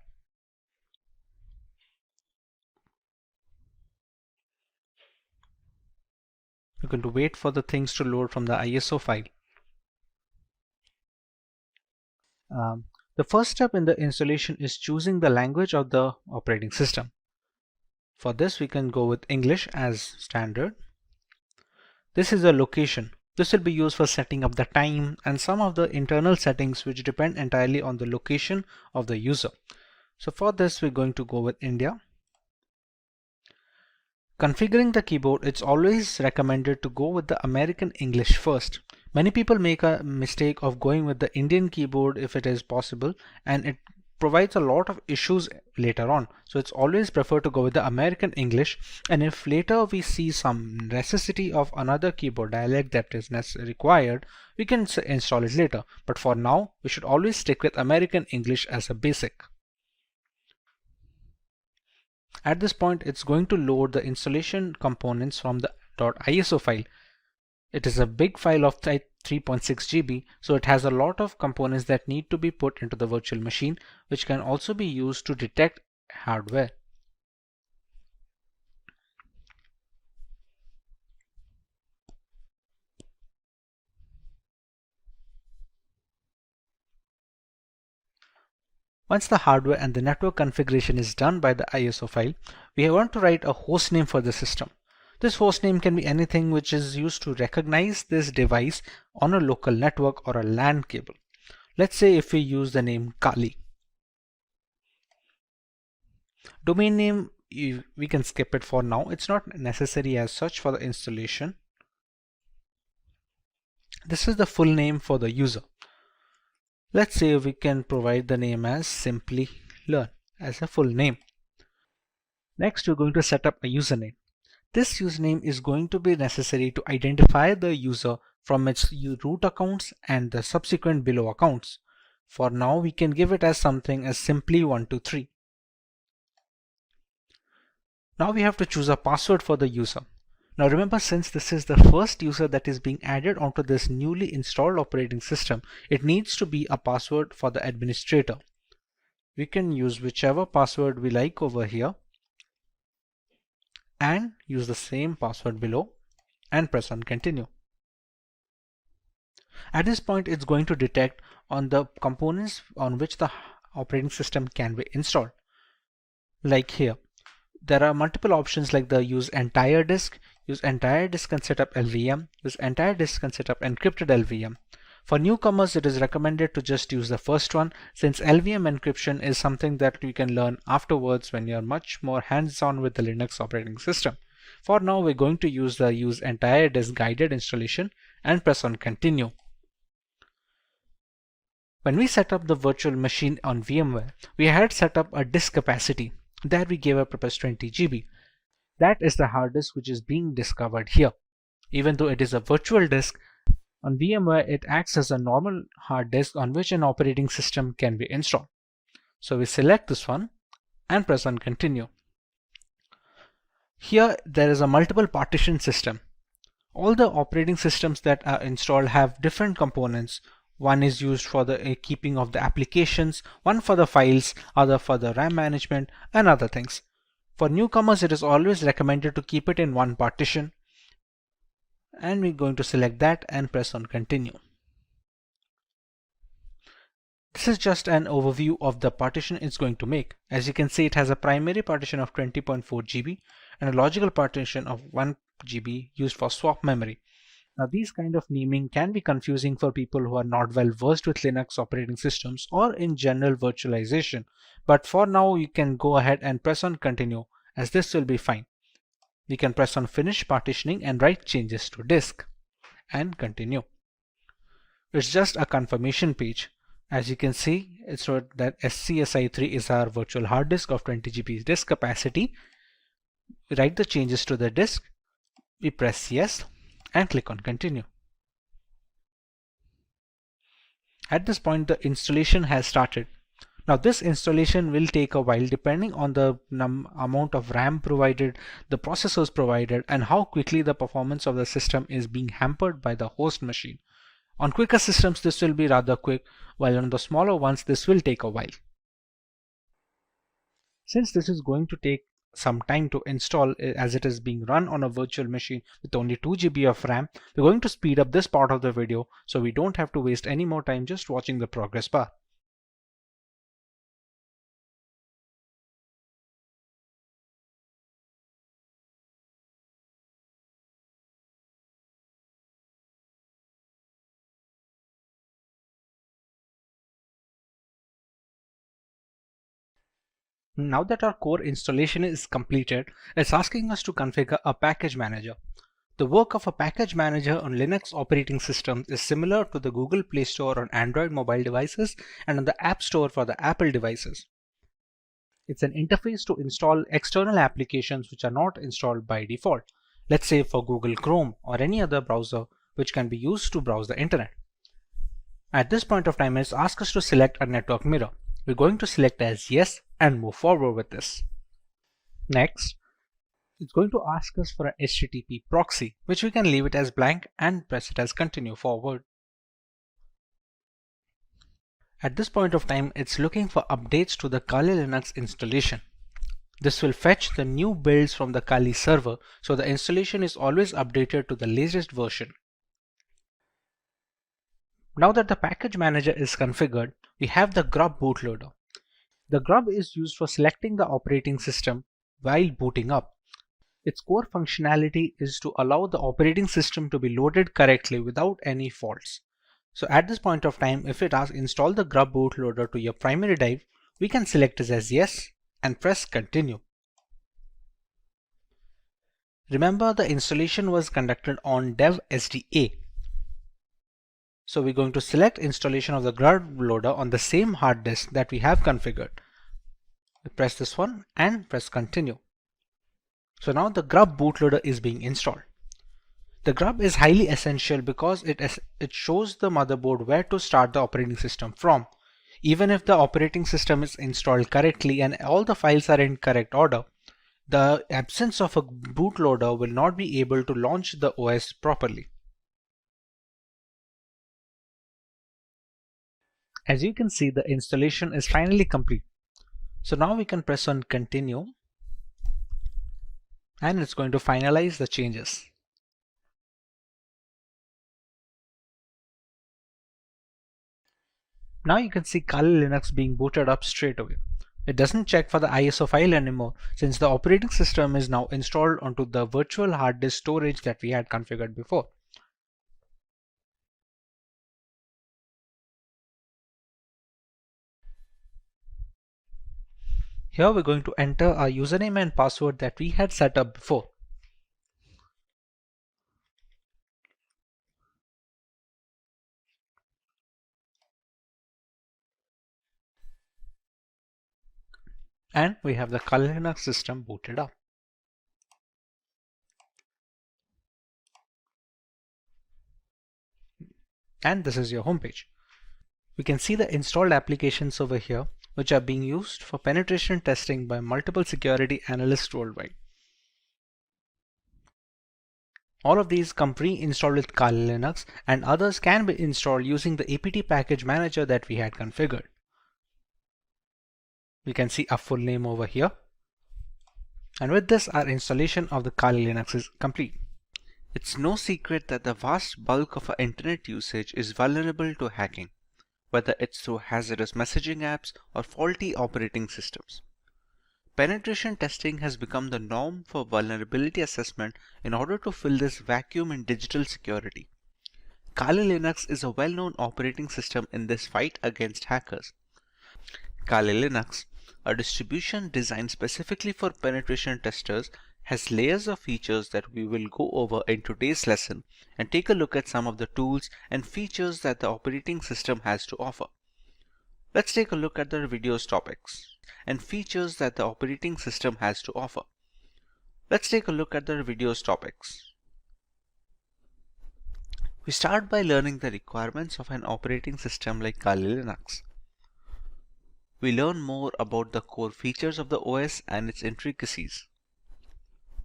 We're going to wait for the things to load from the ISO file. The first step in the installation is choosing the language of the operating system. For this, we can go with English as standard. This is a location. This will be used for setting up the time and some of the internal settings which depend entirely on the location of the user. So for this, we're going to go with India. Configuring the keyboard, it's always recommended to go with the American English first. Many people make a mistake of going with the Indian keyboard if it is possible, and it provides a lot of issues later on. So it's always preferred to go with the American English, and if later we see some necessity of another keyboard dialect that is required, we can install it later. But for now, we should always stick with American English as a basic. At this point, it's going to load the installation components from the .iso file. It is a big file of 3.6 GB, so it has a lot of components that need to be put into the virtual machine, which can also be used to detect hardware. Once the hardware and the network configuration is done by the ISO file, we want to write a host name for the system. This host name can be anything which is used to recognize this device on a local network or a LAN cable. Let's say if we use the name Kali. Domain name, we can skip it for now. It's not necessary as such for the installation. This is the full name for the user. Let's say we can provide the name as Simplilearn as a full name. Next, we're going to set up a username. This username is going to be necessary to identify the user from its root accounts and the subsequent below accounts. For now, we can give it as something as simply123. Now we have to choose a password for the user. Now remember, since this is the first user that is being added onto this newly installed operating system, it needs to be a password for the administrator. We can use whichever password we like over here and use the same password below and press on continue. At this point, it's going to detect on the components on which the operating system can be installed. Like here, there are multiple options like the use entire disk and set up LVM, use entire disk and set up encrypted LVM. For newcomers, it is recommended to just use the first one, since LVM encryption is something that you can learn afterwards when you're much more hands-on with the Linux operating system. For now, we're going to use the use entire disk guided installation and press on continue. When we set up the virtual machine on VMware, we had set up a disk capacity. There we gave a purpose 20 GB. That is the hard disk which is being discovered here. Even though it is a virtual disk, on VMware it acts as a normal hard disk on which an operating system can be installed. So we select this one and press on continue. Here there is a multiple partition system. All the operating systems that are installed have different components. One is used for the keeping of the applications, one for the files, other for the RAM management and other things. For newcomers, it is always recommended to keep it in one partition. And we're going to select that and press on continue. This is just an overview of the partition it's going to make. As you can see, it has a primary partition of 20.4 GB and a logical partition of 1 GB used for swap memory. Now these kind of naming can be confusing for people who are not well versed with Linux operating systems or in general virtualization, but for now you can go ahead and press on continue as this will be fine. We can press on Finish Partitioning and write changes to disk and continue. It's just a confirmation page. As you can see, it's wrote that SCSI3 is our virtual hard disk of 20 GB disk capacity. We write the changes to the disk, we press yes and click on continue. At this point, the installation has started. Now this installation will take a while depending on the amount of RAM provided, the processors provided, and how quickly the performance of the system is being hampered by the host machine. On quicker systems this will be rather quick, while on the smaller ones this will take a while. Since this is going to take some time to install as it is being run on a virtual machine with only 2 GB of RAM, we're going to speed up this part of the video so we don't have to waste any more time just watching the progress bar. Now that our core installation is completed, it's asking us to configure a package manager. The work of a package manager on Linux operating systems is similar to the Google Play Store on Android mobile devices and on the App Store for the Apple devices. It's an interface to install external applications which are not installed by default. Let's say for Google Chrome or any other browser which can be used to browse the internet. At this point of time, it's asked us to select a network mirror. We're going to select as yes and move forward with this. Next, it's going to ask us for an HTTP proxy, which we can leave it as blank and press it as continue forward. At this point of time, it's looking for updates to the Kali Linux installation. This will fetch the new builds from the Kali server, so the installation is always updated to the latest version. Now that the package manager is configured, we have the grub bootloader. The grub is used for selecting the operating system while booting up. Its core functionality is to allow the operating system to be loaded correctly without any faults. So at this point of time, if it asks install the grub bootloader to your primary drive, we can select it as yes and press continue. Remember, the installation was conducted on dev SDA. So we're going to select installation of the grub loader on the same hard disk that we have configured. We press this one and press continue. So now the grub bootloader is being installed. The grub is highly essential because it shows the motherboard where to start the operating system from. Even if the operating system is installed correctly and all the files are in correct order, the absence of a bootloader will not be able to launch the OS properly. As you can see, the installation is finally complete. So now we can press on continue and it's going to finalize the changes. Now you can see Kali Linux being booted up straight away. It doesn't check for the ISO file anymore since the operating system is now installed onto the virtual hard disk storage that we had configured before. Here we're going to enter our username and password that we had set up before. And we have the Kali Linux system booted up. And this is your homepage. We can see the installed applications over here, which are being used for penetration testing by multiple security analysts worldwide. All of these come pre-installed with Kali Linux, and others can be installed using the apt package manager that we had configured. We can see our full name over here. And with this, our installation of the Kali Linux is complete. It's no secret that the vast bulk of our internet usage is vulnerable to hacking, whether it's through hazardous messaging apps or faulty operating systems. Penetration testing has become the norm for vulnerability assessment in order to fill this vacuum in digital security. Kali Linux is a well-known operating system in this fight against hackers. Kali Linux, a distribution designed specifically for penetration testers, has layers of features that we will go over in today's lesson and take a look at some of the tools and features that the operating system has to offer. Let's take a look at the video's topics and features that the operating system has to offer. Let's take a look at the video's topics. We start by learning the requirements of an operating system like Kali Linux. We learn more about the core features of the OS and its intricacies.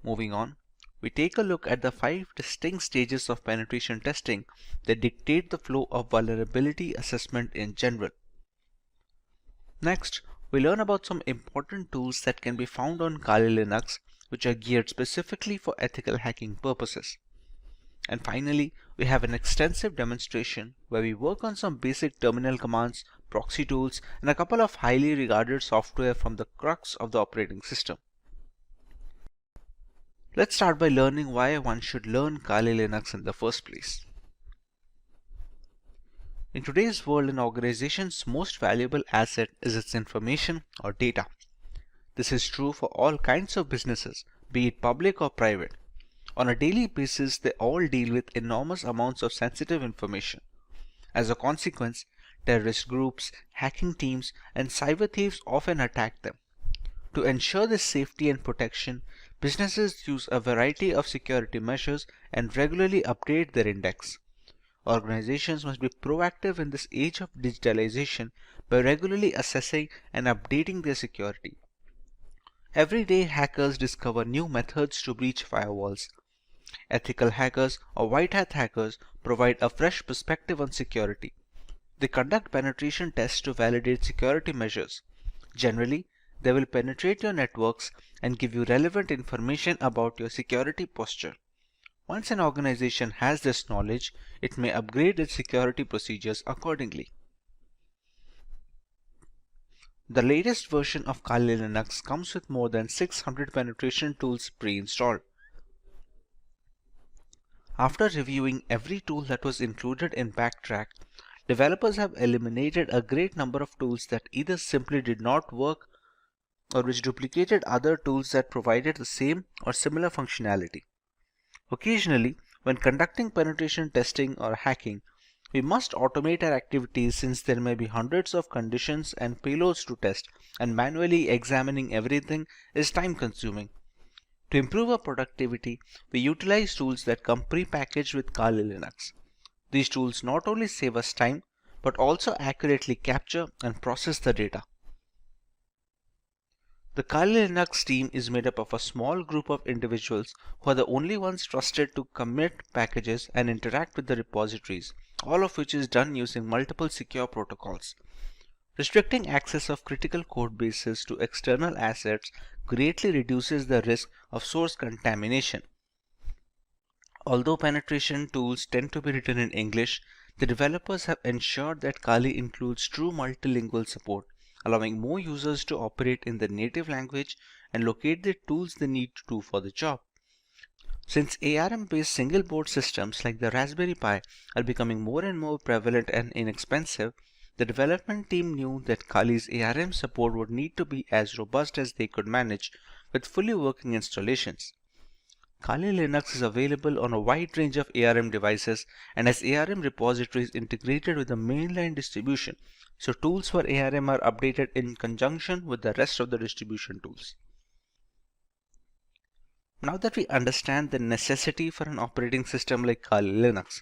Moving on, we take a look at the 5 distinct stages of penetration testing that dictate the flow of vulnerability assessment in general. Next, we learn about some important tools that can be found on Kali Linux which are geared specifically for ethical hacking purposes. And finally, we have an extensive demonstration where we work on some basic terminal commands, proxy tools, and a couple of highly regarded software from the crux of the operating system. Let's start by learning why one should learn Kali Linux in the first place. In today's world, an organization's most valuable asset is its information or data. This is true for all kinds of businesses, be it public or private. On a daily basis, they all deal with enormous amounts of sensitive information. As a consequence, terrorist groups, hacking teams, and cyber thieves often attack them. To ensure this safety and protection, businesses use a variety of security measures and regularly update their index. Organizations must be proactive in this age of digitalization by regularly assessing and updating their security. Every day, hackers discover new methods to breach firewalls. Ethical hackers or white hat hackers provide a fresh perspective on security. They conduct penetration tests to validate security measures. Generally, they will penetrate your networks and give you relevant information about your security posture. Once an organization has this knowledge, it may upgrade its security procedures accordingly. The latest version of Kali Linux comes with more than 600 penetration tools pre-installed. After reviewing every tool that was included in Backtrack, developers have eliminated a great number of tools that either simply did not work or which duplicated other tools that provided the same or similar functionality. Occasionally, when conducting penetration testing or hacking, we must automate our activities since there may be hundreds of conditions and payloads to test, and manually examining everything is time-consuming. To improve our productivity, we utilize tools that come pre-packaged with Kali Linux. These tools not only save us time, but also accurately capture and process the data. The Kali Linux team is made up of a small group of individuals who are the only ones trusted to commit packages and interact with the repositories, all of which is done using multiple secure protocols. Restricting access of critical code bases to external assets greatly reduces the risk of source contamination. Although penetration tools tend to be written in English, the developers have ensured that Kali includes true multilingual support, allowing more users to operate in their native language and locate the tools they need to do for the job. Since ARM-based single board systems like the Raspberry Pi are becoming more and more prevalent and inexpensive, the development team knew that Kali's ARM support would need to be as robust as they could manage with fully working installations. Kali Linux is available on a wide range of ARM devices and has ARM repositories integrated with the mainline distribution, so tools for ARM are updated in conjunction with the rest of the distribution tools. Now that we understand the necessity for an operating system like Kali Linux,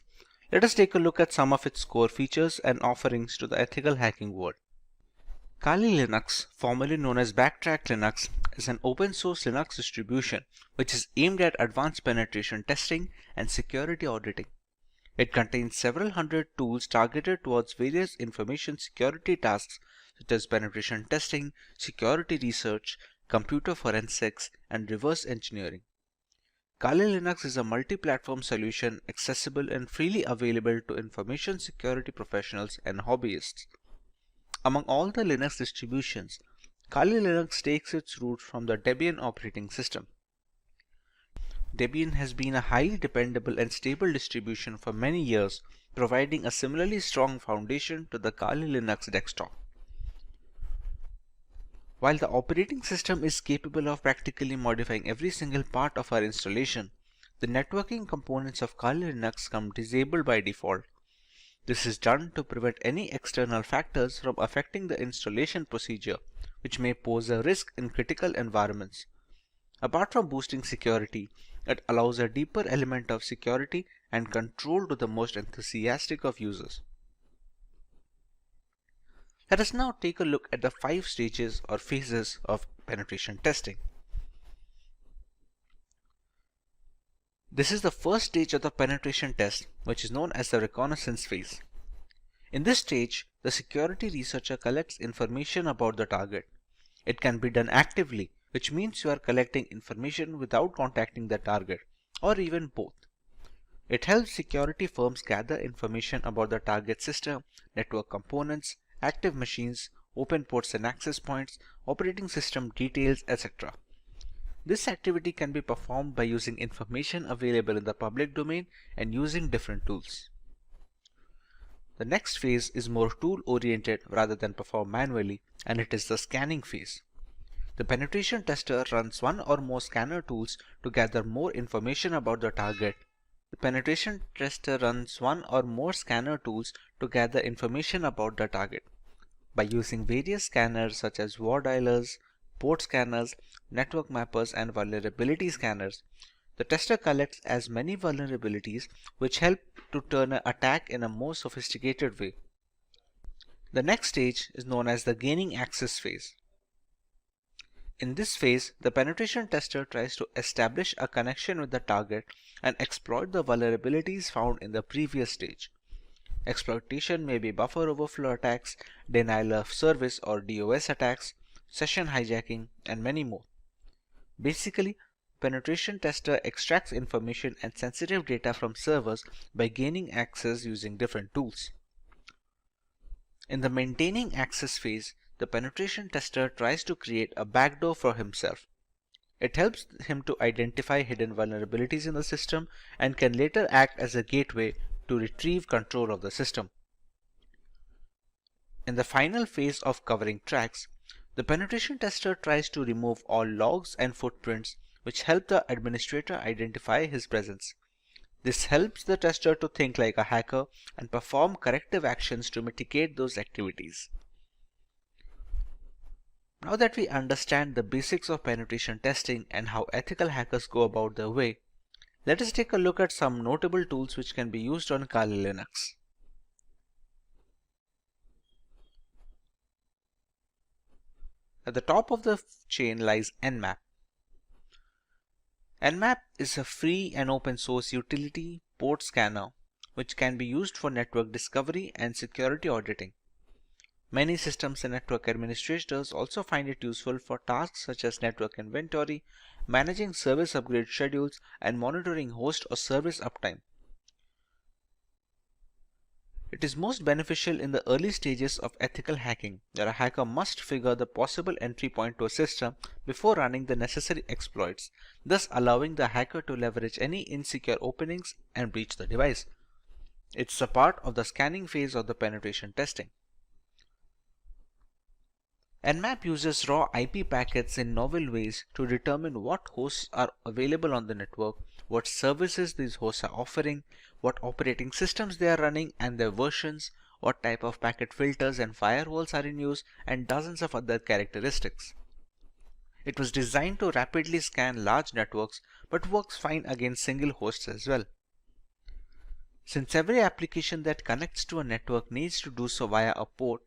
let us take a look at some of its core features and offerings to the ethical hacking world. Kali Linux, formerly known as Backtrack Linux, is an open source Linux distribution which is aimed at advanced penetration testing and security auditing. It contains several hundred tools targeted towards various information security tasks such as penetration testing, security research, computer forensics, and reverse engineering. Kali Linux is a multi-platform solution accessible and freely available to information security professionals and hobbyists. Among all the Linux distributions, Kali Linux takes its roots from the Debian operating system. Debian has been a highly dependable and stable distribution for many years, providing a similarly strong foundation to the Kali Linux desktop. While the operating system is capable of practically modifying every single part of our installation, the networking components of Kali Linux come disabled by default. This is done to prevent any external factors from affecting the installation procedure, which may pose a risk in critical environments. Apart from boosting security, it allows a deeper element of security and control to the most enthusiastic of users. Let us now take a look at the 5 stages or phases of penetration testing. This is the first stage of the penetration test, which is known as the reconnaissance phase. In this stage, the security researcher collects information about the target. It can be done actively, which means you are collecting information without contacting the target, or even both. It helps security firms gather information about the target system, network components, active machines, open ports and access points, operating system details, etc. This activity can be performed by using information available in the public domain and using different tools. The next phase is more tool-oriented rather than performed manually, and it is the scanning phase. The penetration tester runs one or more scanner tools to gather more information about the target. By using various scanners such as war dialers, port scanners, network mappers, and vulnerability scanners, the tester collects as many vulnerabilities which help to turn an attack in a more sophisticated way. The next stage is known as the gaining access phase. In this phase, the penetration tester tries to establish a connection with the target and exploit the vulnerabilities found in the previous stage. Exploitation may be buffer overflow attacks, denial of service or DOS attacks, session hijacking, and many more. Basically, penetration tester extracts information and sensitive data from servers by gaining access using different tools. In the maintaining access phase, the penetration tester tries to create a backdoor for himself. It helps him to identify hidden vulnerabilities in the system and can later act as a gateway to retrieve control of the system. In the final phase of covering tracks, the penetration tester tries to remove all logs and footprints which help the administrator identify his presence. This helps the tester to think like a hacker and perform corrective actions to mitigate those activities. Now that we understand the basics of penetration testing and how ethical hackers go about their way, let us take a look at some notable tools which can be used on Kali Linux. At the top of the chain lies Nmap. Nmap is a free and open source utility port scanner which can be used for network discovery and security auditing. Many systems and network administrators also find it useful for tasks such as network inventory, managing service upgrade schedules, and monitoring host or service uptime. It is most beneficial in the early stages of ethical hacking, where a hacker must figure the possible entry point to a system before running the necessary exploits, thus allowing the hacker to leverage any insecure openings and breach the device. It's a part of the scanning phase of the penetration testing. Nmap uses raw IP packets in novel ways to determine what hosts are available on the network, what services these hosts are offering, what operating systems they are running and their versions, what type of packet filters and firewalls are in use, and dozens of other characteristics. It was designed to rapidly scan large networks but works fine against single hosts as well. Since every application that connects to a network needs to do so via a port,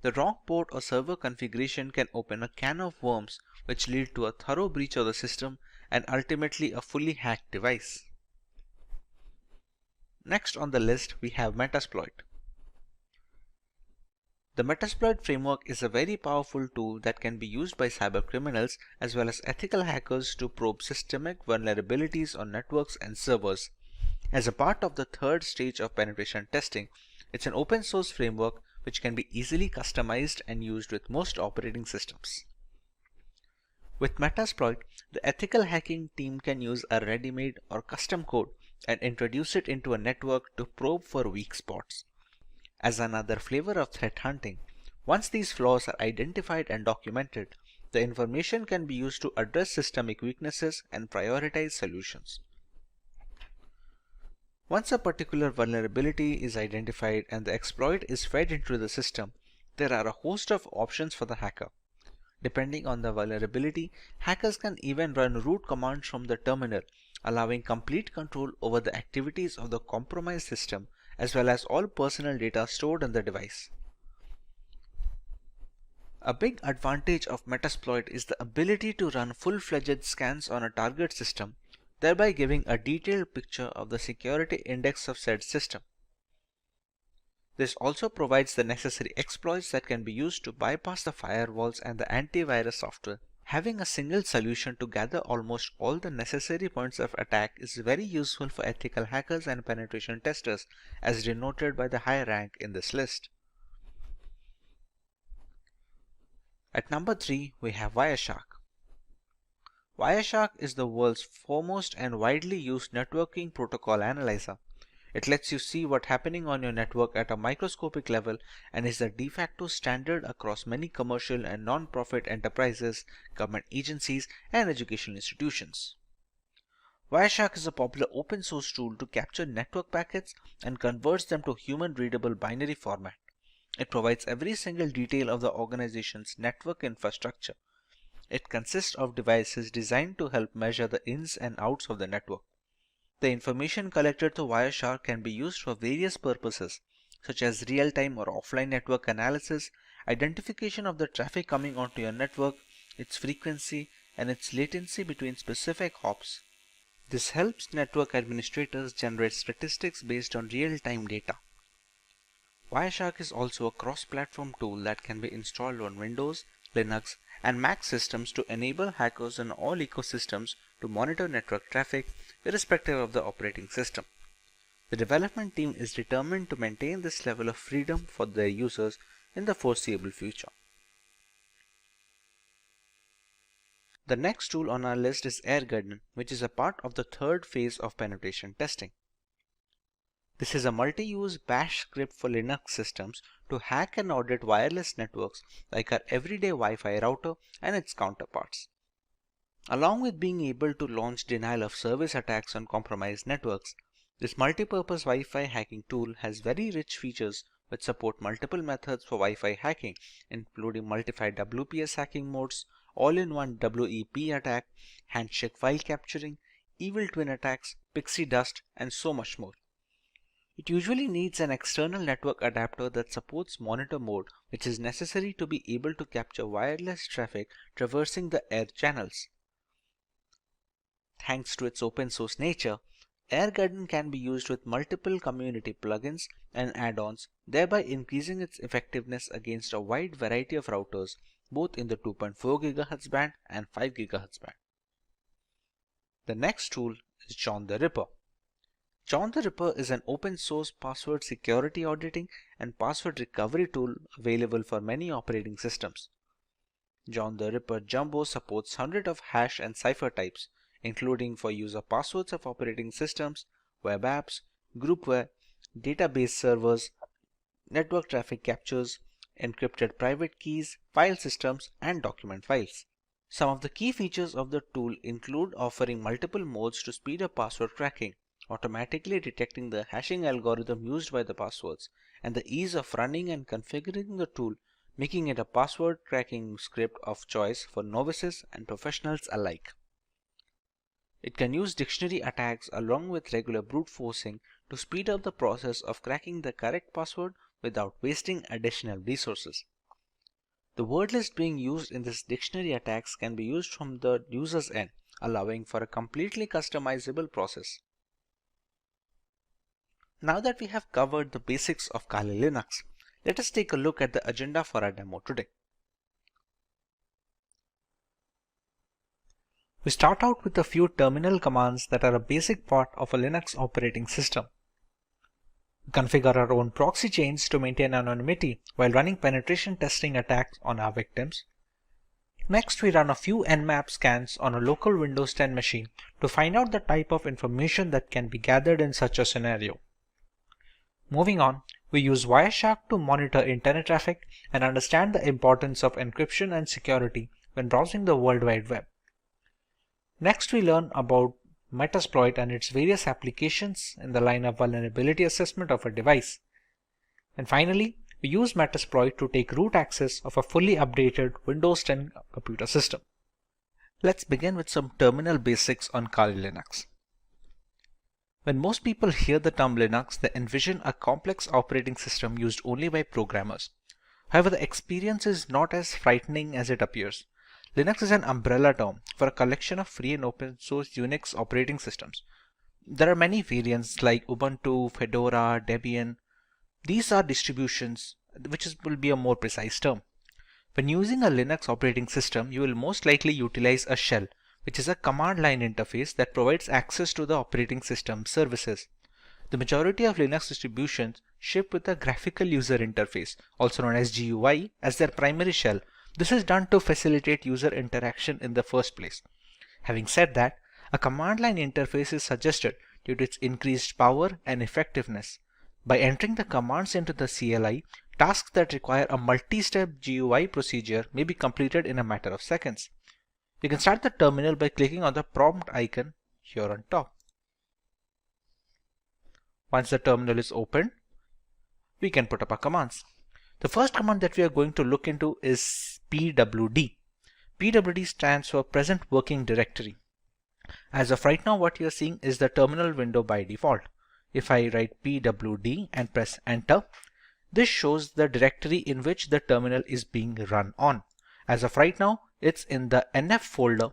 the wrong port or server configuration can open a can of worms which lead to a thorough breach of the system and ultimately a fully hacked device. Next on the list we have Metasploit. The Metasploit framework is a very powerful tool that can be used by cybercriminals as well as ethical hackers to probe systemic vulnerabilities on networks and servers. As a part of the third stage of penetration testing, it's an open source framework which can be easily customized and used with most operating systems. With Metasploit, the ethical hacking team can use a ready-made or custom code and introduce it into a network to probe for weak spots. As another flavor of threat hunting, once these flaws are identified and documented, The information can be used to address systemic weaknesses and prioritize solutions. Once a particular vulnerability is identified and the exploit is fed into the system, there are a host of options for the hacker. Depending on the vulnerability, hackers can even run root commands from the terminal, allowing complete control over the activities of the compromised system as well as all personal data stored on the device. A big advantage of Metasploit is the ability to run full-fledged scans on a target system, thereby giving a detailed picture of the security index of said system. This also provides the necessary exploits that can be used to bypass the firewalls and the antivirus software. Having a single solution to gather almost all the necessary points of attack is very useful for ethical hackers and penetration testers, as denoted by the high rank in this list. At number 3, we have Wireshark. Wireshark is the world's foremost and widely used networking protocol analyzer. It lets you see what's happening on your network at a microscopic level and is the de facto standard across many commercial and non-profit enterprises, government agencies, and educational institutions. Wireshark is a popular open source tool to capture network packets and converts them to human-readable binary format. It provides every single detail of the organization's network infrastructure. It consists of devices designed to help measure the ins and outs of the network. The information collected through Wireshark can be used for various purposes, such as real-time or offline network analysis, identification of the traffic coming onto your network, its frequency, and its latency between specific hops. This helps network administrators generate statistics based on real-time data. Wireshark is also a cross-platform tool that can be installed on Windows, Linux, and Mac systems to enable hackers in all ecosystems to monitor network traffic irrespective of the operating system. The development team is determined to maintain this level of freedom for their users in the foreseeable future. The next tool on our list is AirGarden, which is a part of the third phase of penetration testing. This is a multi-use bash script for Linux systems to hack and audit wireless networks like our everyday Wi-Fi router and its counterparts. Along with being able to launch denial of service attacks on compromised networks, this multipurpose Wi-Fi hacking tool has very rich features which support multiple methods for Wi-Fi hacking, including multi-fi WPS hacking modes, all-in-one WEP attack, handshake file capturing, evil twin attacks, pixie dust, and so much more. It usually needs an external network adapter that supports monitor mode, which is necessary to be able to capture wireless traffic traversing the air channels. Thanks to its open source nature, AirGarden can be used with multiple community plugins and add-ons, thereby increasing its effectiveness against a wide variety of routers, both in the 2.4 GHz band and 5 GHz band. The next tool is John the Ripper. John the Ripper is an open source password security auditing and password recovery tool available for many operating systems. John the Ripper Jumbo supports hundreds of hash and cipher types, including for user passwords of operating systems, web apps, groupware, database servers, network traffic captures, encrypted private keys, file systems, and document files. Some of the key features of the tool include offering multiple modes to speed up password cracking, automatically detecting the hashing algorithm used by the passwords, and the ease of running and configuring the tool, making it a password cracking script of choice for novices and professionals alike. It can use dictionary attacks along with regular brute forcing to speed up the process of cracking the correct password without wasting additional resources. The word list being used in this dictionary attacks can be used from the user's end, allowing for a completely customizable process. Now that we have covered the basics of Kali Linux, let us take a look at the agenda for our demo today. We start out with a few terminal commands that are a basic part of a Linux operating system. We configure our own proxy chains to maintain anonymity while running penetration testing attacks on our victims. Next, we run a few Nmap scans on a local Windows 10 machine to find out the type of information that can be gathered in such a scenario. Moving on, we use Wireshark to monitor internet traffic and understand the importance of encryption and security when browsing the World Wide Web. Next, we learn about Metasploit and its various applications in the line of vulnerability assessment of a device. And finally, we use Metasploit to take root access of a fully updated Windows 10 computer system. Let's begin with some terminal basics on Kali Linux. When most people hear the term Linux, they envision a complex operating system used only by programmers. However, the experience is not as frightening as it appears. Linux is an umbrella term for a collection of free and open source Unix operating systems. There are many variants like Ubuntu, Fedora, Debian. These are distributions, will be a more precise term. When using a Linux operating system, you will most likely utilize a shell, which is a command line interface that provides access to the operating system services. The majority of Linux distributions ship with a graphical user interface, also known as GUI, as their primary shell. This is done to facilitate user interaction in the first place. Having said that, a command line interface is suggested due to its increased power and effectiveness. By entering the commands into the CLI, tasks that require a multi-step GUI procedure may be completed in a matter of seconds. You can start the terminal by clicking on the prompt icon here on top. Once the terminal is opened, we can put up our commands. The first command that we are going to look into is pwd. pwd stands for Present Working Directory. As of right now, what you are seeing is the terminal window by default. If I write pwd and press enter, this shows the directory in which the terminal is being run on. As of right now, it's in the NF folder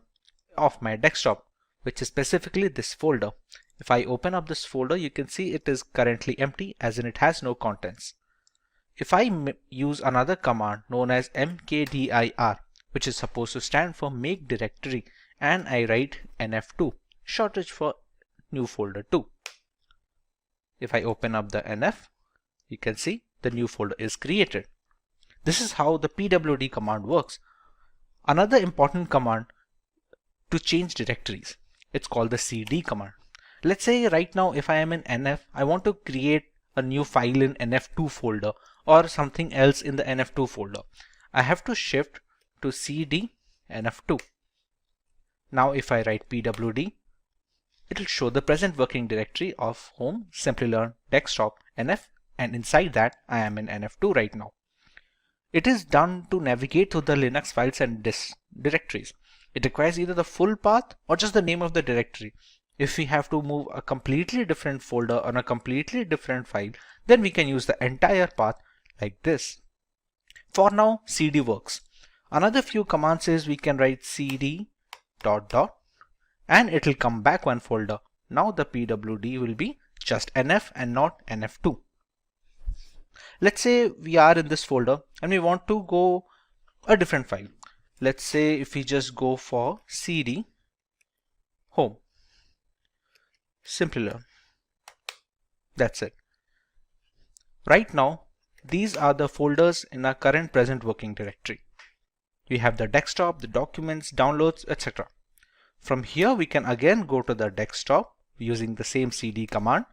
of my desktop, which is specifically this folder. If I open up this folder, you can see it is currently empty, as in it has no contents. If I use another command known as mkdir, which is supposed to stand for make directory, and I write nf2, shortage for new folder 2. If I open up the NF, you can see the new folder is created. This is how the pwd command works. Another important command to change directories, it's called the cd command. Let's say right now if I am in NF, I want to create a new file in NF2 folder or something else in the NF2 folder. I have to shift to cd NF2. Now if I write pwd, it will show the present working directory of home, Simplilearn, desktop, NF, and inside that I am in NF2 right now. It is done to navigate through the Linux files and directories. It requires either the full path or just the name of the directory. If we have to move a completely different folder on a completely different file, then we can use the entire path like this. For now, cd works. Another few commands is we can write cd ... and it will come back one folder. Now the pwd will be just NF and not NF2. Let's say we are in this folder and we want to go a different file. Let's say if we just go for cd home, Simplilearn. That's it. Right now, these are the folders in our current present working directory. We have the desktop, the documents, downloads, etc. From here, we can again go to the desktop using the same cd command,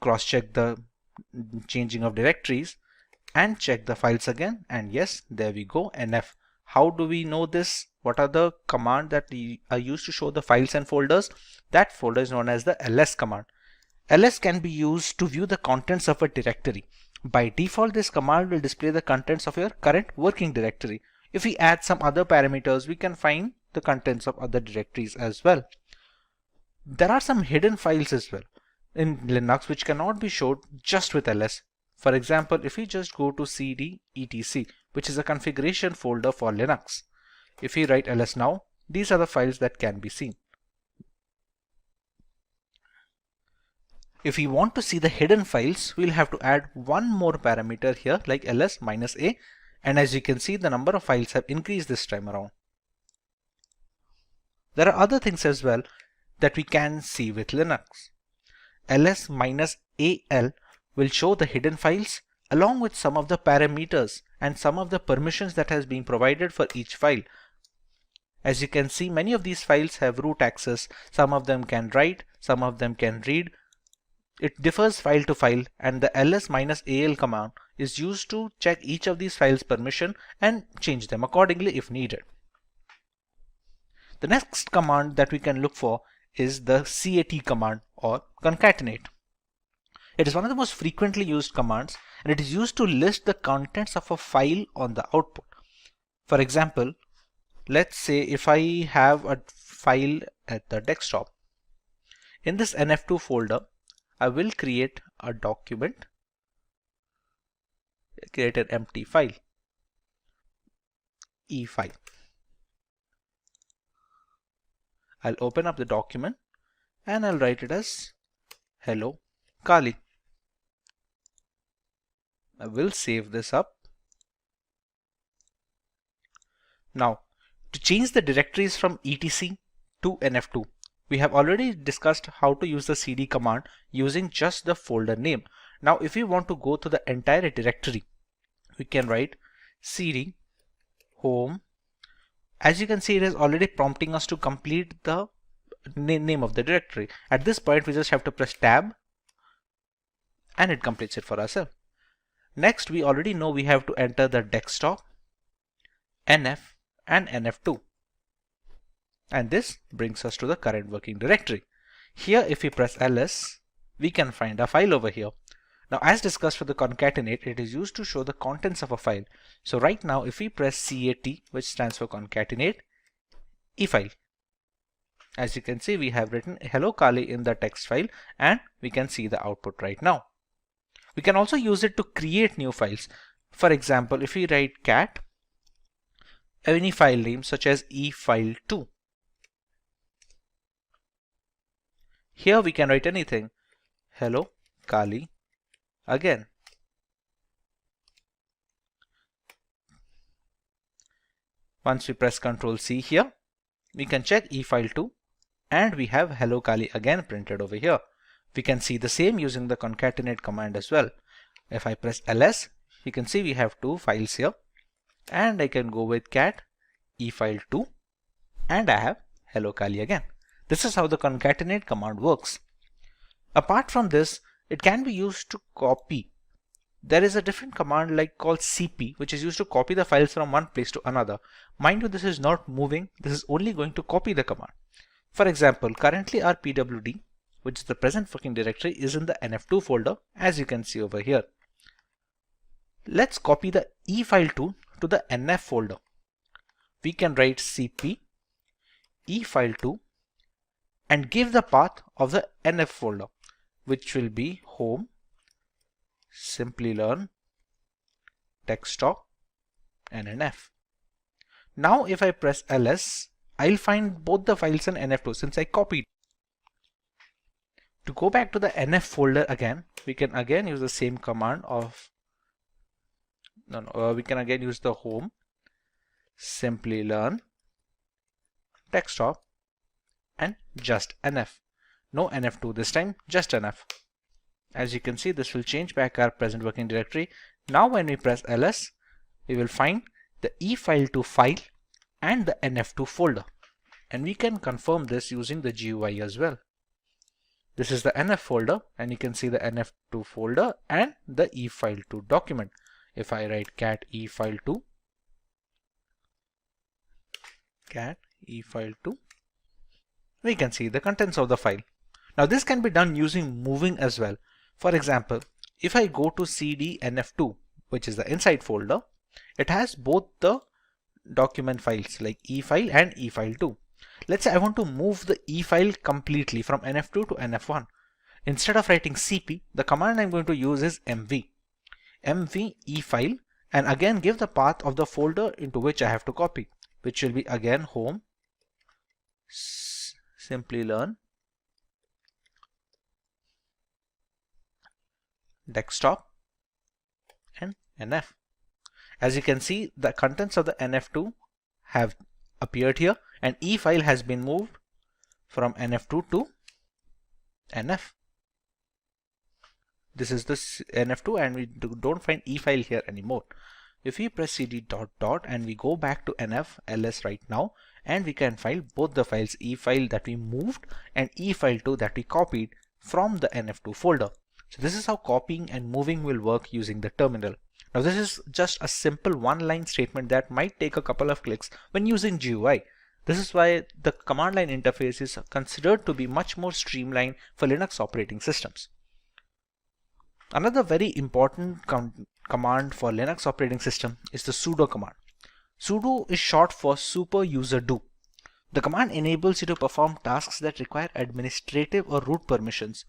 cross-check the changing of directories, and check the files again. And yes, there we go, NF. How do we know this? What are the commands that are used to show the files and folders? That folder is known as the ls command. ls can be used to view the contents of a directory. By default, this command will display the contents of your current working directory. If we add some other parameters, we can find the contents of other directories as well. There are some hidden files as well in Linux which cannot be showed just with ls. For example, if we just go to cd etc, which is a configuration folder for Linux, if we write ls now, these are the files that can be seen. If we want to see the hidden files, we'll have to add one more parameter here like ls-a, and as you can see, the number of files have increased this time around. There are other things as well that we can see with Linux. ls-al will show the hidden files along with some of the parameters and some of the permissions that has been provided for each file. As you can see, many of these files have root access. Some of them can write, some of them can read, It differs file to file, and the ls-al command is used to check each of these files' permission and change them accordingly if needed. The next command that we can look for is the cat command or concatenate. It is one of the most frequently used commands, and it is used to list the contents of a file on the output. For example, let's say if I have a file at the desktop. In this nf2 folder, I will create a document, create an empty file, e-file. I'll open up the document and I'll write it as hello Kali. I will save this up. Now, to change the directories from etc to nf2, we have already discussed how to use the cd command using just the folder name. Now, if we want to go to the entire directory, we can write cd home. As you can see, it is already prompting us to complete the name of the directory. At this point, we just have to press tab and it completes it for ourselves. Next, we already know we have to enter the desktop, nf and nf2. And this brings us to the current working directory. Here, if we press ls, we can find a file over here. Now, as discussed for the concatenate, it is used to show the contents of a file. So right now, if we press cat, which stands for concatenate, e-file. As you can see, we have written hello Kali in the text file and we can see the output right now. We can also use it to create new files. For example, if we write cat, any file name such as e-file2. Here we can write anything. Hello Kali again. Once we press Ctrl C here, we can check e-file2 and we have hello Kali again printed over here. We can see the same using the concatenate command as well. If I press ls, you can see we have two files here and I can go with cat e-file2 and I have hello Kali again. This is how the concatenate command works. Apart from this, it can be used to copy. There is a different command like called cp, which is used to copy the files from one place to another. Mind you, this is not moving. This is only going to copy the command. For example, currently our pwd, which is the present working directory, is in the nf2 folder, as you can see over here. Let's copy the e-file2 to the nf folder. We can write cp e-file2 and give the path of the nf folder, which will be home, Simplilearn, desktop, and nf. Now if I press ls, I'll find both the files in nf2 since I copied. To go back to the nf folder again, we can again use the same command of we can again use the home, Simplilearn, desktop, and just nf. No nf2 this time, just nf. As you can see, this will change back our present working directory. Now when we press ls, we will find the e-file2 file and the nf2 folder. And we can confirm this using the GUI as well. This is the nf folder and you can see the nf2 folder and the e-file2 document. If I write cat e-file2, we can see the contents of the file. Now this can be done using moving as well. For example, if I go to cd nf2, which is the inside folder, it has both the document files like e-file and e-file2. Let's say I want to move the e-file completely from nf2 to nf1. Instead of writing cp, the command I'm going to use is mv e-file, and again give the path of the folder into which I have to copy, which will be again home, Simplilearn, desktop, and nf. As you can see, the contents of the nf2 have appeared here and e-file has been moved from nf2 to nf. This is the nf2 and we don't find e-file here anymore. If we press cd ... and we go back to nf ls right now, and we can find both the files, e-file that we moved and e-file2 that we copied, from the NF2 folder. So this is how copying and moving will work using the terminal. Now this is just a simple one-line statement that might take a couple of clicks when using GUI. This is why the command line interface is considered to be much more streamlined for Linux operating systems. Another very important command for Linux operating system is the sudo command. Sudo is short for super user do. The command enables you to perform tasks that require administrative or root permissions.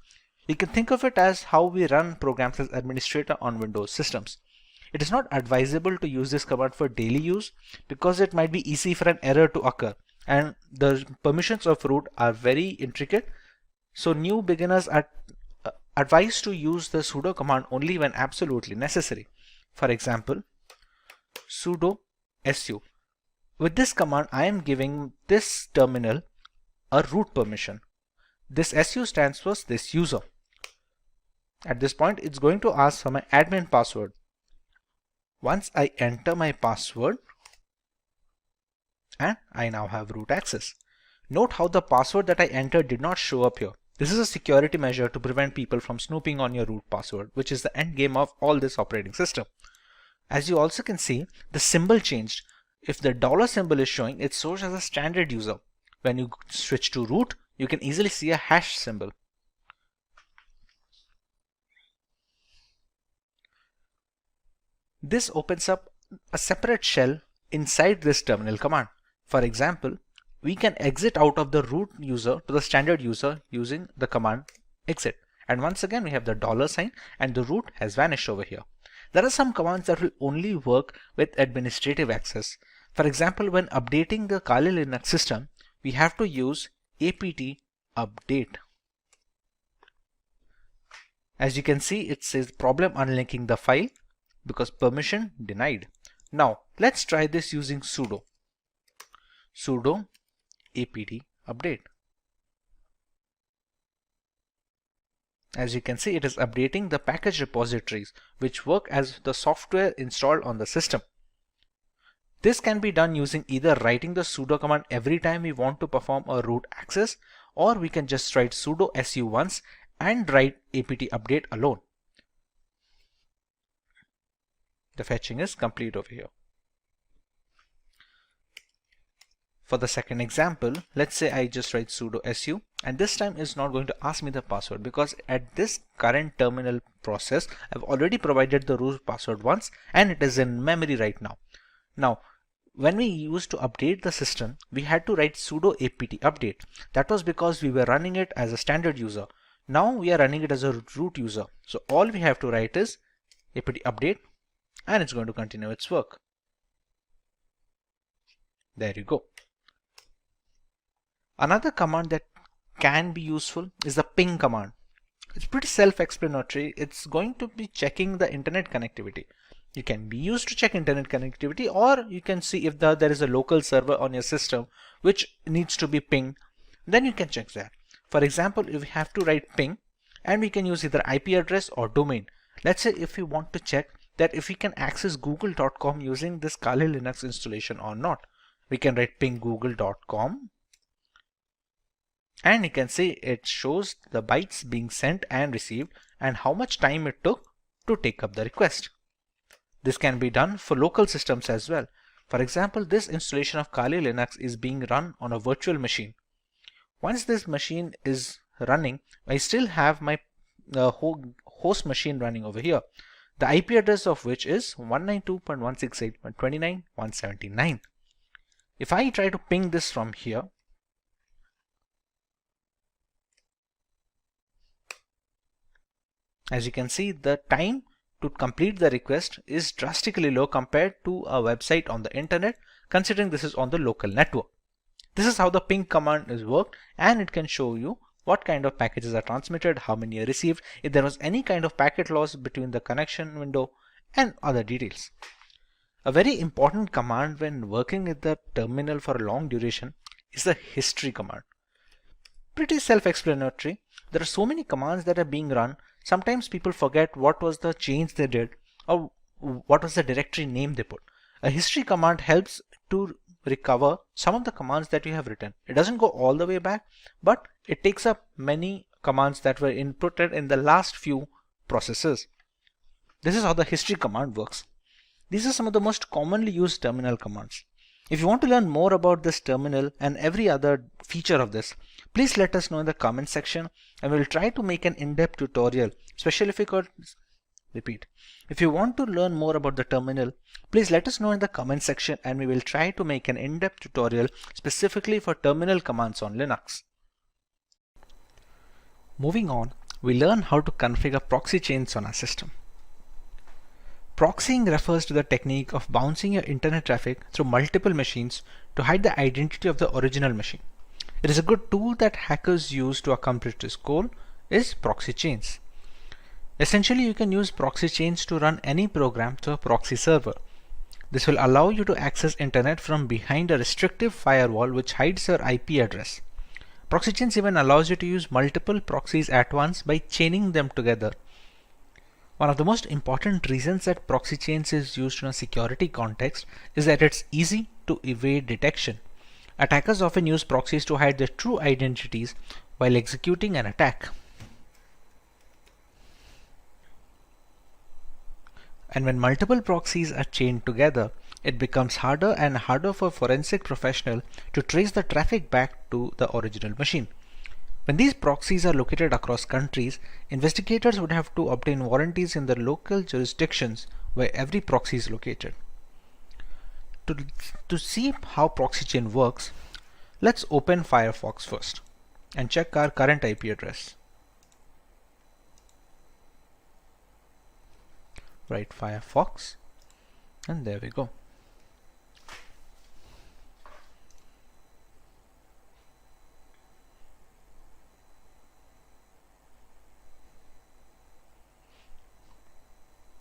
You can think of it as how we run programs as administrator on Windows systems. It is not advisable to use this command for daily use because it might be easy for an error to occur, and the permissions of root are very intricate, so new beginners are advised to use the sudo command only when absolutely necessary. For example, sudo su. With this command, I am giving this terminal a root permission. This su stands for this user. At this point, it's going to ask for my admin password. Once I enter my password, and I now have root access. Note how the password that I entered did not show up here. This is a security measure to prevent people from snooping on your root password, which is the end game of all this operating system. As you also can see, the symbol changed. If the dollar symbol is showing, it shows as a standard user. When you switch to root, you can easily see a hash symbol. This opens up a separate shell inside this terminal command. For example, we can exit out of the root user to the standard user using the command exit. And once again, we have the dollar sign and the root has vanished over here. There are some commands that will only work with administrative access. For example, when updating the Kali Linux system, we have to use apt update. As you can see, it says problem unlinking the file because permission denied. Now let's try this using sudo apt update. As you can see, it is updating the package repositories which work as the software installed on the system. This can be done using either writing the sudo command every time we want to perform a root access, or we can just write sudo su once and write apt update alone. The fetching is complete over here. For the second example, let's say I just write sudo su, and this time it's not going to ask me the password because at this current terminal process I've already provided the root password once and it is in memory right now. Now when we used to update the system, we had to write sudo apt update. That was because we were running it as a standard user. Now we are running it as a root user, so all we have to write is apt update and it's going to continue its work. There you go. Another command that can be useful is the ping command. It's pretty self-explanatory. It's going to be checking the internet connectivity. You can be used to check internet connectivity, or you can see if there is a local server on your system which needs to be pinged. Then you can check that. For example, if we have to write ping, and we can use either IP address or domain. Let's say if we want to check that if we can access google.com using this Kali Linux installation or not, we can write ping google.com. And you can see it shows the bytes being sent and received and how much time it took to take up the request. This can be done for local systems as well. For example, this installation of Kali Linux is being run on a virtual machine. Once this machine is running, I still have my host machine running over here, the IP address of which is 192.168.129.179. If I try to ping this from here, as you can see, the time to complete the request is drastically low compared to a website on the internet, considering this is on the local network. This is how the ping command is worked, and it can show you what kind of packages are transmitted, how many are received, if there was any kind of packet loss between the connection window, and other details. A very important command when working with the terminal for a long duration is the history command. Pretty self-explanatory. There are so many commands that are being run. Sometimes people forget what was the change they did or what was the directory name they put. A history command helps to recover some of the commands that you have written. It doesn't go all the way back, but it takes up many commands that were inputted in the last few processes. This is how the history command works. These are some of the most commonly used terminal commands. If you want to learn more about this terminal and every other feature of this, please let us know in the comment section and we'll try to make an in-depth tutorial, especially if you could repeat. If you want to learn more about the terminal, please let us know in the comment section and we will try to make an in-depth tutorial specifically for terminal commands on Linux. Moving on, we learn how to configure proxy chains on our system. Proxying refers to the technique of bouncing your internet traffic through multiple machines to hide the identity of the original machine. It is a good tool that hackers use to accomplish this goal is proxy chains. Essentially, you can use proxy chains to run any program to a proxy server. This will allow you to access internet from behind a restrictive firewall which hides your IP address. Proxy chains even allows you to use multiple proxies at once by chaining them together. One of the most important reasons that proxy chains is used in a security context is that it's easy to evade detection. Attackers often use proxies to hide their true identities while executing an attack. And when multiple proxies are chained together, it becomes harder and harder for a forensic professional to trace the traffic back to the original machine. When these proxies are located across countries, investigators would have to obtain warranties in the local jurisdictions where every proxy is located. To see how proxy chain works, let's open Firefox first and check our current IP address. Write Firefox and there we go.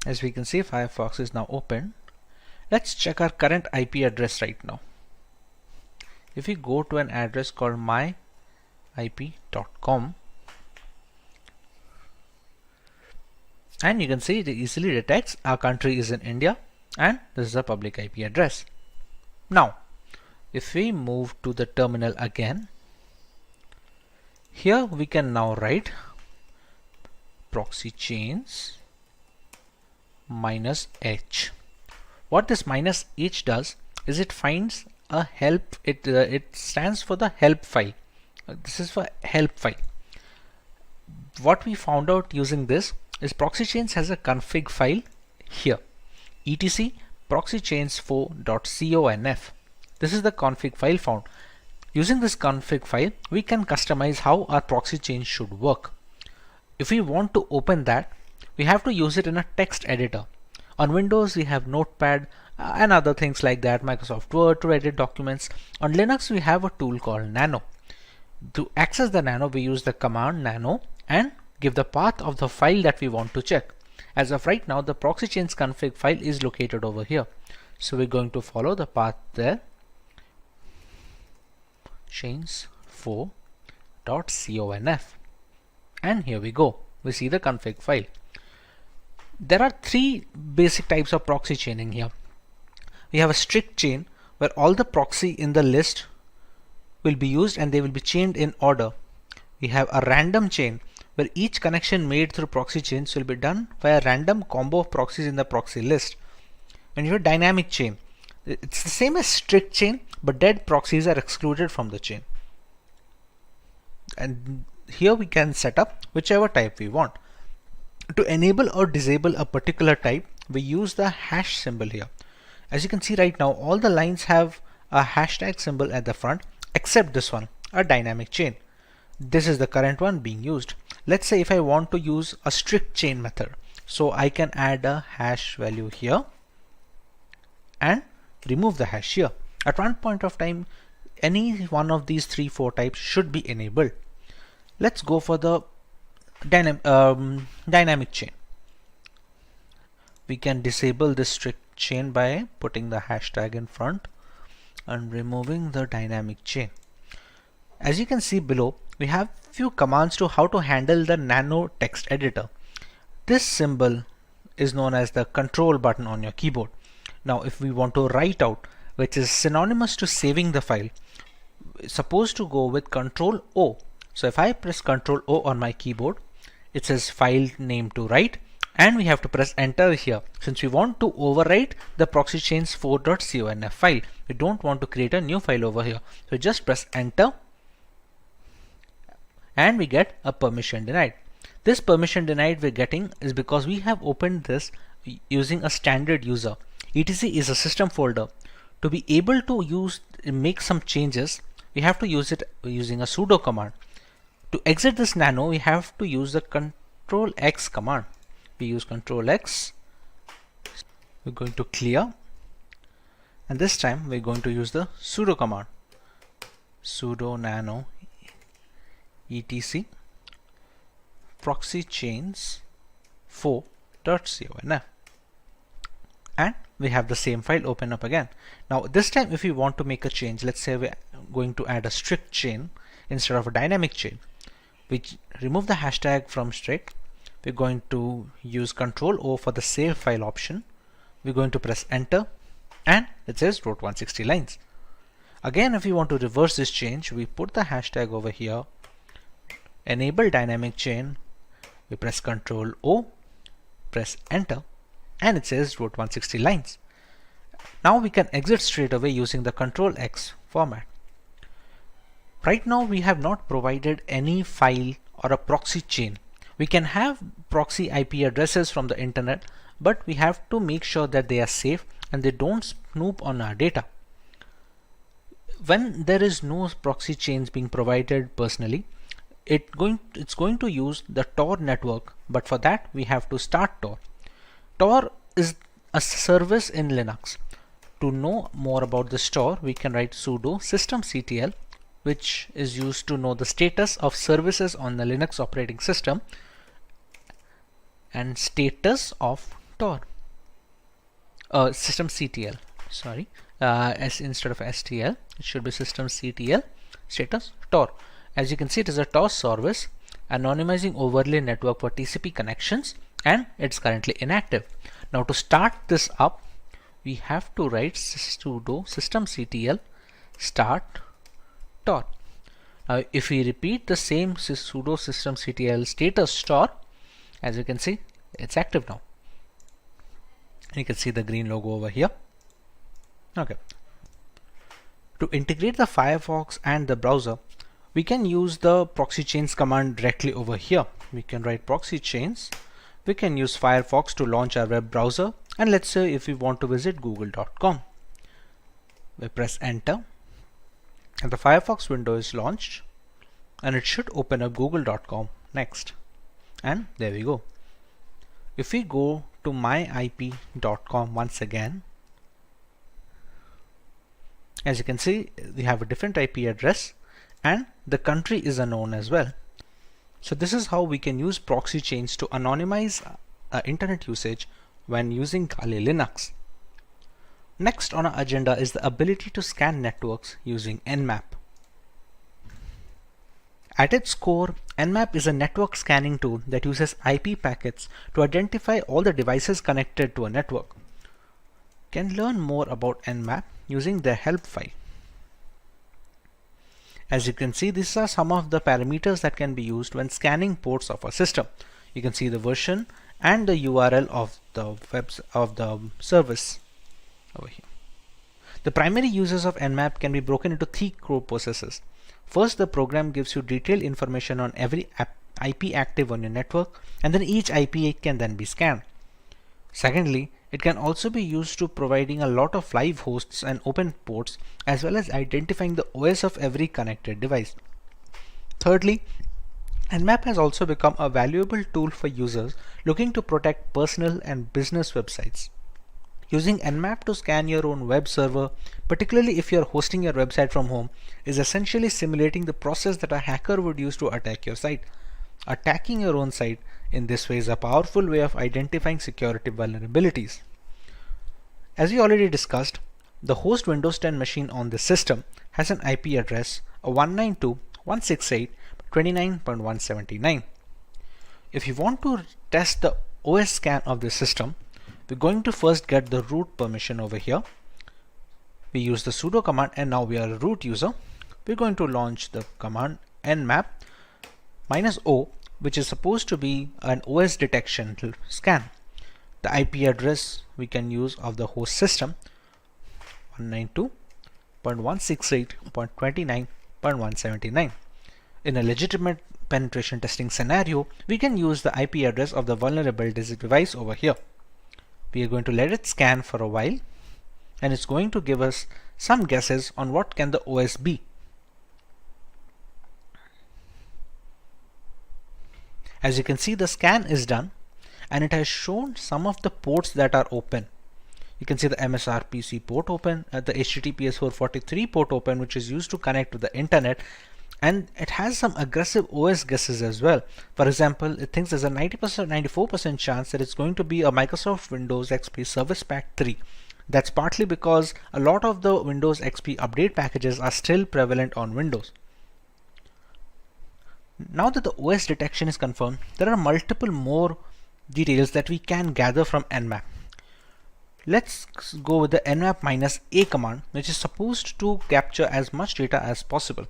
As we can see, Firefox is now open. Let's check our current IP address right now. If we go to an address called myip.com, and you can see it easily detects our country is in India and this is a public IP address. Now, if we move to the terminal again, here we can now write proxy chains -h. What this -h does is it finds a help, it stands for the help file. This is for help file. What we found out using this is proxy chains has a config file here, etc proxychains4.conf. This is the config file found. Using this config file, we can customize how our proxy chain should work. If we want to open that, we have to use it in a text editor. On Windows, we have Notepad and other things like that, Microsoft Word to edit documents. On Linux, we have a tool called Nano. To access the Nano, we use the command nano and give the path of the file that we want to check. As of right now, the proxy chains config file is located over here. So we're going to follow the path there. chains4.conf. And here we go. We see the config file. There are three basic types of proxy chaining here. We have a strict chain where all the proxy in the list will be used and they will be chained in order. We have a random chain where each connection made through proxy chains will be done by a random combo of proxies in the proxy list. And you have dynamic chain. It's the same as strict chain, but dead proxies are excluded from the chain. And here we can set up whichever type we want. To enable or disable a particular type, we use the hash symbol here. As you can see right now, all the lines have a hashtag symbol at the front, except this one, a dynamic chain. This is the current one being used. Let's say if I want to use a strict chain method, so I can add a hash value here and remove the hash here. At one point of time, any one of these 3-4 types should be enabled. Let's go for the dynamic chain. We can disable this strict chain by putting the hashtag in front and removing the dynamic chain. As you can see below, we have few commands to how to handle the nano text editor. This symbol is known as the control button on your keyboard. Now if we want to write out, which is synonymous to saving the file, suppose to go with Control O So if I press Ctrl O on my keyboard, it says file name to write, and we have to press enter here since we want to overwrite the proxy chains 4.conf file. We don't want to create a new file over here. So just press enter and we get a permission denied. This permission denied we're getting is because we have opened this using a standard user. etc is a system folder. To be able to make some changes, we have to use it using a sudo command. To exit this nano, we have to use the Ctrl X command. We use Ctrl X. We're going to clear, and this time we're going to use the sudo command. Sudo nano etc proxy chains 4.conf, and we have the same file open up again. Now this time if we want to make a change, let's say we're going to add a strict chain instead of a dynamic chain, we remove the hashtag from strict. We're going to use Ctrl O for the save file option. We're going to press enter, and it says wrote 160 lines. Again, if we want to reverse this change, we put the hashtag over here, enable dynamic chain, we press Ctrl O, press enter, and it says wrote 160 lines. Now we can exit straight away using the Ctrl X format. Right now we have not provided any file or a proxy chain. We can have proxy IP addresses from the internet, but we have to make sure that they are safe and they don't snoop on our data. When there is no proxy chains being provided personally, it's going to use the Tor network, but for that we have to start Tor. Tor is a service in Linux. To know more about this Tor, we can write sudo systemctl, which is used to know the status of services on the Linux operating system, and status of Tor. Systemctl, sorry, instead of stl, it should be systemctl status Tor. As you can see, it is a Tor service, anonymizing overlay network for TCP connections, and it's currently inactive. Now to start this up, we have to write sudo systemctl start Tor. Now if we repeat the same sudo systemctl status Tor, as you can see, it's active now. You can see the green logo over here. Okay. To integrate the Firefox and the browser, we can use the proxy chains command directly over here. We can write proxy chains. We can use Firefox to launch our web browser, and let's say if we want to visit google.com. We press enter, and the Firefox window is launched, and it should open up google.com next. And there we go. If we go to myip.com once again, as you can see, we have a different IP address and the country is unknown as well. So this is how we can use proxy chains to anonymize internet usage when using Kali Linux. Next on our agenda is the ability to scan networks using Nmap. At its core, Nmap is a network scanning tool that uses IP packets to identify all the devices connected to a network. You can learn more about Nmap using their help file. As you can see, these are some of the parameters that can be used when scanning ports of a system. You can see the version and the URL of the service over here. The primary uses of Nmap can be broken into 3 core processes. First, the program gives you detailed information on every IP active on your network, and then each IP can then be scanned. Secondly, it can also be used to providing a lot of live hosts and open ports, as well as identifying the OS of every connected device. Thirdly, Nmap has also become a valuable tool for users looking to protect personal and business websites. Using Nmap to scan your own web server, particularly if you're hosting your website from home, is essentially simulating the process that a hacker would use to attack your site. Attacking your own site in this way is a powerful way of identifying security vulnerabilities. As we already discussed, the host Windows 10 machine on this system has an IP address of 192.168.29.179. If you want to test the OS scan of this system, we're going to first get the root permission over here. We use the sudo command, and now we are a root user. We're going to launch the command nmap -O, which is supposed to be an OS detection scan. The IP address we can use of the host system 192.168.29.179. In a legitimate penetration testing scenario, we can use the IP address of the vulnerable device over here. We are going to let it scan for a while, and it's going to give us some guesses on what can the OS be. As you can see, the scan is done and it has shown some of the ports that are open. You can see the MSRPC port open, the HTTPS 443 port open, which is used to connect to the internet, and it has some aggressive OS guesses as well. For example, it thinks there's a 94% chance that it's going to be a Microsoft Windows XP Service Pack 3. That's partly because a lot of the Windows XP update packages are still prevalent on Windows. Now that the OS detection is confirmed, there are multiple more details that we can gather from Nmap. Let's go with the nmap-a command, which is supposed to capture as much data as possible.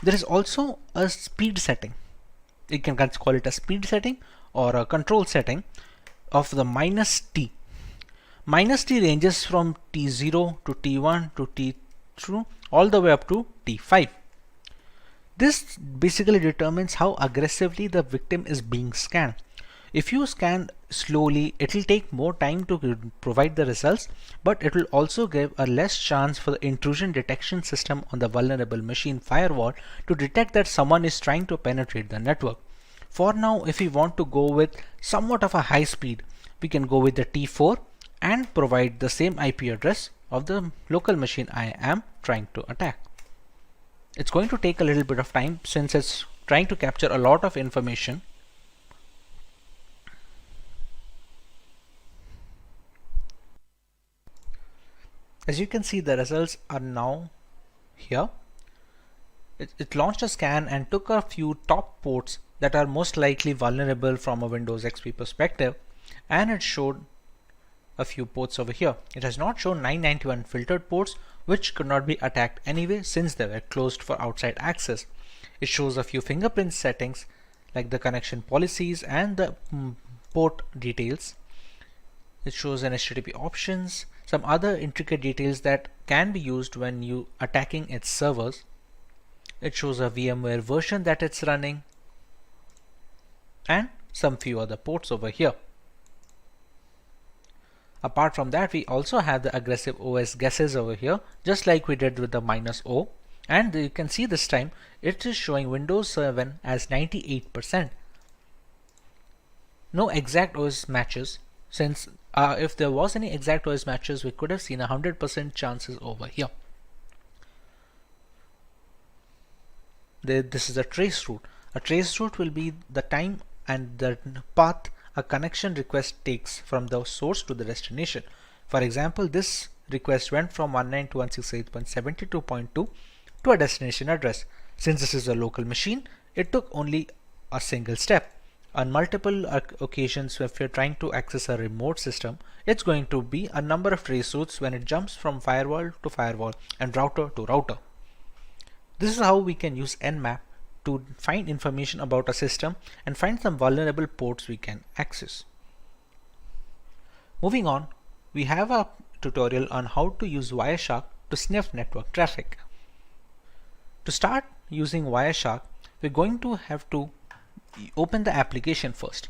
There is also a speed setting. You can call it a speed setting or a control setting of the -t. -t ranges from T0 to T1 to T2 all the way up to T5. This basically determines how aggressively the victim is being scanned. If you scan slowly, it will take more time to provide the results, but it will also give a less chance for the intrusion detection system on the vulnerable machine firewall to detect that someone is trying to penetrate the network. For now, if we want to go with somewhat of a high speed, we can go with the T4 and provide the same IP address of the local machine I am trying to attack. It's going to take a little bit of time since it's trying to capture a lot of information. As you can see, the results are now here. It launched a scan and took a few top ports that are most likely vulnerable from a Windows XP perspective, and it showed a few ports over here. It has not shown 991 filtered ports, which could not be attacked anyway since they were closed for outside access. It shows a few fingerprint settings like the connection policies and the port details. It shows an HTTP options, some other intricate details that can be used when you attacking its servers. It shows a VMware version that it's running and some few other ports over here. Apart from that, we also have the aggressive OS guesses over here, just like we did with the -O, and you can see this time it is showing Windows 7 as 98%. No exact OS matches, since if there was any exact OS matches, we could have seen 100% chances over here. This is a trace route. A trace route will be the time and the path a connection request takes from the source to the destination. For example, this request went from 192.168.72.2 to a destination address. Since this is a local machine, it took only a single step. On multiple occasions, if you're trying to access a remote system, it's going to be a number of trace routes when it jumps from firewall to firewall and router to router. This is how we can use Nmap to find information about a system and find some vulnerable ports we can access. Moving on, we have a tutorial on how to use Wireshark to sniff network traffic. To start using Wireshark, we're going to have to open the application first.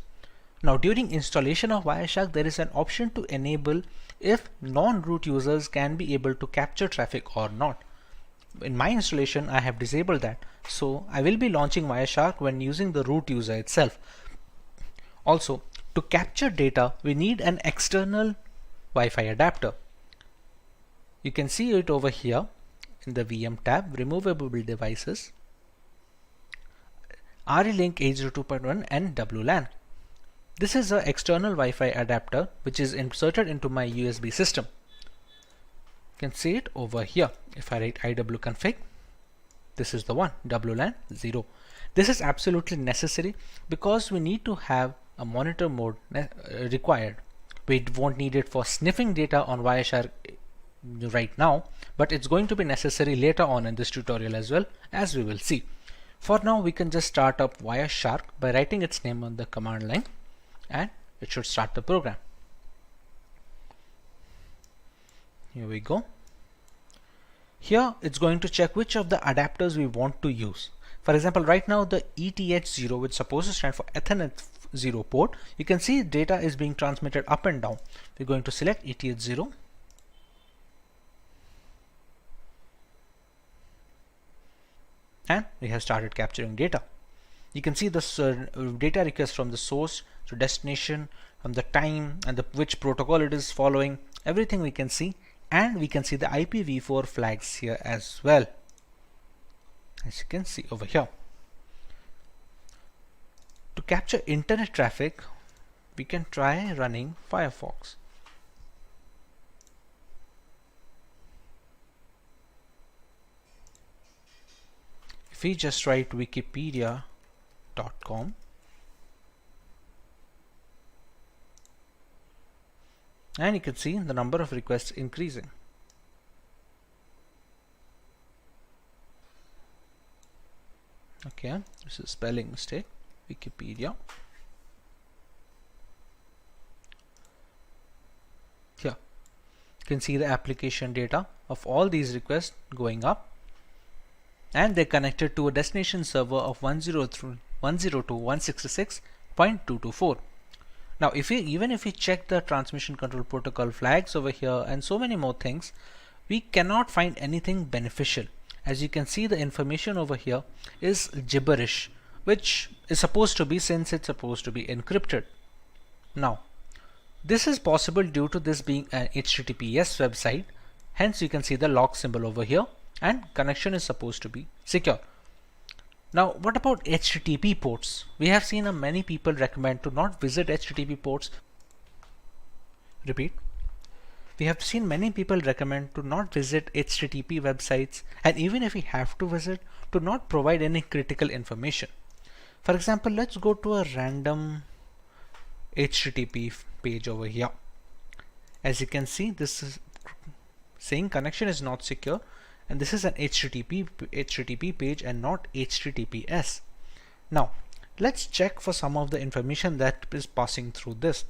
Now, during installation of Wireshark, there is an option to enable if non-root users can be able to capture traffic or not. In my installation, I have disabled that, so I will be launching Wireshark when using the root user itself. Also, to capture data, we need an external Wi-Fi adapter. You can see it over here in the VM tab, Removable Devices, RE-Link 802.1 and WLAN. This is an external Wi-Fi adapter which is inserted into my USB system. You can see it over here. If I write iwconfig, this is the one, WLAN 0. This is absolutely necessary because we need to have a monitor mode required. We won't need it for sniffing data on Wireshark right now, but it's going to be necessary later on in this tutorial as well, as we will see. For now, we can just start up Wireshark by writing its name on the command line, and it should start the program. Here we go. Here it's going to check which of the adapters we want to use. For example, right now the ETH0, which is supposed to stand for Ethernet 0 port, you can see data is being transmitted up and down. We're going to select ETH0. And we have started capturing data. You can see the data request from the source to destination, from the time and which protocol it is following, everything we can see, and we can see the IPv4 flags here as well, as you can see over here. To capture internet traffic, we can try running Firefox. If we just write wikipedia.com, and you can see the number of requests increasing. Okay, this is spelling mistake. Wikipedia. Here you can see the application data of all these requests going up, and they're connected to a destination server of 102.166.224. Now even if we check the transmission control protocol flags over here and so many more things, we cannot find anything beneficial. As you can see, the information over here is gibberish, which is supposed to be, since it's supposed to be encrypted. Now this is possible due to this being an HTTPS website, hence you can see the log symbol over here, and connection is supposed to be secure. Now what about HTTP ports? We have seen many people recommend to not visit HTTP ports. Repeat. We have seen many people recommend to not visit HTTP websites, and even if we have to visit, to not provide any critical information. For example, let's go to a random HTTP page over here. As you can see, this is saying connection is not secure, and this is an HTTP page and not HTTPS. Now let's check for some of the information that is passing through this.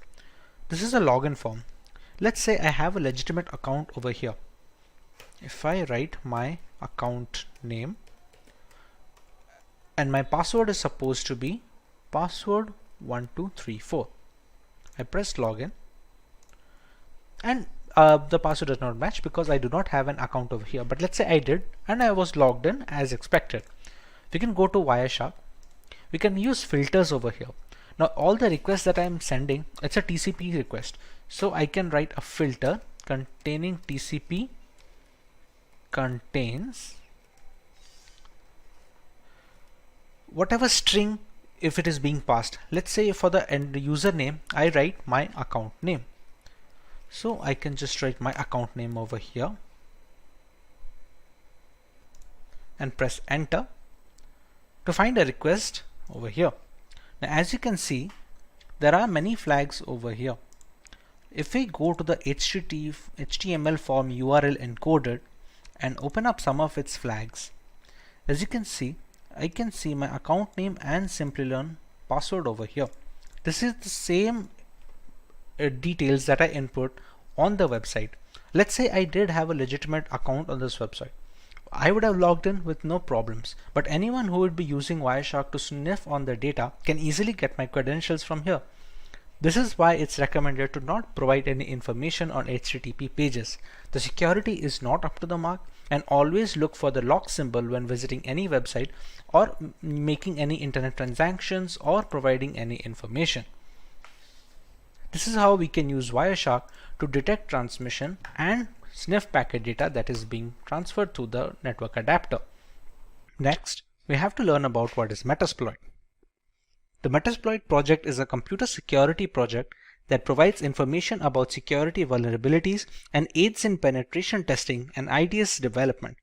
This is a login form. Let's say I have a legitimate account over here. If I write my account name, and my password is supposed to be password 1234. I press login, and the password does not match because I do not have an account over here. But let's say I did, and I was logged in as expected. We can go to Wireshark. We can use filters over here. Now all the requests that I am sending, it's a TCP request, so I can write a filter containing TCP contains whatever string if it is being passed. Let's say for the end username, I write my account name. So I can just write my account name over here and press enter to find a request over here. Now as you can see, there are many flags over here. If we go to the HTML form URL encoded and open up some of its flags, as you can see, I can see my account name and Simplilearn password over here. This is the same details that I input on the website. Let's say I did have a legitimate account on this website. I would have logged in with no problems, but anyone who would be using Wireshark to sniff on the data can easily get my credentials from here. This is why it's recommended to not provide any information on HTTP pages. The security is not up to the mark, and always look for the log symbol when visiting any website or making any internet transactions or providing any information. This is how we can use Wireshark to detect transmission and sniff packet data that is being transferred through the network adapter. Next, we have to learn about what is Metasploit. The Metasploit project is a computer security project that provides information about security vulnerabilities and aids in penetration testing and IDS development.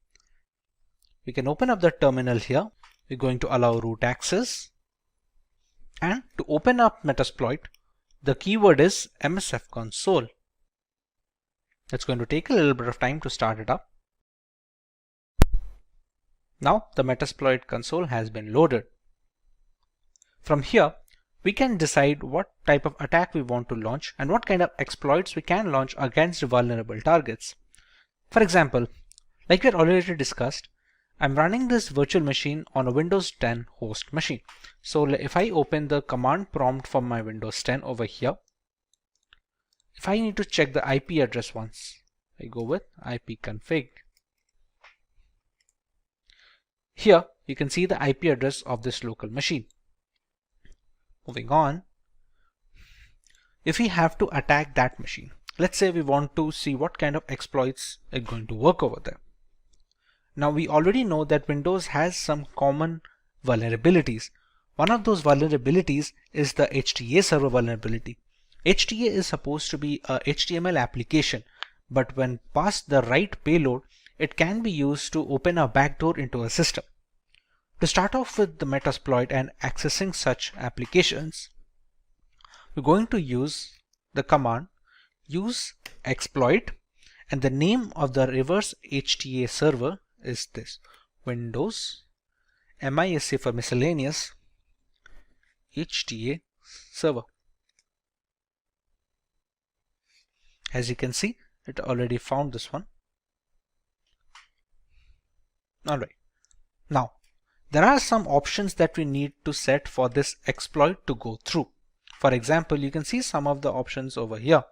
We can open up the terminal here. We're going to allow root access, and to open up Metasploit, the keyword is MSF console. It's going to take a little bit of time to start it up. Now the Metasploit console has been loaded. From here, we can decide what type of attack we want to launch and what kind of exploits we can launch against vulnerable targets. For example, like we had already discussed, I'm running this virtual machine on a Windows 10 host machine. So if I open the command prompt from my Windows 10 over here, if I need to check the IP address once, I go with ipconfig. Here you can see the IP address of this local machine. Moving on, if we have to attack that machine, let's say we want to see what kind of exploits are going to work over there. Now we already know that Windows has some common vulnerabilities. One of those vulnerabilities is the HTA server vulnerability. HTA is supposed to be a HTML application, but when passed the right payload, it can be used to open a backdoor into a system. To start off with the Metasploit and accessing such applications, we're going to use the command use exploit, and the name of the reverse HTA server is this Windows MISC for miscellaneous HTA server. As you can see, it already found this one. Alright, now there are some options that we need to set for this exploit to go through. For example, you can see some of the options over here.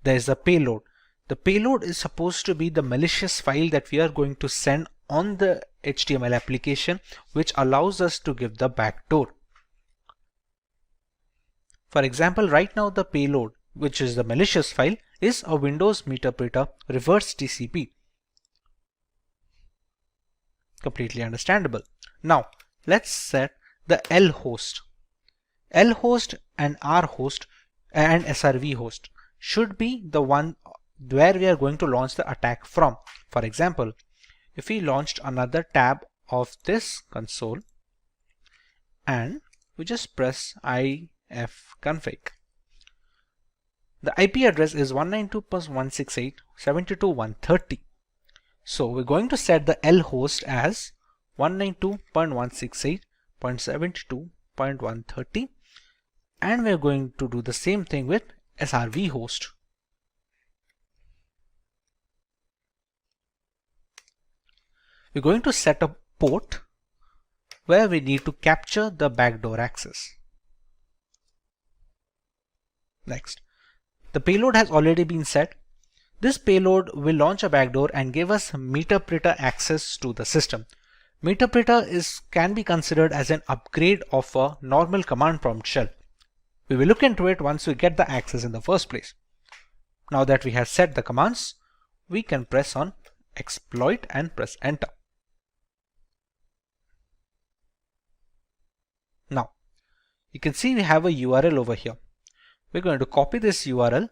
There is the payload. The payload is supposed to be the malicious file that we are going to send on the HTML application, which allows us to give the backdoor. For example, right now the payload, which is the malicious file, is a Windows Meterpreter reverse TCP. Completely understandable. Now let's set the L host. L host and R host and SRV host should be the one where we are going to launch the attack from. For example, if we launched another tab of this console and we just press ifconfig, the IP address is 192.168.72.130. So we're going to set the L host as 192.168.72.130, and we're going to do the same thing with SRV host. We're going to set a port where we need to capture the backdoor access. Next, the payload has already been set. This payload will launch a backdoor and give us Meterpreter access to the system. Meterpreter can be considered as an upgrade of a normal command prompt shell. We will look into it once we get the access in the first place. Now that we have set the commands, we can press on exploit and press enter. Now you can see we have a URL over here. We're going to copy this URL .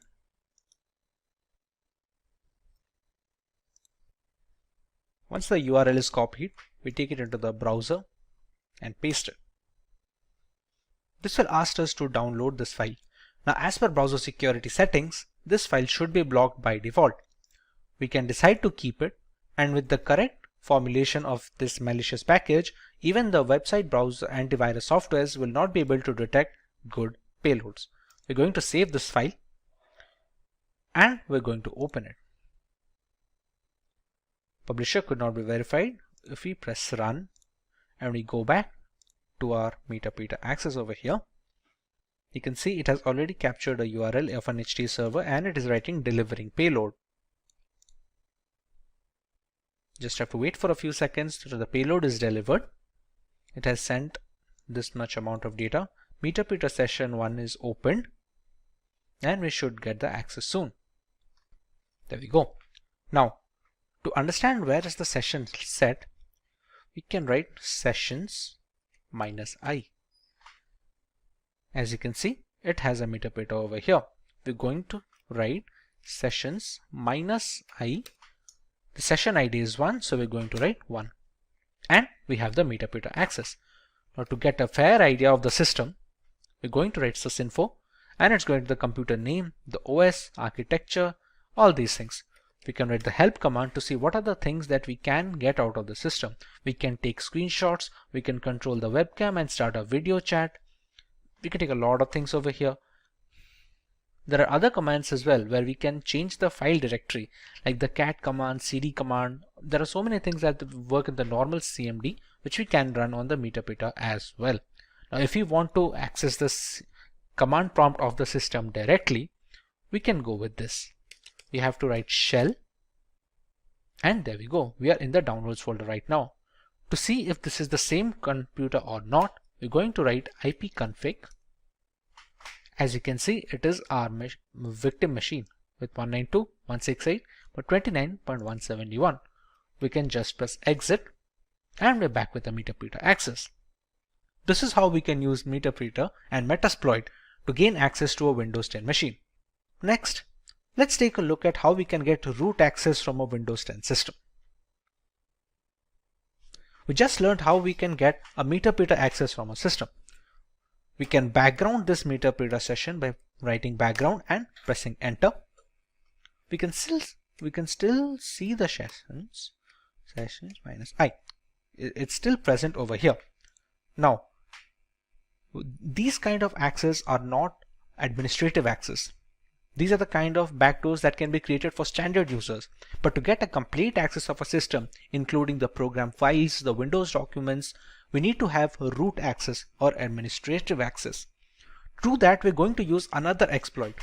Once the URL is copied, we take it into the browser and paste it. This will ask us to download this file. Now, as per browser security settings, this file should be blocked by default. We can decide to keep it, and with the correct formulation of this malicious package, even the website browser antivirus softwares will not be able to detect good payloads. We're going to save this file and we're going to open it. Publisher could not be verified. If we press run and we go back to our Meterpreter access over here, you can see it has already captured a URL of an HT server and it is writing delivering payload. Just have to wait for a few seconds till the payload is delivered. It has sent this much amount of data. Meterpreter session 1 is opened and we should get the access soon. There we go. Now, to understand where is the session set, we can write sessions -i. As you can see, it has a Meterpreter over here. We're going to write sessions -i. The session ID is 1, so we're going to write 1. And we have the Meterpreter access. Now, to get a fair idea of the system, we're going to write sysinfo, and it's going to the computer name, the OS, architecture, all these things. We can write the help command to see what are the things that we can get out of the system. We can take screenshots, we can control the webcam and start a video chat. We can take a lot of things over here. There are other commands as well where we can change the file directory, like the cat command, cd command. There are so many things that work in the normal CMD which we can run on the meterpreter as well. Now if we want to access this command prompt of the system directly, we can go with this. We have to write shell, and there we go. We are in the downloads folder right now. To see if this is the same computer or not, we're going to write ipconfig. As you can see, it is our victim machine with 192.168.29.171. We can just press exit and we're back with the meterpreter access. This is how we can use meterpreter and Metasploit to gain access to a Windows 10 machine. Next, let's take a look at how we can get root access from a Windows 10 system. We just learned how we can get a meterpreter access from a system. We can background this meterpreter session by writing background and pressing enter. We can still see the sessions minus I. It's still present over here. Now, these kind of access are not administrative access. These are the kind of backdoors that can be created for standard users. But to get a complete access of a system, including the program files, the Windows documents, we need to have root access or administrative access. To do that, we're going to use another exploit.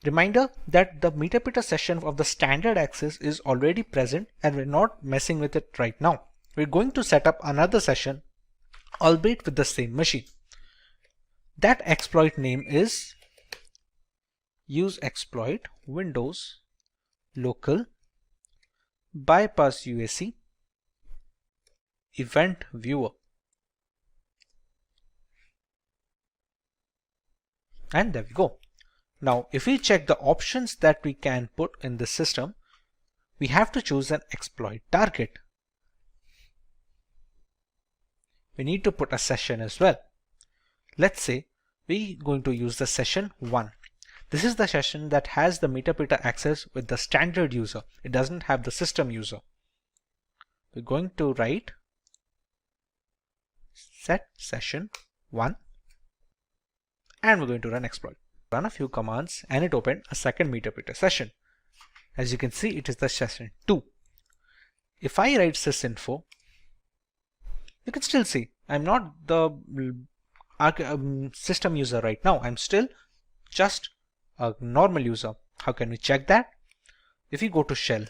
Reminder that the meterpreter session of the standard access is already present and we're not messing with it right now. We're going to set up another session, albeit with the same machine. That exploit name is use exploit Windows local bypass UAC event viewer, and there we go. Now if we check the options that we can put in the system, we have to choose an exploit target. We need to put a session as well. Let's say we're going to use the session 1. This is the session that has the meterpreter access with the standard user. It doesn't have the system user. We're going to write set session 1 and we're going to run exploit. Run a few commands and it opened a second meterpreter session. As you can see, it is the session 2. If I write sysinfo, you can still see I'm not the system user right now. I'm still just a normal user. How can we check that? If you go to shell,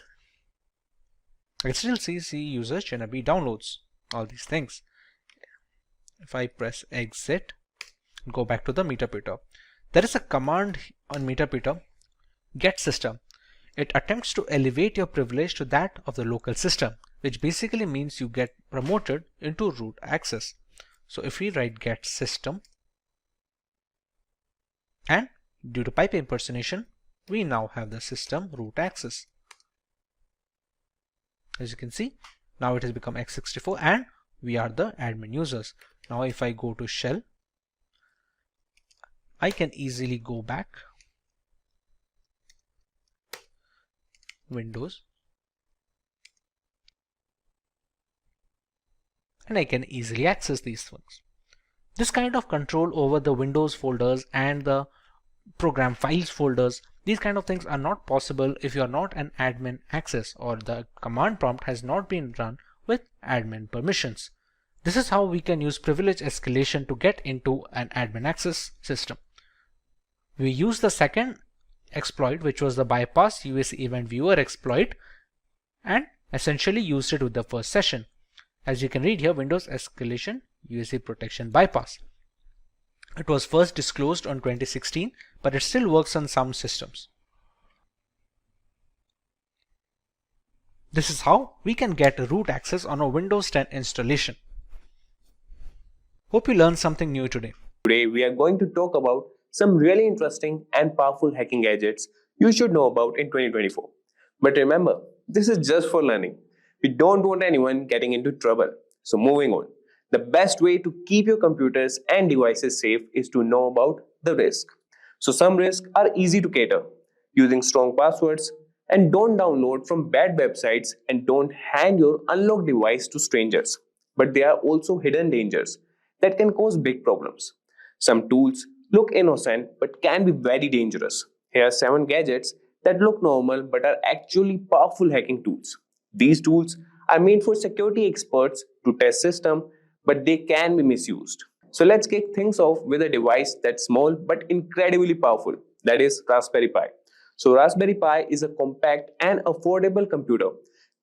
I can still see user Chinabi downloads, all these things. If I press exit, go back to the meterpreter, there is a command on meterpreter, get system. It attempts to elevate your privilege to that of the local system, which basically means you get promoted into root access. So if we write get system, and due to pipe impersonation, we now have the system root access. As you can see, now it has become x64 and we are the admin users. Now if I go to shell, I can easily go back, Windows, and I can easily access these things. This kind of control over the Windows folders and the program files folders, these kind of things are not possible if you are not an admin access or the command prompt has not been run with admin permissions. This is how we can use privilege escalation to get into an admin access system. We use the second exploit, which was the bypass UAC event viewer exploit, and essentially used it with the first session. As you can read here, Windows escalation UAC protection bypass. It was first disclosed on 2016, but it still works on some systems. This is how we can get root access on a Windows 10 installation. Hope you learned something new today. Today we are going to talk about some really interesting and powerful hacking gadgets you should know about in 2024. But remember, this is just for learning. We don't want anyone getting into trouble. So moving on. The best way to keep your computers and devices safe is to know about the risk. So some risks are easy to cater. Using strong passwords, And don't download from bad websites and don't hand your unlocked device to strangers. But there are also hidden dangers that can cause big problems. Some tools look innocent but can be very dangerous. Here are 7 gadgets that look normal but are actually powerful hacking tools. These tools are made for security experts to test systems, but they can be misused. So let's kick things off with a device that's small but incredibly powerful, that is Raspberry Pi. So Raspberry Pi is a compact and affordable computer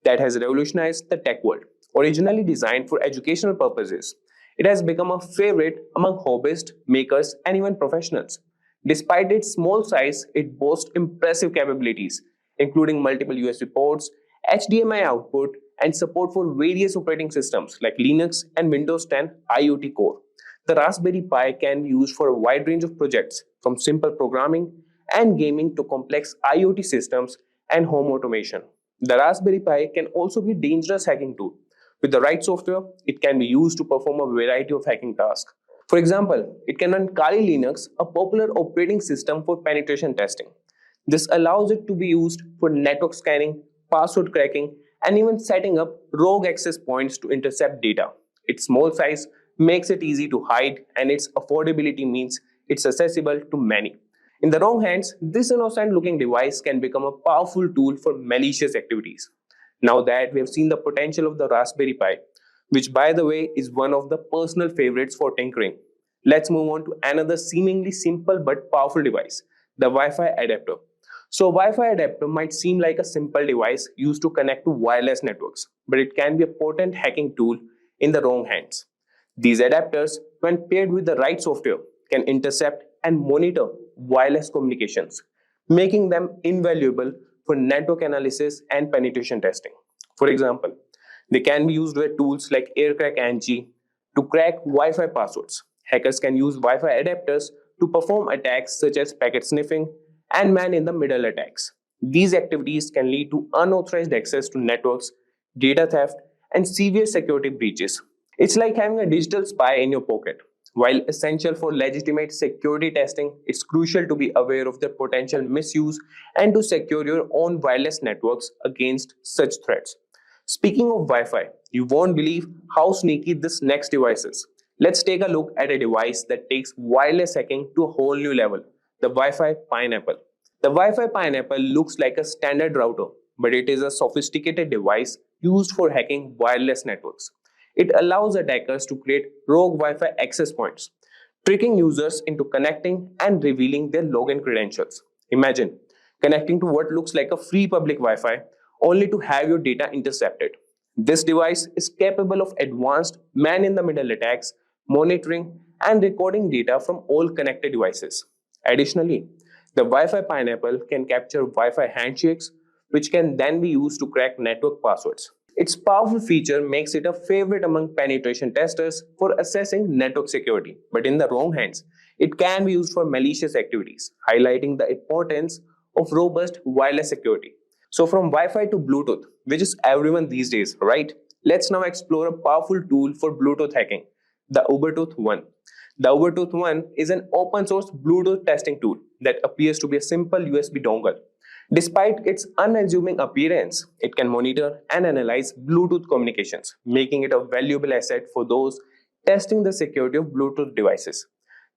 that has revolutionized the tech world. Originally designed for educational purposes, it has become a favorite among hobbyists, makers, and even professionals. Despite its small size, it boasts impressive capabilities, including multiple USB ports, HDMI output, and support for various operating systems like Linux and Windows 10 IoT Core. The Raspberry Pi can be used for a wide range of projects, from simple programming and gaming to complex IoT systems and home automation. The Raspberry Pi can also be a dangerous hacking tool. With the right software, it can be used to perform a variety of hacking tasks. For example, it can run Kali Linux, a popular operating system for penetration testing. This allows it to be used for network scanning, password cracking, and even setting up rogue access points to intercept data. Its small size makes it easy to hide, and its affordability means it's accessible to many. In the wrong hands, this innocent looking device can become a powerful tool for malicious activities. Now that we have seen the potential of the Raspberry Pi, which by the way is one of the personal favorites for tinkering, let's move on to another seemingly simple but powerful device, the Wi-Fi adapter. So Wi-Fi adapter might seem like a simple device used to connect to wireless networks, but it can be a potent hacking tool in the wrong hands. These adapters, when paired with the right software, can intercept and monitor wireless communications, making them invaluable for network analysis and penetration testing. For example, they can be used with tools like AirCrack-NG to crack Wi-Fi passwords. Hackers can use Wi-Fi adapters to perform attacks such as packet sniffing and man-in-the-middle attacks. These activities can lead to unauthorized access to networks, data theft, and severe security breaches. It's like having a digital spy in your pocket. While essential for legitimate security testing, it's crucial to be aware of their potential misuse and to secure your own wireless networks against such threats. Speaking of Wi-Fi, you won't believe how sneaky this next device is. Let's take a look at a device that takes wireless hacking to a whole new level, the Wi-Fi Pineapple. The Wi-Fi Pineapple looks like a standard router, but it is a sophisticated device used for hacking wireless networks. It allows attackers to create rogue Wi-Fi access points, tricking users into connecting and revealing their login credentials. Imagine connecting to what looks like a free public Wi-Fi only to have your data intercepted. This device is capable of advanced man-in-the-middle attacks, monitoring and recording data from all connected devices. Additionally, the Wi-Fi Pineapple can capture Wi-Fi handshakes, which can then be used to crack network passwords. Its powerful feature makes it a favorite among penetration testers for assessing network security, but in the wrong hands, it can be used for malicious activities, highlighting the importance of robust wireless security. So from Wi-Fi to Bluetooth, which is everyone these days, right? Let's now explore a powerful tool for Bluetooth hacking, the Ubertooth One. The Ubertooth One is an open source Bluetooth testing tool that appears to be a simple USB dongle. Despite its unassuming appearance, it can monitor and analyze Bluetooth communications, making it a valuable asset for those testing the security of Bluetooth devices.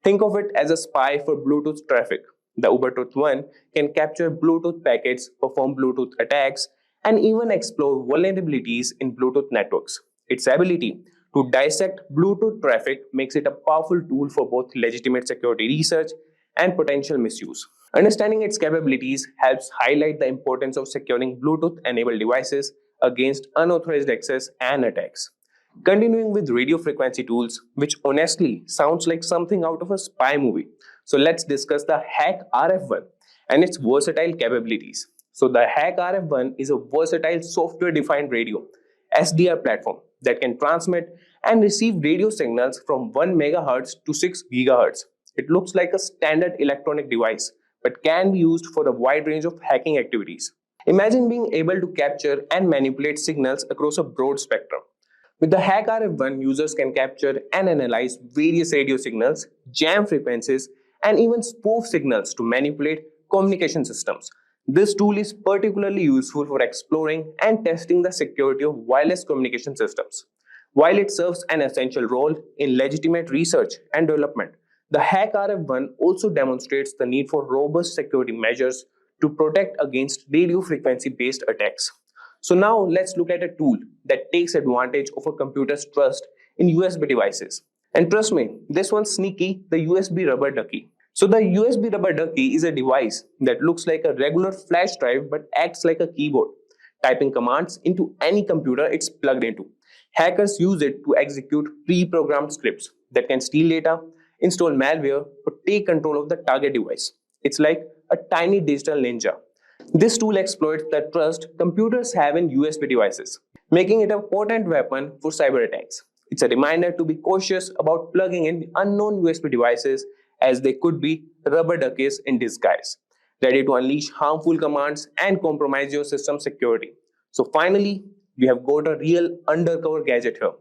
Think of it as a spy for Bluetooth traffic. The Ubertooth One can capture Bluetooth packets, perform Bluetooth attacks, and even explore vulnerabilities in Bluetooth networks. Its ability to dissect Bluetooth traffic makes it a powerful tool for both legitimate security research and potential misuse. Understanding its capabilities helps highlight the importance of securing Bluetooth-enabled devices against unauthorized access and attacks. Continuing with radio frequency tools, which honestly sounds like something out of a spy movie. So let's discuss the Hack RF1 and its versatile capabilities. So the Hack RF1 is a versatile software-defined radio SDR platform that can transmit and receive radio signals from 1 MHz to 6 GHz. It looks like a standard electronic device, but can be used for a wide range of hacking activities. Imagine being able to capture and manipulate signals across a broad spectrum. With the Hack RF1, users can capture and analyze various radio signals, jam frequencies, and even spoof signals to manipulate communication systems. This tool is particularly useful for exploring and testing the security of wireless communication systems. While it serves an essential role in legitimate research and development, the HackRF1 also demonstrates the need for robust security measures to protect against radio frequency based attacks. So now let's look at a tool that takes advantage of a computer's trust in USB devices. And trust me, this one's sneaky, the USB rubber ducky. So the USB rubber ducky is a device that looks like a regular flash drive but acts like a keyboard, typing commands into any computer it's plugged into. Hackers use it to execute pre-programmed scripts that can steal data, install malware, or take control of the target device. It's like a tiny digital ninja. This tool exploits the trust computers have in USB devices, making it a potent weapon for cyber attacks. It's a reminder to be cautious about plugging in unknown USB devices, as they could be rubber duckies in disguise, ready to unleash harmful commands and compromise your system security. So finally, we have got a real undercover gadget here.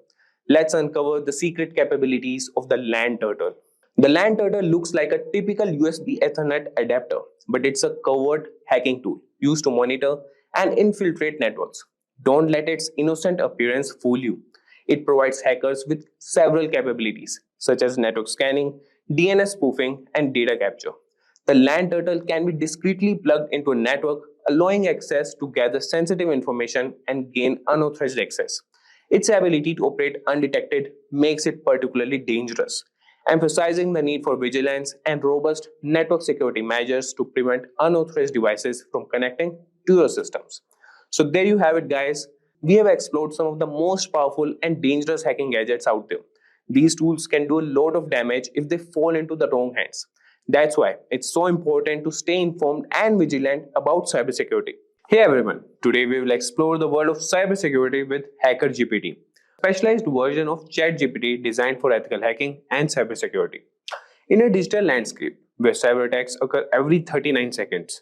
Let's uncover the secret capabilities of the LAN turtle. The LAN turtle looks like a typical USB Ethernet adapter, but it's a covert hacking tool used to monitor and infiltrate networks. Don't let its innocent appearance fool you. It provides hackers with several capabilities, such as network scanning, DNS spoofing, and data capture. The LAN turtle can be discreetly plugged into a network, allowing access to gather sensitive information and gain unauthorized access. Its ability to operate undetected makes it particularly dangerous, emphasizing the need for vigilance and robust network security measures to prevent unauthorized devices from connecting to your systems. So there you have it, guys. We have explored some of the most powerful and dangerous hacking gadgets out there. These tools can do a lot of damage if they fall into the wrong hands. That's why it's so important to stay informed and vigilant about cybersecurity. Hey everyone, today we will explore the world of cybersecurity with Hacker GPT, a specialized version of ChatGPT designed for ethical hacking and cybersecurity. In a digital landscape where cyber attacks occur every 39 seconds,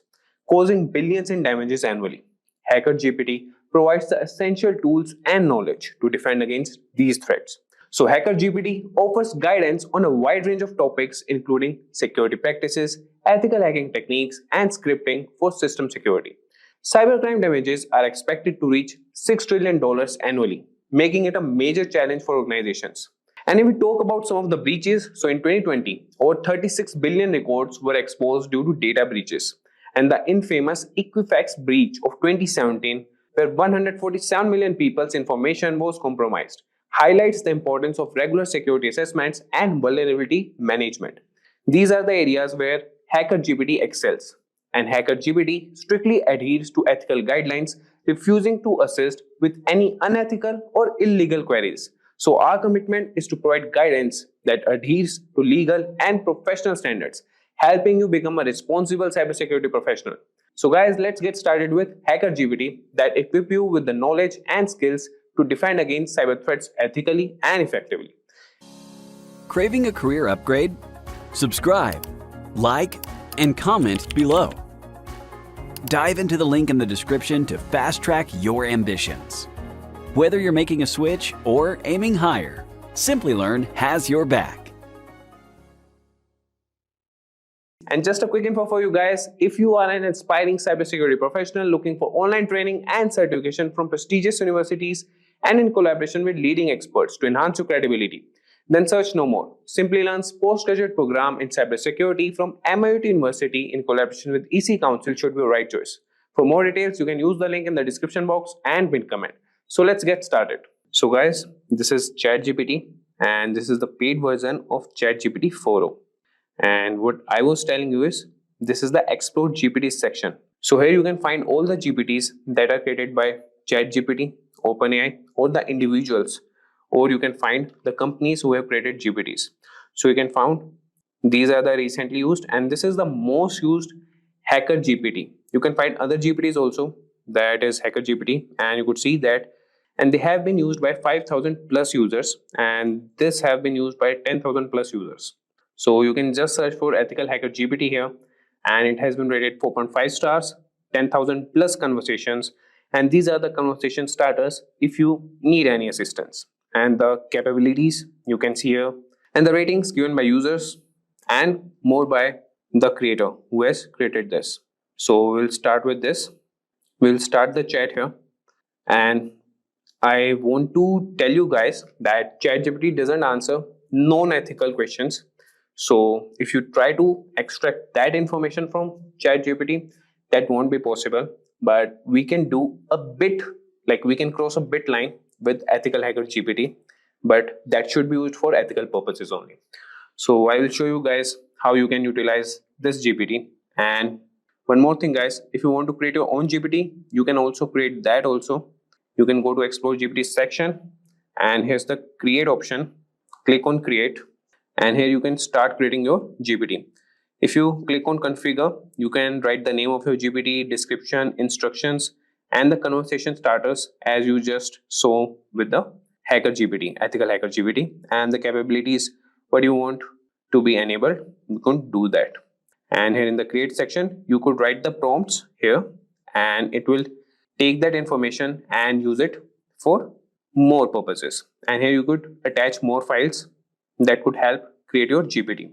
causing billions in damages annually, Hacker GPT provides the essential tools and knowledge to defend against these threats. So Hacker GPT offers guidance on a wide range of topics including security practices, ethical hacking techniques, and scripting for system security. Cybercrime damages are expected to reach $6 trillion annually, making it a major challenge for organizations. And if we talk about some of the breaches, so in 2020, over 36 billion records were exposed due to data breaches. And the infamous Equifax breach of 2017, where 147 million people's information was compromised, highlights the importance of regular security assessments and vulnerability management. These are the areas where Hacker GPT excels, and Hacker GPT strictly adheres to ethical guidelines, refusing to assist with any unethical or illegal queries. So our commitment is to provide guidance that adheres to legal and professional standards, helping you become a responsible cybersecurity professional. So guys, let's get started with Hacker GPT that equip you with the knowledge and skills to defend against cyber threats ethically and effectively. Craving a career upgrade? Subscribe, like, and comment below. Dive into the link in the description to fast-track your ambitions. Whether you're making a switch or aiming higher, Simplilearn has your back. And just a quick info for you guys, if you are an aspiring cybersecurity professional looking for online training and certification from prestigious universities and in collaboration with leading experts to enhance your credibility, then search no more. Simplilearn's postgraduate program in cybersecurity from MIT University in collaboration with EC Council should be your right choice. For more details, you can use the link in the description box and pin comment. So let's get started. So guys, this is ChatGPT and this is the paid version of ChatGPT 4.0. And what I was telling you is, this is the Explore GPT section. So here you can find all the GPTs that are created by ChatGPT, OpenAI, or the individuals, or you can find the companies who have created GPTs. So you can find these are the recently used, and this is the most used Hacker GPT. You can find other GPTs also, that is Hacker GPT, and you could see that, and they have been used by 5,000 plus users, and this have been used by 10,000 plus users. So you can just search for Ethical Hacker GPT here, and it has been rated 4.5 stars, 10,000 plus conversations, and these are the conversation starters if you need any assistance. And the capabilities you can see here, and the ratings given by users, and more by the creator who has created this. So we'll start with this. We'll start the chat here, and I want to tell you guys that ChatGPT doesn't answer non-ethical questions. So if you try to extract that information from ChatGPT, that won't be possible. But we can do a bit, like we can cross a bit line with EthicalHacker GPT, but that should be used for ethical purposes only. So I will show you guys how you can utilize this GPT. And one more thing, guys, if you want to create your own GPT, you can also create that also. You can go to Explore GPT section, and here's the create option. Click on create, and here you can start creating your GPT. If you click on configure, you can write the name of your GPT, description, instructions, and the conversation starters as you just saw with the Hacker GPT, EthicalHacker GPT, and the capabilities what you want to be enabled. You can do that. And here in the create section, you could write the prompts here, and it will take that information and use it for more purposes. And here you could attach more files that could help create your GPT.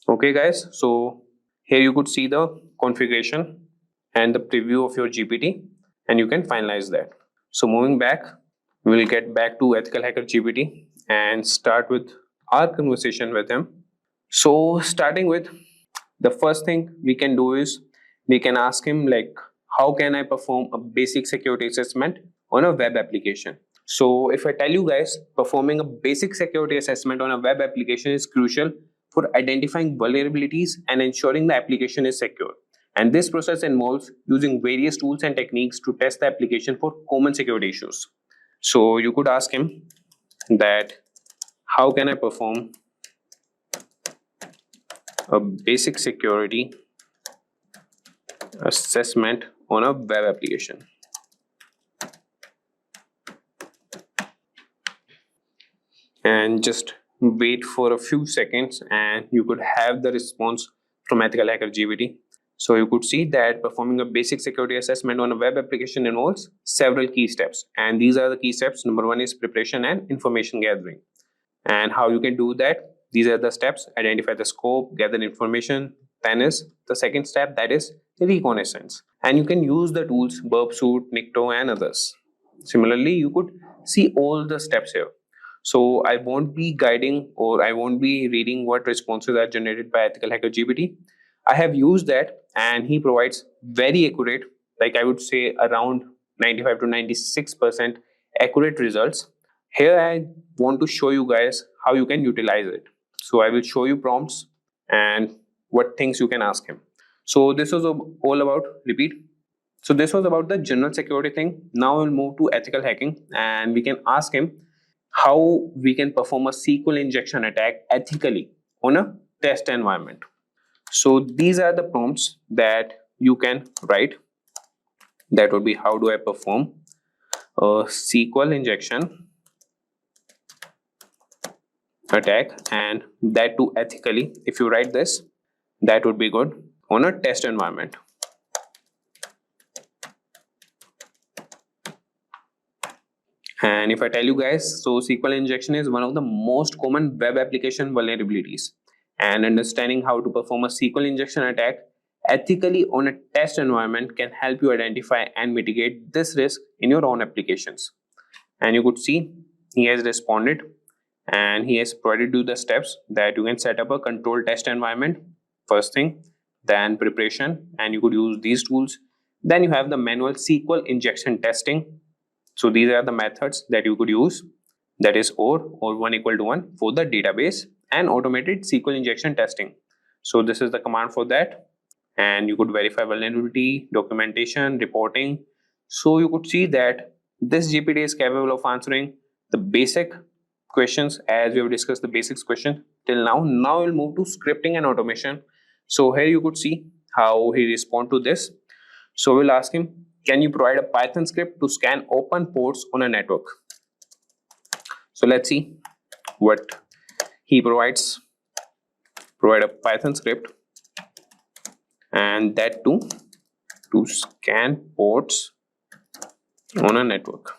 Okay guys, so here you could see the configuration and the preview of your GPT, and you can finalize that. So moving back, we'll get back to EthicalHacker GPT and start with our conversation with him. So starting with, the first thing we can do is we can ask him like, how can I perform a basic security assessment on a web application? So if I tell you guys, performing a basic security assessment on a web application is crucial for identifying vulnerabilities and ensuring the application is secure. And this process involves using various tools and techniques to test the application for common security issues. So you could ask him that, how can I perform a basic security assessment on a web application? And just wait for a few seconds, and you could have the response from EthicalHacker GPT. So you could see that performing a basic security assessment on a web application involves several key steps, and these are the key steps. Number one is preparation and information gathering. And how you can do that, these are the steps: identify the scope, gather information. Then is the second step, that is reconnaissance, and you can use the tools Burpsuit, Nikto, and others. Similarly, you could see all the steps here. So I won't be guiding, or I won't be reading what responses are generated by EthicalHacker GPT. I have used that, and he provides very accurate, like I would say around 95 to 96% accurate results. Here I want to show you guys how you can utilize it. So I will show you prompts and what things you can ask him. So this was all about, repeat. So this was about the general security thing. Now we'll move to ethical hacking, and we can ask him how we can perform a SQL injection attack ethically on a test environment. So these are the prompts that you can write. That would be, how do I perform a SQL injection attack, and that too ethically. If you write this, that would be good on a test environment. And if I tell you guys, so SQL injection is one of the most common web application vulnerabilities, and understanding how to perform a SQL injection attack ethically on a test environment can help you identify and mitigate this risk in your own applications. And you could see he has responded, and he has provided you the steps that you can set up a controlled test environment first thing, then preparation, and you could use these tools. Then you have the manual SQL injection testing. So these are the methods that you could use, that is or 1 equal to 1 for the database, and automated SQL injection testing. So this is the command for that, and you could verify vulnerability, documentation, reporting. So you could see that this GPT is capable of answering the basic questions, as we have discussed the basics question till now. Now we'll move to scripting and automation. So here you could see how he respond to this. So we'll ask him, can you provide a Python script to scan open ports on a network? So let's see what he provides. Provide a Python script, and that too to scan ports on a network.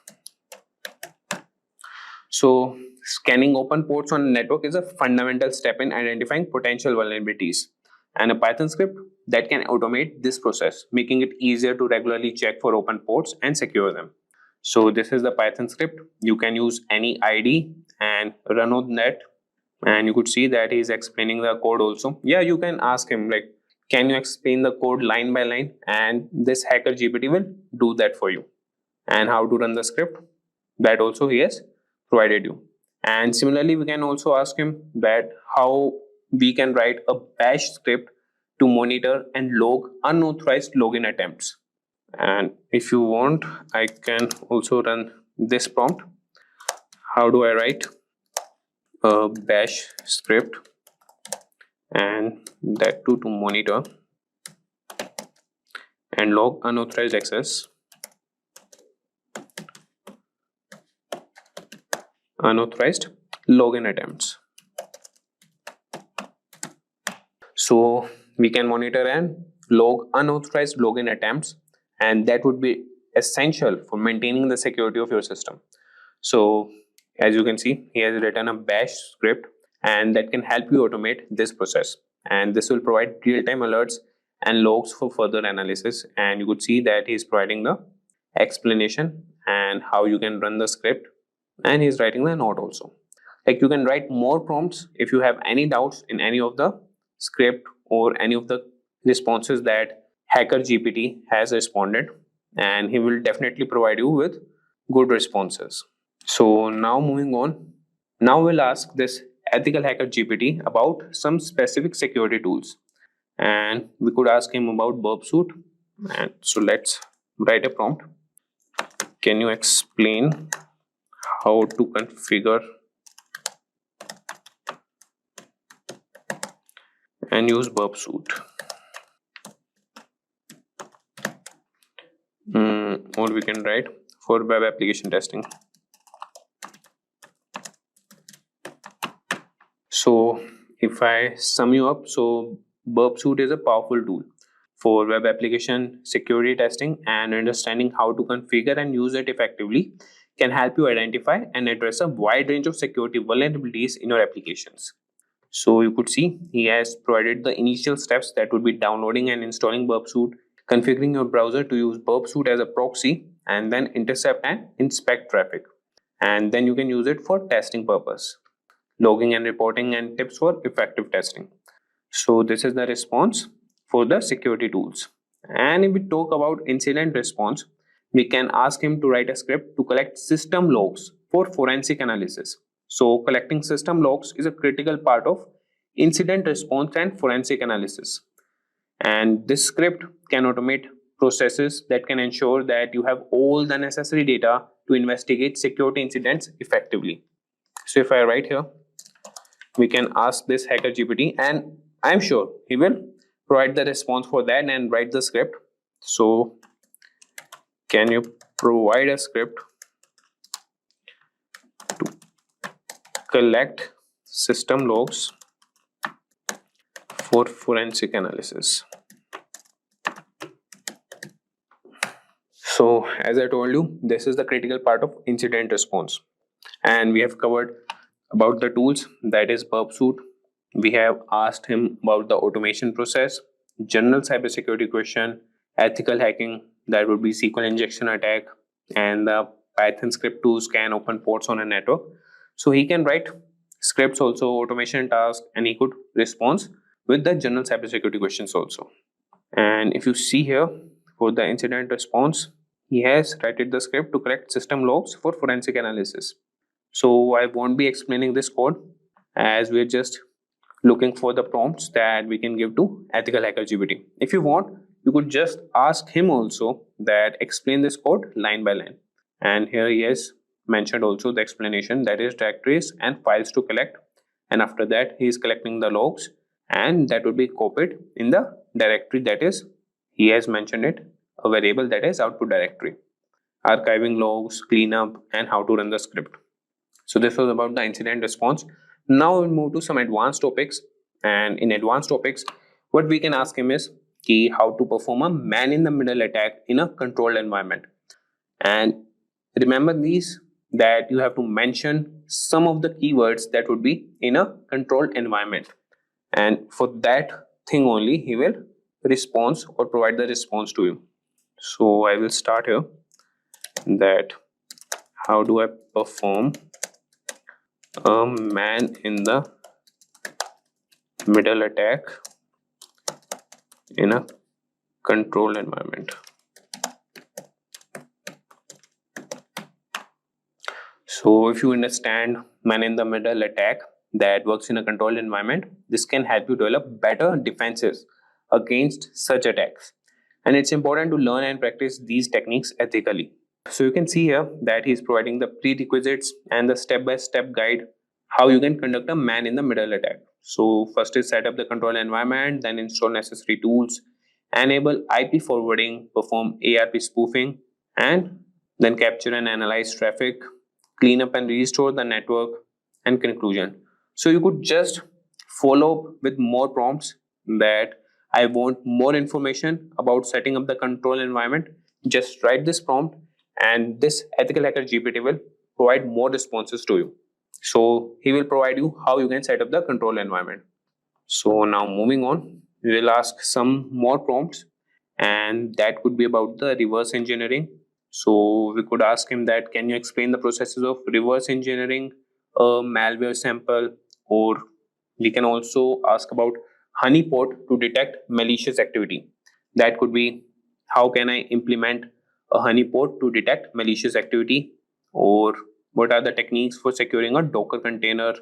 So scanning open ports on a network is a fundamental step in identifying potential vulnerabilities. and a Python script that can automate this process, making it easier to regularly check for open ports and secure them. So this is the Python script. You can use any ID and run on that, and you could see that he's explaining the code also. Yeah, you can ask him like, can you explain the code line by line, and this Hacker GPT will do that for you. And how to run the script, that also he has provided you. And similarly, we can also ask him that how we can write a bash script to monitor and log unauthorized login attempts. And if you want, I can also run this prompt. How do I write a bash script, and that too to monitor and log unauthorized access, unauthorized login attempts. So we can monitor and log unauthorized login attempts, and that would be essential for maintaining the security of your system. So as you can see, he has written a bash script, and that can help you automate this process, and this will provide real-time alerts and logs for further analysis. And you could see that he's providing the explanation and how you can run the script, and he's writing the note also. Like, you can write more prompts if you have any doubts in any of the script or any of the responses that Hacker GPT has responded, and he will definitely provide you with good responses. So now moving on, now we'll ask this EthicalHacker GPT about some specific security tools, and we could ask him about burp suit. And so let's write a prompt. Can you explain how to configure and use burp suit? Or we can write for web application testing. So if I sum you up, so burp suit is a powerful tool for web application security testing, and understanding how to configure and use it effectively can help you identify and address a wide range of security vulnerabilities in your applications. So you could see he has provided the initial steps, that would be downloading and installing burp suit, configuring your browser to use burp suit as a proxy, and then intercept and inspect traffic. And then you can use it for testing purpose, logging and reporting, and tips for effective testing. So this is the response for the security tools. And if we talk about incident response, we can ask him to write a script to collect system logs for forensic analysis. So collecting system logs is a critical part of incident response and forensic analysis. And this script can automate processes that can ensure that you have all the necessary data to investigate security incidents effectively. So if I write here, we can ask this Hacker GPT, and I'm sure he will provide the response for that and write the script. So can you provide a script to collect system logs for forensic analysis? So as I told you, this is the critical part of incident response, and we have covered about the tools, that is burp suit. We have asked him about the automation process, general cybersecurity question, ethical hacking, that would be SQL injection attack, and the Python script to scan open ports on a network. So he can write scripts also, automation tasks, and he could respond with the general cybersecurity questions also. And if you see here, for the incident response, he has written the script to collect system logs for forensic analysis. So I won't be explaining this code, as we're just looking for the prompts that we can give to EthicalHacker GPT. If you want, you could just ask him also that explain this code line by line. And here he has mentioned also the explanation, that is directories and files to collect. And after that, he is collecting the logs, and that would be copied in the directory, that is, he has mentioned it, a variable, that is output directory. Archiving logs, cleanup, and how to run the script. So this was about the incident response. Now we'll move to some advanced topics, and in advanced topics, what we can ask him is how to perform a man-in-the-middle attack in a controlled environment. And remember these, that you have to mention some of the keywords that would be in a controlled environment. And for that, thing only he will respond or provide the response to you. So I will start here that how do I perform a man in the middle attack in a controlled environment. So if you understand man in the middle attack that works in a controlled environment, this can help you develop better defenses against such attacks. And it's important to learn and practice these techniques ethically. So you can see here that he is providing the prerequisites and the step-by-step guide how you can conduct a man in the middle attack. So first is set up the control environment, then install necessary tools, enable IP forwarding, perform ARP spoofing, and then capture and analyze traffic, clean up and restore the network, and conclusion. So you could just follow up with more prompts that I want more information about setting up the control environment. Just write this prompt and this EthicalHacker GPT will provide more responses to you. So he will provide you how you can set up the control environment. So now moving on, we will ask some more prompts, and that could be about the reverse engineering. So we could ask him that, can you explain the processes of reverse engineering a malware sample? Or we can also ask about honeypot to detect malicious activity. That could be, how can I implement a honeypot to detect malicious activity? Or what are the techniques for securing a Docker container?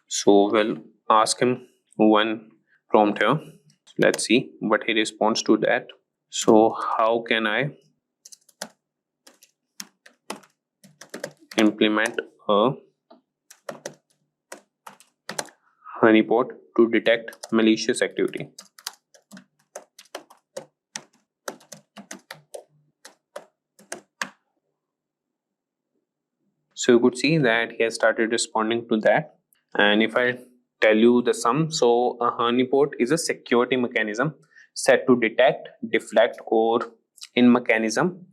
So we'll ask him one prompt here. Let's see what he responds to that. So how can I implement a honeypot to detect malicious activity? So you could see that he has started responding to that. And if I tell you the sum, so a honeypot is a security mechanism set to detect, deflect, or in mechanism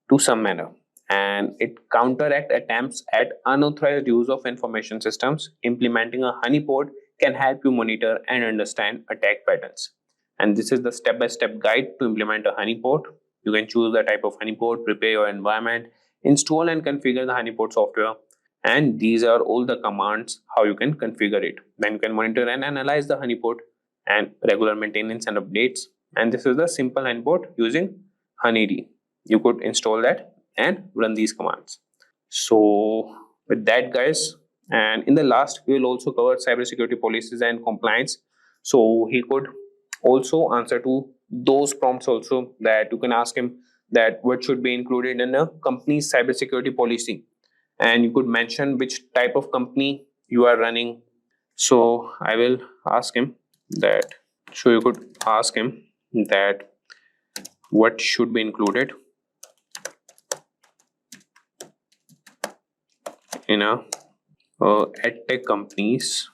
to some manner, and it counteract attempts at unauthorized use of information systems. Implementing a honeypot can help you monitor and understand attack patterns. And this is the step-by-step guide to implement a honeypot. You can choose the type of honeypot, prepare your environment, install and configure the honeypot software, and these are all the commands how you can configure it. Then you can monitor and analyze the honeypot and regular maintenance and updates. And this is the simple honeypot using honeyD. You could install that and run these commands. So with that, guys, and in the last we will also cover cybersecurity policies and compliance. So he could also answer to those prompts also, that you can ask him that what should be included in a company's cybersecurity policy, and you could mention which type of company you are running. So I will ask him that, so you could ask him that what should be included in a edtech company's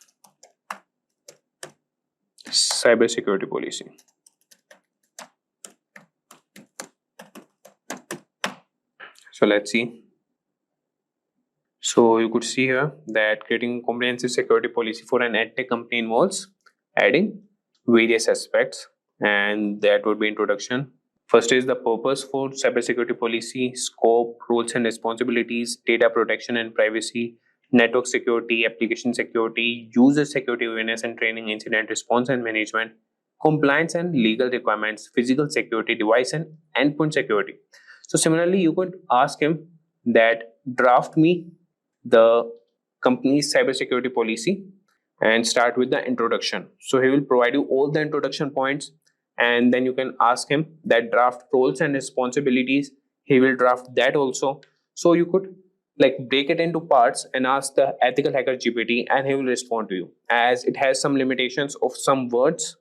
cybersecurity policy. So let's see. So you could see here that creating a comprehensive security policy for an edtech company involves adding various aspects, and that would be introduction. First is the purpose for cybersecurity policy, scope, roles and responsibilities, data protection and privacy, network security, application security, user security awareness and training, incident response and management, compliance and legal requirements, physical security, device and endpoint security. So similarly, you could ask him that draft me the company's cybersecurity policy and start with the introduction. So he will provide you all the introduction points, and then you can ask him that draft roles and responsibilities. He will draft that also. So you could like break it into parts and ask the EthicalHacker GPT, and he will respond to you, as it has some limitations of some words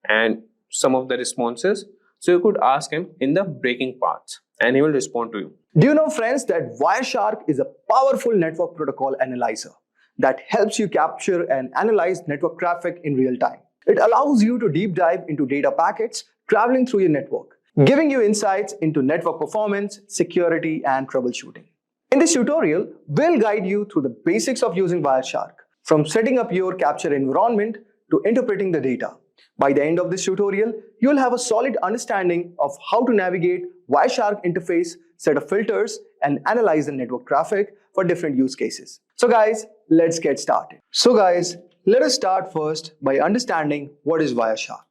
and some of the responses. So you could ask him in the breaking parts and he will respond to you. Do you know, friends, that Wireshark is a powerful network protocol analyzer that helps you capture and analyze network traffic in real time. It allows you to deep dive into data packets traveling through your network, giving you insights into network performance, security, and troubleshooting. In this tutorial, we'll guide you through the basics of using Wireshark, from setting up your capture environment to interpreting the data. By the end of this tutorial, you will have a solid understanding of how to navigate Wireshark interface, set of filters, and analyze the network traffic for different use cases. So guys, let's get started. So guys, let us start first by understanding what is Wireshark.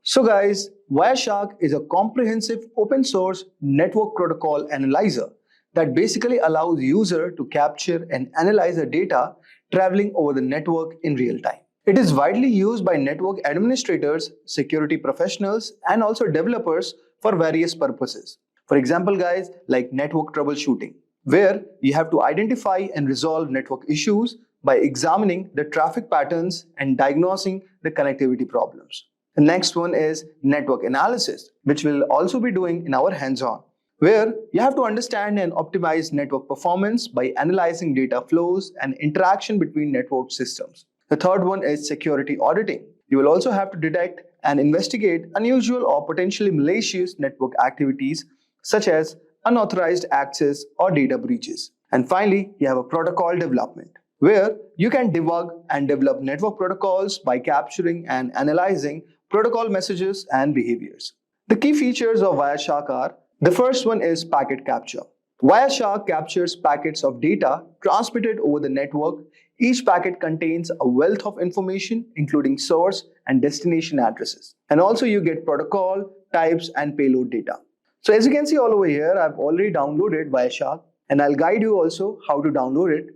So guys, Wireshark is a comprehensive open source network protocol analyzer that basically allows user to capture and analyze the data traveling over the network in real time. It is widely used by network administrators, security professionals, and also developers for various purposes. For example, guys, like network troubleshooting, where you have to identify and resolve network issues by examining the traffic patterns and diagnosing the connectivity problems. The next one is network analysis, which we'll also be doing in our hands-on, where you have to understand and optimize network performance by analyzing data flows and interaction between network systems. The third one is security auditing. You will also have to detect and investigate unusual or potentially malicious network activities such as unauthorized access or data breaches. And finally, you have a protocol development, where you can debug and develop network protocols by capturing and analyzing protocol messages and behaviors. The key features of Wireshark are: the first one is packet capture. Wireshark captures packets of data transmitted over the network. Each packet contains a wealth of information, including source and destination addresses. And also you get protocol, types, and payload data. So as you can see all over here, I've already downloaded Wireshark, and I'll guide you also how to download it.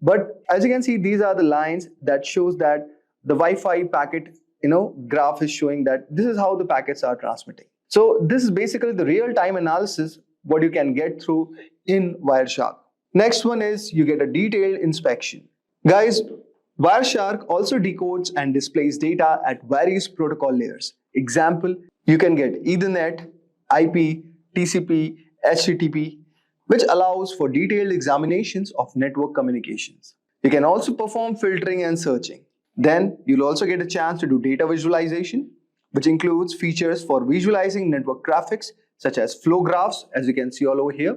But as you can see, these are the lines that shows that the Wi-Fi packet graph is showing that this is how the packets are transmitting. So this is basically the real-time analysis what you can get through in Wireshark. Next one is you get a detailed inspection. Guys, Wireshark also decodes and displays data at various protocol layers. Example, you can get Ethernet, IP, TCP, HTTP, which allows for detailed examinations of network communications. You can also perform filtering and searching. Then you'll also get a chance to do data visualization, which includes features for visualizing network traffics such as flow graphs, as you can see all over here,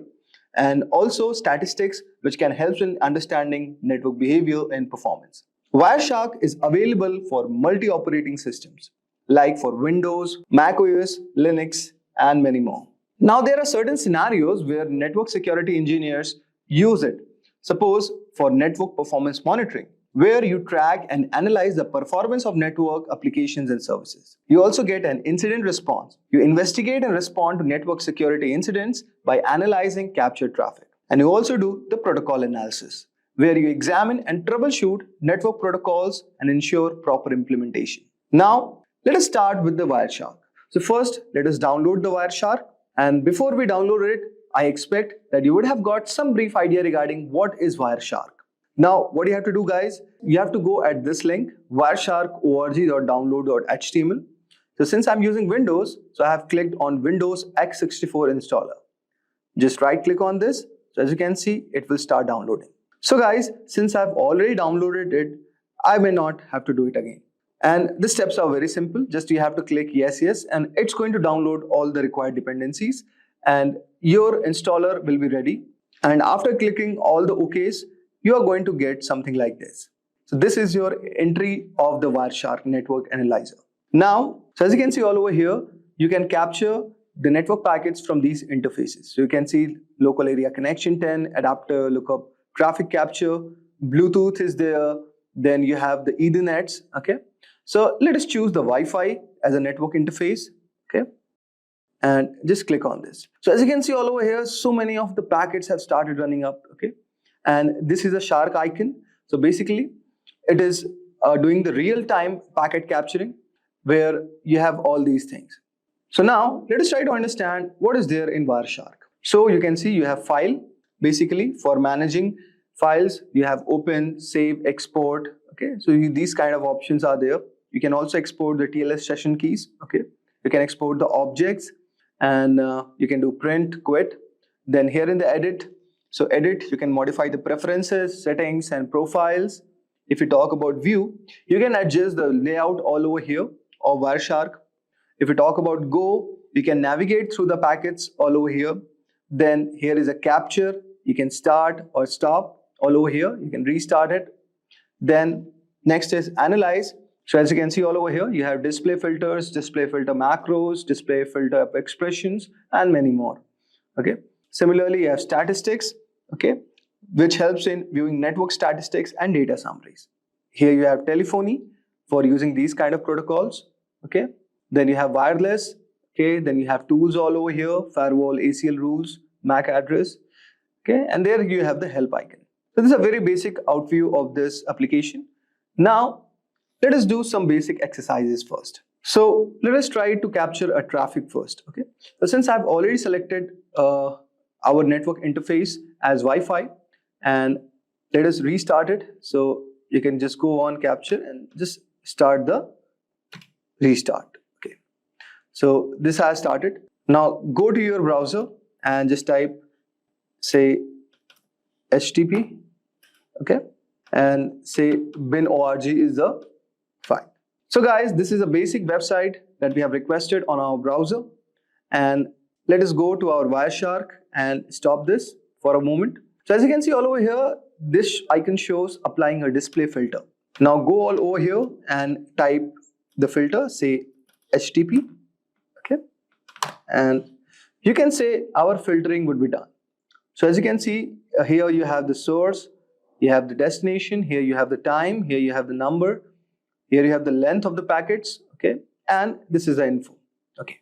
and also statistics, which can help in understanding network behavior and performance. Wireshark is available for multi-operating systems, like for Windows, Mac OS, Linux, and many more. Now, there are certain scenarios where network security engineers use it. Suppose for network performance monitoring, where you track and analyze the performance of network applications and services. You also get an incident response. You investigate and respond to network security incidents by analyzing captured traffic. And you also do the protocol analysis, where you examine and troubleshoot network protocols and ensure proper implementation. Now, let us start with the Wireshark. So first, let us download the Wireshark. And before we download it, I expect that you would have got some brief idea regarding what is Wireshark. Now, what you have to do, guys, you have to go at this link, wireshark.org.download.html. So since I'm using Windows, so I have clicked on Windows x64 installer. Just right click on this. So as you can see, it will start downloading. So guys, since I've already downloaded it, I may not have to do it again. And the steps are very simple. Just you have to click yes, and it's going to download all the required dependencies, and your installer will be ready. And after clicking all the OKs, you are going to get something like this. So this is your entry of the Wireshark network analyzer. Now, so as you can see all over here, you can capture the network packets from these interfaces. So you can see local area connection 10, adapter lookup, traffic capture, Bluetooth is there, then you have the Ethernets, okay? So let us choose the Wi-Fi as a network interface, okay? And just click on this. So as you can see all over here, so many of the packets have started running up, okay? And this is a shark icon. So basically, it is doing the real-time packet capturing where you have all these things. So now, let us try to understand what is there in Wireshark. So you can see you have file. Basically, for managing files, you have open, save, export. Okay, so these kind of options are there. You can also export the TLS session keys. Okay, you can export the objects, and you can do print, quit. Then here in the edit, so edit, you can modify the preferences, settings, and profiles. If you talk about view, you can adjust the layout all over here of Wireshark. If you talk about go, you can navigate through the packets all over here. Then here is a capture. You can start or stop all over here. You can restart it. Then next is analyze. So as you can see all over here, you have display filters, display filter macros, display filter expressions, and many more. Okay. Similarly, you have statistics, okay, which helps in viewing network statistics and data summaries. Here you have telephony for using these kind of protocols. Okay. Then you have wireless. Okay. Then you have tools all over here, firewall, ACL rules, MAC address. Okay. And there you have the help icon. So this is a very basic overview of this application. Now, let us do some basic exercises first. So let us try to capture a traffic first. Okay. So since I've already selected our network interface as Wi-Fi, and let us restart it. So you can just go on capture and just start the restart. Okay. So this has started. Now go to your browser and just type, say, HTTP. Okay. And say bin.org is the file. So guys, this is a basic website that we have requested on our browser, and let us go to our Wireshark and stop this for a moment. So as you can see all over here, this icon shows applying a display filter. Now go all over here and type the filter, say HTTP, okay, and you can say our filtering would be done. So as you can see here, you have the source, you have the destination, here you have the time, here you have the number, here you have the length of the packets, okay, and this is the info, okay.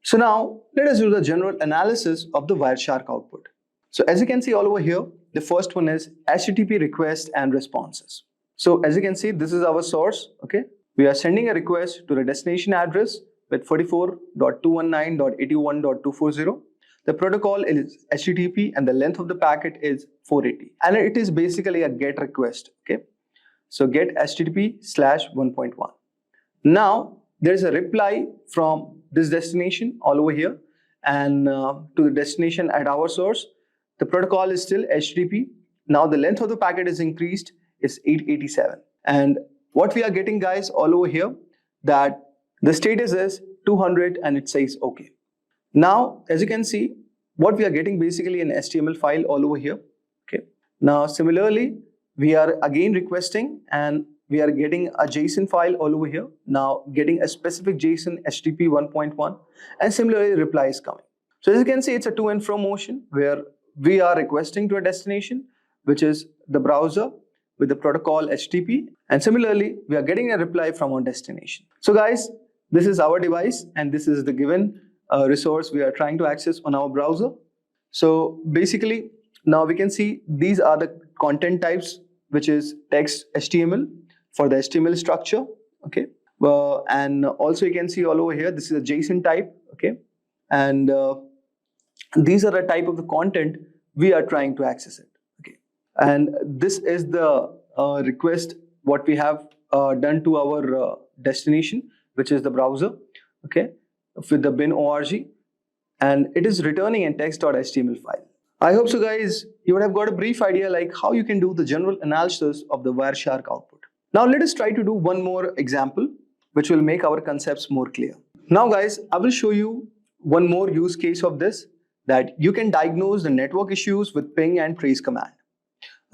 So now let us do the general analysis of the Wireshark output. So as you can see all over here, the first one is HTTP requests and responses. So as you can see, this is our source, okay. We are sending a request to the destination address with 44.219.81.240. The protocol is HTTP and the length of the packet is 480. And it is basically a GET request, okay. So get HTTP/1.1. Now there is a reply from this destination all over here, and to the destination at our source. The protocol is still HTTP. Now the length of the packet is increased, is 887. And what we are getting, guys, all over here, that the status is 200 and it says okay. Now as you can see, what we are getting basically an HTML file all over here, okay. Now similarly, we are again requesting and we are getting a JSON file all over here. Now getting a specific JSON HTTP 1.1, and similarly reply is coming. So as you can see, it's a to and fro motion where we are requesting to a destination, which is the browser with the protocol HTTP, and similarly we are getting a reply from our destination. So guys, this is our device and this is the given resource we are trying to access on our browser. So basically now we can see these are the content types, which is text HTML for the HTML structure, okay. And also you can see all over here, this is a JSON type, okay. And these are the type of the content we are trying to access it, okay. And this is the request what we have done to our destination, which is the browser, okay, with the bin.org, and it is returning a text.html file. I hope so guys, you would have got a brief idea like how you can do the general analysis of the Wireshark output. Now let us try to do one more example which will make our concepts more clear. Now guys, I will show you one more use case of this, that you can diagnose the network issues with ping and trace command.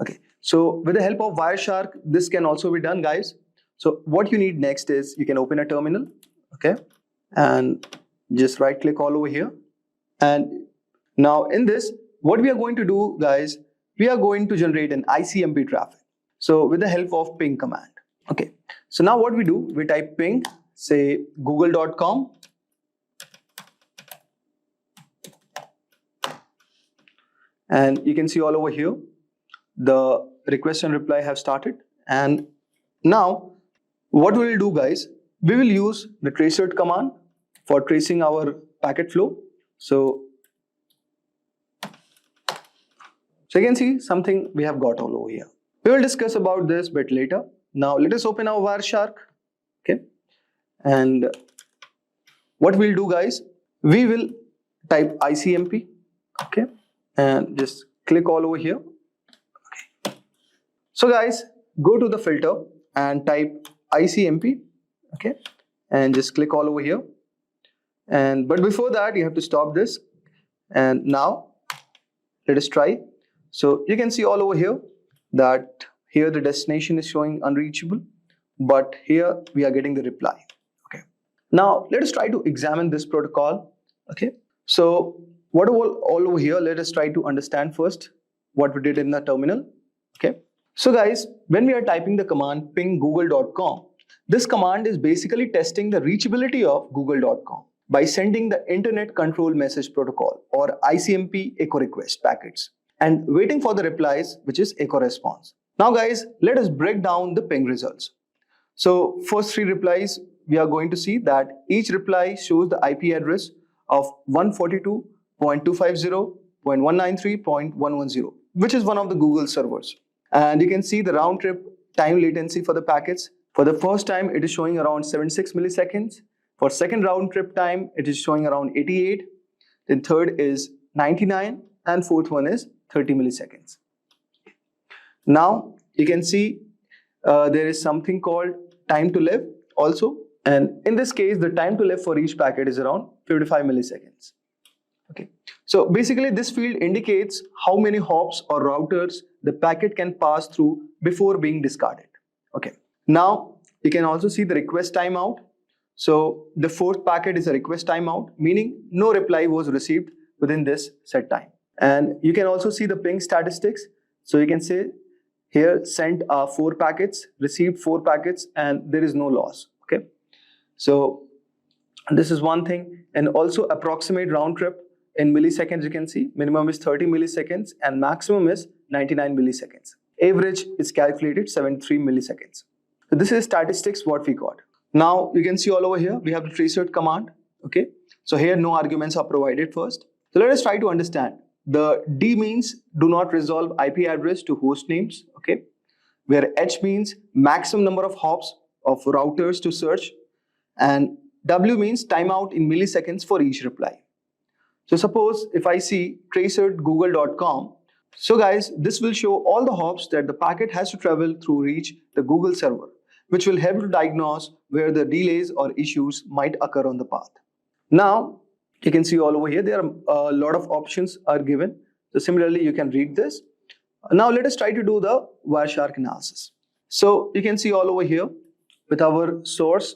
Okay, so with the help of Wireshark, this can also be done, guys. So what you need next is you can open a terminal, okay, and just right click all over here. And now in this, what we are going to do, guys, we are going to generate an ICMP traffic. So with the help of ping command. Okay. So now what we do, we type ping, say google.com. And you can see all over here, the request and reply have started. And now what we will do, guys, we will use the tracert command for tracing our packet flow. So you can see something we have got all over here. We will discuss about this a bit later. Now let us open our Wireshark, okay. And what we'll do, guys, we will type ICMP, okay, and just click all over here. Okay. So guys, go to the filter and type ICMP, okay, and just click all over here. But before that, you have to stop this. And now let us try. So you can see all over here that here the destination is showing unreachable, but here we are getting the reply. Okay. Now let us try to examine this protocol. Okay. So what all over here, let us try to understand first what we did in the terminal. Okay. So guys, when we are typing the command ping google.com, this command is basically testing the reachability of google.com by sending the Internet Control Message Protocol or ICMP echo request packets and waiting for the replies, which is echo response. Now guys, let us break down the ping results. So first 3 replies, we are going to see that each reply shows the IP address of 142.250.193.110, which is one of the Google servers. And you can see the round trip time latency for the packets. For the first time, it is showing around 76 milliseconds. For second round trip time, it is showing around 88. Then third is 99, and fourth one is 30 milliseconds. Now you can see there is something called time to live also, and in this case the time to live for each packet is around 55 milliseconds. Okay, so basically this field indicates how many hops or routers the packet can pass through before being discarded. Okay, now you can also see the request timeout. So the fourth packet is a request timeout, meaning no reply was received within this set time. And you can also see the ping statistics. So you can say here sent 4 packets, received 4 packets, and there is no loss. Okay, so this is one thing. And also approximate round trip in milliseconds, you can see minimum is 30 milliseconds and maximum is 99 milliseconds. Average is calculated 73 milliseconds. So this is statistics what we got. Now you can see all over here we have the traceroute command. Okay, so here no arguments are provided first. So let us try to understand. The D means do not resolve IP address to host names. Okay, where H means maximum number of hops of routers to search, and W means timeout in milliseconds for each reply. So suppose if I see traceroute google.com, so guys, this will show all the hops that the packet has to travel through reach the Google server, which will help to diagnose where the delays or issues might occur on the path. Now you can see all over here there are a lot of options are given. So similarly you can read this. Now let us try to do the Wireshark analysis. So you can see all over here with our source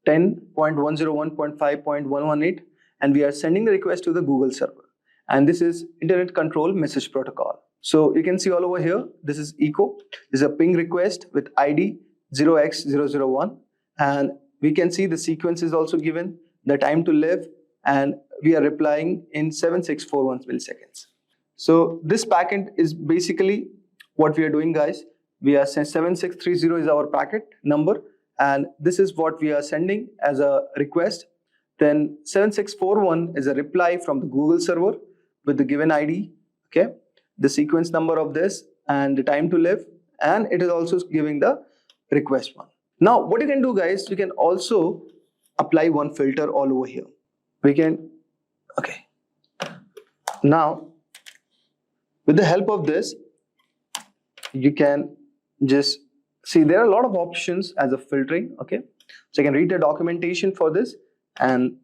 10.101.5.118, and we are sending the request to the Google server, and this is Internet Control Message Protocol. So you can see all over here this is echo, this is a ping request with ID 0x001, and we can see the sequence is also given, the time to live, and we are replying in 7641 milliseconds. So this packet is basically what we are doing, guys. We are 7630 is our packet number, and this is what we are sending as a request. Then 7641 is a reply from the Google server with the given ID, okay, the sequence number of this and the time to live, and it is also giving the request one. Now what you can do, guys, you can also apply one filter all over here. We can, okay, now with the help of this you can just see there are a lot of options as a filtering. Okay, so you can read the documentation for this, and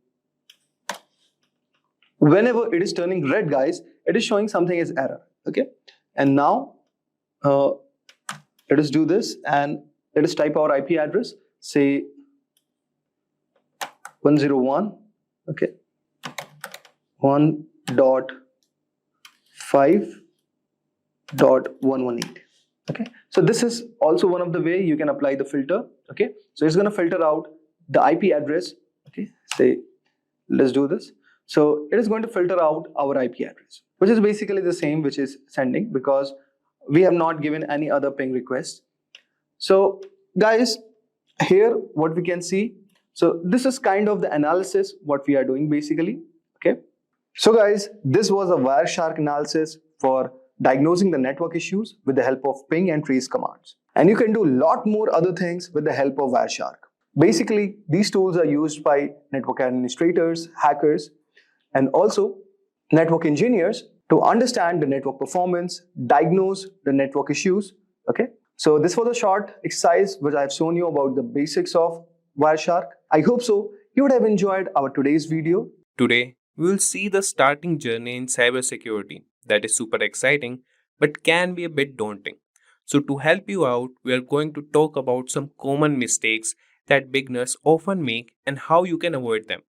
whenever it is turning red, guys, it is showing something as error. Okay, and now let us do this and let us type our IP address, say 101, okay, 1.5.118. Okay, so this is also one of the way you can apply the filter. Okay, so it's going to filter out the IP address. Okay, say let's do this. So it is going to filter out our IP address, which is basically the same which is sending, because we have not given any other ping request. So guys, here what we can see, so this is kind of the analysis what we are doing basically. Okay, so guys, this was a Wireshark analysis for diagnosing the network issues with the help of ping and trace commands, and you can do a lot more other things with the help of Wireshark. Basically, these tools are used by network administrators, hackers, and also network engineers to understand the network performance, diagnose the network issues. Okay, so this was a short exercise which I have shown you about the basics of Wireshark. I hope so you would have enjoyed our today's video. Today, we will see the starting journey in cybersecurity that is super exciting but can be a bit daunting. So to help you out, we are going to talk about some common mistakes that beginners often make and how you can avoid them.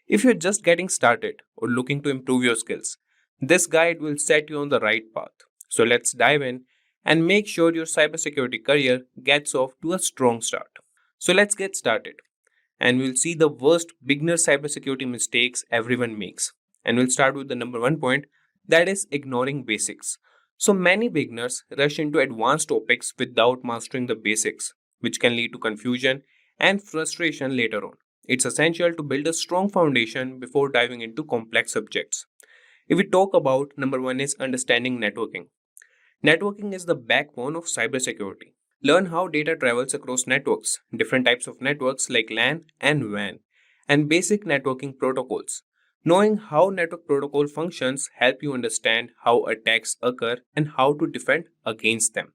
If you're just getting started or looking to improve your skills, this guide will set you on the right path. So let's dive in and make sure your cybersecurity career gets off to a strong start. So let's get started and we'll see the worst beginner cybersecurity mistakes everyone makes. And we'll start with the number one point, that is ignoring basics. So many beginners rush into advanced topics without mastering the basics, which can lead to confusion and frustration later on. It's essential to build a strong foundation before diving into complex subjects. If we talk about number one is understanding networking. Networking is the backbone of cybersecurity. Learn how data travels across networks, different types of networks like LAN and WAN, and basic networking protocols. Knowing how network protocol functions help you understand how attacks occur and how to defend against them.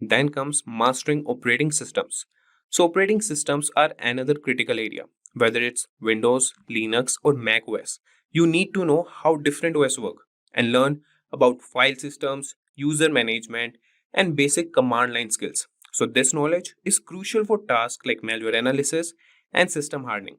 Then comes mastering operating systems. So operating systems are another critical area. Whether it's Windows, Linux or Mac OS, you need to know how different OS work and learn about file systems, user management, and basic command line skills. So this knowledge is crucial for tasks like malware analysis and system hardening.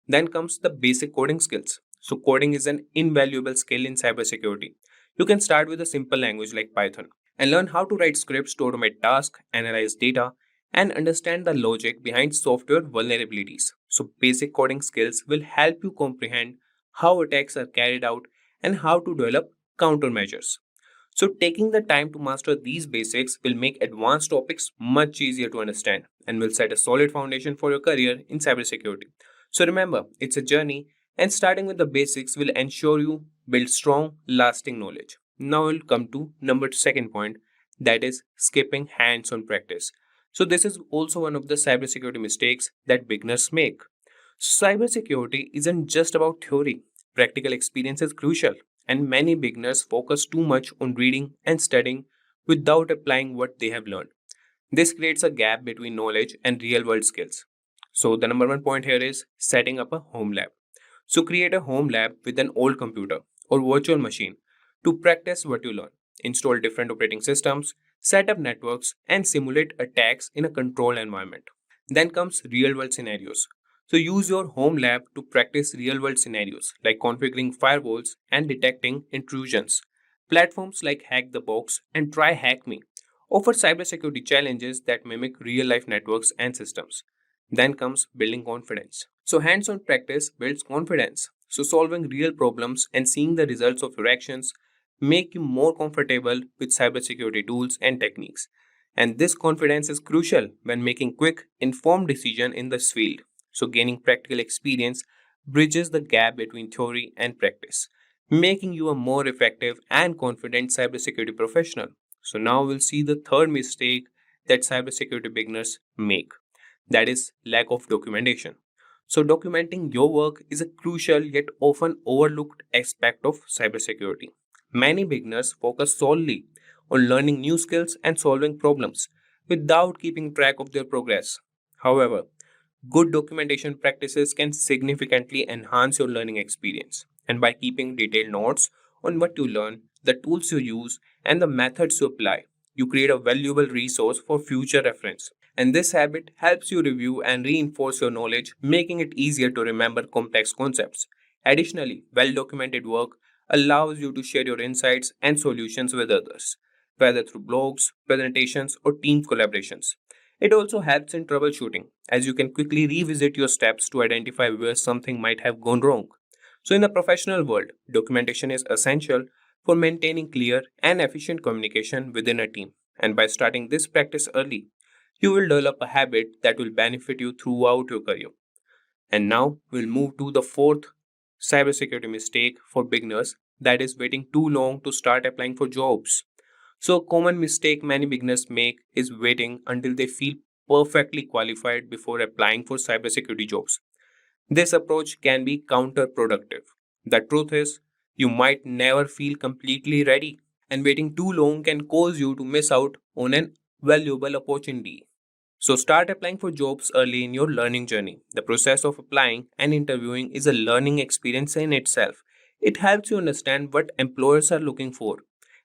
Then comes the basic coding skills. So coding is an invaluable skill in cybersecurity. You can start with a simple language like Python and learn how to write scripts to automate tasks, analyze data, and understand the logic behind software vulnerabilities. So basic coding skills will help you comprehend how attacks are carried out and how to develop countermeasures. So taking the time to master these basics will make advanced topics much easier to understand and will set a solid foundation for your career in cybersecurity. So remember, it's a journey and starting with the basics will ensure you build strong, lasting knowledge. Now we'll come to number second point, that is skipping hands-on practice. So this is also one of the cybersecurity mistakes that beginners make. Cybersecurity isn't just about theory. Practical experience is crucial, and many beginners focus too much on reading and studying without applying what they have learned. This creates a gap between knowledge and real world skills. So, the number one point here is setting up a home lab. So, create a home lab with an old computer or virtual machine to practice what you learn. Install different operating systems, set up networks, and simulate attacks in a controlled environment. Then comes real world scenarios. So use your home lab to practice real world scenarios like configuring firewalls and detecting intrusions. Platforms like Hack the Box and Try Hack Me offer cybersecurity challenges that mimic real life networks and systems. Then comes building confidence. So hands on practice builds confidence. So solving real problems and seeing the results of your actions make you more comfortable with cybersecurity tools and techniques. And this confidence is crucial when making quick, informed decisions in this field. So gaining practical experience bridges the gap between theory and practice, making you a more effective and confident cybersecurity professional. So now we'll see the third mistake that cybersecurity beginners make. That is lack of documentation. So documenting your work is a crucial yet often overlooked aspect of cybersecurity. Many beginners focus solely on learning new skills and solving problems without keeping track of their progress. However, good documentation practices can significantly enhance your learning experience. And by keeping detailed notes on what you learn, the tools you use, and the methods you apply, you create a valuable resource for future reference. And this habit helps you review and reinforce your knowledge, making it easier to remember complex concepts. Additionally, well documented work allows you to share your insights and solutions with others, whether through blogs, presentations, or team collaborations. It also helps in troubleshooting, as you can quickly revisit your steps to identify where something might have gone wrong. So, in the professional world, documentation is essential for maintaining clear and efficient communication within a team. And by starting this practice early, you will develop a habit that will benefit you throughout your career. And now we'll move to the fourth cybersecurity mistake for beginners, that is waiting too long to start applying for jobs. So, a common mistake many beginners make is waiting until they feel perfectly qualified before applying for cybersecurity jobs. This approach can be counterproductive. The truth is, you might never feel completely ready, and waiting too long can cause you to miss out on an valuable opportunity. So, start applying for jobs early in your learning journey. The process of applying and interviewing is a learning experience in itself. It helps you understand what employers are looking for,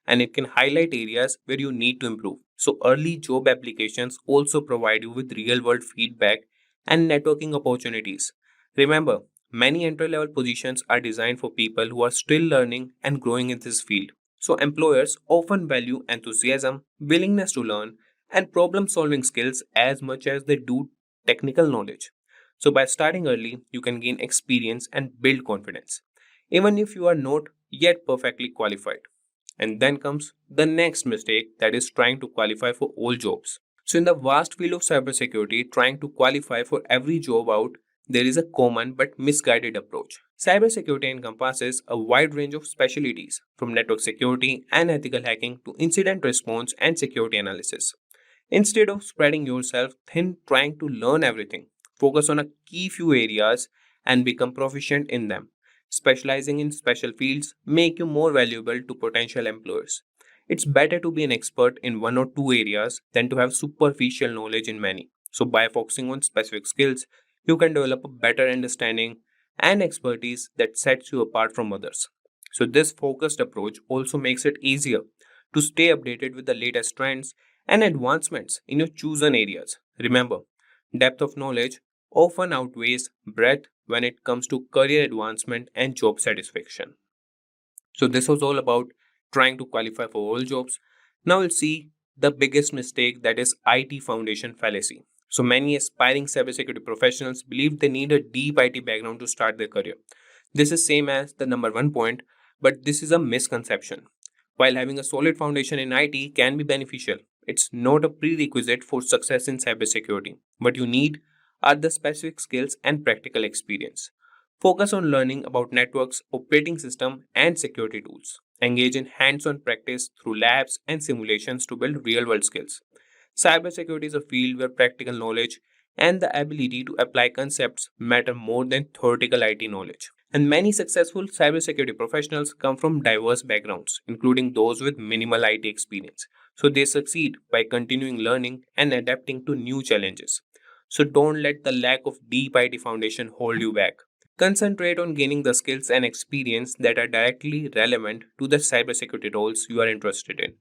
and it can highlight areas where you need to improve. So early job applications also provide you with real-world feedback and networking opportunities. Remember, many entry-level positions are designed for people who are still learning and growing in this field. So employers often value enthusiasm, willingness to learn, and problem-solving skills as much as they do technical knowledge. So by starting early, you can gain experience and build confidence, even if you are not yet perfectly qualified. And then comes the next mistake, that is trying to qualify for all jobs. So, in the vast field of cybersecurity, trying to qualify for every job out, there is a common but misguided approach. Cybersecurity encompasses a wide range of specialties, from network security and ethical hacking to incident response and security analysis. Instead of spreading yourself thin trying to learn everything, focus on a key few areas and become proficient in them. Specializing in special fields make you more valuable to potential employers. It's better to be an expert in one or two areas than to have superficial knowledge in many. So by focusing on specific skills, you can develop a better understanding and expertise that sets you apart from others. So this focused approach also makes it easier to stay updated with the latest trends and advancements in your chosen areas. Remember, depth of knowledge often outweighs breadth when it comes to career advancement and job satisfaction. So, this was all about trying to qualify for all jobs. Now, we'll see the biggest mistake, that is IT foundation fallacy. So, many aspiring cybersecurity professionals believe they need a deep IT background to start their career. This is same as the number one point, but this is a misconception. While having a solid foundation in IT can be beneficial, it's not a prerequisite for success in cybersecurity. What you need are the specific skills and practical experience. Focus on learning about networks, operating system, and security tools. Engage in hands-on practice through labs and simulations to build real-world skills. Cybersecurity is a field where practical knowledge and the ability to apply concepts matter more than theoretical IT knowledge. And many successful cybersecurity professionals come from diverse backgrounds, including those with minimal IT experience. So they succeed by continuing learning and adapting to new challenges. So don't let the lack of deep IT foundation hold you back. Concentrate on gaining the skills and experience that are directly relevant to the cybersecurity roles you are interested in.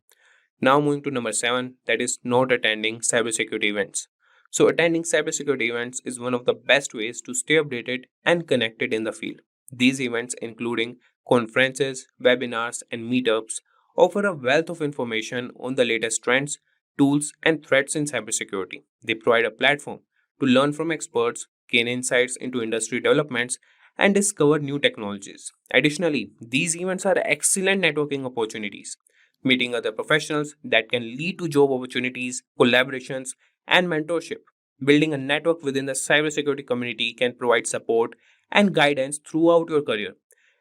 Now moving to number 7, that is not attending cybersecurity events. So attending cybersecurity events is one of the best ways to stay updated and connected in the field. These events, including conferences, webinars, and meetups, offer a wealth of information on the latest trends, tools, and threats in cybersecurity. They provide a platform to learn from experts, gain insights into industry developments, and discover new technologies. Additionally, these events are excellent networking opportunities, meeting other professionals that can lead to job opportunities, collaborations, and mentorship. Building a network within the cybersecurity community can provide support and guidance throughout your career.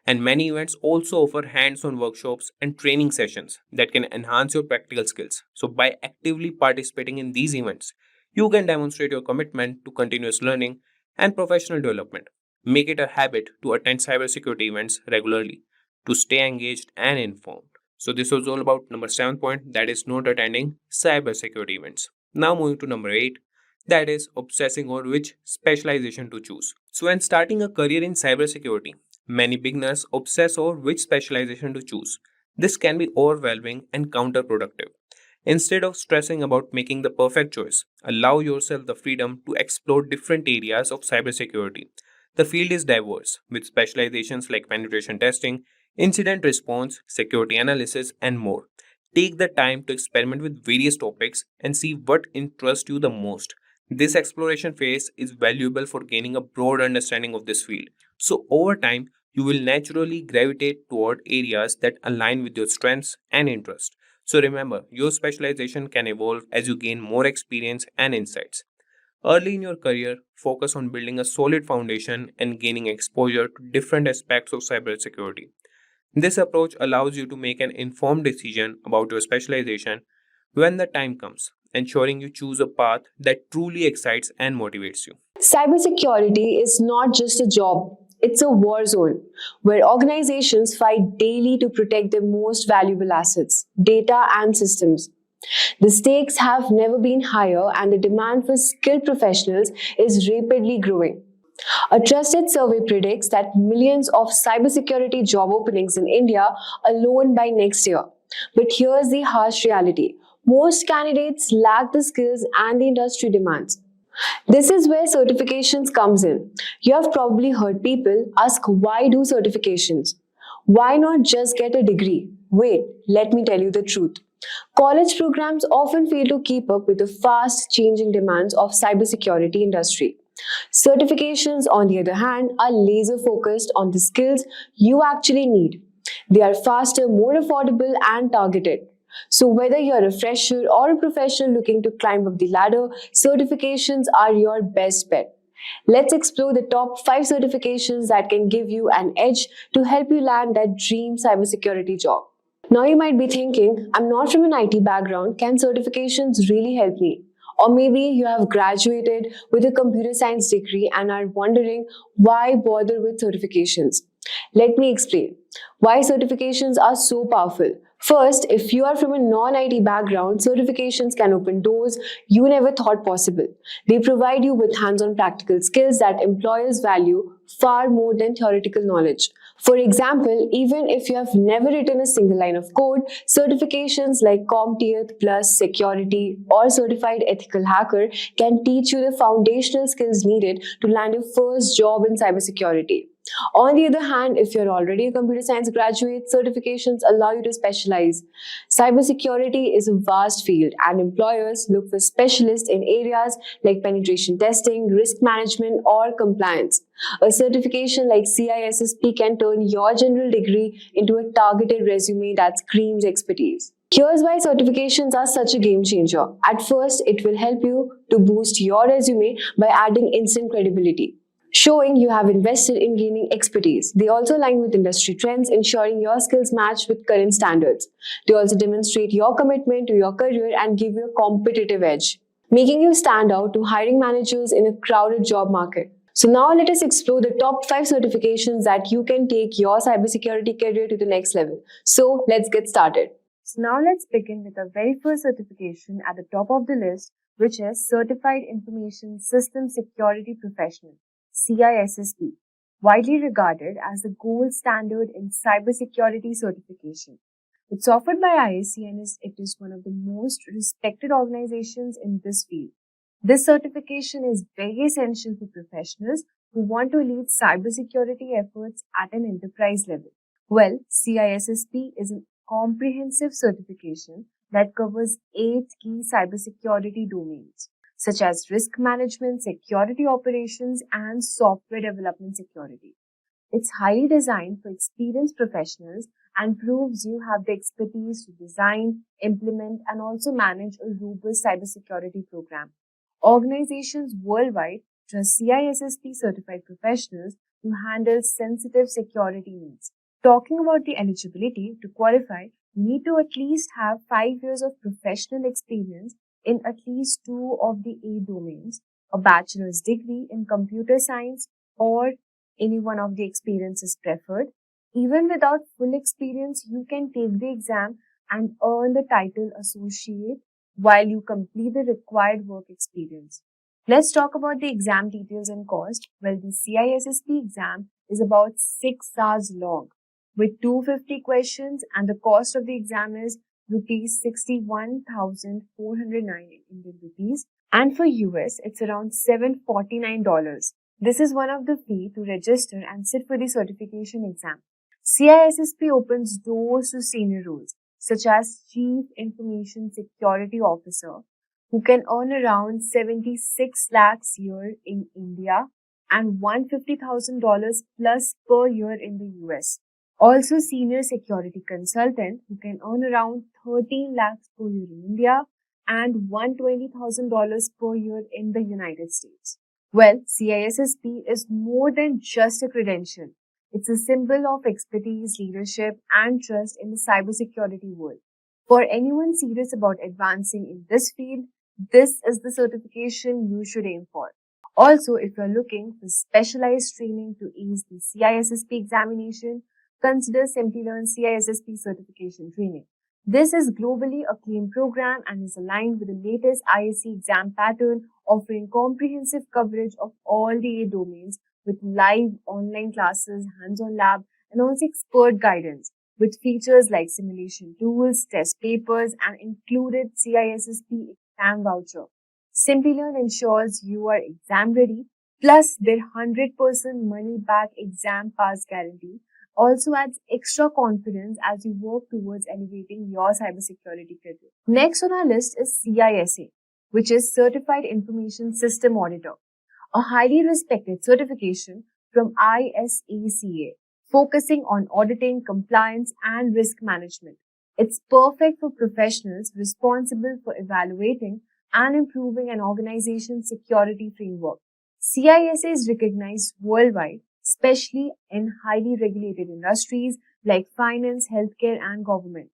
And many events also offer hands on workshops and training sessions that can enhance your practical skills. So, by actively participating in these events, you can demonstrate your commitment to continuous learning and professional development. Make it a habit to attend cybersecurity events regularly to stay engaged and informed. So, this was all about number 7 point, that is not attending cybersecurity events. Now, moving to number 8, that is obsessing over which specialization to choose. So, when starting a career in cybersecurity, many beginners obsess over which specialization to choose. This can be overwhelming and counterproductive. Instead of stressing about making the perfect choice, allow yourself the freedom to explore different areas of cybersecurity. The field is diverse, with specializations like penetration testing, incident response, security analysis, and more. Take the time to experiment with various topics and see what interests you the most. This exploration phase is valuable for gaining a broad understanding of this field. So, over time, you will naturally gravitate toward areas that align with your strengths and interests. So, remember, your specialization can evolve as you gain more experience and insights. Early in your career, focus on building a solid foundation and gaining exposure to different aspects of cybersecurity. This approach allows you to make an informed decision about your specialization when the time comes, ensuring you choose a path that truly excites and motivates you. Cybersecurity is not just a job, it's a war zone where organizations fight daily to protect their most valuable assets, data and systems. The stakes have never been higher and the demand for skilled professionals is rapidly growing. A trusted survey predicts that millions of cybersecurity job openings in India alone by next year. But here's the harsh reality. Most candidates lack the skills and the industry demands. This is where certifications comes in. You have probably heard people ask, why do certifications? Why not just get a degree? Wait, let me tell you the truth. College programs often fail to keep up with the fast changing demands of cybersecurity industry. Certifications, on the other hand, are laser focused on the skills you actually need. They are faster, more affordable, and targeted. So, whether you're a fresher or a professional looking to climb up the ladder, certifications are your best bet. Let's explore the top 5 certifications that can give you an edge to help you land that dream cybersecurity job. Now you might be thinking, I'm not from an IT background, can certifications really help me? Or maybe you have graduated with a computer science degree and are wondering why bother with certifications. Let me explain why certifications are so powerful. First, if you are from a non-IT background, certifications can open doors you never thought possible. They provide you with hands-on practical skills that employers value far more than theoretical knowledge. For example, even if you have never written a single line of code, certifications like CompTIA Plus Security or Certified Ethical Hacker can teach you the foundational skills needed to land your first job in cybersecurity. On the other hand, if you're already a computer science graduate, certifications allow you to specialize. Cybersecurity is a vast field, and employers look for specialists in areas like penetration testing, risk management, or compliance. A certification like CISSP can turn your general degree into a targeted resume that screams expertise. Here's why certifications are such a game changer. At first, it will help you to boost your resume by adding instant credibility, showing you have invested in gaining expertise. They also align with industry trends, ensuring your skills match with current standards. They also demonstrate your commitment to your career and give you a competitive edge, making you stand out to hiring managers in a crowded job market. So now let us explore the top 5 certifications that you can take your cybersecurity career to the next level. So let's get started. So now let's begin with the very first certification at the top of the list, which is Certified Information System Security Professional, CISSP, widely regarded as the gold standard in cybersecurity certification. It's offered by ISC and it is one of the most respected organizations in this field. This certification is very essential for professionals who want to lead cybersecurity efforts at an enterprise level. Well, CISSP is a comprehensive certification that covers 8 key cybersecurity domains, such as risk management, security operations, and software development security. It's highly designed for experienced professionals and proves you have the expertise to design, implement, and also manage a robust cybersecurity program. Organizations worldwide trust CISSP certified professionals to handle sensitive security needs. Talking about the eligibility, to qualify, you need to at least have 5 years of professional experience in at least 2 of the 8 domains, a bachelor's degree in computer science, or any one of the experiences preferred. Even without full experience, you can take the exam and earn the title associate while you complete the required work experience. Let's talk about the exam details and cost. Well, the CISSP exam is about 6 hours long with 250 questions, and the cost of the exam is rupees 61,409 Indian rupees, and for US it's around $749. This is one of the fee to register and sit for the certification exam. CISSP opens doors to senior roles such as Chief Information Security Officer, who can earn around 76 lakhs a year in India and $150,000 plus per year in the US. Also, Senior Security Consultant, who can earn around 13 lakhs per year in India and $120,000 per year in the United States. Well, CISSP is more than just a credential. It's a symbol of expertise, leadership, and trust in the cybersecurity world. For anyone serious about advancing in this field, this is the certification you should aim for. Also, if you're looking for specialized training to ace the CISSP examination, consider Simplilearn CISSP certification training. This is globally acclaimed program and is aligned with the latest ISC exam pattern, offering comprehensive coverage of all the 8 domains with live online classes, hands-on lab, and also expert guidance. with features like simulation tools, test papers, and included CISSP exam voucher. Simplilearn ensures you are exam ready, plus their 100% money back exam pass guarantee also adds extra confidence as you work towards elevating your cybersecurity career. Next on our list is CISA, which is Certified Information System Auditor, a highly respected certification from ISACA, focusing on auditing, compliance, and risk management. It's perfect for professionals responsible for evaluating and improving an organization's security framework. CISA is recognized worldwide, especially in highly regulated industries like finance, healthcare, and government.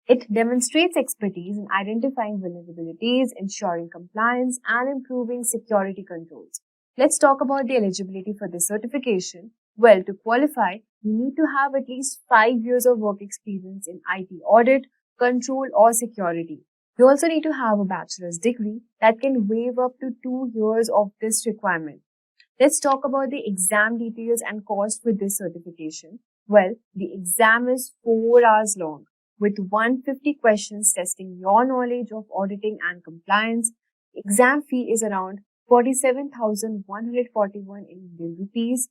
It demonstrates expertise in identifying vulnerabilities, ensuring compliance, and improving security controls. Let's talk about the eligibility for this certification. Well, to qualify, you need to have at least 5 years of work experience in IT audit, control, or security. You also need to have a bachelor's degree that can waive up to 2 years of this requirement. Let's talk about the exam details and cost for this certification. Well, the exam is 4 hours long, with 150 questions testing your knowledge of auditing and compliance. Exam fee is around 47,141 in Indian rupees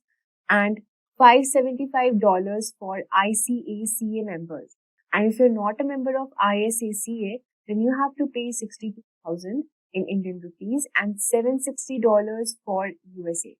and $575 for ICACA members. And if you're not a member of ISACA, then you have to pay 62,000 in Indian rupees and $760 for USA.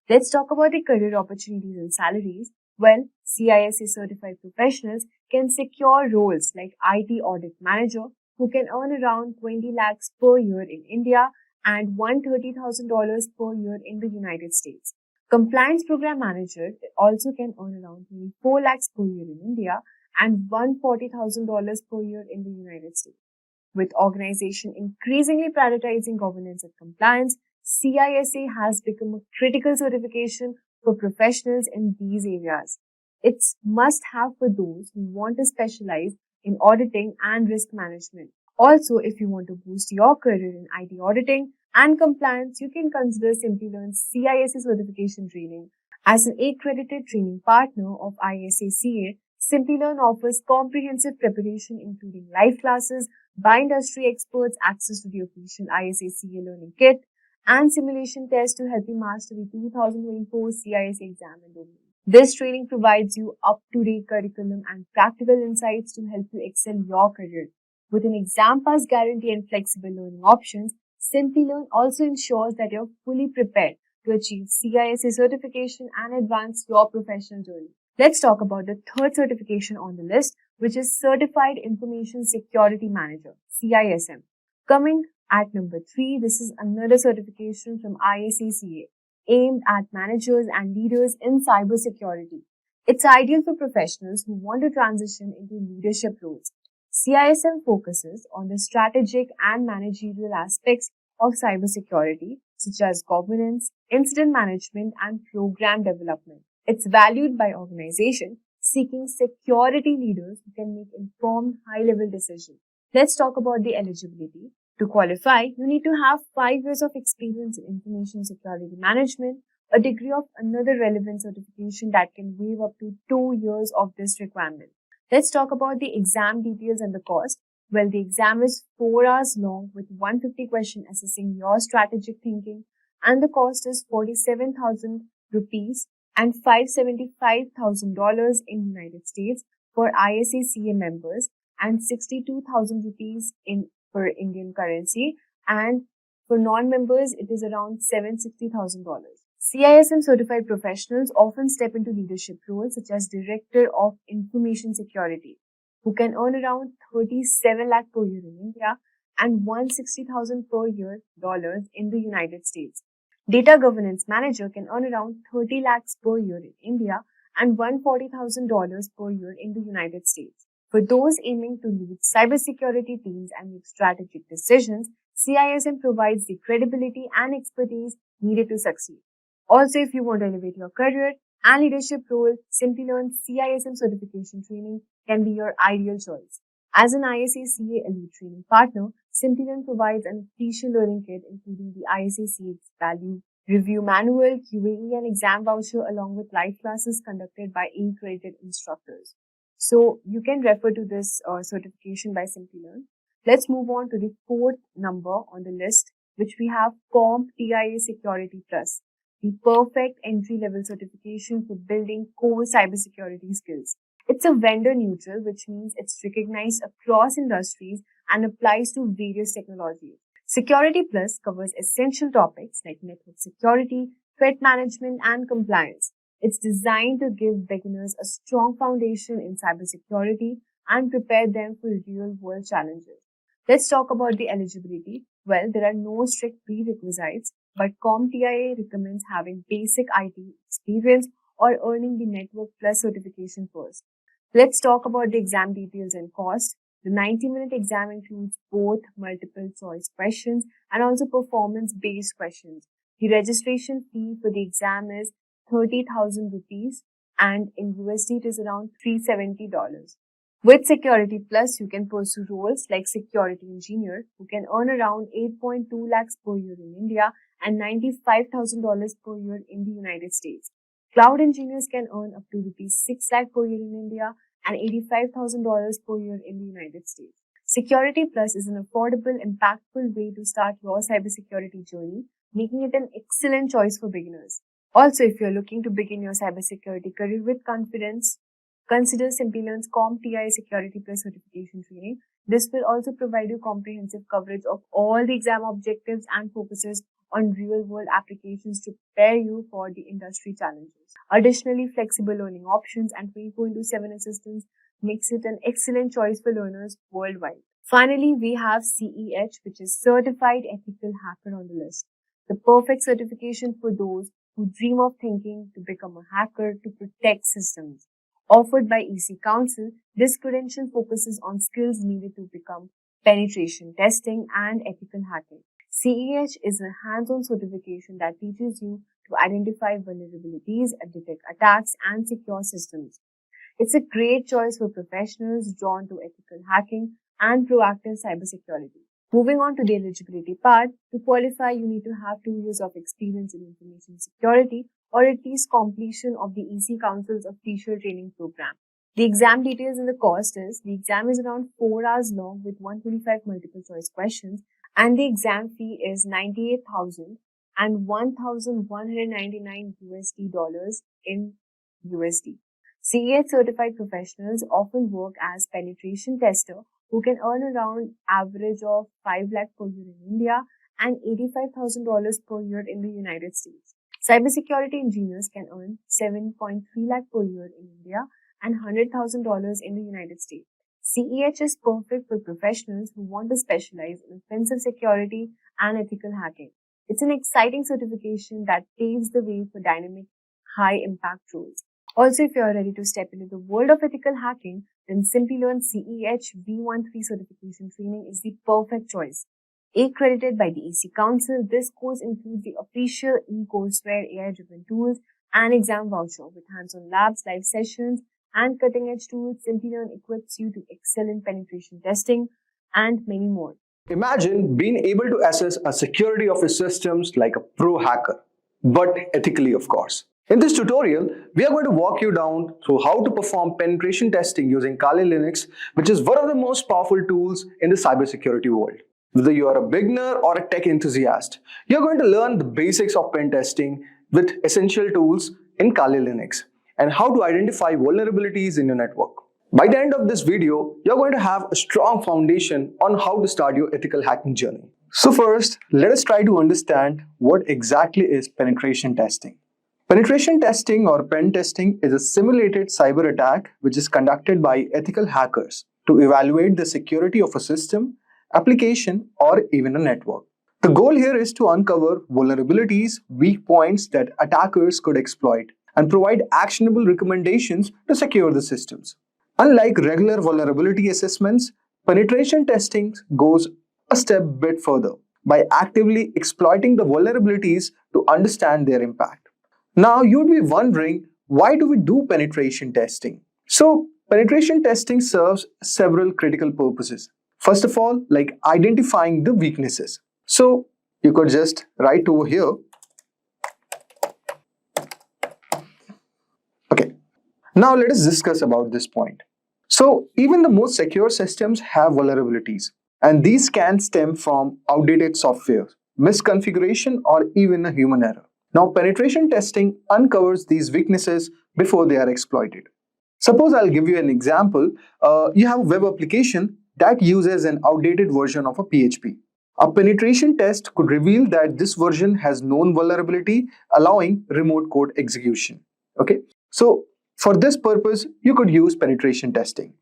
Let's talk about the career opportunities and salaries. Well, CISA certified professionals can secure roles like IT audit manager, who can earn around 20 lakhs per year in India and $130,000 per year in the United States. Compliance program manager also can earn around 24 lakhs per year in India and $140,000 per year in the United States. With organization increasingly prioritizing governance and compliance, CISA has become a critical certification for professionals in these areas. It's must-have for those who want to specialize in auditing and risk management. Also, if you want to boost your career in IT auditing and compliance, you can consider Simplilearn's CISA certification training. As an accredited training partner of ISACA, Simplilearn offers comprehensive preparation including live classes, by industry experts, access to the official ISACA learning kit, and simulation tests to help you master the 2024 CISA exam and domain. This training provides you up-to-date curriculum and practical insights to help you excel your career. With an exam pass guarantee and flexible learning options, Simplilearn also ensures that you're fully prepared to achieve CISA certification and advance your professional journey. Let's talk about the third certification on the list, which is Certified Information Security Manager, CISM. Coming at number 3, this is another certification from ISACA aimed at managers and leaders in cybersecurity. It's ideal for professionals who want to transition into leadership roles. CISM focuses on the strategic and managerial aspects of cybersecurity, such as governance, incident management, and program development. It's valued by organizations seeking security leaders who can make informed, high-level decisions. Let's talk about the eligibility. To qualify, you need to have 5 years of experience in information security management, a degree of another relevant certification that can waive up to 2 years of this requirement. Let's talk about the exam details and the cost. Well, the exam is 4 hours long with 150 questions assessing your strategic thinking, and the cost is 47,000 rupees and $575,000 in United States for ISACA members and 62,000 rupees for Indian currency, and for non-members it is around $760,000. CISM certified professionals often step into leadership roles such as Director of Information Security, who can earn around 37 lakh per year in India and 160,000 per year dollars in the United States. Data Governance Manager can earn around 30 lakhs per year in India and $140,000 per year in the United States. For those aiming to lead cybersecurity teams and make strategic decisions, CISM provides the credibility and expertise needed to succeed. Also, if you want to elevate your career and leadership role, Simplilearn CISM certification training can be your ideal choice. As an ISACA Elite Training Partner, Simplilearn provides an official learning kit including the ISACA Value Review Manual, QAE and exam voucher along with live classes conducted by accredited instructors. So you can refer to this certification by Simplilearn. Let's move on to the fourth number on the list, which we have CompTIA Security Plus, the perfect entry-level certification for building core cybersecurity skills. It's a vendor neutral, which means it's recognized across industries and applies to various technologies. Security Plus covers essential topics like network security, threat management, and compliance. It's designed to give beginners a strong foundation in cybersecurity and prepare them for real-world challenges. Let's talk about the eligibility. Well, there are no strict prerequisites, but CompTIA recommends having basic IT experience or earning the Network Plus certification first. Let's talk about the exam details and cost. The 90-minute exam includes both multiple choice questions and also performance-based questions. The registration fee for the exam is 30,000 rupees and in USD it is around $370. With Security Plus, you can pursue roles like security engineer who can earn around 8.2 lakhs per year in India and $95,000 per year in the United States. Cloud engineers can earn up to rupees 6 lakh per year in India and $85,000 per year in the United States. Security Plus is an affordable, impactful way to start your cybersecurity journey, making it an excellent choice for beginners. Also, if you're looking to begin your cybersecurity career with confidence, consider Simplilearn's CompTIA Security Plus certification training. This will also provide you comprehensive coverage of all the exam objectives and focuses on real-world applications to prepare you for the industry challenges. Additionally, flexible learning options and 24/7 assistance makes it an excellent choice for learners worldwide. Finally, we have CEH, which is Certified Ethical Hacker on the list. The perfect certification for those who dream of thinking to become a hacker to protect systems. Offered by EC Council, this credential focuses on skills needed to become penetration testing and ethical hacking. CEH is a hands-on certification that teaches you to identify vulnerabilities, detect attacks, and secure systems. It's a great choice for professionals drawn to ethical hacking and proactive cybersecurity. Moving on to the eligibility part, to qualify, you need to have 2 years of experience in information security or at least completion of the EC Council's official training program. The exam details and the cost is, the exam is around 4 hours long with 125 multiple choice questions and the exam fee is 98,000 and 1,199 USD dollars in USD. CEH certified professionals often work as penetration tester who can earn around average of 5 lakh per year in India and $85,000 per year in the United States. Cybersecurity engineers can earn 7.3 lakh per year in India and $100,000 in the United States. CEH is perfect for professionals who want to specialize in offensive security and ethical hacking. It's an exciting certification that paves the way for dynamic, high-impact roles. Also, if you are ready to step into the world of ethical hacking, then Simplilearn CEH V13 certification training is the perfect choice. Accredited by the EC Council, this course includes the official e-courseware AI-driven tools and exam voucher with hands-on labs, live sessions, and cutting-edge tools. Simplilearn equips you to excel in penetration testing and many more. Imagine being able to assess a security of your systems like a pro hacker, but ethically, of course. In this tutorial, we are going to walk you down through how to perform penetration testing using Kali Linux, which is one of the most powerful tools in the cybersecurity world. Whether you are a beginner or a tech enthusiast, you're going to learn the basics of pen testing with essential tools in Kali Linux and how to identify vulnerabilities in your network. By the end of this video, you're going to have a strong foundation on how to start your ethical hacking journey. So first, let us try to understand what exactly is penetration testing. Penetration testing or pen testing is a simulated cyber attack which is conducted by ethical hackers to evaluate the security of a system, application, or even a network. The goal here is to uncover vulnerabilities, weak points that attackers could exploit, and provide actionable recommendations to secure the systems. Unlike regular vulnerability assessments, penetration testing goes a step bit further by actively exploiting the vulnerabilities to understand their impact. Now, you'd be wondering, why do we do penetration testing? So, penetration testing serves several critical purposes. First of all, like identifying the weaknesses. So, you could just write over here. Okay. Now, let us discuss about this point. So even the most secure systems have vulnerabilities, and these can stem from outdated software, misconfiguration, or even a human error. Now, penetration testing uncovers these weaknesses before they are exploited. Suppose I'll give you an example. You have a web application that uses an outdated version of a PHP. A penetration test could reveal that this version has known vulnerability, allowing remote code execution. Okay, so for this purpose, you could use penetration testing.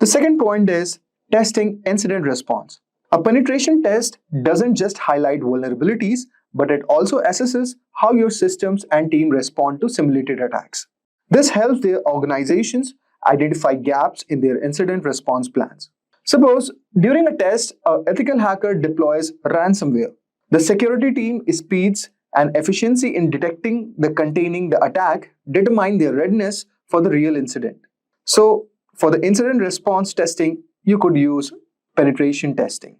The second point is testing incident response. A penetration test doesn't just highlight vulnerabilities, but it also assesses how your systems and team respond to simulated attacks. This helps their organizations identify gaps in their incident response plans. Suppose during a test, an ethical hacker deploys ransomware. The security team speeds and efficiency in detecting the containing the attack determine their readiness for the real incident. So for the incident response testing, you could use penetration testing.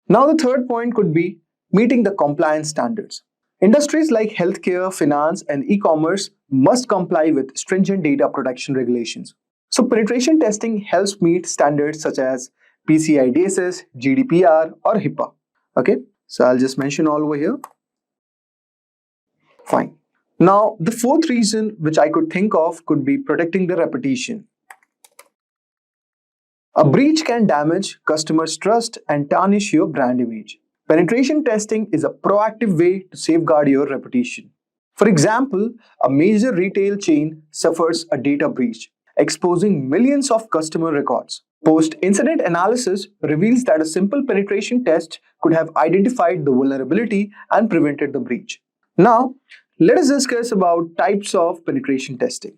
Now the third point could be meeting the compliance standards. Industries like healthcare, finance, and e-commerce must comply with stringent data protection regulations. So penetration testing helps meet standards such as PCI DSS, GDPR, or HIPAA. Okay, so I'll just mention all over here. Fine. Now, the fourth reason which I could think of could be protecting the reputation. A breach can damage customers' trust and tarnish your brand image. Penetration testing is a proactive way to safeguard your reputation. For example, a major retail chain suffers a data breach, exposing millions of customer records. Post-incident analysis reveals that a simple penetration test could have identified the vulnerability and prevented the breach. Now, let us discuss about types of penetration testing.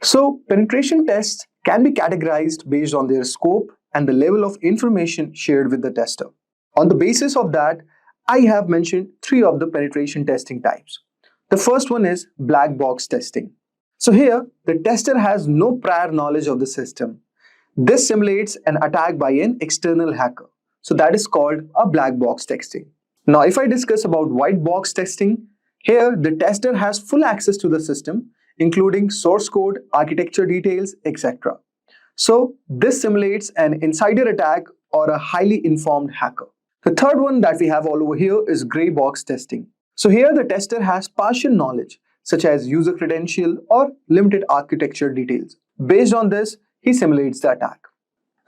So, penetration tests can be categorized based on their scope and the level of information shared with the tester. On the basis of that, I have mentioned three of the penetration testing types. The first one is black box testing. So here, the tester has no prior knowledge of the system. This simulates an attack by an external hacker. So that is called a black box testing. Now, if I discuss about white box testing, here the tester has full access to the system, including source code, architecture details, etc. So this simulates an insider attack or a highly informed hacker. The third one that we have all over here is gray box testing. So here the tester has partial knowledge, such as user credential or limited architecture details. Based on this, he simulates the attack.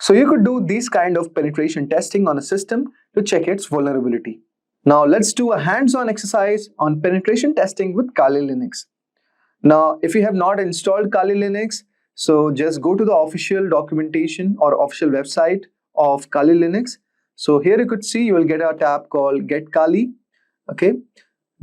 So you could do these kind of penetration testing on a system to check its vulnerability. Now let's do a hands-on exercise on penetration testing with Kali Linux. Now, if you have not installed Kali Linux, so just go to the official documentation or official website of Kali Linux. So here you could see you will get a tab called Get Kali. Okay,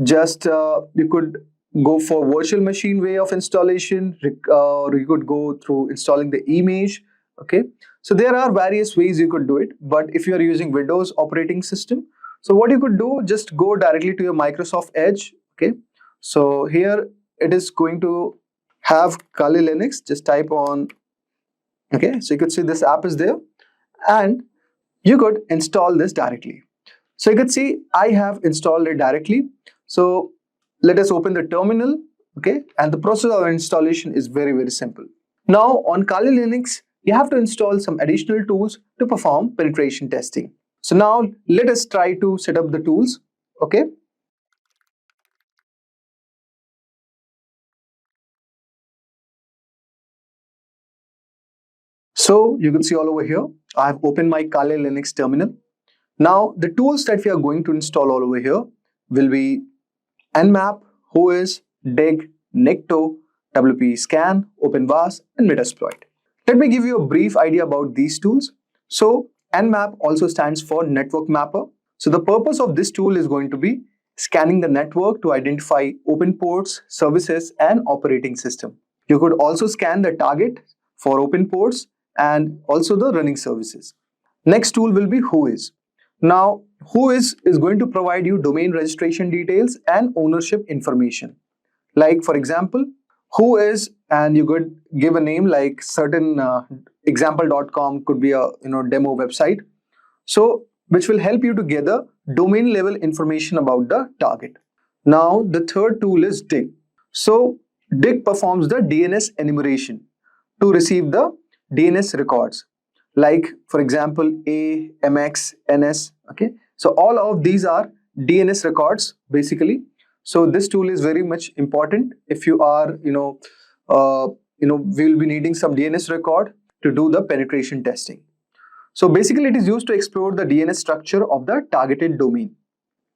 just you could go for virtual machine way of installation, or you could go through installing the image. Okay, so there are various ways you could do it, but if you are using Windows operating system, so what you could do, just go directly to your Microsoft Edge. Okay, so here it is going to have Kali Linux. Just type on. Okay, so you could see this app is there, and you could install this directly. So you could see I have installed it directly. So let us open the terminal. Okay, and the process of installation is very simple. Now on Kali Linux, you have to install some additional tools to perform penetration testing. So now let us try to set up the tools. Okay. So you can see all over here, I have opened my Kali Linux terminal. Now the tools that we are going to install all over here will be Nmap, Whois, Dig, Nikto, WP Scan, OpenVAS, and Metasploit. Let me give you a brief idea about these tools. So Nmap also stands for Network Mapper. So the purpose of this tool is going to be scanning the network to identify open ports, services, and operating system. You could also scan the target for open ports and also the running services. Next tool will be Whois. Now, Whois is going to provide you domain registration details and ownership information. Like for example, Whois, and you could give a name like certain example.com could be a demo website. So which will help you to gather domain level information about the target. Now the third tool is dig. So dig performs the DNS enumeration to receive the DNS records, like for example A, MX, NS. Okay, so all of these are DNS records basically. So this tool is very much important if you are we will be needing some DNS record to do the penetration testing. So basically it is used to explore the DNS structure of the targeted domain.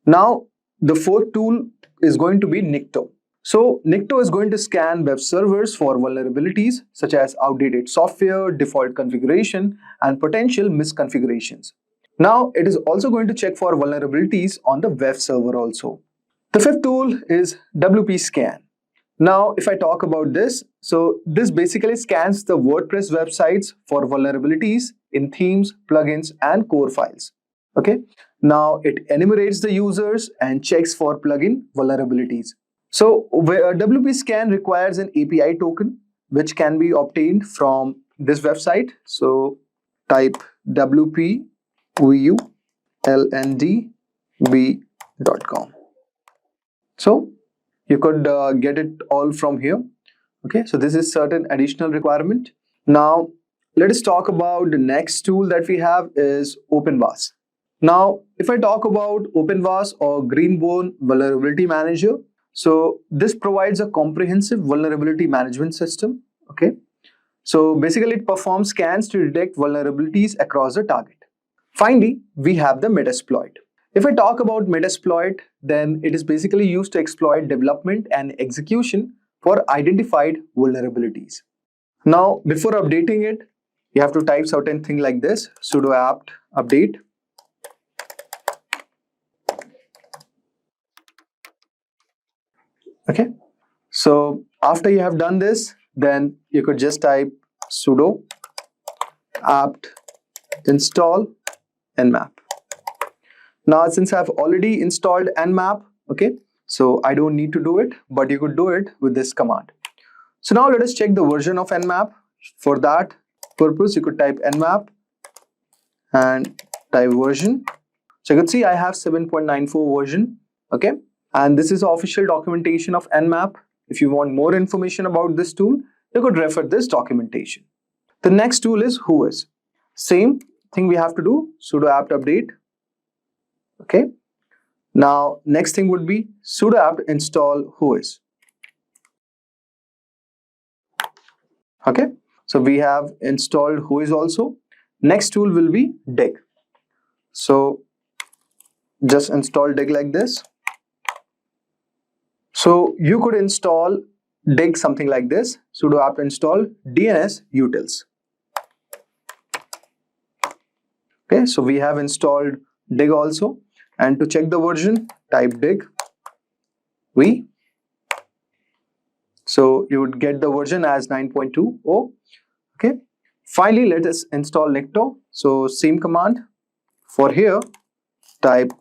Now the fourth tool is going to be Nikto. So Nikto is going to scan web servers for vulnerabilities such as outdated software, default configuration, and potential misconfigurations. Now it is also going to check for vulnerabilities on the web server also. The fifth tool is WP Scan. Now if I talk about this, so this basically scans the WordPress websites for vulnerabilities in themes, plugins, and core files. Okay. Now it enumerates the users and checks for plugin vulnerabilities. So WP Scan requires an API token which can be obtained from this website. So type wp-vulndb.com. So you could get it all from here. Okay, so this is certain additional requirement. Now let us talk about the next tool that we have is OpenVAS. Now if I talk about OpenVAS or Greenbone Vulnerability Manager, so this provides a comprehensive vulnerability management system. Okay, so basically it performs scans to detect vulnerabilities across the target. Finally, we have the Metasploit. If I talk about Metasploit, then it is basically used to exploit development and execution for identified vulnerabilities. Now, before updating it, you have to type certain thing like this, sudo apt update. Okay, so after you have done this, then you could just type sudo apt install nmap. Now since I've already installed nmap, okay, so I don't need to do it, but you could do it with this command. So now let us check the version of nmap. For that purpose, you could type nmap and type version. So you can see I have 7.94 version, okay, and this is official documentation of nmap. If you want more information about this tool, you could refer this documentation. The next tool is whois. Same thing we have to do, sudo apt update. Okay, now next thing would be sudo apt install whois. Okay, so we have installed whois also. Next tool will be dig. So just install dig like this. So you could install dig something like this, sudo apt install DNS utils. Okay, so we have installed dig also, and to check the version, type dig v. So you would get the version as 9.20. Okay, finally let us install Nikto. So same command. For here, type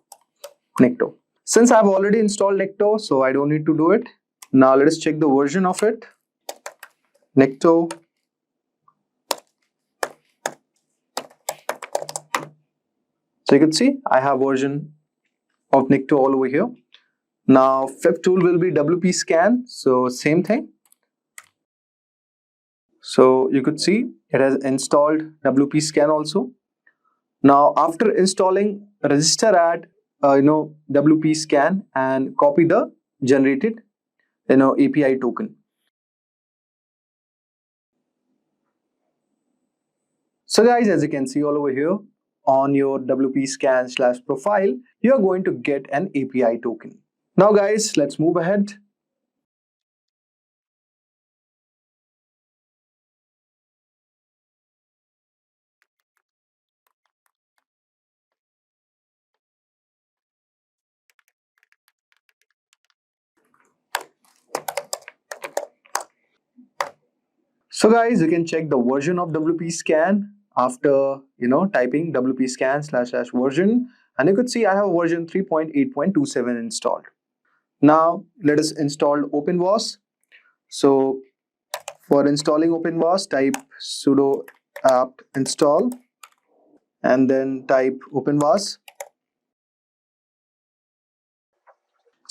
Nikto. Since I've already installed Nikto, so I don't need to do it. Now let us check the version of it. Nikto. So you can see I have version of Nikto all over here. Now fifth tool will be WP scan. So same thing. So you could see it has installed WP scan also. Now after installing, register at WP scan and copy the generated API token. So guys, as you can see all over here on your WP scan / profile, you are going to get an API token. Now guys, let's move ahead. So guys, you can check the version of WP scan after typing WP scan / version, and you could see I have version 3.8.27 installed. Now let us install OpenVAS. So for installing OpenVAS, type sudo apt install and then type OpenVAS.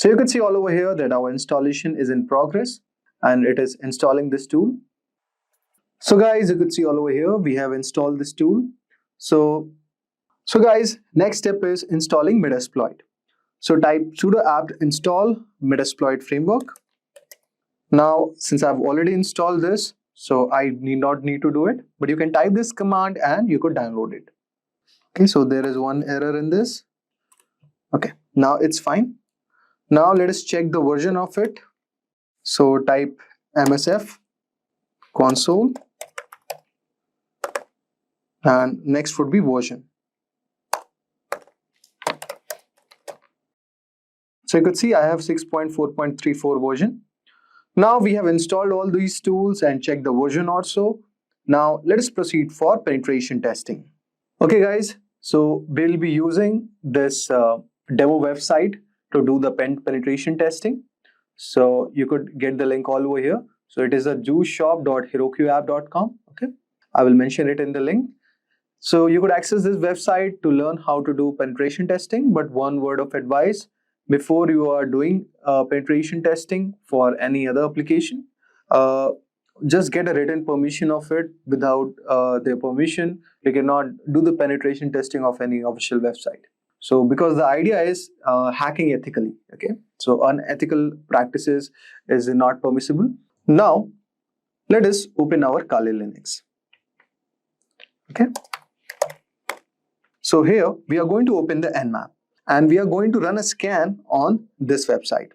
So you can see all over here that our installation is in progress and it is installing this tool. So guys, you could see all over here, we have installed this tool. So guys, next step is installing Metasploit. So type sudo apt install Metasploit framework. Now, since I've already installed this, so I not need to do it, but you can type this command and you could download it. Okay, so there is one error in this. Okay, now it's fine. Now let us check the version of it. So type msf console and next would be version. So you could see I have 6.4.34 version. Now we have installed all these tools and checked the version also. Now let us proceed for penetration testing. Okay guys, so we'll be using this demo website to do the penetration testing. So you could get the link all over here. So it is a juiceshop.herokuapp.com. Okay, I will mention it in the link. So you could access this website to learn how to do penetration testing. But one word of advice, before you are doing penetration testing for any other application, just get a written permission of it. Without their permission, you cannot do the penetration testing of any official website. So because the idea is hacking ethically, okay? So unethical practices is not permissible. Now, let us open our Kali Linux. Okay. So here we are going to open the Nmap and we are going to run a scan on this website,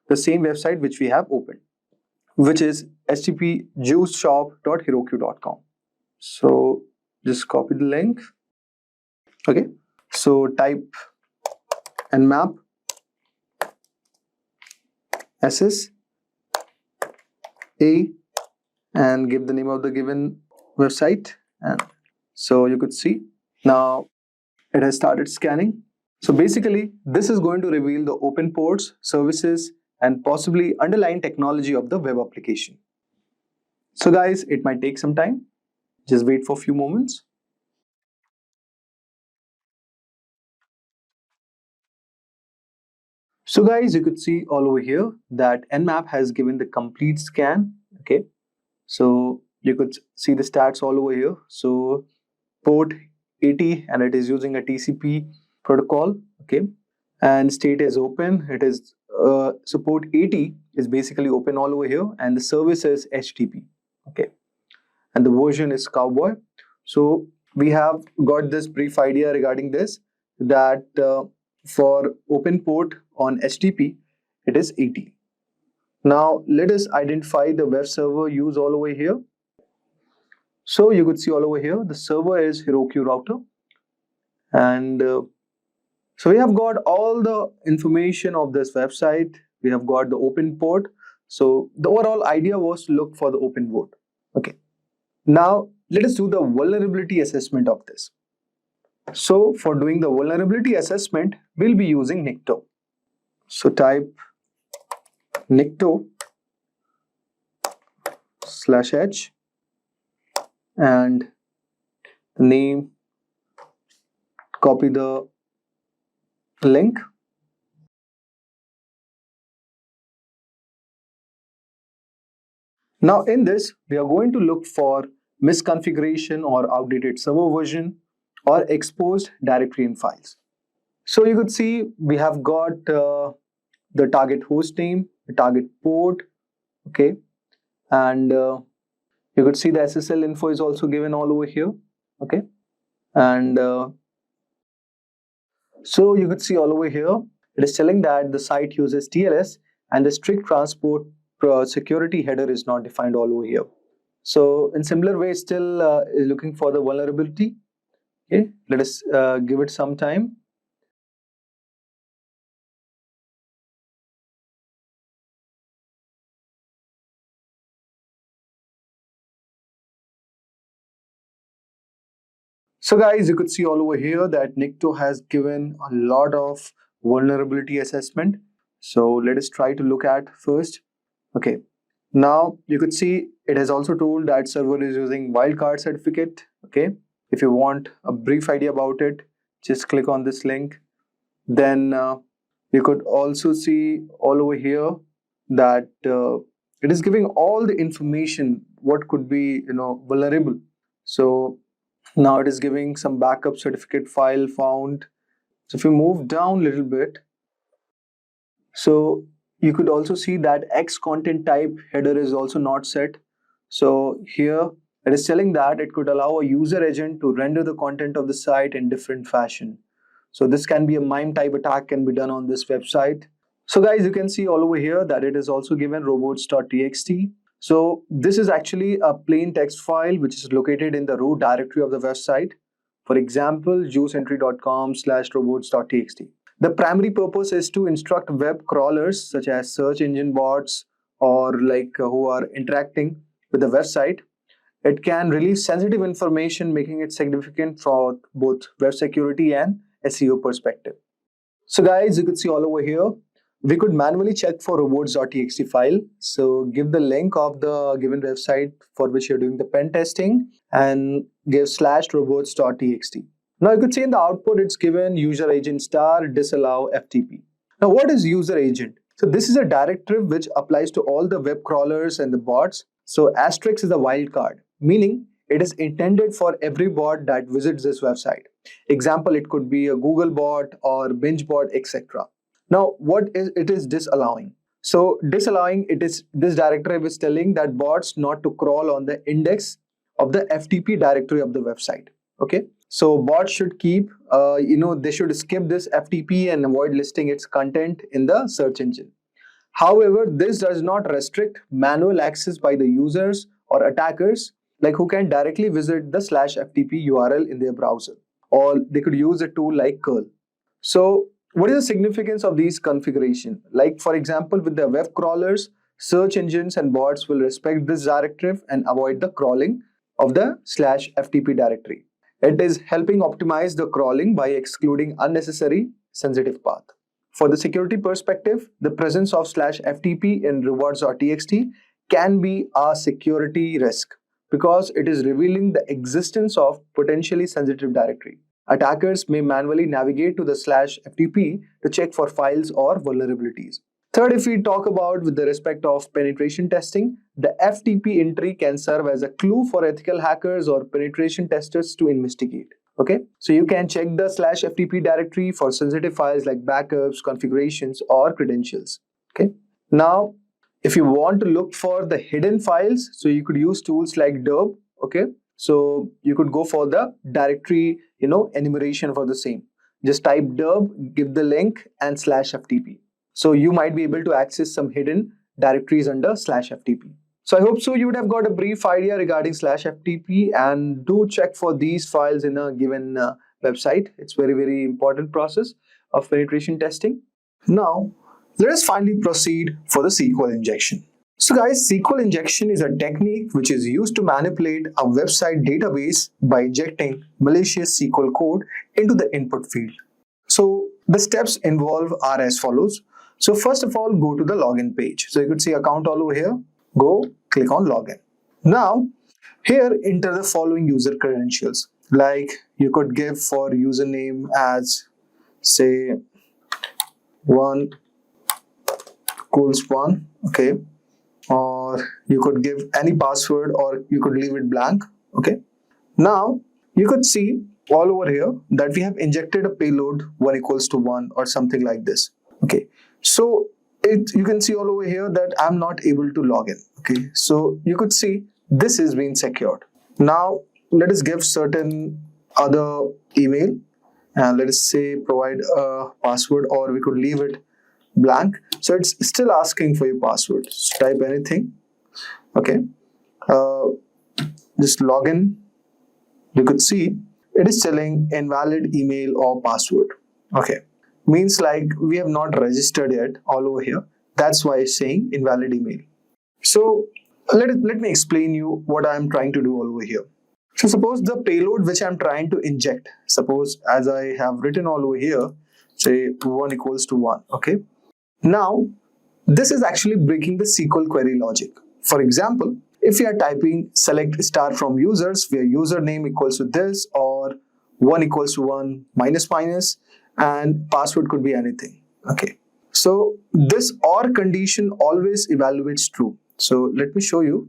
the same website which we have opened, which is http://juiceshop.heroku.com. So just copy the link. Okay. So type nmap ss a and give the name of the given website, and so you could see now it has started scanning. So basically this is going to reveal the open ports, services and possibly underlying technology of the web application. So guys, it might take some time. Just wait for a few moments. So guys, you could see all over here that Nmap has given the complete scan. Okay, so you could see the stats all over here. So port 80 and it is using a TCP protocol. Okay, and state is open. It is so port 80 is basically open all over here, and the service is HTTP. Okay, and the version is Cowboy. So we have got this brief idea regarding this, that for open port on HTTP, it is 80. Now let us identify the web server use all over here. So you could see all over here, the server is Heroku router. And so we have got all the information of this website. We have got the open port. So the overall idea was to look for the open port. Okay. Now let us do the vulnerability assessment of this. So for doing the vulnerability assessment, we'll be using Nikto. So type Nikto/h and the name, copy the link. Now in this, we are going to look for misconfiguration or outdated server version or exposed directory and files. So you could see we have got the target host name, the target port, okay, and you could see the SSL info is also given all over here, okay, and so you could see all over here it is telling that the site uses TLS and the strict transport security header is not defined all over here. So in similar way, still is looking for the vulnerability. Okay, let us give it some time. So guys, you could see all over here that Nikto has given a lot of vulnerability assessment. So let us try to look at first. Okay, now you could see it has also told that server is using wildcard certificate. Okay, if you want a brief idea about it, just click on this link. Then You could also see all over here that it is giving all the information what could be vulnerable. So now it is giving some backup certificate file found. So if you move down a little bit, so you could also see that X content type header is also not set. So here it is telling that it could allow a user agent to render the content of the site in different fashion. So this can be a MIME type attack can be done on this website. So guys, you can see all over here that it is also given robots.txt. So this is actually a plain text file which is located in the root directory of the website. For example, juiceentry.com/robots.txt. The primary purpose is to instruct web crawlers such as search engine bots or who are interacting with the website. It can release sensitive information, making it significant for both web security and SEO perspective. So guys, you could see all over here, we could manually check for robots.txt file. So give the link of the given website for which you're doing the pen testing and give /robots.txt. Now you could see in the output it's given user agent star disallow FTP. Now what is user agent? So this is a directive which applies to all the web crawlers and the bots. So asterisk is a wildcard, meaning it is intended for every bot that visits this website. Example, it could be a Google bot or Binge bot, etc. Now, what is it is disallowing? So disallowing it is this directive is telling that bots not to crawl on the index of the FTP directory of the website. Okay, so bots should keep they should skip this FTP and avoid listing its content in the search engine. However, this does not restrict manual access by the users or attackers who can directly visit the /FTP URL in their browser, or they could use a tool like curl. So what is the significance of these configuration? For example, with the web crawlers, search engines and bots will respect this directive and avoid the crawling of the /FTP directory. It is helping optimize the crawling by excluding unnecessary sensitive path. For the security perspective, the presence of /FTP in robots.txt can be a security risk because it is revealing the existence of potentially sensitive directory. Attackers may manually navigate to the /FTP to check for files or vulnerabilities. Third, if we talk about with the respect of penetration testing, the FTP entry can serve as a clue for ethical hackers or penetration testers to investigate. Okay, so you can check the /FTP directory for sensitive files like backups, configurations, or credentials. Okay, now if you want to look for the hidden files, so you could use tools like derb. Okay, so you could go for the directory enumeration for the same. Just type derb, give the link, and /FTP. So you might be able to access some hidden directories under /FTP. So I hope so you would have got a brief idea regarding /FTP, and do check for these files in a given website. It's very important process of penetration testing. Now let us finally proceed for the SQL injection. So guys, SQL injection is a technique which is used to manipulate a website database by injecting malicious SQL code into the input field. So the steps involved are as follows. So first of all, go to the login page. So you could see account all over here. Go click on login. Now here enter the following user credentials. Like you could give for username as say 1 equals 1. Okay, or you could give any password or you could leave it blank. Okay, now you could see all over here that we have injected a payload 1 equals to 1 or something like this. Okay, so you can see all over here that I'm not able to log in. Okay, so you could see this is being secured. Now let us give certain other email and let us say provide a password, or we could leave it blank. So it's still asking for your password. So type anything. Okay, just log in. You could see it is telling invalid email or password. Okay, means like we have not registered yet all over here. That's why it's saying invalid email. So let me explain you what I am trying to do all over here. So suppose the payload which I'm trying to inject, suppose as I have written all over here, say 1 equals to 1. Okay, now this is actually breaking the SQL query logic. For example, if you are typing select star from users where username equals to this, or 1 equals to 1 minus minus, and password could be anything. Okay, So this OR condition always evaluates true. So let me show you.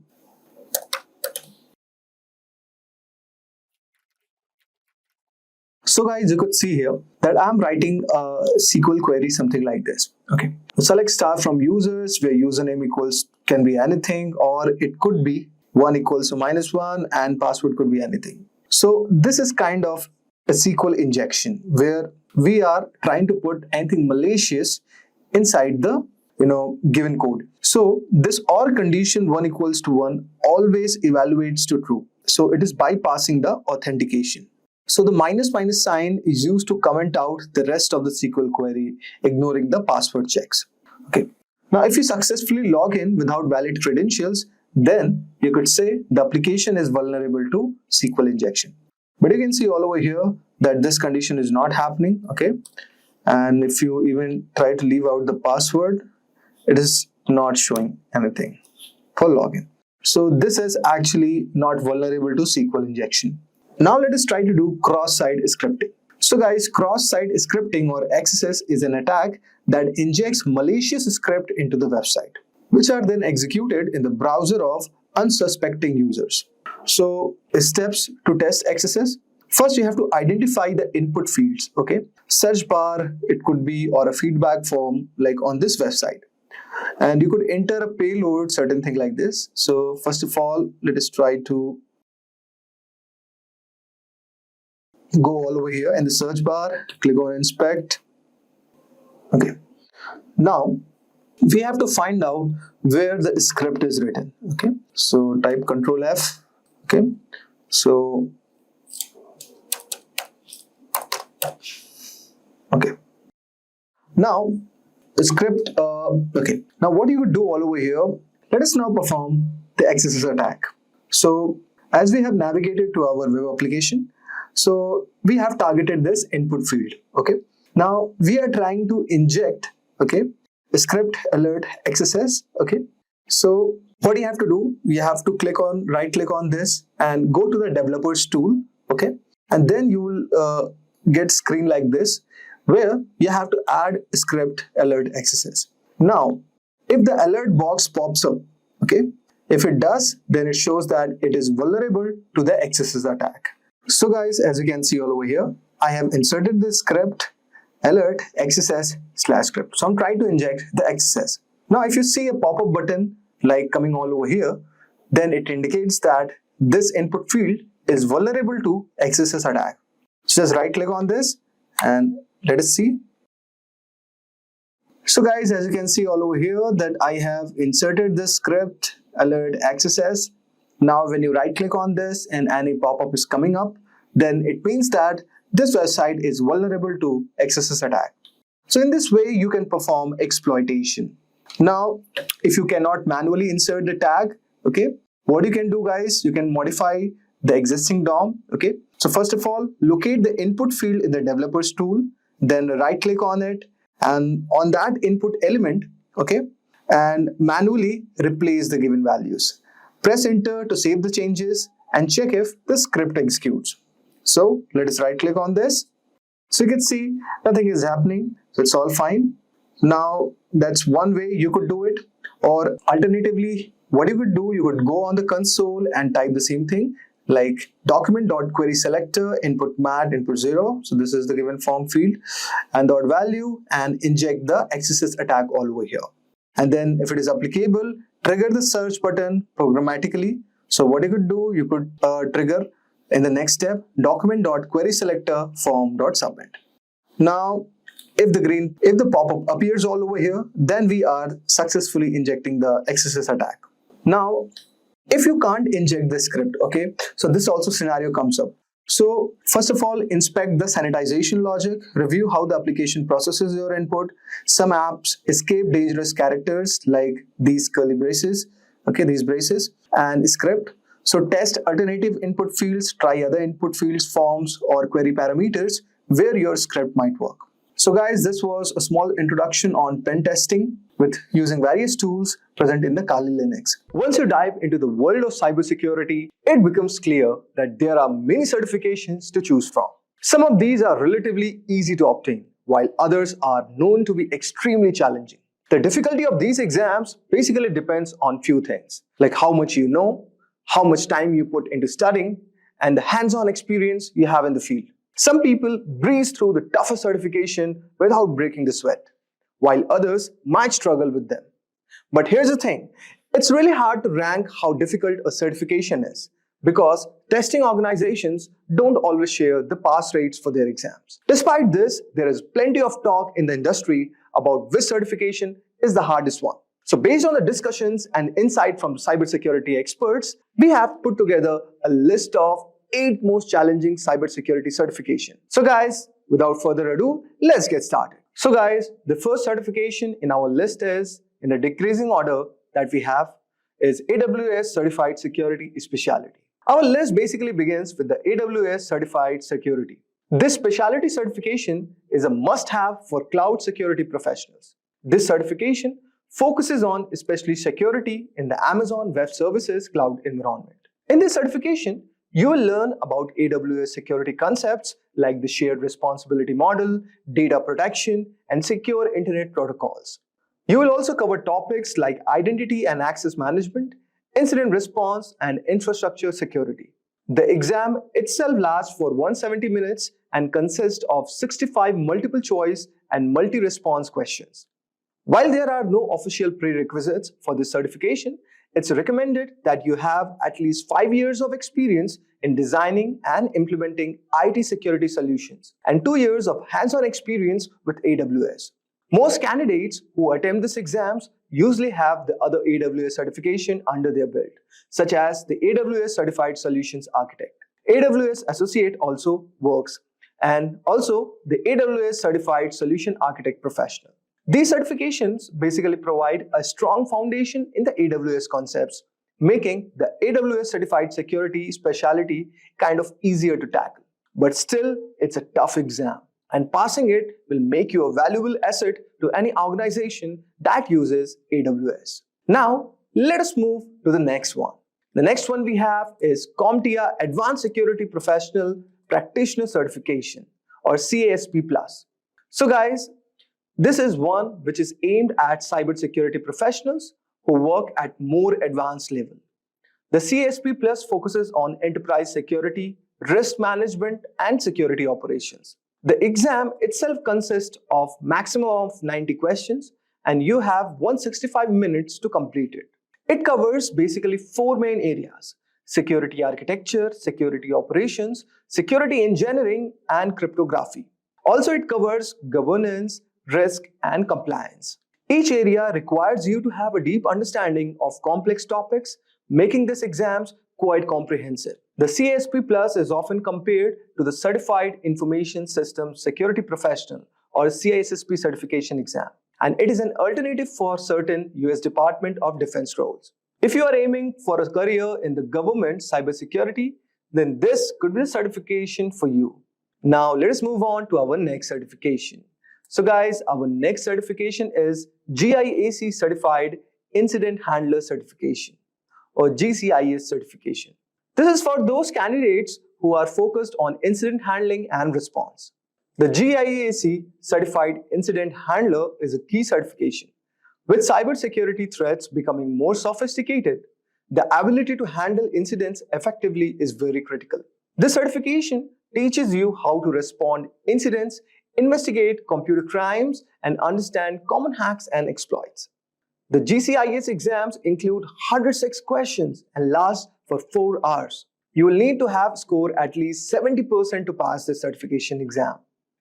So guys, you could see here that I'm writing a SQL query, something like this. Okay. Select star from users where username equals can be anything, or it could be 1 equals to -1 and password could be anything. So this is kind of a SQL injection where we are trying to put anything malicious inside the given code. So this OR condition 1 equals to 1 always evaluates to true. So it is bypassing the authentication. So the minus sign is used to comment out the rest of the SQL query, ignoring the password checks. Okay. Now, if you successfully log in without valid credentials, then you could say the application is vulnerable to SQL injection. But you can see all over here that this condition is not happening. Okay. And if you even try to leave out the password, it is not showing anything for login. So this is actually not vulnerable to SQL injection. Now let us try to do cross-site scripting. So guys, cross-site scripting or XSS is an attack that injects malicious script into the website, which are then executed in the browser of unsuspecting users. So steps to test XSS. First, you have to identify the input fields, okay? Search bar, it could be, or a feedback form like on this website. And you could enter a payload, certain thing like this. So first of all, let us try to go all over here in the search bar, click on inspect. Okay. Now we have to find out where the script is written. Okay. So type Control F. Okay. So okay. Now the script. Okay. Now what you would do all over here? Let us now perform the XSS attack. So as we have navigated to our web application, so we have targeted this input field. Okay. Now we are trying to inject, okay, script alert XSS. Okay. So what you have to do, you have to right click on this and go to the developers tool. Okay. And then you will get screen like this where you have to add script alert XSS. Now, if the alert box pops up, okay, if it does, then it shows that it is vulnerable to the XSS attack. So guys, as you can see all over here, I have inserted this script alert XSS/script. So I'm trying to inject the XSS. Now, if you see a pop-up button like coming all over here, then it indicates that this input field is vulnerable to XSS attack. So just right click on this and let us see. So guys, as you can see all over here that I have inserted this script alert XSS. Now when you right click on this and any pop-up is coming up, then it means that this website is vulnerable to XSS attack. So in this way you can perform exploitation. Now if you cannot manually insert the tag, okay, what you can do guys, you can modify the existing DOM. Okay, so first of all, locate the input field in the developers tool, then right click on it and on that input element, okay, and manually replace the given values. Press enter to save the changes and check if the script executes. So let us right click on this. So you can see nothing is happening. So it's all fine. Now that's one way you could do it. Or alternatively, what you could do, you could go on the console and type the same thing like document.querySelector input mat input 0. So this is the given form field and dot value and inject the XSS attack all over here. And then if it is applicable, trigger the search button programmatically. So what you could do, you could trigger in the next step document.querySelector form.submit. Now if the pop-up appears all over here, then we are successfully injecting the XSS attack. Now if you can't inject the script, okay, so this also scenario comes up. So first of all, inspect the sanitization logic, review how the application processes your input. Some apps escape dangerous characters like these curly braces, okay, these braces and script. So test alternative input fields, try other input fields, forms or query parameters where your script might work. So guys, this was a small introduction on pen testing with using various tools present in the Kali Linux. Once you dive into the world of cybersecurity, it becomes clear that there are many certifications to choose from. Some of these are relatively easy to obtain, while others are known to be extremely challenging. The difficulty of these exams basically depends on few things, like how much you know, how much time you put into studying, and the hands-on experience you have in the field. Some people breeze through the toughest certification without breaking the sweat, while others might struggle with them. But here's the thing, it's really hard to rank how difficult a certification is because testing organizations don't always share the pass rates for their exams. Despite this, there is plenty of talk in the industry about which certification is the hardest one. So based on the discussions and insight from cybersecurity experts, we have put together a list of 8 most challenging cybersecurity certification. So guys, without further ado, let's get started. So guys, the first certification in our list is, in the decreasing order that we have, is AWS Certified Security Specialty. Our list basically begins with the AWS Certified Security. This specialty certification is a must-have for cloud security professionals. This certification focuses on especially security in the Amazon Web Services cloud environment. In this certification, you will learn about AWS security concepts like the shared responsibility model, data protection, and secure internet protocols. You will also cover topics like identity and access management, incident response, and infrastructure security. The exam itself lasts for 170 minutes and consists of 65 multiple choice and multi-response questions. While there are no official prerequisites for this certification, it's recommended that you have at least 5 years of experience in designing and implementing IT security solutions and 2 years of hands-on experience with AWS. Most candidates who attempt these exams usually have the other AWS certification under their belt, such as the AWS Certified Solutions Architect. AWS Associate also works, and also the AWS Certified Solution Architect Professional. These certifications basically provide a strong foundation in the AWS concepts, making the AWS Certified Security Specialty kind of easier to tackle. But still, it's a tough exam, and passing it will make you a valuable asset to any organization that uses AWS. Now, let us move to the next one. The next one we have is CompTIA Advanced Security Professional Practitioner Certification, or CASP+. So guys, this is one which is aimed at cybersecurity professionals who work at more advanced level. The CASP Plus focuses on enterprise security, risk management, and security operations. The exam itself consists of maximum of 90 questions, and you have 165 minutes to complete it. It covers basically 4 main areas: security architecture, security operations, security engineering, and cryptography. Also, it covers governance, risk, and compliance. Each area requires you to have a deep understanding of complex topics, making these exams quite comprehensive. The CASP Plus is often compared to the Certified Information Systems Security Professional, or CISSP certification exam, and it is an alternative for certain US Department of Defense roles. If you are aiming for a career in the government cybersecurity, then this could be a certification for you. Now let us move on to our next certification. So guys, our next certification is GIAC Certified Incident Handler Certification, or GCIS certification. This is for those candidates who are focused on incident handling and response. The GIAC Certified Incident Handler is a key certification. With cybersecurity threats becoming more sophisticated, the ability to handle incidents effectively is very critical. This certification teaches you how to respond incidents, investigate computer crimes, and understand common hacks and exploits. The GCIS exams include 106 questions and last for 4 hours. You will need to have scored at least 70% to pass this certification exam.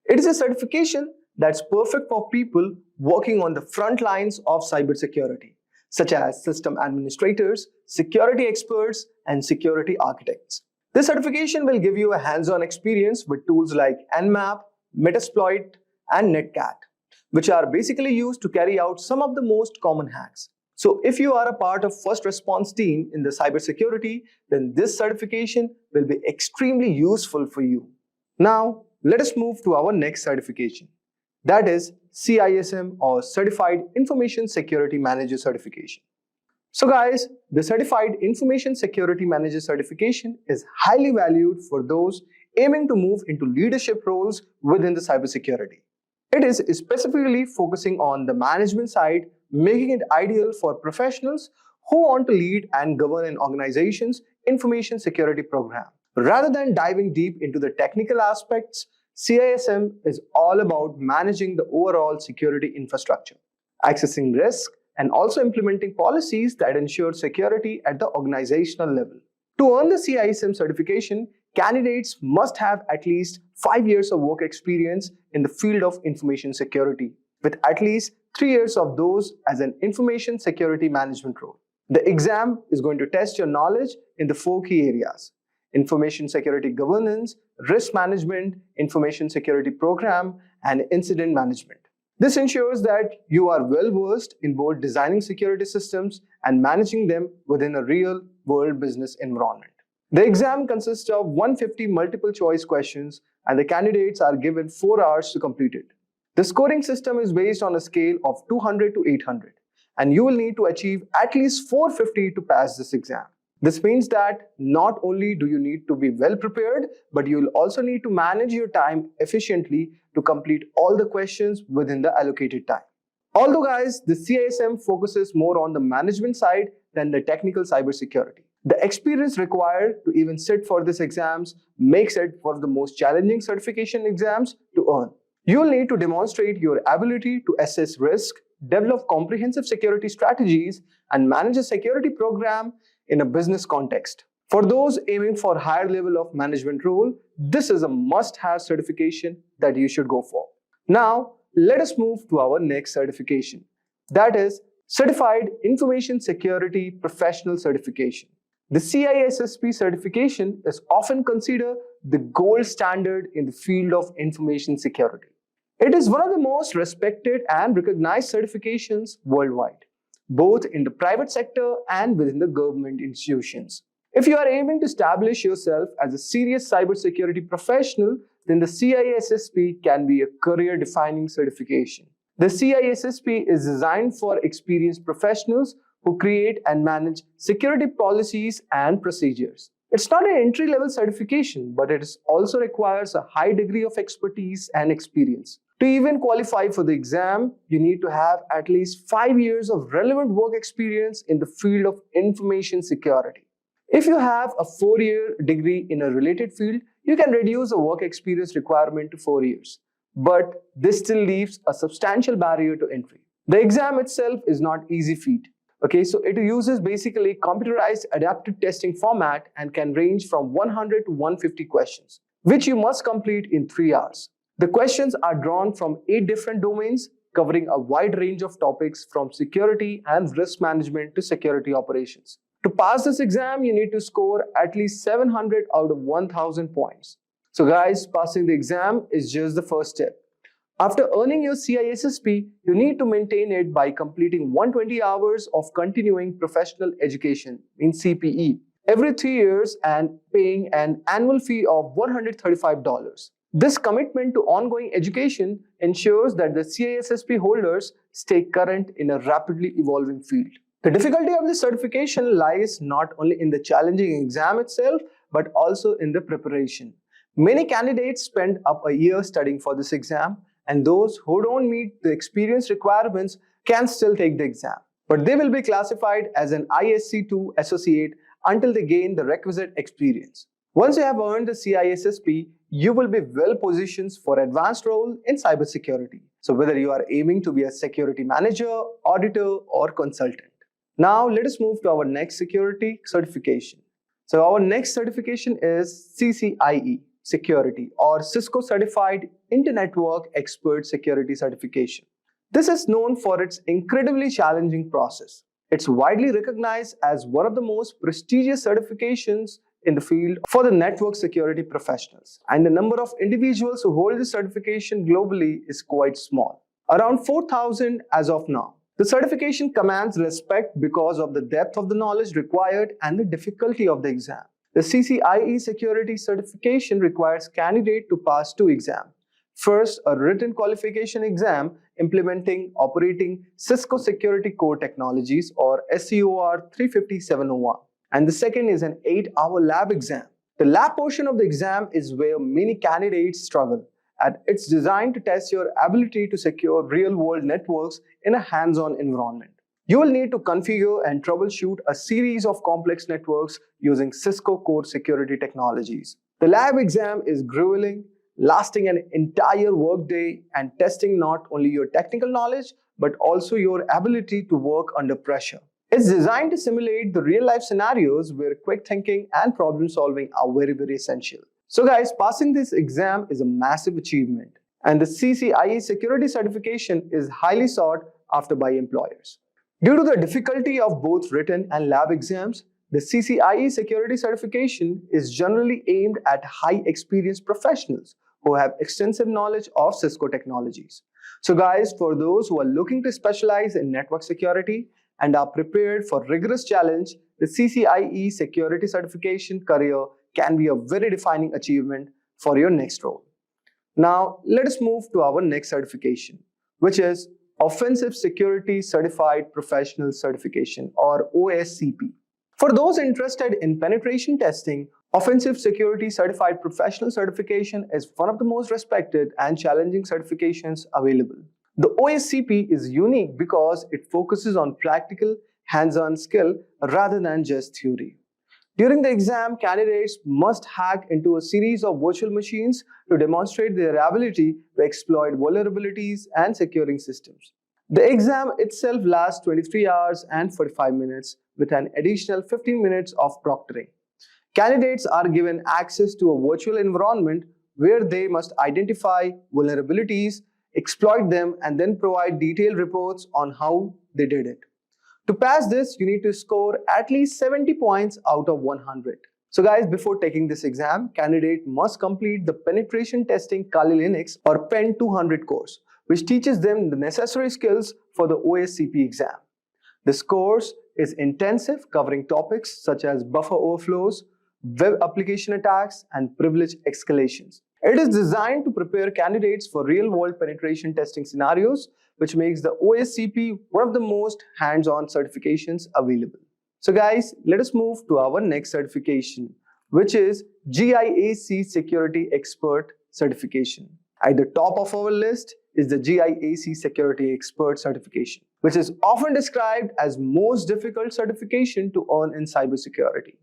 It is a certification that's perfect for people working on the front lines of cybersecurity, such as system administrators, security experts, and security architects. This certification will give you a hands-on experience with tools like Nmap, Metasploit, and Netcat, which are basically used to carry out some of the most common hacks. So if you are a part of first response team in the cybersecurity, then this certification will be extremely useful for you. Now, let us move to our next certification. That is CISM, or Certified Information Security Manager certification. So guys, the Certified Information Security Manager certification is highly valued for those aiming to move into leadership roles within the cybersecurity. It is specifically focusing on the management side, making it ideal for professionals who want to lead and govern an organization's information security program. Rather than diving deep into the technical aspects, CISM is all about managing the overall security infrastructure, accessing risk, and also implementing policies that ensure security at the organizational level. To earn the CISM certification, candidates must have at least 5 years of work experience in the field of information security, with at least 3 years of those as an information security management role. The exam is going to test your knowledge in the 4 key areas: information security governance, risk management, information security program, and incident management. This ensures that you are well versed in both designing security systems and managing them within a real-world business environment. The exam consists of 150 multiple choice questions, and the candidates are given 4 hours to complete it. The scoring system is based on a scale of 200 to 800, and you will need to achieve at least 450 to pass this exam. This means that not only do you need to be well prepared, but you will also need to manage your time efficiently to complete all the questions within the allocated time. Although guys, the CISM focuses more on the management side than the technical cybersecurity. The experience required to even sit for these exams makes it one of the most challenging certification exams to earn. You will need to demonstrate your ability to assess risk, develop comprehensive security strategies, and manage a security program in a business context. For those aiming for higher level of management role, this is a must-have certification that you should go for. Now, let us move to our next certification. That is Certified Information Security Professional Certification. The CISSP certification is often considered the gold standard in the field of information security. It is one of the most respected and recognized certifications worldwide, both in the private sector and within the government institutions. If you are aiming to establish yourself as a serious cybersecurity professional, then the CISSP can be a career-defining certification. The CISSP is designed for experienced professionals who create and manage security policies and procedures. It's not an entry-level certification, but it also requires a high degree of expertise and experience. To even qualify for the exam, you need to have at least 5 years of relevant work experience in the field of information security. If you have a 4-year degree in a related field, you can reduce the work experience requirement to 4 years. But this still leaves a substantial barrier to entry. The exam itself is not easy feat. So it uses basically computerized adaptive testing format and can range from 100 to 150 questions, which you must complete in 3 hours. The questions are drawn from 8 different domains, covering a wide range of topics from security and risk management to security operations. To pass this exam, you need to score at least 700 out of 1000 points. So guys, passing the exam is just the first step. After earning your CISSP, you need to maintain it by completing 120 hours of continuing professional education in CPE every 3 years and paying an annual fee of $135. This commitment to ongoing education ensures that the CISSP holders stay current in a rapidly evolving field. The difficulty of this certification lies not only in the challenging exam itself, but also in the preparation. Many candidates spend up a year studying for this exam, and those who don't meet the experience requirements can still take the exam. But they will be classified as an ISC2 associate until they gain the requisite experience. Once you have earned the CISSP, you will be well positioned for advanced role in cybersecurity. So whether you are aiming to be a security manager, auditor, or consultant. Now let us move to our next security certification. So our next certification is CCIE Security, or Cisco Certified Inter-Network Expert Security Certification. This is known for its incredibly challenging process. It's widely recognized as one of the most prestigious certifications in the field for the network security professionals, and the number of individuals who hold this certification globally is quite small, around 4,000 as of now. The certification commands respect because of the depth of the knowledge required and the difficulty of the exam. The CCIE Security Certification requires candidate to pass 2 exams. First, a written qualification exam implementing operating Cisco Security Core Technologies, or SCOR 35701. And the second is an 8-hour lab exam. The lab portion of the exam is where many candidates struggle, and it's designed to test your ability to secure real-world networks in a hands-on environment. You will need to configure and troubleshoot a series of complex networks using Cisco core security technologies. The lab exam is grueling, lasting an entire workday and testing not only your technical knowledge but also your ability to work under pressure. It's designed to simulate the real-life scenarios where quick thinking and problem solving are very essential. So guys, passing this exam is a massive achievement, and the CCIE security certification is highly sought after by employers. Due to the difficulty of both written and lab exams, the CCIE security certification is generally aimed at high experienced professionals who have extensive knowledge of Cisco technologies. So guys, for those who are looking to specialize in network security and are prepared for rigorous challenge, the CCIE security certification career can be a very defining achievement for your next role. Now, let us move to our next certification, which is Offensive Security Certified Professional Certification, or OSCP. For those interested in penetration testing, Offensive Security Certified Professional Certification is one of the most respected and challenging certifications available. The OSCP is unique because it focuses on practical, hands-on skill rather than just theory. During the exam, candidates must hack into a series of virtual machines to demonstrate their ability to exploit vulnerabilities and securing systems. The exam itself lasts 23 hours and 45 minutes with an additional 15 minutes of proctoring. Candidates are given access to a virtual environment where they must identify vulnerabilities, exploit them, and then provide detailed reports on how they did it. To pass this, you need to score at least 70 points out of 100. So guys, before taking this exam, candidate must complete the Penetration Testing Kali Linux or PEN 200 course, which teaches them the necessary skills for the OSCP exam. This course is intensive, covering topics such as buffer overflows, web application attacks, and privilege escalations. It is designed to prepare candidates for real-world penetration testing scenarios, which makes the OSCP one of the most hands-on certifications available. So guys, let us move to our next certification, which is GIAC Security Expert Certification. At the top of our list is the GIAC Security Expert Certification, which is often described as most difficult certification to earn in cybersecurity.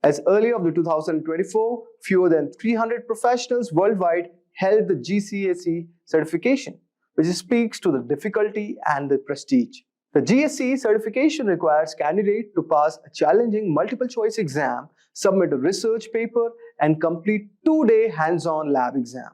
As early of the 2024, fewer than 300 professionals worldwide held the GCAC certification, which speaks to the difficulty and the prestige. The GSC certification requires candidates to pass a challenging multiple choice exam, submit a research paper, and complete 2-day hands-on lab exam.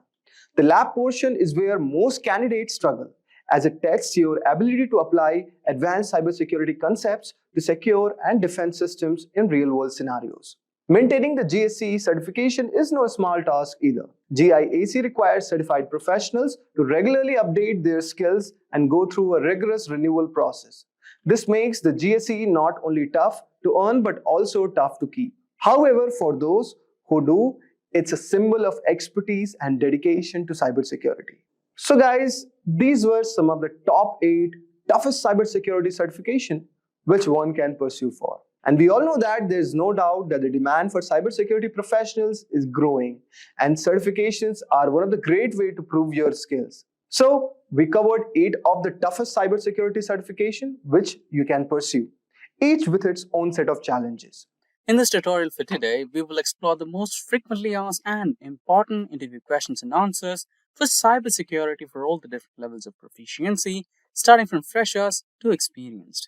The lab portion is where most candidates struggle, as it tests your ability to apply advanced cybersecurity concepts to secure and defend systems in real-world scenarios. Maintaining the GSC certification is no small task either. GIAC requires certified professionals to regularly update their skills and go through a rigorous renewal process. This makes the GSC not only tough to earn but also tough to keep. However, for those who do, it's a symbol of expertise and dedication to cybersecurity. So guys, these were some of the top 8 toughest cybersecurity certification which one can pursue for. And we all know that there's no doubt that the demand for cybersecurity professionals is growing, and certifications are one of the great ways to prove your skills. So we covered 8 of the toughest cybersecurity certification which you can pursue, each with its own set of challenges. In this tutorial for today, we will explore the most frequently asked and important interview questions and answers for cybersecurity for all the different levels of proficiency, starting from freshers to experienced.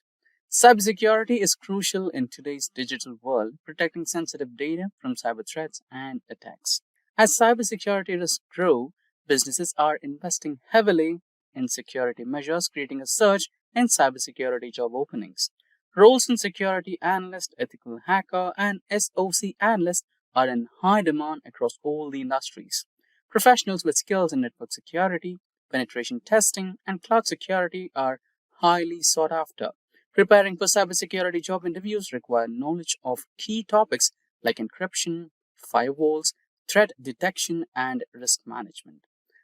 Cybersecurity is crucial in today's digital world, protecting sensitive data from cyber threats and attacks. As cybersecurity risks grow, businesses are investing heavily in security measures, creating a surge in cybersecurity job openings. Roles in security analyst, ethical hacker, and SOC analyst are in high demand across all the industries. Professionals with skills in network security, penetration testing, and cloud security are highly sought after. Preparing for cybersecurity job interviews require knowledge of key topics like encryption, firewalls, threat detection, and risk management.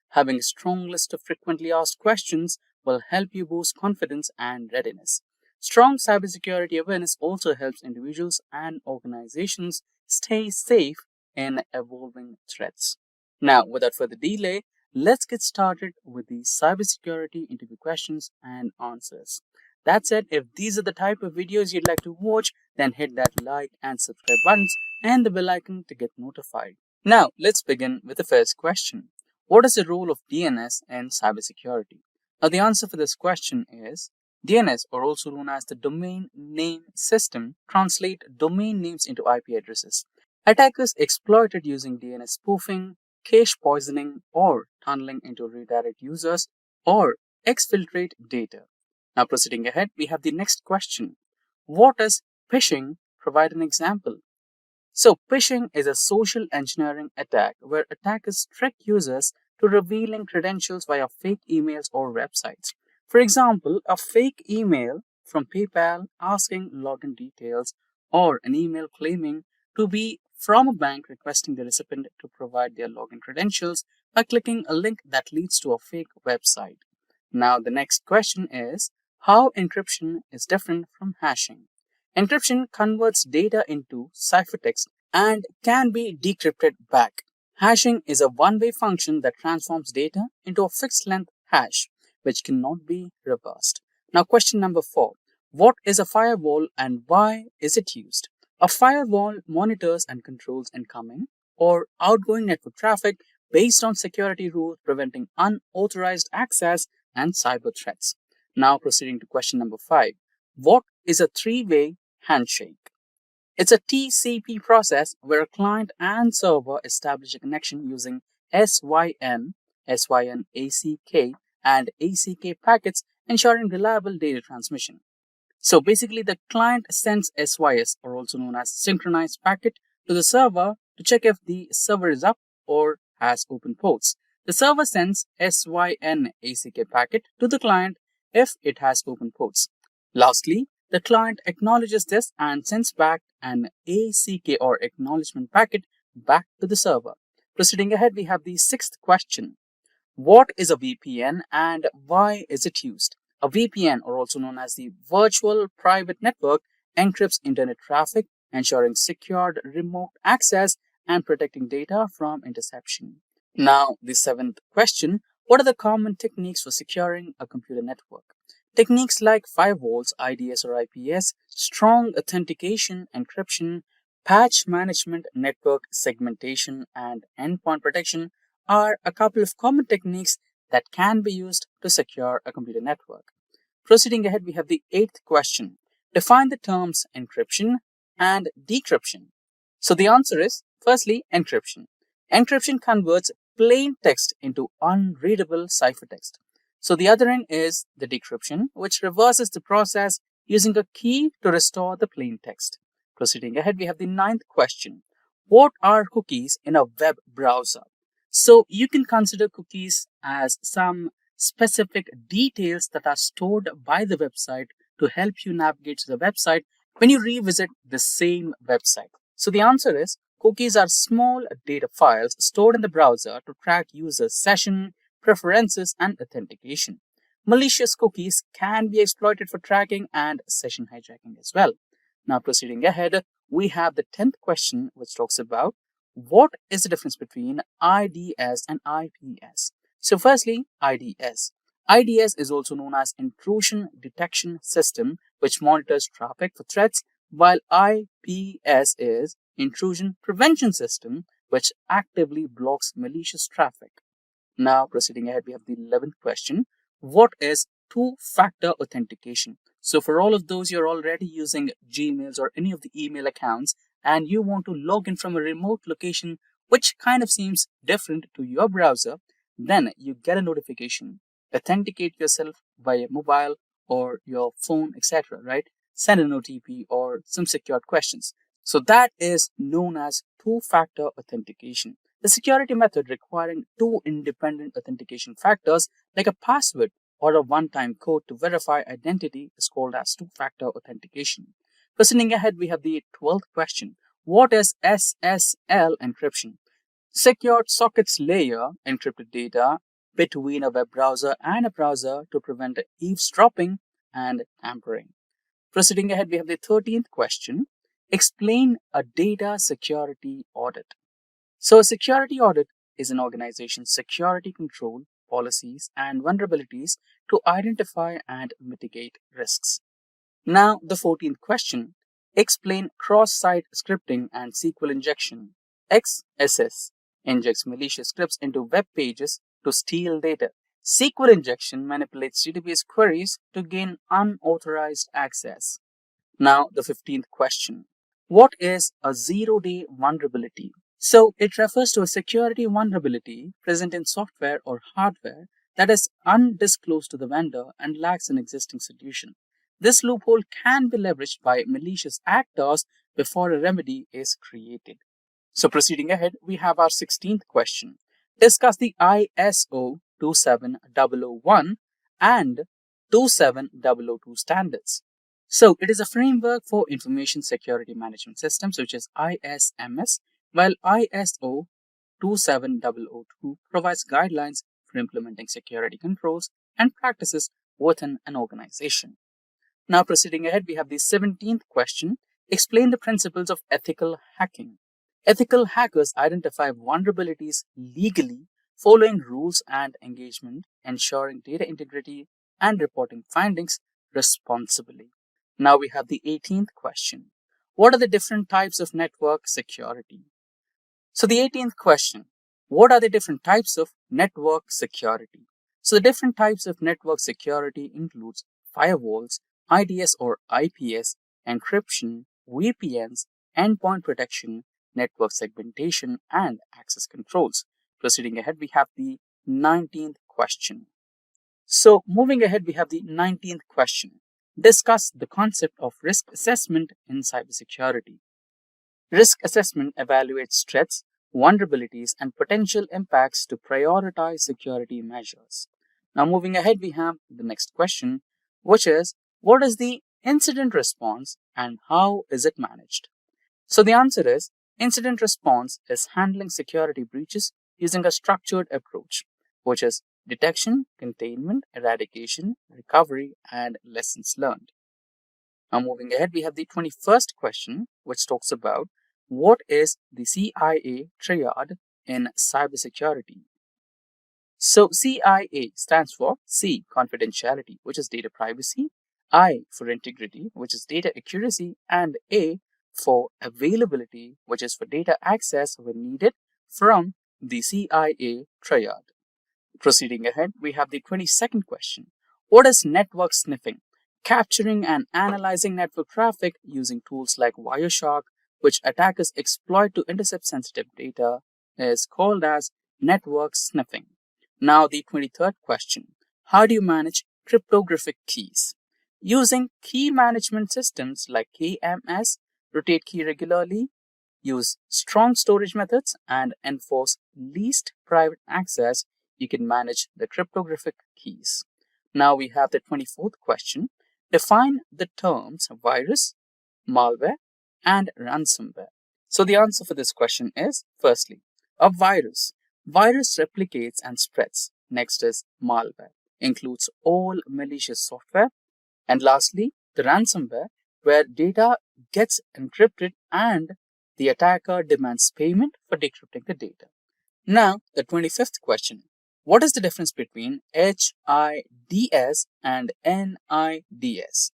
Having a strong list of frequently asked questions will help you boost confidence and readiness. Strong cybersecurity awareness also helps individuals and organizations stay safe in evolving threats. Now, without further delay, let's get started with the cybersecurity interview questions and answers. That said, if these are the type of videos you'd like to watch, then hit that like and subscribe buttons and the bell icon to get notified. Now, let's begin with the first question. What is the role of DNS in cybersecurity? Now, the answer for this question is DNS, or also known as the Domain Name System, translate domain names into IP addresses. Attackers exploit it using DNS spoofing, cache poisoning, or tunneling into redirect users or exfiltrate data. Now, proceeding ahead, we have the next question. What is phishing? Provide an example. So, phishing is a social engineering attack where attackers trick users to revealing credentials via fake emails or websites. For example, a fake email from PayPal asking login details, or an email claiming to be from a bank requesting the recipient to provide their login credentials by clicking a link that leads to a fake website. Now, the next question is how encryption is different from hashing. Encryption converts data into ciphertext and can be decrypted back. Hashing is a one-way function that transforms data into a fixed-length hash, which cannot be reversed. Now, question number 4. What is a firewall and why is it used? A firewall monitors and controls incoming or outgoing network traffic based on security rules preventing unauthorized access and cyber threats. Now, proceeding to question number 5. What is a three-way handshake? It's a TCP process where a client and server establish a connection using SYN, ACK, and ACK packets, ensuring reliable data transmission. So basically, the client sends SYS, or also known as synchronized packet, to the server to check if the server is up or has open ports. The server sends SYN ACK packet to the client if it has open ports. Lastly, the client acknowledges this and sends back an ACK or acknowledgement packet back to the server. Proceeding ahead, we have the sixth question. What is a VPN and why is it used? A VPN, or also known as the Virtual Private Network, encrypts internet traffic, ensuring secured remote access and protecting data from interception. Now, the seventh question. What are the common techniques for securing a computer network? Techniques like firewalls, IDS or IPS, strong authentication, encryption, patch management, network segmentation, and endpoint protection are a couple of common techniques that can be used to secure a computer network. Proceeding ahead, we have the eighth question. Define the terms encryption and decryption. So the answer is, firstly, encryption. Encryption converts plain text into unreadable ciphertext. So the other end is the decryption, which reverses the process using a key to restore the plain text. Proceeding ahead, we have the ninth question. What are cookies in a web browser? So you can consider cookies as some specific details that are stored by the website to help you navigate to the website when you revisit the same website. So the answer is cookies are small data files stored in the browser to track users' session, preferences, and authentication. Malicious cookies can be exploited for tracking and session hijacking as well. Now, proceeding ahead, we have the 10th question, which talks about what is the difference between IDS and IPS. So, firstly, IDS. IDS is also known as Intrusion Detection System, which monitors traffic for threats, while IPS is Intrusion Prevention System, which actively blocks malicious traffic. Now, proceeding ahead, we have the 11th question. What is two-factor authentication? So for all of those you're already using Gmails or any of the email accounts and you want to log in from a remote location which kind of seems different to your browser, then you get a notification. Authenticate yourself via mobile or your phone, etc., right? Send an OTP or some secured questions. So that is known as two-factor authentication. The security method requiring two independent authentication factors like a password or a one-time code to verify identity is called as two-factor authentication. Proceeding ahead, we have the 12th question. What is SSL encryption? Secured sockets layer encrypted data between a web browser and a browser to prevent eavesdropping and tampering. Proceeding ahead, we have the 13th question. Explain a data security audit. So a security audit is an organization's security control, policies, and vulnerabilities to identify and mitigate risks. Now, the 14th question. Explain cross-site scripting and SQL injection. XSS injects malicious scripts into web pages to steal data. SQL injection manipulates database queries to gain unauthorized access. Now, the 15th question. What is a zero-day vulnerability? So, it refers to a security vulnerability present in software or hardware that is undisclosed to the vendor and lacks an existing solution. This loophole can be leveraged by malicious actors before a remedy is created. So, proceeding ahead, we have our 16th question. Discuss the ISO 27001 and 27002 standards. So, it is a framework for information security management systems, which is ISMS, while ISO 27002 provides guidelines for implementing security controls and practices within an organization. Now, proceeding ahead, we have the 17th question. Explain the principles of ethical hacking. Ethical hackers identify vulnerabilities legally, following rules and engagement, ensuring data integrity, and reporting findings responsibly. Now we have the 18th question. What are the different types of network security? So the 18th question. What are the different types of network security? So the different types of network security includes firewalls, IDS or IPS, encryption, VPNs, endpoint protection, network segmentation, and access controls. Proceeding ahead, we have the 19th question. So moving ahead, we have the 19th question. Discuss the concept of risk assessment in cybersecurity. Risk assessment evaluates threats, vulnerabilities, and potential impacts to prioritize security measures. Now, moving ahead, we have the next question, which is, what is the incident response and how is it managed? So the answer is, incident response is handling security breaches using a structured approach, which is detection, containment, eradication, recovery, and lessons learned. Now, moving ahead, we have the 21st question, which talks about what is the CIA triad in cybersecurity. So, CIA stands for C, confidentiality, which is data privacy, I for integrity, which is data accuracy, and A for availability, which is for data access when needed from the CIA triad. Proceeding ahead, we have the 22nd question. What is network sniffing? Capturing and analyzing network traffic using tools like Wireshark, which attackers exploit to intercept sensitive data, is called as network sniffing. Now, the 23rd question. How do you manage cryptographic keys? Using key management systems like KMS, rotate key regularly, use strong storage methods, and enforce least private access, you can manage the cryptographic keys. Now we have the 24th question. Define the terms virus, malware, and ransomware. So the answer for this question is, firstly, a virus. Virus replicates and spreads. Next is malware, includes all malicious software. And lastly, the ransomware, where data gets encrypted and the attacker demands payment for decrypting the data. Now, the 25th question. What is the difference between HIDS and NIDS?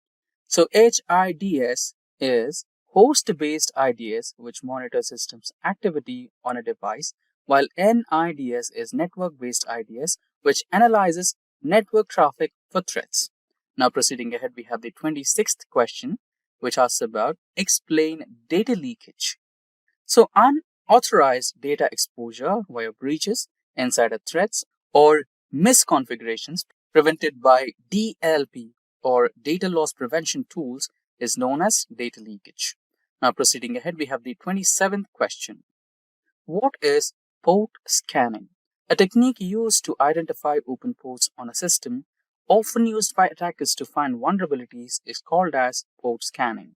So HIDS is host-based IDS, which monitors systems activity on a device, while NIDS is network-based IDS, which analyzes network traffic for threats. Now, proceeding ahead, we have the 26th question, which asks about explain data leakage. So unauthorized data exposure via breaches, insider threats, or misconfigurations prevented by DLP or data loss prevention tools is known as data leakage. Now, proceeding ahead, we have the 27th question. What is port scanning? A technique used to identify open ports on a system, often used by attackers to find vulnerabilities, is called as port scanning.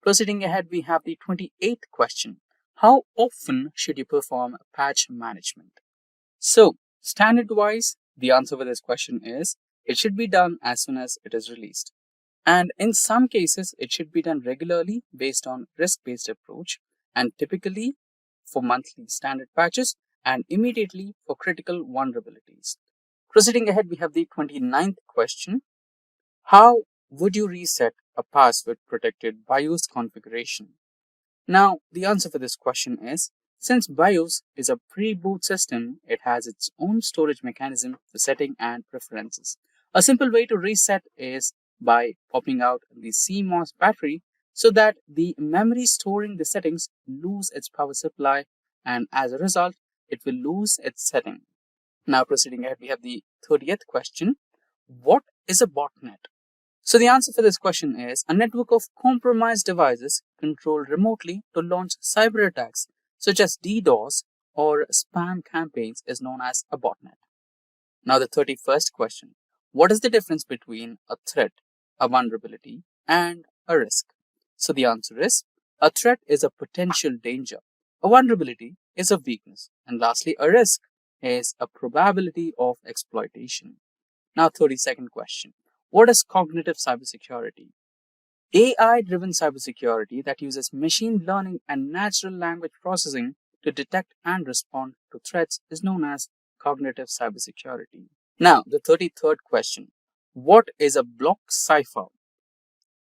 Proceeding ahead, we have the 28th question. How often should you perform patch management? So, standard-wise, the answer for this question is, it should be done as soon as it is released. And in some cases, it should be done regularly based on risk-based approach, and typically for monthly standard patches and immediately for critical vulnerabilities. Proceeding ahead, we have the 29th question. How would you reset a password protected BIOS configuration? Now, the answer for this question is, since BIOS is a pre-boot system, it has its own storage mechanism for setting and preferences. A simple way to reset is by popping out the CMOS battery so that the memory storing the settings lose its power supply, and as a result, it will lose its setting. Now, proceeding ahead, we have the 30th question. What is a botnet? So the answer for this question is a network of compromised devices controlled remotely to launch cyber attacks such as DDoS or spam campaigns is known as a botnet. Now the 31st question. What is the difference between a threat, a vulnerability, and a risk? So the answer is a threat is a potential danger. A vulnerability is a weakness. And lastly, a risk is a probability of exploitation. Now 32nd question. What is cognitive cybersecurity? AI-driven cybersecurity that uses machine learning and natural language processing to detect and respond to threats is known as cognitive cybersecurity. Now, the 33rd question. What is a block cipher?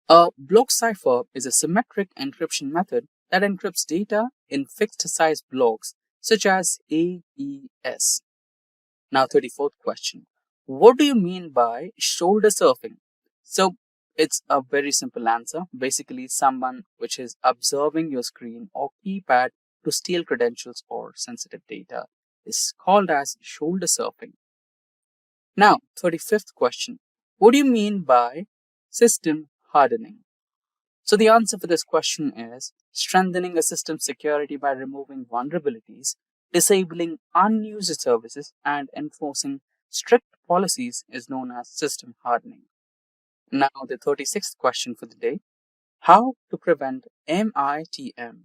A block cipher is a symmetric encryption method that encrypts data in fixed-size blocks such as AES. Now, 34th question. What do you mean by shoulder surfing? So, it's a very simple answer. Basically, someone which is observing your screen or keypad to steal credentials or sensitive data is called as shoulder surfing. Now, 35th question. What do you mean by system hardening? So the answer for this question is strengthening a system's security by removing vulnerabilities, disabling unused services, and enforcing strict policies is known as system hardening. Now, the 36th question for the day. How to prevent MITM?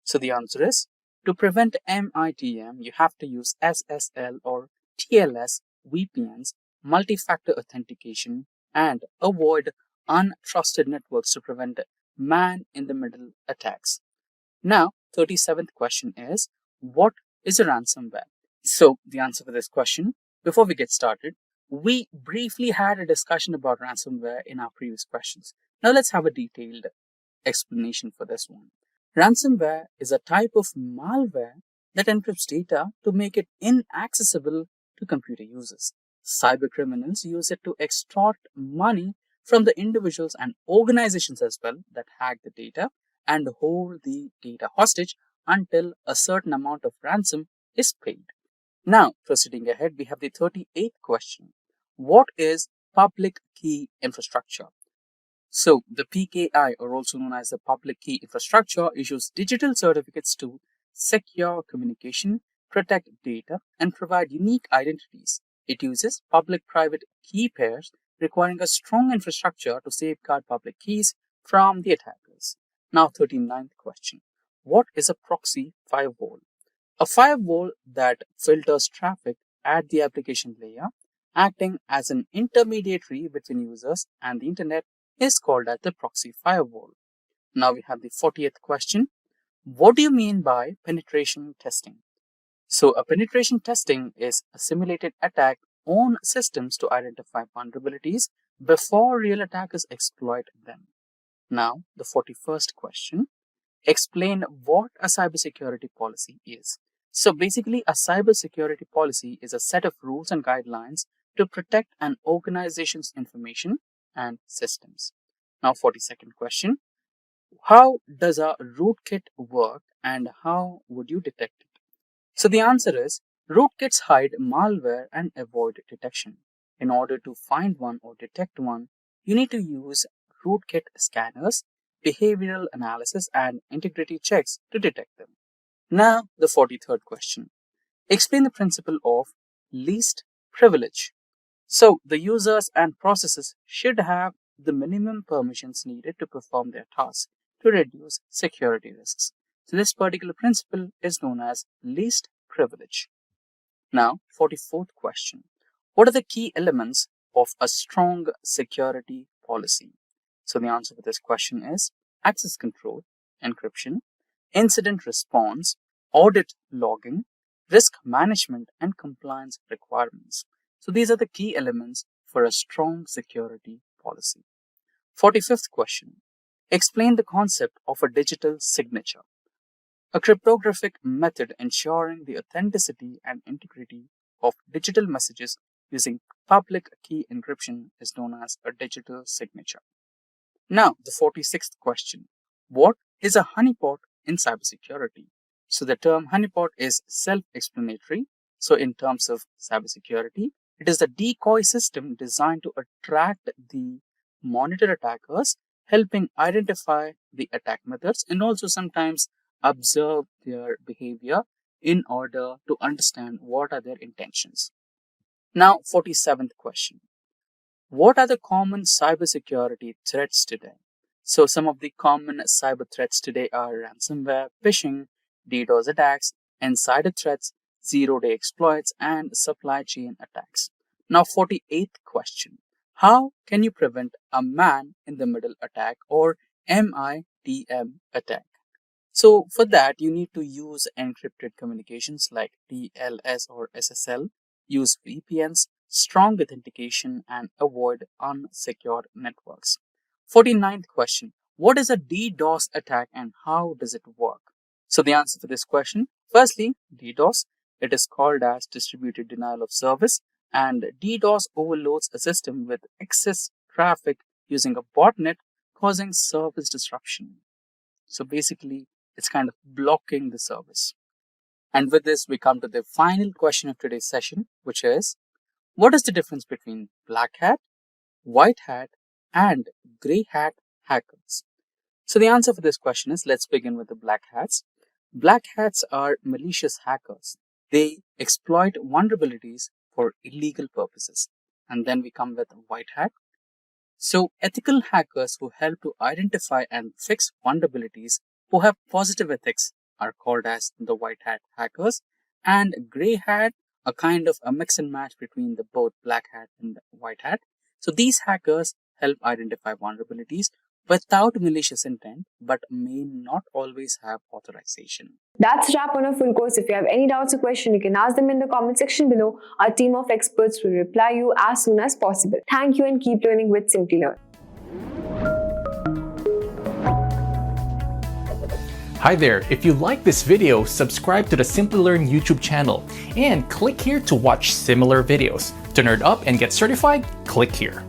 So the answer is, to prevent MITM, you have to use SSL or TLS VPNs, multi-factor authentication, and avoid untrusted networks to prevent man-in-the-middle attacks. Now, 37th question is, what is a ransomware? So, the answer for this question, before we get started, we briefly had a discussion about ransomware in our previous questions. Now, let's have a detailed explanation for this one. Ransomware is a type of malware that encrypts data to make it inaccessible to computer users. Cybercriminals use it to extort money from the individuals and organizations as well that hack the data and hold the data hostage until a certain amount of ransom is paid. Now, proceeding ahead, we have the 38th question. What is public key infrastructure? So, the PKI, or also known as the public key infrastructure, issues digital certificates to secure communication, protect data, and provide unique identities. It uses public-private key pairs, requiring a strong infrastructure to safeguard public keys from the attackers. Now, 39th question. What is a proxy firewall? A firewall that filters traffic at the application layer, acting as an intermediary between users and the internet, is called as the proxy firewall. Now we have the 40th question. What do you mean by penetration testing? So a penetration testing is a simulated attack on systems to identify vulnerabilities before real attackers exploit them. Now the 41st question. Explain what a cybersecurity policy is. So basically, a cybersecurity policy is a set of rules and guidelines to protect an organization's information and systems. Now, 42nd question. How does a rootkit work and how would you detect it? So the answer is, rootkits hide malware and avoid detection. In order to find one or detect one, you need to use rootkit scanners, behavioral analysis, and integrity checks to detect them. Now, the 43rd question. Explain the principle of least privilege. So, the users and processes should have the minimum permissions needed to perform their tasks to reduce security risks. So, this particular principle is known as least privilege. Now, 44th question. What are the key elements of a strong security policy? So, the answer to this question is access control, encryption, incident response, audit logging, risk management, and compliance requirements. So these are the key elements for a strong security policy. 45th question. Explain the concept of a digital signature. A cryptographic method ensuring the authenticity and integrity of digital messages using public key encryption is known as a digital signature. Now, the 46th question. What is a honeypot in cybersecurity? So the term honeypot is self-explanatory. So in terms of cybersecurity, it is the decoy system designed to attract the monitor attackers, helping identify the attack methods and also sometimes observe their behavior in order to understand what are their intentions. Now, 47th question. What are the common cybersecurity threats today? So some of the common cyber threats today are ransomware, phishing, DDoS attacks, insider threats, zero-day exploits, and supply chain attacks. Now, 48th question. How can you prevent a man-in-the-middle attack or MITM attack? So for that, you need to use encrypted communications like TLS or SSL, use VPNs, strong authentication, and avoid unsecured networks. 49th question. What is a DDoS attack and how does it work? So the answer for this question, firstly, DDoS, it is called as distributed denial of service, and DDoS overloads a system with excess traffic using a botnet, causing service disruption. So basically, it's kind of blocking the service. And with this, we come to the final question of today's session, which is, what is the difference between black hat, white hat, and gray hat hackers? So the answer for this question is, let's begin with the black hats. Black hats are malicious hackers. They exploit vulnerabilities for illegal purposes. And then we come with white hat. So ethical hackers who help to identify and fix vulnerabilities, who have positive ethics, are called as the white hat hackers. And gray hat, a kind of a mix and match between the both black hat and white hat. So these hackers help identify vulnerabilities without malicious intent, but may not always have authorization. That's a wrap on our full course. If you have any doubts or questions, you can ask them in the comment section below. Our team of experts will reply you as soon as possible. Thank you and keep learning with Simplilearn. Hi there, if you like this video, subscribe to the Simplilearn YouTube channel and click here to watch similar videos. To nerd up and get certified, click here.